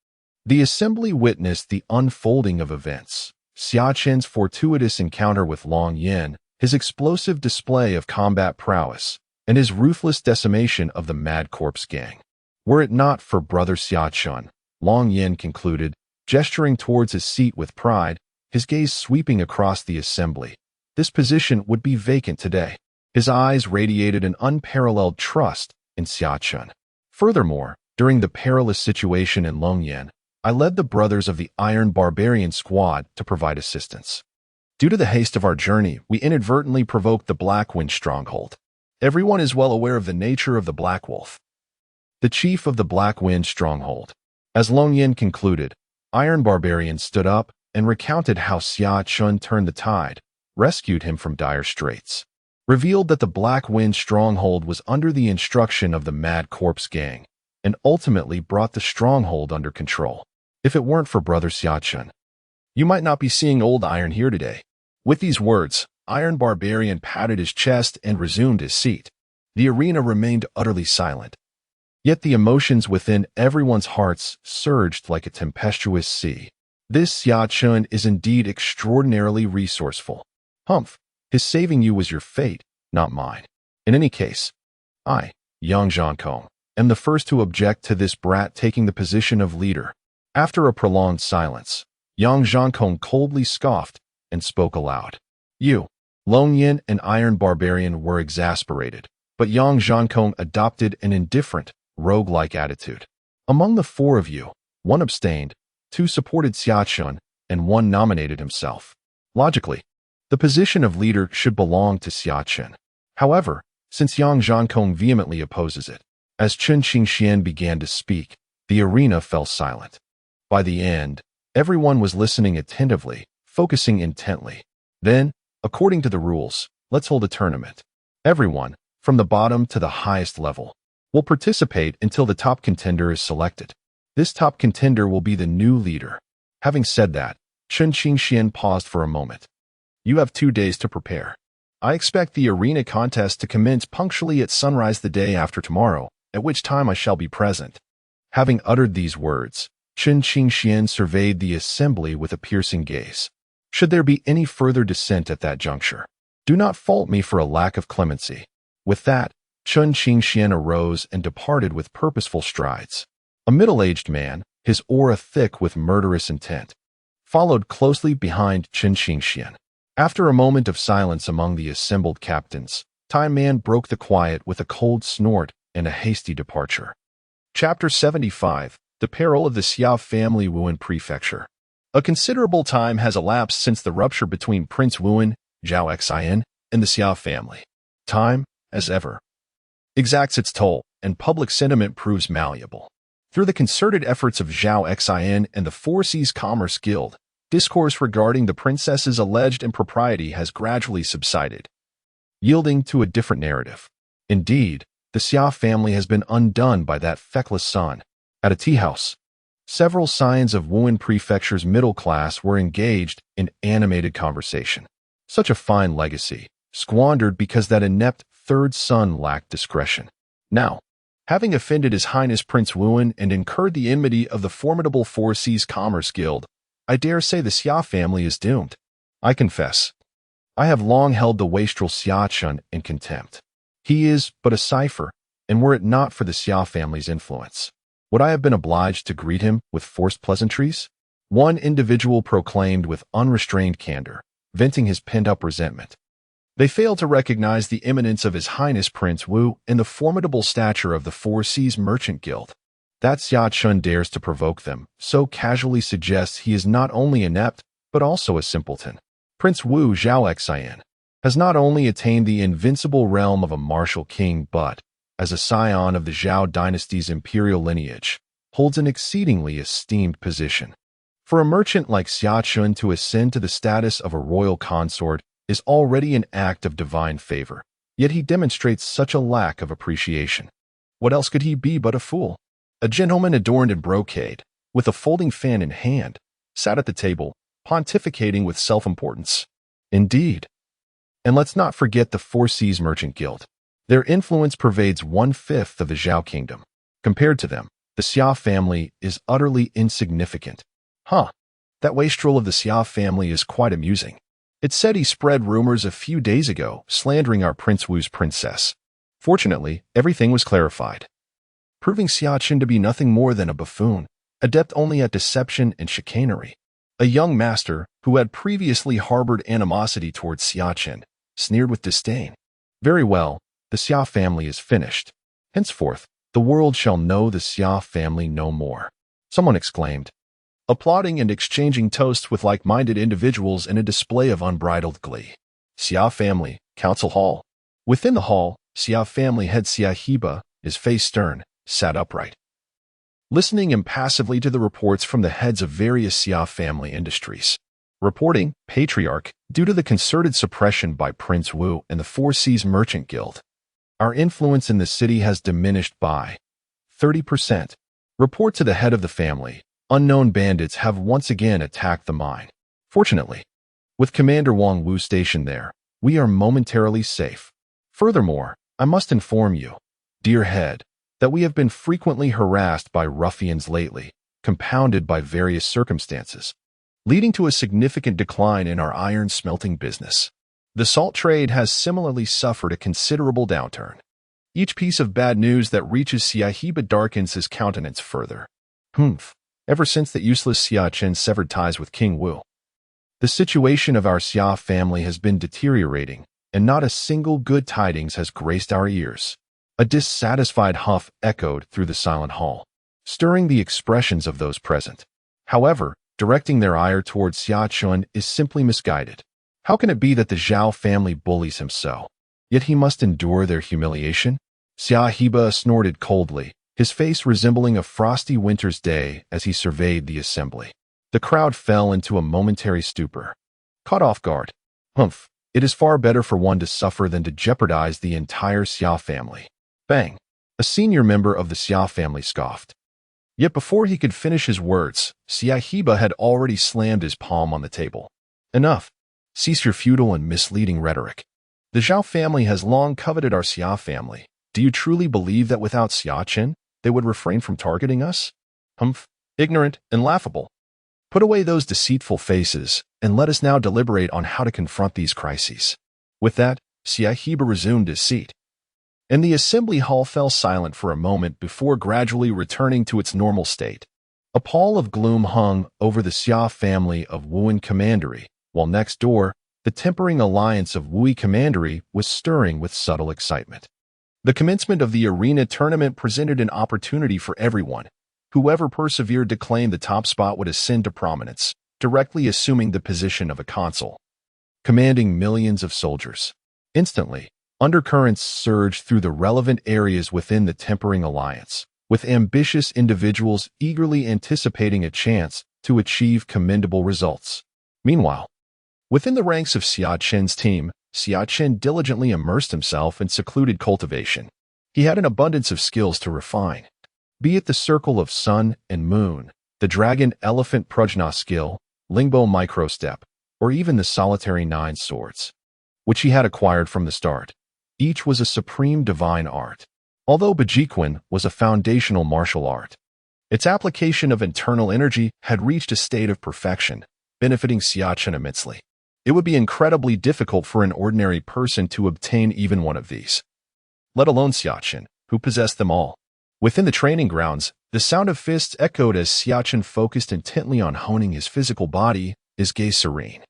the assembly witnessed the unfolding of events. Xia Chen's fortuitous encounter with Long Yin, his explosive display of combat prowess, and his ruthless decimation of the Mad Corpse gang. Were it not for Brother Xia Chen, Long Yin concluded, gesturing towards his seat with pride, his gaze sweeping across the assembly, this position would be vacant today. His eyes radiated an unparalleled trust in Xia Chen. Furthermore, during the perilous situation in Longyan, I led the brothers of the Iron Barbarian Squad to provide assistance. Due to the haste of our journey, we inadvertently provoked the Black Wind Stronghold. Everyone is well aware of the nature of the Black Wolf, the chief of the Black Wind Stronghold. As Longyan concluded, Iron Barbarian stood up and recounted how Xia Chen turned the tide, rescued him from dire straits, revealed that the Black Wind Stronghold was under the instruction of the Mad Corpse Gang, and ultimately brought the stronghold under control. If it weren't for Brother Xia Chen, you might not be seeing Old Iron here today. With these words, Iron Barbarian patted his chest and resumed his seat. The arena remained utterly silent. Yet the emotions within everyone's hearts surged like a tempestuous sea. This Xia Chen is indeed extraordinarily resourceful. Humph, his saving you was your fate, not mine. In any case, I, Yang Zhankong, am the first to object to this brat taking the position of leader. After a prolonged silence, Yang Zhankong coldly scoffed and spoke aloud. You, Longyan and Iron Barbarian were exasperated, but Yang Zhankong adopted an indifferent, rogue-like attitude. Among the four of you, one abstained, two supported Xia Chen, and one nominated himself. Logically, the position of leader should belong to Xia Chen. However, since Yang Zhankong vehemently opposes it, as Chen Qingxian began to speak, the arena fell silent. By the end, everyone was listening attentively, focusing intently. Then, according to the rules, let's hold a tournament. Everyone, from the bottom to the highest level, will participate until the top contender is selected. This top contender will be the new leader. Having said that, Chen Qingxian paused for a moment. You have 2 days to prepare. I expect the arena contest to commence punctually at sunrise the day after tomorrow, at which time I shall be present. Having uttered these words, Chen Qingxian surveyed the assembly with a piercing gaze. Should there be any further dissent at that juncture, do not fault me for a lack of clemency. With that, Chen Qingxian arose and departed with purposeful strides. A middle-aged man, his aura thick with murderous intent, followed closely behind Chen Qingxian. After a moment of silence among the assembled captains, Time Man broke the quiet with a cold snort and a hasty departure. Chapter 75, The Peril of the Xia Family, Wuhan Prefecture. A considerable time has elapsed since the rupture between Prince Wuhan, Zhao Xian, and the Xia family. Time, as ever, exacts its toll, and public sentiment proves malleable. Through the concerted efforts of Zhao Xian and the Four Seas Commerce Guild, discourse regarding the princess's alleged impropriety has gradually subsided, yielding to a different narrative. Indeed, the Xia family has been undone by that feckless son. At a tea house, several scions of Wuhan Prefecture's middle class were engaged in animated conversation. Such a fine legacy, squandered because that inept third son lacked discretion. Now, having offended His Highness Prince Wuhan and incurred the enmity of the formidable Four Seas Commerce Guild, I dare say the Xia family is doomed. I confess, I have long held the wastrel Xia Chen in contempt. He is but a cipher, and were it not for the Xia family's influence, would I have been obliged to greet him with forced pleasantries? One individual proclaimed with unrestrained candor, venting his pent-up resentment. They failed to recognize the eminence of His Highness Prince Wu and the formidable stature of the Four Seas Merchant Guild. That Xia Chen dares to provoke them, so casually suggests he is not only inept, but also a simpleton. Prince Wu Zhao Xian has not only attained the invincible realm of a martial king, but, as a scion of the Zhao dynasty's imperial lineage, holds an exceedingly esteemed position. For a merchant like Xia Chen to ascend to the status of a royal consort is already an act of divine favor, yet he demonstrates such a lack of appreciation. What else could he be but a fool? A gentleman adorned in brocade, with a folding fan in hand, sat at the table, pontificating with self-importance. Indeed. And let's not forget the Four Seas Merchant Guild. Their influence pervades 1/5 of the Zhao kingdom. Compared to them, the Xia family is utterly insignificant. That wastrel of the Xia family is quite amusing. It said he spread rumors a few days ago, slandering our Prince Wu's princess. Fortunately, everything was clarified, proving Xia Chen to be nothing more than a buffoon, adept only at deception and chicanery. A young master, who had previously harbored animosity towards Xia Chen, sneered with disdain. Very well, the Xia family is finished. Henceforth, the world shall know the Xia family no more. Someone exclaimed, applauding and exchanging toasts with like-minded individuals in a display of unbridled glee. Xia family, council hall. Within the hall, Xia family head Xia Heba, his face stern, sat upright, listening impassively to the reports from the heads of various Xia family industries. Reporting, Patriarch, due to the concerted suppression by Prince Wu and the Four Seas Merchant Guild, our influence in the city has diminished by 30%. Report to the head of the family, unknown bandits have once again attacked the mine. Fortunately, with Commander Wang Wu stationed there, we are momentarily safe. Furthermore, I must inform you, dear head, that we have been frequently harassed by ruffians lately, compounded by various circumstances, leading to a significant decline in our iron smelting business. The salt trade has similarly suffered a considerable downturn. Each piece of bad news that reaches Xia Heba darkens his countenance further. Ever since the useless Xia Chen severed ties with King Wu, the situation of our Xia family has been deteriorating, and not a single good tidings has graced our ears. A dissatisfied huff echoed through the silent hall, stirring the expressions of those present. However, directing their ire towards Xia Chen is simply misguided. How can it be that the Zhao family bullies him so, yet he must endure their humiliation? Xia Heba snorted coldly, his face resembling a frosty winter's day as he surveyed the assembly. The crowd fell into a momentary stupor. Caught off guard. It is far better for one to suffer than to jeopardize the entire Xia family. Bang! A senior member of the Xia family scoffed. Yet before he could finish his words, Xia Heba had already slammed his palm on the table. Enough! Cease your futile and misleading rhetoric. The Zhao family has long coveted our Xia family. Do you truly believe that without Xia Chen, they would refrain from targeting us? Ignorant and laughable. Put away those deceitful faces, and let us now deliberate on how to confront these crises. With that, Xia Heba resumed his seat, and the assembly hall fell silent for a moment before gradually returning to its normal state. A pall of gloom hung over the Xia family of Wuan Commandery, while next door, the tempering alliance of Wui Commandery was stirring with subtle excitement. The commencement of the arena tournament presented an opportunity for everyone. Whoever persevered to claim the top spot would ascend to prominence, directly assuming the position of a consul, commanding millions of soldiers. Instantly, undercurrents surged through the relevant areas within the tempering alliance, with ambitious individuals eagerly anticipating a chance to achieve commendable results. Meanwhile, within the ranks of Xia Chen's team, Xia Chen diligently immersed himself in secluded cultivation. He had an abundance of skills to refine, be it the circle of sun and moon, the dragon elephant prajna skill, lingbo microstep, or even the solitary 9 swords, which he had acquired from the start. Each was a supreme divine art. Although Bajiquan was a foundational martial art, its application of internal energy had reached a state of perfection, benefiting Xia Chen immensely. It would be incredibly difficult for an ordinary person to obtain even one of these, let alone Xia Chen, who possessed them all. Within the training grounds, the sound of fists echoed as Xia Chen focused intently on honing his physical body, his gaze serene.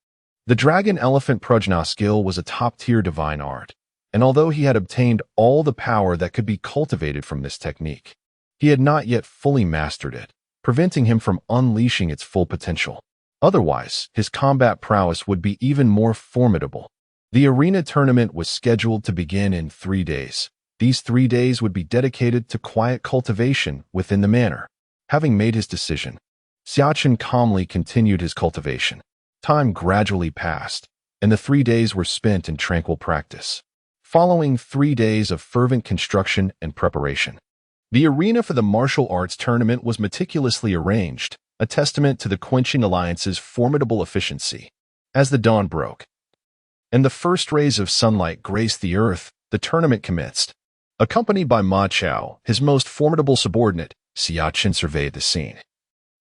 The dragon elephant prajna skill was a top-tier divine art, and although he had obtained all the power that could be cultivated from this technique, he had not yet fully mastered it, preventing him from unleashing its full potential. Otherwise, his combat prowess would be even more formidable. The arena tournament was scheduled to begin in 3 days. These 3 days would be dedicated to quiet cultivation within the manor. Having made his decision, Xia Chen calmly continued his cultivation. Time gradually passed, and the 3 days were spent in tranquil practice. Following 3 days of fervent construction and preparation, the arena for the martial arts tournament was meticulously arranged, a testament to the Quenching Alliance's formidable efficiency. As the dawn broke, and the first rays of sunlight graced the earth, the tournament commenced. Accompanied by Ma Chao, his most formidable subordinate, Xia Chen surveyed the scene.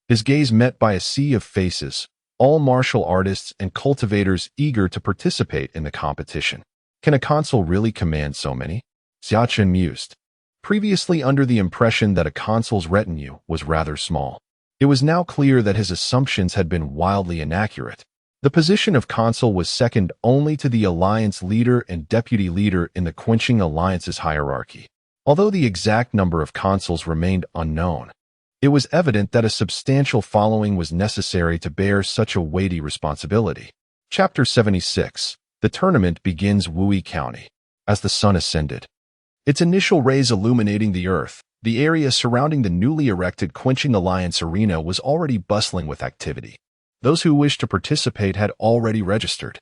His gaze met by a sea of faces, all martial artists and cultivators eager to participate in the competition. Can a consul really command so many? Xia Chen mused, previously under the impression that a consul's retinue was rather small. It was now clear that his assumptions had been wildly inaccurate. The position of consul was second only to the alliance leader and deputy leader in the Quenching Alliance's hierarchy. Although the exact number of consuls remained unknown, it was evident that a substantial following was necessary to bear such a weighty responsibility. Chapter 76. The tournament begins Wui County. As the sun ascended, its initial rays illuminating the earth, the area surrounding the newly erected Quenching Alliance arena was already bustling with activity. Those who wished to participate had already registered.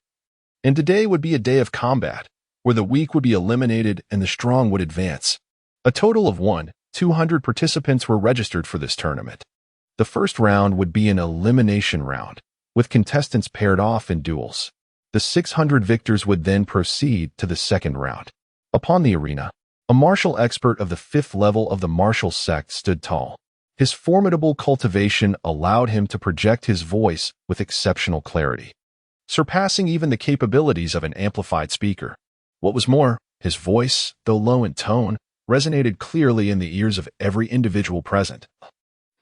And today would be a day of combat, where the weak would be eliminated and the strong would advance. A total of 200 participants were registered for this tournament. The first round would be an elimination round, with contestants paired off in duels. The 600 victors would then proceed to the second round. Upon the arena, a martial expert of the 5th level of the martial sect stood tall. His formidable cultivation allowed him to project his voice with exceptional clarity, surpassing even the capabilities of an amplified speaker. What was more, his voice, though low in tone, resonated clearly in the ears of every individual present,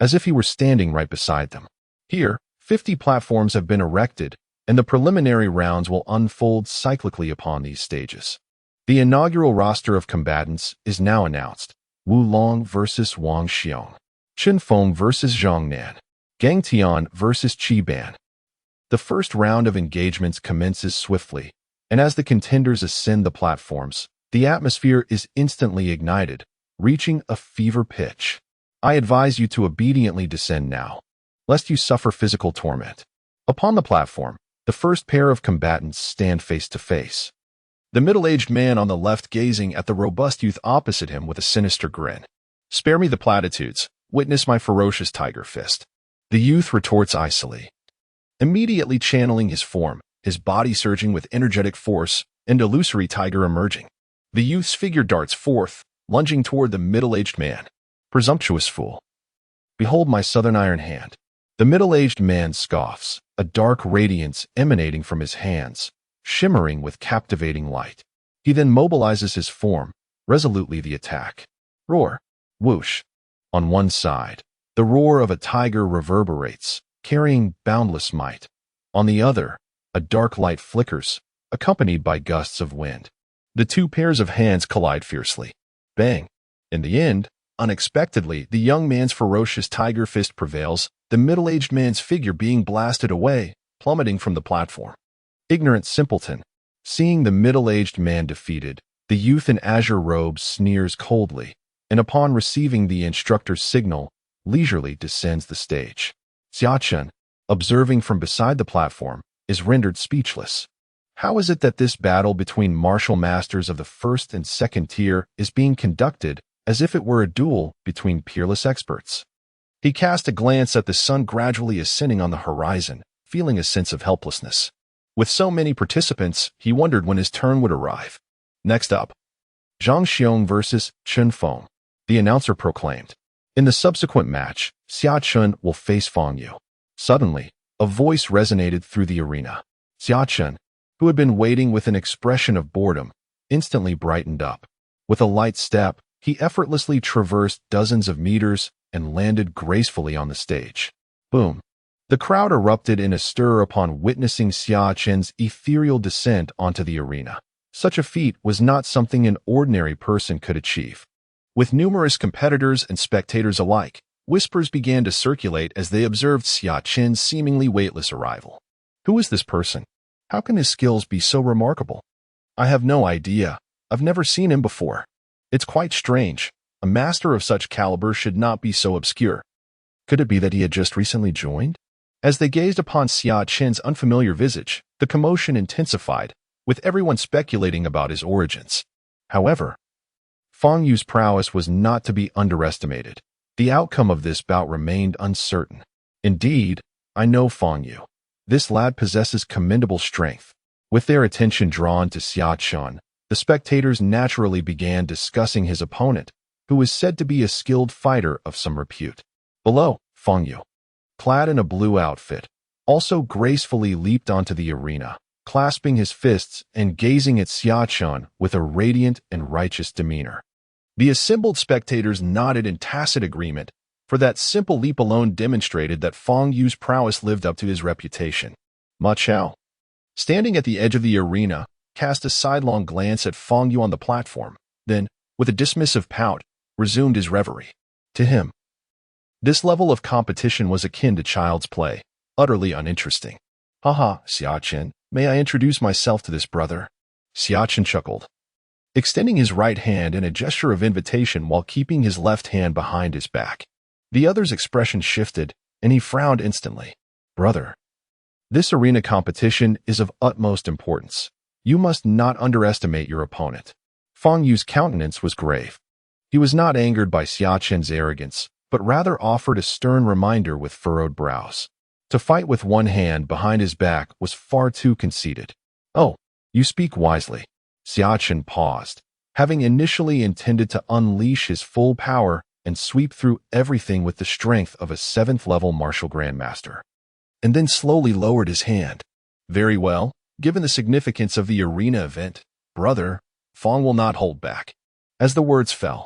as if he were standing right beside them. Here, 50 platforms have been erected, and the preliminary rounds will unfold cyclically upon these stages. The inaugural roster of combatants is now announced. Wu Long versus Wang Xiong. Chen Feng versus Zhang Nan. Gang Tian versus Qi Ban. The first round of engagements commences swiftly, and as the contenders ascend the platforms, the atmosphere is instantly ignited, reaching a fever pitch. I advise you to obediently descend now, lest you suffer physical torment. Upon the platform, the first pair of combatants stand face to face. The middle-aged man on the left gazing at the robust youth opposite him with a sinister grin. Spare me the platitudes. Witness my ferocious tiger fist. The youth retorts icily, immediately channeling his form, his body surging with energetic force, and illusory tiger emerging. The youth's figure darts forth, lunging toward the middle-aged man. Presumptuous fool. Behold my southern iron hand. The middle-aged man scoffs, a dark radiance emanating from his hands, shimmering with captivating light. He then mobilizes his form, resolutely the attack. Roar. Whoosh. On one side, the roar of a tiger reverberates, carrying boundless might. On the other, a dark light flickers, accompanied by gusts of wind. The two pairs of hands collide fiercely. Bang! In the end, unexpectedly, the young man's ferocious tiger fist prevails, the middle-aged man's figure being blasted away, plummeting from the platform. Ignorant simpleton. Seeing the middle-aged man defeated, the youth in azure robes sneers coldly, and upon receiving the instructor's signal, leisurely descends the stage. Xia Chen, observing from beside the platform, is rendered speechless. How is it that this battle between martial masters of the first and second tier is being conducted as if it were a duel between peerless experts? He cast a glance at the sun gradually ascending on the horizon, feeling a sense of helplessness. With so many participants, he wondered when his turn would arrive. Next up, Zhang Xiong versus Chen Feng. The announcer proclaimed. In the subsequent match, Xia Chen will face Fang Yu. Suddenly, a voice resonated through the arena. Xia Chen, who had been waiting with an expression of boredom, instantly brightened up. With a light step, he effortlessly traversed dozens of meters and landed gracefully on the stage. Boom. The crowd erupted in a stir upon witnessing Xia Chen's ethereal descent onto the arena. Such a feat was not something an ordinary person could achieve. With numerous competitors and spectators alike, whispers began to circulate as they observed Xia Chen's seemingly weightless arrival. Who is this person? How can his skills be so remarkable? I have no idea. I've never seen him before. It's quite strange. A master of such caliber should not be so obscure. Could it be that he had just recently joined? As they gazed upon Xia Chen's unfamiliar visage, the commotion intensified, with everyone speculating about his origins. However, Fang Yu's prowess was not to be underestimated. The outcome of this bout remained uncertain. Indeed, I know Fang Yu. This lad possesses commendable strength. With their attention drawn to Xia Chen, the spectators naturally began discussing his opponent, who was said to be a skilled fighter of some repute. Below, Fang Yu, clad in a blue outfit, also gracefully leaped onto the arena, clasping his fists and gazing at Xia Chen with a radiant and righteous demeanor. The assembled spectators nodded in tacit agreement, for that simple leap alone demonstrated that Fang Yu's prowess lived up to his reputation. Ma Chao, standing at the edge of the arena, cast a sidelong glance at Fang Yu on the platform, then, with a dismissive pout, resumed his reverie. To him, this level of competition was akin to child's play, utterly uninteresting. Haha, Xia Chen, may I introduce myself to this brother? Xia Chen chuckled, extending his right hand in a gesture of invitation while keeping his left hand behind his back. The other's expression shifted, and he frowned instantly. Brother, this arena competition is of utmost importance. You must not underestimate your opponent. Fang Yu's countenance was grave. He was not angered by Xia Chen's arrogance, but rather offered a stern reminder with furrowed brows. To fight with one hand behind his back was far too conceited. Oh, you speak wisely. Xia Chen paused, having initially intended to unleash his full power and sweep through everything with the strength of a 7th-level martial grandmaster, and then slowly lowered his hand. Very well, given the significance of the arena event, brother, Fang will not hold back. As the words fell,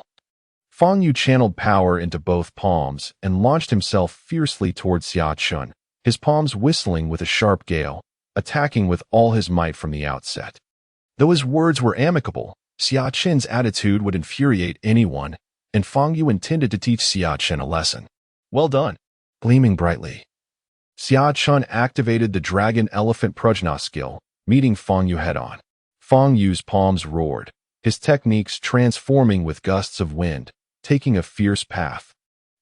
Fang Yu channeled power into both palms and launched himself fiercely towards Xia Chen, his palms whistling with a sharp gale, attacking with all his might from the outset. Though his words were amicable, Xia Chen's attitude would infuriate anyone, and Fang Yu intended to teach Xia Chen a lesson. Well done. Gleaming brightly, Xia Chen activated the Dragon Elephant Prajna skill, meeting Fang Yu head-on. Fang Yu's palms roared, his techniques transforming with gusts of wind, taking a fierce path.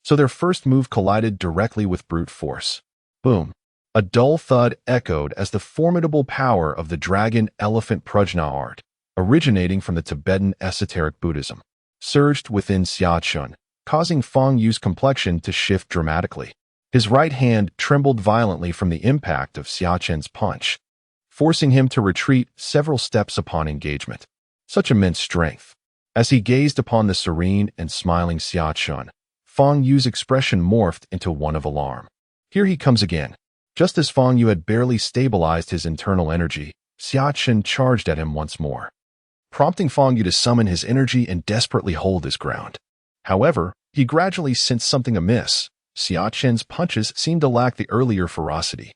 So their first move collided directly with brute force. Boom! A dull thud echoed as the formidable power of the Dragon Elephant Prajna art, originating from the Tibetan esoteric Buddhism, surged within Xia Chen, causing Fang Yu's complexion to shift dramatically. His right hand trembled violently from the impact of Xia Chen's punch, forcing him to retreat several steps upon engagement. Such immense strength. As he gazed upon the serene and smiling Xia Chen, Fang Yu's expression morphed into one of alarm. Here he comes again. Just as Fang Yu had barely stabilized his internal energy, Xia Chen charged at him once more, prompting Fang Yu to summon his energy and desperately hold his ground. However, he gradually sensed something amiss. Xia Chen's punches seemed to lack the earlier ferocity.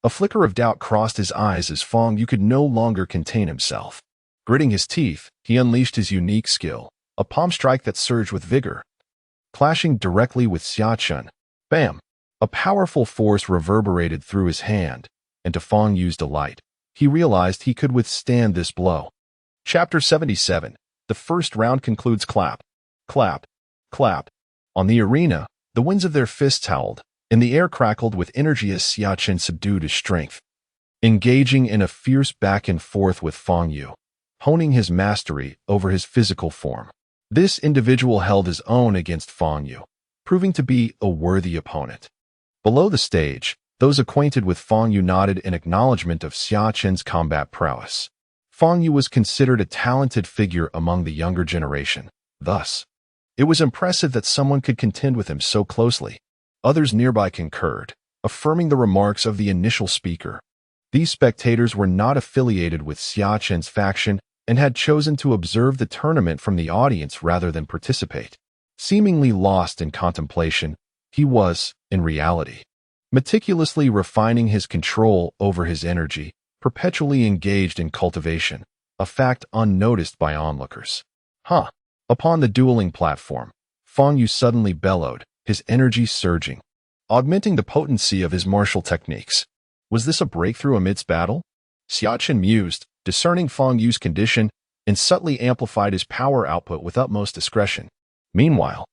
A flicker of doubt crossed his eyes as Fang Yu could no longer contain himself. Gritting his teeth, he unleashed his unique skill, a palm strike that surged with vigor. Clashing directly with Xia Chen, bam! A powerful force reverberated through his hand, and to Fang Yu's delight, he realized he could withstand this blow. Chapter 77. The first round concludes clap, clap, clap. On the arena, the winds of their fists howled, and the air crackled with energy as Xia Chen subdued his strength, engaging in a fierce back and forth with Fang Yu, honing his mastery over his physical form. This individual held his own against Fang Yu, proving to be a worthy opponent. Below the stage, those acquainted with Fang Yu nodded in acknowledgement of Xia Chen's combat prowess. Fang Yu was considered a talented figure among the younger generation. Thus, it was impressive that someone could contend with him so closely. Others nearby concurred, affirming the remarks of the initial speaker. These spectators were not affiliated with Xia Chen's faction and had chosen to observe the tournament from the audience rather than participate. Seemingly lost in contemplation, he was, in reality, meticulously refining his control over his energy, perpetually engaged in cultivation, a fact unnoticed by onlookers. Upon the dueling platform, Fang Yu suddenly bellowed, his energy surging, augmenting the potency of his martial techniques. Was this a breakthrough amidst battle? Xia Chen mused, discerning Fang Yu's condition, and subtly amplified his power output with utmost discretion. Meanwhile,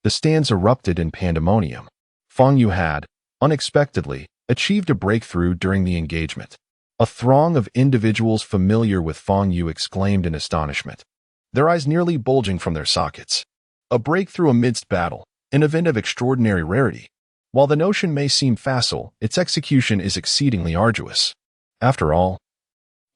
the stands erupted in pandemonium. Fang Yu had, unexpectedly, achieved a breakthrough during the engagement. A throng of individuals familiar with Fang Yu exclaimed in astonishment, their eyes nearly bulging from their sockets. A breakthrough amidst battle, an event of extraordinary rarity. While the notion may seem facile, its execution is exceedingly arduous. After all,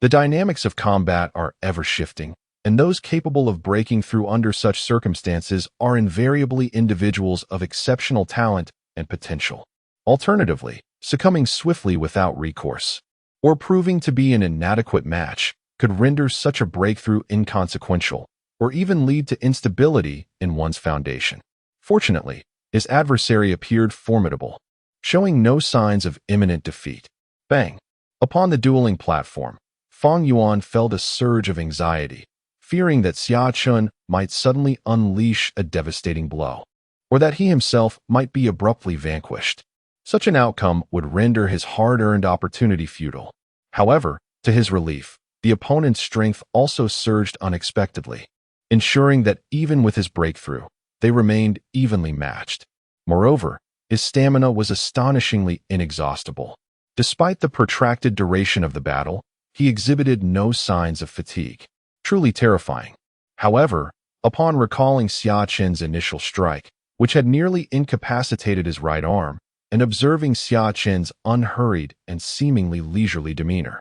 the dynamics of combat are ever-shifting, and those capable of breaking through under such circumstances are invariably individuals of exceptional talent and potential. Alternatively, succumbing swiftly without recourse, or proving to be an inadequate match, could render such a breakthrough inconsequential, or even lead to instability in one's foundation. Fortunately, His adversary appeared formidable, showing no signs of imminent defeat. Bang! Upon the dueling platform, Fang Yuan felt a surge of anxiety, fearing that Xia Chen might suddenly unleash a devastating blow, or that he himself might be abruptly vanquished. Such an outcome would render his hard-earned opportunity futile. However, to his relief, the opponent's strength also surged unexpectedly, ensuring that even with his breakthrough, they remained evenly matched. Moreover, his stamina was astonishingly inexhaustible. Despite the protracted duration of the battle, he exhibited no signs of fatigue. Truly terrifying. However, upon recalling Xia Chen's initial strike, which had nearly incapacitated his right arm, and observing Xia Chen's unhurried and seemingly leisurely demeanor,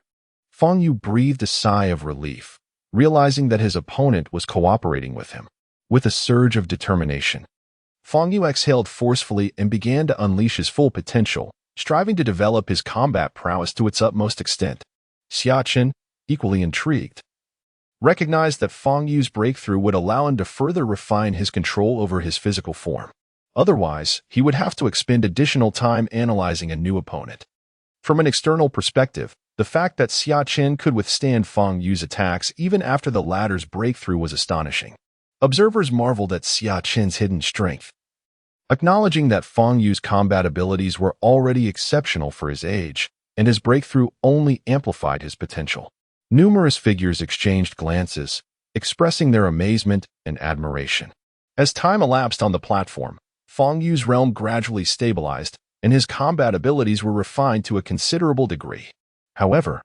Fang Yu breathed a sigh of relief, realizing that his opponent was cooperating with him. With a surge of determination, Fang Yu exhaled forcefully and began to unleash his full potential, striving to develop his combat prowess to its utmost extent. Xia Chen, equally intrigued, recognized that Fang Yu's breakthrough would allow him to further refine his control over his physical form. Otherwise, he would have to expend additional time analyzing a new opponent. From an external perspective, the fact that Xia Chen could withstand Fang Yu's attacks even after the latter's breakthrough was astonishing. Observers marveled at Xia Chen's hidden strength, acknowledging that Fang Yu's combat abilities were already exceptional for his age, and his breakthrough only amplified his potential. Numerous figures exchanged glances, expressing their amazement and admiration. As time elapsed on the platform, Fang Yu's realm gradually stabilized, and his combat abilities were refined to a considerable degree. However,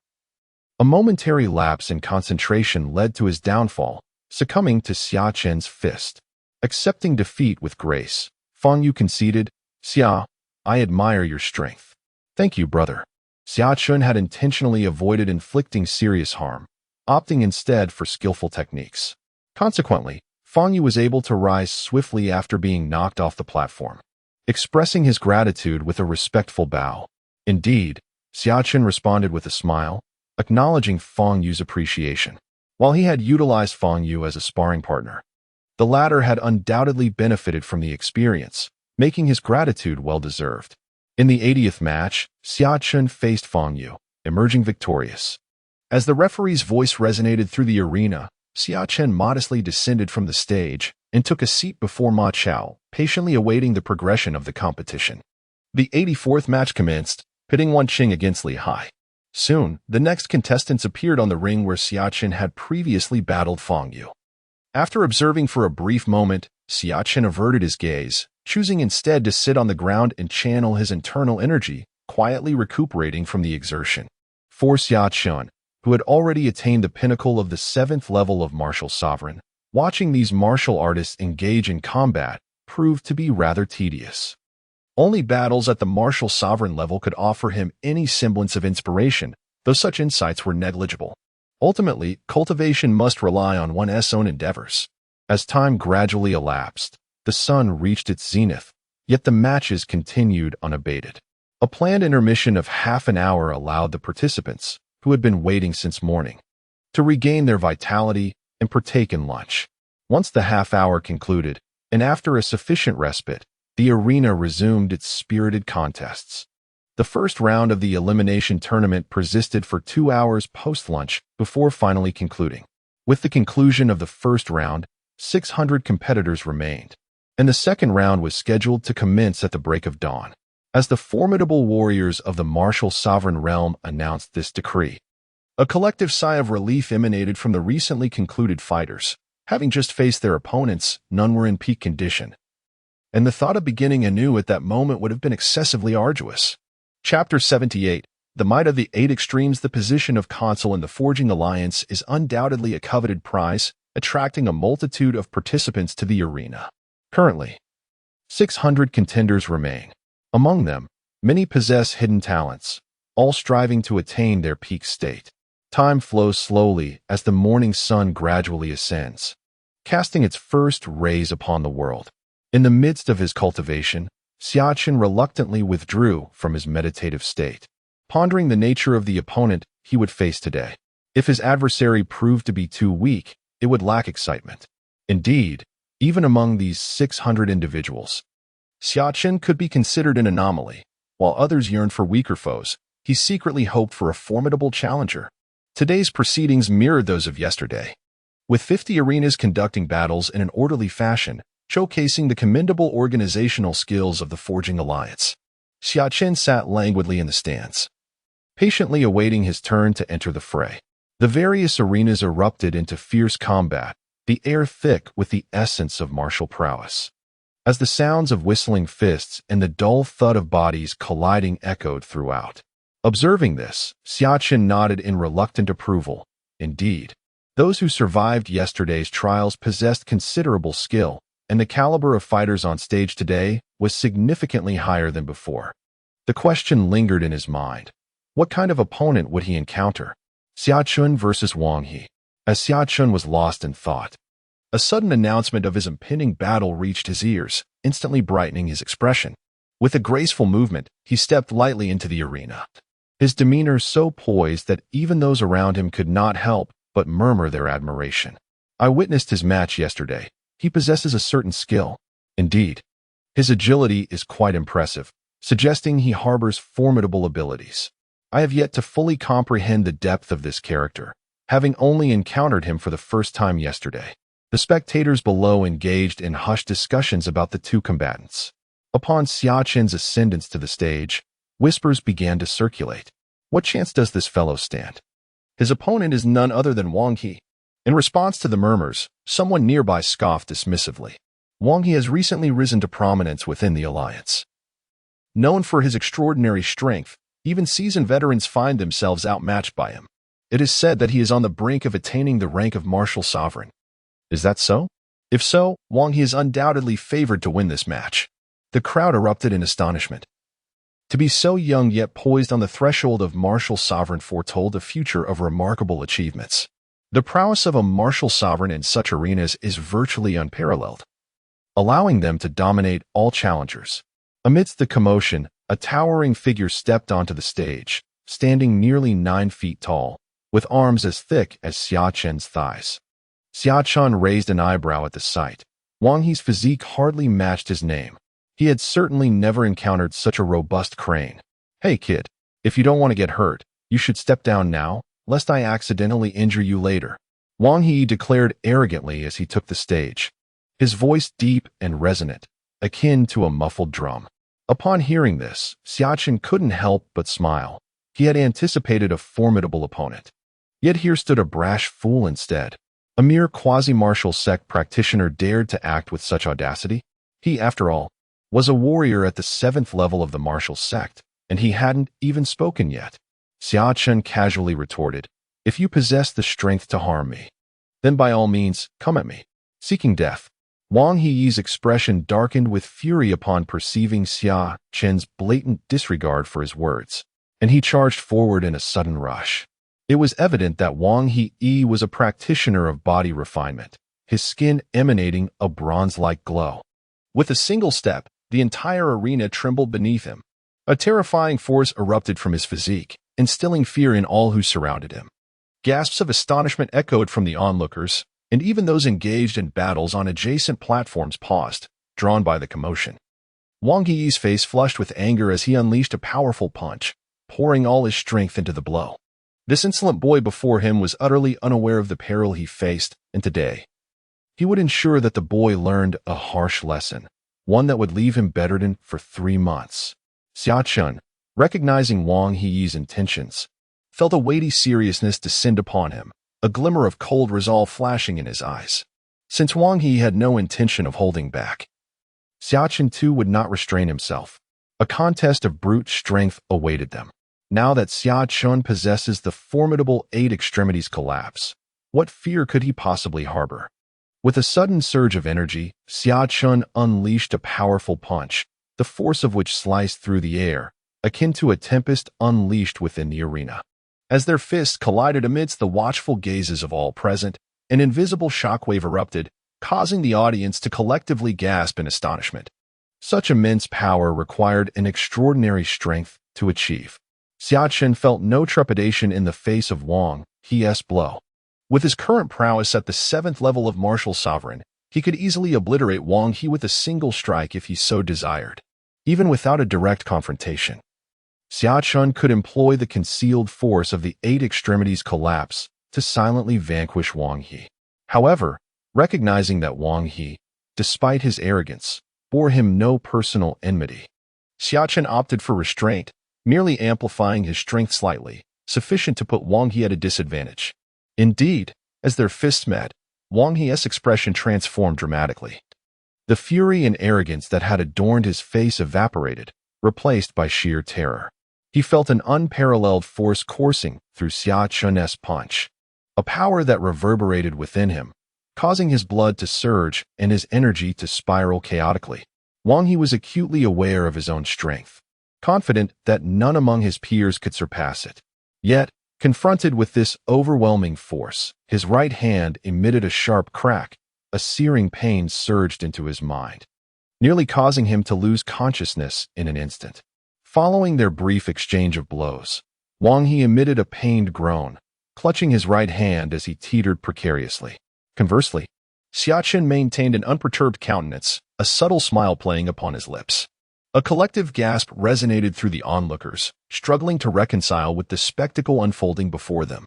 a momentary lapse in concentration led to his downfall, succumbing to Xia Chen's fist. Accepting defeat with grace, Fang Yu conceded, "Xia, I admire your strength." "Thank you, brother." Xia Chen had intentionally avoided inflicting serious harm, opting instead for skillful techniques. Consequently, Fang Yu was able to rise swiftly after being knocked off the platform, expressing his gratitude with a respectful bow. Indeed, Xia Chen responded with a smile, acknowledging Fang Yu's appreciation. While he had utilized Fang Yu as a sparring partner, the latter had undoubtedly benefited from the experience, making his gratitude well-deserved. In the 80th match, Xia Chen faced Fang Yu, emerging victorious. As the referee's voice resonated through the arena, Xia Chen modestly descended from the stage and took a seat before Ma Chao, patiently awaiting the progression of the competition. The 84th match commenced, pitting Wan Qing against Li Hai. Soon, the next contestants appeared on the ring where Xia Chen had previously battled Fang Yu. After observing for a brief moment, Xia Chen averted his gaze, choosing instead to sit on the ground and channel his internal energy, quietly recuperating from the exertion. For Xia Chen, who had already attained the pinnacle of the 7th level of martial sovereign, watching these martial artists engage in combat proved to be rather tedious. Only battles at the martial sovereign level could offer him any semblance of inspiration, though such insights were negligible. Ultimately, cultivation must rely on one's own endeavors. As time gradually elapsed, the sun reached its zenith, yet the matches continued unabated. A planned intermission of half an hour allowed the participants, who had been waiting since morning, to regain their vitality and partake in lunch. Once the half hour concluded, and after a sufficient respite, the arena resumed its spirited contests. The first round of the elimination tournament persisted for 2 hours post-lunch before finally concluding. With the conclusion of the first round, 600 competitors remained, and the second round was scheduled to commence at the break of dawn. As the formidable warriors of the martial sovereign realm announced this decree, a collective sigh of relief emanated from the recently concluded fighters. Having just faced their opponents, none were in peak condition, and the thought of beginning anew at that moment would have been excessively arduous. Chapter 78. The Might of the Eight Extremes. The position of consul in the Forging Alliance is undoubtedly a coveted prize, attracting a multitude of participants to the arena. Currently, 600 contenders remain. Among them, many possess hidden talents, all striving to attain their peak state. Time flows slowly as the morning sun gradually ascends, casting its first rays upon the world. In the midst of his cultivation, Xia Chen reluctantly withdrew from his meditative state, pondering the nature of the opponent he would face today. If his adversary proved to be too weak, it would lack excitement. Indeed, even among these 600 individuals, Xia Chen could be considered an anomaly. While others yearned for weaker foes, he secretly hoped for a formidable challenger. Today's proceedings mirrored those of yesterday, with 50 arenas conducting battles in an orderly fashion, showcasing the commendable organizational skills of the Forging Alliance. Xia Chen sat languidly in the stands, patiently awaiting his turn to enter the fray. The various arenas erupted into fierce combat, the air thick with the essence of martial prowess. As the sounds of whistling fists and the dull thud of bodies colliding echoed throughout. Observing this, Xia Chen nodded in reluctant approval. Indeed, those who survived yesterday's trials possessed considerable skill, and the caliber of fighters on stage today was significantly higher than before. The question lingered in his mind. What kind of opponent would he encounter? Xia Chen versus Wang He. As Xia Chen was lost in thought, a sudden announcement of his impending battle reached his ears, instantly brightening his expression. With a graceful movement, he stepped lightly into the arena, his demeanor so poised that even those around him could not help but murmur their admiration. I witnessed his match yesterday. He possesses a certain skill. Indeed, his agility is quite impressive, suggesting he harbors formidable abilities. I have yet to fully comprehend the depth of this character, having only encountered him for the first time yesterday. The spectators below engaged in hushed discussions about the two combatants. Upon Xia Chen's ascendance to the stage, whispers began to circulate. What chance does this fellow stand? His opponent is none other than Wang He. In response to the murmurs, someone nearby scoffed dismissively. Wang He has recently risen to prominence within the alliance. Known for his extraordinary strength, even seasoned veterans find themselves outmatched by him. It is said that he is on the brink of attaining the rank of martial sovereign. Is that so? If so, Wang He is undoubtedly favored to win this match. The crowd erupted in astonishment. To be so young yet poised on the threshold of martial sovereign foretold a future of remarkable achievements. The prowess of a martial sovereign in such arenas is virtually unparalleled, allowing them to dominate all challengers. Amidst the commotion, a towering figure stepped onto the stage, standing nearly 9 feet tall, with arms as thick as Xia Chen's thighs. Xia Chen raised an eyebrow at the sight. Wang He's physique hardly matched his name. He had certainly never encountered such a robust crane. Hey kid, if you don't want to get hurt, you should step down now, lest I accidentally injure you later, Wang He declared arrogantly as he took the stage, his voice deep and resonant, akin to a muffled drum. Upon hearing this, Xia Chen couldn't help but smile. He had anticipated a formidable opponent. Yet here stood a brash fool instead. A mere quasi-martial sect practitioner dared to act with such audacity? He, after all, was a warrior at the 7th level of the martial sect, and he hadn't even spoken yet. Xia Chen casually retorted, "If you possess the strength to harm me, then by all means, come at me." Seeking death. Wang He's expression darkened with fury upon perceiving Xia Chen's blatant disregard for his words, and he charged forward in a sudden rush. It was evident that Wang He was a practitioner of body refinement, his skin emanating a bronze-like glow. With a single step, the entire arena trembled beneath him. A terrifying force erupted from his physique, instilling fear in all who surrounded him. Gasps of astonishment echoed from the onlookers, and even those engaged in battles on adjacent platforms paused, drawn by the commotion. Wang He's face flushed with anger as he unleashed a powerful punch, pouring all his strength into the blow. This insolent boy before him was utterly unaware of the peril he faced, and today, he would ensure that the boy learned a harsh lesson, one that would leave him bedridden for 3 months. Xia Chen, recognizing Wang He's intentions, felt a weighty seriousness descend upon him, a glimmer of cold resolve flashing in his eyes. Since Wang He had no intention of holding back, Xia Chen too would not restrain himself. A contest of brute strength awaited them. Now that Xia Chen possesses the formidable 8 extremities collapse, what fear could he possibly harbor? With a sudden surge of energy, Xia Chen unleashed a powerful punch, the force of which sliced through the air, akin to a tempest unleashed within the arena. As their fists collided amidst the watchful gazes of all present, an invisible shockwave erupted, causing the audience to collectively gasp in astonishment. Such immense power required an extraordinary strength to achieve. Xia Chen felt no trepidation in the face of Wang He's blow. With his current prowess at the 7th level of martial sovereign, He could easily obliterate Wang He with a single strike if he so desired, even without a direct confrontation. Xia Chen could employ the concealed force of the Eight Extremities collapse to silently vanquish Wang He. However, recognizing that Wang He, despite his arrogance, bore him no personal enmity, Xia Chen opted for restraint, merely amplifying his strength slightly, sufficient to put Wang He at a disadvantage. Indeed, as their fists met, Wang He's expression transformed dramatically. The fury and arrogance that had adorned his face evaporated, replaced by sheer terror. He felt an unparalleled force coursing through Xia Chen's punch, a power that reverberated within him, causing his blood to surge and his energy to spiral chaotically. Wang He was acutely aware of his own strength, confident that none among his peers could surpass it. Yet, confronted with this overwhelming force, his right hand emitted a sharp crack. A searing pain surged into his mind, nearly causing him to lose consciousness in an instant. Following their brief exchange of blows, Wang He emitted a pained groan, clutching his right hand as he teetered precariously. Conversely, Xia Chen maintained an unperturbed countenance, a subtle smile playing upon his lips. A collective gasp resonated through the onlookers, struggling to reconcile with the spectacle unfolding before them.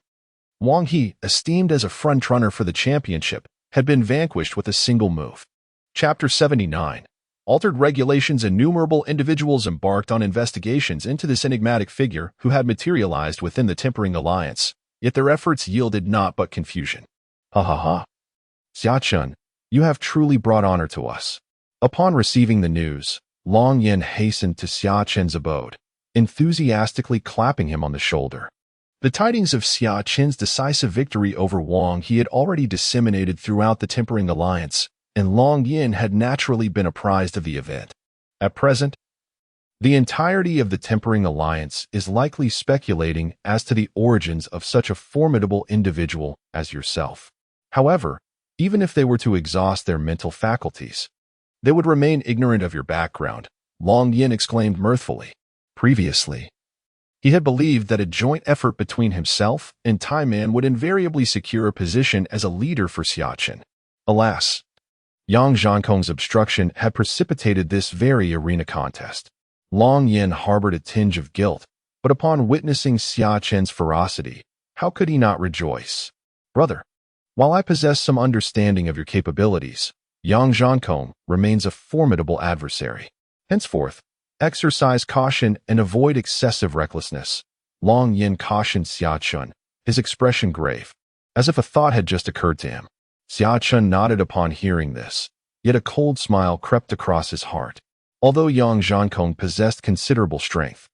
Wang He, esteemed as a frontrunner for the championship, had been vanquished with a single move. Chapter 79. Altered regulations. Innumerable individuals embarked on investigations into this enigmatic figure who had materialized within the Tempering Alliance, yet their efforts yielded naught but confusion. Ha ha ha. Xia Chen, you have truly brought honor to us. Upon receiving the news, Long Yin hastened to Xia Chen's abode, enthusiastically clapping him on the shoulder. The tidings of Xia Chen's decisive victory over Wang He had already disseminated throughout the Tempering Alliance, and Long Yin had naturally been apprised of the event. At present, the entirety of the Tempering Alliance is likely speculating as to the origins of such a formidable individual as yourself. However, even if they were to exhaust their mental faculties, they would remain ignorant of your background, Long Yin exclaimed mirthfully. Previously, he had believed that a joint effort between himself and Tai Man would invariably secure a position as a leader for Xia Chen. Alas, Yang Zhankong's obstruction had precipitated this very arena contest. Long Yin harbored a tinge of guilt, but upon witnessing Xia Chen's ferocity, how could he not rejoice? Brother, while I possess some understanding of your capabilities, Yang Zhankong remains a formidable adversary. Henceforth, exercise caution and avoid excessive recklessness. Long Yin cautioned Xia Chen, his expression grave, as if a thought had just occurred to him. Xia Chen nodded upon hearing this, yet a cold smile crept across his heart. Although Yang Zhankong possessed considerable strength,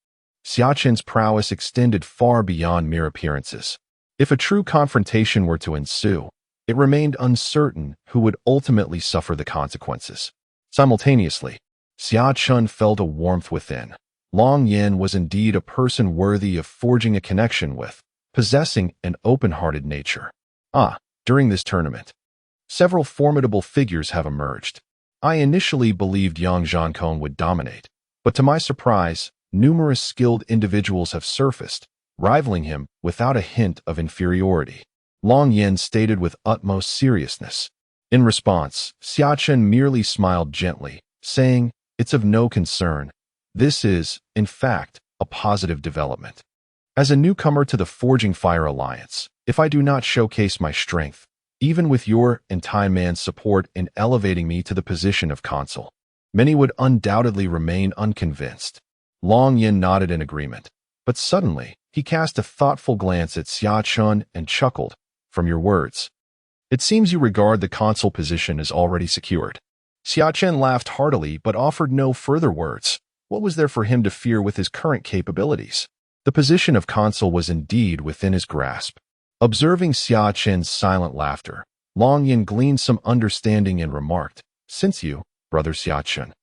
Xia Chen's prowess extended far beyond mere appearances. If a true confrontation were to ensue, it remained uncertain who would ultimately suffer the consequences. Simultaneously, Xia Chen felt a warmth within. Long Yin was indeed a person worthy of forging a connection with, possessing an open-hearted nature. During this tournament, several formidable figures have emerged. I initially believed Yang Zhankong would dominate, but to my surprise, numerous skilled individuals have surfaced, rivaling him without a hint of inferiority, Long Yin stated with utmost seriousness. In response, Xia Chen merely smiled gently, saying, "It's of no concern. This is, in fact, a positive development. As a newcomer to the Forging Fire Alliance, if I do not showcase my strength, even with your and Tai Man's support in elevating me to the position of consul, many would undoubtedly remain unconvinced." Long Yin nodded in agreement, but suddenly, he cast a thoughtful glance at Xia Chen and chuckled. "From your words, it seems you regard the consul position as already secured." Xia Chen laughed heartily but offered no further words. What was there for him to fear with his current capabilities? The position of consul was indeed within his grasp. Observing Xia Chen's silent laughter, Long Yin gleaned some understanding and remarked, "Since you, brother Xia Chen,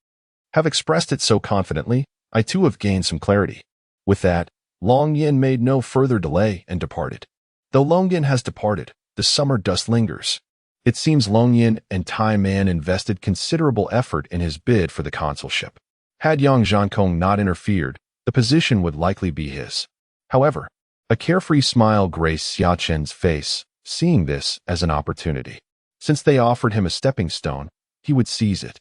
have expressed it so confidently, I too have gained some clarity." With that, Long Yin made no further delay and departed. Though Long Yin has departed, the summer dust lingers. It seems Long Yin and Tai Man invested considerable effort in his bid for the consulship. Had Yang Zhankong not interfered, the position would likely be his. However, a carefree smile graced Xia Chen's face, seeing this as an opportunity. Since they offered him a stepping stone, he would seize it.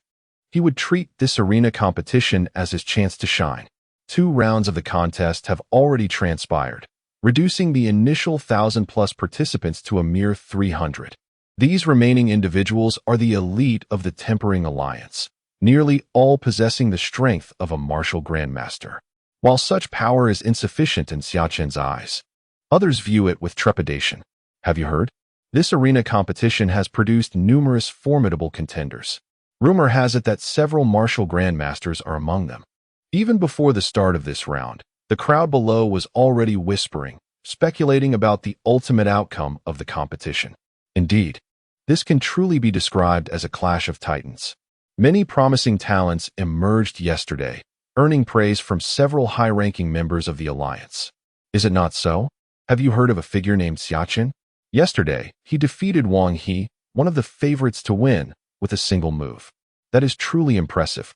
He would treat this arena competition as his chance to shine. 2 rounds of the contest have already transpired, reducing the initial 1,000+ participants to a mere 300. These remaining individuals are the elite of the Tempering Alliance, nearly all possessing the strength of a martial grandmaster. While such power is insufficient in Xia Chen's eyes, others view it with trepidation. Have you heard? This arena competition has produced numerous formidable contenders. Rumor has it that several martial grandmasters are among them. Even before the start of this round, the crowd below was already whispering, speculating about the ultimate outcome of the competition. Indeed, this can truly be described as a clash of titans. Many promising talents emerged yesterday, earning praise from several high-ranking members of the Alliance. Is it not so? Have you heard of a figure named Xia Chen? Yesterday, he defeated Wang He, one of the favorites to win, with a single move. That is truly impressive.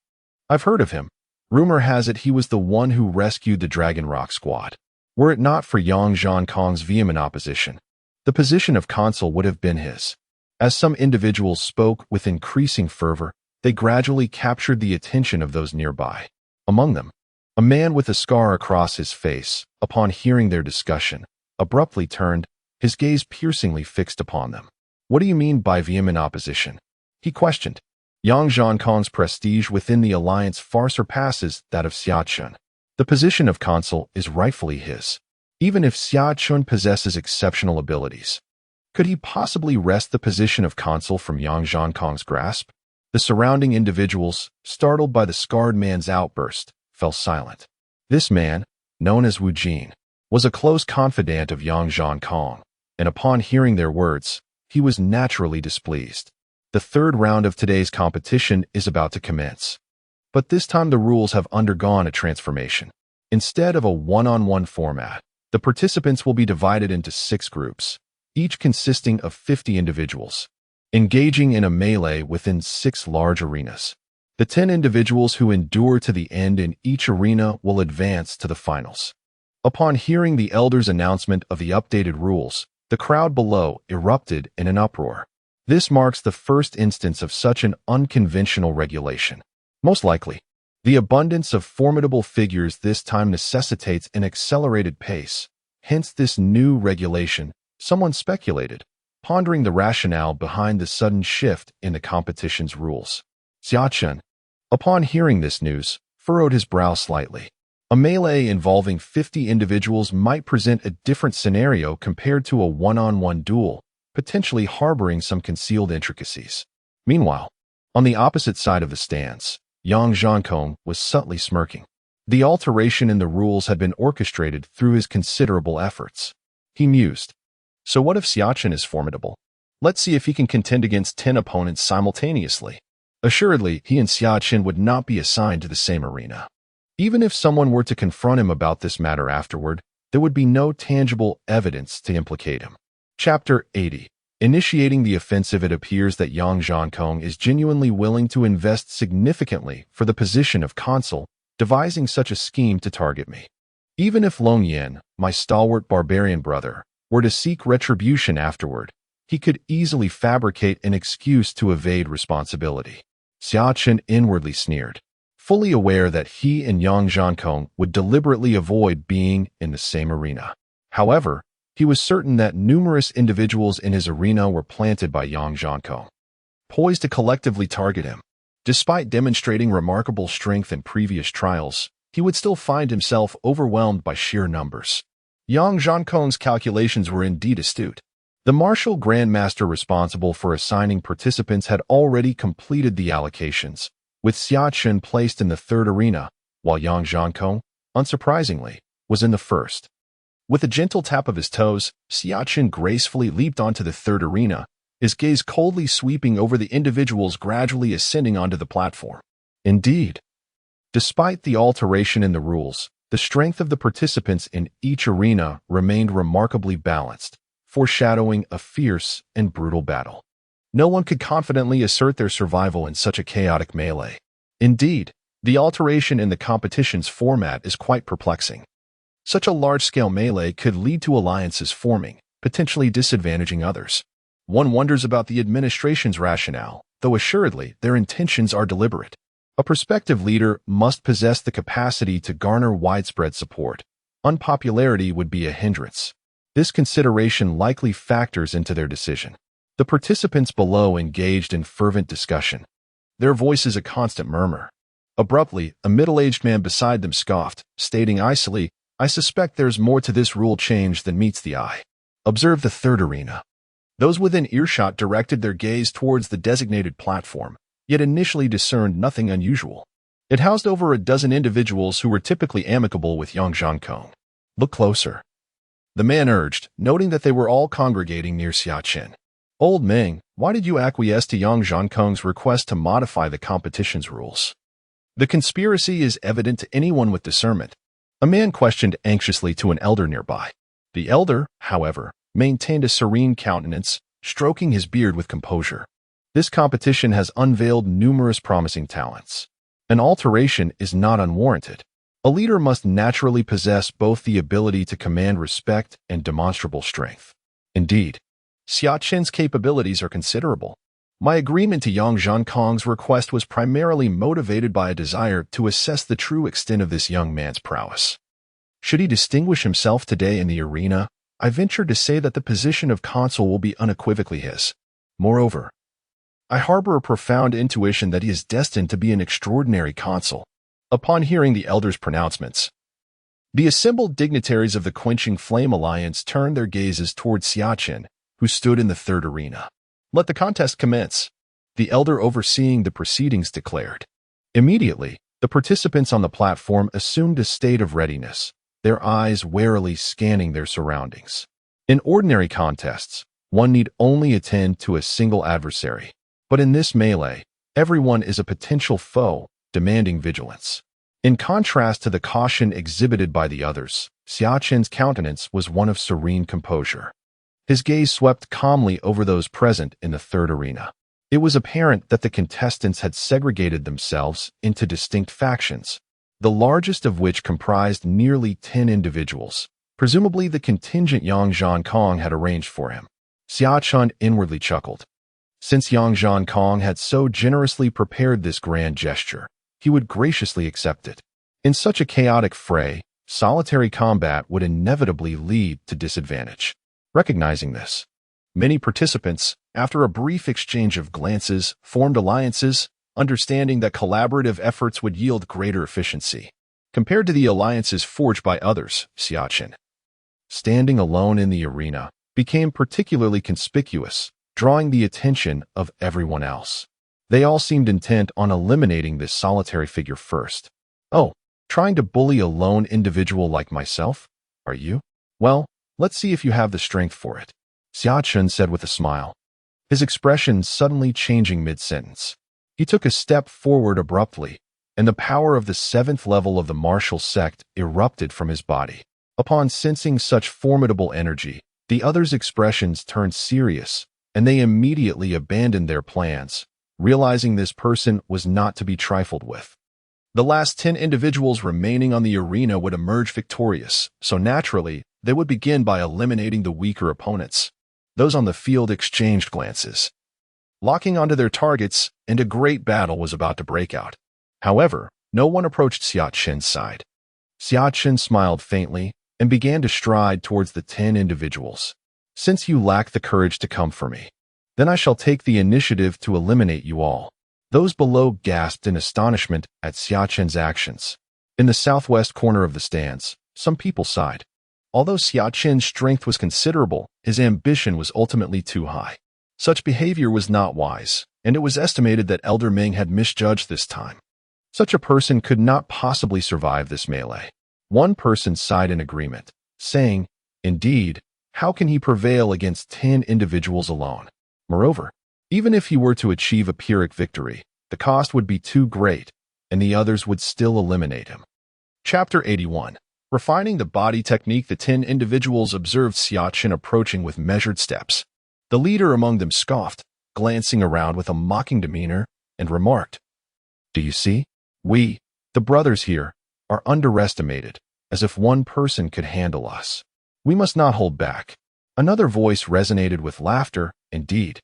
I've heard of him. Rumor has it he was the one who rescued the Dragon Rock squad. Were it not for Yang Zhankong's vehement opposition, the position of consul would have been his. As some individuals spoke with increasing fervor, they gradually captured the attention of those nearby. Among them, a man with a scar across his face, upon hearing their discussion, abruptly turned, his gaze piercingly fixed upon them. What do you mean by vehement opposition? He questioned. Yang Zhankong's prestige within the alliance far surpasses that of Xia Chen. The position of consul is rightfully his. Even if Xia Chen possesses exceptional abilities, could he possibly wrest the position of consul from Yang Zhankong's grasp? The surrounding individuals, startled by the scarred man's outburst, fell silent. This man, known as Wu Jin, was a close confidant of Yang Zhankong, and upon hearing their words, he was naturally displeased. The 3rd round of today's competition is about to commence. But this time the rules have undergone a transformation. Instead of a one-on-one format, the participants will be divided into 6 groups, each consisting of 50 individuals, engaging in a melee within 6 large arenas. The 10 individuals who endure to the end in each arena will advance to the finals. Upon hearing the elder's announcement of the updated rules, the crowd below erupted in an uproar. This marks the first instance of such an unconventional regulation. Most likely, the abundance of formidable figures this time necessitates an accelerated pace. Hence this new regulation, someone speculated, pondering the rationale behind the sudden shift in the competition's rules. Xia Chen, upon hearing this news, furrowed his brow slightly. A melee involving 50 individuals might present a different scenario compared to a one-on-one duel, potentially harboring some concealed intricacies. Meanwhile, on the opposite side of the stands, Yang Zhankong was subtly smirking. The alteration in the rules had been orchestrated through his considerable efforts. He mused. So what if Xia Chen is formidable? Let's see if he can contend against 10 opponents simultaneously. Assuredly, he and Xia Chen would not be assigned to the same arena. Even if someone were to confront him about this matter afterward, there would be no tangible evidence to implicate him. Chapter 80. Initiating the offensive. It appears that Yang Zhankong is genuinely willing to invest significantly for the position of consul, devising such a scheme to target me. Even if Long Yen, my stalwart barbarian brother, were to seek retribution afterward, he could easily fabricate an excuse to evade responsibility. Xia Chen inwardly sneered, fully aware that he and Yang Zhankong would deliberately avoid being in the same arena. However, he was certain that numerous individuals in his arena were planted by Yang Zhankong, poised to collectively target him. Despite demonstrating remarkable strength in previous trials, he would still find himself overwhelmed by sheer numbers. Yang Zhankong's calculations were indeed astute. The martial grandmaster responsible for assigning participants had already completed the allocations, with Xia Chen placed in the 3rd arena, while Yang Zhankong, unsurprisingly, was in the 1st. With a gentle tap of his toes, Xia Chen gracefully leaped onto the 3rd arena, his gaze coldly sweeping over the individuals gradually ascending onto the platform. Indeed, despite the alteration in the rules, the strength of the participants in each arena remained remarkably balanced, foreshadowing a fierce and brutal battle. No one could confidently assert their survival in such a chaotic melee. Indeed, the alteration in the competition's format is quite perplexing. Such a large-scale melee could lead to alliances forming, potentially disadvantaging others. One wonders about the administration's rationale, though assuredly their intentions are deliberate. A prospective leader must possess the capacity to garner widespread support. Unpopularity would be a hindrance. This consideration likely factors into their decision. The participants below engaged in fervent discussion. Their voices a constant murmur. Abruptly, a middle-aged man beside them scoffed, stating icily, "I suspect there's more to this rule change than meets the eye." Observe the third arena. Those within earshot directed their gaze towards the designated platform, yet initially discerned nothing unusual. It housed over a dozen individuals who were typically amicable with Yang Zhankong. "Look closer," the man urged, noting that they were all congregating near Xia Chen. "Old Ming, why did you acquiesce to Yang Zhankong's request to modify the competition's rules?" "The conspiracy is evident to anyone with discernment," a man questioned anxiously to an elder nearby. The elder, however, maintained a serene countenance, stroking his beard with composure. "This competition has unveiled numerous promising talents. An alteration is not unwarranted. A leader must naturally possess both the ability to command respect and demonstrable strength. Indeed, Xia Chen's capabilities are considerable. My agreement to Yang Zhankong's request was primarily motivated by a desire to assess the true extent of this young man's prowess. Should he distinguish himself today in the arena, I venture to say that the position of consul will be unequivocally his. Moreover, I harbor a profound intuition that he is destined to be an extraordinary consul." Upon hearing the elder's pronouncements, the assembled dignitaries of the Quenching Flame Alliance turned their gazes toward Xia Chen, who stood in the third arena. "Let the contest commence," the elder overseeing the proceedings declared. Immediately, the participants on the platform assumed a state of readiness, their eyes warily scanning their surroundings. In ordinary contests, one need only attend to a single adversary, but in this melee, everyone is a potential foe, demanding vigilance. In contrast to the caution exhibited by the others, Xia Chen's countenance was one of serene composure. His gaze swept calmly over those present in the third arena. It was apparent that the contestants had segregated themselves into distinct factions, the largest of which comprised nearly 10 individuals, presumably the contingent Yang Zhankong had arranged for him. Xia Chen inwardly chuckled. Since Yang Zhankong had so generously prepared this grand gesture, he would graciously accept it. In such a chaotic fray, solitary combat would inevitably lead to disadvantage. Recognizing this, many participants, after a brief exchange of glances, formed alliances, understanding that collaborative efforts would yield greater efficiency. Compared to the alliances forged by others, Xia Chen, standing alone in the arena, became particularly conspicuous, drawing the attention of everyone else. They all seemed intent on eliminating this solitary figure first. "Oh, trying to bully a lone individual like myself, are you? Well, let's see if you have the strength for it," Xia Chen said with a smile, his expression suddenly changing mid-sentence. He took a step forward abruptly, and the power of the 7th level of the martial sect erupted from his body. Upon sensing such formidable energy, the others' expressions turned serious, and they immediately abandoned their plans, realizing this person was not to be trifled with. The last 10 individuals remaining on the arena would emerge victorious, so naturally, they would begin by eliminating the weaker opponents. Those on the field exchanged glances, locking onto their targets, and a great battle was about to break out. However, no one approached Xia Chen's side. Xia Chen smiled faintly and began to stride towards the 10 individuals. "Since you lack the courage to come for me, then I shall take the initiative to eliminate you all." Those below gasped in astonishment at Xia Chen's actions. In the southwest corner of the stands, some people sighed. Although Xia Chen's strength was considerable, his ambition was ultimately too high. Such behavior was not wise, and it was estimated that Elder Ming had misjudged this time. Such a person could not possibly survive this melee. One person sighed in agreement, saying, "Indeed, how can he prevail against 10 individuals alone? Moreover, even if he were to achieve a Pyrrhic victory, the cost would be too great, and the others would still eliminate him." Chapter 81. Refining the body technique, the 10 individuals observed Xia Chen approaching with measured steps. The leader among them scoffed, glancing around with a mocking demeanor, and remarked, "Do you see? We, the brothers here, are underestimated, as if one person could handle us. We must not hold back." Another voice resonated with laughter. Indeed,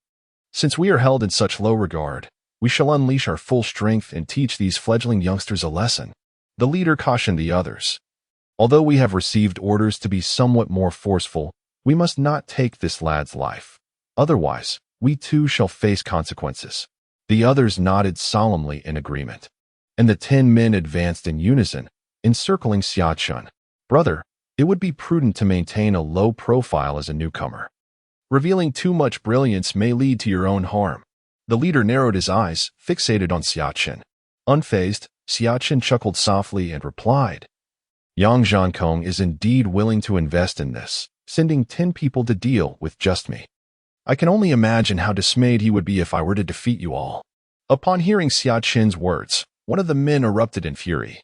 since we are held in such low regard, we shall unleash our full strength and teach these fledgling youngsters a lesson. The leader cautioned the others. Although we have received orders to be somewhat more forceful, we must not take this lad's life. Otherwise, we too shall face consequences. The others nodded solemnly in agreement, and the 10 men advanced in unison, encircling Xia Chen. Brother, it would be prudent to maintain a low profile as a newcomer. Revealing too much brilliance may lead to your own harm. The leader narrowed his eyes, fixated on Xia Chen. Unfazed, Xia Chen chuckled softly and replied, Yang Zhankong is indeed willing to invest in this, sending 10 people to deal with just me. I can only imagine how dismayed he would be if I were to defeat you all. Upon hearing Xia Chen's words, one of the men erupted in fury,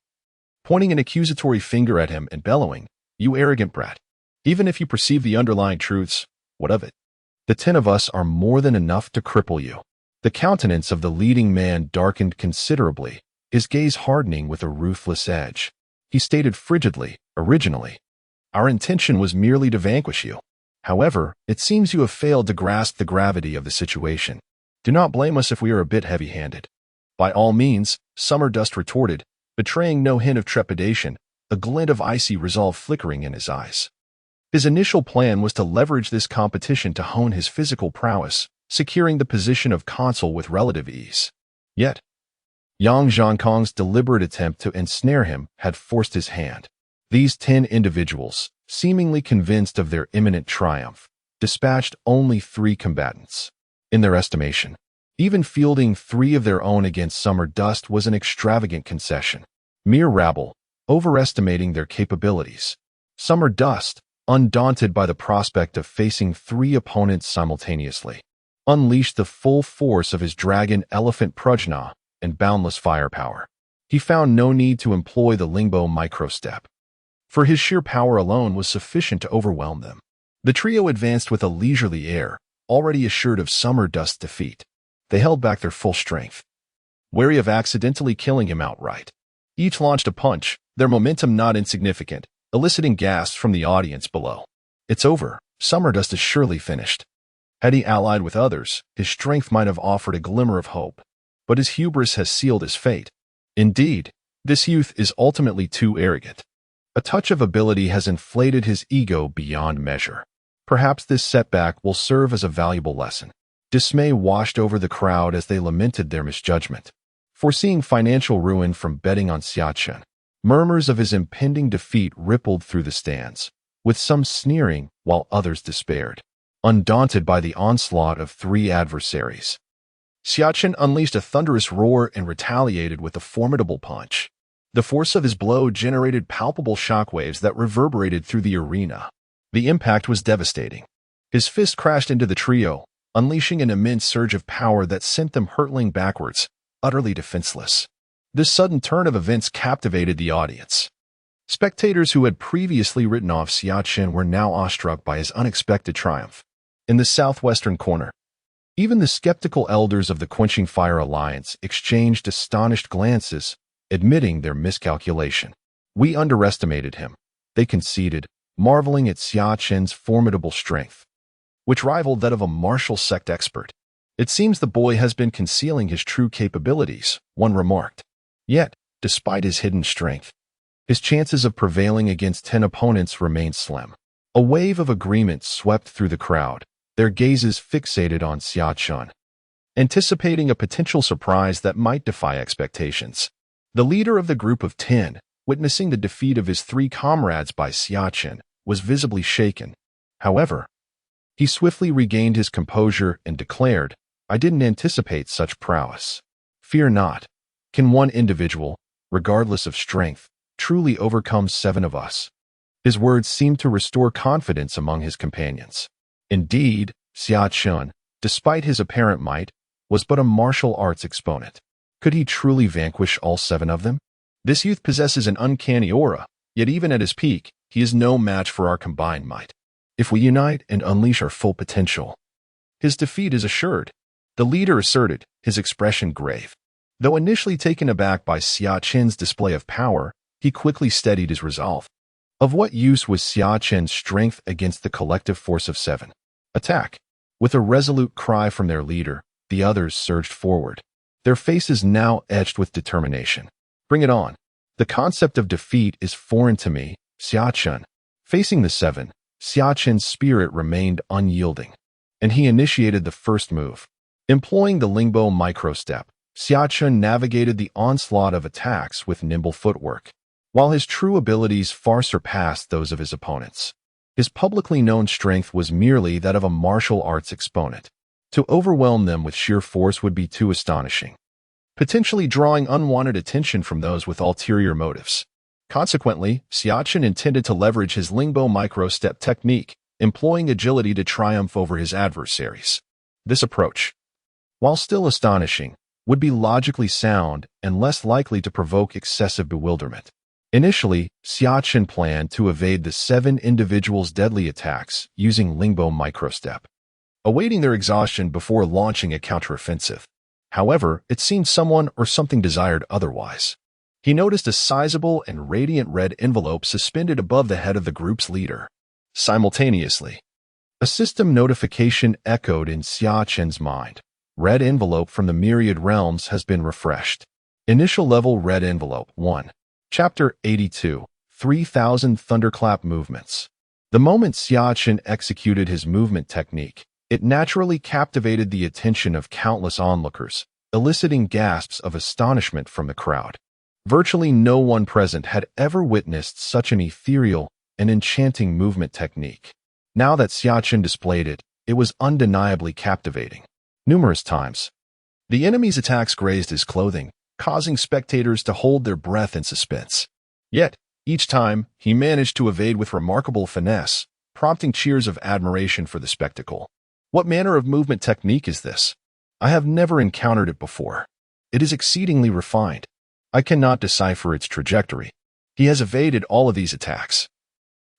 pointing an accusatory finger at him and bellowing, You arrogant brat. Even if you perceive the underlying truths, what of it? The 10 of us are more than enough to cripple you. The countenance of the leading man darkened considerably, his gaze hardening with a ruthless edge. He stated frigidly, originally, Our intention was merely to vanquish you. However, it seems you have failed to grasp the gravity of the situation. Do not blame us if we are a bit heavy-handed. By all means, Summer Dust retorted, betraying no hint of trepidation, a glint of icy resolve flickering in his eyes. His initial plan was to leverage this competition to hone his physical prowess, securing the position of consul with relative ease. Yet, Yang Zhankong's deliberate attempt to ensnare him had forced his hand. These 10 individuals, seemingly convinced of their imminent triumph, dispatched only 3 combatants. In their estimation, even fielding 3 of their own against Summer Dust was an extravagant concession. Mere rabble, overestimating their capabilities. Summer Dust, undaunted by the prospect of facing 3 opponents simultaneously, unleashed the full force of his dragon elephant prajna and boundless firepower. He found no need to employ the Lingbo microstep, for his sheer power alone was sufficient to overwhelm them. The trio advanced with a leisurely air, already assured of Summer Dust's defeat. They held back their full strength, wary of accidentally killing him outright. Each launched a punch, their momentum not insignificant, eliciting gasps from the audience below. It's over. Summer Dust is surely finished. Had he allied with others, his strength might have offered a glimmer of hope, but his hubris has sealed his fate. Indeed, this youth is ultimately too arrogant. A touch of ability has inflated his ego beyond measure. Perhaps this setback will serve as a valuable lesson. Dismay washed over the crowd as they lamented their misjudgment, foreseeing financial ruin from betting on Xia Chen. Murmurs of his impending defeat rippled through the stands, with some sneering while others despaired, undaunted by the onslaught of 3 adversaries. Xia Chen unleashed a thunderous roar and retaliated with a formidable punch. The force of his blow generated palpable shockwaves that reverberated through the arena. The impact was devastating. His fist crashed into the trio, unleashing an immense surge of power that sent them hurtling backwards, utterly defenseless. This sudden turn of events captivated the audience. Spectators who had previously written off Xia Chen were now awestruck by his unexpected triumph. In the southwestern corner, even the skeptical elders of the Quenching Fire Alliance exchanged astonished glances, admitting their miscalculation. We underestimated him, they conceded, marveling at Xia Chen's formidable strength, which rivaled that of a martial sect expert. It seems the boy has been concealing his true capabilities, one remarked. Yet, despite his hidden strength, his chances of prevailing against 10 opponents remained slim. A wave of agreement swept through the crowd, their gazes fixated on Xia Chen, anticipating a potential surprise that might defy expectations. The leader of the group of 10, witnessing the defeat of his 3 comrades by Xia Chen, was visibly shaken. However, he swiftly regained his composure and declared, I didn't anticipate such prowess. Fear not. Can one individual, regardless of strength, truly overcome 7 of us? His words seemed to restore confidence among his companions. Indeed, Xia Chen, despite his apparent might, was but a martial arts exponent. Could he truly vanquish all 7 of them? This youth possesses an uncanny aura, yet even at his peak, he is no match for our combined might. If we unite and unleash our full potential, his defeat is assured, the leader asserted, his expression grave. Though initially taken aback by Xia Chen's display of power, he quickly steadied his resolve. Of what use was Xia Chen's strength against the collective force of 7? Attack! With a resolute cry from their leader, the others surged forward, their faces now etched with determination. Bring it on. The concept of defeat is foreign to me, Xia Chen. Facing the 7, Xia Chen's spirit remained unyielding, and he initiated the first move. Employing the Lingbo microstep, Xia Chen navigated the onslaught of attacks with nimble footwork, while his true abilities far surpassed those of his opponents. His publicly known strength was merely that of a martial arts exponent. To overwhelm them with sheer force would be too astonishing, potentially drawing unwanted attention from those with ulterior motives. Consequently, Xia Chen intended to leverage his Lingbo microstep technique, employing agility to triumph over his adversaries. This approach, while still astonishing, would be logically sound and less likely to provoke excessive bewilderment. Initially, Xia Chen planned to evade the 7 individuals' deadly attacks using Lingbo microstep, awaiting their exhaustion before launching a counteroffensive. However, it seemed someone or something desired otherwise. He noticed a sizable and radiant red envelope suspended above the head of the group's leader. Simultaneously, a system notification echoed in Xia Chen's mind. Red envelope from the myriad realms has been refreshed. Initial level red envelope 1. Chapter 82, 3000 Thunderclap Movements. The moment Xia Chen executed his movement technique, it naturally captivated the attention of countless onlookers, eliciting gasps of astonishment from the crowd. Virtually no one present had ever witnessed such an ethereal and enchanting movement technique. Now that Xia Chen displayed it, it was undeniably captivating. Numerous times, the enemy's attacks grazed his clothing, causing spectators to hold their breath in suspense. Yet, each time, he managed to evade with remarkable finesse, prompting cheers of admiration for the spectacle. What manner of movement technique is this? I have never encountered it before. It is exceedingly refined. I cannot decipher its trajectory. He has evaded all of these attacks,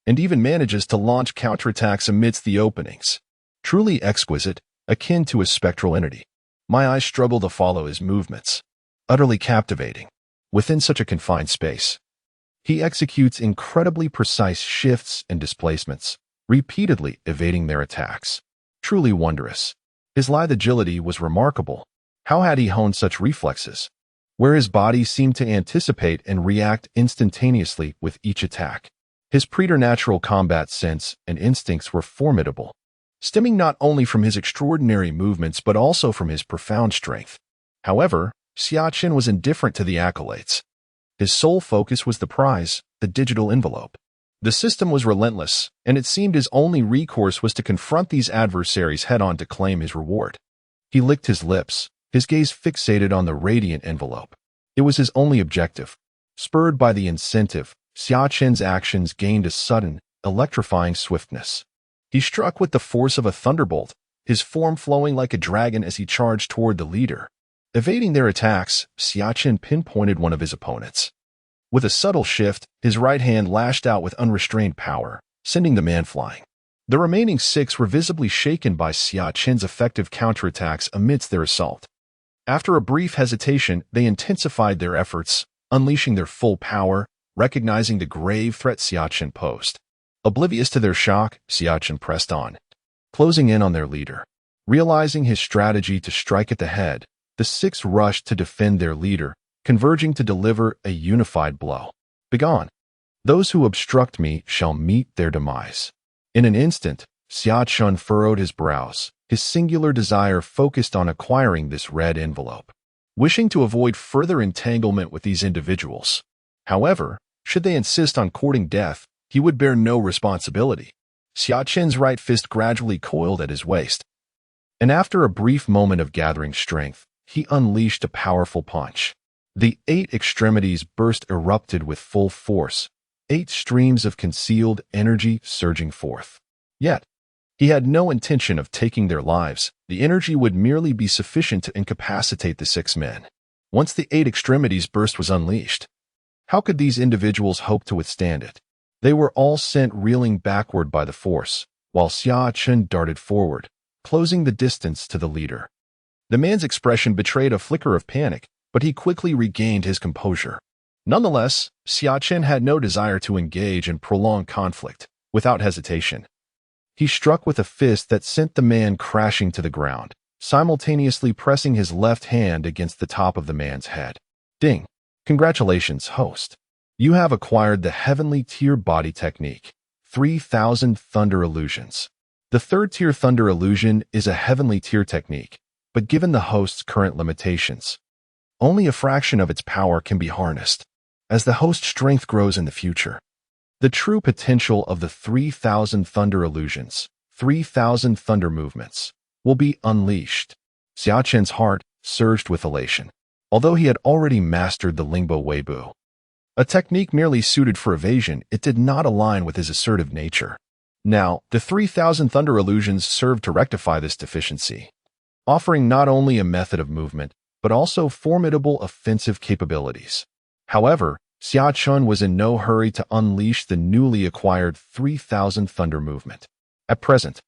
and even manages to launch counterattacks amidst the openings. Truly exquisite, akin to a spectral entity. My eyes struggle to follow his movements. Utterly captivating. Within such a confined space, he executes incredibly precise shifts and displacements, repeatedly evading their attacks. Truly wondrous. His lithe agility was remarkable. How had he honed such reflexes, where his body seemed to anticipate and react instantaneously with each attack? His preternatural combat sense and instincts were formidable, stemming not only from his extraordinary movements but also from his profound strength. However, Xia Chen was indifferent to the accolades. His sole focus was the prize, the digital envelope. The system was relentless, and it seemed his only recourse was to confront these adversaries head-on to claim his reward. He licked his lips, his gaze fixated on the radiant envelope. It was his only objective. Spurred by the incentive, Xia Chen's actions gained a sudden, electrifying swiftness. He struck with the force of a thunderbolt, his form flowing like a dragon as he charged toward the leader. Evading their attacks, Xia Chen pinpointed one of his opponents. With a subtle shift, his right hand lashed out with unrestrained power, sending the man flying. The remaining 6 were visibly shaken by Xia Chen's effective counterattacks amidst their assault. After a brief hesitation, they intensified their efforts, unleashing their full power, recognizing the grave threat Xia Chen posed. Oblivious to their shock, Xia Chen pressed on, closing in on their leader. Realizing his strategy to strike at the head, the 6 rushed to defend their leader, converging to deliver a unified blow. Begone! Those who obstruct me shall meet their demise. In an instant, Xia Chen furrowed his brows, his singular desire focused on acquiring this red envelope, wishing to avoid further entanglement with these individuals. However, should they insist on courting death, he would bear no responsibility. Xia Chen's right fist gradually coiled at his waist, and after a brief moment of gathering strength, he unleashed a powerful punch. The 8 extremities erupted with full force, 8 streams of concealed energy surging forth. Yet, he had no intention of taking their lives. The energy would merely be sufficient to incapacitate the 6 men. Once the 8 extremities burst was unleashed, how could these individuals hope to withstand it? They were all sent reeling backward by the force, while Xia Chen darted forward, closing the distance to the leader. The man's expression betrayed a flicker of panic, but he quickly regained his composure. Nonetheless, Xia Chen had no desire to engage in prolonged conflict. Without hesitation, he struck with a fist that sent the man crashing to the ground, simultaneously pressing his left hand against the top of the man's head. Ding! Congratulations, host. You have acquired the Heavenly Tier Body Technique, 3000 Thunder Illusions. The third tier Thunder Illusion is a Heavenly Tier technique, but given the host's current limitations, only a fraction of its power can be harnessed. As the host's strength grows in the future, the true potential of the 3000 Thunder Illusions, 3000 Thunder Movements, will be unleashed. Xia Chen's heart surged with elation, although he had already mastered the Lingbo Weibo, a technique merely suited for evasion. It did not align with his assertive nature. Now, the 3000 Thunder Illusions served to rectify this deficiency, offering not only a method of movement, but also formidable offensive capabilities. However, Xia Chen was in no hurry to unleash the newly acquired 3000 Thunder Movement. At present,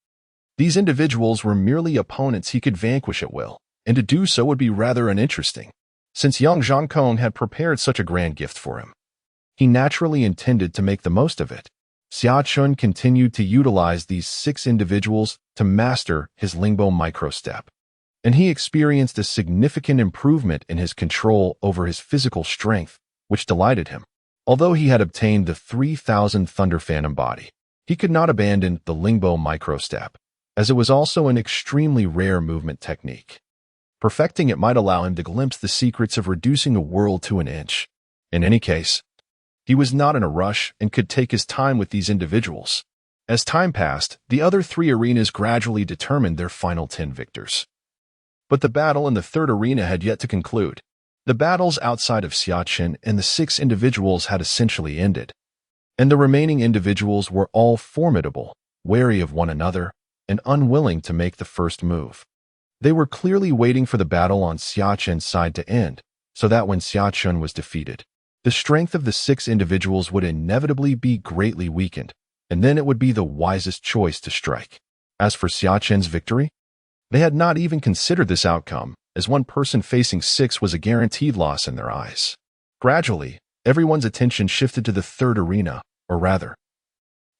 these individuals were merely opponents he could vanquish at will, and to do so would be rather uninteresting, since young Zhang Kong had prepared such a grand gift for him. He naturally intended to make the most of it. Xia Chen continued to utilize these 6 individuals to master his Lingbo microstep, and he experienced a significant improvement in his control over his physical strength, which delighted him. Although he had obtained the 3000 Thunder Phantom Body, he could not abandon the Lingbo microstep, as it was also an extremely rare movement technique. Perfecting it might allow him to glimpse the secrets of reducing a world to an inch. In any case, he was not in a rush and could take his time with these individuals. As time passed, the other 3 arenas gradually determined their final 10 victors. But the battle in the third arena had yet to conclude. The battles outside of Xia Chen and the 6 individuals had essentially ended, and the remaining individuals were all formidable, wary of one another, and unwilling to make the first move. They were clearly waiting for the battle on Xia Chen's side to end, so that when Xia Chen was defeated, the strength of the 6 individuals would inevitably be greatly weakened, and then it would be the wisest choice to strike. As for Xia Chen's victory, they had not even considered this outcome, as one person facing 6 was a guaranteed loss in their eyes. Gradually, everyone's attention shifted to the third arena, or rather,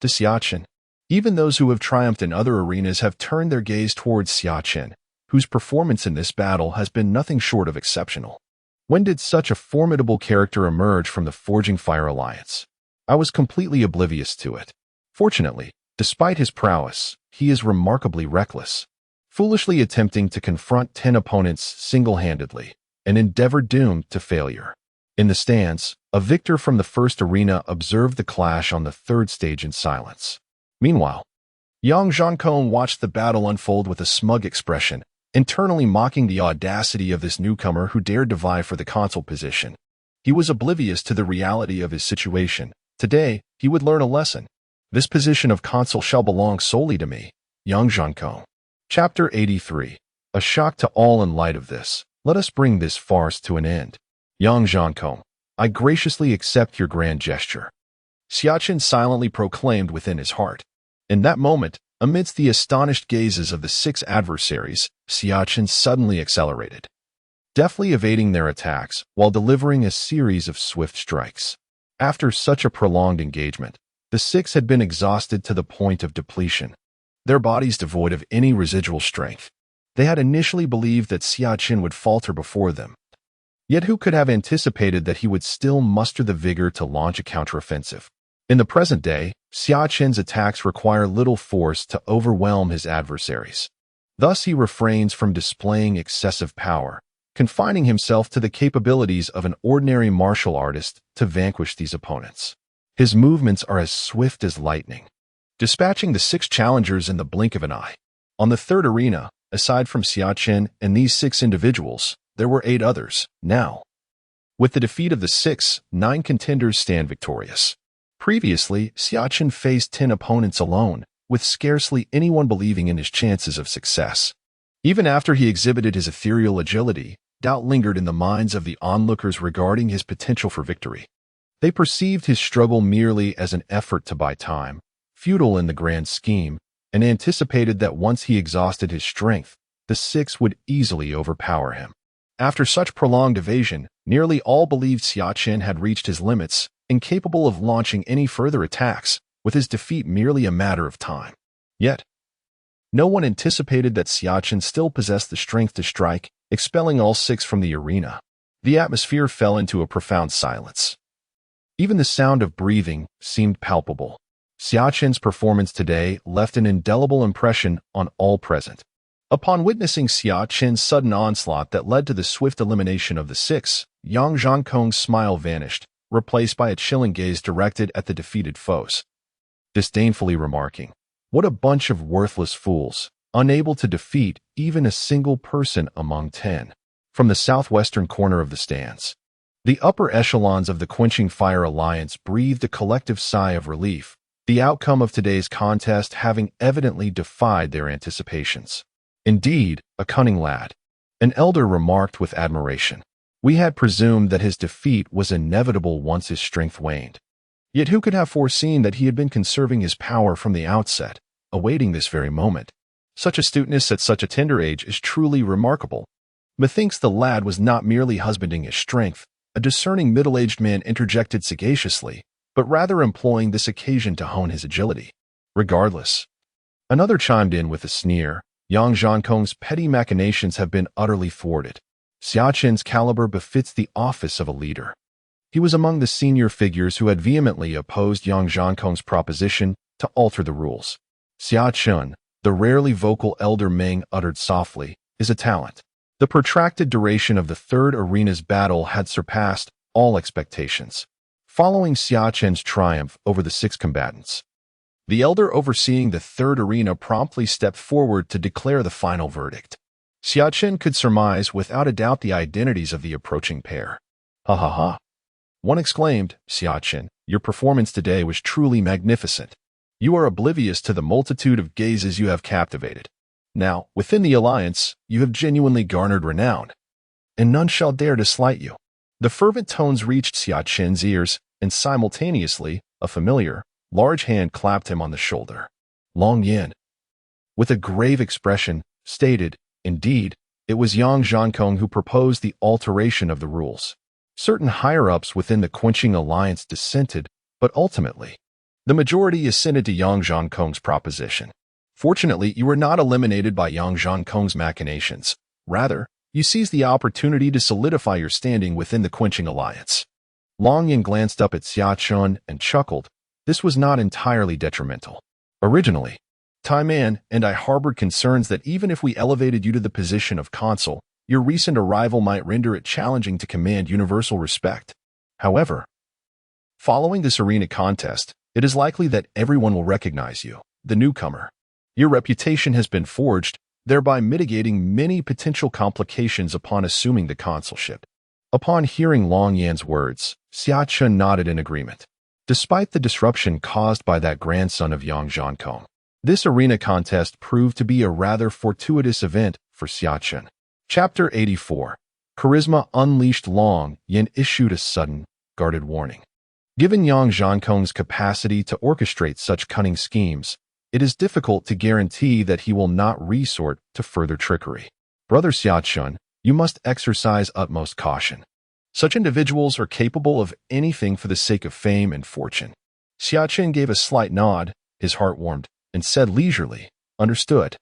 to Xia Chen. Even those who have triumphed in other arenas have turned their gaze towards Xia Chen, whose performance in this battle has been nothing short of exceptional. When did such a formidable character emerge from the Forging Fire Alliance? I was completely oblivious to it. Fortunately, despite his prowess, he is remarkably reckless, foolishly attempting to confront 10 opponents single-handedly, an endeavor doomed to failure. In the stands, a victor from the first arena observed the clash on the third stage in silence. Meanwhile, young Zhang Kong watched the battle unfold with a smug expression, internally mocking the audacity of this newcomer who dared to vie for the consul position. He was oblivious to the reality of his situation. Today, he would learn a lesson. This position of consul shall belong solely to me, young Zhang Kong. Chapter 83. A shock to all. In light of this, let us bring this farce to an end. Young Zhang Kong, I graciously accept your grand gesture, Xia Chen silently proclaimed within his heart. In that moment, amidst the astonished gazes of the 6 adversaries, Xia Chen suddenly accelerated, deftly evading their attacks while delivering a series of swift strikes. After such a prolonged engagement, the 6 had been exhausted to the point of depletion, their bodies devoid of any residual strength. They had initially believed that Xia Chen would falter before them. Yet who could have anticipated that he would still muster the vigor to launch a counteroffensive? In the present day, Xia Chen's attacks require little force to overwhelm his adversaries. Thus he refrains from displaying excessive power, confining himself to the capabilities of an ordinary martial artist to vanquish these opponents. His movements are as swift as lightning, dispatching the 6 challengers in the blink of an eye. On the third arena, aside from Xia Chen and these 6 individuals, there were 8 others. Now, with the defeat of the 6, 9 contenders stand victorious. Previously, Xia Chen faced 10 opponents alone, with scarcely anyone believing in his chances of success. Even after he exhibited his ethereal agility, doubt lingered in the minds of the onlookers regarding his potential for victory. They perceived his struggle merely as an effort to buy time, futile in the grand scheme, and anticipated that once he exhausted his strength, the 6 would easily overpower him. After such prolonged evasion, nearly all believed Xia Chen had reached his limits, incapable of launching any further attacks, with his defeat merely a matter of time. Yet, no one anticipated that Xia Chen still possessed the strength to strike, expelling all six from the arena. The atmosphere fell into a profound silence. Even the sound of breathing seemed palpable. Xia Chen's performance today left an indelible impression on all present. Upon witnessing Xia Chen's sudden onslaught that led to the swift elimination of the six, Yang Zhankong's smile vanished, replaced by a chilling gaze directed at the defeated foes. Disdainfully remarking, "What a bunch of worthless fools, unable to defeat even a single person among 10. From the southwestern corner of the stands, the upper echelons of the Quenching Fire Alliance breathed a collective sigh of relief, the outcome of today's contest having evidently defied their anticipations. Indeed, a cunning lad, an elder remarked with admiration. We had presumed that his defeat was inevitable once his strength waned. Yet who could have foreseen that he had been conserving his power from the outset, awaiting this very moment? Such astuteness at such a tender age is truly remarkable. Methinks the lad was not merely husbanding his strength, a discerning middle-aged man interjected sagaciously, but rather employing this occasion to hone his agility. Regardless, another chimed in with a sneer, Yang Zhankong's petty machinations have been utterly thwarted. Xia Chen's caliber befits the office of a leader. He was among the senior figures who had vehemently opposed Yang Zhankong's proposition to alter the rules. Xia Chen, the rarely vocal elder Meng uttered softly, is a talent. The protracted duration of the third arena's battle had surpassed all expectations. Following Xia Chen's triumph over the six combatants, the elder overseeing the third arena promptly stepped forward to declare the final verdict. Xia Chen could surmise without a doubt the identities of the approaching pair. Ha ha ha. One exclaimed, "Xia Chen, your performance today was truly magnificent. You are oblivious to the multitude of gazes you have captivated. Now, within the alliance, you have genuinely garnered renown, and none shall dare to slight you." The fervent tones reached Xia Chen's ears, and simultaneously, a familiar, large hand clapped him on the shoulder. Long Yin, with a grave expression, stated, "Indeed, it was Yang Zhankong who proposed the alteration of the rules. Certain higher-ups within the Quenching Alliance dissented, but ultimately, the majority assented to Yang Zhankong's proposition. Fortunately, you were not eliminated by Yang Zhankong's machinations. Rather, you seized the opportunity to solidify your standing within the Quenching Alliance." Long Yin glanced up at Xia Chen and chuckled. This was not entirely detrimental. Originally, Tai Man and I harbored concerns that even if we elevated you to the position of consul, your recent arrival might render it challenging to command universal respect. However, following this arena contest, it is likely that everyone will recognize you, the newcomer. Your reputation has been forged, thereby mitigating many potential complications upon assuming the consulship. Upon hearing Long Yan's words, Xia Chen nodded in agreement. Despite the disruption caused by that grandson of Yang Zhankong, this arena contest proved to be a rather fortuitous event for Xia Chen. Chapter 84. Charisma Unleashed. Long Yan issued a sudden, guarded warning. Given Yang Zhankong's capacity to orchestrate such cunning schemes, it is difficult to guarantee that he will not resort to further trickery. Brother Xia Chen, you must exercise utmost caution. Such individuals are capable of anything for the sake of fame and fortune. Xia Chen gave a slight nod, his heart warmed, and said leisurely, "Understood.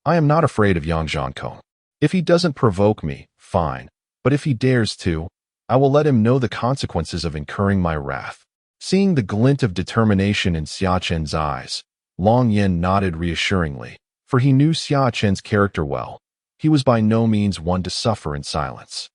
I am not afraid of Yang Zhankong. If he doesn't provoke me, fine, but if he dares to, I will let him know the consequences of incurring my wrath." Seeing the glint of determination in Xia Chen's eyes, Long Yin nodded reassuringly, for he knew Xia Chen's character well. He was by no means one to suffer in silence.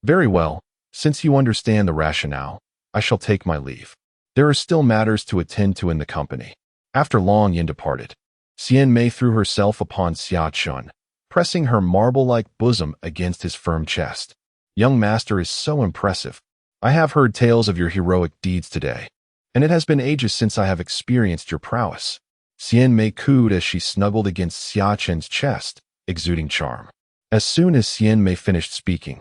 "Very well, since you understand the rationale, I shall take my leave. There are still matters to attend to in the company." After Long Yin departed, Xian Mei threw herself upon Xia Chen, pressing her marble-like bosom against his firm chest. "Young master is so impressive. I have heard tales of your heroic deeds today, and it has been ages since I have experienced your prowess." Xian Mei cooed as she snuggled against Xia Chen's chest, exuding charm. As soon as Xian Mei finished speaking,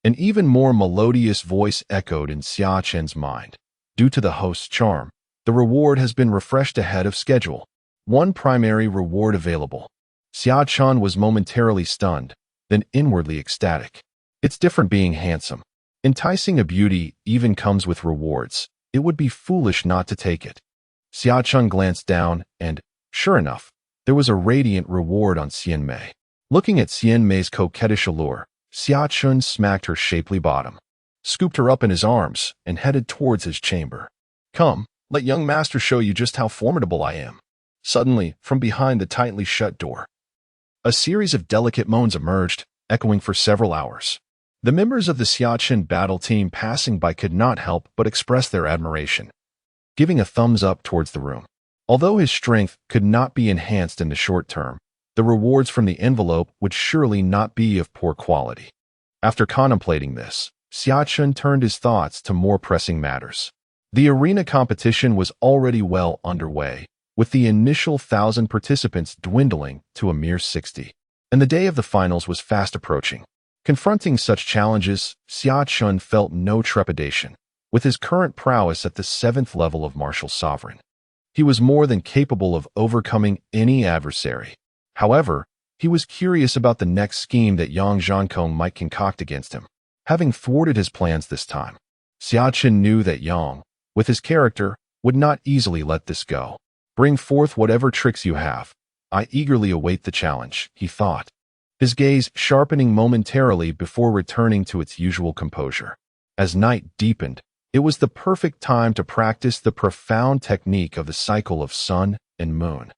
an even more melodious voice echoed in Xia Chen's mind. Due to the host's charm, the reward has been refreshed ahead of schedule. One primary reward available. Xia Chen was momentarily stunned, then inwardly ecstatic. It's different being handsome. Enticing a beauty even comes with rewards. It would be foolish not to take it. Xia Chen glanced down, and, sure enough, there was a radiant reward on Xian Mei. Looking at Xian Mei's coquettish allure, Xia Chen smacked her shapely bottom, scooped her up in his arms, and headed towards his chamber. Come, let young master show you just how formidable I am. Suddenly, from behind the tightly shut door, a series of delicate moans emerged, echoing for several hours. The members of the Xia Chen battle team passing by could not help but express their admiration, giving a thumbs up towards the room. Although his strength could not be enhanced in the short term, the rewards from the envelope would surely not be of poor quality. After contemplating this, Xia Chen turned his thoughts to more pressing matters. The arena competition was already well underway, with the initial 1,000 participants dwindling to a mere 60, and the day of the finals was fast approaching. Confronting such challenges, Xia Chen felt no trepidation. With his current prowess at the 7th level of martial sovereign, he was more than capable of overcoming any adversary. However, he was curious about the next scheme that Yang Zhankong might concoct against him. Having thwarted his plans this time, Xia Chen knew that Yang, with his character, would not easily let this go. Bring forth whatever tricks you have. I eagerly await the challenge, he thought, his gaze sharpening momentarily before returning to its usual composure. As night deepened, it was the perfect time to practice the profound technique of the cycle of sun and moon.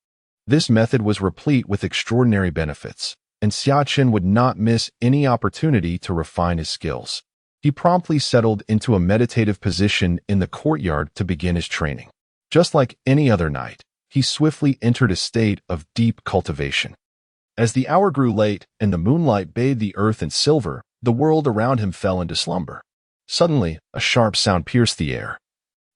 This method was replete with extraordinary benefits, and Xia Chen would not miss any opportunity to refine his skills. He promptly settled into a meditative position in the courtyard to begin his training. Just like any other night, he swiftly entered a state of deep cultivation. As the hour grew late and the moonlight bathed the earth in silver, the world around him fell into slumber. Suddenly, a sharp sound pierced the air,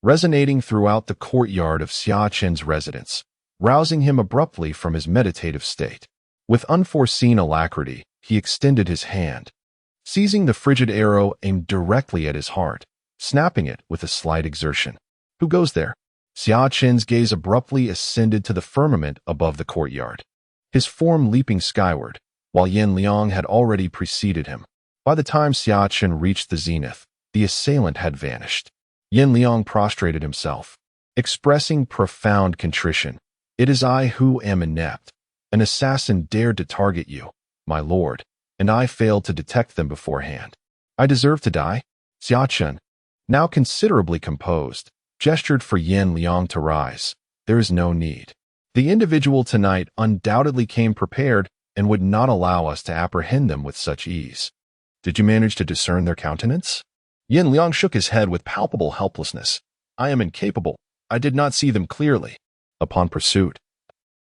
resonating throughout the courtyard of Xia Chen's residence, rousing him abruptly from his meditative state. With unforeseen alacrity, he extended his hand, seizing the frigid arrow aimed directly at his heart, snapping it with a slight exertion. Who goes there? Xia Chen's gaze abruptly ascended to the firmament above the courtyard, his form leaping skyward, while Yen Liang had already preceded him. By the time Xia Chen reached the zenith, the assailant had vanished. Yen Liang prostrated himself, expressing profound contrition. It is I who am inept. An assassin dared to target you, my lord, and I failed to detect them beforehand. I deserve to die? Xia Chen, now considerably composed, gestured for Yen Liang to rise. There is no need. The individual tonight undoubtedly came prepared and would not allow us to apprehend them with such ease. Did you manage to discern their countenance? Yen Liang shook his head with palpable helplessness. I am incapable. I did not see them clearly. Upon pursuit,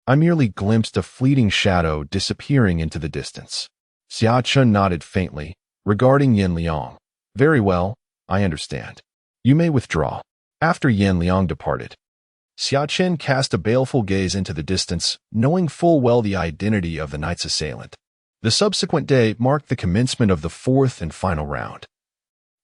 I merely glimpsed a fleeting shadow disappearing into the distance. Xia Chen nodded faintly, regarding Yen Liang. Very well, I understand. You may withdraw. After Yen Liang departed, Xia Chen cast a baleful gaze into the distance, knowing full well the identity of the night's assailant. The subsequent day marked the commencement of the 4th and final round,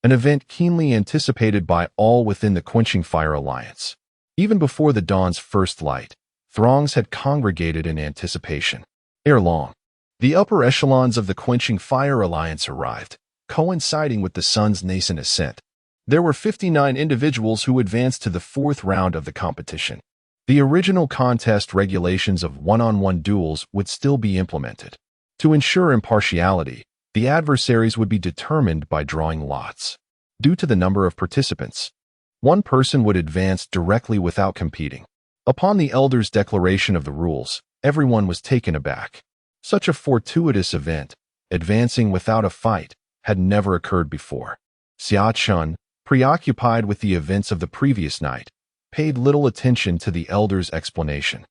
an event keenly anticipated by all within the Quenching Fire Alliance. Even before the dawn's first light, throngs had congregated in anticipation. Ere long, the upper echelons of the Quenching Fire Alliance arrived, coinciding with the sun's nascent ascent. There were 59 individuals who advanced to the 4th round of the competition. The original contest regulations of one-on-one duels would still be implemented. To ensure impartiality, the adversaries would be determined by drawing lots. Due to the number of participants, one person would advance directly without competing. Upon the elders' declaration of the rules, everyone was taken aback. Such a fortuitous event, advancing without a fight, had never occurred before. Xia Chen, preoccupied with the events of the previous night, paid little attention to the elder's explanation.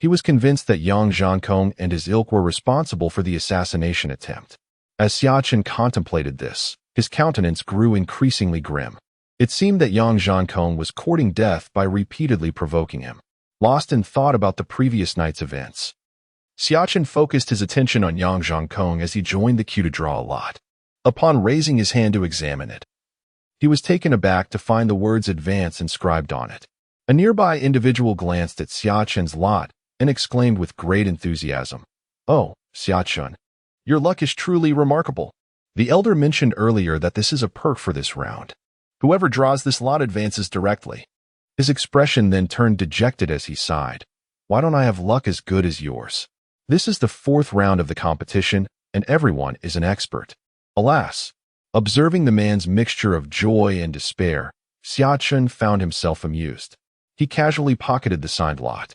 He was convinced that Yang Zhankong and his ilk were responsible for the assassination attempt. As Xia Chen contemplated this, his countenance grew increasingly grim. It seemed that Yang Zhankong was courting death by repeatedly provoking him. Lost in thought about the previous night's events, Xia Chen focused his attention on Yang Zhankong as he joined the queue to draw a lot. Upon raising his hand to examine it, he was taken aback to find the words advance inscribed on it. A nearby individual glanced at Xia Chen's lot and exclaimed with great enthusiasm, "Oh, Xia Chen, your luck is truly remarkable." The elder mentioned earlier that this is a perk for this round. Whoever draws this lot advances directly. His expression then turned dejected as he sighed. Why don't I have luck as good as yours? This is the fourth round of the competition, and everyone is an expert. Alas! Observing the man's mixture of joy and despair, Xia Chen found himself amused. He casually pocketed the signed lot,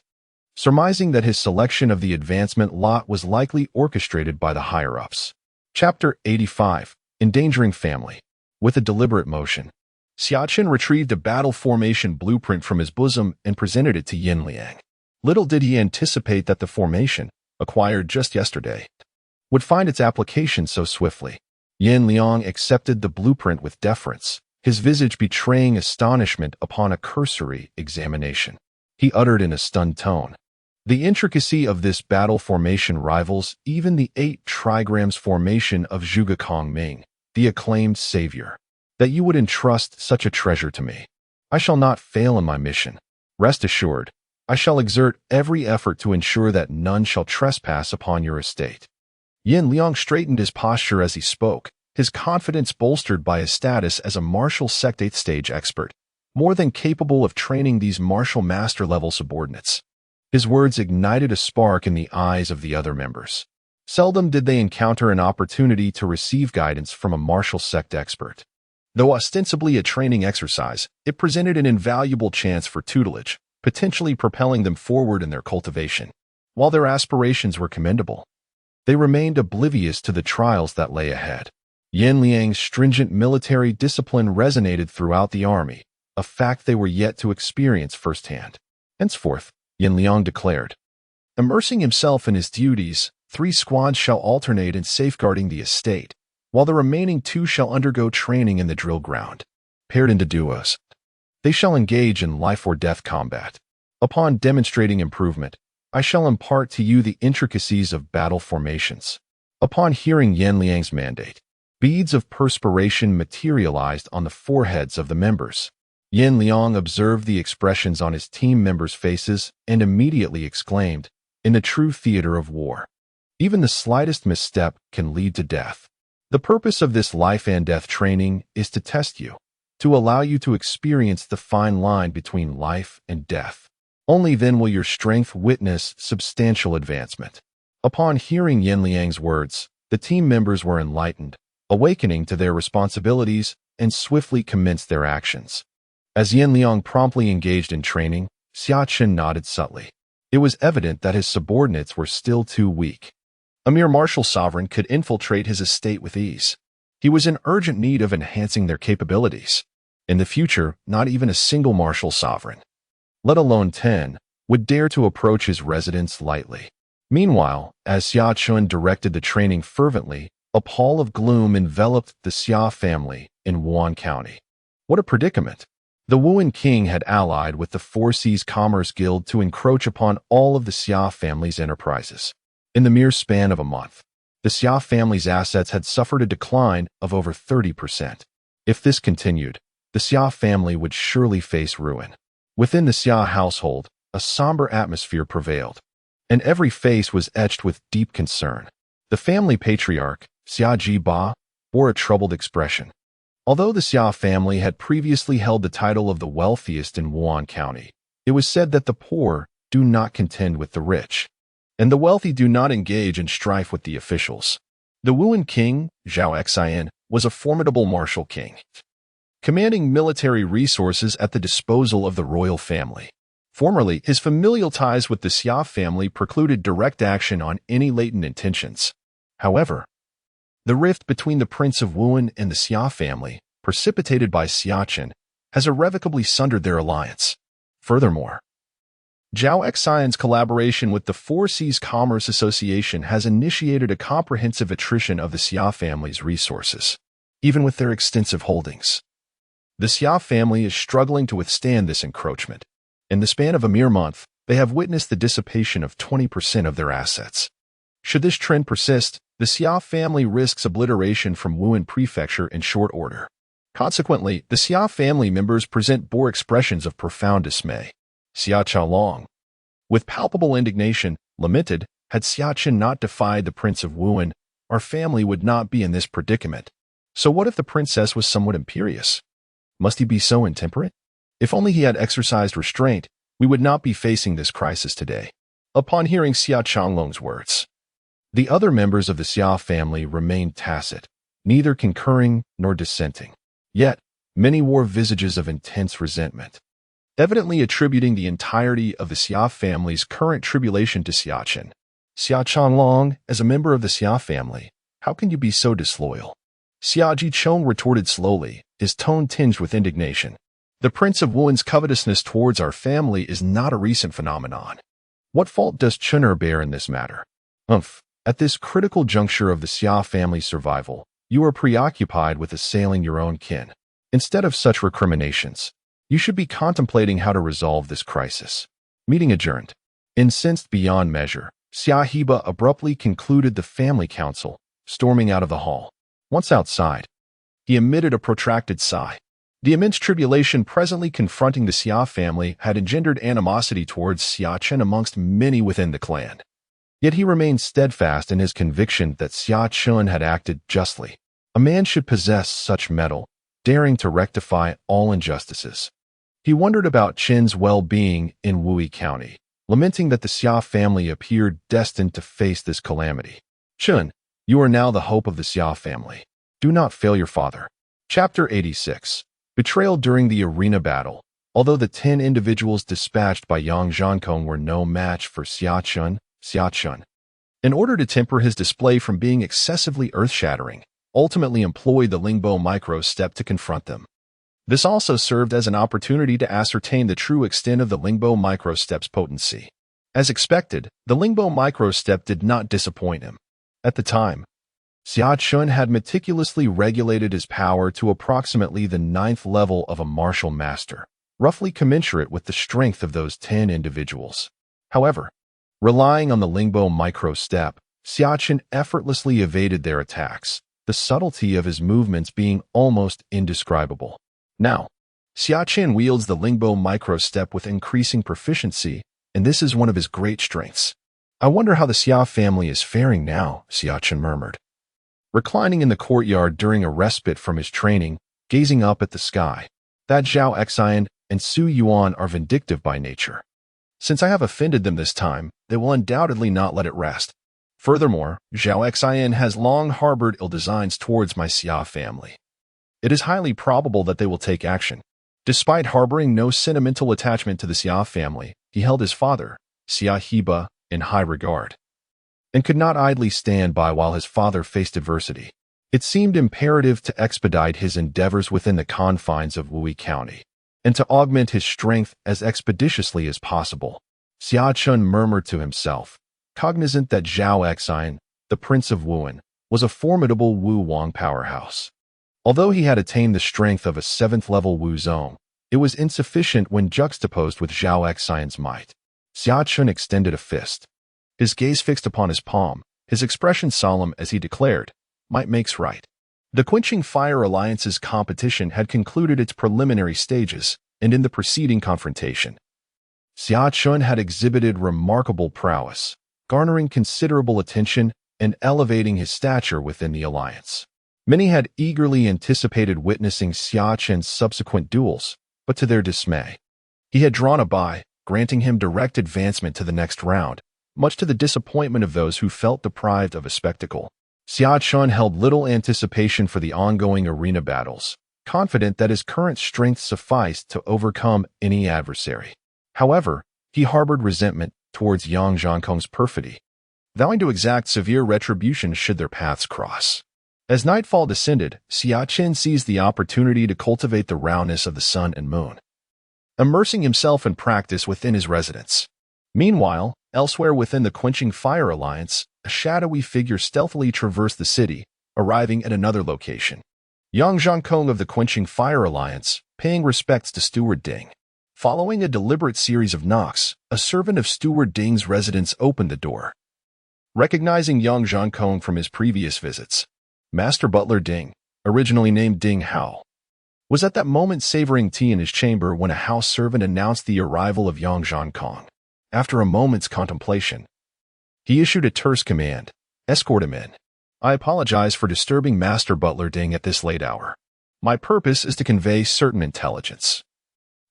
surmising that his selection of the advancement lot was likely orchestrated by the higher-ups. Chapter 85, Endangering Family. With a deliberate motion, Xia Chen retrieved a battle formation blueprint from his bosom and presented it to Yin Liang. Little did he anticipate that the formation, acquired just yesterday, would find its application so swiftly. Yin Liang accepted the blueprint with deference, his visage betraying astonishment upon a cursory examination. He uttered in a stunned tone, "The intricacy of this battle formation rivals even the 8 trigrams formation of Zhuge Kongming, the acclaimed savior. That you would entrust such a treasure to me. I shall not fail in my mission. Rest assured, I shall exert every effort to ensure that none shall trespass upon your estate." Yin Liang straightened his posture as he spoke, his confidence bolstered by his status as a martial sect 8th stage expert, more than capable of training these martial master-level subordinates. His words ignited a spark in the eyes of the other members. Seldom did they encounter an opportunity to receive guidance from a martial sect expert. Though ostensibly a training exercise, it presented an invaluable chance for tutelage, potentially propelling them forward in their cultivation. While their aspirations were commendable, they remained oblivious to the trials that lay ahead. Yin Liang's stringent military discipline resonated throughout the army, a fact they were yet to experience firsthand. Henceforth, Yin Liang declared, immersing himself in his duties, 3 squads shall alternate in safeguarding the estate, while the remaining 2 shall undergo training in the drill ground. Paired into duos, they shall engage in life-or-death combat. Upon demonstrating improvement, I shall impart to you the intricacies of battle formations. Upon hearing Yin Liang's mandate, beads of perspiration materialized on the foreheads of the members. Yin Liang observed the expressions on his team members' faces and immediately exclaimed, in the true theater of war, even the slightest misstep can lead to death. The purpose of this life and death training is to test you, to allow you to experience the fine line between life and death. Only then will your strength witness substantial advancement. Upon hearing Yin Liang's words, the team members were enlightened, awakening to their responsibilities, and swiftly commenced their actions. As Yin Liang promptly engaged in training, Xia Chen nodded subtly. It was evident that his subordinates were still too weak. A mere martial sovereign could infiltrate his estate with ease. He was in urgent need of enhancing their capabilities. In the future, not even a single martial sovereign, let alone 10, would dare to approach his residence lightly. Meanwhile, as Xia Chen directed the training fervently, a pall of gloom enveloped the Xia family in Wuhan County. What a predicament! The Wuhan king had allied with the Four Seas Commerce Guild to encroach upon all of the Xia family's enterprises. In the mere span of a month, the Xia family's assets had suffered a decline of over 30%. If this continued, the Xia family would surely face ruin. Within the Xia household, a somber atmosphere prevailed, and every face was etched with deep concern. The family patriarch, Xia Jiba, bore a troubled expression. Although the Xia family had previously held the title of the wealthiest in Wuhan County, it was said that the poor do not contend with the rich, and the wealthy do not engage in strife with the officials. The Wuhan king, Zhao Xian, was a formidable martial king, commanding military resources at the disposal of the royal family. Formerly, his familial ties with the Xia family precluded direct action on any latent intentions. However, the rift between the Prince of Wuhan and the Xia family, precipitated by Xia Chen, has irrevocably sundered their alliance. Furthermore, Zhao Xian's collaboration with the Four Seas Commerce Association has initiated a comprehensive attrition of the Xia family's resources, even with their extensive holdings. The Xia family is struggling to withstand this encroachment. In the span of a mere month, they have witnessed the dissipation of 20% of their assets. Should this trend persist, the Xia family risks obliteration from Wuhan Prefecture in short order. Consequently, the Xia family members bore expressions of profound dismay. Xia Chalong, with palpable indignation, lamented, had Xia Chen not defied the Prince of Wuhan, our family would not be in this predicament. So what if the princess was somewhat imperious? Must he be so intemperate? If only he had exercised restraint, we would not be facing this crisis today. Upon hearing Xia Changlong's words, the other members of the Xia family remained tacit, neither concurring nor dissenting. Yet, many wore visages of intense resentment, evidently attributing the entirety of the Xia family's current tribulation to Xia Chen. Xia Changlong, as a member of the Xia family, how can you be so disloyal? Xia Jichong retorted slowly, his tone tinged with indignation. The Prince of Wu's covetousness towards our family is not a recent phenomenon. What fault does Chun'er bear in this matter? At this critical juncture of the Xia family's survival, you are preoccupied with assailing your own kin. Instead of such recriminations, you should be contemplating how to resolve this crisis. Meeting adjourned. Incensed beyond measure, Xia Heba abruptly concluded the family council, storming out of the hall. Once outside, he emitted a protracted sigh. The immense tribulation presently confronting the Xia family had engendered animosity towards Xia Chen amongst many within the clan. Yet he remained steadfast in his conviction that Xia Chen had acted justly. A man should possess such mettle, daring to rectify all injustices. He wondered about Chen's well-being in Wui County, lamenting that the Xia family appeared destined to face this calamity. Chen, you are now the hope of the Xia family. Do not fail your father. Chapter 86. Betrayal during the arena battle. Although the 10 individuals dispatched by Yang Zhankong were no match for Xia Chen, in order to temper his display from being excessively earth-shattering, ultimately employed the Lingbo micro-step to confront them. This also served as an opportunity to ascertain the true extent of the Lingbo micro-step's potency. As expected, the Lingbo micro-step did not disappoint him. At the time, Xia Chen had meticulously regulated his power to approximately the 9th level of a martial master, roughly commensurate with the strength of those 10 individuals. However, relying on the Lingbo micro-step, Xia Chen effortlessly evaded their attacks, the subtlety of his movements being almost indescribable. Now, Xia Chen wields the Lingbo micro-step with increasing proficiency, and this is one of his great strengths. I wonder how the Xia family is faring now, Xia Chen murmured. Reclining in the courtyard during a respite from his training, gazing up at the sky, that Zhao Xian and Su Yuan are vindictive by nature. Since I have offended them this time, they will undoubtedly not let it rest. Furthermore, Zhao Xian has long harbored ill designs towards my Xia family. It is highly probable that they will take action. Despite harboring no sentimental attachment to the Xia family, he held his father, Xia Heba, in high regard, and could not idly stand by while his father faced adversity. It seemed imperative to expedite his endeavors within the confines of Wui County, and to augment his strength as expeditiously as possible. Xia Chen murmured to himself, cognizant that Zhao Xian, the Prince of Wuan, was a formidable Wu Wang powerhouse. Although he had attained the strength of a 7th-level Wu Zong, it was insufficient when juxtaposed with Zhao Xian's might. Xia Chen extended a fist, his gaze fixed upon his palm, his expression solemn as he declared, "Might makes right." The Quenching Fire Alliance's competition had concluded its preliminary stages, and in the preceding confrontation, Xia Chen had exhibited remarkable prowess, garnering considerable attention and elevating his stature within the alliance. Many had eagerly anticipated witnessing Xia Chen's subsequent duels, but to their dismay, he had drawn a bye, granting him direct advancement to the next round, much to the disappointment of those who felt deprived of a spectacle. Xia Chen held little anticipation for the ongoing arena battles, confident that his current strength sufficed to overcome any adversary. However, he harbored resentment towards Yang Zhankong's perfidy, vowing to exact severe retribution should their paths cross. As nightfall descended, Xia Chen seized the opportunity to cultivate the roundness of the sun and moon, immersing himself in practice within his residence. Meanwhile, elsewhere within the Quenching Fire Alliance, a shadowy figure stealthily traversed the city, arriving at another location. Yang Zhankong of the Quenching Fire Alliance, paying respects to Steward Ding. Following a deliberate series of knocks, a servant of Steward Ding's residence opened the door. Recognizing Yang Zhankong from his previous visits, Master Butler Ding, originally named Ding Hao, was at that moment savoring tea in his chamber when a house servant announced the arrival of Yang Zhankong. After a moment's contemplation, he issued a terse command, "Escort him in." I apologize for disturbing Master Butler Ding at this late hour. My purpose is to convey certain intelligence.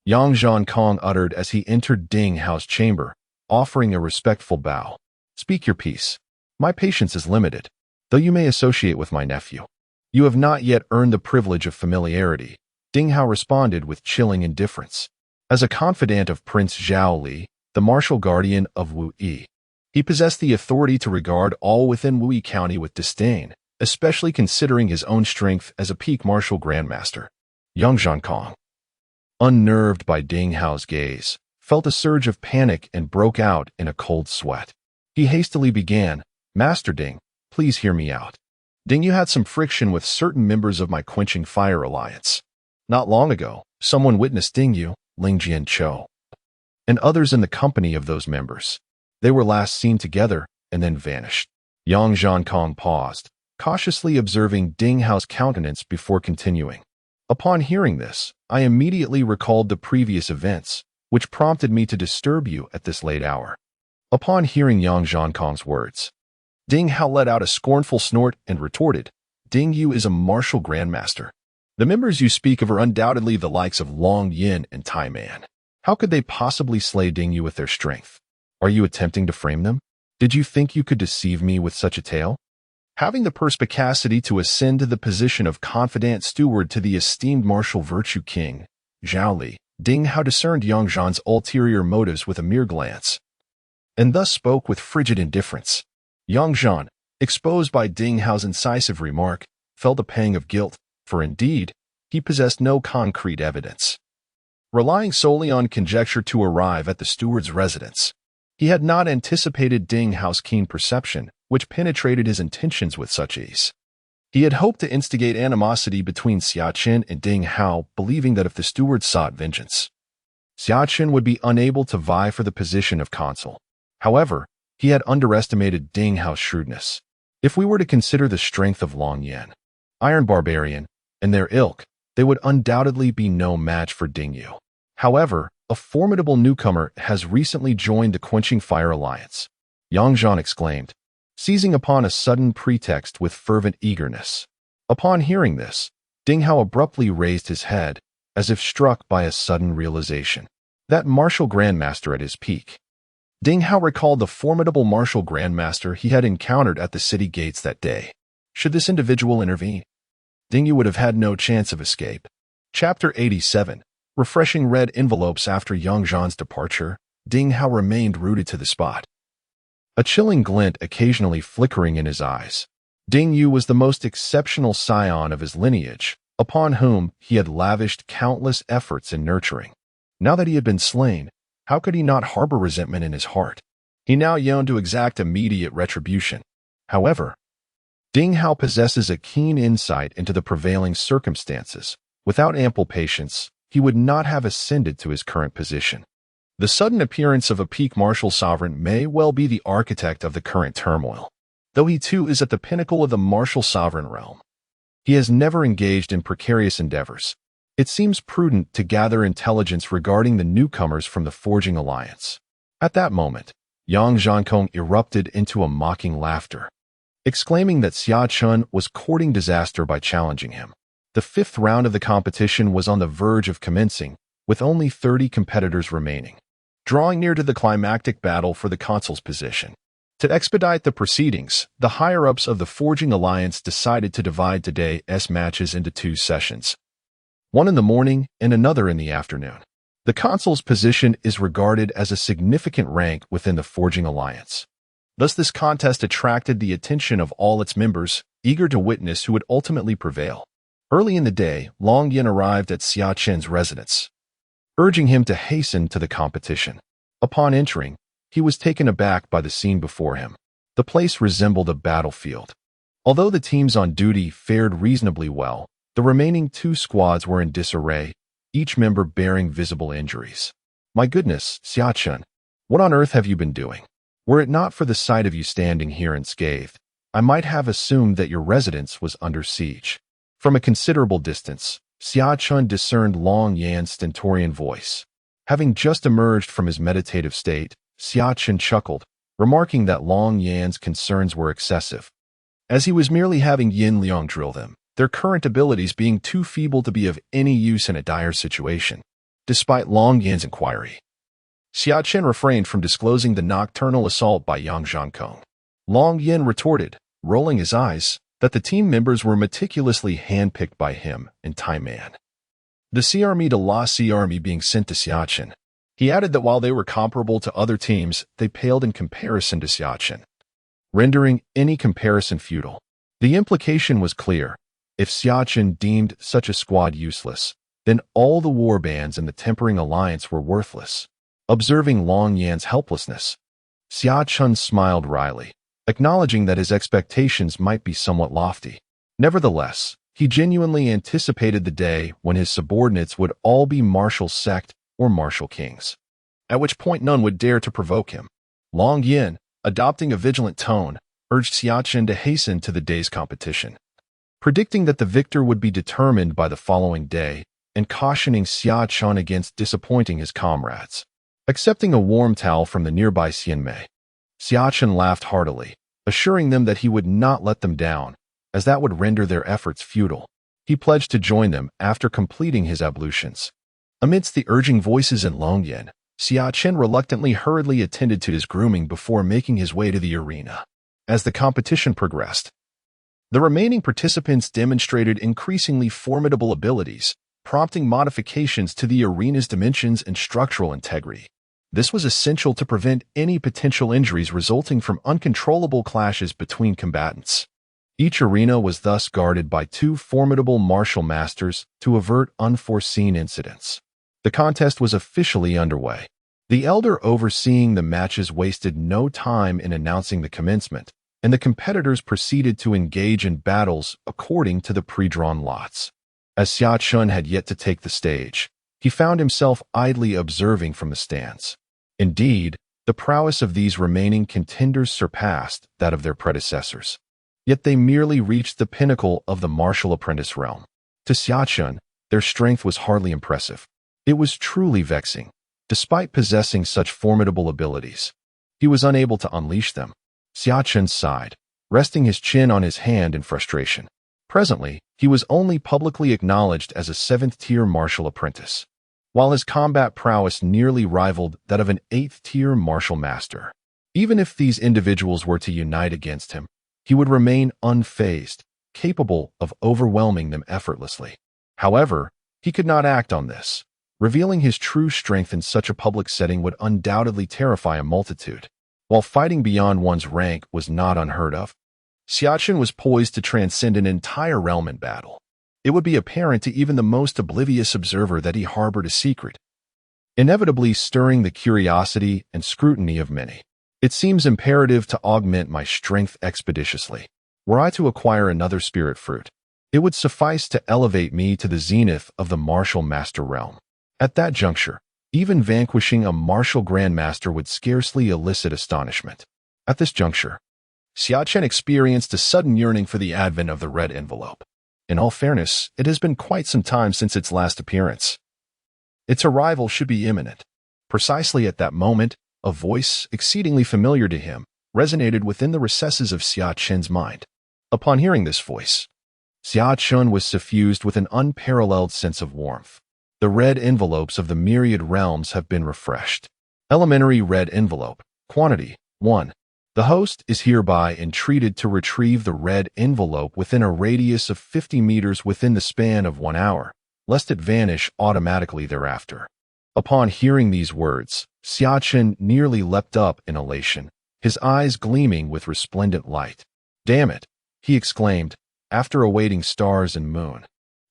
Yang Zhankong uttered as he entered Ding Hao's chamber, offering a respectful bow. Speak your piece. My patience is limited, though you may associate with my nephew. You have not yet earned the privilege of familiarity, Ding Hao responded with chilling indifference. As a confidant of Prince Zhao Li, the martial guardian of Wu Yi, he possessed the authority to regard all within Wu Yi County with disdain, especially considering his own strength as a peak martial grandmaster. Yang Zhankong, unnerved by Ding Hao's gaze, felt a surge of panic and broke out in a cold sweat. He hastily began, Master Ding, please hear me out. Ding, you had some friction with certain members of my Quenching Fire Alliance. Not long ago, someone witnessed Ding Yu, Ling Jianchou, and others in the company of those members. They were last seen together and then vanished. Yang Zhankong paused, cautiously observing Ding Hao's countenance before continuing. Upon hearing this, I immediately recalled the previous events, which prompted me to disturb you at this late hour. Upon hearing Yang Zhankong's words, Ding Hao let out a scornful snort and retorted, Ding Yu is a martial grandmaster. The members you speak of are undoubtedly the likes of Long Yin and Tai Man. How could they possibly slay Ding Yu with their strength? Are you attempting to frame them? Did you think you could deceive me with such a tale? Having the perspicacity to ascend to the position of confidant steward to the esteemed martial virtue king, Zhao Li, Ding Hao discerned Yang Zhan's ulterior motives with a mere glance, and thus spoke with frigid indifference. Yang Zhan, exposed by Ding Hao's incisive remark, felt a pang of guilt, for indeed, he possessed no concrete evidence. Relying solely on conjecture to arrive at the steward's residence, he had not anticipated Ding Hao's keen perception, which penetrated his intentions with such ease. He had hoped to instigate animosity between Xia Chen and Ding Hao, believing that if the steward sought vengeance, Xia Chen would be unable to vie for the position of consul. However, he had underestimated Ding Hao's shrewdness. If we were to consider the strength of Long Yan, Iron Barbarian, and their ilk, they would undoubtedly be no match for Ding Yu. However, a formidable newcomer has recently joined the Quenching Fire Alliance, Yang Zhan exclaimed, seizing upon a sudden pretext with fervent eagerness. Upon hearing this, Ding Hao abruptly raised his head, as if struck by a sudden realization. That martial grandmaster at his peak. Ding Hao recalled the formidable martial grandmaster he had encountered at the city gates that day. Should this individual intervene, Ding Yu would have had no chance of escape. Chapter 87. Refreshing red envelopes. After Yang Zhan's departure, Ding Hao remained rooted to the spot, a chilling glint occasionally flickering in his eyes. Ding Yu was the most exceptional scion of his lineage, upon whom he had lavished countless efforts in nurturing. Now that he had been slain, how could he not harbor resentment in his heart? He now yearned to exact immediate retribution. However, Ding Hao possesses a keen insight into the prevailing circumstances. Without ample patience, he would not have ascended to his current position. The sudden appearance of a peak martial sovereign may well be the architect of the current turmoil, though he too is at the pinnacle of the martial sovereign realm. He has never engaged in precarious endeavors. It seems prudent to gather intelligence regarding the newcomers from the Forging Alliance. At that moment, Yang Zhankong erupted into a mocking laughter, exclaiming that Xia Chen was courting disaster by challenging him. The fifth round of the competition was on the verge of commencing, with only 30 competitors remaining, drawing near to the climactic battle for the consul's position. To expedite the proceedings, the higher-ups of the Forging Alliance decided to divide today's matches into 2 sessions, one in the morning and another in the afternoon. The consul's position is regarded as a significant rank within the Forging Alliance. Thus, this contest attracted the attention of all its members, eager to witness who would ultimately prevail. Early in the day, Long Yin arrived at Xia Chen's residence, urging him to hasten to the competition. Upon entering, he was taken aback by the scene before him. The place resembled a battlefield. Although the teams on duty fared reasonably well, the remaining 2 squads were in disarray, each member bearing visible injuries. My goodness, Xia Chen, what on earth have you been doing? Were it not for the sight of you standing here unscathed, I might have assumed that your residence was under siege. From a considerable distance, Xia Chen discerned Long Yan's stentorian voice. Having just emerged from his meditative state, Xia Chen chuckled, remarking that Long Yan's concerns were excessive, as he was merely having Yin Liang drill them, their current abilities being too feeble to be of any use in a dire situation. Despite Long Yin's inquiry, Xia Chen refrained from disclosing the nocturnal assault by Yang Zhankong. Long Yin retorted, rolling his eyes, that the team members were meticulously handpicked by him and Tai Man. The Sea Army to La Sea Army being sent to Xia Chen. He added that while they were comparable to other teams, they paled in comparison to Xia Chen, rendering any comparison futile. The implication was clear. If Xia Chen deemed such a squad useless, then all the war bands in the Tempering Alliance were worthless. Observing Long Yan's helplessness, Xia Chen smiled wryly, acknowledging that his expectations might be somewhat lofty. Nevertheless, he genuinely anticipated the day when his subordinates would all be martial sect or martial kings, at which point none would dare to provoke him. Long Yin, adopting a vigilant tone, urged Xia Chen to hasten to the day's competition, predicting that the victor would be determined by the following day and cautioning Xia Chen against disappointing his comrades. Accepting a warm towel from the nearby Xianmei, Xia Chen laughed heartily, assuring them that he would not let them down, as that would render their efforts futile. He pledged to join them after completing his ablutions. Amidst the urging voices in Longyan, Xia Chen reluctantly hurriedly attended to his grooming before making his way to the arena. As the competition progressed, the remaining participants demonstrated increasingly formidable abilities, prompting modifications to the arena's dimensions and structural integrity. This was essential to prevent any potential injuries resulting from uncontrollable clashes between combatants. Each arena was thus guarded by two formidable martial masters to avert unforeseen incidents. The contest was officially underway. The elder overseeing the matches wasted no time in announcing the commencement, and the competitors proceeded to engage in battles according to the pre-drawn lots. As Xia Chen had yet to take the stage, he found himself idly observing from the stands. Indeed, the prowess of these remaining contenders surpassed that of their predecessors. Yet they merely reached the pinnacle of the martial apprentice realm. To Xia Chen, their strength was hardly impressive. It was truly vexing. Despite possessing such formidable abilities, he was unable to unleash them. Xia Chen sighed, resting his chin on his hand in frustration. Presently, he was only publicly acknowledged as a 7th-tier martial apprentice, while his combat prowess nearly rivaled that of an 8th-tier martial master. Even if these individuals were to unite against him, he would remain unfazed, capable of overwhelming them effortlessly. However, he could not act on this. Revealing his true strength in such a public setting would undoubtedly terrify a multitude, while fighting beyond one's rank was not unheard of. Xia Chen was poised to transcend an entire realm in battle. It would be apparent to even the most oblivious observer that he harbored a secret, inevitably stirring the curiosity and scrutiny of many. It seems imperative to augment my strength expeditiously. Were I to acquire another spirit fruit, it would suffice to elevate me to the zenith of the martial master realm. At that juncture, even vanquishing a martial grandmaster would scarcely elicit astonishment. At this juncture, Xia Chen experienced a sudden yearning for the advent of the red envelope. In all fairness, it has been quite some time since its last appearance. Its arrival should be imminent. Precisely at that moment, a voice, exceedingly familiar to him, resonated within the recesses of Xia Chen's mind. Upon hearing this voice, Xia Chen was suffused with an unparalleled sense of warmth. The red envelopes of the myriad realms have been refreshed. Elementary red envelope. Quantity, 1. The host is hereby entreated to retrieve the red envelope within a radius of 50 meters within the span of 1 hour, lest it vanish automatically thereafter. Upon hearing these words, Xia Chen nearly leapt up in elation, his eyes gleaming with resplendent light. "Damn it," he exclaimed, after awaiting stars and moon.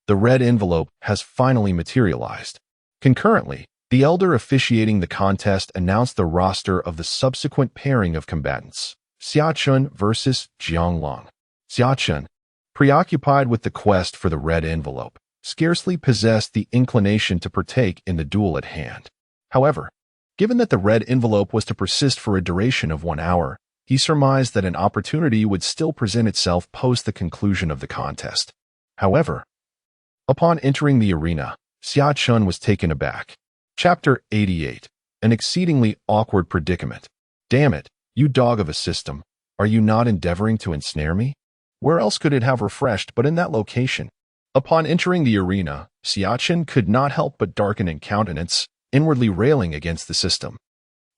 The red envelope has finally materialized. Concurrently, the elder officiating the contest announced the roster of the subsequent pairing of combatants: Xia Chen versus Jiang Long. Xia Chen, preoccupied with the quest for the red envelope, scarcely possessed the inclination to partake in the duel at hand. However, given that the red envelope was to persist for a duration of 1 hour, he surmised that an opportunity would still present itself post the conclusion of the contest. However, upon entering the arena, Xia Chen was taken aback. Chapter 88. An exceedingly awkward predicament. "Damn it, you dog of a system, are you not endeavoring to ensnare me?" Where else could it have refreshed but in that location? Upon entering the arena, Xia Chen could not help but darken in countenance, inwardly railing against the system.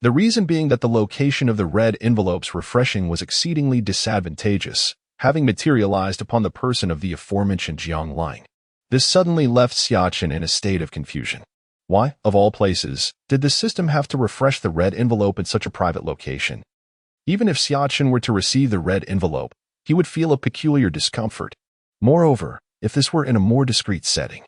The reason being that the location of the red envelope's refreshing was exceedingly disadvantageous, having materialized upon the person of the aforementioned Jiang Lang. This suddenly left Xia Chen in a state of confusion. Why, of all places, did the system have to refresh the red envelope in such a private location? Even if Xia Chen were to receive the red envelope, he would feel a peculiar discomfort. Moreover, if this were in a more discreet setting,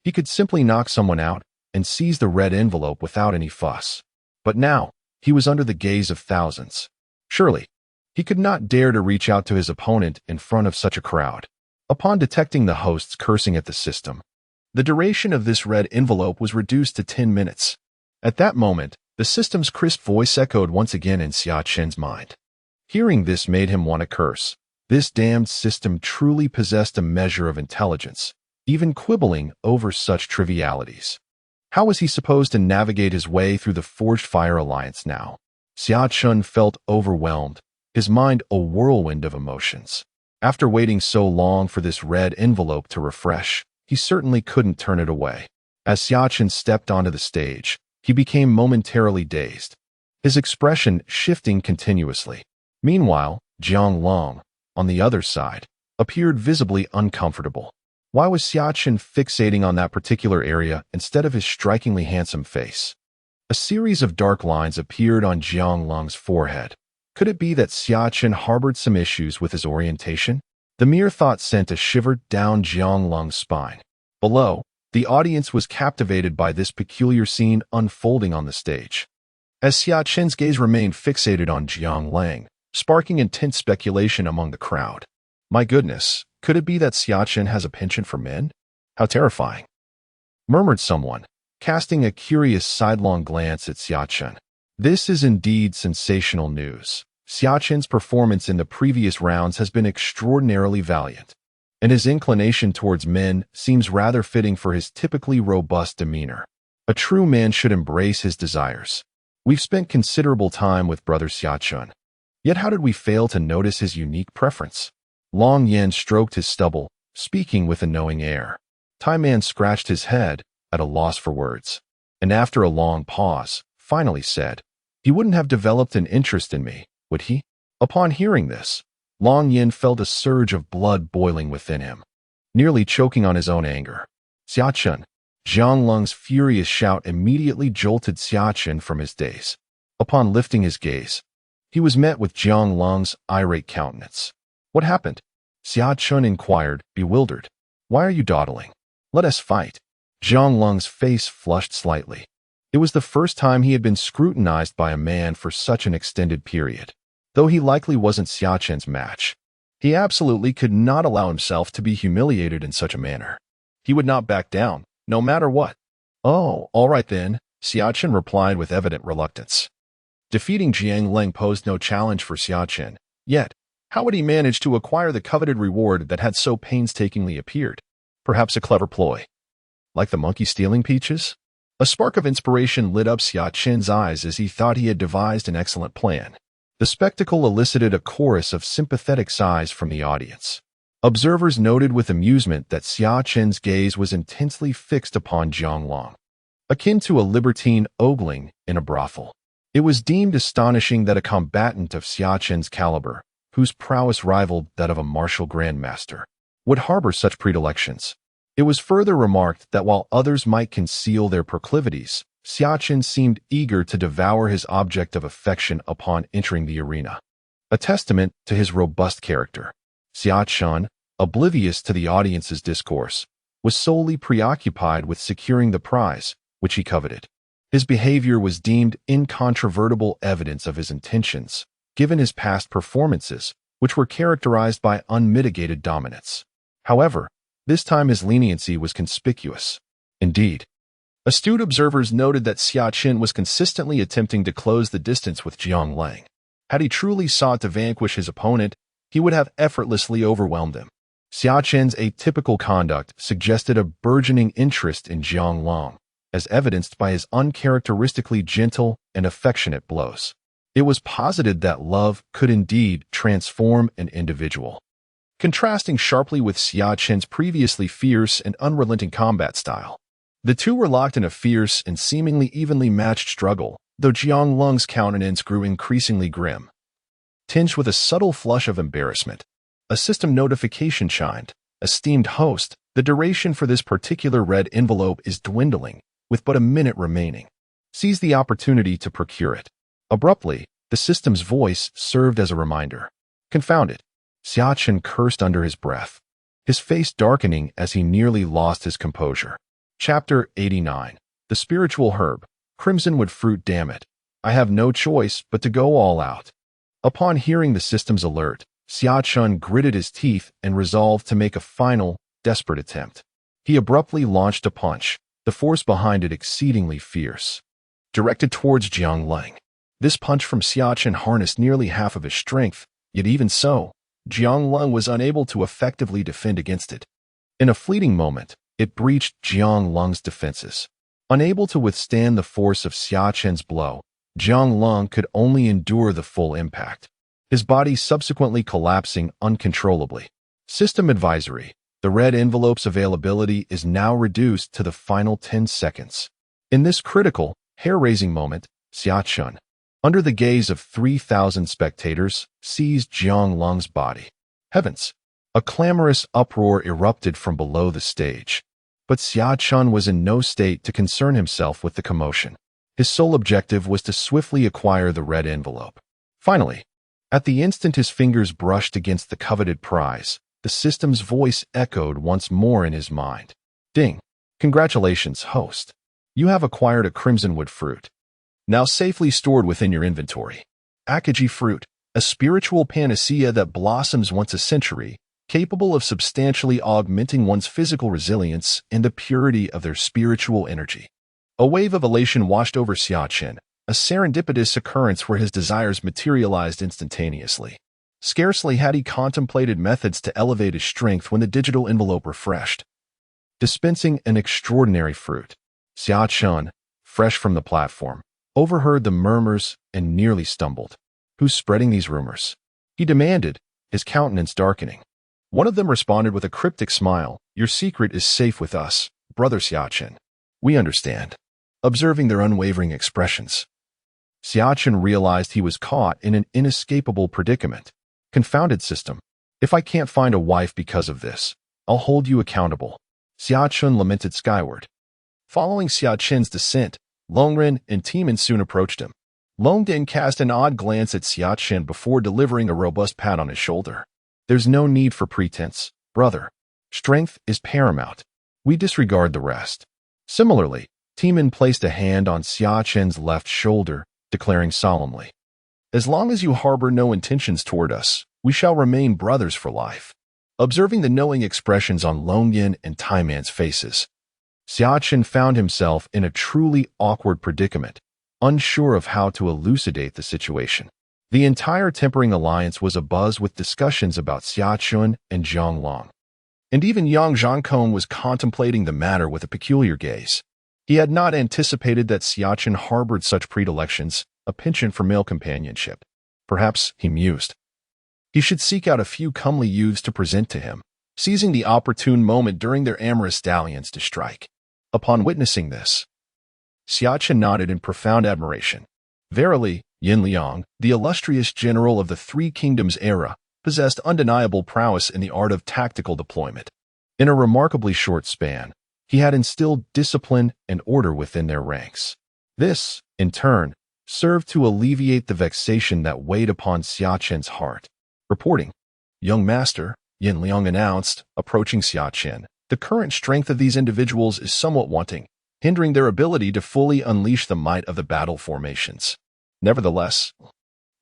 he could simply knock someone out and seize the red envelope without any fuss. But now, he was under the gaze of thousands. Surely, he could not dare to reach out to his opponent in front of such a crowd. Upon detecting the hosts cursing at the system, the duration of this red envelope was reduced to 10 minutes. At that moment, the system's crisp voice echoed once again in Xia Chen's mind. Hearing this made him want to curse. This damned system truly possessed a measure of intelligence, even quibbling over such trivialities. How was he supposed to navigate his way through the Forged Fire Alliance now? Xia Chen felt overwhelmed, his mind a whirlwind of emotions. After waiting so long for this red envelope to refresh, he certainly couldn't turn it away. As Xia Chen stepped onto the stage, he became momentarily dazed, his expression shifting continuously. Meanwhile, Jiang Lang, on the other side, appeared visibly uncomfortable. Why was Xia Chen fixating on that particular area instead of his strikingly handsome face? A series of dark lines appeared on Jiang Lang's forehead. Could it be that Xia Chen harbored some issues with his orientation? The mere thought sent a shiver down Jiang Lang's spine. Below, the audience was captivated by this peculiar scene unfolding on the stage. As Xia Chen's gaze remained fixated on Jiang Lang, sparking intense speculation among the crowd. My goodness, could it be that Xia Chen has a penchant for men? How terrifying, murmured someone, casting a curious sidelong glance at Xia Chen. This is indeed sensational news. Xia Chen's performance in the previous rounds has been extraordinarily valiant, and his inclination towards men seems rather fitting for his typically robust demeanor. A true man should embrace his desires. We've spent considerable time with brother Xia Chen. Yet how did we fail to notice his unique preference? Long Yan stroked his stubble, speaking with a knowing air. Tai Man scratched his head, at a loss for words, and after a long pause, finally said, "He wouldn't have developed an interest in me, would he?" Upon hearing this, Long Yin felt a surge of blood boiling within him, nearly choking on his own anger. Xia Chen! Jiang Lang's furious shout immediately jolted Xia Chen from his daze. Upon lifting his gaze, he was met with Jiang Lang's irate countenance. What happened? Xia Chen inquired, bewildered. Why are you dawdling? Let us fight. Jiang Lang's face flushed slightly. It was the first time he had been scrutinized by a man for such an extended period. Though he likely wasn't Xia Chen's match, he absolutely could not allow himself to be humiliated in such a manner. He would not back down, no matter what. Oh, all right then, Xia Chen replied with evident reluctance. Defeating Jiang Lang posed no challenge for Xia Chen, yet, how would he manage to acquire the coveted reward that had so painstakingly appeared? Perhaps a clever ploy. Like the monkey stealing peaches? A spark of inspiration lit up Xia Chen's eyes as he thought he had devised an excellent plan. The spectacle elicited a chorus of sympathetic sighs from the audience. Observers noted with amusement that Xia Chen's gaze was intensely fixed upon Jiang Lang, akin to a libertine ogling in a brothel. It was deemed astonishing that a combatant of Xia Chen's caliber, whose prowess rivaled that of a martial grandmaster, would harbor such predilections. It was further remarked that while others might conceal their proclivities, Xia Chen seemed eager to devour his object of affection upon entering the arena, a testament to his robust character. Xia Chen, oblivious to the audience's discourse, was solely preoccupied with securing the prize, which he coveted. His behavior was deemed incontrovertible evidence of his intentions, given his past performances, which were characterized by unmitigated dominance. However, this time his leniency was conspicuous. Indeed, astute observers noted that Xia Chen was consistently attempting to close the distance with Jiang Lang. Had he truly sought to vanquish his opponent, he would have effortlessly overwhelmed him. Xia Chen's atypical conduct suggested a burgeoning interest in Jiang Lang, as evidenced by his uncharacteristically gentle and affectionate blows. It was posited that love could indeed transform an individual. contrasting sharply with Xia Chen's previously fierce and unrelenting combat style. The two were locked in a fierce and seemingly evenly matched struggle, though Jiang Lung's countenance grew increasingly grim, tinged with a subtle flush of embarrassment. A system notification chimed. Esteemed host, the duration for this particular red envelope is dwindling, with but a minute remaining. Seize the opportunity to procure it. Abruptly, the system's voice served as a reminder. Confound it. Xia Chen cursed under his breath, his face darkening as he nearly lost his composure. Chapter 89. The Spiritual Herb. Crimsonwood Fruit. Damn it. I have no choice but to go all out. Upon hearing the system's alert, Xia Chen gritted his teeth and resolved to make a final, desperate attempt. He abruptly launched a punch, the force behind it exceedingly fierce, directed towards Jiang Lang. This punch from Xia Chen harnessed nearly half of his strength, yet even so, Jiang Lang was unable to effectively defend against it. In a fleeting moment, it breached Jiang Lang's defenses. Unable to withstand the force of Xia Chen's blow, Jiang Lang could only endure the full impact, his body subsequently collapsing uncontrollably. System advisory. The red envelope's availability is now reduced to the final 10 seconds. In this critical, hair-raising moment, Xia Chen, under the gaze of 3,000 spectators, seized Jiang Lang's body. Heavens! A clamorous uproar erupted from below the stage. But Xia Chen was in no state to concern himself with the commotion. His sole objective was to swiftly acquire the red envelope. Finally, at the instant his fingers brushed against the coveted prize, the system's voice echoed once more in his mind. Ding! Congratulations, host. You have acquired a crimsonwood fruit, now safely stored within your inventory. Akaji fruit, a spiritual panacea that blossoms once a century, capable of substantially augmenting one's physical resilience and the purity of their spiritual energy. A wave of elation washed over Xia Chen, a serendipitous occurrence where his desires materialized instantaneously. Scarcely had he contemplated methods to elevate his strength when the digital envelope refreshed, dispensing an extraordinary fruit. Xia Chen, fresh from the platform, overheard the murmurs and nearly stumbled. Who's spreading these rumors? He demanded, his countenance darkening. One of them responded with a cryptic smile. Your secret is safe with us, brother Xia Chen. We understand. Observing their unwavering expressions, Xia Chen realized he was caught in an inescapable predicament. Confounded system. If I can't find a wife because of this, I'll hold you accountable. Xia Chen lamented skyward. Following Xia Chen's descent, Longren and Timan soon approached him. Longden cast an odd glance at Xia Chen before delivering a robust pat on his shoulder. There's no need for pretense, brother. Strength is paramount. We disregard the rest. Similarly, Timan placed a hand on Xia Chen's left shoulder, declaring solemnly, as long as you harbor no intentions toward us, we shall remain brothers for life. Observing the knowing expressions on Longyan and Taiman's faces, Xia Chen found himself in a truly awkward predicament, unsure of how to elucidate the situation. The entire Tempering Alliance was abuzz with discussions about Xia Chen and Zhang Long. And even Yang Zhangkong was contemplating the matter with a peculiar gaze. He had not anticipated that Xia Chen harbored such predilections, a penchant for male companionship. Perhaps, he mused, he should seek out a few comely youths to present to him, seizing the opportune moment during their amorous dalliance to strike. Upon witnessing this, Xia Chen nodded in profound admiration. Verily, Yin Liang, the illustrious general of the Three Kingdoms era, possessed undeniable prowess in the art of tactical deployment. In a remarkably short span, he had instilled discipline and order within their ranks. This, in turn, served to alleviate the vexation that weighed upon Xia Chen's heart. Reporting, young master, Yin Liang announced, approaching Xia Chen, the current strength of these individuals is somewhat wanting, hindering their ability to fully unleash the might of the battle formations. Nevertheless,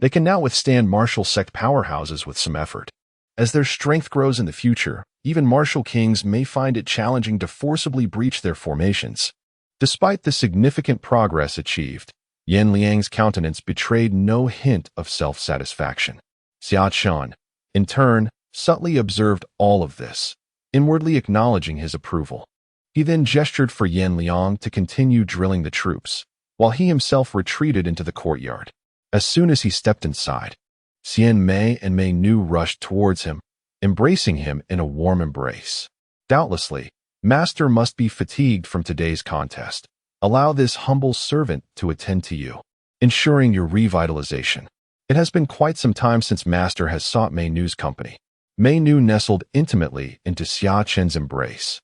they can now withstand martial sect powerhouses with some effort. As their strength grows in the future, even martial kings may find it challenging to forcibly breach their formations. Despite the significant progress achieved, Yin Liang's countenance betrayed no hint of self-satisfaction. Xia Chen, in turn, subtly observed all of this, inwardly acknowledging his approval. He then gestured for Yin Liang to continue drilling the troops, while he himself retreated into the courtyard. As soon as he stepped inside, Xian Mei and Mei Nu rushed towards him, embracing him in a warm embrace. Doubtlessly, Master must be fatigued from today's contest. Allow this humble servant to attend to you, ensuring your revitalization. It has been quite some time since Master has sought Mei Nu's company. Mei Nu nestled intimately into Xia Chen's embrace,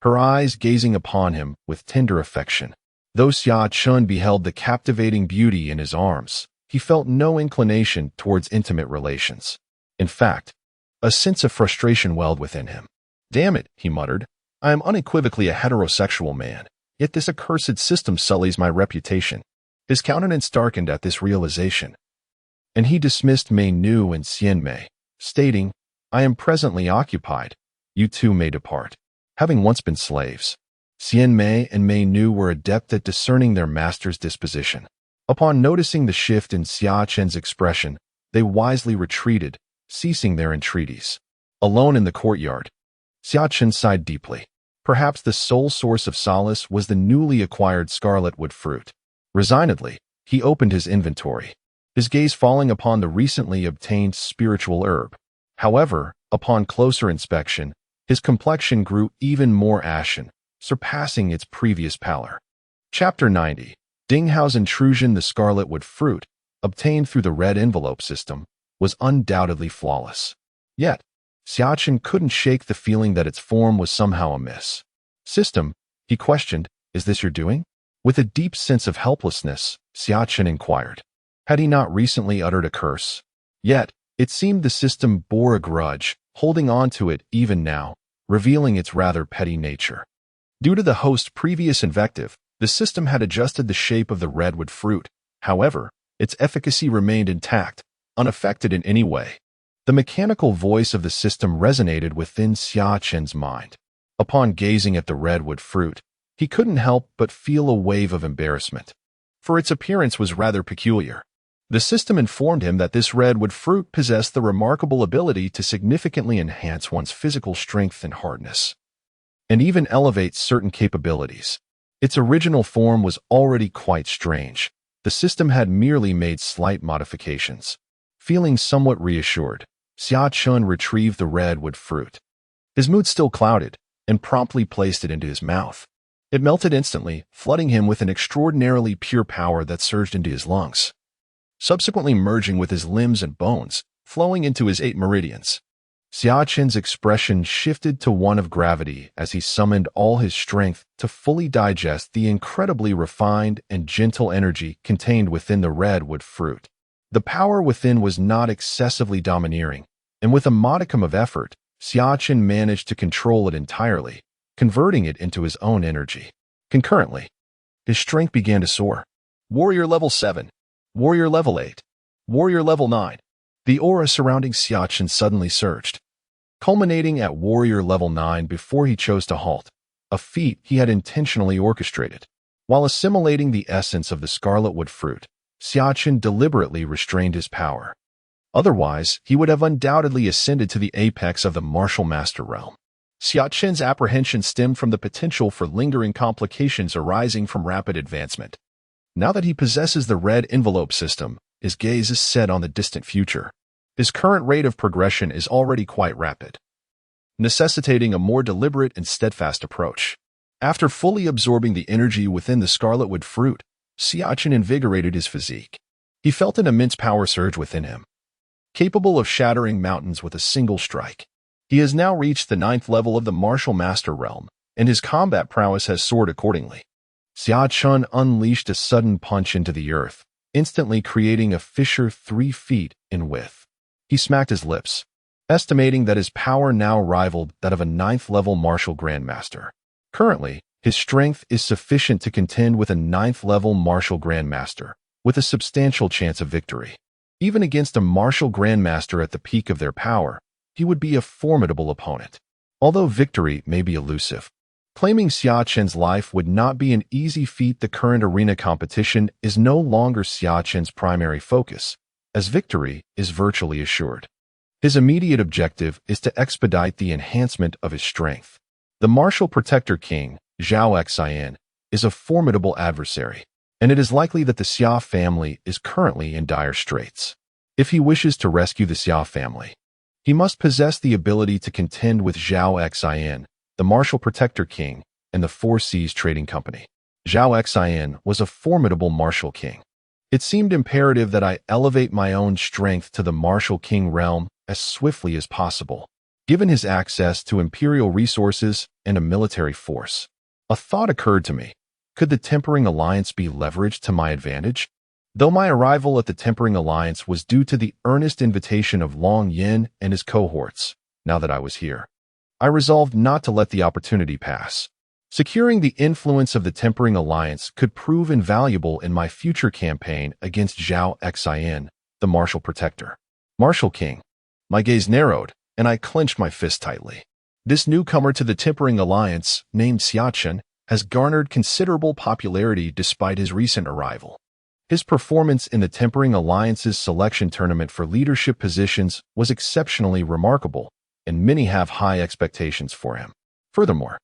her eyes gazing upon him with tender affection. Though Xia Chen beheld the captivating beauty in his arms, he felt no inclination towards intimate relations. In fact, a sense of frustration welled within him. "Damn it," he muttered. "I am unequivocally a heterosexual man, yet this accursed system sullies my reputation." His countenance darkened at this realization, and he dismissed Mei Nu and Xian Mei, stating, "I am presently occupied. You two may depart." Having once been slaves, Xian Mei and Mei Nu were adept at discerning their master's disposition. Upon noticing the shift in Xia Chen's expression, they wisely retreated, ceasing their entreaties. Alone in the courtyard, Xia Chen sighed deeply. Perhaps the sole source of solace was the newly acquired scarlet wood fruit. Resignedly, he opened his inventory, his gaze falling upon the recently obtained spiritual herb. However, upon closer inspection, his complexion grew even more ashen, surpassing its previous pallor. Chapter 90. Ding Hao's intrusion. The scarlet wood fruit, obtained through the red envelope system, was undoubtedly flawless. Yet, Xia Chen couldn't shake the feeling that its form was somehow amiss. "System," he questioned, "is this your doing?" With a deep sense of helplessness, Xia Chen inquired. Had he not recently uttered a curse? Yet, it seemed the system bore a grudge, holding on to it even now, revealing its rather petty nature. Due to the host's previous invective, the system had adjusted the shape of the redwood fruit. However, its efficacy remained intact, unaffected in any way. The mechanical voice of the system resonated within Xia Chen's mind. Upon gazing at the redwood fruit, he couldn't help but feel a wave of embarrassment, for its appearance was rather peculiar. The system informed him that this redwood fruit possessed the remarkable ability to significantly enhance one's physical strength and hardness, and even elevate certain capabilities. Its original form was already quite strange. The system had merely made slight modifications. Feeling somewhat reassured, Xia Chen retrieved the redwood fruit. His mood still clouded, and promptly placed it into his mouth. It melted instantly, flooding him with an extraordinarily pure power that surged into his lungs, subsequently merging with his limbs and bones, flowing into his 8 meridians. Xia Chen's expression shifted to one of gravity as he summoned all his strength to fully digest the incredibly refined and gentle energy contained within the redwood fruit. The power within was not excessively domineering, and with a modicum of effort, Xia Chen managed to control it entirely, converting it into his own energy. Concurrently, his strength began to soar. Warrior level 7. Warrior level 8. Warrior level 9. The aura surrounding Xia Chen suddenly surged, culminating at Warrior level 9 before he chose to halt, a feat he had intentionally orchestrated. While assimilating the essence of the scarlet wood fruit, Xia Chen deliberately restrained his power. Otherwise, he would have undoubtedly ascended to the apex of the martial master realm. Xia Chen's apprehension stemmed from the potential for lingering complications arising from rapid advancement. Now that he possesses the red envelope system, his gaze is set on the distant future. His current rate of progression is already quite rapid, necessitating a more deliberate and steadfast approach. After fully absorbing the energy within the scarlet wood fruit, Xia Chen invigorated his physique. He felt an immense power surge within him, capable of shattering mountains with a single strike. He has now reached the 9th level of the martial master realm, and his combat prowess has soared accordingly. Xia Chen unleashed a sudden punch into the earth, instantly creating a fissure 3 feet in width. He smacked his lips, estimating that his power now rivaled that of a 9th level martial grandmaster. Currently, his strength is sufficient to contend with a 9th level martial grandmaster, with a substantial chance of victory. Even against a martial grandmaster at the peak of their power, he would be a formidable opponent. Although victory may be elusive, claiming Xia Chen's life would not be an easy feat. The current arena competition is no longer Xia Chen's primary focus, as victory is virtually assured. His immediate objective is to expedite the enhancement of his strength. The martial protector king, Zhao Xian, is a formidable adversary, and it is likely that the Xia family is currently in dire straits. If he wishes to rescue the Xia family, He must possess the ability to contend with Xia Chen, the martial protector king, and the Four Seas Trading Company. Xia Chen was a formidable martial king. It seemed imperative that I elevate my own strength to the martial king realm as swiftly as possible, given his access to imperial resources and a military force. A thought occurred to me. Could the Tempering Alliance be leveraged to my advantage? Though my arrival at the Tempering Alliance was due to the earnest invitation of Long Yin and his cohorts, now that I was here, I resolved not to let the opportunity pass. Securing the influence of the Tempering Alliance could prove invaluable in my future campaign against Xia Chen, the martial protector. Martial king. My gaze narrowed, and I clenched my fist tightly. This newcomer to the Tempering Alliance, named Xia Chen, has garnered considerable popularity despite his recent arrival. His performance in the Tempering Alliance's selection tournament for leadership positions was exceptionally remarkable, and many have high expectations for him. Furthermore,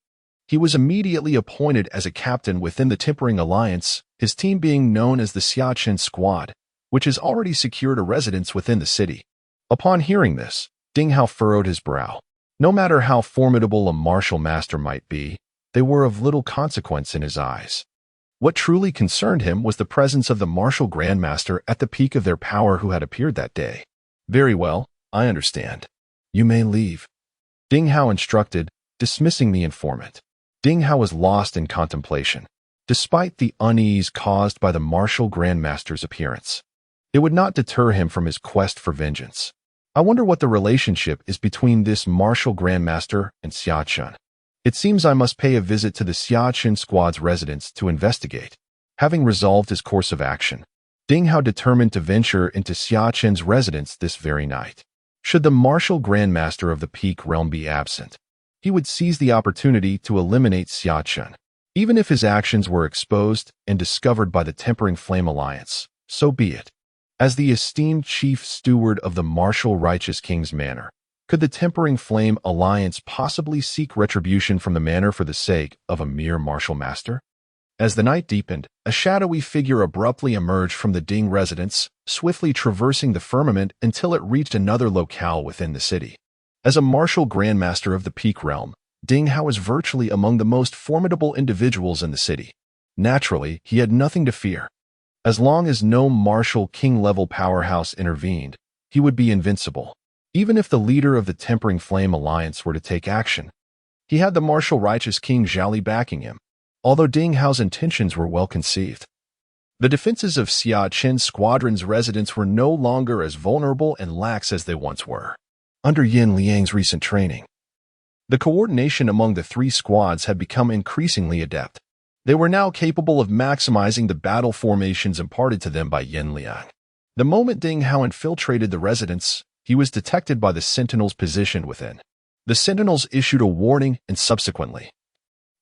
he was immediately appointed as a captain within the Tempering Alliance, his team being known as the Xia Chen Squad, which has already secured a residence within the city. Upon hearing this, Ding Hao furrowed his brow. No matter how formidable a martial master might be, they were of little consequence in his eyes. What truly concerned him was the presence of the martial grandmaster at the peak of their power who had appeared that day. Very well, I understand. You may leave, Ding Hao instructed, dismissing the informant. Ding Hao was lost in contemplation, despite the unease caused by the martial grandmaster's appearance. It would not deter him from his quest for vengeance. I wonder what the relationship is between this martial grandmaster and Xia Chen. It seems I must pay a visit to the Xia Chen squad's residence to investigate. Having resolved his course of action, Ding Hao determined to venture into Xia Chen's residence this very night. Should the martial grandmaster of the Peak Realm be absent, he would seize the opportunity to eliminate Xia Chen. Even if his actions were exposed and discovered by the Tempering Flame Alliance, so be it. As the esteemed chief steward of the martial righteous king's manor, could the Tempering Flame Alliance possibly seek retribution from the manor for the sake of a mere martial master? As the night deepened, a shadowy figure abruptly emerged from the Ding residence, swiftly traversing the firmament until it reached another locale within the city. As a martial grandmaster of the Peak Realm, Ding Hao was virtually among the most formidable individuals in the city. Naturally, he had nothing to fear. As long as no martial king-level powerhouse intervened, he would be invincible. Even if the leader of the Tempering Flame Alliance were to take action, he had the martial righteous King Zhali backing him, although Ding Hao's intentions were well conceived. The defenses of Xia Chen's squadron's residents were no longer as vulnerable and lax as they once were. Under Yin Liang's recent training, the coordination among the three squads had become increasingly adept. They were now capable of maximizing the battle formations imparted to them by Yin Liang. The moment Ding Hao infiltrated the residence, he was detected by the sentinels positioned within. The sentinels issued a warning, and subsequently,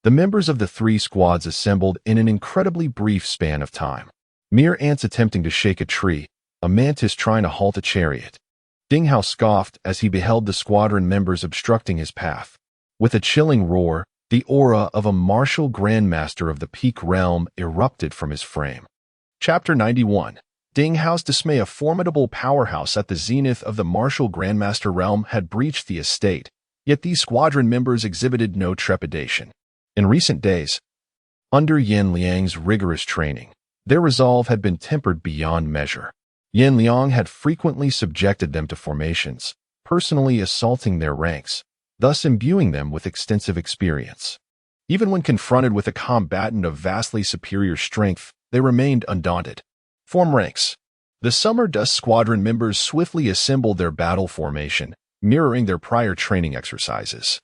the members of the three squads assembled in an incredibly brief span of time. Mere ants attempting to shake a tree, a mantis trying to halt a chariot. Ding Hao scoffed as he beheld the squadron members obstructing his path. With a chilling roar, the aura of a martial grandmaster of the Peak Realm erupted from his frame. Chapter 91. Ding Hao's dismay. A formidable powerhouse at the zenith of the martial grandmaster realm had breached the estate, yet these squadron members exhibited no trepidation. In recent days, under Yin Liang's rigorous training, their resolve had been tempered beyond measure. Yin Liang had frequently subjected them to formations, personally assaulting their ranks, thus imbuing them with extensive experience. Even when confronted with a combatant of vastly superior strength, they remained undaunted. Form ranks. The Summer Dust Squadron members swiftly assembled their battle formation, mirroring their prior training exercises.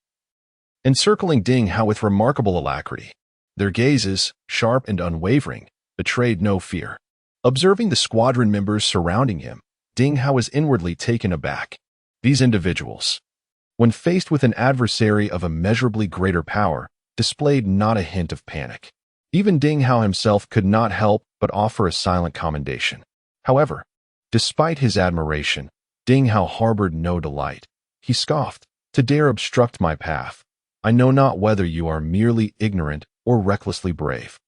Encircling Ding Hao with remarkable alacrity, their gazes, sharp and unwavering, betrayed no fear. Observing the squadron members surrounding him, Ding Hao was inwardly taken aback. These individuals, when faced with an adversary of immeasurably greater power, displayed not a hint of panic. Even Ding Hao himself could not help but offer a silent commendation. However, despite his admiration, Ding Hao harbored no delight. He scoffed, "To dare obstruct my path. I know not whether you are merely ignorant or recklessly brave.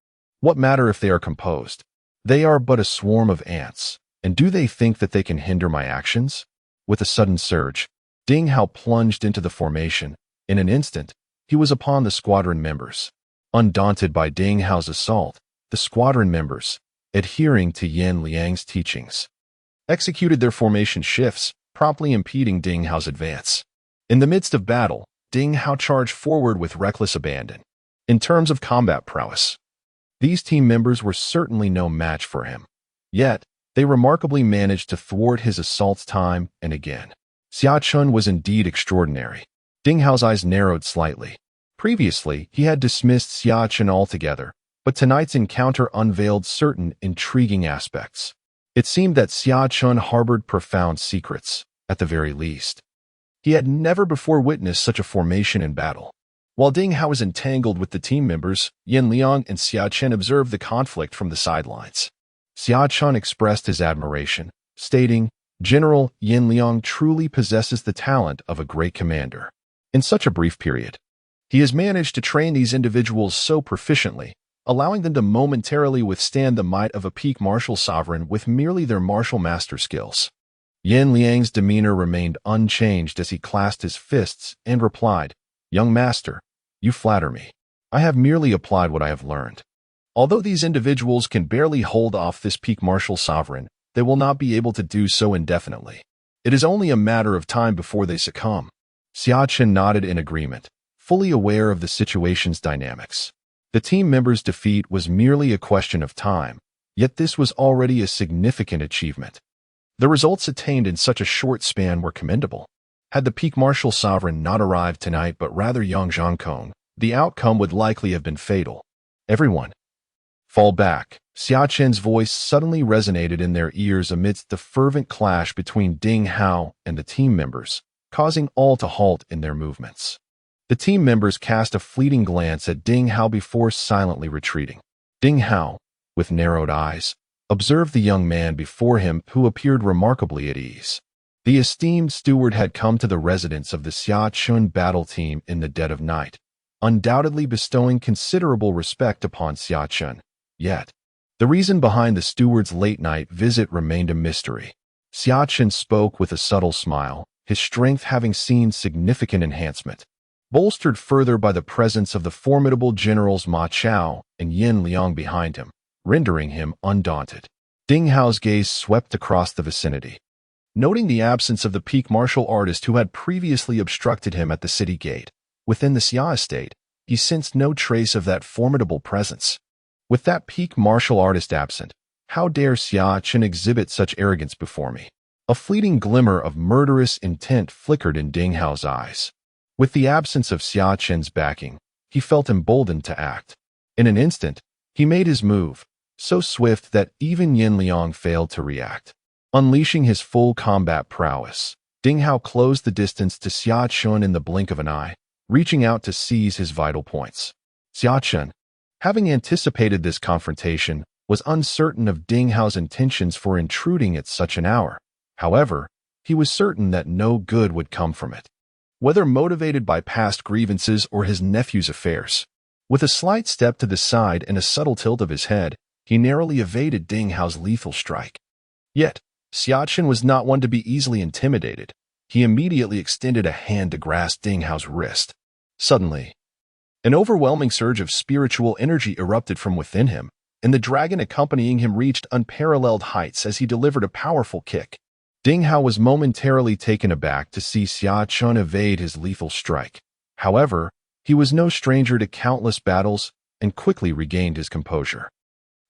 What matter if they are composed? They are but a swarm of ants, and do they think that they can hinder my actions?" With a sudden surge, Ding Hao plunged into the formation. In an instant, he was upon the squadron members. Undaunted by Ding Hao's assault, the squadron members, adhering to Yan Liang's teachings, executed their formation shifts, promptly impeding Ding Hao's advance. In the midst of battle, Ding Hao charged forward with reckless abandon. In terms of combat prowess, these team members were certainly no match for him. Yet, they remarkably managed to thwart his assaults time and again. Xia Chen was indeed extraordinary. Ding Hao's eyes narrowed slightly. Previously, he had dismissed Xia Chen altogether, but tonight's encounter unveiled certain intriguing aspects. It seemed that Xia Chen harbored profound secrets, at the very least. He had never before witnessed such a formation in battle. While Ding Hao was entangled with the team members, Yan Liang and Xia Chen observed the conflict from the sidelines. Xia Chen expressed his admiration, stating, "General Yan Liang truly possesses the talent of a great commander. In such a brief period, he has managed to train these individuals so proficiently, allowing them to momentarily withstand the might of a peak martial sovereign with merely their martial master skills." Yan Liang's demeanor remained unchanged as he clasped his fists and replied, "Young master, you flatter me. I have merely applied what I have learned. Although these individuals can barely hold off this peak martial sovereign, they will not be able to do so indefinitely. It is only a matter of time before they succumb." Xia Chen nodded in agreement, fully aware of the situation's dynamics. The team members' defeat was merely a question of time, yet this was already a significant achievement. The results attained in such a short span were commendable. Had the peak martial sovereign not arrived tonight but rather Yang Zhangkong, the outcome would likely have been fatal. "Everyone, fall back." Xia Chen's voice suddenly resonated in their ears amidst the fervent clash between Ding Hao and the team members, causing all to halt in their movements. The team members cast a fleeting glance at Ding Hao before silently retreating. Ding Hao, with narrowed eyes, observed the young man before him who appeared remarkably at ease. The esteemed steward had come to the residence of the Xia Chen battle team in the dead of night, undoubtedly bestowing considerable respect upon Xia Chen. Yet, the reason behind the steward's late-night visit remained a mystery. Xia Chen spoke with a subtle smile, his strength having seen significant enhancement, bolstered further by the presence of the formidable generals Ma Chao and Yan Liang behind him, rendering him undaunted. Ding Hao's gaze swept across the vicinity. Noting the absence of the peak martial artist who had previously obstructed him at the city gate, within the Xia estate, he sensed no trace of that formidable presence. With that peak martial artist absent, how dare Xia Chen exhibit such arrogance before me? A fleeting glimmer of murderous intent flickered in Ding Hao's eyes. With the absence of Xia Chen's backing, he felt emboldened to act. In an instant, he made his move, so swift that even Yan Liang failed to react. Unleashing his full combat prowess, Ding Hao closed the distance to Xia Chen in the blink of an eye, reaching out to seize his vital points. Xia Chen, having anticipated this confrontation, was uncertain of Ding Hao's intentions for intruding at such an hour. However, he was certain that no good would come from it, whether motivated by past grievances or his nephew's affairs. With a slight step to the side and a subtle tilt of his head, he narrowly evaded Ding Hao's lethal strike. Yet, Xia Chen was not one to be easily intimidated. He immediately extended a hand to grasp Ding Hao's wrist. Suddenly, an overwhelming surge of spiritual energy erupted from within him, and the dragon accompanying him reached unparalleled heights as he delivered a powerful kick. Ding Hao was momentarily taken aback to see Xia Chen evade his lethal strike. However, he was no stranger to countless battles and quickly regained his composure.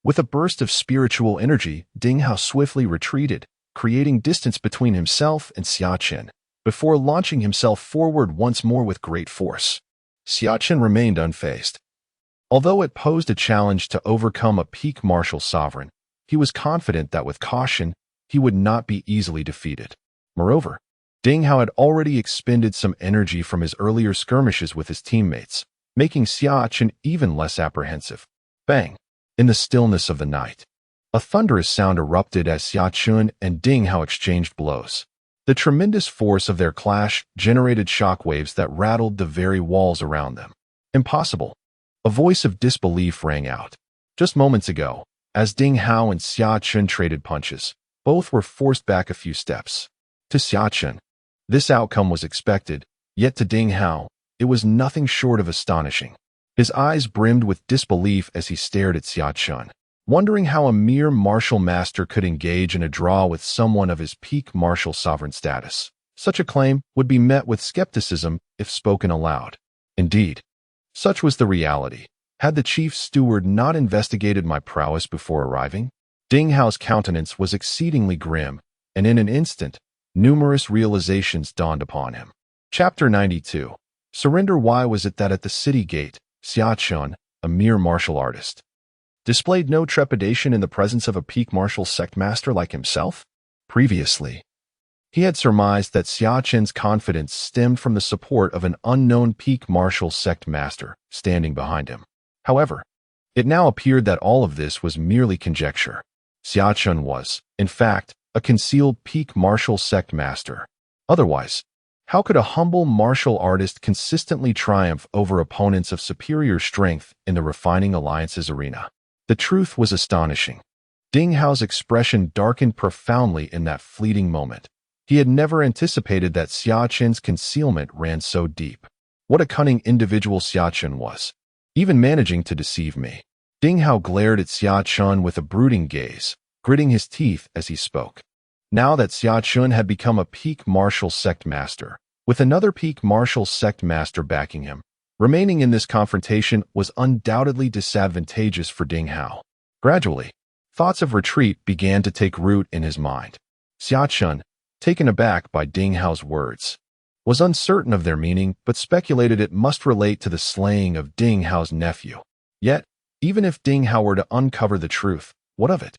With a burst of spiritual energy, Ding Hao swiftly retreated, creating distance between himself and Xia Chen, before launching himself forward once more with great force. Xia Chen remained unfazed. Although it posed a challenge to overcome a peak martial sovereign, he was confident that with caution, he would not be easily defeated. Moreover, Ding Hao had already expended some energy from his earlier skirmishes with his teammates, making Xia Chen even less apprehensive. Bang! In the stillness of the night, a thunderous sound erupted as Xia Chen and Ding Hao exchanged blows. The tremendous force of their clash generated shockwaves that rattled the very walls around them. Impossible! A voice of disbelief rang out. Just moments ago, as Ding Hao and Xia Chen traded punches, both were forced back a few steps. To Xia Chen, This outcome was expected, yet to Ding Hao, it was nothing short of astonishing. His eyes brimmed with disbelief as he stared at Xia Chen, wondering how a mere martial master could engage in a draw with someone of his peak martial sovereign status. Such a claim would be met with skepticism if spoken aloud. Indeed, such was the reality. Had the chief steward not investigated my prowess before arriving? Ding Hao's countenance was exceedingly grim, and in an instant, numerous realizations dawned upon him. Chapter 92. Surrender. Why was it that at the city gate, Xia Chen, a mere martial artist, displayed no trepidation in the presence of a peak martial sect master like himself? Previously, he had surmised that Xia Chen's confidence stemmed from the support of an unknown peak martial sect master standing behind him. However, it now appeared that all of this was merely conjecture. Xia Chen was, in fact, a concealed peak martial sect master. Otherwise, how could a humble martial artist consistently triumph over opponents of superior strength in the refining alliances arena? The truth was astonishing. Ding Hao's expression darkened profoundly in that fleeting moment. He had never anticipated that Xia Chen's concealment ran so deep. What a cunning individual Xia Chen was, even managing to deceive me. Ding Hao glared at Xia Chen with a brooding gaze, gritting his teeth as he spoke. Now that Xia Chen had become a peak martial sect master, with another peak martial sect master backing him, remaining in this confrontation was undoubtedly disadvantageous for Ding Hao. Gradually, thoughts of retreat began to take root in his mind. Xia Chen, taken aback by Ding Hao's words, was uncertain of their meaning but speculated it must relate to the slaying of Ding Hao's nephew. Yet, even if Ding Hao were to uncover the truth, what of it?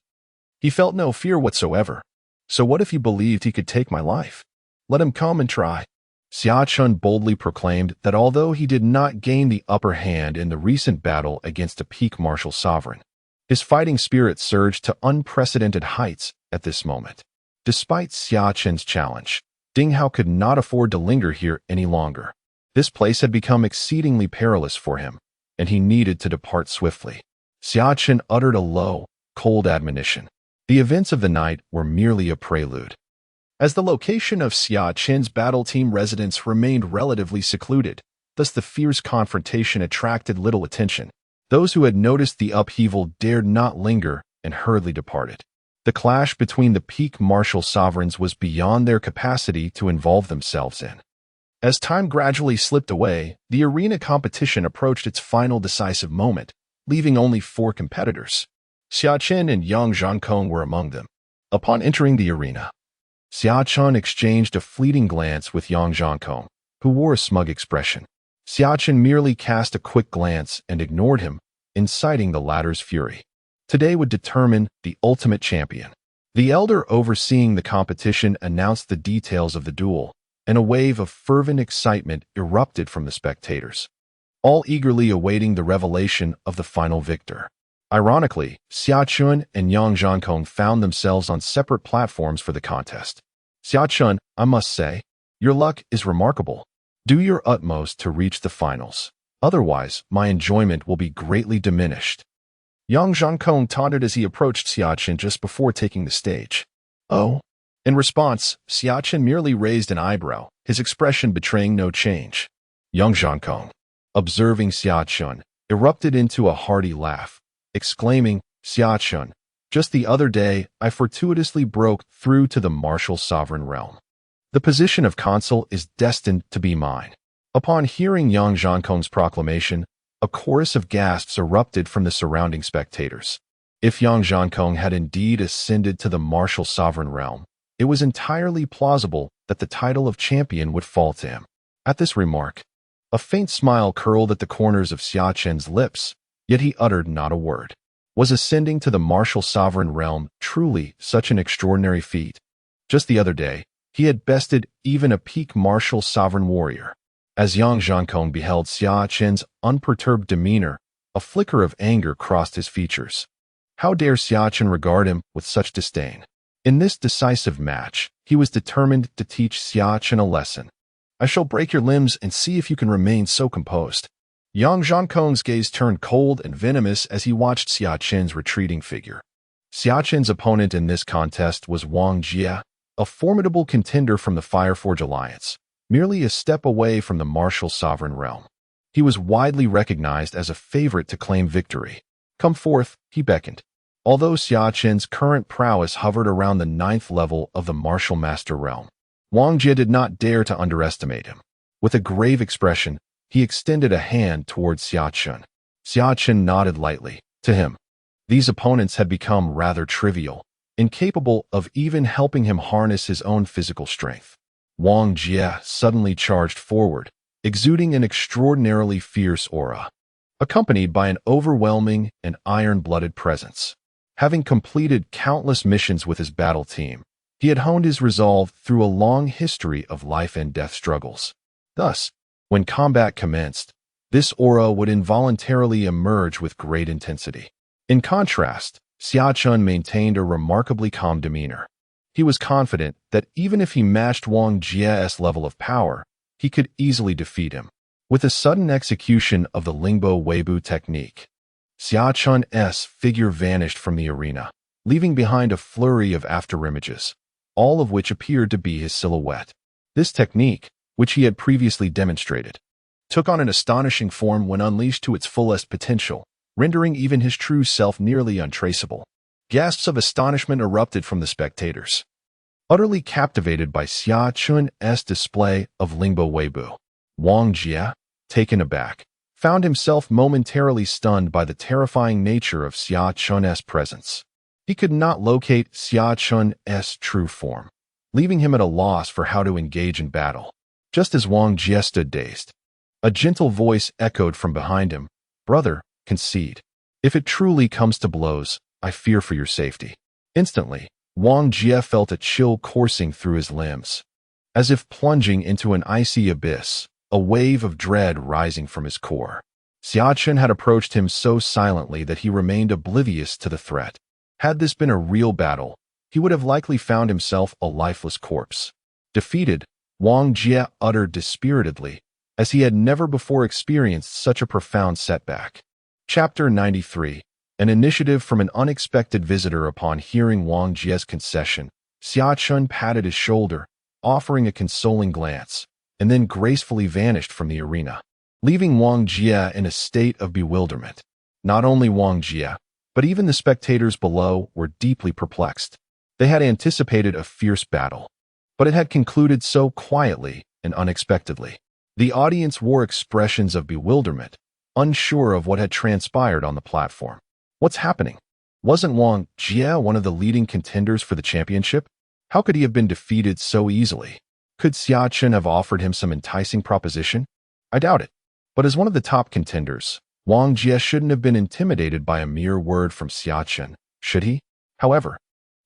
He felt no fear whatsoever. So what if he believed he could take my life? Let him come and try. Xia Chen boldly proclaimed that although he did not gain the upper hand in the recent battle against a peak martial sovereign, his fighting spirit surged to unprecedented heights at this moment. Despite Xia Chen's challenge, Ding Hao could not afford to linger here any longer. This place had become exceedingly perilous for him, and he needed to depart swiftly. Xia Chen uttered a low, cold admonition. The events of the night were merely a prelude. As the location of Xia Chen's battle team residence remained relatively secluded, thus the fierce confrontation attracted little attention. Those who had noticed the upheaval dared not linger and hurriedly departed. The clash between the peak martial sovereigns was beyond their capacity to involve themselves in. As time gradually slipped away, the arena competition approached its final decisive moment, leaving only 4 competitors. Xia Chen and Yang Zhankong were among them. Upon entering the arena, Xia Chen exchanged a fleeting glance with Yang Zhankong, who wore a smug expression. Xia Chen merely cast a quick glance and ignored him, inciting the latter's fury. Today would determine the ultimate champion. The elder overseeing the competition announced the details of the duel, and a wave of fervent excitement erupted from the spectators, all eagerly awaiting the revelation of the final victor. Ironically, Xia Chen and Yang Zhankong found themselves on separate platforms for the contest. Xia Chen, I must say, your luck is remarkable. Do your utmost to reach the finals. Otherwise, my enjoyment will be greatly diminished. Yang Zhankong taunted as he approached Xia Chen just before taking the stage. Oh? In response, Xia Chen merely raised an eyebrow, his expression betraying no change. Yang Zhankong, observing Xia Chen, erupted into a hearty laugh, exclaiming, Xia Chen, just the other day I fortuitously broke through to the martial sovereign realm. The position of consul is destined to be mine. Upon hearing Yang Zhankong's proclamation, a chorus of gasps erupted from the surrounding spectators. If Yang Zhankong had indeed ascended to the martial sovereign realm, it was entirely plausible that the title of champion would fall to him. At this remark, a faint smile curled at the corners of Xia Chen's lips, yet he uttered not a word. Was ascending to the martial sovereign realm truly such an extraordinary feat? Just the other day, he had bested even a peak martial sovereign warrior. As Yang Zhankong beheld Xia Chen's unperturbed demeanor, a flicker of anger crossed his features. How dare Xia Chen regard him with such disdain? In this decisive match, he was determined to teach Xia Chen a lesson. I shall break your limbs and see if you can remain so composed. Yang Zhankong's gaze turned cold and venomous as he watched Xia Chen's retreating figure. Xia Chen's opponent in this contest was Wang Jie, a formidable contender from the Fireforge Alliance, merely a step away from the martial sovereign realm. He was widely recognized as a favorite to claim victory. "Come forth," he beckoned. Although Xia Chen's current prowess hovered around the 9th level of the martial master realm, Wang Jie did not dare to underestimate him. With a grave expression, he extended a hand towards Xia Chen. Xia Chen nodded lightly. To him, these opponents had become rather trivial, incapable of even helping him harness his own physical strength. Wang Jie suddenly charged forward, exuding an extraordinarily fierce aura, accompanied by an overwhelming and iron-blooded presence. Having completed countless missions with his battle team, he had honed his resolve through a long history of life and death struggles. Thus, when combat commenced, this aura would involuntarily emerge with great intensity. In contrast, Xia Chen maintained a remarkably calm demeanor. He was confident that even if he matched Wang Jie's level of power, he could easily defeat him. With a sudden execution of the Lingbo Weibu technique, Xia Chen's figure vanished from the arena, leaving behind a flurry of afterimages, all of which appeared to be his silhouette. This technique, which he had previously demonstrated, took on an astonishing form when unleashed to its fullest potential, rendering even his true self nearly untraceable. Gasps of astonishment erupted from the spectators, utterly captivated by Xia Chen's display of Lingbo Weibu. Wang Jie, taken aback, found himself momentarily stunned by the terrifying nature of Xia Chen's presence. He could not locate Xia Chen's true form, leaving him at a loss for how to engage in battle. Just as Wang Jie stood dazed, a gentle voice echoed from behind him. "Brother, concede. If it truly comes to blows, I fear for your safety." Instantly, Wang Jie felt a chill coursing through his limbs. As if plunging into an icy abyss, a wave of dread rising from his core. Xia Chen had approached him so silently that he remained oblivious to the threat. Had this been a real battle, he would have likely found himself a lifeless corpse. Defeated, Wang Jie uttered dispiritedly, as he had never before experienced such a profound setback. Chapter 93. An initiative from an unexpected visitor. Upon hearing Wang Jie's concession, Xia Chen patted his shoulder, offering a consoling glance, and then gracefully vanished from the arena, leaving Wang Jie in a state of bewilderment. Not only Wang Jie, but even the spectators below were deeply perplexed. They had anticipated a fierce battle, but it had concluded so quietly and unexpectedly. The audience wore expressions of bewilderment, unsure of what had transpired on the platform. What's happening? Wasn't Wang Jie one of the leading contenders for the championship? How could he have been defeated so easily? Could Xia Chen have offered him some enticing proposition? I doubt it. But as one of the top contenders, Wang Jie shouldn't have been intimidated by a mere word from Xia Chen, should he? However,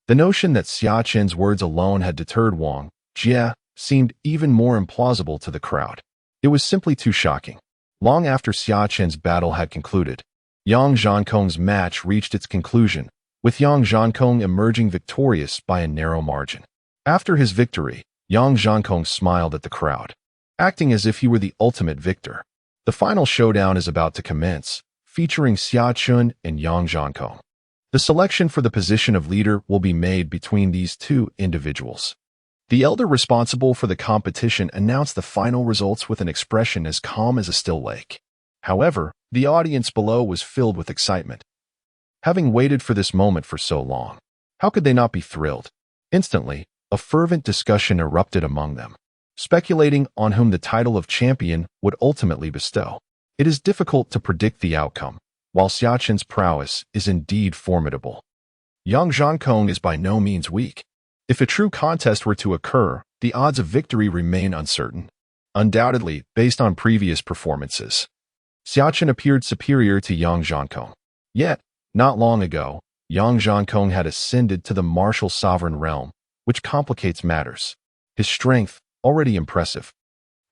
the notion that Xia Chen's words alone had deterred Wang Jie seemed even more implausible to the crowd. It was simply too shocking. Long after Xia Chen's battle had concluded, Yang Zhankong's match reached its conclusion, with Yang Zhankong emerging victorious by a narrow margin. After his victory, Yang Zhankong smiled at the crowd, acting as if he were the ultimate victor. The final showdown is about to commence, featuring Xia Chen and Yang Zhankong. The selection for the position of leader will be made between these two individuals. The elder responsible for the competition announced the final results with an expression as calm as a still lake. However, the audience below was filled with excitement. Having waited for this moment for so long, how could they not be thrilled? Instantly, a fervent discussion erupted among them, speculating on whom the title of champion would ultimately bestow. It is difficult to predict the outcome, while Xia Chen's prowess is indeed formidable. Yang Zhankong is by no means weak. If a true contest were to occur, the odds of victory remain uncertain. Undoubtedly, based on previous performances, Xia Chen appeared superior to Yang Zhankong. Yet, not long ago, Yang Zhankong had ascended to the martial sovereign realm, which complicates matters. His strength, already impressive,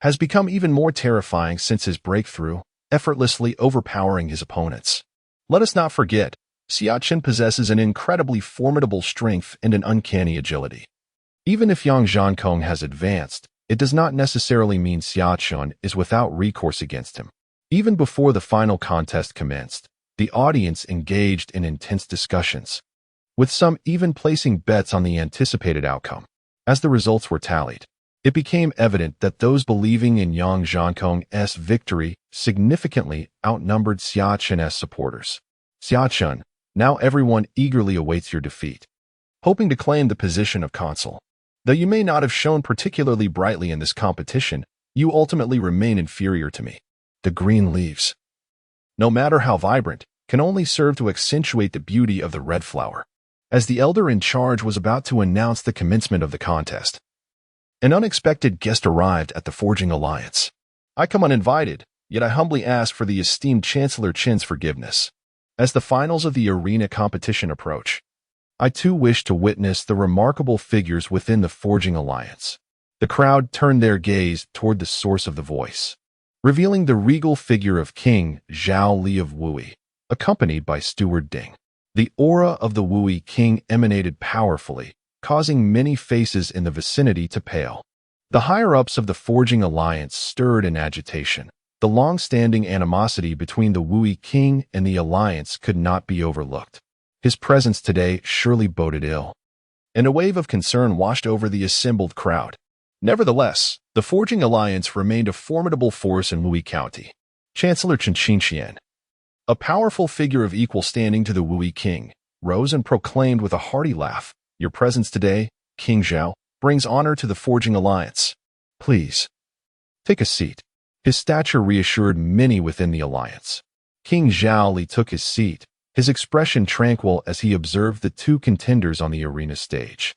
has become even more terrifying since his breakthrough, effortlessly overpowering his opponents. Let us not forget, Xia Chen possesses an incredibly formidable strength and an uncanny agility. Even if Yang Zhankong has advanced, it does not necessarily mean Xia Chen is without recourse against him. Even before the final contest commenced, the audience engaged in intense discussions, with some even placing bets on the anticipated outcome. As the results were tallied, it became evident that those believing in Yang Zhankong's victory significantly outnumbered Xia Chen's supporters. Xia Chen, now everyone eagerly awaits your defeat, hoping to claim the position of consul. Though you may not have shown particularly brightly in this competition, you ultimately remain inferior to me. The green leaves, no matter how vibrant, can only serve to accentuate the beauty of the red flower. As the elder in charge was about to announce the commencement of the contest, an unexpected guest arrived at the Forging Alliance. I come uninvited, yet I humbly ask for the esteemed Chancellor Chen's forgiveness. As the finals of the arena competition approach, I too wish to witness the remarkable figures within the Forging Alliance. The crowd turned their gaze toward the source of the voice, revealing the regal figure of King Zhao Li of Wui, accompanied by Steward Ding. The aura of the Wui king emanated powerfully, causing many faces in the vicinity to pale. The higher-ups of the Forging Alliance stirred in agitation. The long-standing animosity between the Wui king and the alliance could not be overlooked. His presence today surely boded ill, and a wave of concern washed over the assembled crowd. Nevertheless, the Forging Alliance remained a formidable force in Wui County. Chancellor Chen, a powerful figure of equal standing to the Wui king, rose and proclaimed with a hearty laugh, "Your presence today, King Zhao, brings honor to the Forging Alliance. Please, take a seat." His stature reassured many within the alliance. King Zhao Li took his seat, his expression tranquil as he observed the two contenders on the arena stage,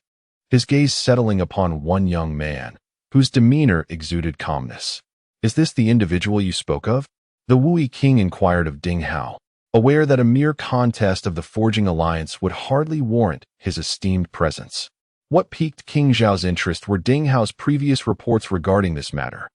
his gaze settling upon one young man, whose demeanor exuded calmness. "Is this the individual you spoke of?" The Wui king inquired of Ding Hao, aware that a mere contest of the Forging Alliance would hardly warrant his esteemed presence. What piqued King Zhao's interest were Ding Hao's previous reports regarding this matter.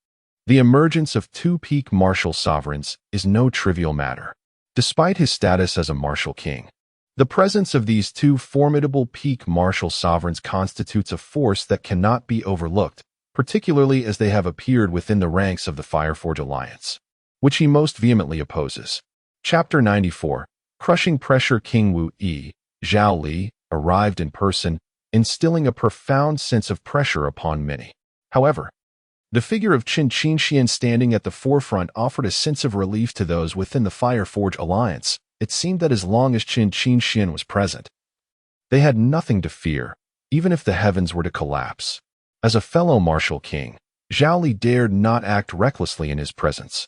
The emergence of two peak martial sovereigns is no trivial matter. Despite his status as a martial king, the presence of these two formidable peak martial sovereigns constitutes a force that cannot be overlooked, particularly as they have appeared within the ranks of the Fireforge Alliance, which he most vehemently opposes. Chapter 94. Crushing Pressure. King Wu Yi, Zhao Li, arrived in person, instilling a profound sense of pressure upon many. However, the figure of Chen Qingxian standing at the forefront offered a sense of relief to those within the Fireforge Alliance. It seemed that as long as Chen Qingxian was present, they had nothing to fear, even if the heavens were to collapse. As a fellow martial king, Zhao Li dared not act recklessly in his presence.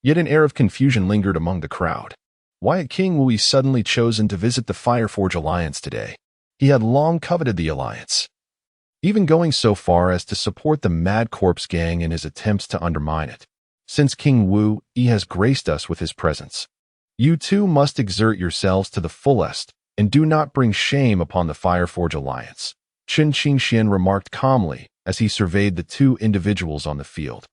Yet an air of confusion lingered among the crowd. Why had King Wui suddenly chosen to visit the Fireforge Alliance today? He had long coveted the alliance, even going so far as to support the Mad Corpse gang in his attempts to undermine it. Since King Wu Yi has graced us with his presence, you too must exert yourselves to the fullest, and do not bring shame upon the Fireforge Alliance, Chen Qingxian remarked calmly as he surveyed the two individuals on the field.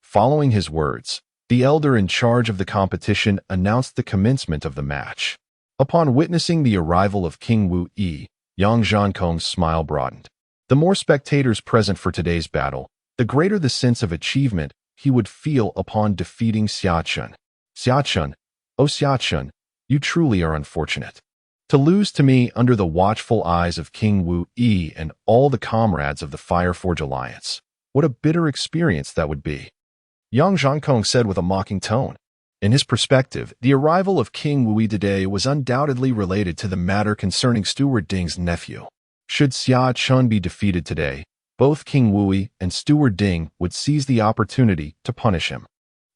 Following his words, the elder in charge of the competition announced the commencement of the match. Upon witnessing the arrival of King Wu Yi, Yang Zhankong's smile broadened. The more spectators present for today's battle, the greater the sense of achievement he would feel upon defeating Xia Chen. Xia Chen, oh Xia Chen, you truly are unfortunate. To lose to me under the watchful eyes of King Wu Yi and all the comrades of the Fireforge Alliance. What a bitter experience that would be. Yang Zhankong said with a mocking tone. In his perspective, the arrival of King Wu Yi today was undoubtedly related to the matter concerning Steward Ding's nephew. Should Xia Chen be defeated today, both King Wu Yi and Steward Ding would seize the opportunity to punish him.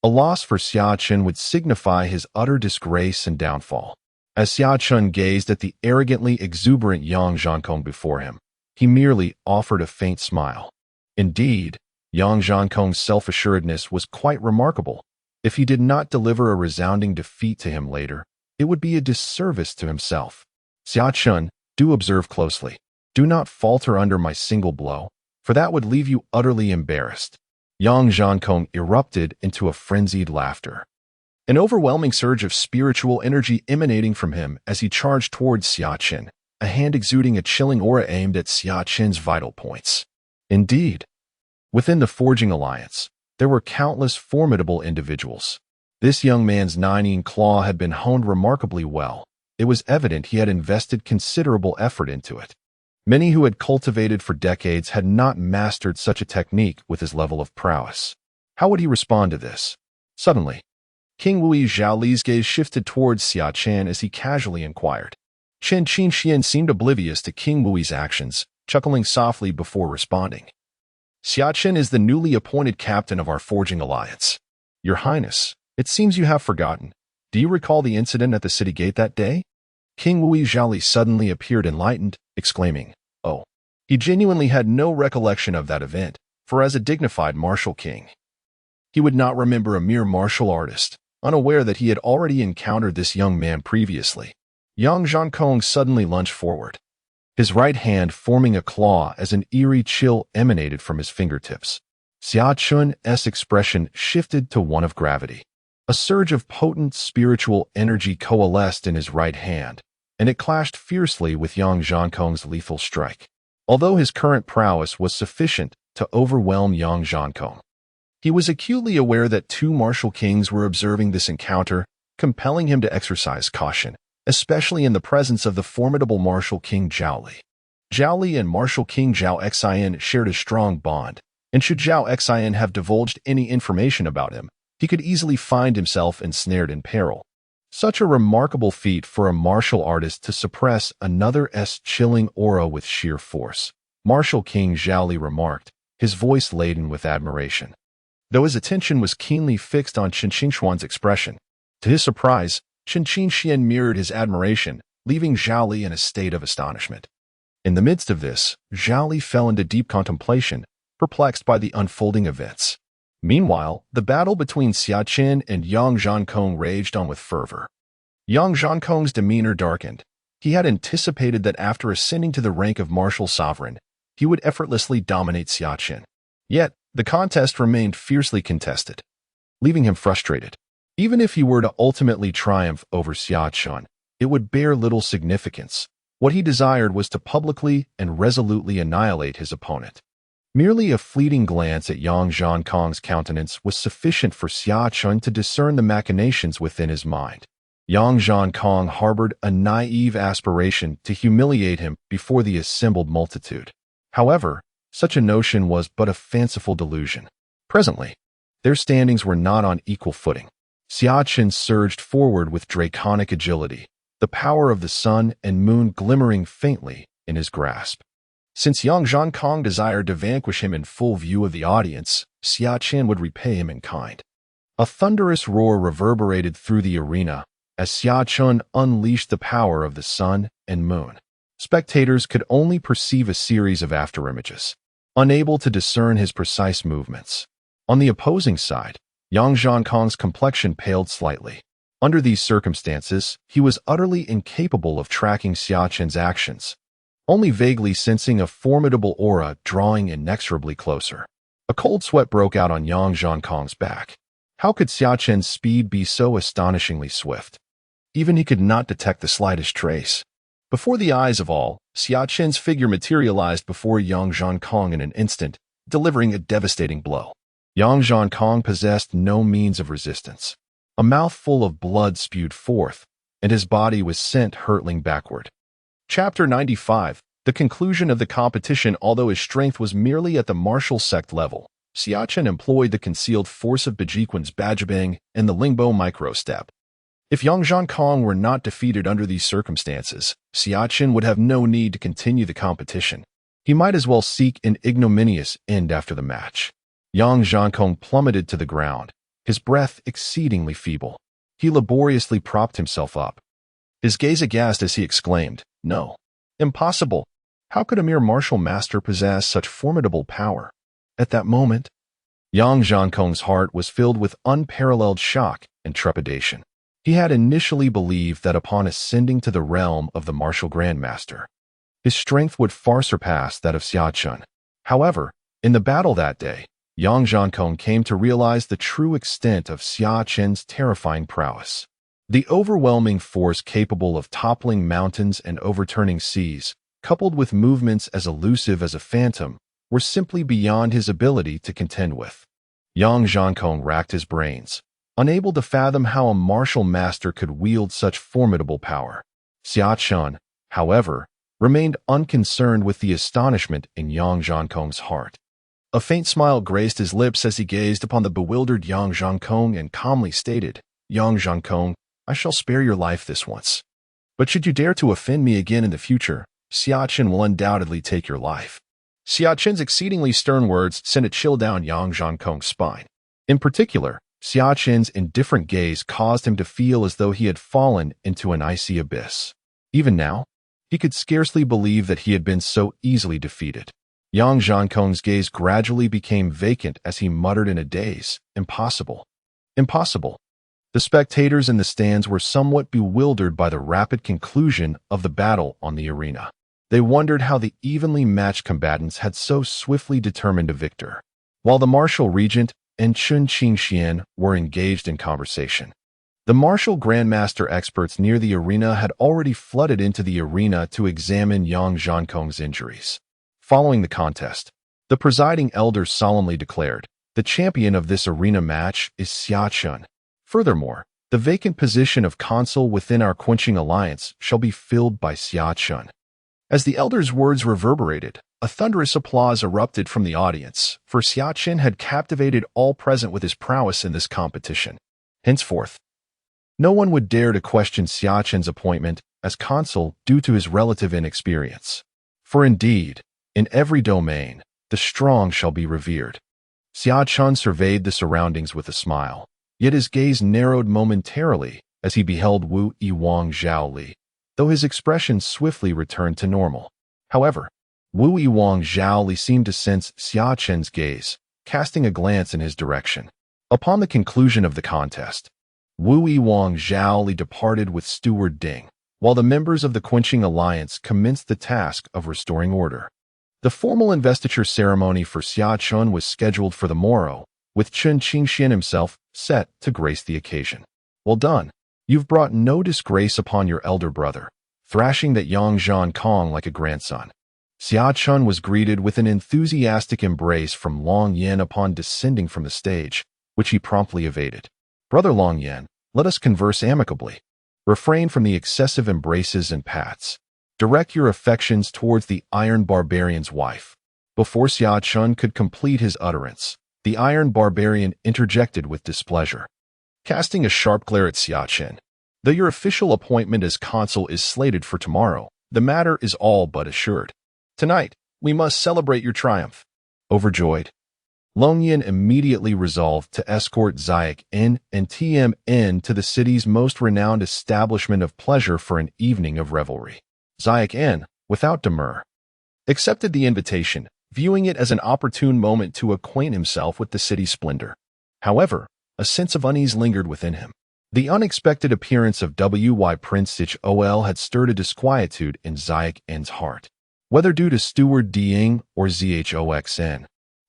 A loss for Xia Chen would signify his utter disgrace and downfall. As Xia Chen gazed at the arrogantly exuberant Yang Zhankong before him, he merely offered a faint smile. Indeed, Yang Zhankong's self-assuredness was quite remarkable. If he did not deliver a resounding defeat to him later, it would be a disservice to himself. Xia Chen, do observe closely. Do not falter under my single blow, for that would leave you utterly embarrassed. Yang Zhankong erupted into a frenzied laughter, an overwhelming surge of spiritual energy emanating from him as he charged towards Xia Chen, a hand exuding a chilling aura aimed at Xia Chen's vital points. Indeed, within the Forging Alliance, there were countless formidable individuals. This young man's nine claw had been honed remarkably well. It was evident he had invested considerable effort into it. Many who had cultivated for decades had not mastered such a technique with his level of prowess. How would he respond to this? Suddenly, King Wui Zhaoli's gaze shifted towards Xia Chen as he casually inquired. Chen Qingxian seemed oblivious to King Wui's actions, chuckling softly before responding. Xia Chen is the newly appointed captain of our forging alliance. Your Highness, it seems you have forgotten. Do you recall the incident at the city gate that day? King Wui Zhaoli suddenly appeared enlightened, exclaiming, "Oh." He genuinely had no recollection of that event, for as a dignified martial king, he would not remember a mere martial artist, unaware that he had already encountered this young man previously. Yang Zhankong suddenly lunged forward, his right hand forming a claw as an eerie chill emanated from his fingertips. Xia Chun's expression shifted to one of gravity. A surge of potent spiritual energy coalesced in his right hand, and it clashed fiercely with Yang Zhankong's lethal strike. Although his current prowess was sufficient to overwhelm Yang Zhankong, he was acutely aware that two martial kings were observing this encounter, compelling him to exercise caution, especially in the presence of the formidable martial king Zhao Li. Zhao Li and martial king Zhao Xian shared a strong bond, and should Zhao Xian have divulged any information about him, he could easily find himself ensnared in peril. Such a remarkable feat for a martial artist to suppress another's chilling aura with sheer force, martial king Zhao Li remarked, his voice laden with admiration. Though his attention was keenly fixed on Chen Qingshuan's expression, to his surprise, Chen Qingxian mirrored his admiration, leaving Zhao Li in a state of astonishment. In the midst of this, Zhao Li fell into deep contemplation, perplexed by the unfolding events. Meanwhile, the battle between Xia Chen and Yang Zhankong raged on with fervor. Yang Zhankong's demeanor darkened. He had anticipated that after ascending to the rank of martial sovereign, he would effortlessly dominate Xia Chen. Yet, the contest remained fiercely contested, leaving him frustrated. Even if he were to ultimately triumph over Xia Chen, it would bear little significance. What he desired was to publicly and resolutely annihilate his opponent. Merely a fleeting glance at Yang Zhankong's countenance was sufficient for Xia Chen to discern the machinations within his mind. Yang Zhankong harbored a naive aspiration to humiliate him before the assembled multitude. However, such a notion was but a fanciful delusion. Presently, their standings were not on equal footing. Xia Chen surged forward with draconic agility, the power of the sun and moon glimmering faintly in his grasp. Since Yang Zhankong desired to vanquish him in full view of the audience, Xia Chen would repay him in kind. A thunderous roar reverberated through the arena as Xia Chen unleashed the power of the sun and moon. Spectators could only perceive a series of afterimages, unable to discern his precise movements. On the opposing side, Yang Zhankong's complexion paled slightly. Under these circumstances, he was utterly incapable of tracking Xia Chen's actions, only vaguely sensing a formidable aura drawing inexorably closer. A cold sweat broke out on Yang Zhankong's back. How could Xia Chen's speed be so astonishingly swift? Even he could not detect the slightest trace. Before the eyes of all, Xia Chen's figure materialized before Yang Zhankong in an instant, delivering a devastating blow. Yang Zhankong possessed no means of resistance. A mouthful of blood spewed forth, and his body was sent hurtling backward. Chapter 95, the conclusion of the competition. Although his strength was merely at the martial sect level, Xia Chen employed the concealed force of Bejiquan's Bajibang and the Lingbo micro-step. If Yang Zhankong were not defeated under these circumstances, Xia Chen would have no need to continue the competition. He might as well seek an ignominious end after the match. Yang Zhankong plummeted to the ground, his breath exceedingly feeble. He laboriously propped himself up, his gaze aghast as he exclaimed, "No. Impossible. How could a mere martial master possess such formidable power?" At that moment, Yang Zhankong's heart was filled with unparalleled shock and trepidation. He had initially believed that upon ascending to the realm of the martial grandmaster, his strength would far surpass that of Xia Chen. However, in the battle that day, Yang Zhankong came to realize the true extent of Xia Chen's terrifying prowess. The overwhelming force capable of toppling mountains and overturning seas, coupled with movements as elusive as a phantom, were simply beyond his ability to contend with. Yang Zhankong racked his brains, unable to fathom how a martial master could wield such formidable power. Xia Chen, however, remained unconcerned with the astonishment in Yang Zhankong's heart. A faint smile graced his lips as he gazed upon the bewildered Yang Zhankong and calmly stated, "Yang Zhankong, I shall spare your life this once. But should you dare to offend me again in the future, Xia Chen will undoubtedly take your life." Xia Chen's exceedingly stern words sent a chill down Yang Zhankong's spine. In particular, Xia Chen's indifferent gaze caused him to feel as though he had fallen into an icy abyss. Even now, he could scarcely believe that he had been so easily defeated. Yang Zhankong's gaze gradually became vacant as he muttered in a daze, "Impossible. Impossible." The spectators in the stands were somewhat bewildered by the rapid conclusion of the battle on the arena. They wondered how the evenly matched combatants had so swiftly determined a victor, while the martial regent and Chun Qingxian were engaged in conversation. The martial grandmaster experts near the arena had already flooded into the arena to examine Yang Zhankong's injuries. Following the contest, the presiding elder solemnly declared, "The champion of this arena match is Xia Chen. Furthermore, the vacant position of consul within our quenching alliance shall be filled by Xia Chen." As the elder's words reverberated, a thunderous applause erupted from the audience, for Xia Chen had captivated all present with his prowess in this competition. Henceforth, no one would dare to question Xia Chen's appointment as consul due to his relative inexperience. For indeed, in every domain, the strong shall be revered. Xia Chen surveyed the surroundings with a smile, yet his gaze narrowed momentarily as he beheld Wu Yiwang Zhaoli, though his expression swiftly returned to normal. However, Wu Yiwang Zhaoli seemed to sense Xia Chen's gaze, casting a glance in his direction. Upon the conclusion of the contest, Wu Yiwang Zhaoli departed with Steward Ding, while the members of the Quenching Alliance commenced the task of restoring order. The formal investiture ceremony for Xia Chen was scheduled for the morrow, with Chun Qingxian himself set to grace the occasion. "Well done. You've brought no disgrace upon your elder brother," thrashing that Yang Zhankong like a grandson. Xia Chen was greeted with an enthusiastic embrace from Long Yan upon descending from the stage, which he promptly evaded. "Brother Long Yan, let us converse amicably. Refrain from the excessive embraces and pats. Direct your affections towards the Iron Barbarian's wife." Before Xia Chen could complete his utterance, the Iron Barbarian interjected with displeasure, casting a sharp glare at Xia Chen. "Though your official appointment as consul is slated for tomorrow, the matter is all but assured. Tonight, we must celebrate your triumph." Overjoyed, Long Yan immediately resolved to escort Xia Chen and TMN to the city's most renowned establishment of pleasure for an evening of revelry. Xia Chen, without demur, accepted the invitation, viewing it as an opportune moment to acquaint himself with the city's splendor. However, a sense of unease lingered within him. The unexpected appearance of Prince Hol had stirred a disquietude in Xia Chen's heart. Whether due to Steward Ding or Zhoxn,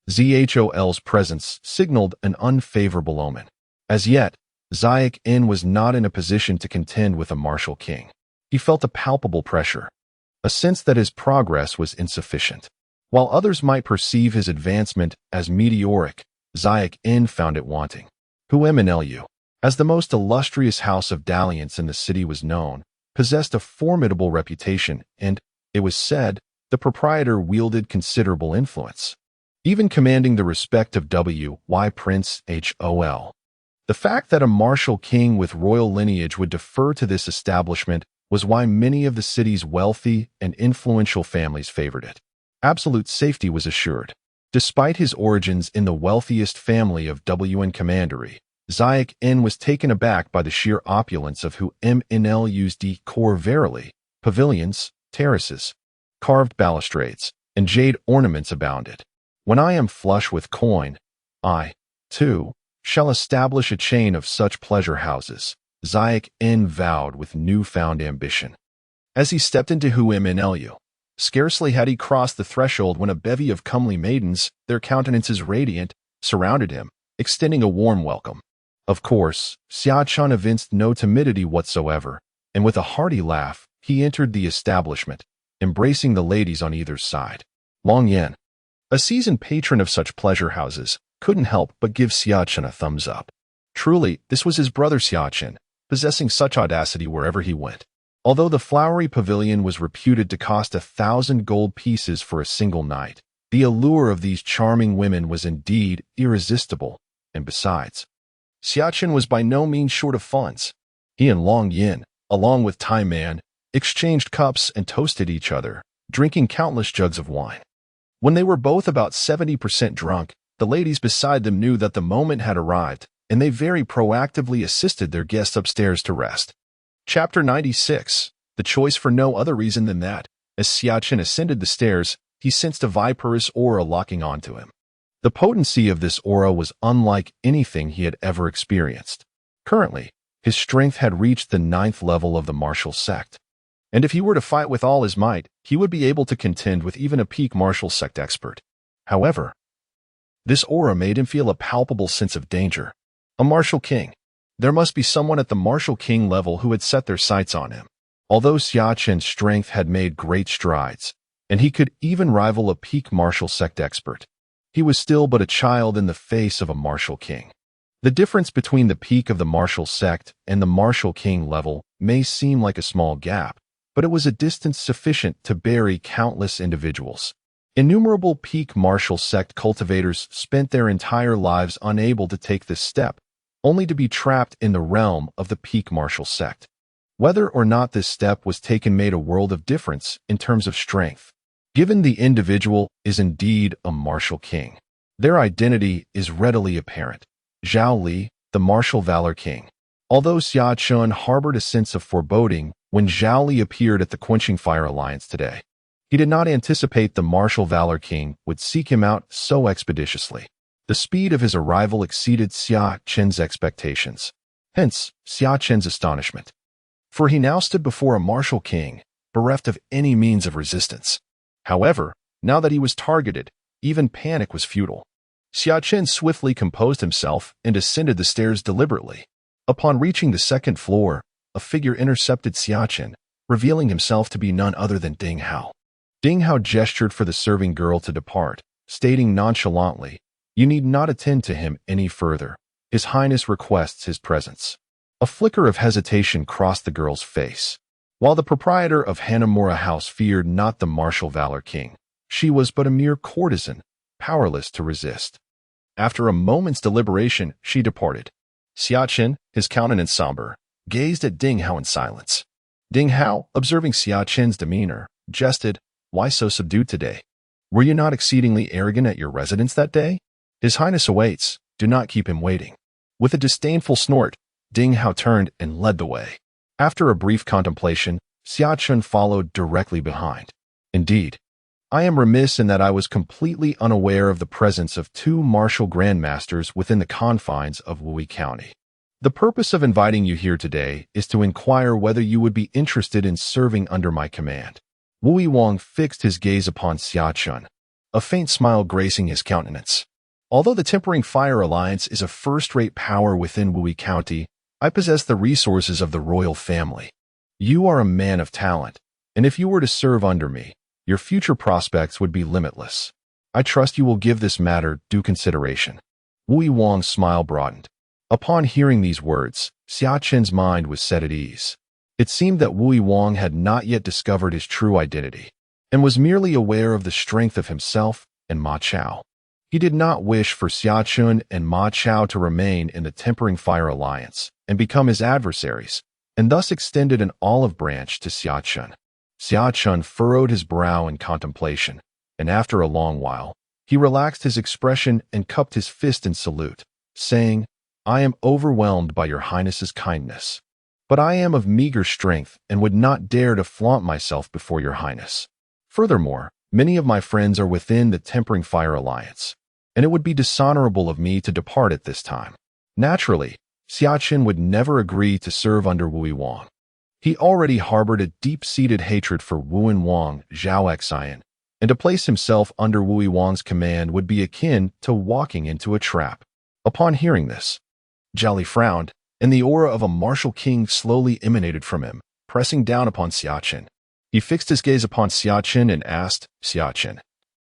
Zhol's presence signaled an unfavorable omen. As yet, Xia Chen was not in a position to contend with a martial king. He felt a palpable pressure, a sense that his progress was insufficient. While others might perceive his advancement as meteoric, Xia Chen found it wanting. Hu-MNLU, as the most illustrious house of dalliance in the city was known, possessed a formidable reputation and, it was said, the proprietor wielded considerable influence, even commanding the respect of Prince Hol. The fact that a martial king with royal lineage would defer to this establishment was why many of the city's wealthy and influential families favored it. Absolute safety was assured. Despite his origins in the wealthiest family of WN Commandery, Xia Chen was taken aback by the sheer opulence of Hu-MNLU's decor. Verily, pavilions, terraces, carved balustrades, and jade ornaments abounded. "When I am flush with coin, I, too, shall establish a chain of such pleasure houses," Xia Chen vowed with newfound ambition. As he stepped into Hu-MNLU, scarcely had he crossed the threshold when a bevy of comely maidens, their countenances radiant, surrounded him, extending a warm welcome. Of course, Xia Chen evinced no timidity whatsoever, and with a hearty laugh, he entered the establishment, embracing the ladies on either side. Long Yan, a seasoned patron of such pleasure houses, couldn't help but give Xia Chen a thumbs up. Truly, this was his brother Xia Chen, possessing such audacity wherever he went. Although the flowery pavilion was reputed to cost 1,000 gold pieces for a single night, the allure of these charming women was indeed irresistible, and besides, Xia Chen was by no means short of funds. He and Long Yin, along with Tai Man, exchanged cups and toasted each other, drinking countless jugs of wine. When they were both about 70% drunk, the ladies beside them knew that the moment had arrived, and they very proactively assisted their guests upstairs to rest. Chapter 96. The choice for no other reason than that, as Xia Chen ascended the stairs, he sensed a viperous aura locking onto him. The potency of this aura was unlike anything he had ever experienced. Currently, his strength had reached the 9th level of the martial sect. And if he were to fight with all his might, he would be able to contend with even a peak martial sect expert. However, this aura made him feel a palpable sense of danger. A martial king. There must be someone at the martial king level who had set their sights on him. Although Xia Chen's strength had made great strides, and he could even rival a peak martial sect expert, he was still but a child in the face of a martial king. The difference between the peak of the martial sect and the martial king level may seem like a small gap, but it was a distance sufficient to bury countless individuals. Innumerable peak martial sect cultivators spent their entire lives unable to take this step, only to be trapped in the realm of the peak martial sect. Whether or not this step was taken made a world of difference in terms of strength. Given the individual is indeed a martial king, their identity is readily apparent. Zhao Li, the martial valor king. Although Xia Chen harbored a sense of foreboding when Zhao Li appeared at the Quenching Fire Alliance today, he did not anticipate the martial valor king would seek him out so expeditiously. The speed of his arrival exceeded Xia Chen's expectations, hence Xia Chen's astonishment. For he now stood before a martial king, bereft of any means of resistance. However, now that he was targeted, even panic was futile. Xia Chen swiftly composed himself and ascended the stairs deliberately. Upon reaching the 2nd floor, a figure intercepted Xia Chen, revealing himself to be none other than Ding Hao. Ding Hao gestured for the serving girl to depart, stating nonchalantly, "You need not attend to him any further. His Highness requests his presence." A flicker of hesitation crossed the girl's face. While the proprietor of Hanamura House feared not the martial valor king, she was but a mere courtesan, powerless to resist. After a moment's deliberation, she departed. Xia Chen, his countenance somber, gazed at Ding Hao in silence. Ding Hao, observing Xia Chen's demeanor, jested, "Why so subdued today? Were you not exceedingly arrogant at your residence that day? His Highness awaits, do not keep him waiting." With a disdainful snort, Ding Hao turned and led the way. After a brief contemplation, Xia Chen followed directly behind. Indeed, I am remiss in that I was completely unaware of the presence of 2 martial grandmasters within the confines of Wui County. The purpose of inviting you here today is to inquire whether you would be interested in serving under my command. Wui Wang fixed his gaze upon Xia Chen, a faint smile gracing his countenance. Although the Tempering Fire Alliance is a first-rate power within Wui County, I possess the resources of the royal family. You are a man of talent, and if you were to serve under me, your future prospects would be limitless. I trust you will give this matter due consideration." Wui Wang's smile broadened. Upon hearing these words, Xia Chen's mind was set at ease. It seemed that Wui Wang had not yet discovered his true identity, and was merely aware of the strength of himself and Ma Chao. He did not wish for Xia Chen and Ma Chao to remain in the Tempering Fire Alliance and become his adversaries, and thus extended an olive branch to Xia Chen. Xia Chen furrowed his brow in contemplation, and after a long while, he relaxed his expression and cupped his fist in salute, saying, "I am overwhelmed by your Highness's kindness. But I am of meager strength and would not dare to flaunt myself before your Highness. Furthermore, many of my friends are within the Tempering Fire Alliance, and it would be dishonorable of me to depart at this time." Naturally, Xia Chen would never agree to serve under Wui Wang. He already harbored a deep-seated hatred for Wuan Wang Zhao Xian, and to place himself under Wui Wang's command would be akin to walking into a trap. Upon hearing this, Zhao Li frowned, and the aura of a martial king slowly emanated from him, pressing down upon Xia Chen. He fixed his gaze upon Xia Chen and asked, "Xia Chen,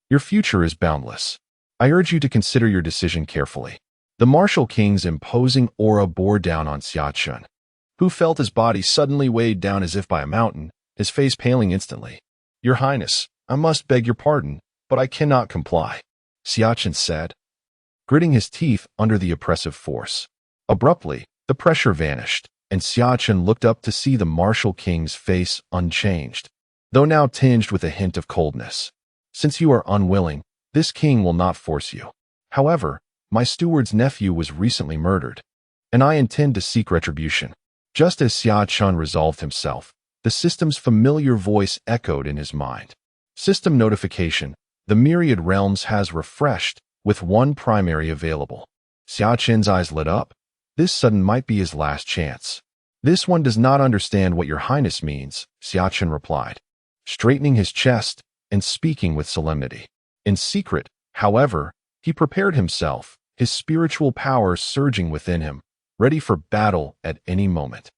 your future is boundless. I urge you to consider your decision carefully." The martial king's imposing aura bore down on Xia Chen. who felt his body suddenly weighed down as if by a mountain, his face paling instantly. "Your Highness, I must beg your pardon, but I cannot comply," Xia Chen said, gritting his teeth under the oppressive force. Abruptly, the pressure vanished, and Xia Chen looked up to see the martial king's face unchanged, though now tinged with a hint of coldness. "Since you are unwilling, this king will not force you. However, my steward's nephew was recently murdered, and I intend to seek retribution." Just as Xia Chen resolved himself, the system's familiar voice echoed in his mind. "System notification. The myriad realms has refreshed, with one primary available." Xia Chen's eyes lit up. This sudden might be his last chance. "This one does not understand what your highness means," Xia Chen replied, straightening his chest and speaking with solemnity. In secret, however, he prepared himself, his spiritual power surging within him, ready for battle at any moment.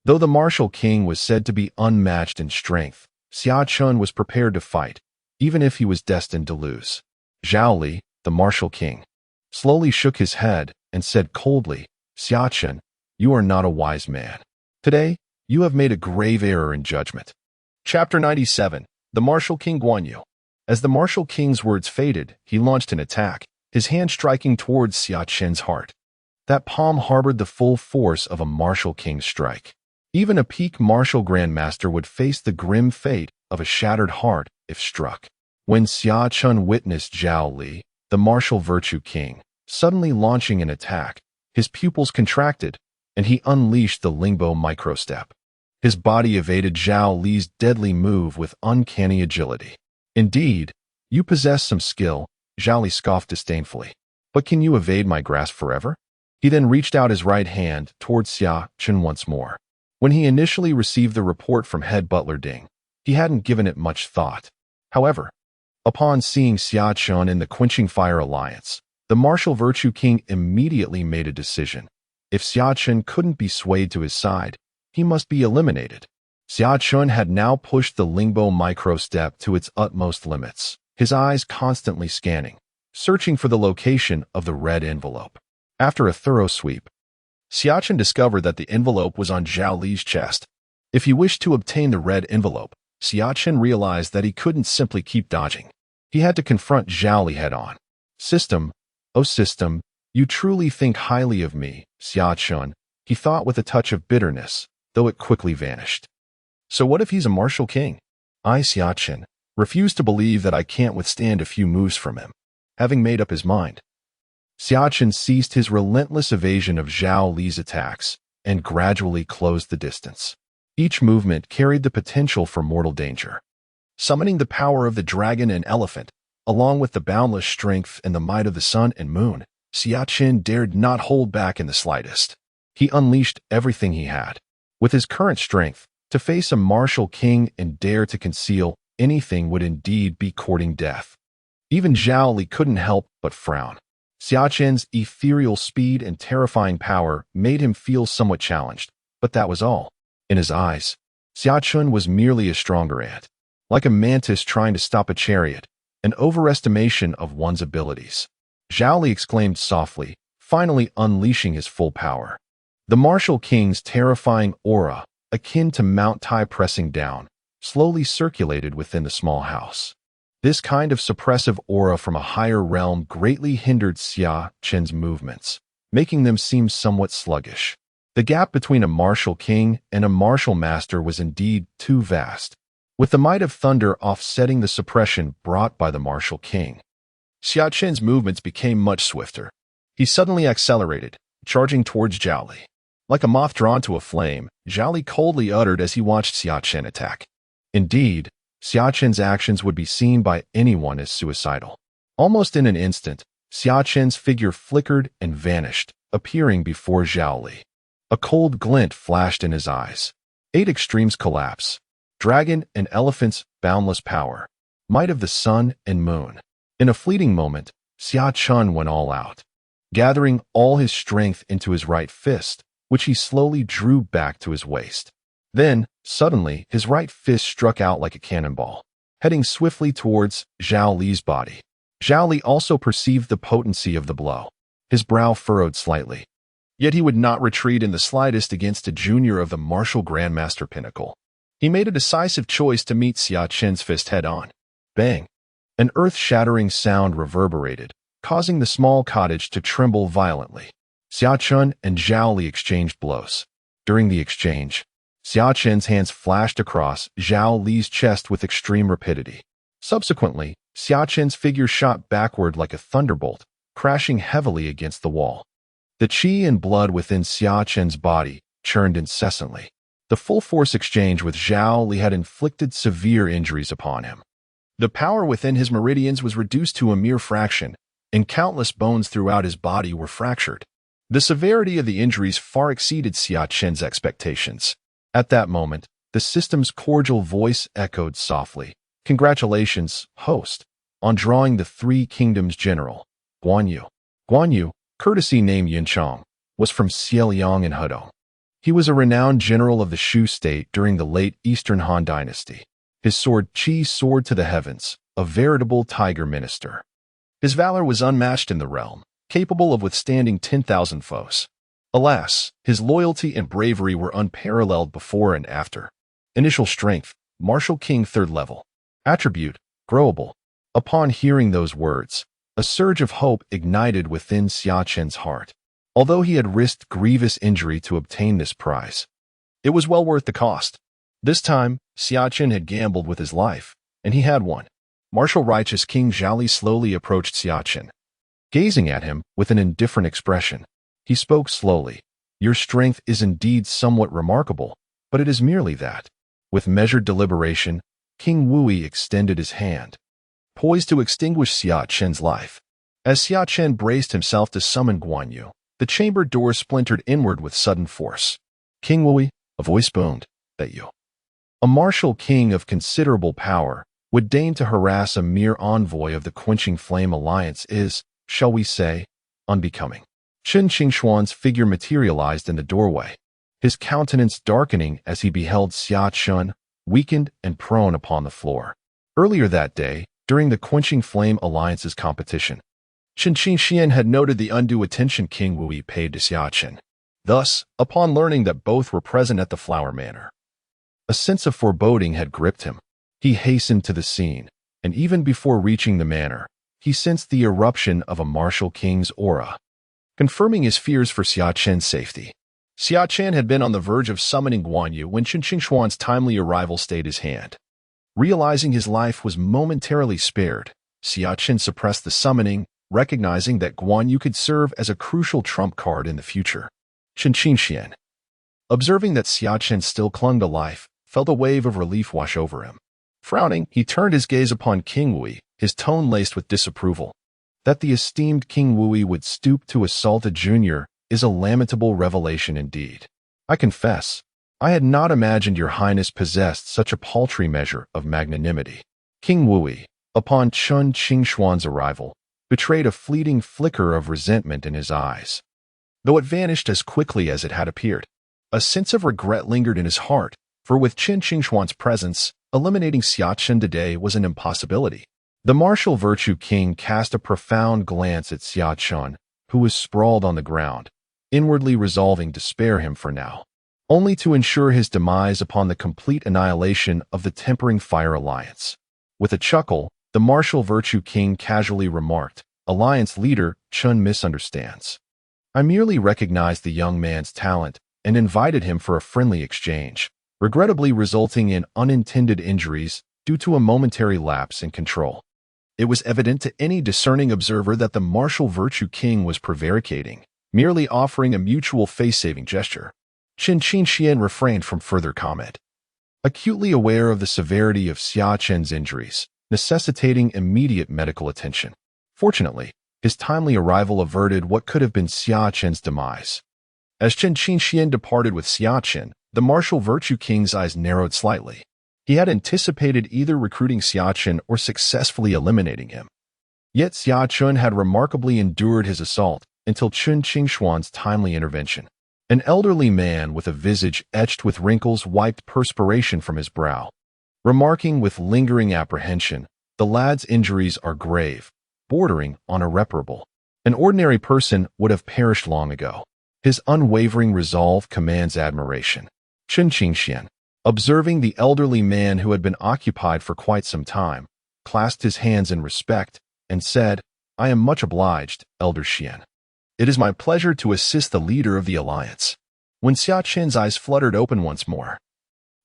Though the martial king was said to be unmatched in strength, Xia Chen was prepared to fight, even if he was destined to lose. Zhao Li, the martial king, slowly shook his head and said coldly, "Xia Chen, you are not a wise man. Today, you have made a grave error in judgment." Chapter 97. The Martial King Guan Yu. As the martial king's words faded, he launched an attack, his hand striking towards Xia Chen's heart. That palm harbored the full force of a martial king's strike. Even a peak martial grandmaster would face the grim fate of a shattered heart if struck. When Xia Chen witnessed Zhao Li, the martial virtue king, suddenly launching an attack, his pupils contracted, and he unleashed the Lingbo microstep. His body evaded Zhao Li's deadly move with uncanny agility. "Indeed, you possess some skill," Zhao Li scoffed disdainfully. "But can you evade my grasp forever?" He then reached out his right hand towards Xia Chen once more. When he initially received the report from head butler Ding, he hadn't given it much thought. However, upon seeing Xia Chen in the Quenching Fire Alliance, the martial virtue king immediately made a decision. If Xia Chen couldn't be swayed to his side, he must be eliminated. Xia Chen had now pushed the Lingbo microstep to its utmost limits, his eyes constantly scanning, searching for the location of the red envelope. After a thorough sweep, Xia Chen discovered that the envelope was on Zhao Li's chest. If he wished to obtain the red envelope, Xia Chen realized that he couldn't simply keep dodging. He had to confront Zhao Li head-on. "System, oh system, you truly think highly of me, Xia Chen," he thought with a touch of bitterness, though it quickly vanished. "So what if he's a martial king? I, Xia Chen, refuse to believe that I can't withstand a few moves from him." Having made up his mind, Xia Chen ceased his relentless evasion of Zhao Li's attacks and gradually closed the distance. Each movement carried the potential for mortal danger. Summoning the power of the dragon and elephant, along with the boundless strength and the might of the sun and moon, Xia Chen dared not hold back in the slightest. He unleashed everything he had. With his current strength, to face a martial king and dare to conceal anything would indeed be courting death. Even Zhao Li couldn't help but frown. Xia Chen's ethereal speed and terrifying power made him feel somewhat challenged, but that was all. In his eyes, Xia Chen was merely a stronger ant. Like a mantis trying to stop a chariot, an overestimation of one's abilities. Zhao Li exclaimed softly, finally unleashing his full power. The martial king's terrifying aura, akin to Mount Tai pressing down, slowly circulated within the small house. This kind of suppressive aura from a higher realm greatly hindered Xia Chen's movements, making them seem somewhat sluggish. The gap between a martial king and a martial master was indeed too vast, with the might of thunder offsetting the suppression brought by the martial king. Xia Chen's movements became much swifter. He suddenly accelerated, charging towards Zhao Li. Like a moth drawn to a flame, Zhao Li coldly uttered as he watched Xia Chen attack. Indeed, Xia Chen's actions would be seen by anyone as suicidal. Almost in an instant, Xia Chen's figure flickered and vanished, appearing before Zhao Li. A cold glint flashed in his eyes. 8 extremes collapse. Dragon and elephant's boundless power. Might of the sun and moon. In a fleeting moment, Xia Chen went all out, gathering all his strength into his right fist, which he slowly drew back to his waist. Then, suddenly, his right fist struck out like a cannonball, heading swiftly towards Zhao Li's body. Zhao Li also perceived the potency of the blow. His brow furrowed slightly. Yet he would not retreat in the slightest against a junior of the martial grandmaster pinnacle. He made a decisive choice to meet Xia Chen's fist head-on. Bang! An earth-shattering sound reverberated, causing the small cottage to tremble violently. Xia Chen and Zhao Li exchanged blows. During the exchange, Xia Chen's hands flashed across Zhao Li's chest with extreme rapidity. Subsequently, Xia Chen's figure shot backward like a thunderbolt, crashing heavily against the wall. The qi and blood within Xia Chen's body churned incessantly. The full-force exchange with Zhao Li had inflicted severe injuries upon him. The power within his meridians was reduced to a mere fraction, and countless bones throughout his body were fractured. The severity of the injuries far exceeded Xia Chen's expectations. At that moment, the system's cordial voice echoed softly. "Congratulations, host, on drawing the Three Kingdoms General, Guan Yu." Guan Yu, courtesy name Yinchong, was from Xieliang in Hedong. He was a renowned general of the Shu state during the late Eastern Han dynasty. His sword Qi soared to the heavens, a veritable tiger minister. His valor was unmatched in the realm, capable of withstanding 10,000 foes. Alas, his loyalty and bravery were unparalleled before and after. Initial strength, Martial King 3rd level. Attribute, growable. Upon hearing those words, a surge of hope ignited within Xia Chen's heart. Although he had risked grievous injury to obtain this prize, it was well worth the cost. This time, Xia Chen had gambled with his life, and he had won. Martial righteous King Zhao Li slowly approached Xia Chen. Gazing at him with an indifferent expression, he spoke slowly. "Your strength is indeed somewhat remarkable, but it is merely that." With measured deliberation, King Wui extended his hand, poised to extinguish Xia Chen's life. As Xia Chen braced himself to summon Guan Yu, the chamber door splintered inward with sudden force. "King Wui," a voice boomed, "that you, a martial king of considerable power, would deign to harass a mere envoy of the Quenching Flame Alliance is, shall we say, unbecoming." Chen Qingxuan's figure materialized in the doorway, his countenance darkening as he beheld Xia Chen, weakened and prone upon the floor. Earlier that day, during the Quenching Flame Alliance's competition, Chen Qingxian had noted the undue attention King Wui paid to Xia Chen. Thus, upon learning that both were present at the Flower Manor, a sense of foreboding had gripped him. He hastened to the scene, and even before reaching the manor, he sensed the eruption of a martial king's aura, confirming his fears for Xia Chen's safety. Xia Chen had been on the verge of summoning Guan Yu when Chen Qingxuan's timely arrival stayed his hand. Realizing his life was momentarily spared, Xia Chen suppressed the summoning, recognizing that Guan Yu could serve as a crucial trump card in the future. Chen Qingxian, observing that Xia Chen still clung to life, felt a wave of relief wash over him. Frowning, he turned his gaze upon King Wui, his tone laced with disapproval. That the esteemed King Wui would stoop to assault a junior is a lamentable revelation indeed. I confess, I had not imagined your highness possessed such a paltry measure of magnanimity. King Wui, upon Chen Qingxuan's arrival, betrayed a fleeting flicker of resentment in his eyes, though it vanished as quickly as it had appeared. A sense of regret lingered in his heart, for with Chen Qingxuan's presence, eliminating Xia Chen today was an impossibility. The martial virtue king cast a profound glance at Xia Chen, who was sprawled on the ground, inwardly resolving to spare him for now, only to ensure his demise upon the complete annihilation of the Tempering Fire Alliance. With a chuckle, the martial virtue king casually remarked, "Alliance leader, Chen misunderstands. I merely recognized the young man's talent and invited him for a friendly exchange, regrettably resulting in unintended injuries due to a momentary lapse in control." It was evident to any discerning observer that the martial virtue king was prevaricating, merely offering a mutual face-saving gesture. Chen Qingxian refrained from further comment, acutely aware of the severity of Xia Chen's injuries, necessitating immediate medical attention. Fortunately, his timely arrival averted what could have been Xia Chen's demise. As Chen Qingxian departed with Xia Chen, the martial virtue king's eyes narrowed slightly. He had anticipated either recruiting Xia Chen or successfully eliminating him. Yet Xia Chen had remarkably endured his assault until Chen Qingxuan's timely intervention. An elderly man with a visage etched with wrinkles wiped perspiration from his brow, remarking with lingering apprehension, "The lad's injuries are grave, bordering on irreparable. An ordinary person would have perished long ago." His unwavering resolve commands admiration. Chen Qingxian, observing the elderly man who had been occupied for quite some time, clasped his hands in respect and said, "I am much obliged, Elder Xian. It is my pleasure to assist the leader of the alliance." When Xia Chen's eyes fluttered open once more,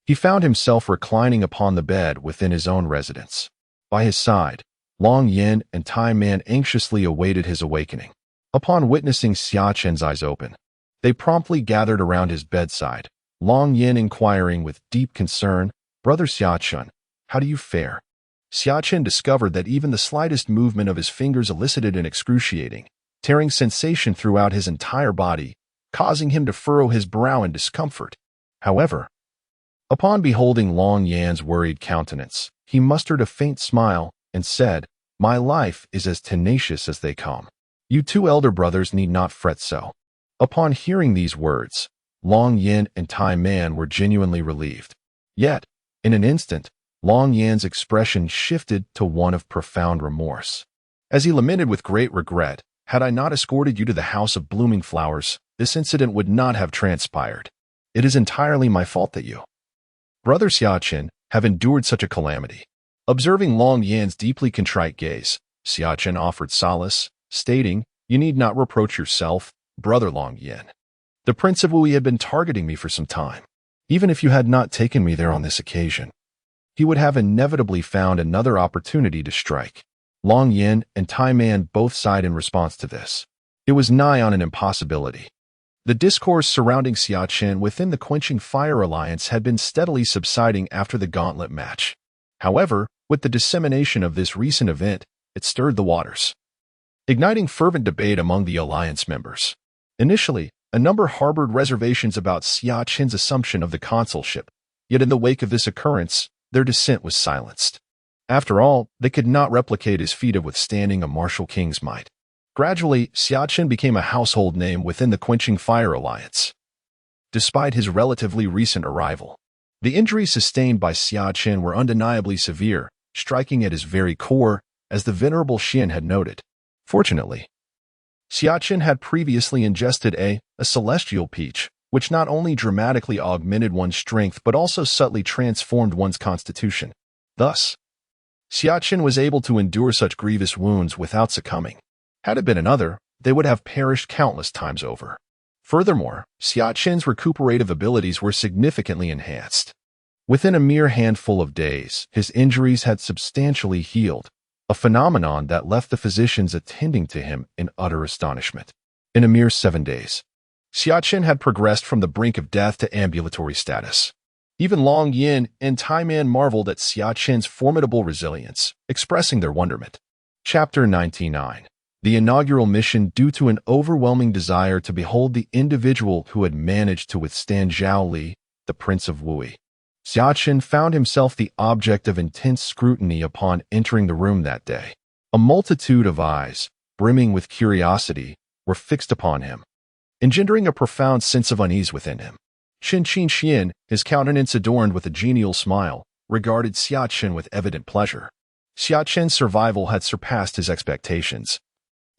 he found himself reclining upon the bed within his own residence. By his side, Long Yin and Tai Man anxiously awaited his awakening. Upon witnessing Xia Chen's eyes open, they promptly gathered around his bedside, Long Yin inquiring with deep concern, "Brother Xia Chen, how do you fare?" Xia Chen discovered that even the slightest movement of his fingers elicited an excruciating, tearing sensation throughout his entire body, causing him to furrow his brow in discomfort. However, upon beholding Long Yan's worried countenance, he mustered a faint smile and said, "My life is as tenacious as they come. You two elder brothers need not fret so." Upon hearing these words, Long Yin and Tai Man were genuinely relieved. Yet, in an instant, Long Yan's expression shifted to one of profound remorse. As he lamented with great regret, "Had I not escorted you to the House of Blooming Flowers, this incident would not have transpired. It is entirely my fault that you, Brother Xia Chen, have endured such a calamity." Observing Long Yan's deeply contrite gaze, Xia Chen offered solace, stating, "You need not reproach yourself, Brother Long Yin. The Prince of Wui had been targeting me for some time. Even if you had not taken me there on this occasion, he would have inevitably found another opportunity to strike." Long Yin and Tai Man both sighed in response to this. It was nigh on an impossibility. The discourse surrounding Xia Chen within the Quenching Fire Alliance had been steadily subsiding after the gauntlet match. However, with the dissemination of this recent event, it stirred the waters, igniting fervent debate among the alliance members. Initially, a number harbored reservations about Xia Chen's assumption of the consulship, yet in the wake of this occurrence, their dissent was silenced. After all, they could not replicate his feat of withstanding a martial king's might. Gradually, Xia Chen became a household name within the Quenching Fire Alliance. Despite his relatively recent arrival, the injuries sustained by Xia Chen were undeniably severe, striking at his very core, as the venerable Xian had noted. Fortunately, Xia Chen had previously ingested a celestial peach, which not only dramatically augmented one's strength but also subtly transformed one's constitution. Thus, Xia Chen was able to endure such grievous wounds without succumbing. Had it been another, they would have perished countless times over. Furthermore, Xia Chen's recuperative abilities were significantly enhanced. Within a mere handful of days, his injuries had substantially healed, a phenomenon that left the physicians attending to him in utter astonishment. In a mere 7 days, Xia Chen had progressed from the brink of death to ambulatory status. Even Long Yin and Tai Man marveled at Xia Chen's formidable resilience, expressing their wonderment. Chapter 99. The inaugural mission. Due to an overwhelming desire to behold the individual who had managed to withstand Zhao Li, the Prince of Wui, Xia Chen found himself the object of intense scrutiny upon entering the room that day. A multitude of eyes, brimming with curiosity, were fixed upon him, engendering a profound sense of unease within him. Chen Qingxian, his countenance adorned with a genial smile, regarded Xia Chen with evident pleasure. Xia Chen's survival had surpassed his expectations,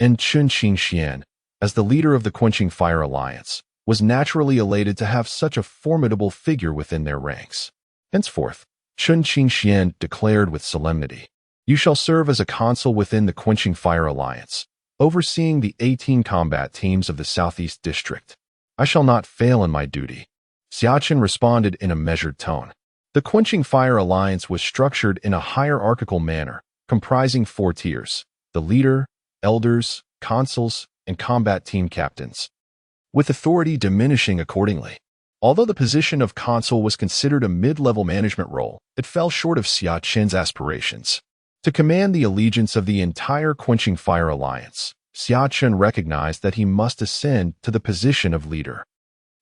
and Chen Qingxian, as the leader of the Quenching Fire Alliance, was naturally elated to have such a formidable figure within their ranks. Henceforth, Chen Qingxian declared with solemnity, "You shall serve as a consul within the Quenching Fire Alliance, overseeing the 18 combat teams of the Southeast District. I shall not fail in my duty." Xia Chen responded in a measured tone. The Quenching Fire Alliance was structured in a hierarchical manner, comprising 4 tiers: the leader, elders, consuls, and combat team captains, with authority diminishing accordingly. Although the position of consul was considered a mid-level management role, it fell short of Xia Chen's aspirations. To command the allegiance of the entire Quenching Fire Alliance, Xia Chen recognized that he must ascend to the position of leader.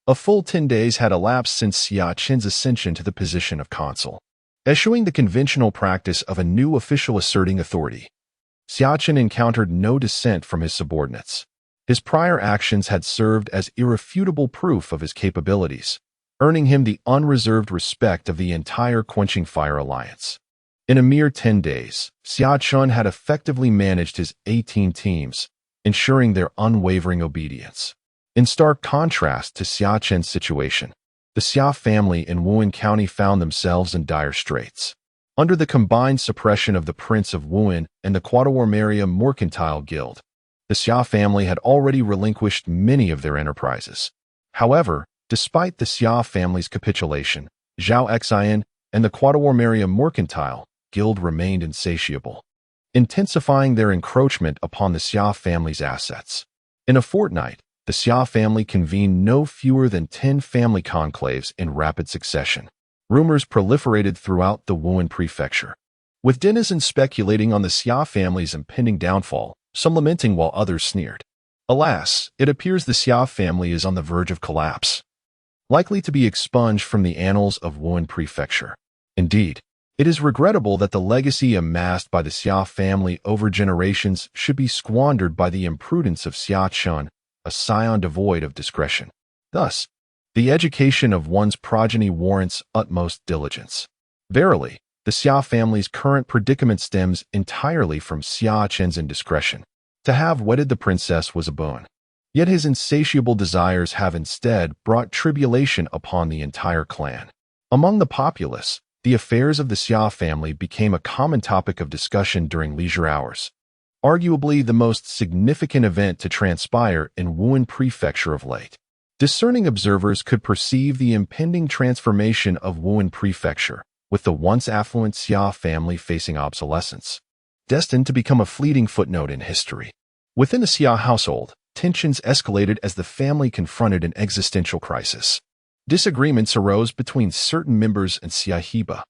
A full 10 days had elapsed since Xia Chen's ascension to the position of consul, eschewing the conventional practice of a new official asserting authority. Xia Chen encountered no dissent from his subordinates. His prior actions had served as irrefutable proof of his capabilities, earning him the unreserved respect of the entire Quenching Fire Alliance. In a mere 10 days, Xia Chen had effectively managed his 18 teams, ensuring their unwavering obedience. In stark contrast to Xia Chen's situation, the Xia family in Wuhan County found themselves in dire straits. Under the combined suppression of the Prince of Wuhan and the Quattuormeria Mercantile Guild, the Xia family had already relinquished many of their enterprises. However, despite the Xia family's capitulation, Zhao Xian and the Quattuormeria Mercantile Guild remained insatiable, intensifying their encroachment upon the Xia family's assets. In a fortnight, the Xia family convened no fewer than 10 family conclaves in rapid succession. Rumors proliferated throughout the Wuhan prefecture, with denizens speculating on the Xia family's impending downfall, some lamenting while others sneered. Alas, it appears the Xia family is on the verge of collapse, likely to be expunged from the annals of Wuhan prefecture. Indeed, it is regrettable that the legacy amassed by the Xia family over generations should be squandered by the imprudence of Xia Chen, a scion devoid of discretion. Thus, the education of one's progeny warrants utmost diligence. Verily, the Xia family's current predicament stems entirely from Xia Chen's indiscretion. To have wedded the princess was a boon, yet his insatiable desires have instead brought tribulation upon the entire clan. Among the populace, the affairs of the Xia family became a common topic of discussion during leisure hours, arguably the most significant event to transpire in Wuhan prefecture of late. Discerning observers could perceive the impending transformation of Wuhan prefecture, with the once affluent Xia family facing obsolescence, destined to become a fleeting footnote in history. Within the Xia household, tensions escalated as the family confronted an existential crisis. Disagreements arose between certain members and Xia Heba,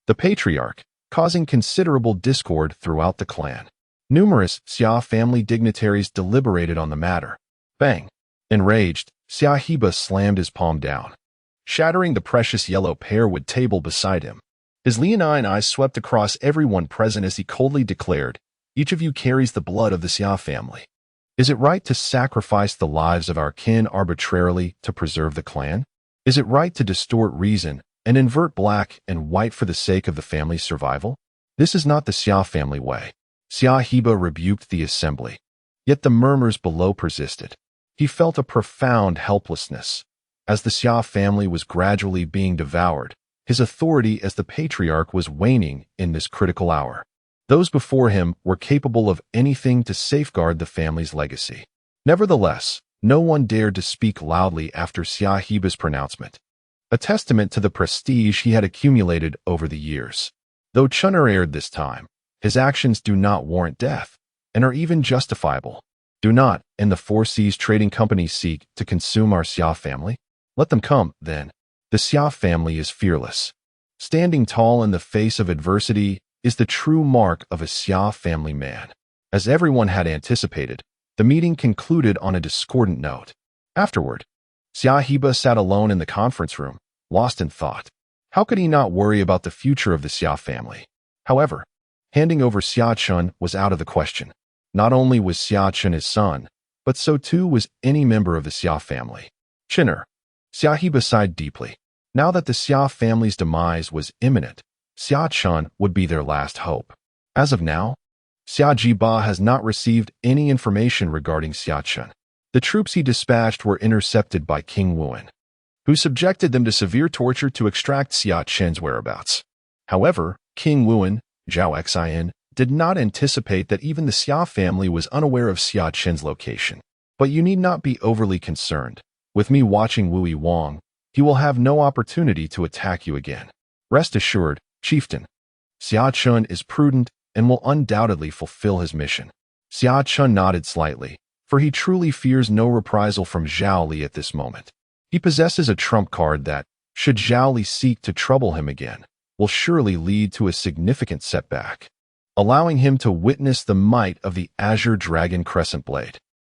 the patriarch, causing considerable discord throughout the clan. Numerous Xia family dignitaries deliberated on the matter. Bang! Enraged, Xia Heba slammed his palm down, shattering the precious yellow pearwood table beside him. His leonine eyes swept across everyone present as he coldly declared, "Each of you carries the blood of the Xia family. Is it right to sacrifice the lives of our kin arbitrarily to preserve the clan? Is it right to distort reason and invert black and white for the sake of the family's survival? This is not the Xia family way." Xia Heba rebuked the assembly, yet the murmurs below persisted. He felt a profound helplessness. As the Xia family was gradually being devoured, his authority as the patriarch was waning in this critical hour. Those before him were capable of anything to safeguard the family's legacy. Nevertheless, no one dared to speak loudly after Xia Heba's pronouncement, a testament to the prestige he had accumulated over the years. Though Chen erred this time, his actions do not warrant death, and are even justifiable. Do not, and the Four Seas Trading Company seek to consume our Xia family? Let them come, then. The Xia family is fearless. Standing tall in the face of adversity is the true mark of a Xia family man. As everyone had anticipated, the meeting concluded on a discordant note. Afterward, Xia Heba sat alone in the conference room, lost in thought. How could he not worry about the future of the Xia family? However, handing over Xia Chen was out of the question. Not only was Xia Chen his son, but so too was any member of the Xia family. Chinner. Xia Heba sighed deeply. Now that the Xia family's demise was imminent, Xia Chen would be their last hope. As of now, Xia Jiba has not received any information regarding Xia Chen. The troops he dispatched were intercepted by King Wuhan, who subjected them to severe torture to extract Xia Chen's whereabouts. However, King Wuhan, Zhao Xian, did not anticipate that even the Xia family was unaware of Xia Chen's location. But you need not be overly concerned. With me watching Wu Wang, he will have no opportunity to attack you again. Rest assured, chieftain. Xia Chen is prudent and will undoubtedly fulfill his mission. Xia Chen nodded slightly, for he truly fears no reprisal from Zhao Li at this moment. He possesses a trump card that, should Zhao Li seek to trouble him again, will surely lead to a significant setback, allowing him to witness the might of the Azure Dragon Crescent Blade.